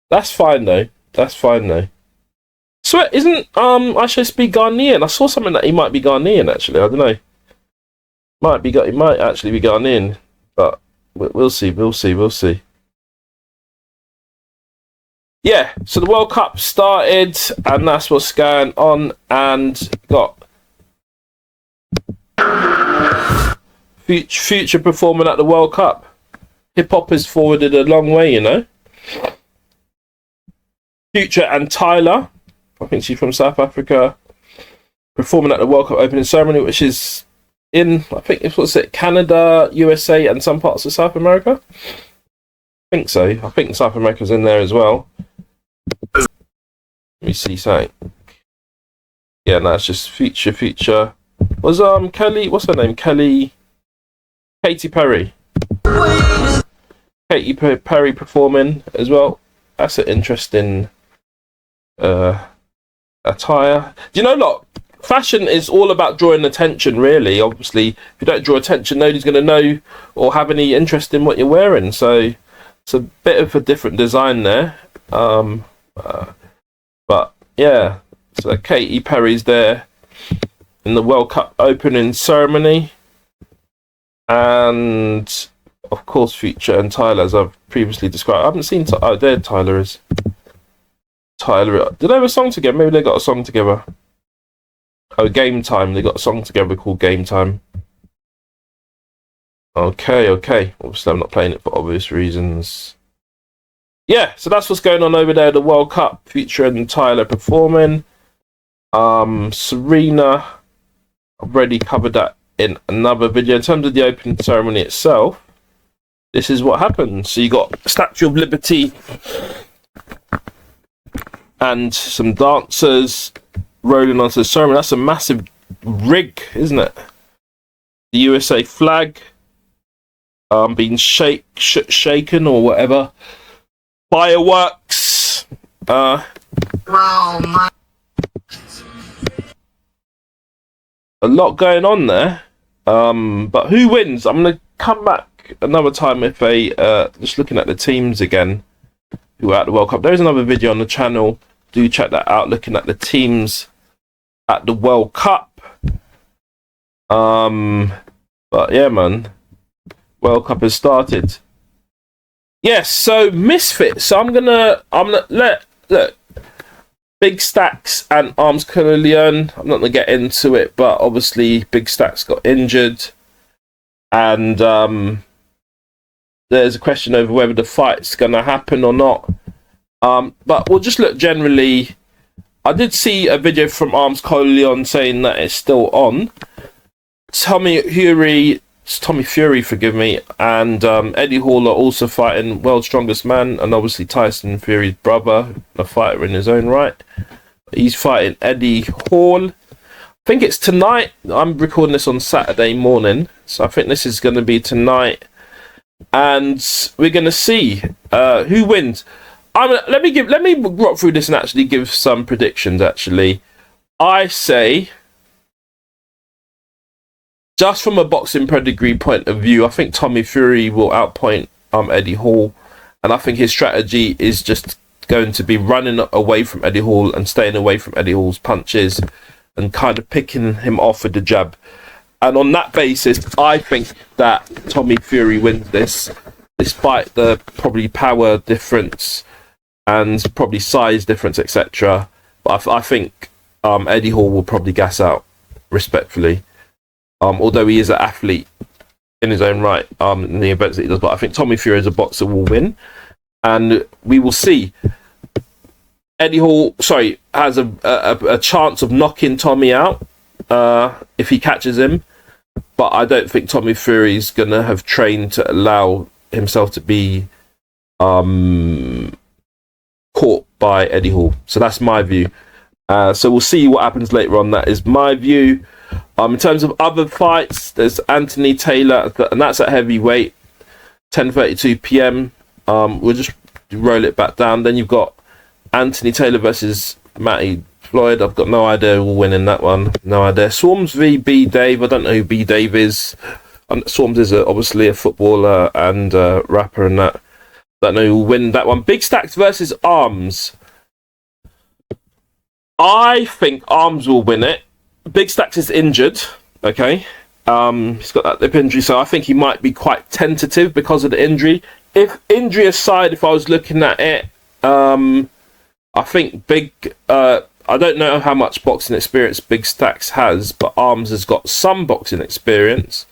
That's fine though. So isn't I should speak Ghanaian? I saw something that he might be Ghanaian actually. I don't know. He might actually be Ghanaian, but we'll see. Yeah, so the World Cup started, and that's what's going on. And got Future performing at the World Cup. Hip hop has forwarded a long way, you know. Future and Tyler, I think she's from South Africa, performing at the World Cup opening ceremony, which is in, I think it's Canada, USA, and some parts of South America. I think so. I think South America's in there as well. Let me see something. Yeah, no, it's just Future. Was Kelly? What's her name? Katy Perry. Katy Perry performing as well. That's an interesting attire. Do you know, look, fashion is all about drawing attention, really. Obviously, if you don't draw attention, nobody's going to know or have any interest in what you're wearing. So it's a bit of a different design there. But yeah, so Katy Perry's there in the World Cup opening ceremony. And of course, Future and Tyler, as I've previously described. I haven't seen. There Tyler is. Tyler. Did they have a song together? Maybe they got a song together. Oh, Game Time. They got a song together called Game Time. Okay. Obviously, I'm not playing it for obvious reasons. Yeah, so that's what's going on over there. The World Cup. Future and Tyler performing. Serena. I've already covered that in another video. In terms of the opening ceremony itself, this is what happened. So you got Statue of Liberty and some dancers rolling onto the ceremony. That's a massive rig, isn't it? The USA flag being shaken or whatever. Fireworks. A lot going on there. But who wins? I'm going to come back another time if just looking at the teams again who are at the World Cup. There is another video on the channel. Do check that out, looking at the teams at the World Cup. But yeah, man, World Cup has started. Yes, so misfits. So I'm gonna look. Big Stacks and Arms Leon. I'm not gonna get into it, but obviously Big Stacks got injured, and there's a question over whether the fight's gonna happen or not. But we'll just look generally. I did see a video from Arms Leon saying that it's still on. Tommy Fury, forgive me, and Eddie Hall are also fighting World's Strongest Man, and obviously Tyson Fury's brother, a fighter in his own right. He's fighting Eddie Hall. I think it's tonight. I'm recording this on Saturday morning, so I think this is going to be tonight, and we're going to see who wins. Let me rock through this and actually give some predictions. Actually, I say, just from a boxing pedigree point of view, I think Tommy Fury will outpoint Eddie Hall, and I think his strategy is just going to be running away from Eddie Hall and staying away from Eddie Hall's punches and kind of picking him off with the jab. And on that basis, I think that Tommy Fury wins this, despite the probably power difference and probably size difference, etc. But I think Eddie Hall will probably gas out, respectfully. Although he is an athlete in his own right, in the events that he does, but I think Tommy Fury as a boxer will win, and we will see. Eddie Hall, has a chance of knocking Tommy out if he catches him, but I don't think Tommy Fury's gonna have trained to allow himself to be caught by Eddie Hall. So that's my view. So we'll see what happens later on. That is my view. In terms of other fights, there's Anthony Taylor, and that's at heavyweight, 10:32 p.m. We'll just roll it back down. Then you've got Anthony Taylor versus Matty Floyd. I've got no idea who will win in that one. No idea. Swarms v B Dave. I don't know who B Dave is. Swarms is obviously a footballer and rapper, and that. Don't know who will win that one. Big Stacks versus Arms. I think Arms will win it. Big Stacks is injured, okay? He's got that lip injury, so I think he might be quite tentative because of the injury. If injury aside, if I was looking at it, I think I don't know how much boxing experience Big Stacks has, but Arms has got some boxing experience,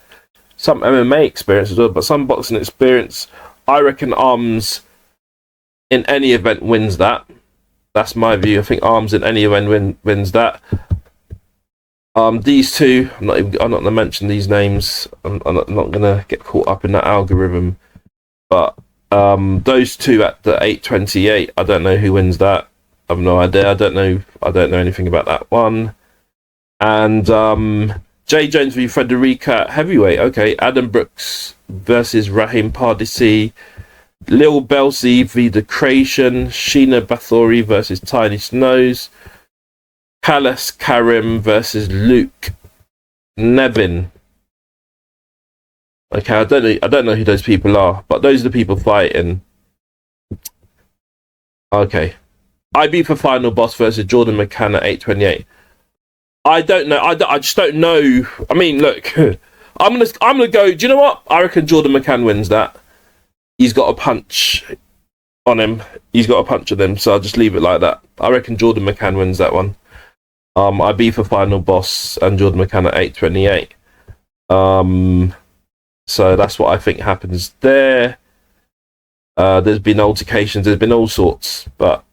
some MMA experience as well, but some boxing experience. I reckon Arms in any event wins that. That's my view. I think Arms in any event wins that. These two, I'm not going to mention these names. I'm not going to get caught up in that algorithm. But those two at the 8:28, I don't know who wins that. I have no idea. I don't know anything about that one. And Jay Jones v Frederica heavyweight. Okay, Adam Brooks versus Rahim Pardisi. Lil Belsi v The Creation. Sheena Bathory versus Tiny Snows. Palace Karim versus Luke Nevin. Okay, I don't know who those people are, but those are the people fighting. Okay, IB for Final Boss versus Jordan McCann at 8:28. I don't know. I just don't know. I mean, look, I'm gonna go. Do you know what? I reckon Jordan McCann wins that. He's got a punch on him. He's got a punch on him. So I'll just leave it like that. I reckon Jordan McCann wins that one. IB for Final Boss and Jordan McCann at 8:28. So that's what I think happens there. There's been altercations. There's been all sorts, but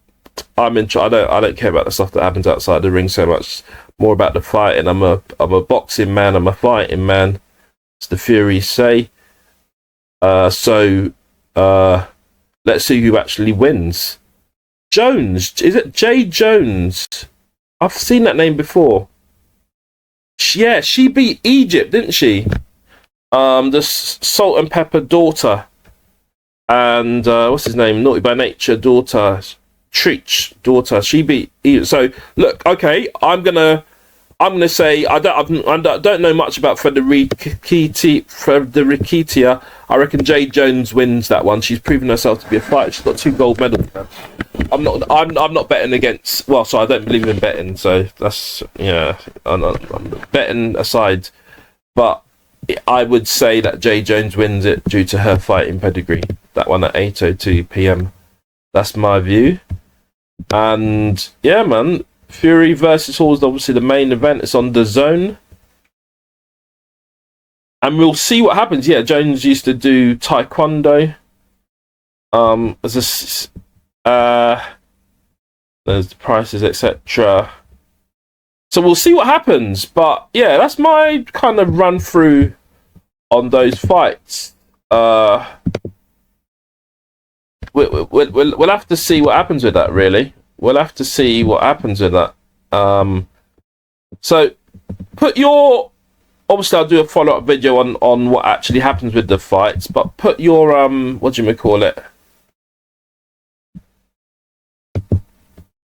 I don't care about the stuff that happens outside the ring so much. More about the fighting. I'm a boxing man. I'm a fighting man. As the Furies say. So let's see who actually wins. Jones, is it Jay Jones? I've seen that name before. Yeah, she beat Egypt, didn't she? The Salt and Pepper daughter, and what's his name? Naughty by Nature daughter, Treach daughter. She beat Egypt. So look, okay, I'm gonna say I don't know much about Fredericia. I reckon Jay Jones wins that one. She's proven herself to be a fighter. She's got 2 gold medals. I'm not betting against. Well, so I don't believe in betting. So that's I'm betting aside, but I would say that Jay Jones wins it due to her fighting pedigree. That one at 8:02 p.m. That's my view. And yeah, man, Fury versus Hall is obviously the main event. It's on DAZN. And we'll see what happens. Yeah, Jones used to do taekwondo. There's the prices, etc. So we'll see what happens. But yeah, that's my kind of run through on those fights. We'll have to see what happens with that. Really, we'll have to see what happens with that. So put your. Obviously, I'll do a follow-up video on what actually happens with the fights, but put your what do you call it?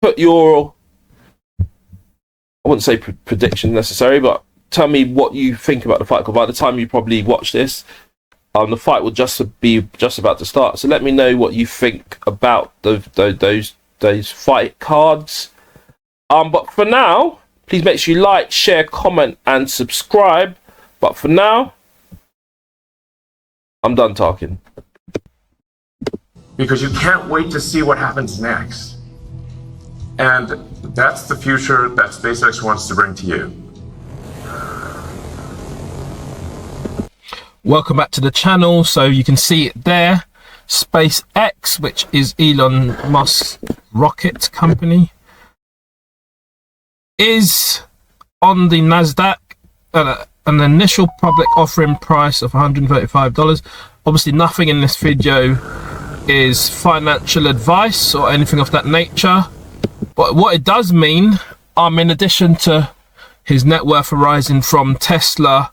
Put your, I wouldn't say prediction necessary, but tell me what you think about the fight. Because by the time you probably watch this, the fight will just about to start. So let me know what you think about those fight cards. But for now, please make sure you like, share, comment, and subscribe. But for now, I'm done talking. Because you can't wait to see what happens next. And that's the future that SpaceX wants to bring to you. Welcome back to the channel. So you can see it there. SpaceX, which is Elon Musk's rocket company, is on the NASDAQ at an initial public offering price of $135. Obviously, nothing in this video is financial advice or anything of that nature. But what it does mean, in addition to his net worth arising from Tesla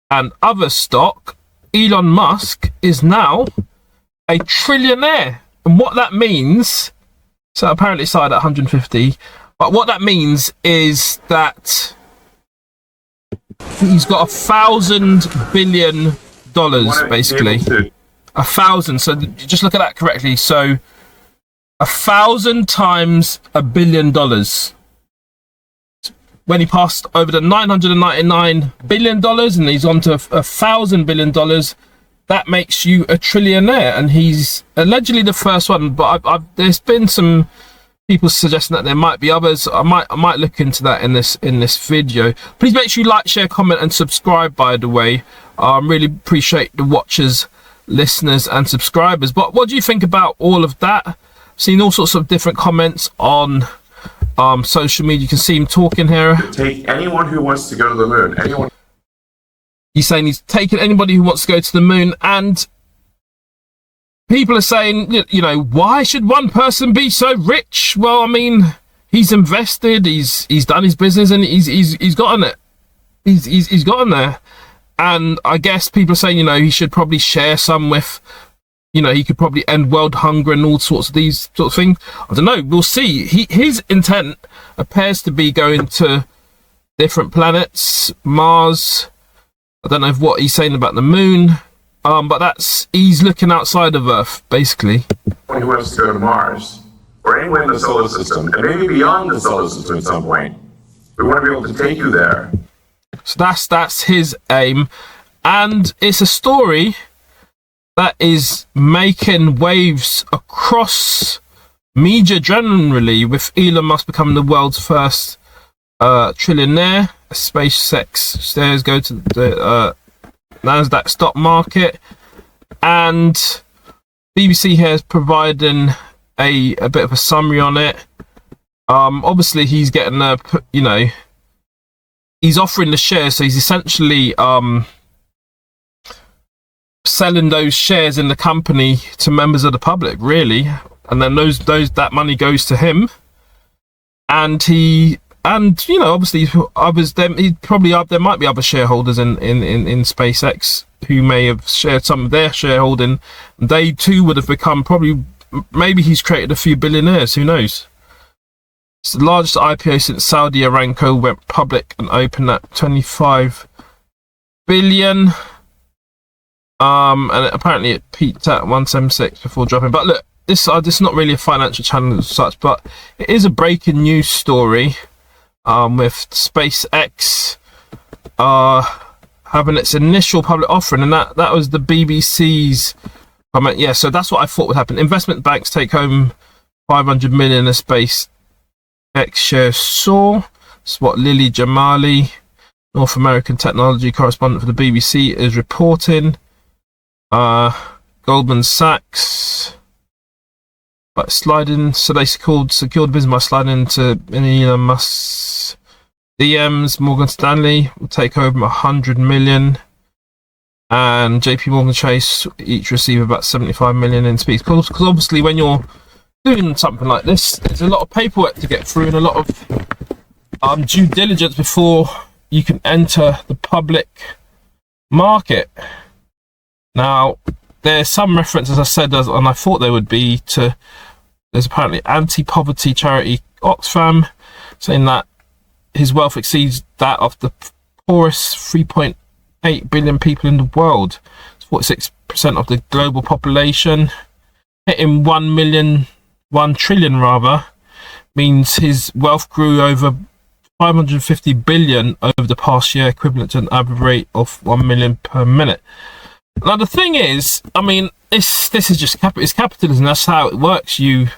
and other stock, Elon Musk is now a trillionaire. And what that means, so apparently it started at 150, but what that means is that he's got $1,000 billion, basically. 1,000. So you just look at that correctly. So 1,000 times $1 billion. When he passed over the $999 billion and he's on to $1,000 billion, that makes you a trillionaire. And he's allegedly the first one. But there's been some people suggesting that there might be others. I might look into that in this video. Please make sure you like, share, comment, and subscribe. By the way, I really appreciate the watchers, listeners, and subscribers. But what do you think about all of that? Seen all sorts of different comments on social media. You can see him talking here. Take anyone who wants to go to the moon. Anyone. He's saying he's taking anybody who wants to go to the moon, and people are saying, you know, why should one person be so rich? Well, I mean, he's invested, he's done his business, and he's gotten it. He's gotten there, and I guess people are saying, you know, he should probably share some with. You know, he could probably end world hunger and all sorts of these sort of things. I don't know. We'll see. His intent appears to be going to different planets, Mars. I don't know what he's saying about the moon. But he's looking outside of Earth, basically. Anyone who wants to go to Mars, or anywhere in the solar system, and maybe beyond the solar system at some point, we want to be able to take you there. So that's his aim, and it's a story that is making waves across media generally, with Elon Musk becoming the world's first trillionaire. SpaceX shares go to the NASDAQ stock market, and BBC here is providing a bit of a summary on it. Obviously he's getting he's offering the shares, so he's essentially selling those shares in the company to members of the public, really, and then that money goes to him, and obviously others. There might be other shareholders in SpaceX who may have shared some of their shareholding. They too would have become maybe he's created a few billionaires. Who knows? It's the largest IPO since Saudi Aramco went public and opened at 25 billion. And apparently it peaked at 176 before dropping. But look, this is not really a financial channel as such, but it is a breaking news story with SpaceX having its initial public offering, and that was the BBC's comment. Yeah, so that's what I thought would happen. Investment banks take home 500 million as SpaceX shares soar. That's what Lily Jamali, North American technology correspondent for the BBC, is reporting. Goldman Sachs, but sliding, so they secured business by sliding into Elon Musk's DMs. Morgan Stanley will take over 100 million, and JP Morgan Chase each receive about 75 million in speeds. Because obviously, when you're doing something like this, there's a lot of paperwork to get through and a lot of due diligence before you can enter the public market. Now, there's some reference, as I said, and I thought there would be, to there's apparently anti-poverty charity Oxfam saying that his wealth exceeds that of the poorest 3.8 billion people in the world. It's 46% of the global population. Hitting 1 trillion means his wealth grew over 550 billion over the past year, equivalent to an average rate of 1 million per minute. Now the thing is, I mean, this is just it's capitalism. That's how it works. You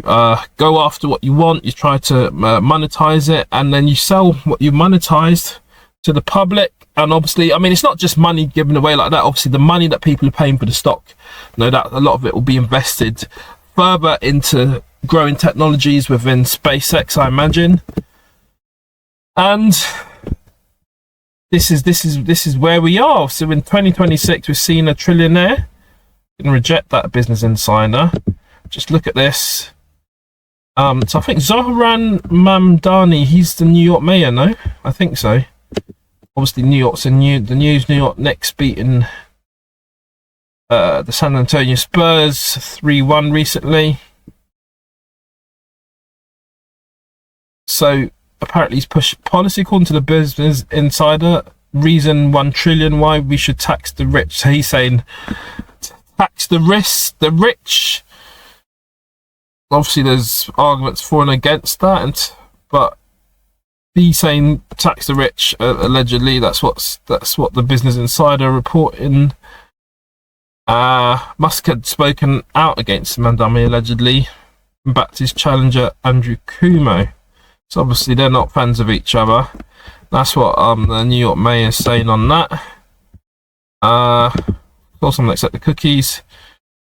go after what you want. You try to monetize it, and then you sell what you monetized to the public. And obviously, I mean, it's not just money given away like that. Obviously, the money that people are paying for the stock, no doubt, a lot of it will be invested further into growing technologies within SpaceX, I imagine. And this is where we are. So in 2026, we've seen a trillionaire. You can reject that, Business Insider. Just look at this. So I think Zohran Mamdani, he's the New York mayor, no? I think so. Obviously, New York's in the news. New York Knicks beating the San Antonio Spurs 3-1 recently. So apparently he's pushed policy, according to the Business Insider, reason 1 trillion why we should tax the rich. So he's saying tax the rich. Obviously there's arguments for and against that, but he's saying tax the rich. Allegedly, that's what the Business Insider reporting. Musk had spoken out against Mandami allegedly, and backed his challenger Andrew Cuomo. So obviously they're not fans of each other. That's what the New York mayor is saying on that. Of course, I'm going to accept the cookies.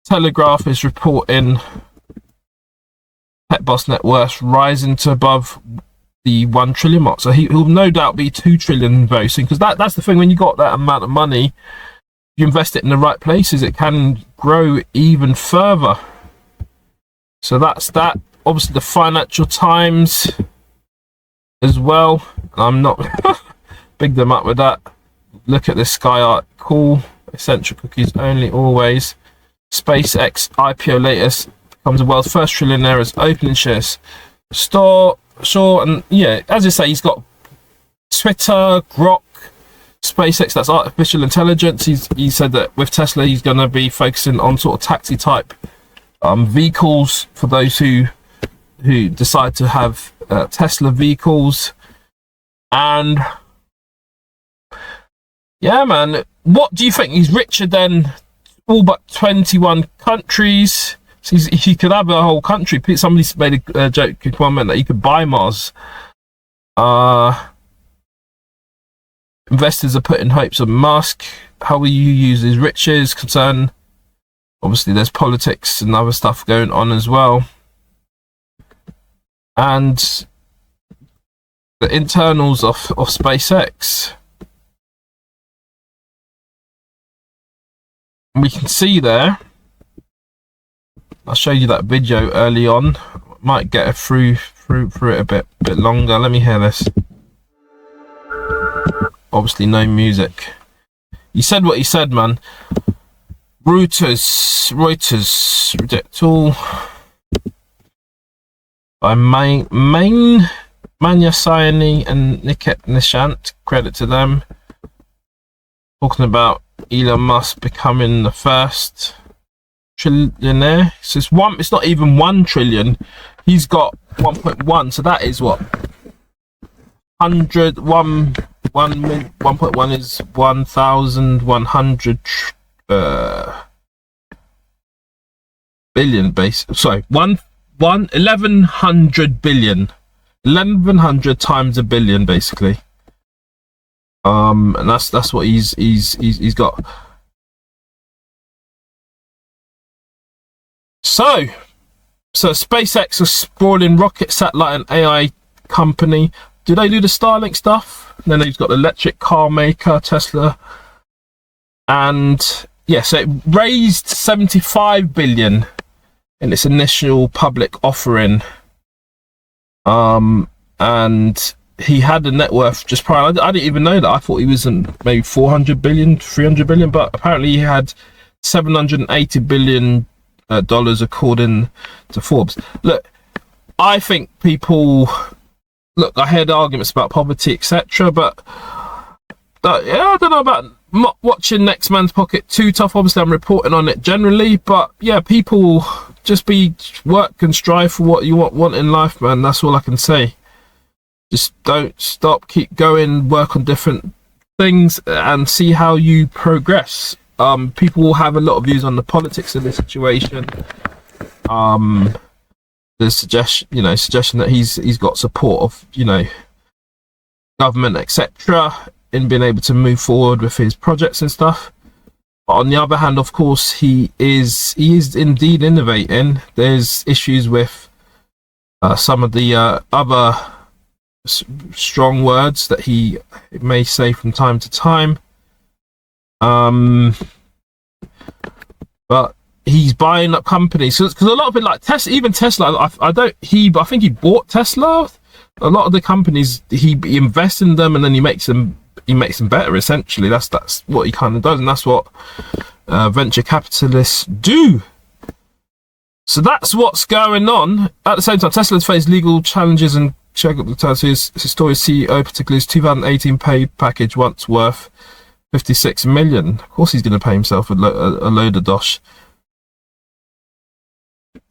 Telegraph is reporting pet boss net worth rising to above the 1 trillion mark. So he'll no doubt be 2 trillion very soon. Because that's the thing, when you got that amount of money, you invest it in the right places, it can grow even further. So that's that. Obviously the Financial Times as well. I'm not big them up with that. Look at this Sky article. Essential cookies only, always. SpaceX IPO latest, becomes the world's first trillionaire as opening shares. Sure, and yeah, as I say, he's got Twitter, Grok, SpaceX, that's artificial intelligence. He said that with Tesla he's going to be focusing on sort of taxi type vehicles for those who decide to have Tesla vehicles. And yeah, man, what do you think? He's richer than all but 21 countries. So he could have a whole country. Somebody made a joke, a comment that he could buy Mars. Investors are putting hopes on Musk. How will you use his riches? Concern. Obviously, there's politics and other stuff going on as well. And the internals of SpaceX. We can see there. I showed you that video early on. Might get it through it a bit longer. Let me hear this. Obviously, no music. He said what he said, man. Reuters reject all. By Main Manya Sayani and Niket Nishant, credit to them. Talking about Elon Musk becoming the first trillionaire. So it's not even 1 trillion. He's got 1.1. So that is what? 1.1 is 1,100 billion base. Sorry, 1,100 billion. 1,100 times a billion, basically. And that's what he's got. So SpaceX, a sprawling rocket, satellite, and AI company. Do they do the Starlink stuff? And then he's got the electric car maker, Tesla. And yeah, so it raised 75 billion in its initial public offering. And he had a net worth just prior. I didn't even know that. I thought he was in maybe 400 billion, 300 billion, but apparently he had 780 billion dollars according to Forbes. Look, I think people... Look, I heard arguments about poverty, etc., but yeah, I don't know about not watching Next Man's Pocket too tough. Obviously, I'm reporting on it generally, but yeah, people just work and strive for what you want in life, man. That's all I can say. Just don't stop, keep going, work on different things, and see how you progress. People will have a lot of views on the politics of this situation. The suggestion that he's got support of, government, etc., in being able to move forward with his projects and stuff. But on the other hand, of course, he is indeed innovating. There's issues with some of the other strong words that he may say from time to time. But he's buying up companies, because a lot of it, like Tesla, even Tesla, I think he bought Tesla. A lot of the companies, he invests in them and then he makes them better. Essentially, that's what he kind of does, and that's what venture capitalists do. So that's what's going on. At the same time, Tesla's faced legal challenges and check up the terms. His historic CEO, particularly his 2018 pay package, once worth 56 million. Of course, he's going to pay himself a load of dosh.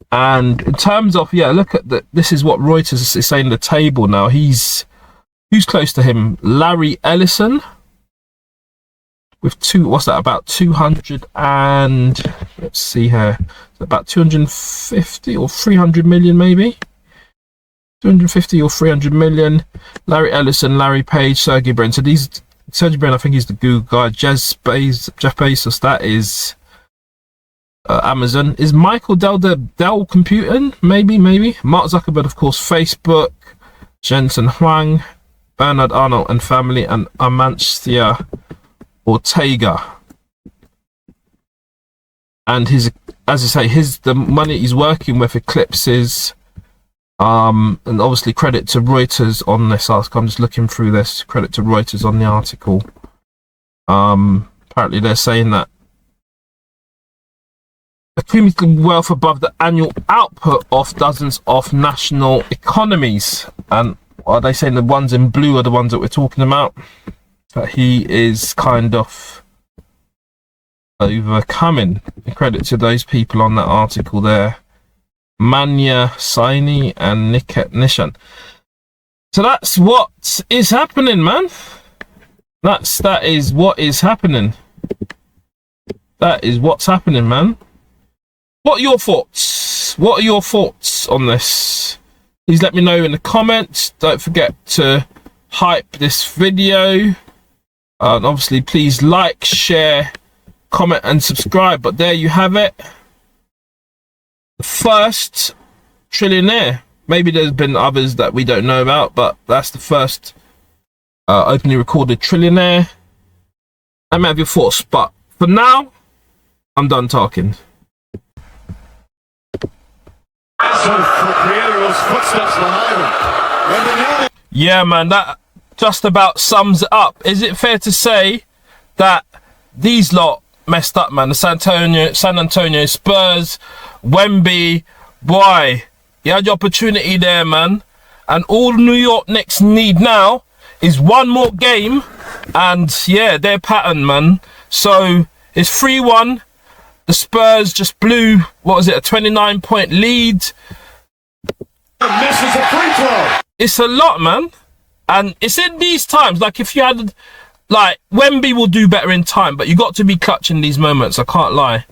And in terms of, look at this is what Reuters is saying the table now. Who's close to him? Larry Ellison with about 200 and let's see here, about 250 or 300 million, maybe 250 or 300 million. Larry Ellison, Larry Page, Sergey Brin. So Sergey Brin, I think he's the Google guy. Jeff Bezos, that is Amazon. Is Michael Dell Computing? Maybe. Mark Zuckerberg, of course, Facebook. Jensen Huang, Bernard Arnault and family, and Amancio Ortega. And the money he's working with eclipses. And obviously credit to Reuters on this article. I'm just looking through this. Credit to Reuters on the article. Apparently they're saying that accumulated wealth above the annual output of dozens of national economies. And are they saying the ones in blue are the ones that we're talking about? That he is kind of overcoming. Credit to those people on that article there. Manya Saini and Niket Nishan. So that's what is happening, man. That is what is happening. That is what's happening, man. What are your thoughts? What are your thoughts on this? Please let me know in the comments. Don't forget to hype this video. And obviously, please like, share, comment, and subscribe. But there you have it. The first trillionaire. Maybe there's been others that we don't know about, but that's the first openly recorded trillionaire. Let me have your thoughts. But for now, I'm done talking. Yeah, man, that just about sums it up. Is it fair to say that these lot messed up, man? The San Antonio Spurs, Wemby, boy, you had your opportunity there, man. And all New York Knicks need now is one more game, and yeah, their pattern, man. So it's 3-1. the Spurs just blew, what was it, a 29-point lead. Misses a free throw. It's a lot, man. And it's in these times, like if you had, like, Wemby will do better in time, but you got to be clutch in these moments, I can't lie.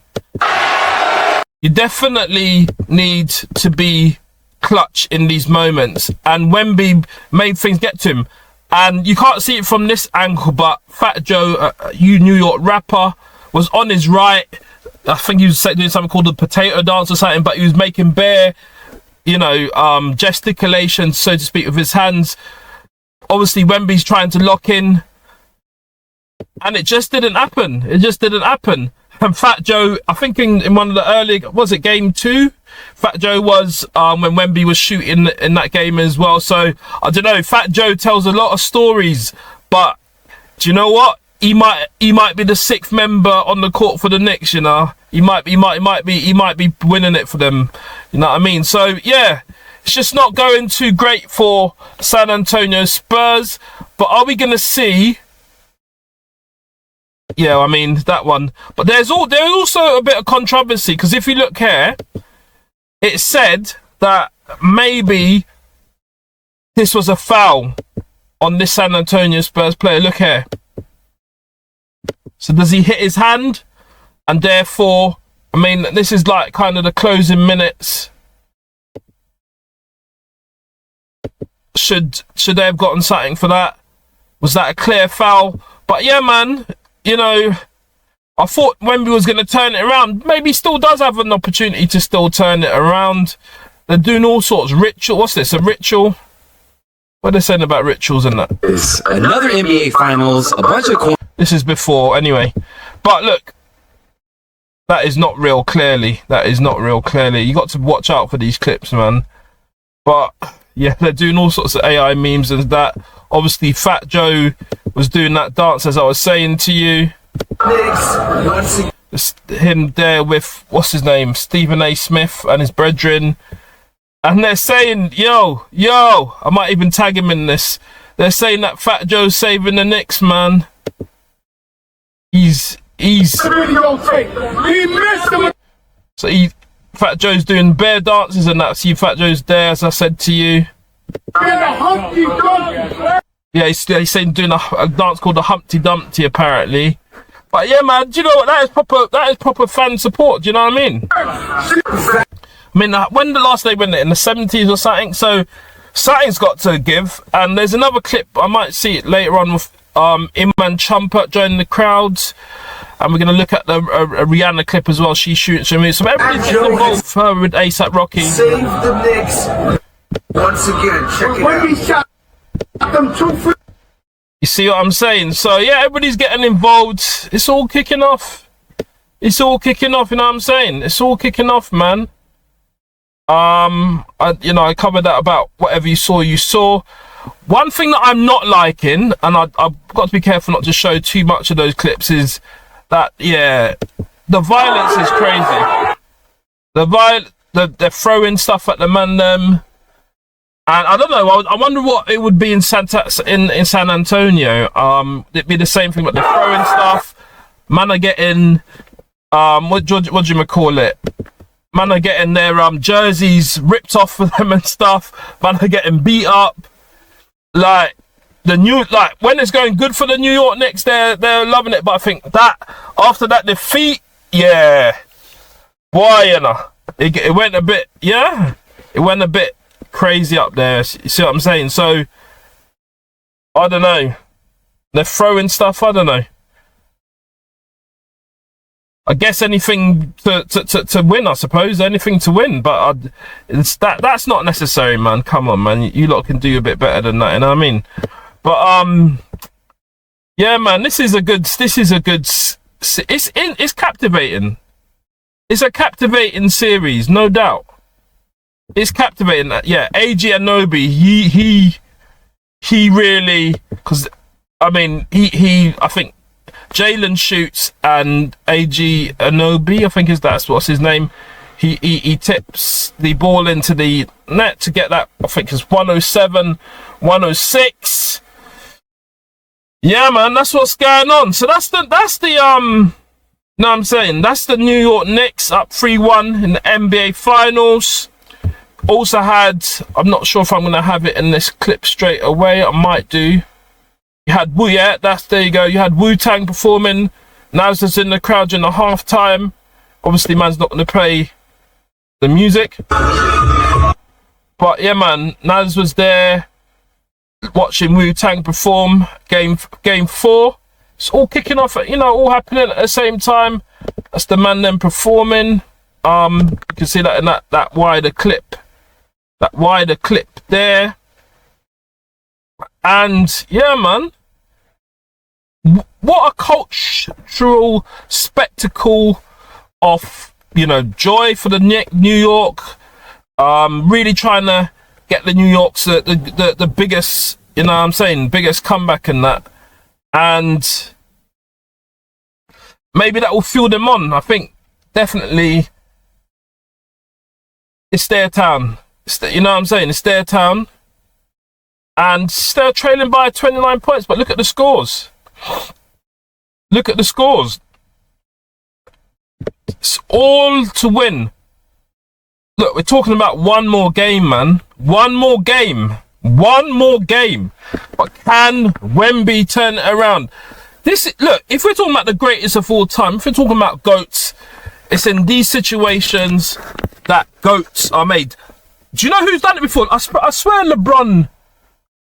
You definitely need to be clutch in these moments, and Wemby made things get to him. And you can't see it from this angle, but Fat Joe, New York rapper, was on his right. I think he was doing something called the potato dance or something, but he was making bare, you know, gesticulation, so to speak, with his hands. Obviously, Wemby's trying to lock in, and it just didn't happen. It just didn't happen. And Fat Joe, I think in one of the early, was it game 2? Fat Joe was when Wemby was shooting in that game as well. So I don't know. Fat Joe tells a lot of stories, but do you know what? He might be the 6th member on the court for the Knicks. You know, he might be winning it for them. You know what I mean? So yeah, it's just not going too great for San Antonio Spurs. But are we gonna see? Yeah, I mean that one. But there's also a bit of controversy, because if you look here, it said that maybe this was a foul on this San Antonio Spurs player. Look here. So does he hit his hand? And therefore, I mean, this is like kind of the closing minutes. Should they have gotten something for that? Was that a clear foul? But yeah, man, you know, I thought Wemby was going to turn it around. Maybe he still does have an opportunity to still turn it around. They're doing all sorts of ritual. What's this? A ritual? What are they saying about rituals and that? Is another NBA Finals, a bunch of... This is before, anyway. But look, that is not real, clearly. That is not real, clearly. You got to watch out for these clips, man. But yeah, they're doing all sorts of AI memes and that. Obviously, Fat Joe was doing that dance, as I was saying to you. Him there with, what's his name? Stephen A. Smith and his brethren. And they're saying, yo, I might even tag him in this. They're saying that Fat Joe's saving the Knicks, man. He's so Fat Joe's doing bear dances and that. See, Fat Joe's there, as I said to you. Yeah, he's saying doing a dance called the Humpty Dumpty, apparently. But yeah, man, do you know what? That is proper fan support. Do you know what I mean? I mean, when the last day went it in the 70s or something? So something's got to give. And there's another clip. I might see it later on with Iman Chumpert joining the crowds, and we're going to look at the Rihanna clip as well. She's shooting some moves. So everybody's getting involved with ASAP Rocky. Save the Knicks. Once again, check it out. You see what I'm saying? So yeah, everybody's getting involved. It's all kicking off. It's all kicking off. You know what I'm saying? It's all kicking off, man. I covered that about whatever you saw. One thing that I'm not liking, and I've got to be careful not to show too much of those clips, is that, yeah, the violence is crazy. They're throwing stuff at the man, and I don't know, I wonder what it would be in San Antonio. It'd be the same thing, but they're throwing stuff. Man are getting, what do you call it? Man are getting their jerseys ripped off for them and stuff. Man are getting beat up. Like when it's going good for the New York Knicks, they're loving it. But I think that after that defeat, yeah, boy, you know, it went a bit, yeah, it went a bit crazy up there. You see what I'm saying? So I don't know. They're throwing stuff. I don't know. I guess anything to win, I suppose. Anything to win, but that's not necessary, man. Come on, man. You lot can do a bit better than that, you know what I mean? But yeah, man. This is a good. It's captivating. It's a captivating series, no doubt. It's captivating. Yeah, AG Anunoby. He really, because I mean, I think Jalen shoots and AG Anunoby, I think what's his name. He tips the ball into the net to get that. I think it's 107, 106. Yeah, man, that's what's going on. So that's the know what I'm saying? That's the New York Knicks up 3-1 in the NBA Finals. Also had, I'm not sure if I'm going to have it in this clip straight away. I might do. You had there you go. You had Wu-Tang performing. Nas was in the crowd during the halftime. Obviously, man's not going to play the music. But yeah, man, Nas was there watching Wu-Tang perform. Game 4. It's all kicking off, all happening at the same time. That's the man then performing. You can see that in that wider clip. That wider clip there. And yeah, man. What a cultural spectacle of, joy for the New York. Really trying to get the New York's the biggest, biggest comeback in that. And maybe that will fuel them on. I think definitely it's their town. It's their town. And they're trailing by 29 points. But look at the scores. Look at the scores. It's all to win. Look, we're talking about one more game, man. One more game. But can Wemby turn it around? Look, if we're talking about the greatest of all time, if we're talking about GOATs, it's in these situations that GOATs are made. Do you know who's done it before? I swear LeBron,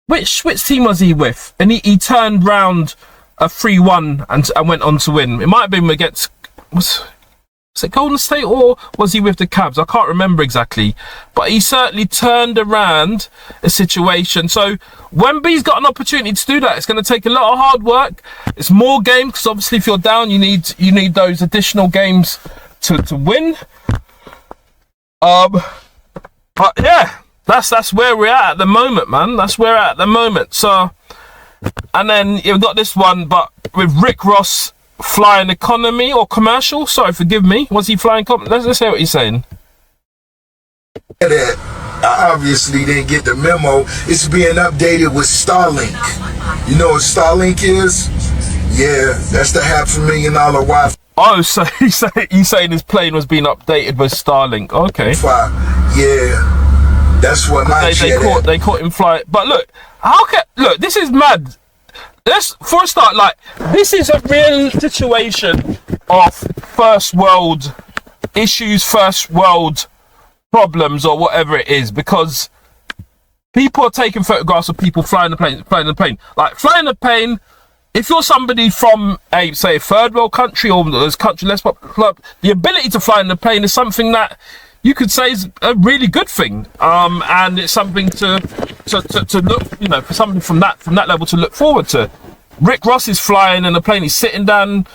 which team was he with? And he turned round a 3-1 and went on to win. It might have been against... Was it Golden State or was he with the Cavs? I can't remember exactly. But he certainly turned around a situation. So Wemby's got an opportunity to do that. It's going to take a lot of hard work. It's more games because obviously if you're down, you need those additional games to win. But yeah, that's where we're at the moment, man. That's where we're at the moment. So, and then you've got this one, but with Rick Ross flying economy or commercial. Sorry, forgive me. Was he flying? Let's hear what he's saying. I obviously didn't get the memo. It's being updated with Starlink. You know what Starlink is? Yeah, that's the $500,000 Wi-Fi. Oh, so he's saying his plane was being updated with Starlink. Okay. Yeah, that's what they caught him flying. But look, this is mad. For a start, this is a real situation of first world issues, first world problems, or whatever it is, because people are taking photographs of people flying the plane. Like, flying the plane, if you're somebody from a third world country or those country less popular, the ability to fly in the plane is something that you could say is a really good thing, and it's something to look, for somebody from that level to look forward to. Rick Ross is flying in a plane. He's sitting down.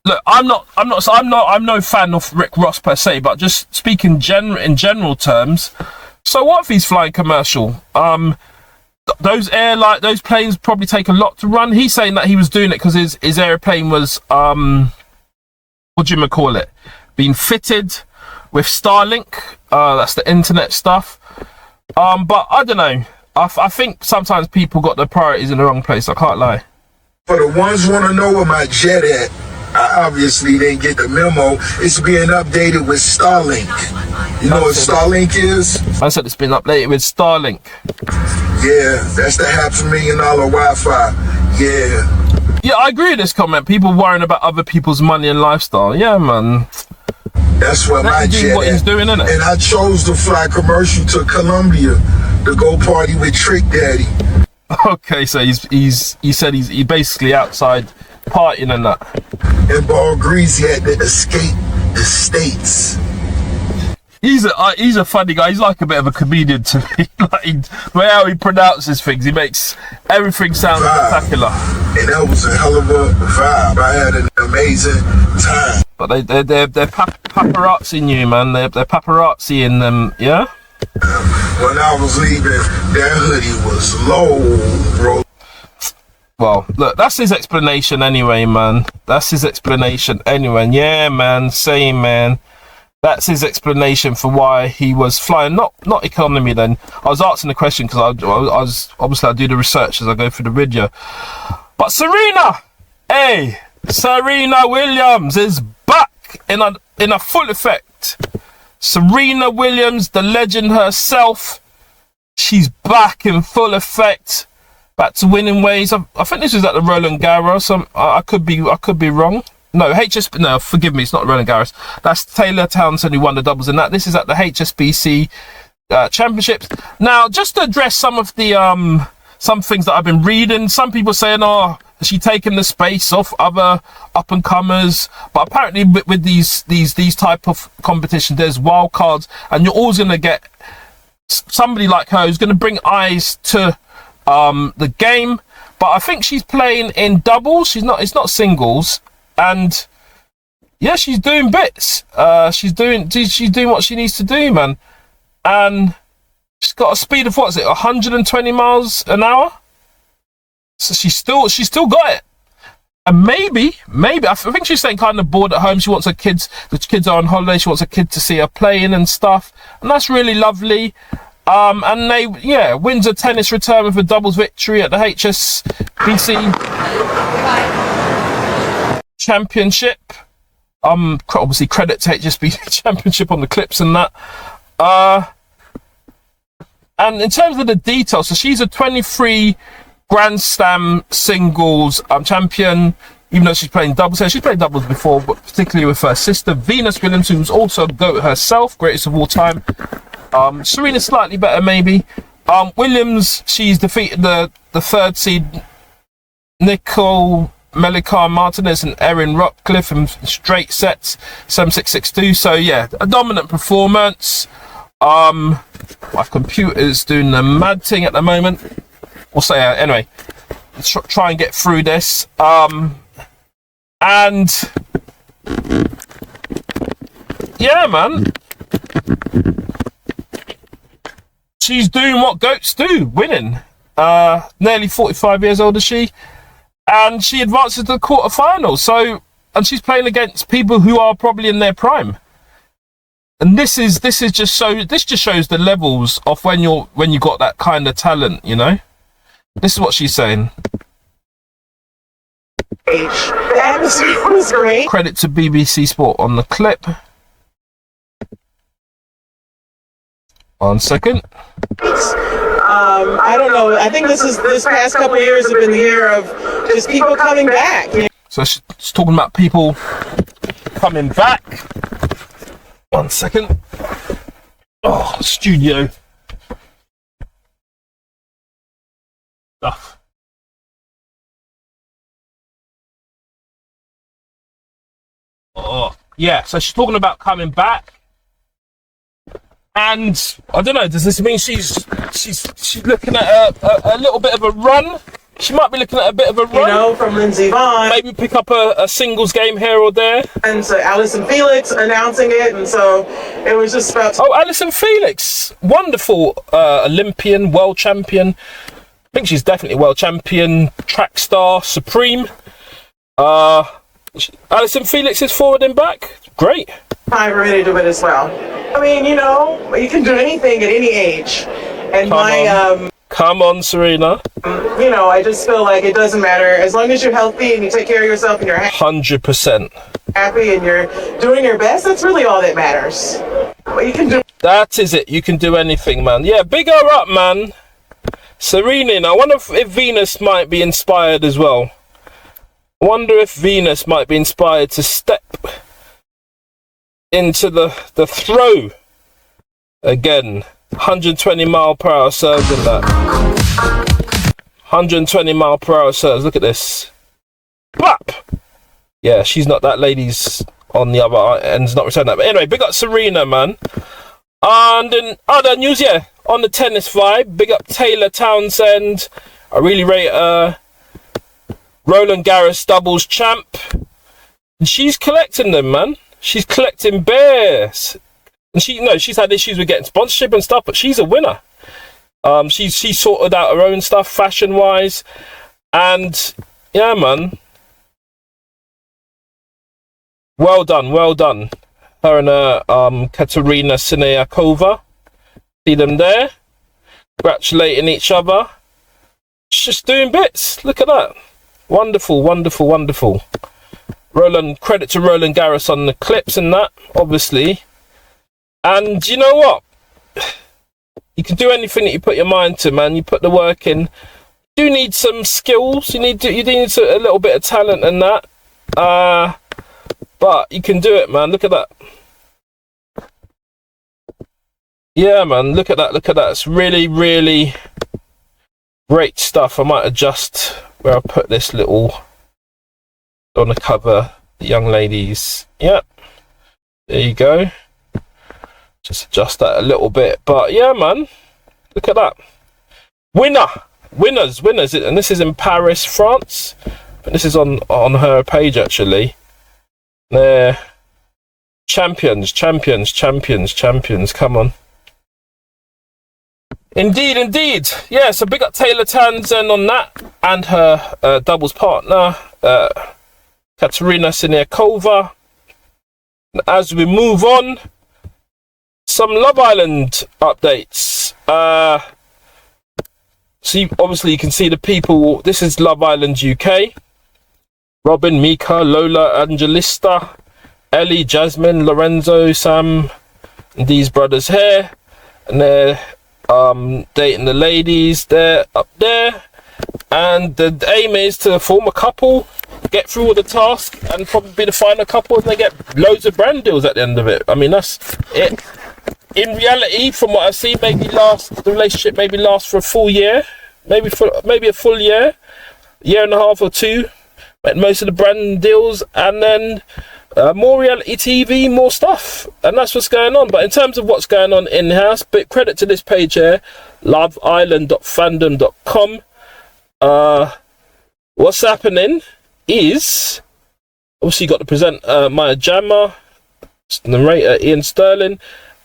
Look, I'm no fan of Rick Ross per se, but just speaking in general terms. So what if he's flying commercial? Those planes probably take a lot to run. He's saying that he was doing it because his airplane was what do you call it? Being fitted with Starlink. That's the internet stuff. But I don't know. I think sometimes people got their priorities in the wrong place. I can't lie. For the ones want to know where my jet at, I obviously didn't get the memo. It's being updated with Starlink. You know what Starlink is? I said it's been updated with Starlink. Yeah, that's the $500,000 Wi-Fi. Yeah. Yeah, I agree with this comment. People worrying about other people's money and lifestyle. Yeah, man. That's what my jet what he's doing, innit? And I chose to fly commercial to Colombia to go party with Trick Daddy. Okay, so he said he's basically outside partying and that. And Ball Greasy had to escape the States. He's a funny guy. He's like a bit of a comedian to me. Like, how he pronounces things, he makes everything sound spectacular. And that was a hell of a vibe. I had an amazing time. But they're paparazziing you, man. They're paparazziing them, yeah? When I was leaving, that hoodie was low, bro. Well, look, that's his explanation anyway, man. That's his explanation anyway. Yeah, man, same, man. That's his explanation for why he was flying, not economy then. I was asking the question because I was obviously I do the research as I go through the video. But Serena Williams is back. back in a full effect. Serena Williams, the legend herself, she's back in full effect, back to winning ways. I think this is at the Roland Garros. I could be wrong. No, no, forgive me, it's not Roland Garros. That's Taylor Townsend who won the doubles in that. This is at the HSBC Championships. Now, just to address some of the some things that I've been reading, some people saying, "Oh, has she taken the space off other up and comers?" But apparently, with these type of competitions, there's wild cards, and you're always going to get somebody like her who's going to bring eyes to the game. But I think she's playing in doubles. It's not singles, and yeah, she's doing bits. She's doing what she needs to do, man. And she's got a speed of, what is it, 120 miles an hour? So she's still got it. And maybe, I think she's saying kind of bored at home. She wants the kids are on holiday. She wants a kid to see her playing and stuff. And that's really lovely. And wins a tennis return with a doubles victory at the HSBC Championship. Obviously credit to HSBC Championship on the clips and that. And in terms of the details, so she's a 23 Grand Slam singles champion, even though she's playing doubles here. She's played doubles before, but particularly with her sister, Venus Williams, who's also the GOAT herself, greatest of all time. Serena's slightly better, maybe. Williams, she's defeated the third seed, Nicole Melicar Martinez and Erin Rockcliffe in straight sets, 7-6, 6-2. So yeah, a dominant performance. My computer's doing the mad thing at the moment. We'll say anyway. Let's try and get through this. And yeah, man, she's doing what goats do, winning. Nearly 45 years old is she, and she advances to the quarterfinals. So, and she's playing against people who are probably in their prime. And this just shows the levels of when you got that kind of talent, you know. This is what she's saying. The atmosphere was great. Credit to BBC Sport on the clip. 1 second. I don't know. I think this past couple of years have been the year of just people coming back. So she's talking about people coming back. 1 second. Oh, studio stuff. Oh, yeah. So she's talking about coming back, and I don't know. Does this mean she's looking at a little bit of a run? She might be looking at a bit of a run. You know, from Lindsey Vonn. Maybe pick up a singles game here or there. And so Allyson Felix announcing it, and so it was just about... Oh, Allyson Felix. Wonderful Olympian, world champion. I think she's definitely world champion, track star, supreme. Allyson Felix is forward and back. Great. Time for me to do it as well. I mean, you know, you can do anything at any age. And Come on, Serena. You know, I just feel like it doesn't matter. As long as you're healthy and you take care of yourself and you're 100% happy and you're doing your best, that's really all that matters. What you can do. That is it. You can do anything, man. Yeah, big her up, man. Serena. I wonder if Venus might be inspired as well. I wonder if Venus might be inspired to step into the throw again. 120 mile per hour serves in that. 120 mile per hour serves. Look at this. Bap! Yeah, she's not that lady's on the other end's not returning that. But anyway, big up Serena, man. And in other news, yeah, on the tennis vibe, big up Taylor Townsend. I really rate Roland Garros doubles champ. And she's collecting them, man. She's collecting bears. And she's had issues with getting sponsorship and stuff, but she's a winner. She's sorted out her own stuff fashion-wise. And, yeah, man. Well done, well done. Her and Katerina Siniakova. See them there. Congratulating each other. Just doing bits. Look at that. Wonderful, wonderful, wonderful. Credit to Roland Garros on the clips and that, obviously. And you know what? You can do anything that you put your mind to, man. You put the work in. You do need some skills. You do need a little bit of talent and that. But you can do it, man. Look at that. Yeah, man. Look at that. Look at that. It's really, really great stuff. I might adjust where I put this little on the cover. The young ladies. Yep. There you go. Just adjust that a little bit. But yeah, man. Look at that. Winners. And this is in Paris, France. But this is on her page, actually. They're champions. Come on. Indeed. Yeah, so big up Taylor Townsend on that. And her doubles partner, Katerina Siniakova. As we move on, some Love Island updates. So obviously you can see the people. This is Love Island UK. Robin, Mika, Lola, Angelista, Ellie, Jasmine, Lorenzo, Sam, and these brothers here. And they're dating the ladies. They're up there. And the aim is to form a couple, get through all the tasks, and probably be the final couple, and they get loads of brand deals at the end of it. I mean, that's it. In reality, from what I've seen, the relationship maybe lasts for a full year, maybe a full year and a half or two. But most of the brand deals, and then more reality TV, more stuff, and that's what's going on. But in terms of what's going on in house, big credit to this page here, loveisland.fandom.com. What's happening is obviously you got the presenter Maya Jama, narrator Ian Sterling.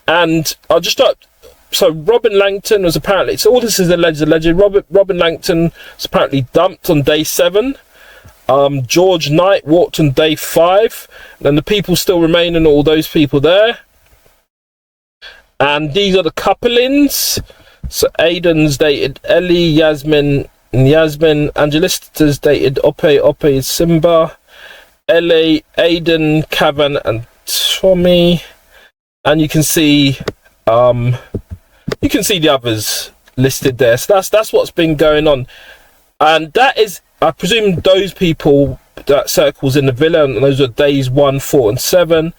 And I'll just start. So Robin Langton was apparently. So all this is alleged. Robin Langton was apparently dumped on day 7. George Knight walked on day 5. And the people still remain, and all those people there. And these are the couplings. So Aiden's dated Ellie, Yasmin, Angelista's dated Ope, Simba, Ellie, Aiden, Cavan, and Tommy. And you can see the others listed there. So that's what's been going on. And that is, I presume, those people, that circles in the villa, and those are days 1, 4, and 7.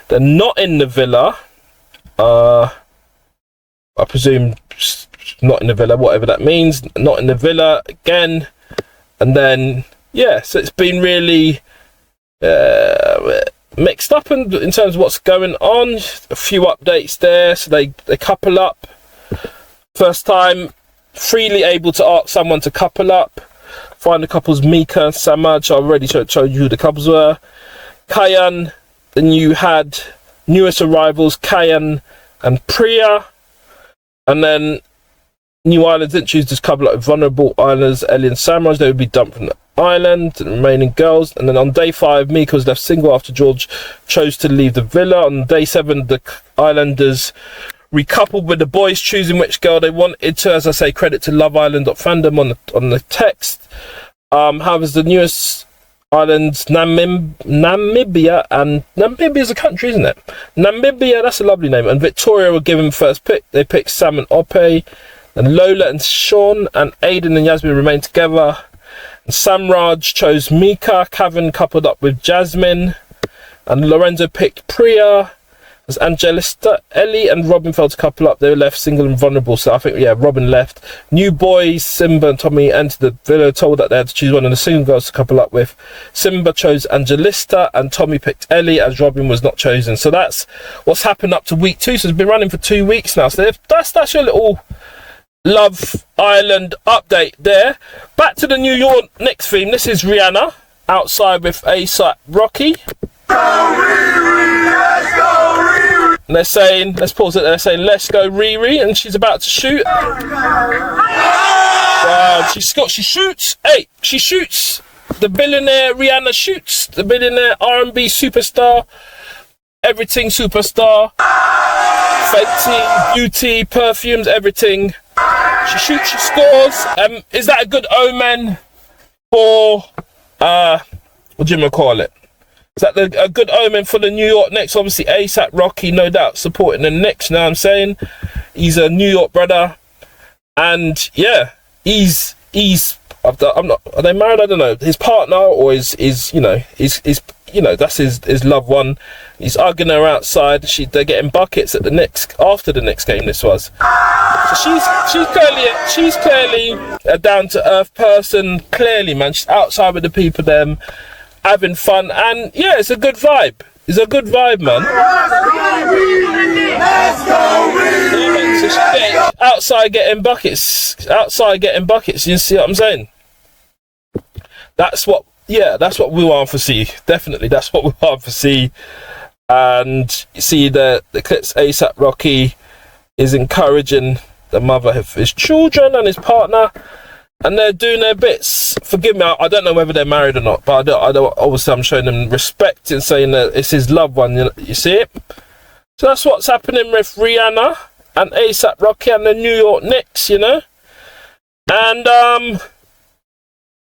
They're not in the villa. I presume not in the villa, whatever that means. Not in the villa again. And then, yeah, so it's been really mixed up in terms of what's going on. A few updates there. So they couple up. First time freely able to ask someone to couple up. Find the couples Mika and Samaj. I already showed you who the couples were. Kayan. Then you had newest arrivals Kayan and Priya. And then New Islands didn't choose this couple like vulnerable islanders Ellie and Samraj. They would be dumped from the island, the remaining girls. And then on day 5, Mika was left single after George chose to leave the villa. On day 7, the islanders recoupled with the boys, choosing which girl they wanted to. As I say, credit to loveisland.fandom on the text. However, the newest islands, Namibia, and Namibia is a country, isn't it? Namibia, that's a lovely name. And Victoria were given first pick. They picked Sam and Ope. And Lola and Sean and Aiden and Yasmin remained together. And Samraj chose Mika. Cavan coupled up with Jasmine. And Lorenzo picked Priya. As Angelista, Ellie and Robin fell to couple up. They were left single and vulnerable. So I think, yeah, Robin left. New boys, Simba and Tommy, entered the villa, told that they had to choose one of the single girls to couple up with. Simba chose Angelista and Tommy picked Ellie as Robin was not chosen. So that's what's happened up to week 2. So it's been running for 2 weeks now. So that's your little Love Island update there. Back to the New York Knicks theme. This is Rihanna outside with A$AP Rocky. And they're saying, let's pause it. They're saying, "Let's go, Riri," and she's about to shoot. She shoots. Hey, she shoots. The billionaire Rihanna shoots. The billionaire R&B superstar, everything superstar, Fenty, beauty, perfumes, everything. She shoots, she scores. Is that a good omen for what do you call it? Is that a good omen for the New York Knicks? Obviously, ASAP Rocky, no doubt, supporting the Knicks. Now I'm saying he's a New York brother, and yeah, he's. I'm not. Are they married? I don't know. His partner or is that's his loved one. He's hugging her outside. They're getting buckets at the Knicks after the Knicks game. This was. So she's clearly a down to earth person. Clearly, man, she's outside with the people, them having fun, and yeah, it's a good vibe. It's a good vibe, man. So she's outside getting buckets. You see what I'm saying? That's what we want to see. Definitely, that's what we want to see. And you see the clips. ASAP Rocky is encouraging the mother of his children and his partner, and they're doing their bits. Forgive me, I don't know whether they're married or not, but I don't. Obviously, I'm showing them respect and saying that it's his loved one. You see it? So that's what's happening with Rihanna and ASAP Rocky and the New York Knicks, you know. And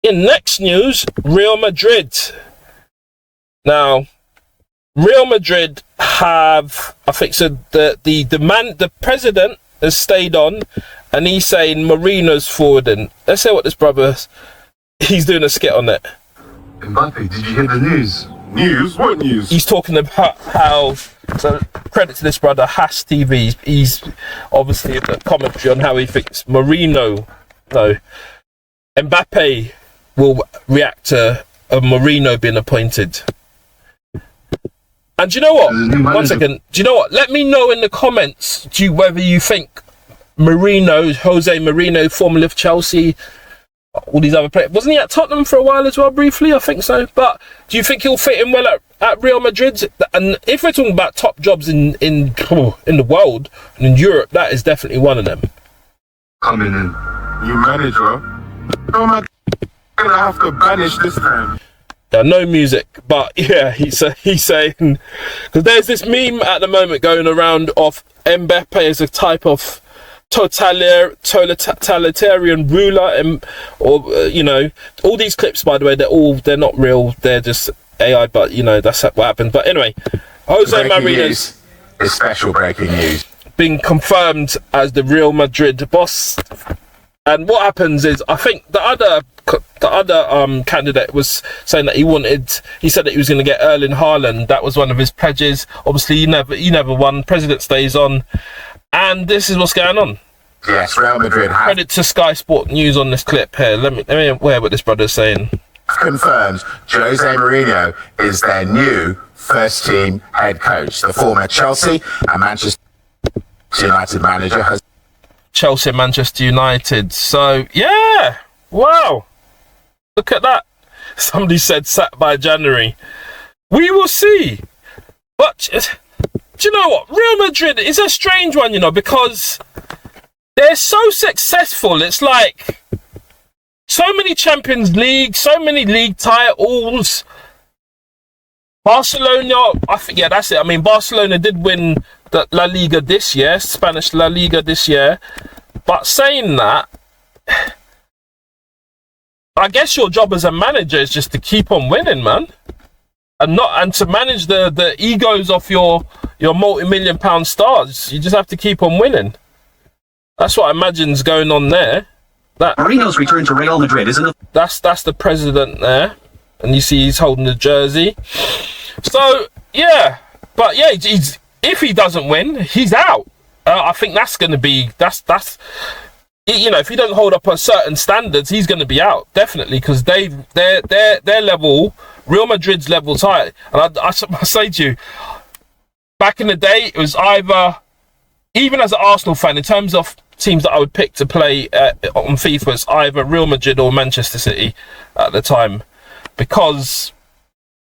in next news, Real Madrid. Now, Real Madrid have, I think, so the president has stayed on, and he's saying Marino's forwarding. Let's say what this brother, he's doing a skit on it. Mbappé, did you hear the news? News? What news? He's talking about how, so credit to this brother, Haas TV, he's obviously a commentary on how he thinks Mbappé will react to a Marino being appointed. And do you know what? 1 second. Do you know what? Let me know in the comments whether you think Jose Marino, formerly of Chelsea, all these other players. Wasn't he at Tottenham for a while as well, briefly? I think so. But do you think he'll fit in well at Real Madrid? And if we're talking about top jobs in the world and in Europe, that is definitely one of them. Coming in. New manager. Oh my God. I'm gonna have to banish this time. Yeah, no music, but yeah, he's saying, because there's this meme at the moment going around of Mbappé as a type of totalitarian ruler, all these clips, by the way, they're not real, they're just AI, but that's what happened. But anyway, Jose Marino's is special breaking news, being confirmed as the Real Madrid boss. And what happens is, I think the other candidate was saying that he said that he was going to get Erling Haaland. That was one of his pledges. Obviously, he never won. President stays on, and this is what's going on. Yes, Real Madrid. Credit to Sky Sport News on this clip here. Let me hear what this brother's saying. Confirms Jose Mourinho is their new first-team head coach. The former Chelsea and Manchester United manager has. Chelsea, Manchester United. So, yeah. Wow. Look at that. Somebody said sacked by January. We will see. But, do you know what? Real Madrid is a strange one, because they're so successful. It's like so many Champions League, so many league titles. Barcelona, that's it. I mean, Barcelona did win the La Liga this year, Spanish La Liga this year. But saying that, I guess your job as a manager is just to keep on winning, man, and to manage the egos of your multi-million pound stars. You just have to keep on winning. That's what I imagine's going on there. That Marino's return to Real Madrid isn't. That's the president there, and you see he's holding the jersey. So yeah, but yeah, if he doesn't win, he's out. I think that's going to be that's if he doesn't hold up a certain standards, he's going to be out definitely, because their level, Real Madrid's level's high. And I say to you, back in the day, it was either, even as an Arsenal fan, in terms of teams that I would pick to play on FIFA, it's either Real Madrid or Manchester City at the time, because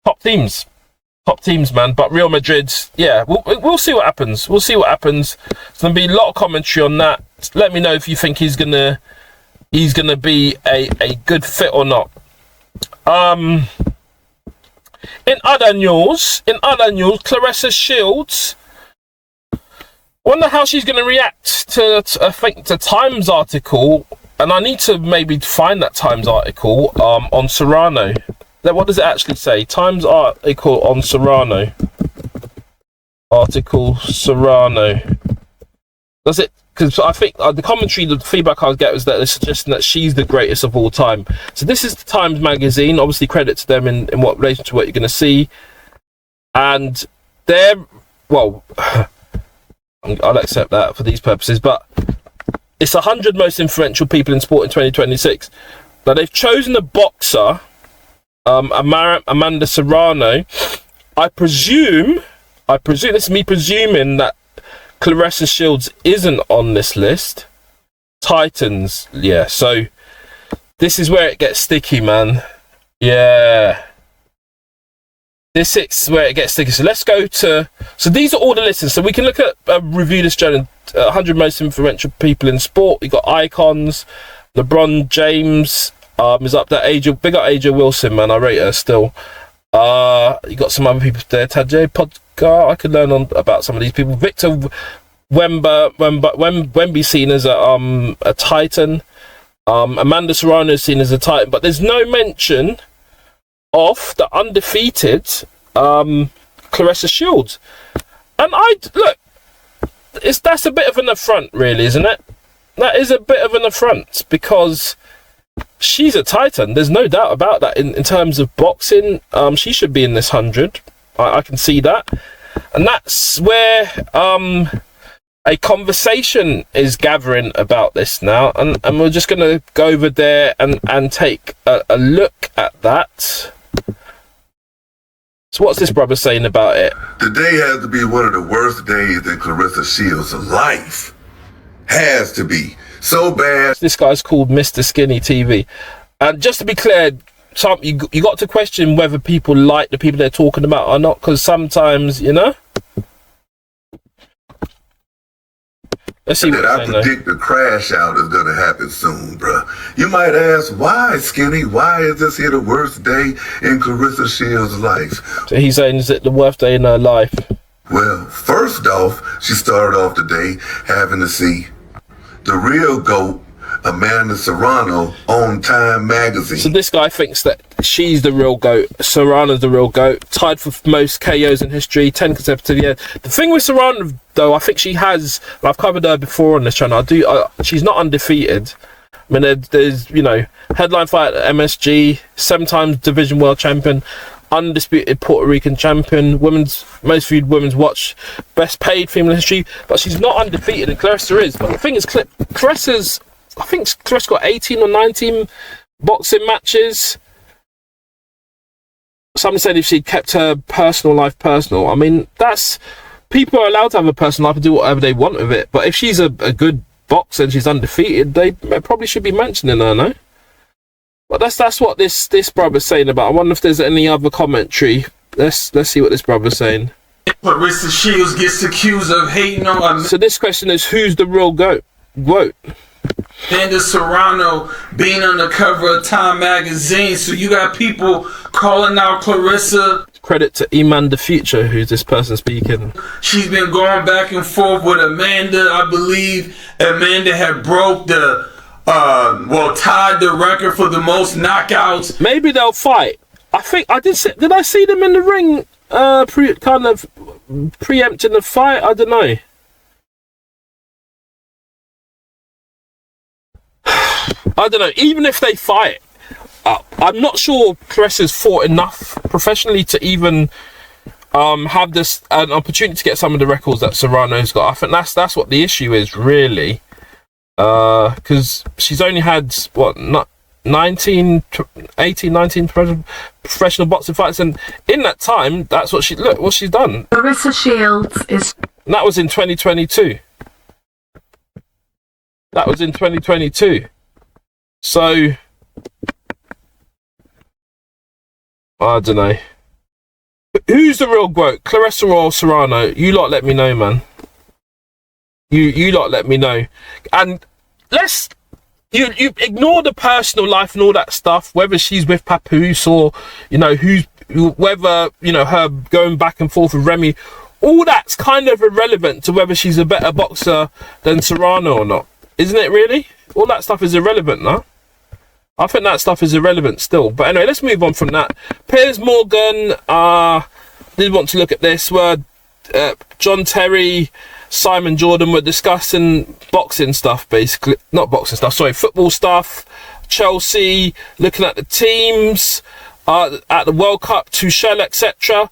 top teams, man. But Real Madrid, yeah, we'll see what happens. We'll see what happens. There's gonna be a lot of commentary on that. Let me know if you think he's gonna be a good fit or not. In other news, Clarissa Shields. Wonder how she's gonna react to I think the Times article, and I need to maybe find that Times article on Serrano. What does it actually say? Times article on Serrano. Article Serrano. Does it? Because I think the commentary, the feedback I get was that they're suggesting that she's the greatest of all time. So this is the Times magazine. Obviously, credit to them in what relation to what you're going to see. And they're, well, I'll accept that for these purposes, but it's 100 most influential people in sport in 2026. Now, they've chosen a boxer, Amanda Serrano. I presume, this is me presuming that Claressa Shields isn't on this list. Titans, yeah. So this is where it gets sticky, man. Yeah. This is where it gets sticky. So let's go to... So these are all the lists. So we can look at review this journal. 100 most influential people in sport. You got icons. LeBron James is up there. Big up AJ Wilson, man. I rate her still. You got some other people there. Tajay Podgar. I could learn about some of these people. Victor Wemby seen as a Titan. Amanda Serrano is seen as a Titan. But there's no mention of the undefeated Claressa Shields. And that's a bit of an affront, really, isn't it? That is a bit of an affront, because she's a Titan. There's no doubt about that. In terms of boxing, she should be in this 100. I can see that. And that's where a conversation is gathering about this now. And we're just going to go over there and take a look at that. So what's this brother saying about it? Today has to be one of the worst days in Claressa Shields' life. Has to be. So bad. This guy's called Mr. Skinny TV. And just to be clear, you got to question whether people like the people they're talking about or not, because sometimes, you know. Let's see what I predict the crash out is going to happen soon, bruh. You might ask, why, Skinny? Why is this here the worst day in Claressa Shields' life? So he's saying, is it the worst day in her life? Well, first off, she started off the day having to see the real GOAT, Amanda Serrano, on Time magazine. So this guy thinks that she's the real GOAT. Serrano's the real GOAT. Tied for most KOs in history, 10 consecutive years. The thing with Serrano, though, I think she has, I've covered her before on this channel, she's not undefeated. I mean, there's, you know, headline fight at MSG, 7 times division world champion, undisputed Puerto Rican champion, most viewed women's watch, best paid female in history, but she's not undefeated, and Claressa is. But the thing is, Claressa got 18 or 19 boxing matches. Some said if she'd kept her personal life personal. I mean, people are allowed to have a personal life and do whatever they want with it. But if she's a good boxer and she's undefeated, they probably should be mentioning her, no? But that's what this brother's saying about. I wonder if there's any other commentary. Let's see what this brother's saying. Claressa Shields gets accused of hating on. So this question is, who's the real GOAT? Amanda Serrano being on the cover of Time magazine. So you got people calling out Claressa. Credit to Iman the Future, who's this person speaking. She's been going back and forth with Amanda. I believe Amanda had broke tied the record for the most knockouts. Maybe they'll fight. I think did I see them in the ring preempting the fight? I don't know. I don't know. Even if they fight, I'm not sure Claressa's fought enough professionally to even have an opportunity to get some of the records that Serrano's got. I think that's what the issue is, really. Because she's only had 18, 19 professional boxing fights, and in that time, that's what she's done. Claressa Shields is. And that was in 2022. So I don't know. Who's the real GOAT? Claressa or Serrano? You lot let me know, man. You lot let me know. And you ignore the personal life and all that stuff, whether she's with Papoose or, you know, whether, you know, her going back and forth with Remy. All that's kind of irrelevant to whether she's a better boxer than Serrano or not. Isn't it, really? All that stuff is irrelevant, no? I think that stuff is irrelevant still. But anyway, let's move on from that. Piers Morgan did want to look at this, where John Terry, Simon Jordan were discussing boxing stuff, basically. Not boxing stuff, sorry, football stuff. Chelsea, looking at the teams, at the World Cup, Tuchel, etc.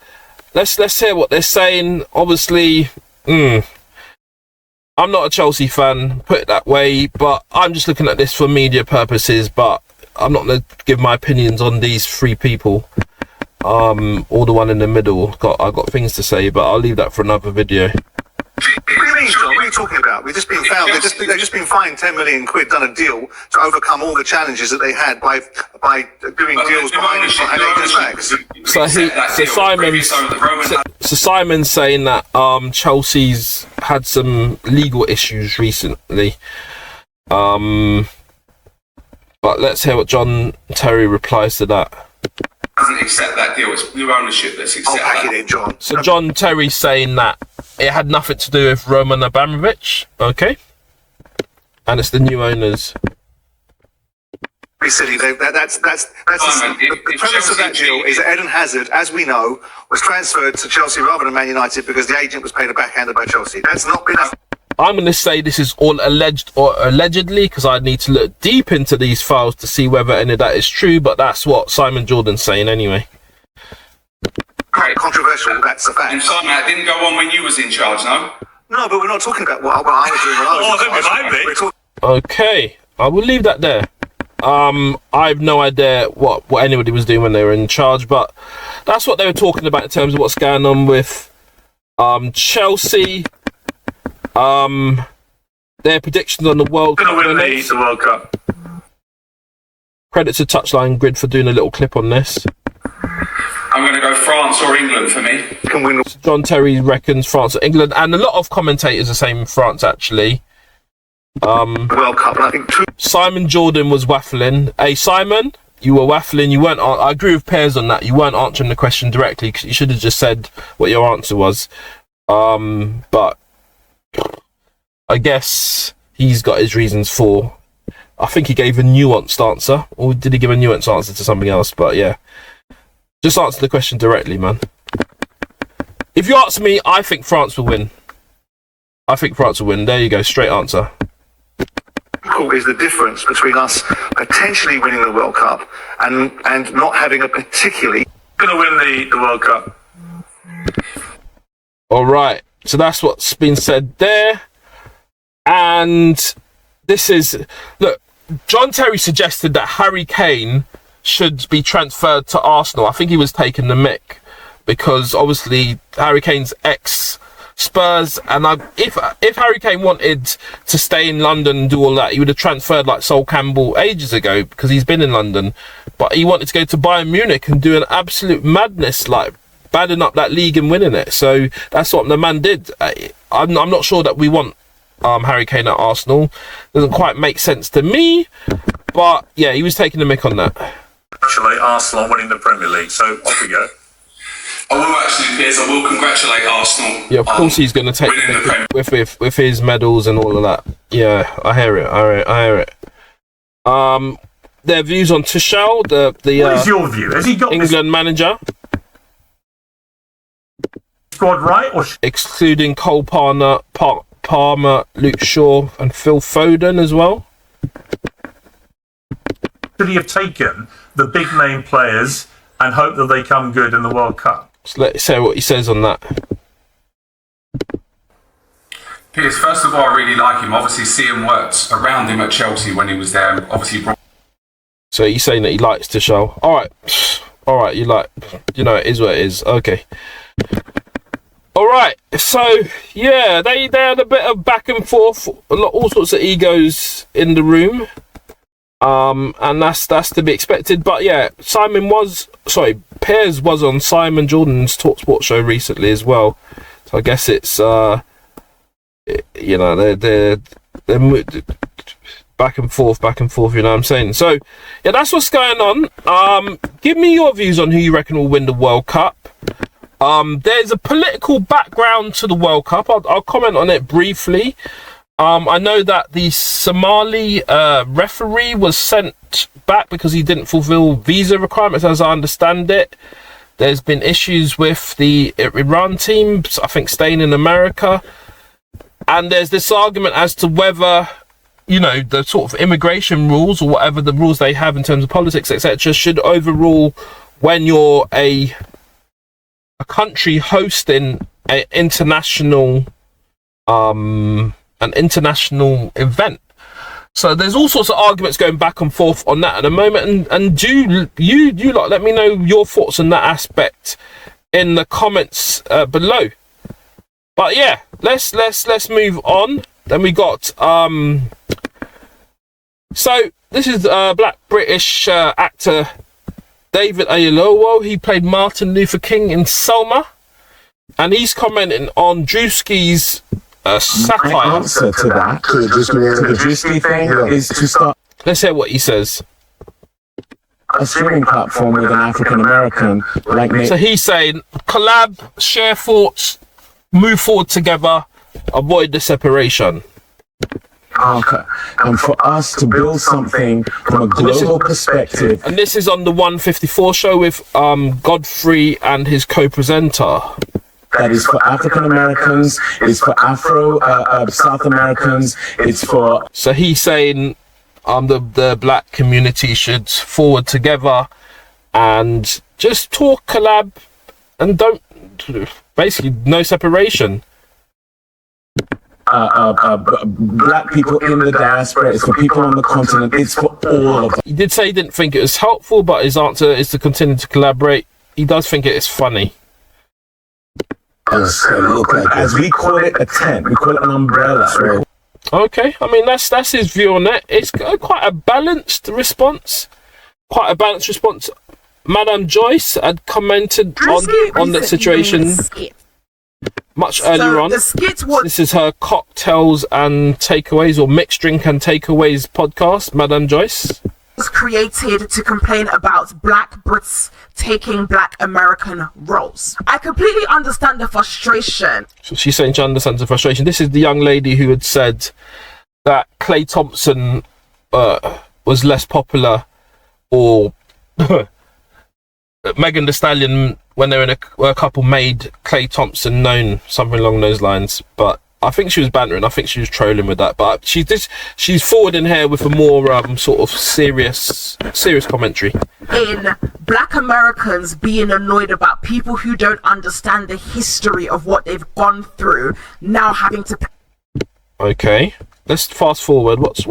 Let's hear what they're saying. Obviously, I'm not a Chelsea fan, put it that way, but I'm just looking at this for media purposes, but I'm not going to give my opinions on these three people. Or the one in the middle. I've got things to say, but I'll leave that for another video. What do you mean, John? What are you talking about? We've just been found. They've just been fined 10 million quid, done a deal to overcome all the challenges that they had by doing deals behind agents' backs. So Simon's saying that Chelsea's had some legal issues recently. But let's hear what John Terry replies to that. Doesn't accept that deal. It's new ownership that's accept that. I'll pack it in, John. So John Terry's saying that it had nothing to do with Roman Abramovich, okay? And it's the new owners. Pretty silly. That's the premise of that deal is that Eden Hazard, as we know, was transferred to Chelsea rather than Man United because the agent was paid a backhander by Chelsea. That's not been a... I'm going to say this is all alleged or allegedly, because I need to look deep into these files to see whether any of that is true, but that's what Simon Jordan's saying anyway. Quite controversial, that's a fact. And Simon, that didn't go on when you was in charge, no? No, but we're not talking about what I was doing when I was in charge. Okay, I will leave that there. I have no idea what anybody was doing when they were in charge, but that's what they were talking about in terms of what's going on with Chelsea. Their predictions on the World Cup. Going to win the World Cup. Credit to Touchline Grid for doing a little clip on this. I'm going to go France or England for me. Can win. John Terry reckons France or England, and a lot of commentators are saying France actually. World Cup, and I think Simon Jordan was waffling. Hey Simon, you were waffling. You weren't. I agree with Piers on that. You weren't answering the question directly. You should have just said what your answer was. But I guess he's got his reasons for. I think he gave a nuanced answer, or did he give a nuanced answer to something else? But yeah, just answer the question directly, man. If you ask me, I think France will win. I think France will win. There you go, straight answer. Is the difference between us potentially winning the World Cup and not having a particularly Going to win the World Cup. All right, so that's what's been said there. And this is, look, John Terry suggested that Harry Kane should be transferred to Arsenal. I think he was taking the mick because obviously Harry Kane's ex-Spurs, and if Harry Kane wanted to stay in London and do all that, he would have transferred like Sol Campbell ages ago because he's been in London. But he wanted to go to Bayern Munich and do an absolute madness, like badding up that league and winning it. So that's what the man did. I'm not sure that we want Harry Kane at Arsenal. Doesn't quite make sense to me, but yeah, he was taking the mick on that. Congratulate Arsenal on winning the Premier League, so off we go. I will actually, Piers, I will congratulate Arsenal. Yeah, of course he's going to take the with his medals and all of that. Yeah, I hear it. Their views on Tuchel, the what is your view? Has he got England manager? Squad right, or excluding Cole Palmer, Luke Shaw, and Phil Foden as well? Should he have taken the big name players and hope that they come good in the World Cup? So let's say what he says on that. Piers, first of all, I really like him. Obviously, seeing worked around him at Chelsea when he was there. Obviously, so he's saying that he likes Tuchel. All right, it is what it is. Okay. All right, so yeah, they had a bit of back and forth, all sorts of egos in the room, and that's to be expected. But yeah, Piers was on Simon Jordan's TalkSport show recently as well, so I guess it's they're back and forth. You know what I'm saying? So yeah, that's what's going on. Give me your views on who you reckon will win the World Cup. There's a political background to the World Cup. I'll comment on it briefly. I know that the Somali referee was sent back because he didn't fulfill visa requirements, as I understand it. There's been issues with the Iran team, I think, staying in America. And there's this argument as to whether, you know, the sort of immigration rules or whatever the rules they have in terms of politics, etc., should overrule when you're a country hosting an international event. So there's all sorts of arguments going back and forth on that at the moment, and do you lot let me know your thoughts on that aspect in the comments below. But yeah, let's move on. Then we got so this is Black British actor David Oyelowo. He played Martin Luther King in Selma, and he's commenting on Druski's satire. My answer to that, to the Druski thing, is to start. Let's hear what he says. A streaming platform with an African American like me. So he's saying collab, share thoughts, move forward together, avoid the separation. Okay. And for us to build something from a global perspective. And this is on the 154 show with Godfrey and his co-presenter. That is for African Americans, it's for South Americans, it's for... So he's saying the black community should forward together and just talk, collab, and don't... Basically, no separation. Black people in the diaspora, it's for people on the continent, it's for all of them. He did say he didn't think it was helpful, but his answer is to continue to collaborate. He does think it is funny. As we call it a tent, we call it an umbrella. Right? Okay, I mean that's his view on it. It's quite a balanced response. Madame Joyce had commented on that situation much earlier on. The skit was... This is her cocktails and takeaways, or mixed drink and takeaways podcast, Madame Joyce. Was created to complain about black Brits taking black American roles. I completely understand the frustration. So she's saying she understands the frustration. This is the young lady who had said that Klay Thompson was less popular, or Megan Thee Stallion, when they were in a couple, made Klay Thompson known, something along those lines. But I think she was bantering. I think she was trolling with that. But she's forwarding here with a more sort of serious commentary. In black Americans being annoyed about people who don't understand the history of what they've gone through, now having to... Okay, let's fast forward. What's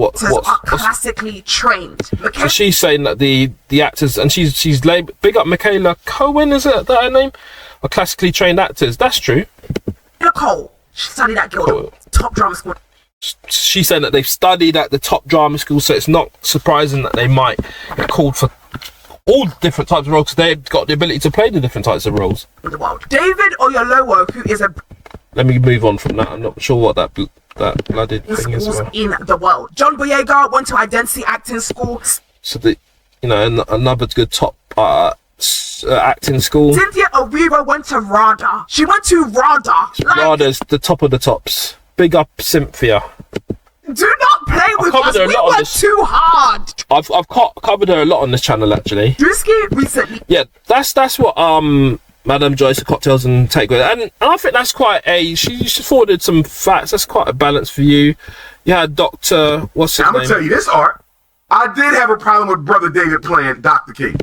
classically trained. So she's saying that the actors, and she's big up Michaela Cohen, is it that her name? Are classically trained actors. That's true. Nicole, she studied at Guildhall, top drama school. She's saying that they've studied at the top drama school, so it's not surprising that they might get called for all different types of roles, because they've got the ability to play the different types of roles. In the world. David Oyelowo, who is a... Let me move on from that. I'm not sure what that bloody thing is. In the world. John Boyega went to Identity Acting School. So another good top acting school. Cynthia Owiwa went to RADA. She went to RADA. RADA's the top of the tops. Big up Cynthia. Do not play with us. We were too hard. I've covered her a lot on this channel, actually. Druski recently. Yeah, that's what Madame Joyce, cocktails and takeaway, and I think that's quite she forwarded some facts. That's quite a balance for you. You had Dr. What's his name? I'm gonna tell you this, Art. I did have a problem with Brother David playing Dr. King.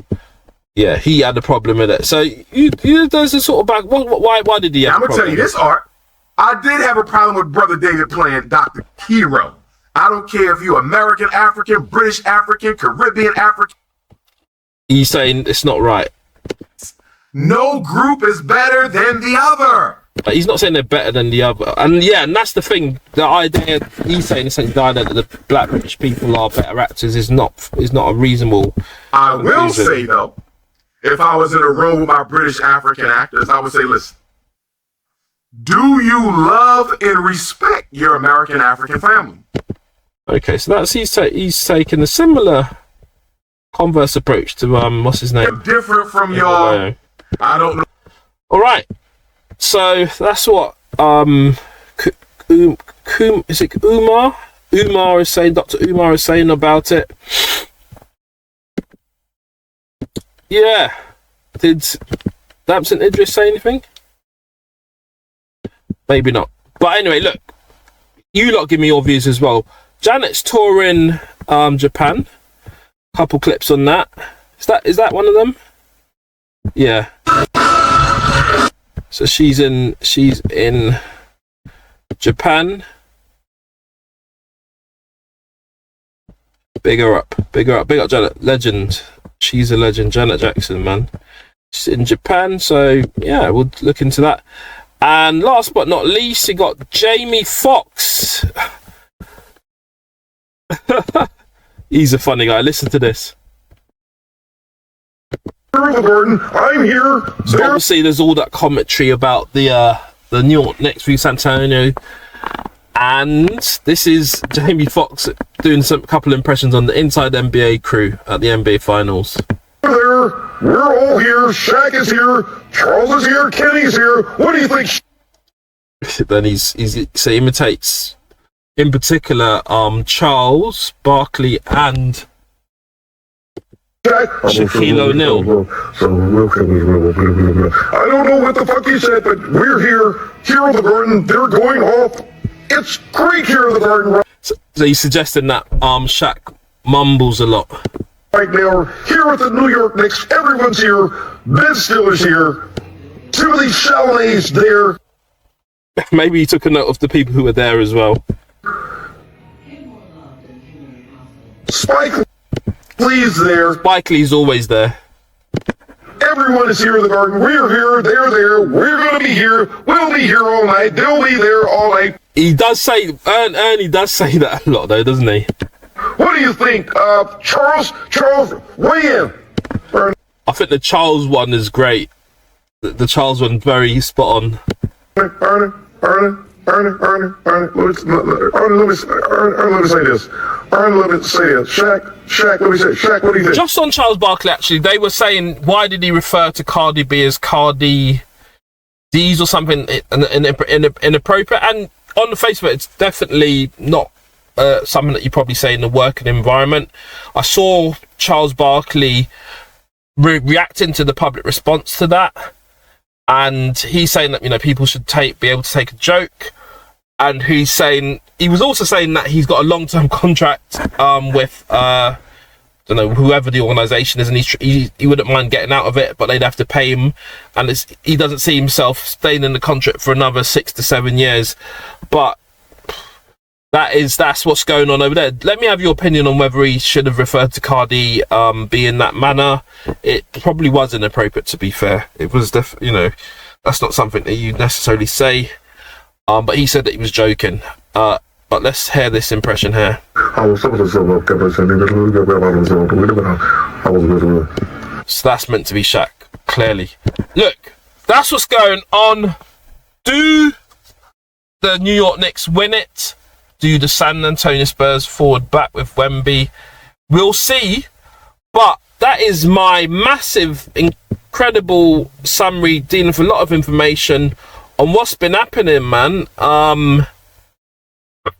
Yeah, he had a problem with it. So there's a sort of back. Why did he have? I'm gonna tell you this, Art. I did have a problem with Brother David playing Dr. Hero. I don't care if you're American African, British African, Caribbean African. He's saying it's not right. No group is better than the other. But he's not saying they're better than the other. And yeah, and that's the thing. The idea he's saying, essentially, the idea that the black British people are better actors is not a reasonable. I will say though, if I was in a room with my British African actors, I would say, listen, do you love and respect your American African family? Okay, so that's he's taking a similar converse approach to what's his name? Different from y'all. I don't know. All right, so that's what Is it Umar? Umar is saying, Dr. Umar is saying about it. Yeah. Did Damson Idris say anything? Maybe not. But anyway, look. You lot give me your views as well. Janet's touring Japan. Couple clips on that. Is that one of them? Yeah. So she's in Japan. Big her up, big up Janet, legend. She's a legend, Janet Jackson, man. She's in Japan, so yeah, we'll look into that. And last but not least, you got Jamie Foxx. He's a funny guy. Listen to this. I'm here. So obviously, there's all that commentary about the New York Knicks v San Antonio, and this is Jamie Foxx doing a couple impressions on the Inside NBA crew at the NBA Finals. There, we're all here. Shaq is here. Charles is here. Kenny's here. What do you think? Then he imitates, in particular, Charles Barkley and Shaquille O'Neal. I don't know what the fuck he said, but we're here. Here at the Garden. They're going off. It's great here at the Garden. So he's suggesting that Shaq mumbles a lot. Right now, here at the New York Knicks, everyone's here. Ben Stiller's here. Timothy Chalamet's there. Maybe he took a note of the people who were there as well. Spike Lee's there. Spike Lee's always there. Everyone is here in the Garden. We're here. They're there. We're going to be here. We'll be here all night. They'll be there all night. He does say, Ernie does say that a lot though, doesn't he? What do you think? Charles, weigh in. I think the Charles one is great. The Charles one, very spot on. Ernie, let me say this. Shaq, let me say, Shaq, what do you think? Just on Charles Barkley, actually, they were saying, why did he refer to Cardi B as Cardi D's or something inappropriate? And on the face of it, it's definitely not something that you probably say in the working environment. I saw Charles Barkley reacting to the public response to that, and he's saying that people should be able to take a joke, and he was also saying that he's got a long-term contract with I don't know, whoever the organisation is, and he wouldn't mind getting out of it, but they'd have to pay him, and he doesn't see himself staying in the contract for another 6 to 7 years. But that's what's going on over there. Let me have your opinion on whether he should have referred to Cardi B in that manner. It probably was inappropriate, to be fair. It was that's not something that you necessarily say. But he said that he was joking. But let's hear this impression here. So that's meant to be Shaq, clearly. Look, that's what's going on. Do the New York Knicks win it? Do the San Antonio Spurs forward back with Wemby? We'll see. But that is my massive, incredible summary, dealing with a lot of information on what's been happening, man.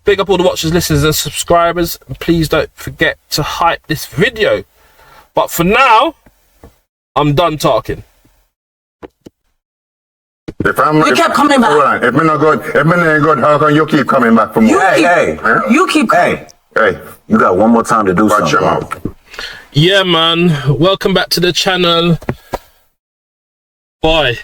Big up all the watchers, listeners, and subscribers. And please don't forget to hype this video. But for now, I'm done talking. You kept coming back. Right. If me not good, how can you keep coming back for more? You keep coming. Hey, you got one more time to do something. Yeah, man. Welcome back to the channel. Boy,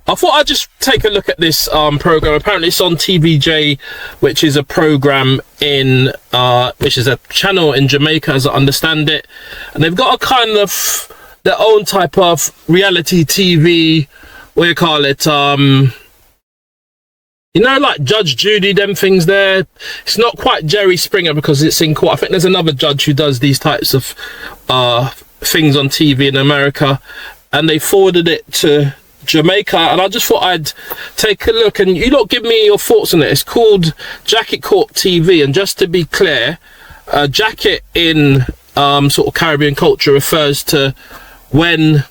I thought I'd just take a look at this program. Apparently it's on TVJ, which is a program which is a channel in Jamaica, as I understand it. And they've got a kind of their own type of reality TV, what do you call it, like Judge Judy, them things there. It's not quite Jerry Springer because it's in court. I think there's another judge who does these types of things on TV in America, and they forwarded it to Jamaica, and I just thought I'd take a look, and you lot give me your thoughts on it. It's called Jacket Court TV, and just to be clear, jacket in sort of Caribbean culture refers to when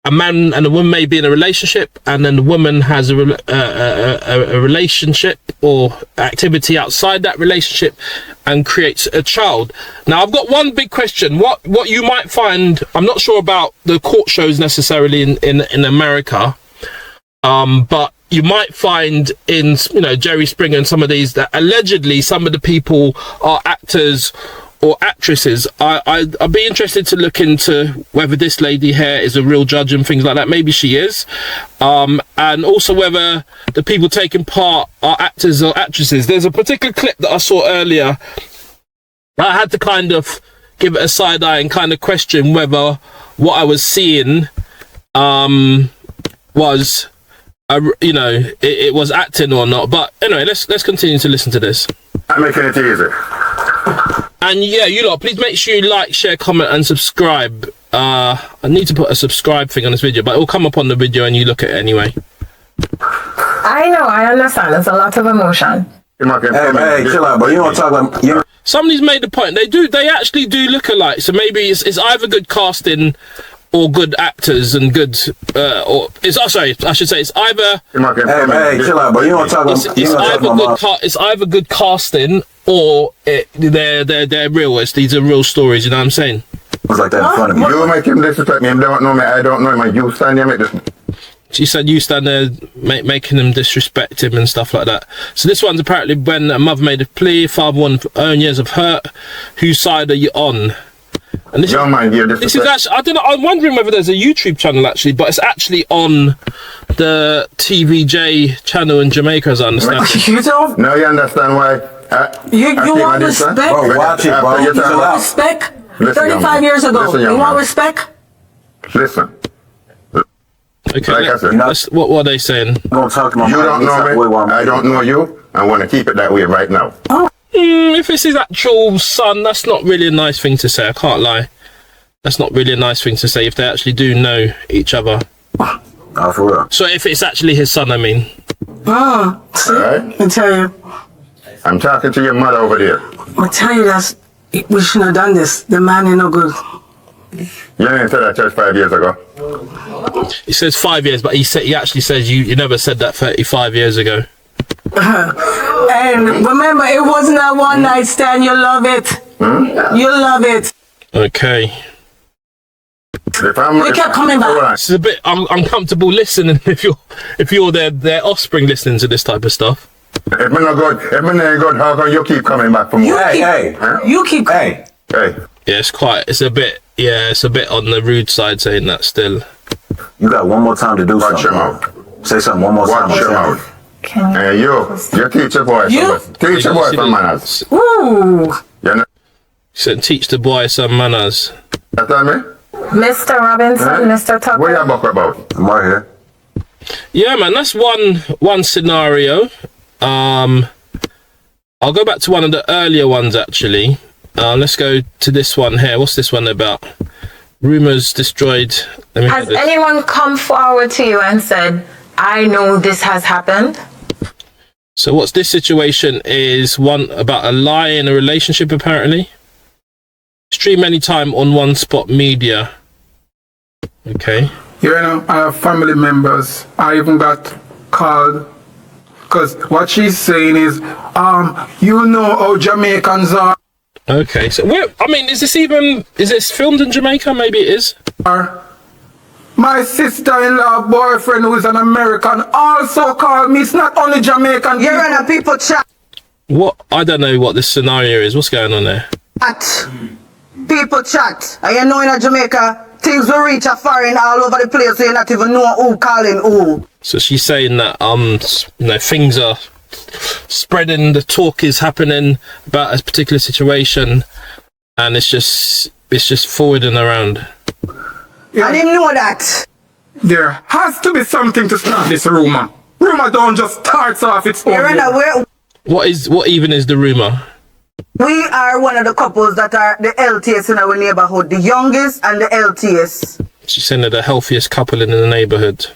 a man and a woman may be in a relationship, and then the woman has a relationship or activity outside that relationship and creates a child. Now, I've got one big question. What you might find, I'm not sure about the court shows necessarily in America, but you might find in, you know, Jerry Springer and some of these, that allegedly some of the people are actors or actresses. I'd be interested to look into whether this lady here is a real judge and things like that. Maybe she is. And also whether the people taking part are actors or actresses. There's a particular clip that I saw earlier. I had to kind of give it a side eye and kind of question whether what I was seeing was, you know, it was acting or not. But anyway, let's continue to listen to this. I'm making it easy. And yeah, you lot, please make sure you like, share, comment, and subscribe. I need to put a subscribe thing on this video, but it will come up on the video and you look at it anyway. I know, I understand. There's a lot of emotion. Hey, chill out, but you don't talk like you. Somebody's made the point. They actually do look alike. So maybe it's either good casting or good actors and good, or it's, oh, sorry, I should say it's either. Hey, chill out, but you don't talk like. It's either good casting or they're real. These are real stories. You know what I'm saying? It's like that in front of me. You make him disrespect me. Him don't know me. I don't know him. And you stand there, make this. She said you stand there making them disrespect him and stuff like that. So this one's apparently when a mother made a plea, father won own years of hurt. Whose side are you on? And this, this is actually, I don't know, I'm wondering whether there's a YouTube channel actually, but it's actually on the TVJ channel in Jamaica, as I understand. You don't? No, you understand why? You want respect? Bro, watch it, bro. You want respect? 35 years ago. You want respect? Listen. Okay, like I said, what are they saying? Don't talk to my you don't know me. I don't know you. I want to keep it that way right now. If it's his actual son, that's not really a nice thing to say. I can't lie. That's not really a nice thing to say if they actually do know each other. Oh, for real. So if it's actually his son, I mean. See? Right. I tell you. I'm talking to your mother over there. I tell you that we shouldn't have done this. The man ain't no good. You didn't say that church 5 years ago. He says 5 years, but he actually says you never said that 35 years ago. And remember, it wasn't a one night stand. You love it. You love it. Okay. We kept coming back. It's a bit uncomfortable listening if you're their offspring listening to this type of stuff. If me not good, how come you keep coming back from you? You keep. Hey. Yeah, it's a bit on the rude side saying that still. You got one more time to do something. Watch your mouth. Say something one more time. Watch your mouth. Hey, you teach your boy teach your boy some manners. Ooh. You know? He said, teach the boy some manners. You tell me? Mr. Robinson, Mr. Tuchel. What are you talking about? I'm right here. Yeah, man, that's one scenario. I'll go back to one of the earlier ones actually. Let's go to this one here. What's this one about? Rumors destroyed. Has anyone come forward to you and said, I know this has happened? So what's this situation is one about a lie in a relationship apparently. Stream anytime on One Spot Media. Okay. You know, I have family members. I even got called because what she's saying is, you know how Jamaicans are. Okay, so is this filmed in Jamaica? Maybe it is. My sister-in-law boyfriend, who is an American, also called me. It's not only Jamaican. You're in a people chat. What? I don't know what this scenario is. What's going on there? People chat. And you know in Jamaica, things will reach a foreign all over the place, so you not even know who calling who. So she's saying that things are spreading, the talk is happening about a particular situation, and it's just forwarding around. I didn't know that. There has to be something to start this rumor. Rumor don't just start off its own. What even is the rumor? We are one of the couples that are the LTS in our neighborhood, the youngest and the LTS. She's saying they're the healthiest couple in the neighborhood.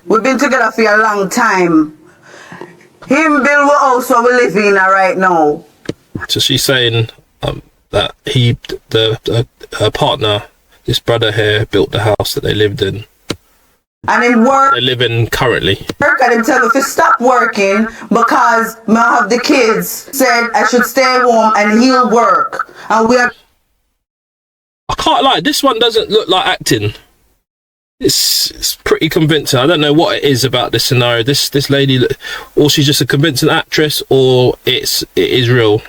We've been together for a long time. Him, Bill, we're also living right now. So she's saying that her partner, this brother here built the house that they lived in. And him work. They live in currently. And him tell me to stop working because I have the kids. Said I should stay home and he'll work. And we are. I can't lie. This one doesn't look like acting. It's pretty convincing. I don't know what it is about this scenario. This lady, or she's just a convincing actress, or it is real.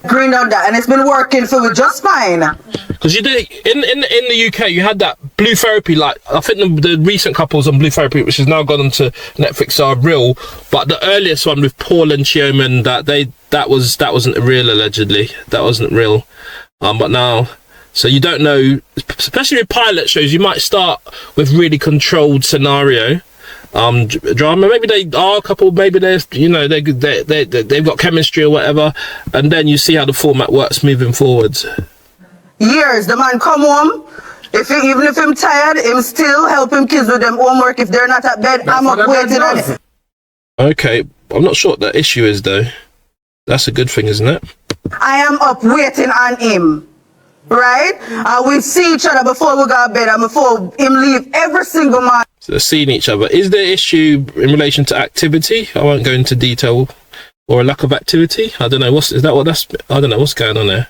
Agreeing on that, and it's been working for me just fine. Because you did in the UK, you had that Blue Therapy. Like I think the recent couples on Blue Therapy, which has now gone onto Netflix, are real. But the earliest one with Paul and Chioma, that wasn't real allegedly. That wasn't real. But now. So you don't know, especially with pilot shows, you might start with really controlled scenario, drama. Maybe they are a couple, maybe they've got chemistry or whatever, and then you see how the format works moving forwards. Years, the man come home, even if I'm tired, him still help him kids with them homework. If they're not at bed, I'm up waiting on it. Okay, I'm not sure what the issue is though. That's a good thing, isn't it? I am up waiting on him. Right? We see each other before we go to bed and before him leave every single morning. So they're seeing each other. Is there issue in relation to activity? I won't go into detail. Or a lack of activity? I don't know. I don't know what's going on there.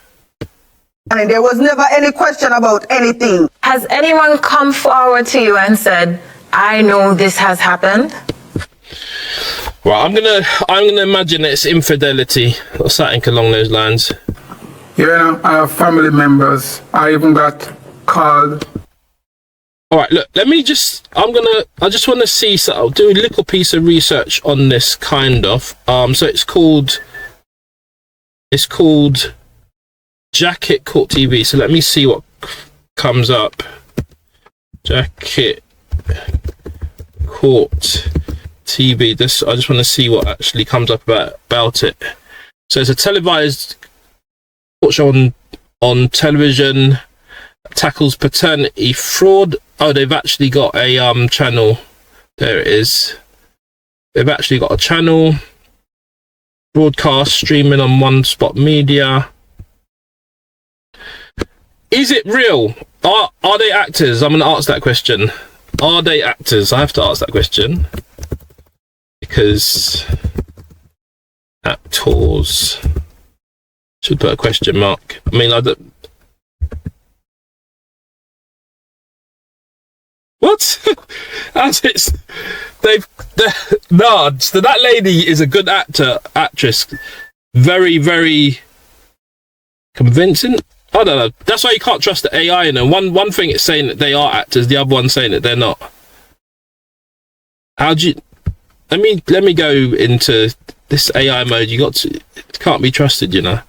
And there was never any question about anything. Has anyone come forward to you and said, I know this has happened? Right, I'm gonna imagine it's infidelity or something along those lines. Yeah, I have family members. I even got called. All right, look, I just want to see, so I'll do a little piece of research on this kind of. So it's called Jacket Court TV. So let me see what comes up. Jacket Court TV. I just want to see what actually comes up about it. So it's a televised court show on television, tackles paternity fraud. Oh, they've actually got a channel. There it is. They've actually got a channel. Broadcast streaming on One Spot Media. Is it real? Are they actors? I'm going to ask that question. Are they actors? I have to ask that question because actors. Should put a question mark. I mean, what? So that lady is a good actress. Very, very convincing. I don't know. That's why you can't trust the AI. You know, one thing it's saying that they are actors, the other one saying that they're not. How do you? Let me go into this AI mode. It can't be trusted, you know.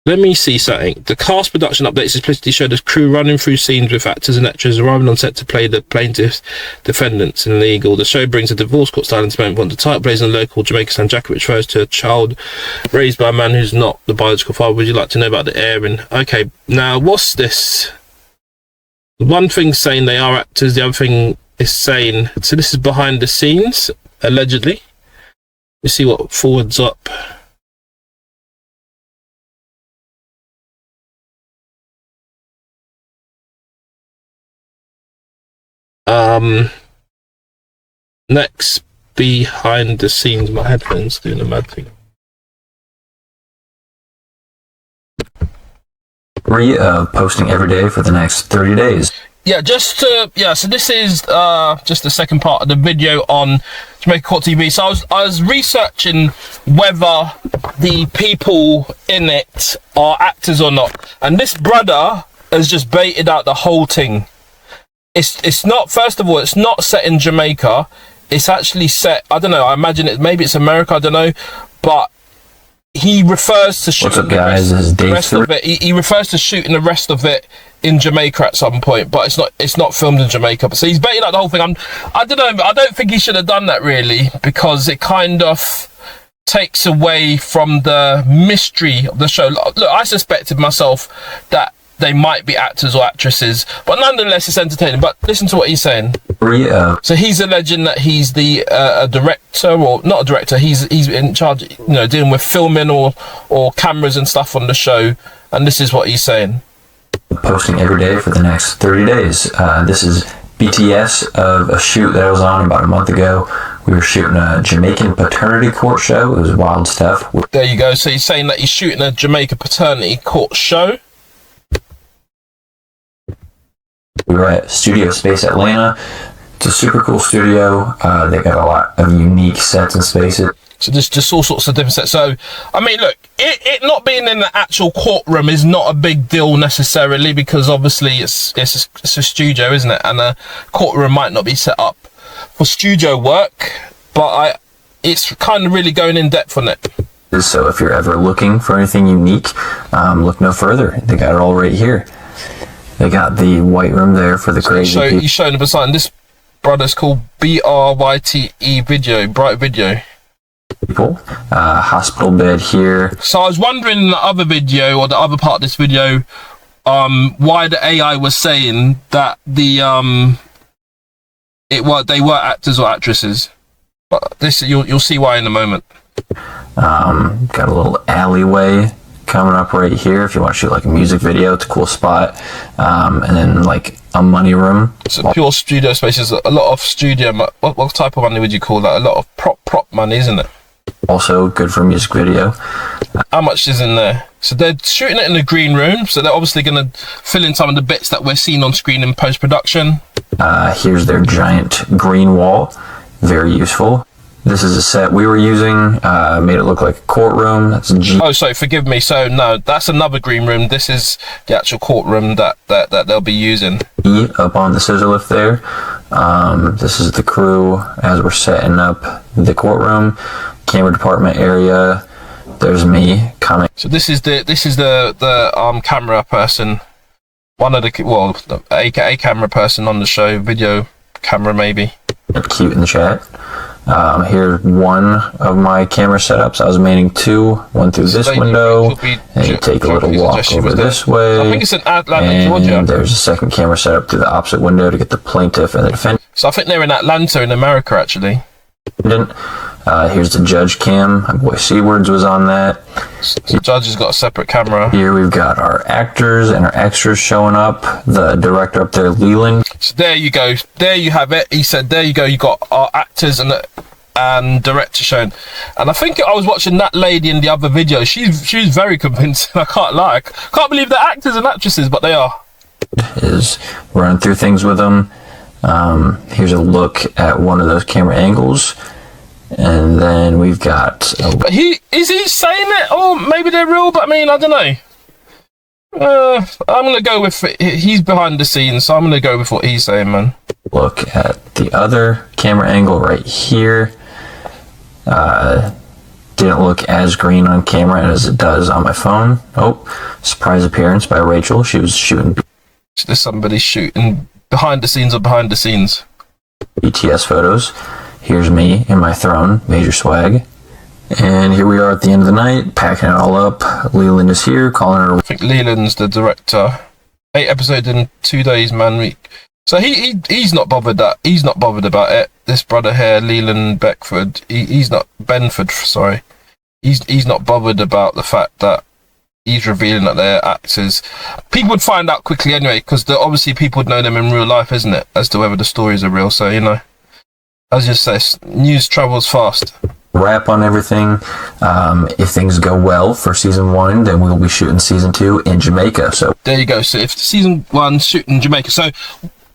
Let me see something. The cast production updates explicitly showed the crew running through scenes with actors and actresses arriving on set to play the plaintiffs, defendants in legal. The show brings a divorce court style entertainment point. The title plays in local Jamaica San Jaco, which refers to a child raised by a man who's not the biological father. Would you like to know about the airing? Okay, now what's this? One thing saying they are actors, the other thing is saying... So this is behind the scenes, allegedly. You see what forwards up. Next, behind the scenes, my headphones doing a mad thing. Posting every day for the next 30 days. Yeah, so this is just the second part of the video on Jamaica Court TV. So I was researching whether the people in it are actors or not, and this brother has just baited out the whole thing. It's not, first of all, it's not set in Jamaica. It's actually set, I don't know, I imagine maybe it's America, I don't know, but he refers to shooting the rest of it. He refers to shooting the rest of it in Jamaica at some point, but it's not filmed in Jamaica. So he's baiting out the whole thing. I don't know, I don't think he should have done that really, because it kind of takes away from the mystery of the show. Look, I suspected myself that they might be actors or actresses, but nonetheless it's entertaining. But listen to what he's saying. So he's alleging that he's the director, or not a director. He's in charge, dealing with filming or cameras and stuff on the show. And this is what he's saying. Posting every day for the next 30 days. This is BTS of a shoot that I was on about a month ago. We were shooting a Jamaican paternity court show. It was wild stuff. There you go. So he's saying that he's shooting a Jamaica paternity court show. We were at Studio Space Atlanta. It's a super cool studio. They got a lot of unique sets and spaces. So there's just all sorts of different sets. So, I mean, look, it not being in the actual courtroom is not a big deal necessarily, because obviously it's a studio, isn't it? And a courtroom might not be set up for studio work, but it's kind of really going in depth on it. So if you're ever looking for anything unique, look no further. They got it all right here. They got the white room there for the crazy people. He's showing the sign. This brother's called BRYTE Video, Bright Video. Hospital bed here. So I was wondering in the other video, or the other part of this video, why the AI was saying that they were actors or actresses. But this you'll see why in a moment. Got a little alleyway coming up right here if you want to shoot like a music video. It's a cool spot. And then like a money room. So pure studio spaces. A lot of studio. What type of money would you call that? A lot of prop money, isn't it? Also good for a music video. How much is in there? So they're shooting it in the green room. So they're obviously going to fill in some of the bits that we're seeing on screen in post-production. Here's their giant green wall. Very useful. This is a set we were using, made it look like a courtroom. That's oh, sorry, forgive me. So, no, that's another green room. This is the actual courtroom that they'll be using. Up on the scissor lift there. This is the crew as we're setting up the courtroom. Camera department area. There's me coming. So this is the camera person. One of the, a camera person on the show. Video camera, maybe. Cute in the chat. Here's one of my camera setups. I was manning two, one through this window, and you take a little walk over this way. I think it's in Atlanta, Georgia. And there's a second camera setup through the opposite window to get the plaintiff and the defendant. So I think they're in Atlanta in America, actually. Here's the judge cam. My boy Seawards was on that. So the judge has got a separate camera. Here we've got our actors and our extras showing up. The director up there, Leland. So there you go. There you have it. He said, there you go. You got our actors and director shown. And I think I was watching that lady in the other video. She was very convincing. I can't lie. I can't believe they're actors and actresses, but they are. Is running through things with them. Here's a look at one of those camera angles. And then we've got... But is he saying it? Or maybe they're real, but I mean, I don't know. I'm going to go with... He's behind the scenes, so I'm going to go with what he's saying, man. Look at the other camera angle right here. Didn't look as green on camera as it does on my phone. Oh, surprise appearance by Rachel. She was shooting... So there's somebody shooting behind the scenes of behind the scenes. BTS photos. Here's me in my throne, major swag. And here we are at the end of the night, packing it all up. Leland is here, calling her. I think Leland's the director. 8 episodes in 2 days, man. So he's not bothered that he's not bothered about it. This brother here, Leland Beckford, he's not Benford, sorry. He's not bothered about the fact that he's revealing that they're actors. People would find out quickly anyway, because obviously people would know them in real life, isn't it? As to whether the stories are real. So, you know, as you say, news travels fast. Wrap on everything. If things go well for season 1, then we'll be shooting season 2 in Jamaica. So there you go. So if season 1 shooting in Jamaica, so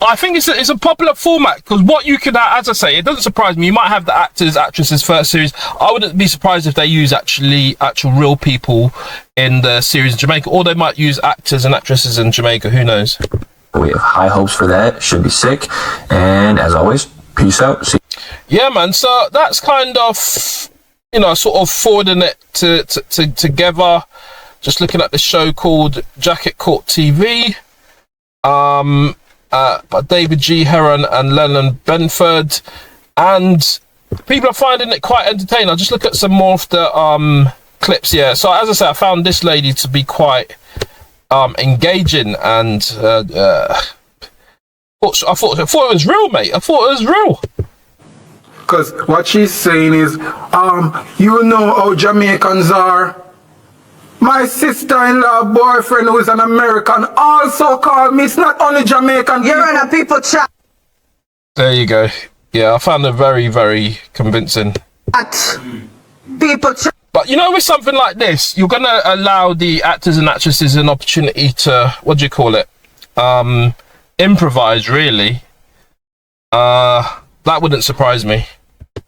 I think it's a popular format, because what you could, as I say, it doesn't surprise me. You might have the actors, actresses first series. I wouldn't be surprised if they use actual real people in the series in Jamaica, or they might use actors and actresses in Jamaica. Who knows? We have high hopes for that. Should be sick. And as always, peace out. See. Yeah, man. So that's kind of, you know, sort of forwarding it together. Just looking at the show called Jacket Court TV. By David G. Heron and Lennon Benford, and people are finding it quite entertaining. I'll just look at some more of the clips here. So as I said, I found this lady to be quite engaging and I thought it was real, mate. I thought it was real. Because what she's saying is, you know how Jamaicans are. My sister-in-law boyfriend, who is an American, also called me. It's not only Jamaican. You're in a people chat. There you go. Yeah, I found it very, very convincing. People chat. But you know, with something like this, you're going to allow the actors and actresses an opportunity to, what do you call it? Improvise, really. That wouldn't surprise me.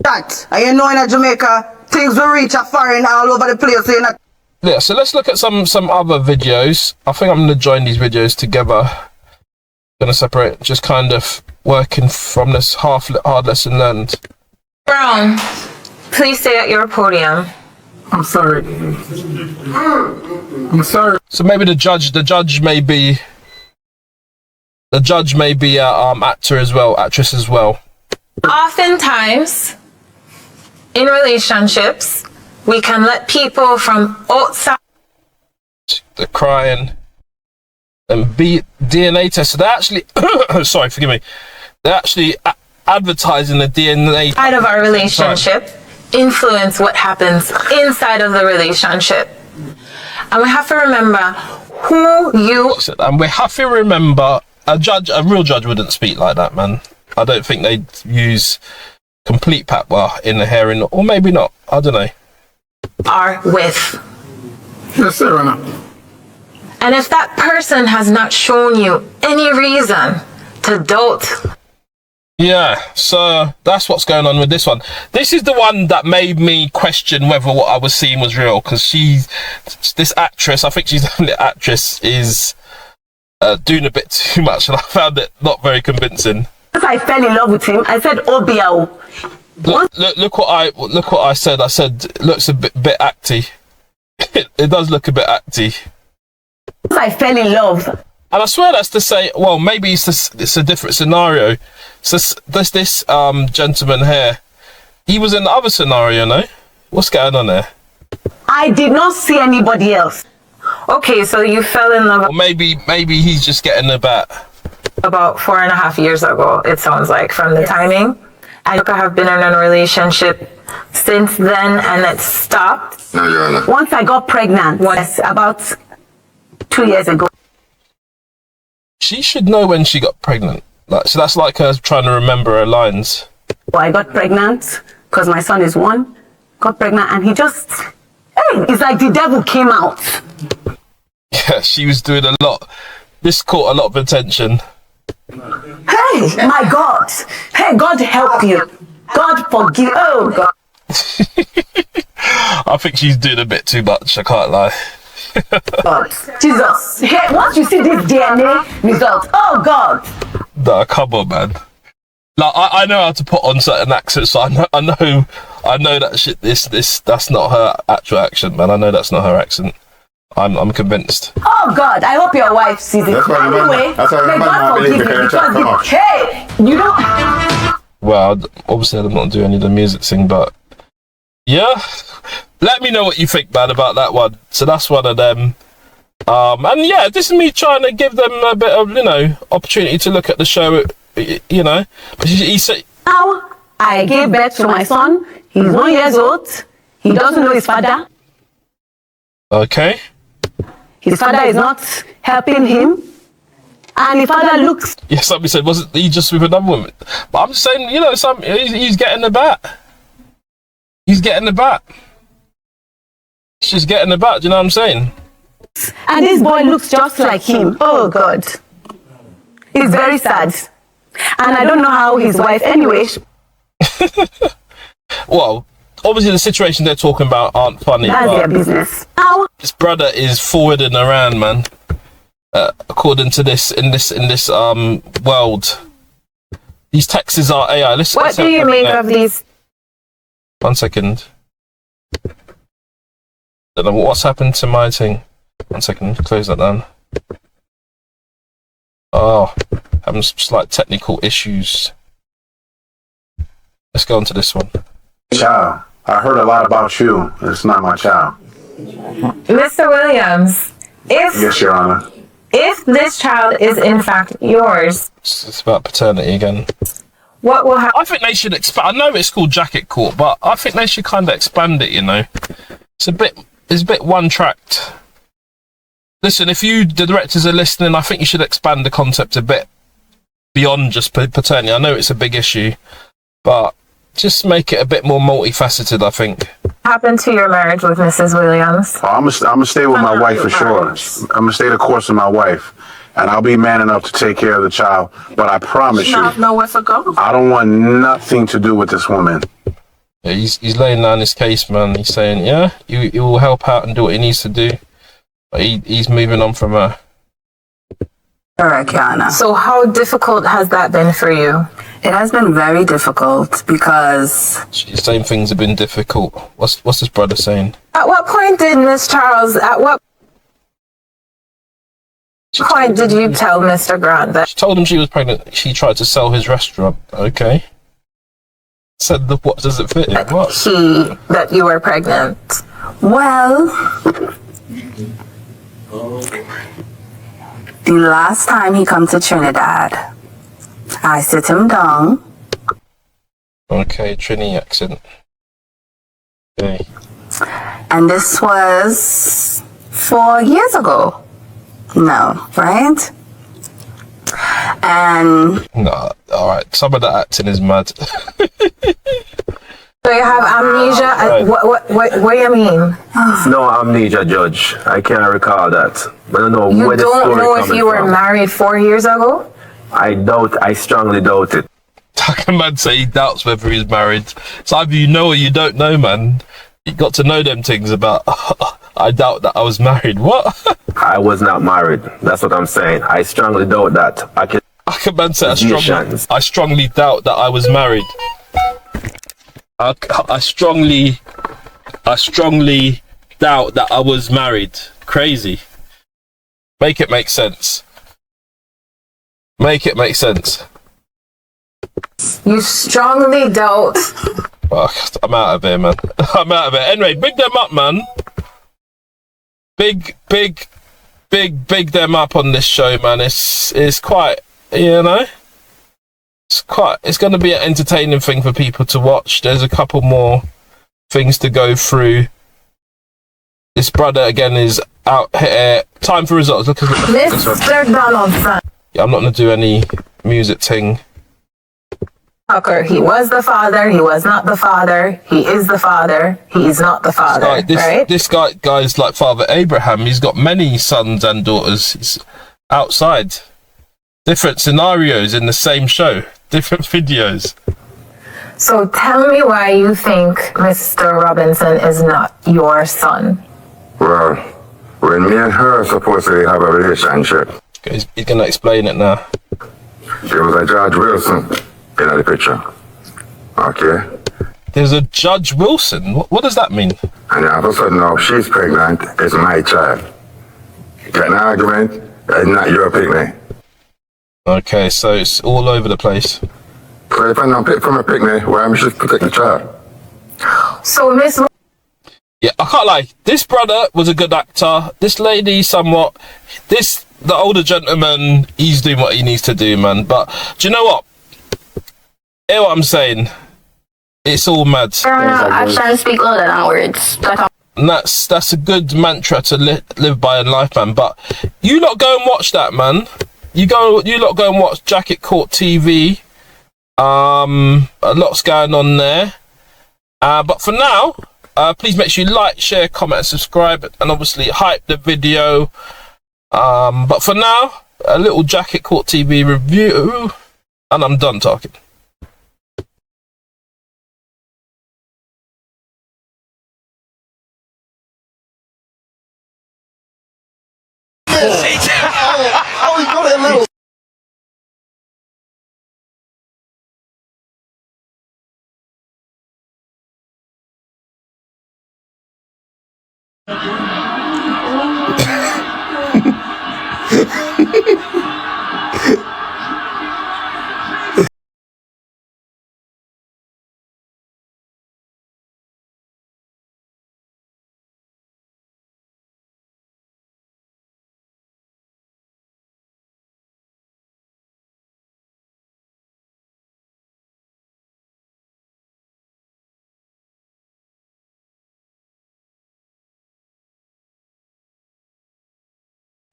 Chat. And you know, in Jamaica, things will reach a foreign all over the place. Yeah, so let's look at some other videos. I think I'm going to join these videos together. Going to separate, just kind of working from this hard lesson learned. Brown, please stay at your podium. I'm sorry. I'm sorry. So maybe the judge may be actor as well, actress as well. Oftentimes, in relationships, we can let people from outside. They're crying and be DNA tested. They're actually, sorry, forgive me. They're actually advertising the DNA Side of our relationship influence what happens inside of the relationship, and we have to remember who you. And we have to remember a real judge wouldn't speak like that, man. I don't think they'd use complete patwa in the hearing, or maybe not. I don't know. Are with. Yes, sir, Anna. And if that person has not shown you any reason to doubt. Yeah, so that's what's going on with this one. This is the one that made me question whether what I was seeing was real, because this actress, I think she's the only actress, is doing a bit too much, and I found it not very convincing. I fell in love with him. I said, "Obiao." Look what I said. I said it looks a bit acty. It does look a bit acty. I fell in love. And I swear that's to say, well, maybe it's a different scenario. So this gentleman here, he was in the other scenario, no? What's going on there? I did not see anybody else. Okay, so you fell in love. Or maybe he's just getting a bat. About 4.5 years ago, it sounds like, from the timing. I have been in a relationship since then, and it stopped. No, Your Honor. Once I got pregnant, was about 2 years ago. She should know when she got pregnant. So that's like her trying to remember her lines. Well, I got pregnant because my son is 1. Got pregnant, and he just, it's like the devil came out. Yeah, she was doing a lot. This caught a lot of attention. Hey, my God. Hey, God help you. God forgive. Oh, God. I think she's doing a bit too much, I can't lie. God. Jesus. Hey, once you see this DNA result, oh, God. Nah, come on, man. Like, I know how to put on certain accents, so I know that shit, that's not her actual accent, man. I know that's not her accent. I'm convinced. Oh God, I hope your wife sees it. Anyway, may God forgive you because you don't. Well, obviously I'm not doing any of the music thing, but yeah. Let me know what you think, man, about that one. So that's one of them. And yeah, this is me trying to give them a bit of, opportunity to look at the show, But he said, now I gave birth to my son. He's 1 year old. He doesn't know his father. Okay. His father is not helping him. And his father looks... Yeah, somebody said, wasn't he just with another woman? But I'm just saying, he's getting the bat. He's getting the bat. He's just getting the bat, do you know what I'm saying? And this boy looks just like him. Oh, God. It's very sad. And I don't know how his wife, anyway... Well, obviously the situation they're talking about aren't funny. That's their business. Now, this brother is forwarding around, man. According to this, in this world, these texts are AI. What do you make of these? 1 second. Don't know what's happened to my thing. 1 second. Close that down. Oh, having some slight technical issues. Let's go on to this one. Child, I heard a lot about you. It's not my child. Mr. Williams, if... Yes, Your Honor. If this child is in fact yours, It's about paternity again. what will happen? I think they should expand. I know it's called Jacket Court, but I think they should kind of expand it. You know, it's a bit one-tracked. Listen, if you, the directors, are listening, I think you should expand the concept a bit beyond just paternity. I know it's a big issue, but just make it a bit more multifaceted, I think. Happened to your marriage with Mrs. Williams? I'm gonna stay with my wife for sure. I'm gonna stay the course with my wife, and I'll be man enough to take care of the child. But I promise you, Not nowhere to go. I don't want nothing to do with this woman. Yeah, he's laying down his case, man. He's saying, yeah, you will help out and do what he needs to do. But he's moving on from her. Alright, Kiana. So how difficult has that been for you? It has been very difficult because The same things have been difficult. What's this brother saying? At what point did Miss Charles, at what point did you tell Mr. Grant that? She told him she was pregnant. She tried to sell his restaurant. Okay. Said what does it fit in? What? That you were pregnant? well, the last time he come to Trinidad, I sit him down. Okay, Trini accent. Okay. And this was 4 years ago. No, right? And No, alright. Some of the acting is mad. So you have amnesia? Right. What do you mean? No amnesia, Judge. I can't recall that. But I don't know You where the story don't know if coming you were from. married 4 years ago? I strongly doubt it. Like a man say he doubts whether he's married. It's either you know or you don't know, man. You got to know them things about, I doubt that I was married. What? I was not married. That's what I'm saying. I strongly doubt that. Like a man say, I strongly doubt that I was married. I strongly doubt that I was married. Crazy. Make it make sense. Make it make sense. You strongly doubt. Fuck, I'm out of here, man. I'm out of here. Anyway, big them up, man. Big them up on this show, man. It's quite, you know, it's going to be an entertaining thing for people to watch. There's a couple more things to go through. This brother again is out here. Time for results. Look at this one. Mr. Donald Trump. Yeah, I'm not going to do any music thing. Tucker, he was the father, he was not the father, he is the father, he is not the father, right? This guy's like Father Abraham. He's got many sons and daughters. He's outside. Different scenarios in the same show. Different videos. So tell me why you think Mr. Robinson is not your son. Well, when me and her are supposed to have a relationship. He's going to explain it now. There was a George Wilson in the picture. Okay? There's a Judge Wilson? What does that mean? And all of a sudden now she's pregnant, it's my child. Get an argument, it's not your picnic. Okay, so it's all over the place. So if I don't pick from a picnic, why am I just protect the child? So Miss... Yeah, I can't lie. This brother was a good actor. This lady, somewhat. The older gentleman, he's doing what he needs to do, man. But do you know what? Hear what I'm saying? It's all mad. Actions speak louder than words. And that's a good mantra to live by in life, man. But you lot go and watch that, man. You lot go and watch Jacket Court TV. A lot's going on there. But for now, please make sure you like, share, comment, and subscribe, and obviously hype the video. But for now, a little Jacket Court TV review, and I'm done talking. Oh, he got it a little.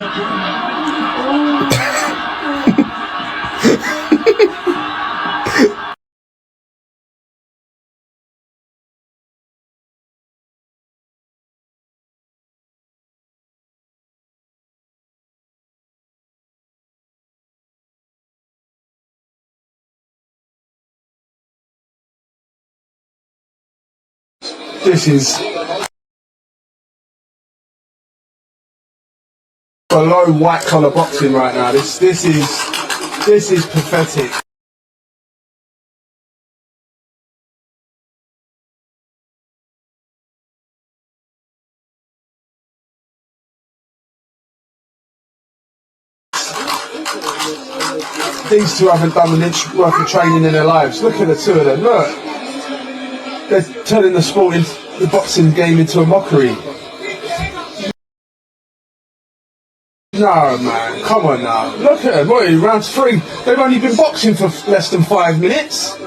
This is below white collar boxing right now. This is pathetic. These two haven't done an inch worth of training in their lives. Look at the two of them. Look, they're turning the boxing game into a mockery. No, man, come on now. Look at them. What are you, round 3? They've only been boxing for less than 5 minutes.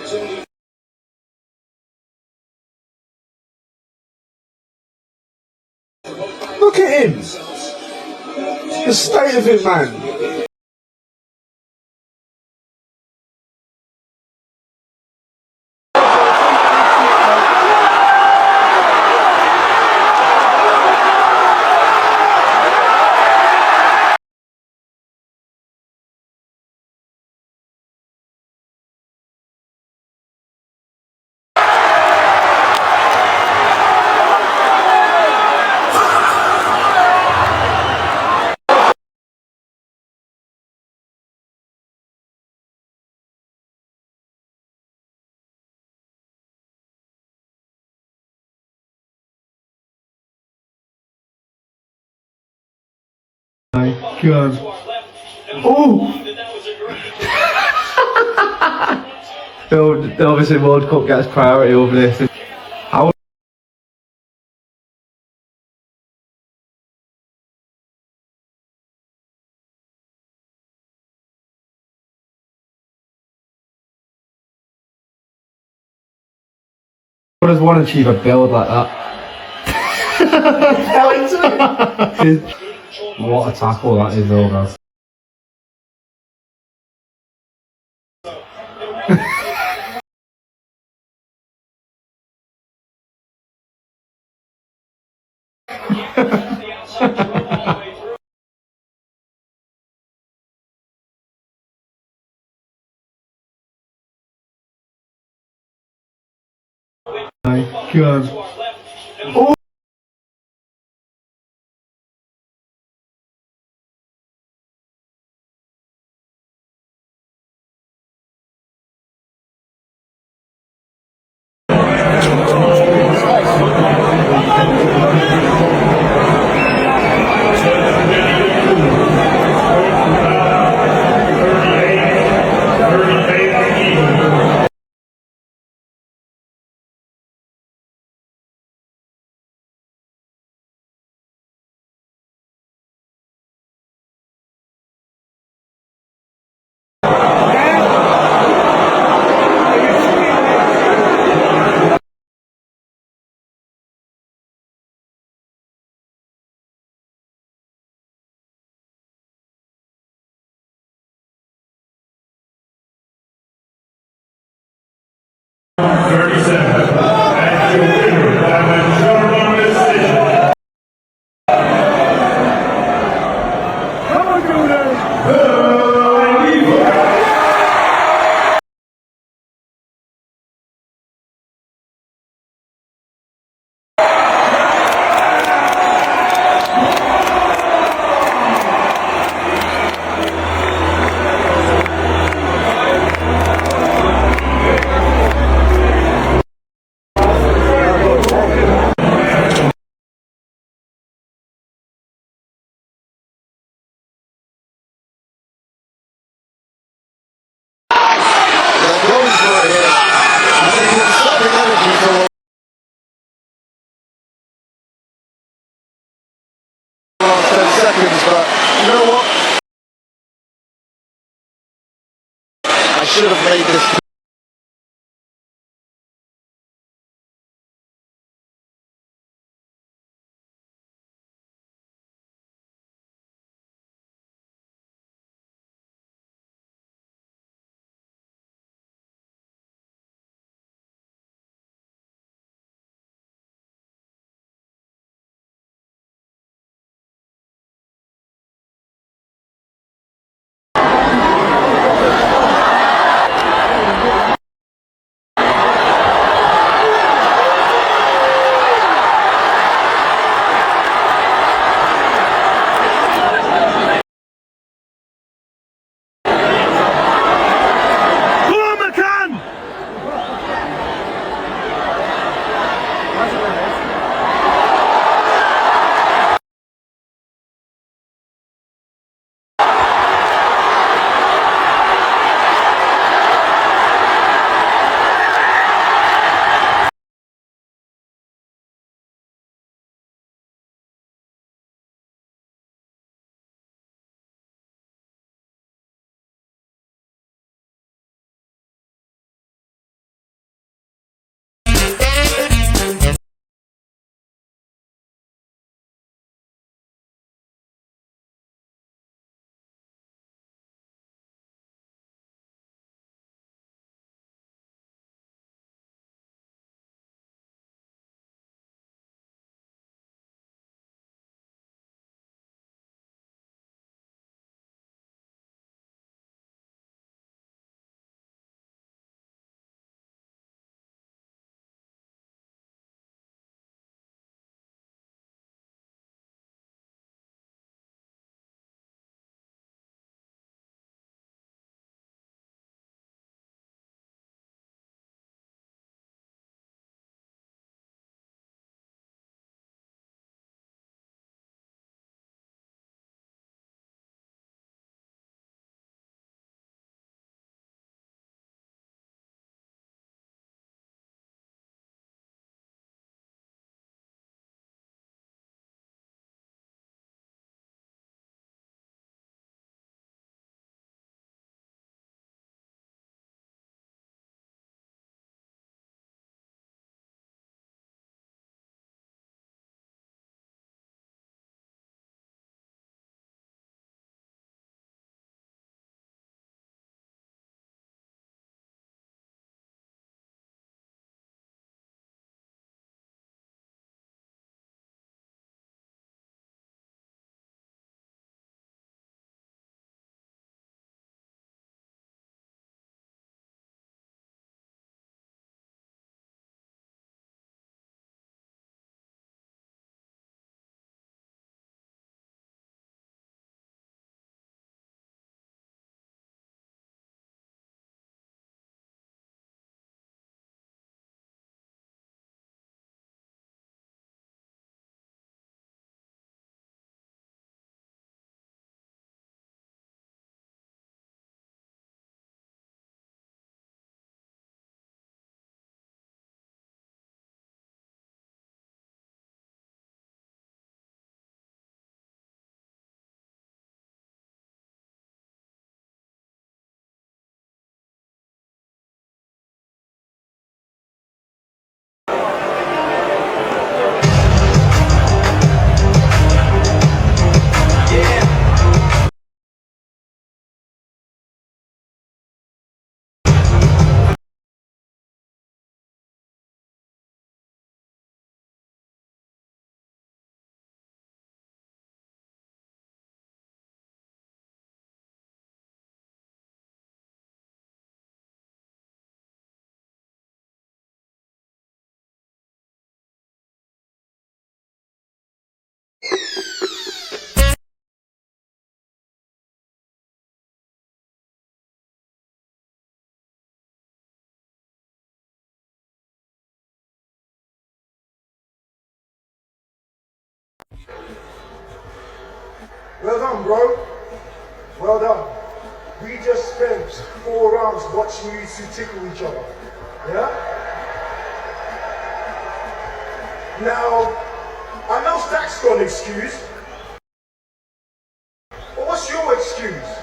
Look at him. The state of him, man. My God. Oh! Obviously World Cup gets priority over this. How does one achieve a build like that? What a tackle that is though, guys. My God. Oh! I should have made this Well done, bro. Well done. We just spent 4 rounds watching you two tickle each other. Yeah? Now, I know Stack's got an excuse. But what's your excuse?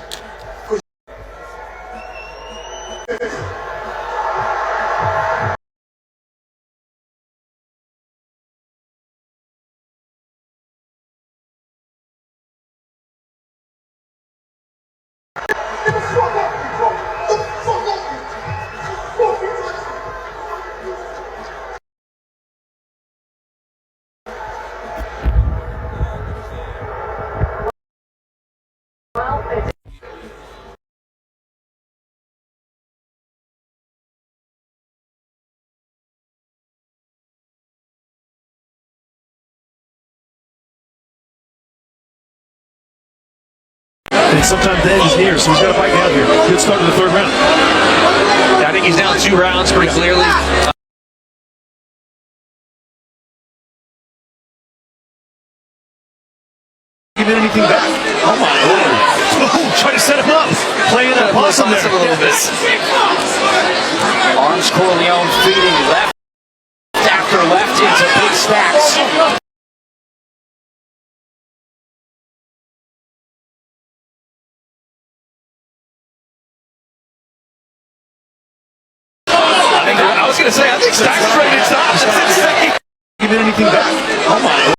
And sometimes the edge is here, so he's got to fight out here. Good start to the 3rd round. Yeah, I think he's down 2 rounds pretty clearly. Giving anything back. Oh my lord. Oh, trying to set him up. Playing that possum there. A little bit. Arms Corleone feeding left after left into big stacks. I was going to say, I think Stack's ready to stop. That's insane. Giving anything back. Oh my lord.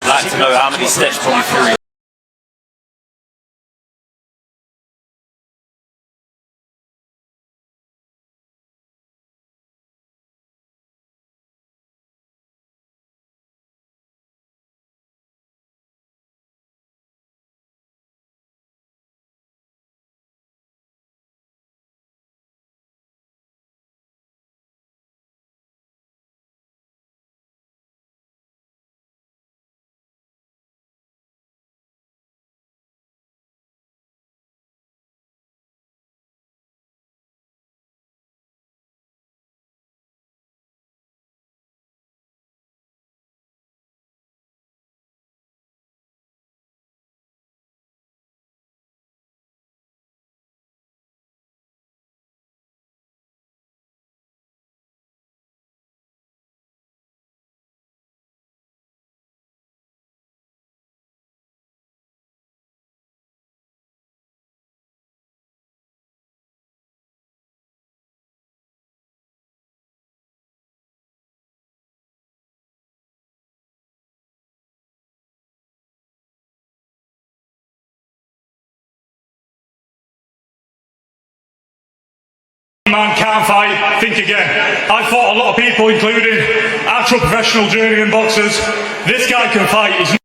I'd like to know how many steps Tommy Fury Man can't fight, think again. I fought a lot of people, including actual professional journeyman boxers. This guy can fight. He's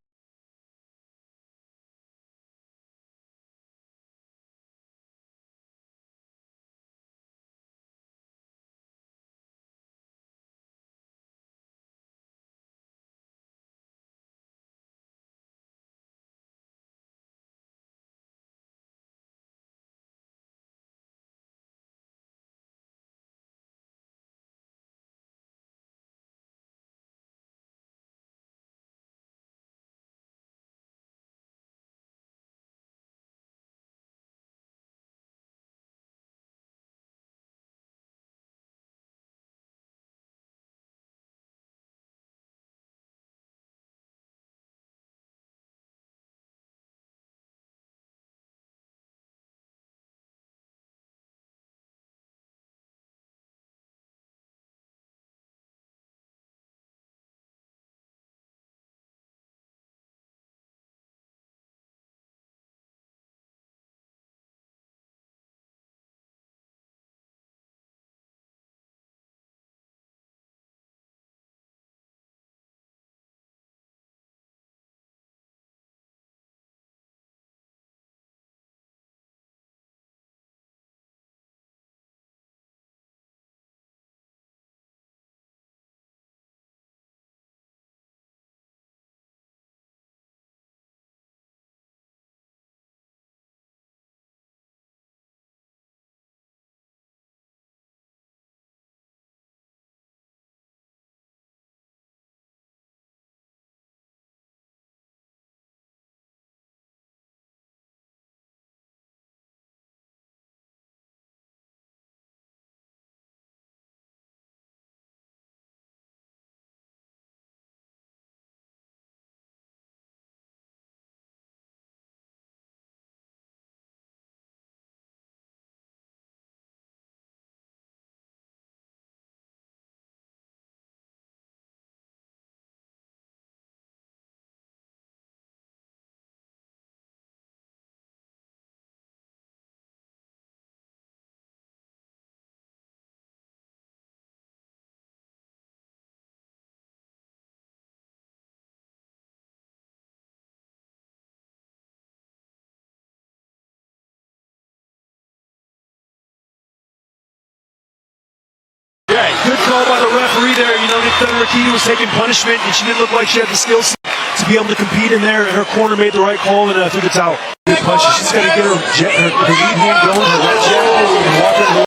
Good call by the referee there. You know, Nick Rakita was taking punishment, and she didn't look like she had the skills to be able to compete in there. And her corner made the right call, and I think it's out. Good punch. She's got to get her lead hand going, her right jab, and walk her.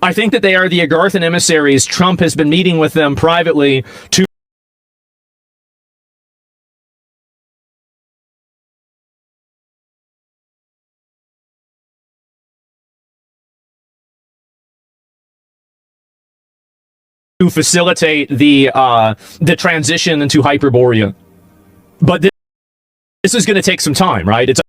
I think that they are the Agarthan emissaries. Trump has been meeting with them privately to facilitate the transition into Hyperborea. But this is going to take some time, right? It's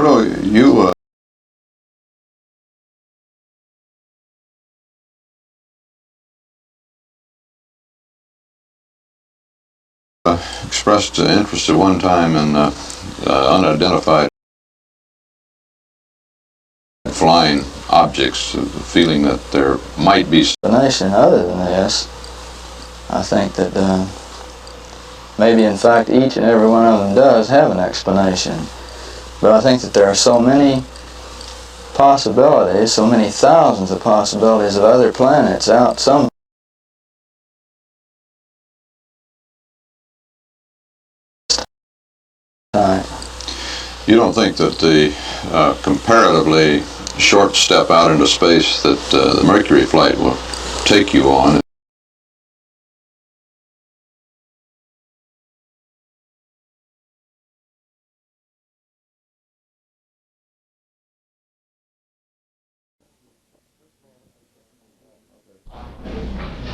Roberto, you expressed interest at one time in unidentified flying objects, feeling that there might be explanation other than this. I think that maybe in fact each and every one of them does have an explanation. But I think that there are so many possibilities, so many thousands of possibilities of other planets out some. You don't think that the comparatively short step out into space that the Mercury flight will take you on?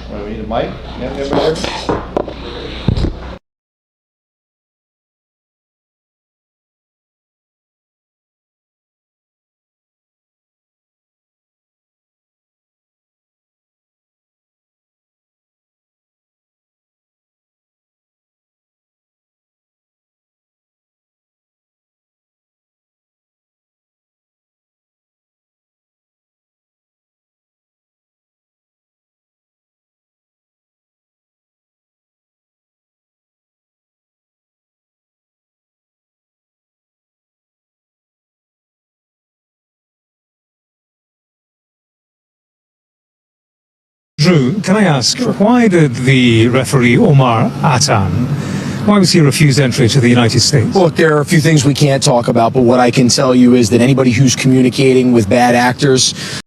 Want we need a mic? Everybody here? Drew, can I ask, why did the referee Omar Atan, why was he refused entry to the United States? Look, there are a few things we can't talk about, but what I can tell you is that anybody who's communicating with bad actors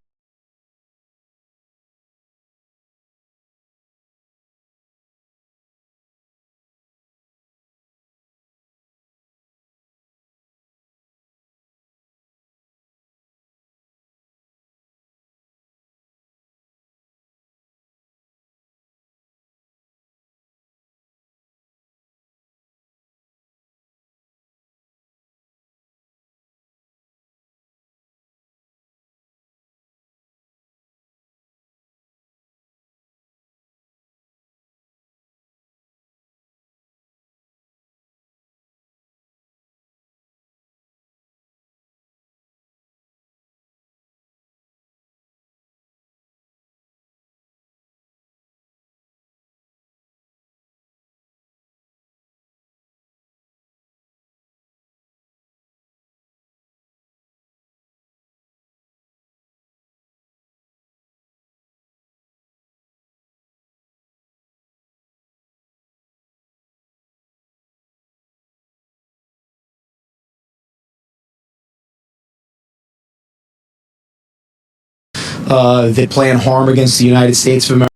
that plan harm against the United States of America.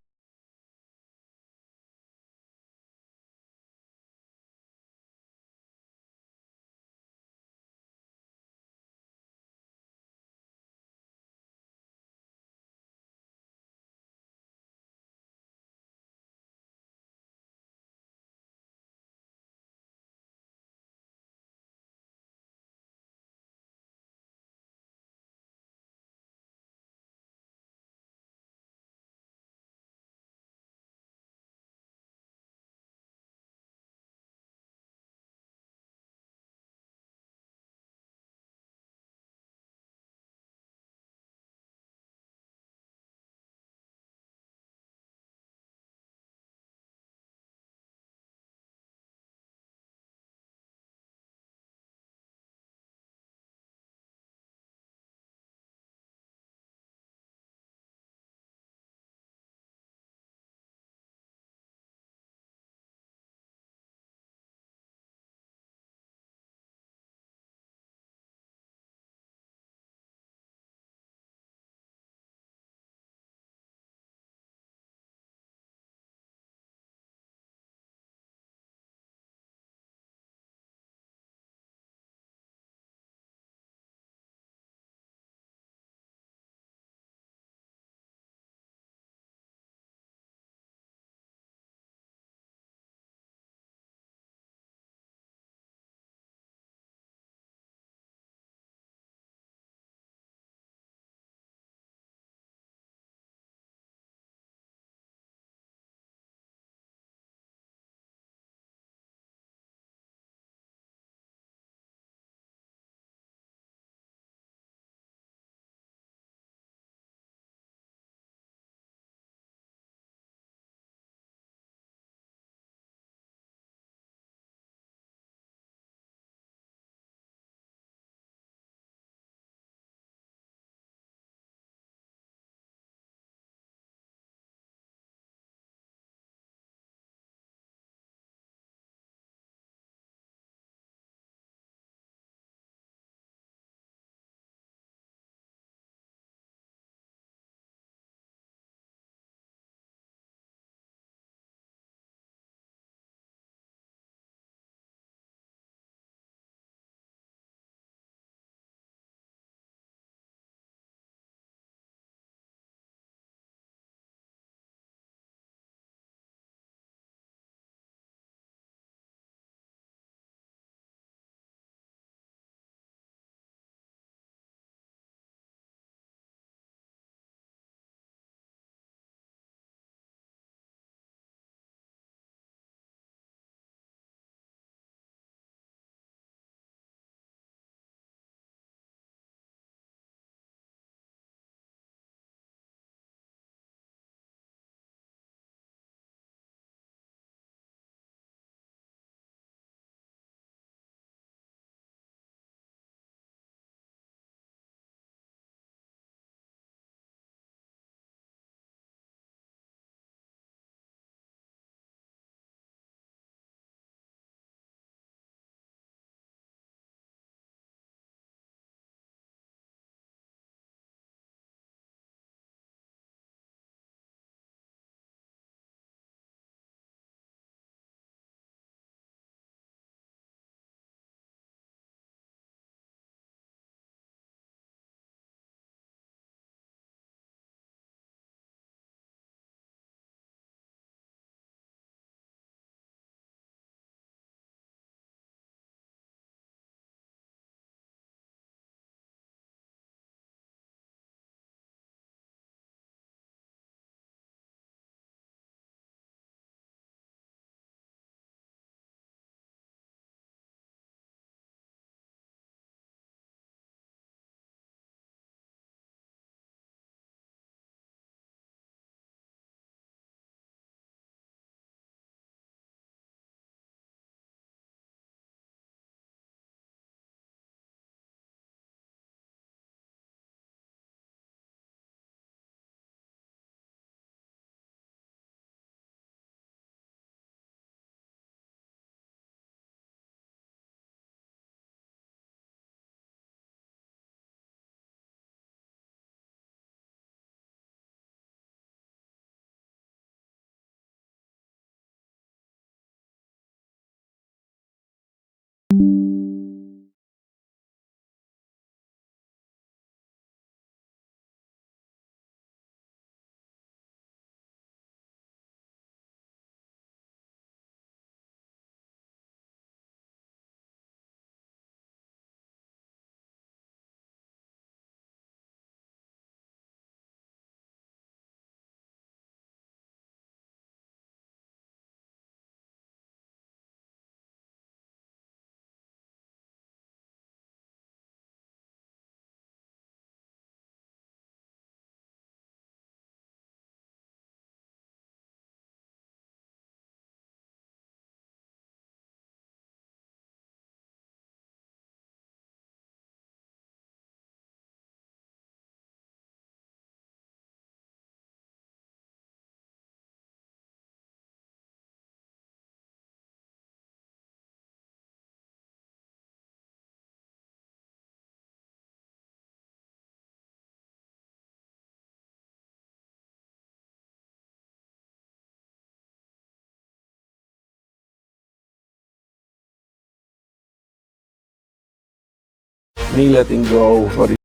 me letting go for the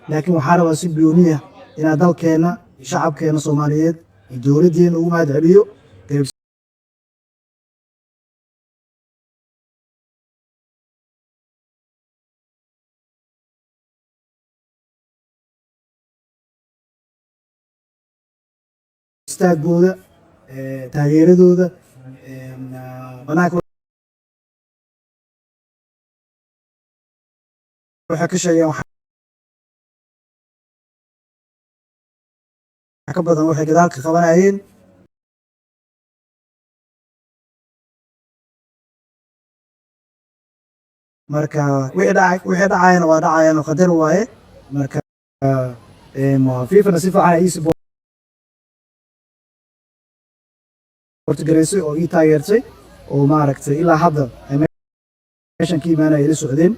laakiin waxaa rabaa si gooniya inaa dalkeena shacabkeena Soomaaliyeed iyo dowladeena ugu mahad celiyo istaagooda taageeradooda banaanka waxay ka sheegeen ka badan waxay gadaalka qabanayeen marka wixii dhacayna waa dhacayaan oo qadar waaye marka FIFA si fiican ay portugalese oo ii taageertay oo maaragtay ilaa hadda meeshan ka imaanaya ila socdeen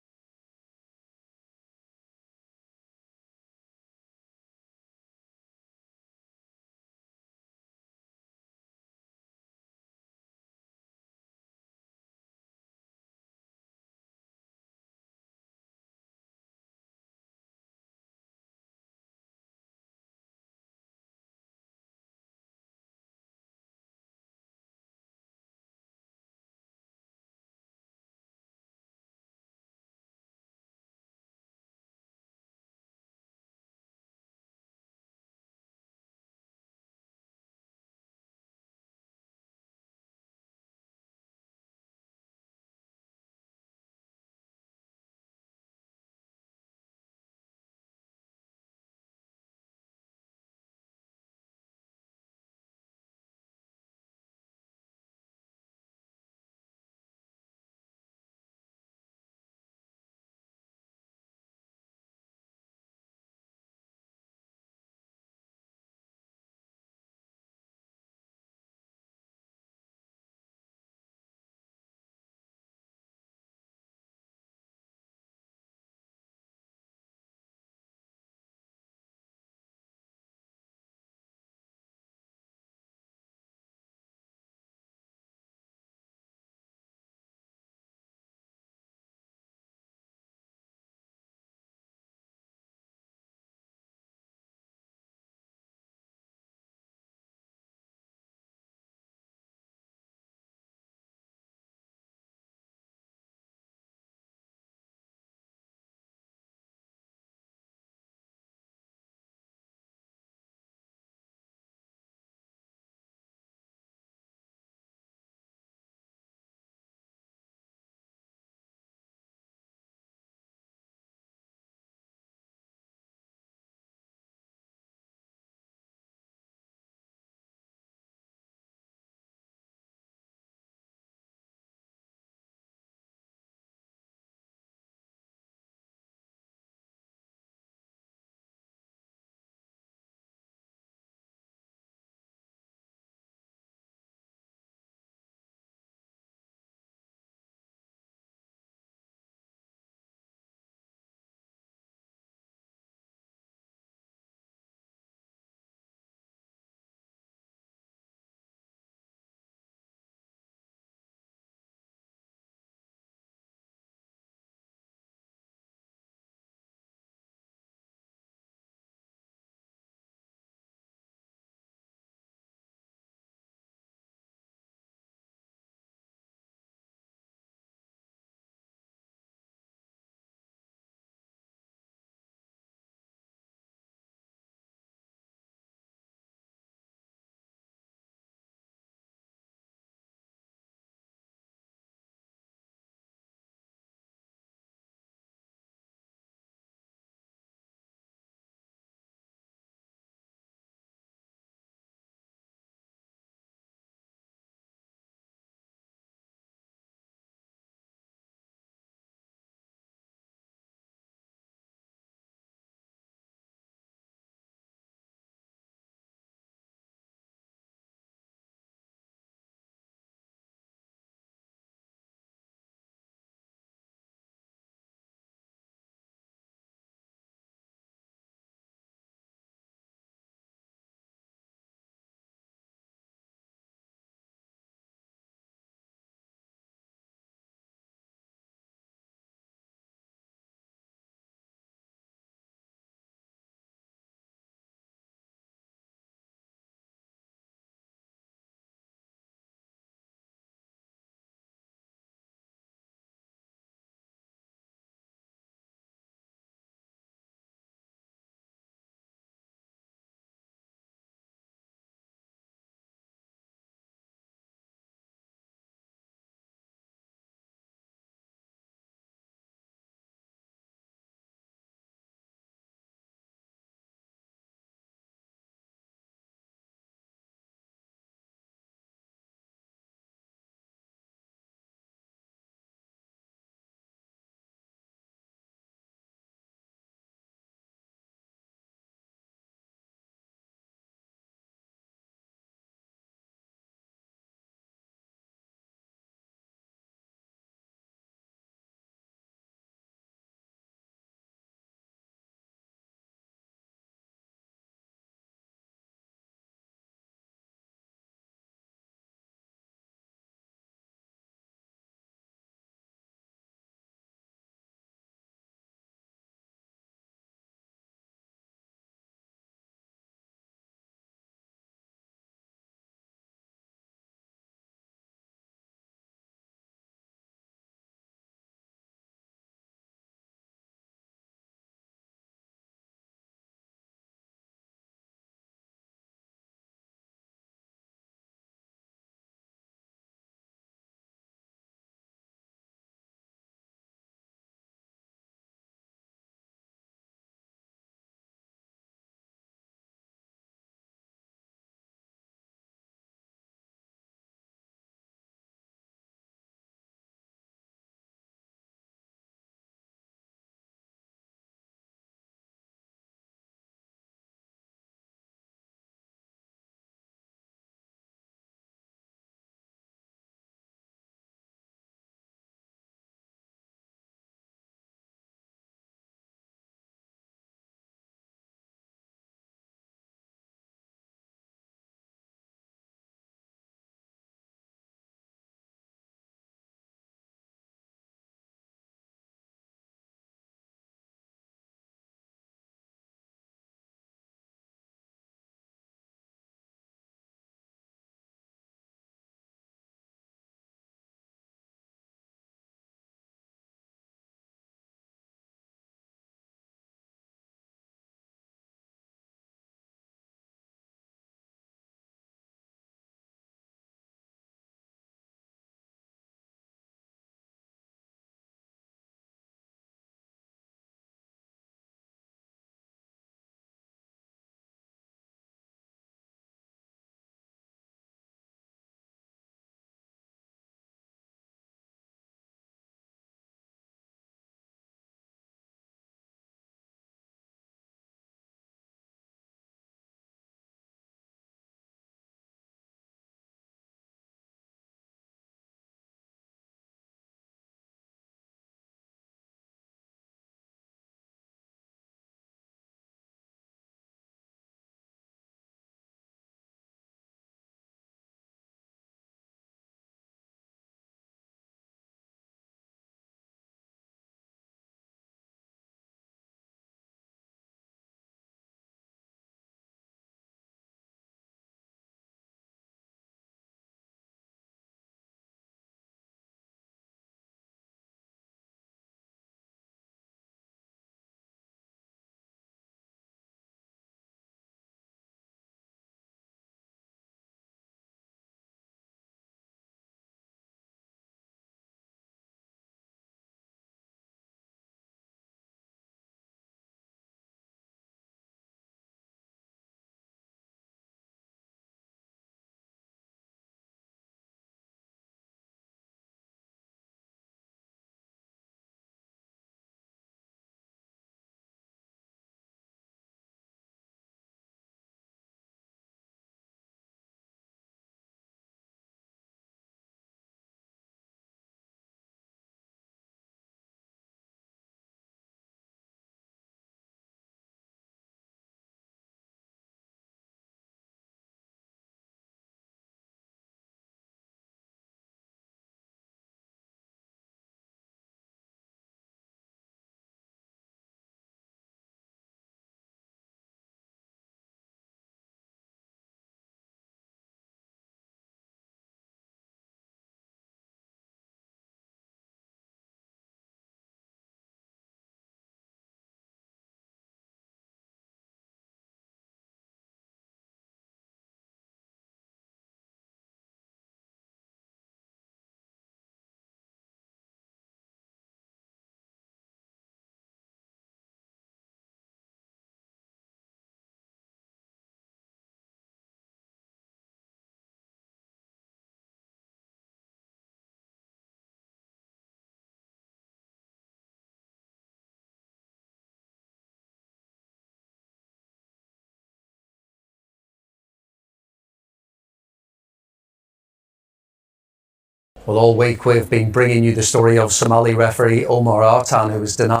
Well, all week we've been bringing you the story of Somali referee Omar Artan, who was denied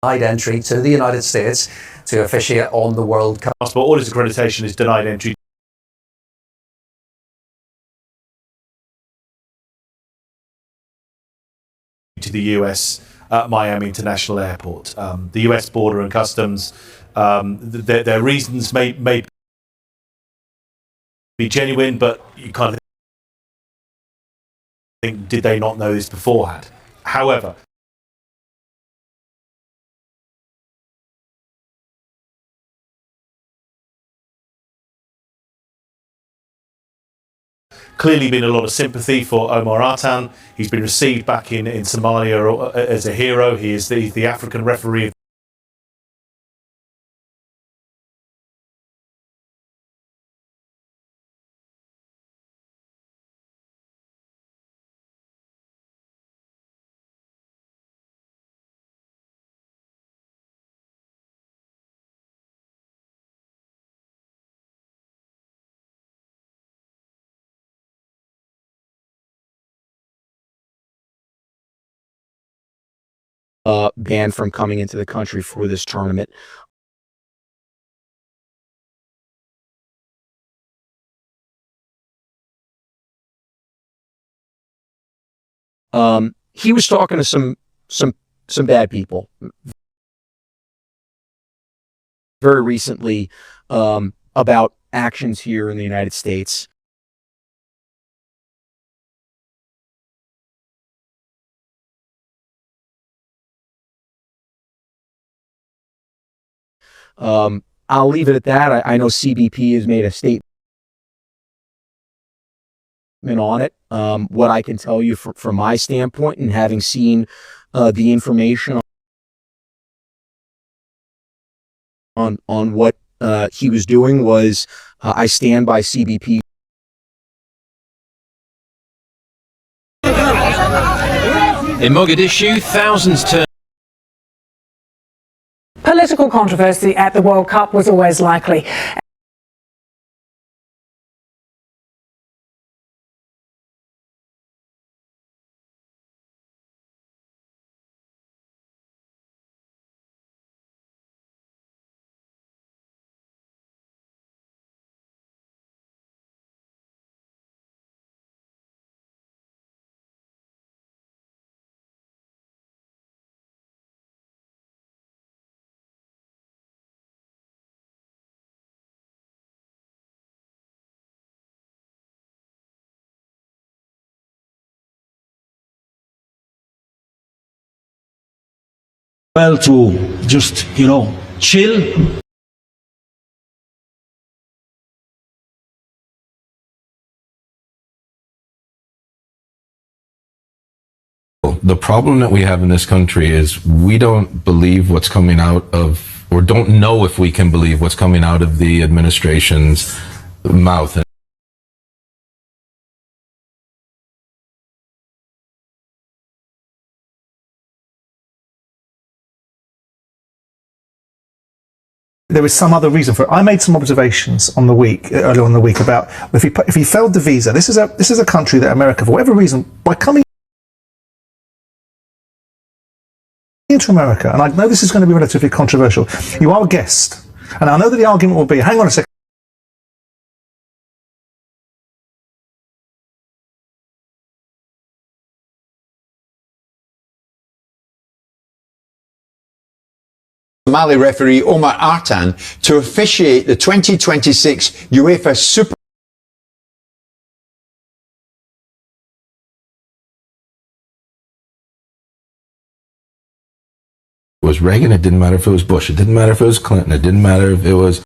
entry to the United States to officiate on the World Cup. But all his accreditation is denied entry to the US at Miami International Airport. The US Border and Customs, their reasons may be genuine, but you kind of think, did they not know this beforehand? However, clearly been a lot of sympathy for Omar Artan. He's been received back in Somalia as a hero. He is the African referee of banned from coming into the country for this tournament. He was talking to some bad people very recently about actions here in the United States. I'll leave it at that. I know CBP has made a statement on it. What I can tell you from my standpoint, and having seen the information on what he was doing, was I stand by CBP. In Mogadishu, thousands turned. Political controversy at the World Cup was always likely. Well, to just, chill. The problem that we have in this country is we don't believe what's coming out of, or don't know if we can believe what's coming out of the administration's mouth. There was some other reason for it. I made some observations on the week, earlier on the week, about if he failed the visa. This is a country that America, for whatever reason, by coming into America, and I know this is going to be relatively controversial, you are a guest, and I know that the argument will be, hang on a second. Somali referee Omar Artan to officiate the 2026 UEFA Super It was Reagan, it didn't matter if it was Bush, it didn't matter if it was Clinton, it didn't matter if it was...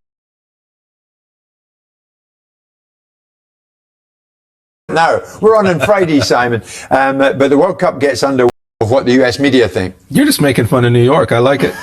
Now, we're on Friday, Simon, but the World Cup gets underway of what the US media think. You're just making fun of New York, I like it.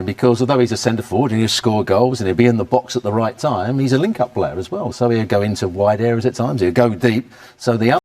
Because although he's a centre forward and he'll score goals and he'll be in the box at the right time, he's a link-up player as well. So he'll go into wide areas at times, he'll go deep. So the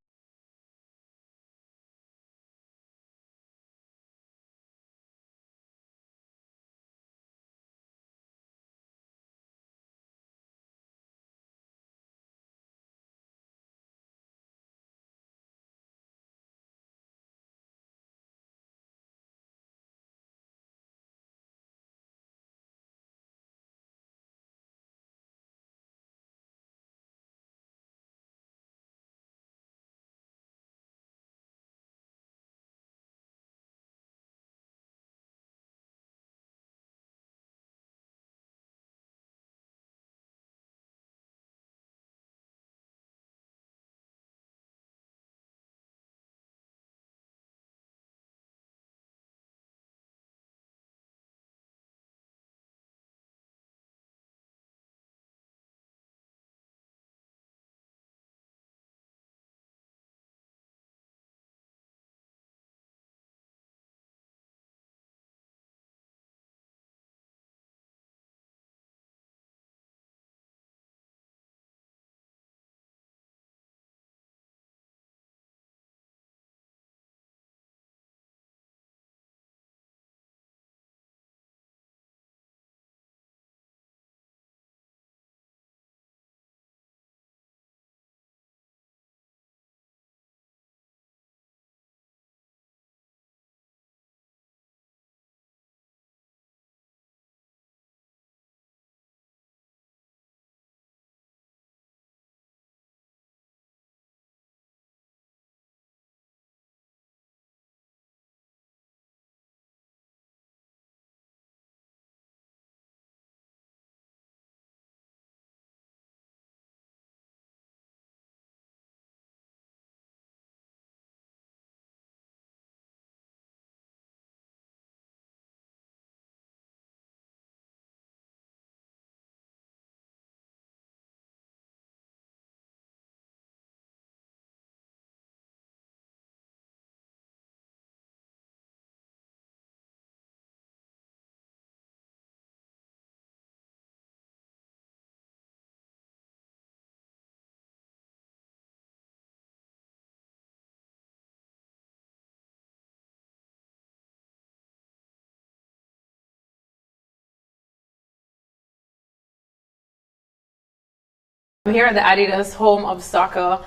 I'm here at the Adidas home of soccer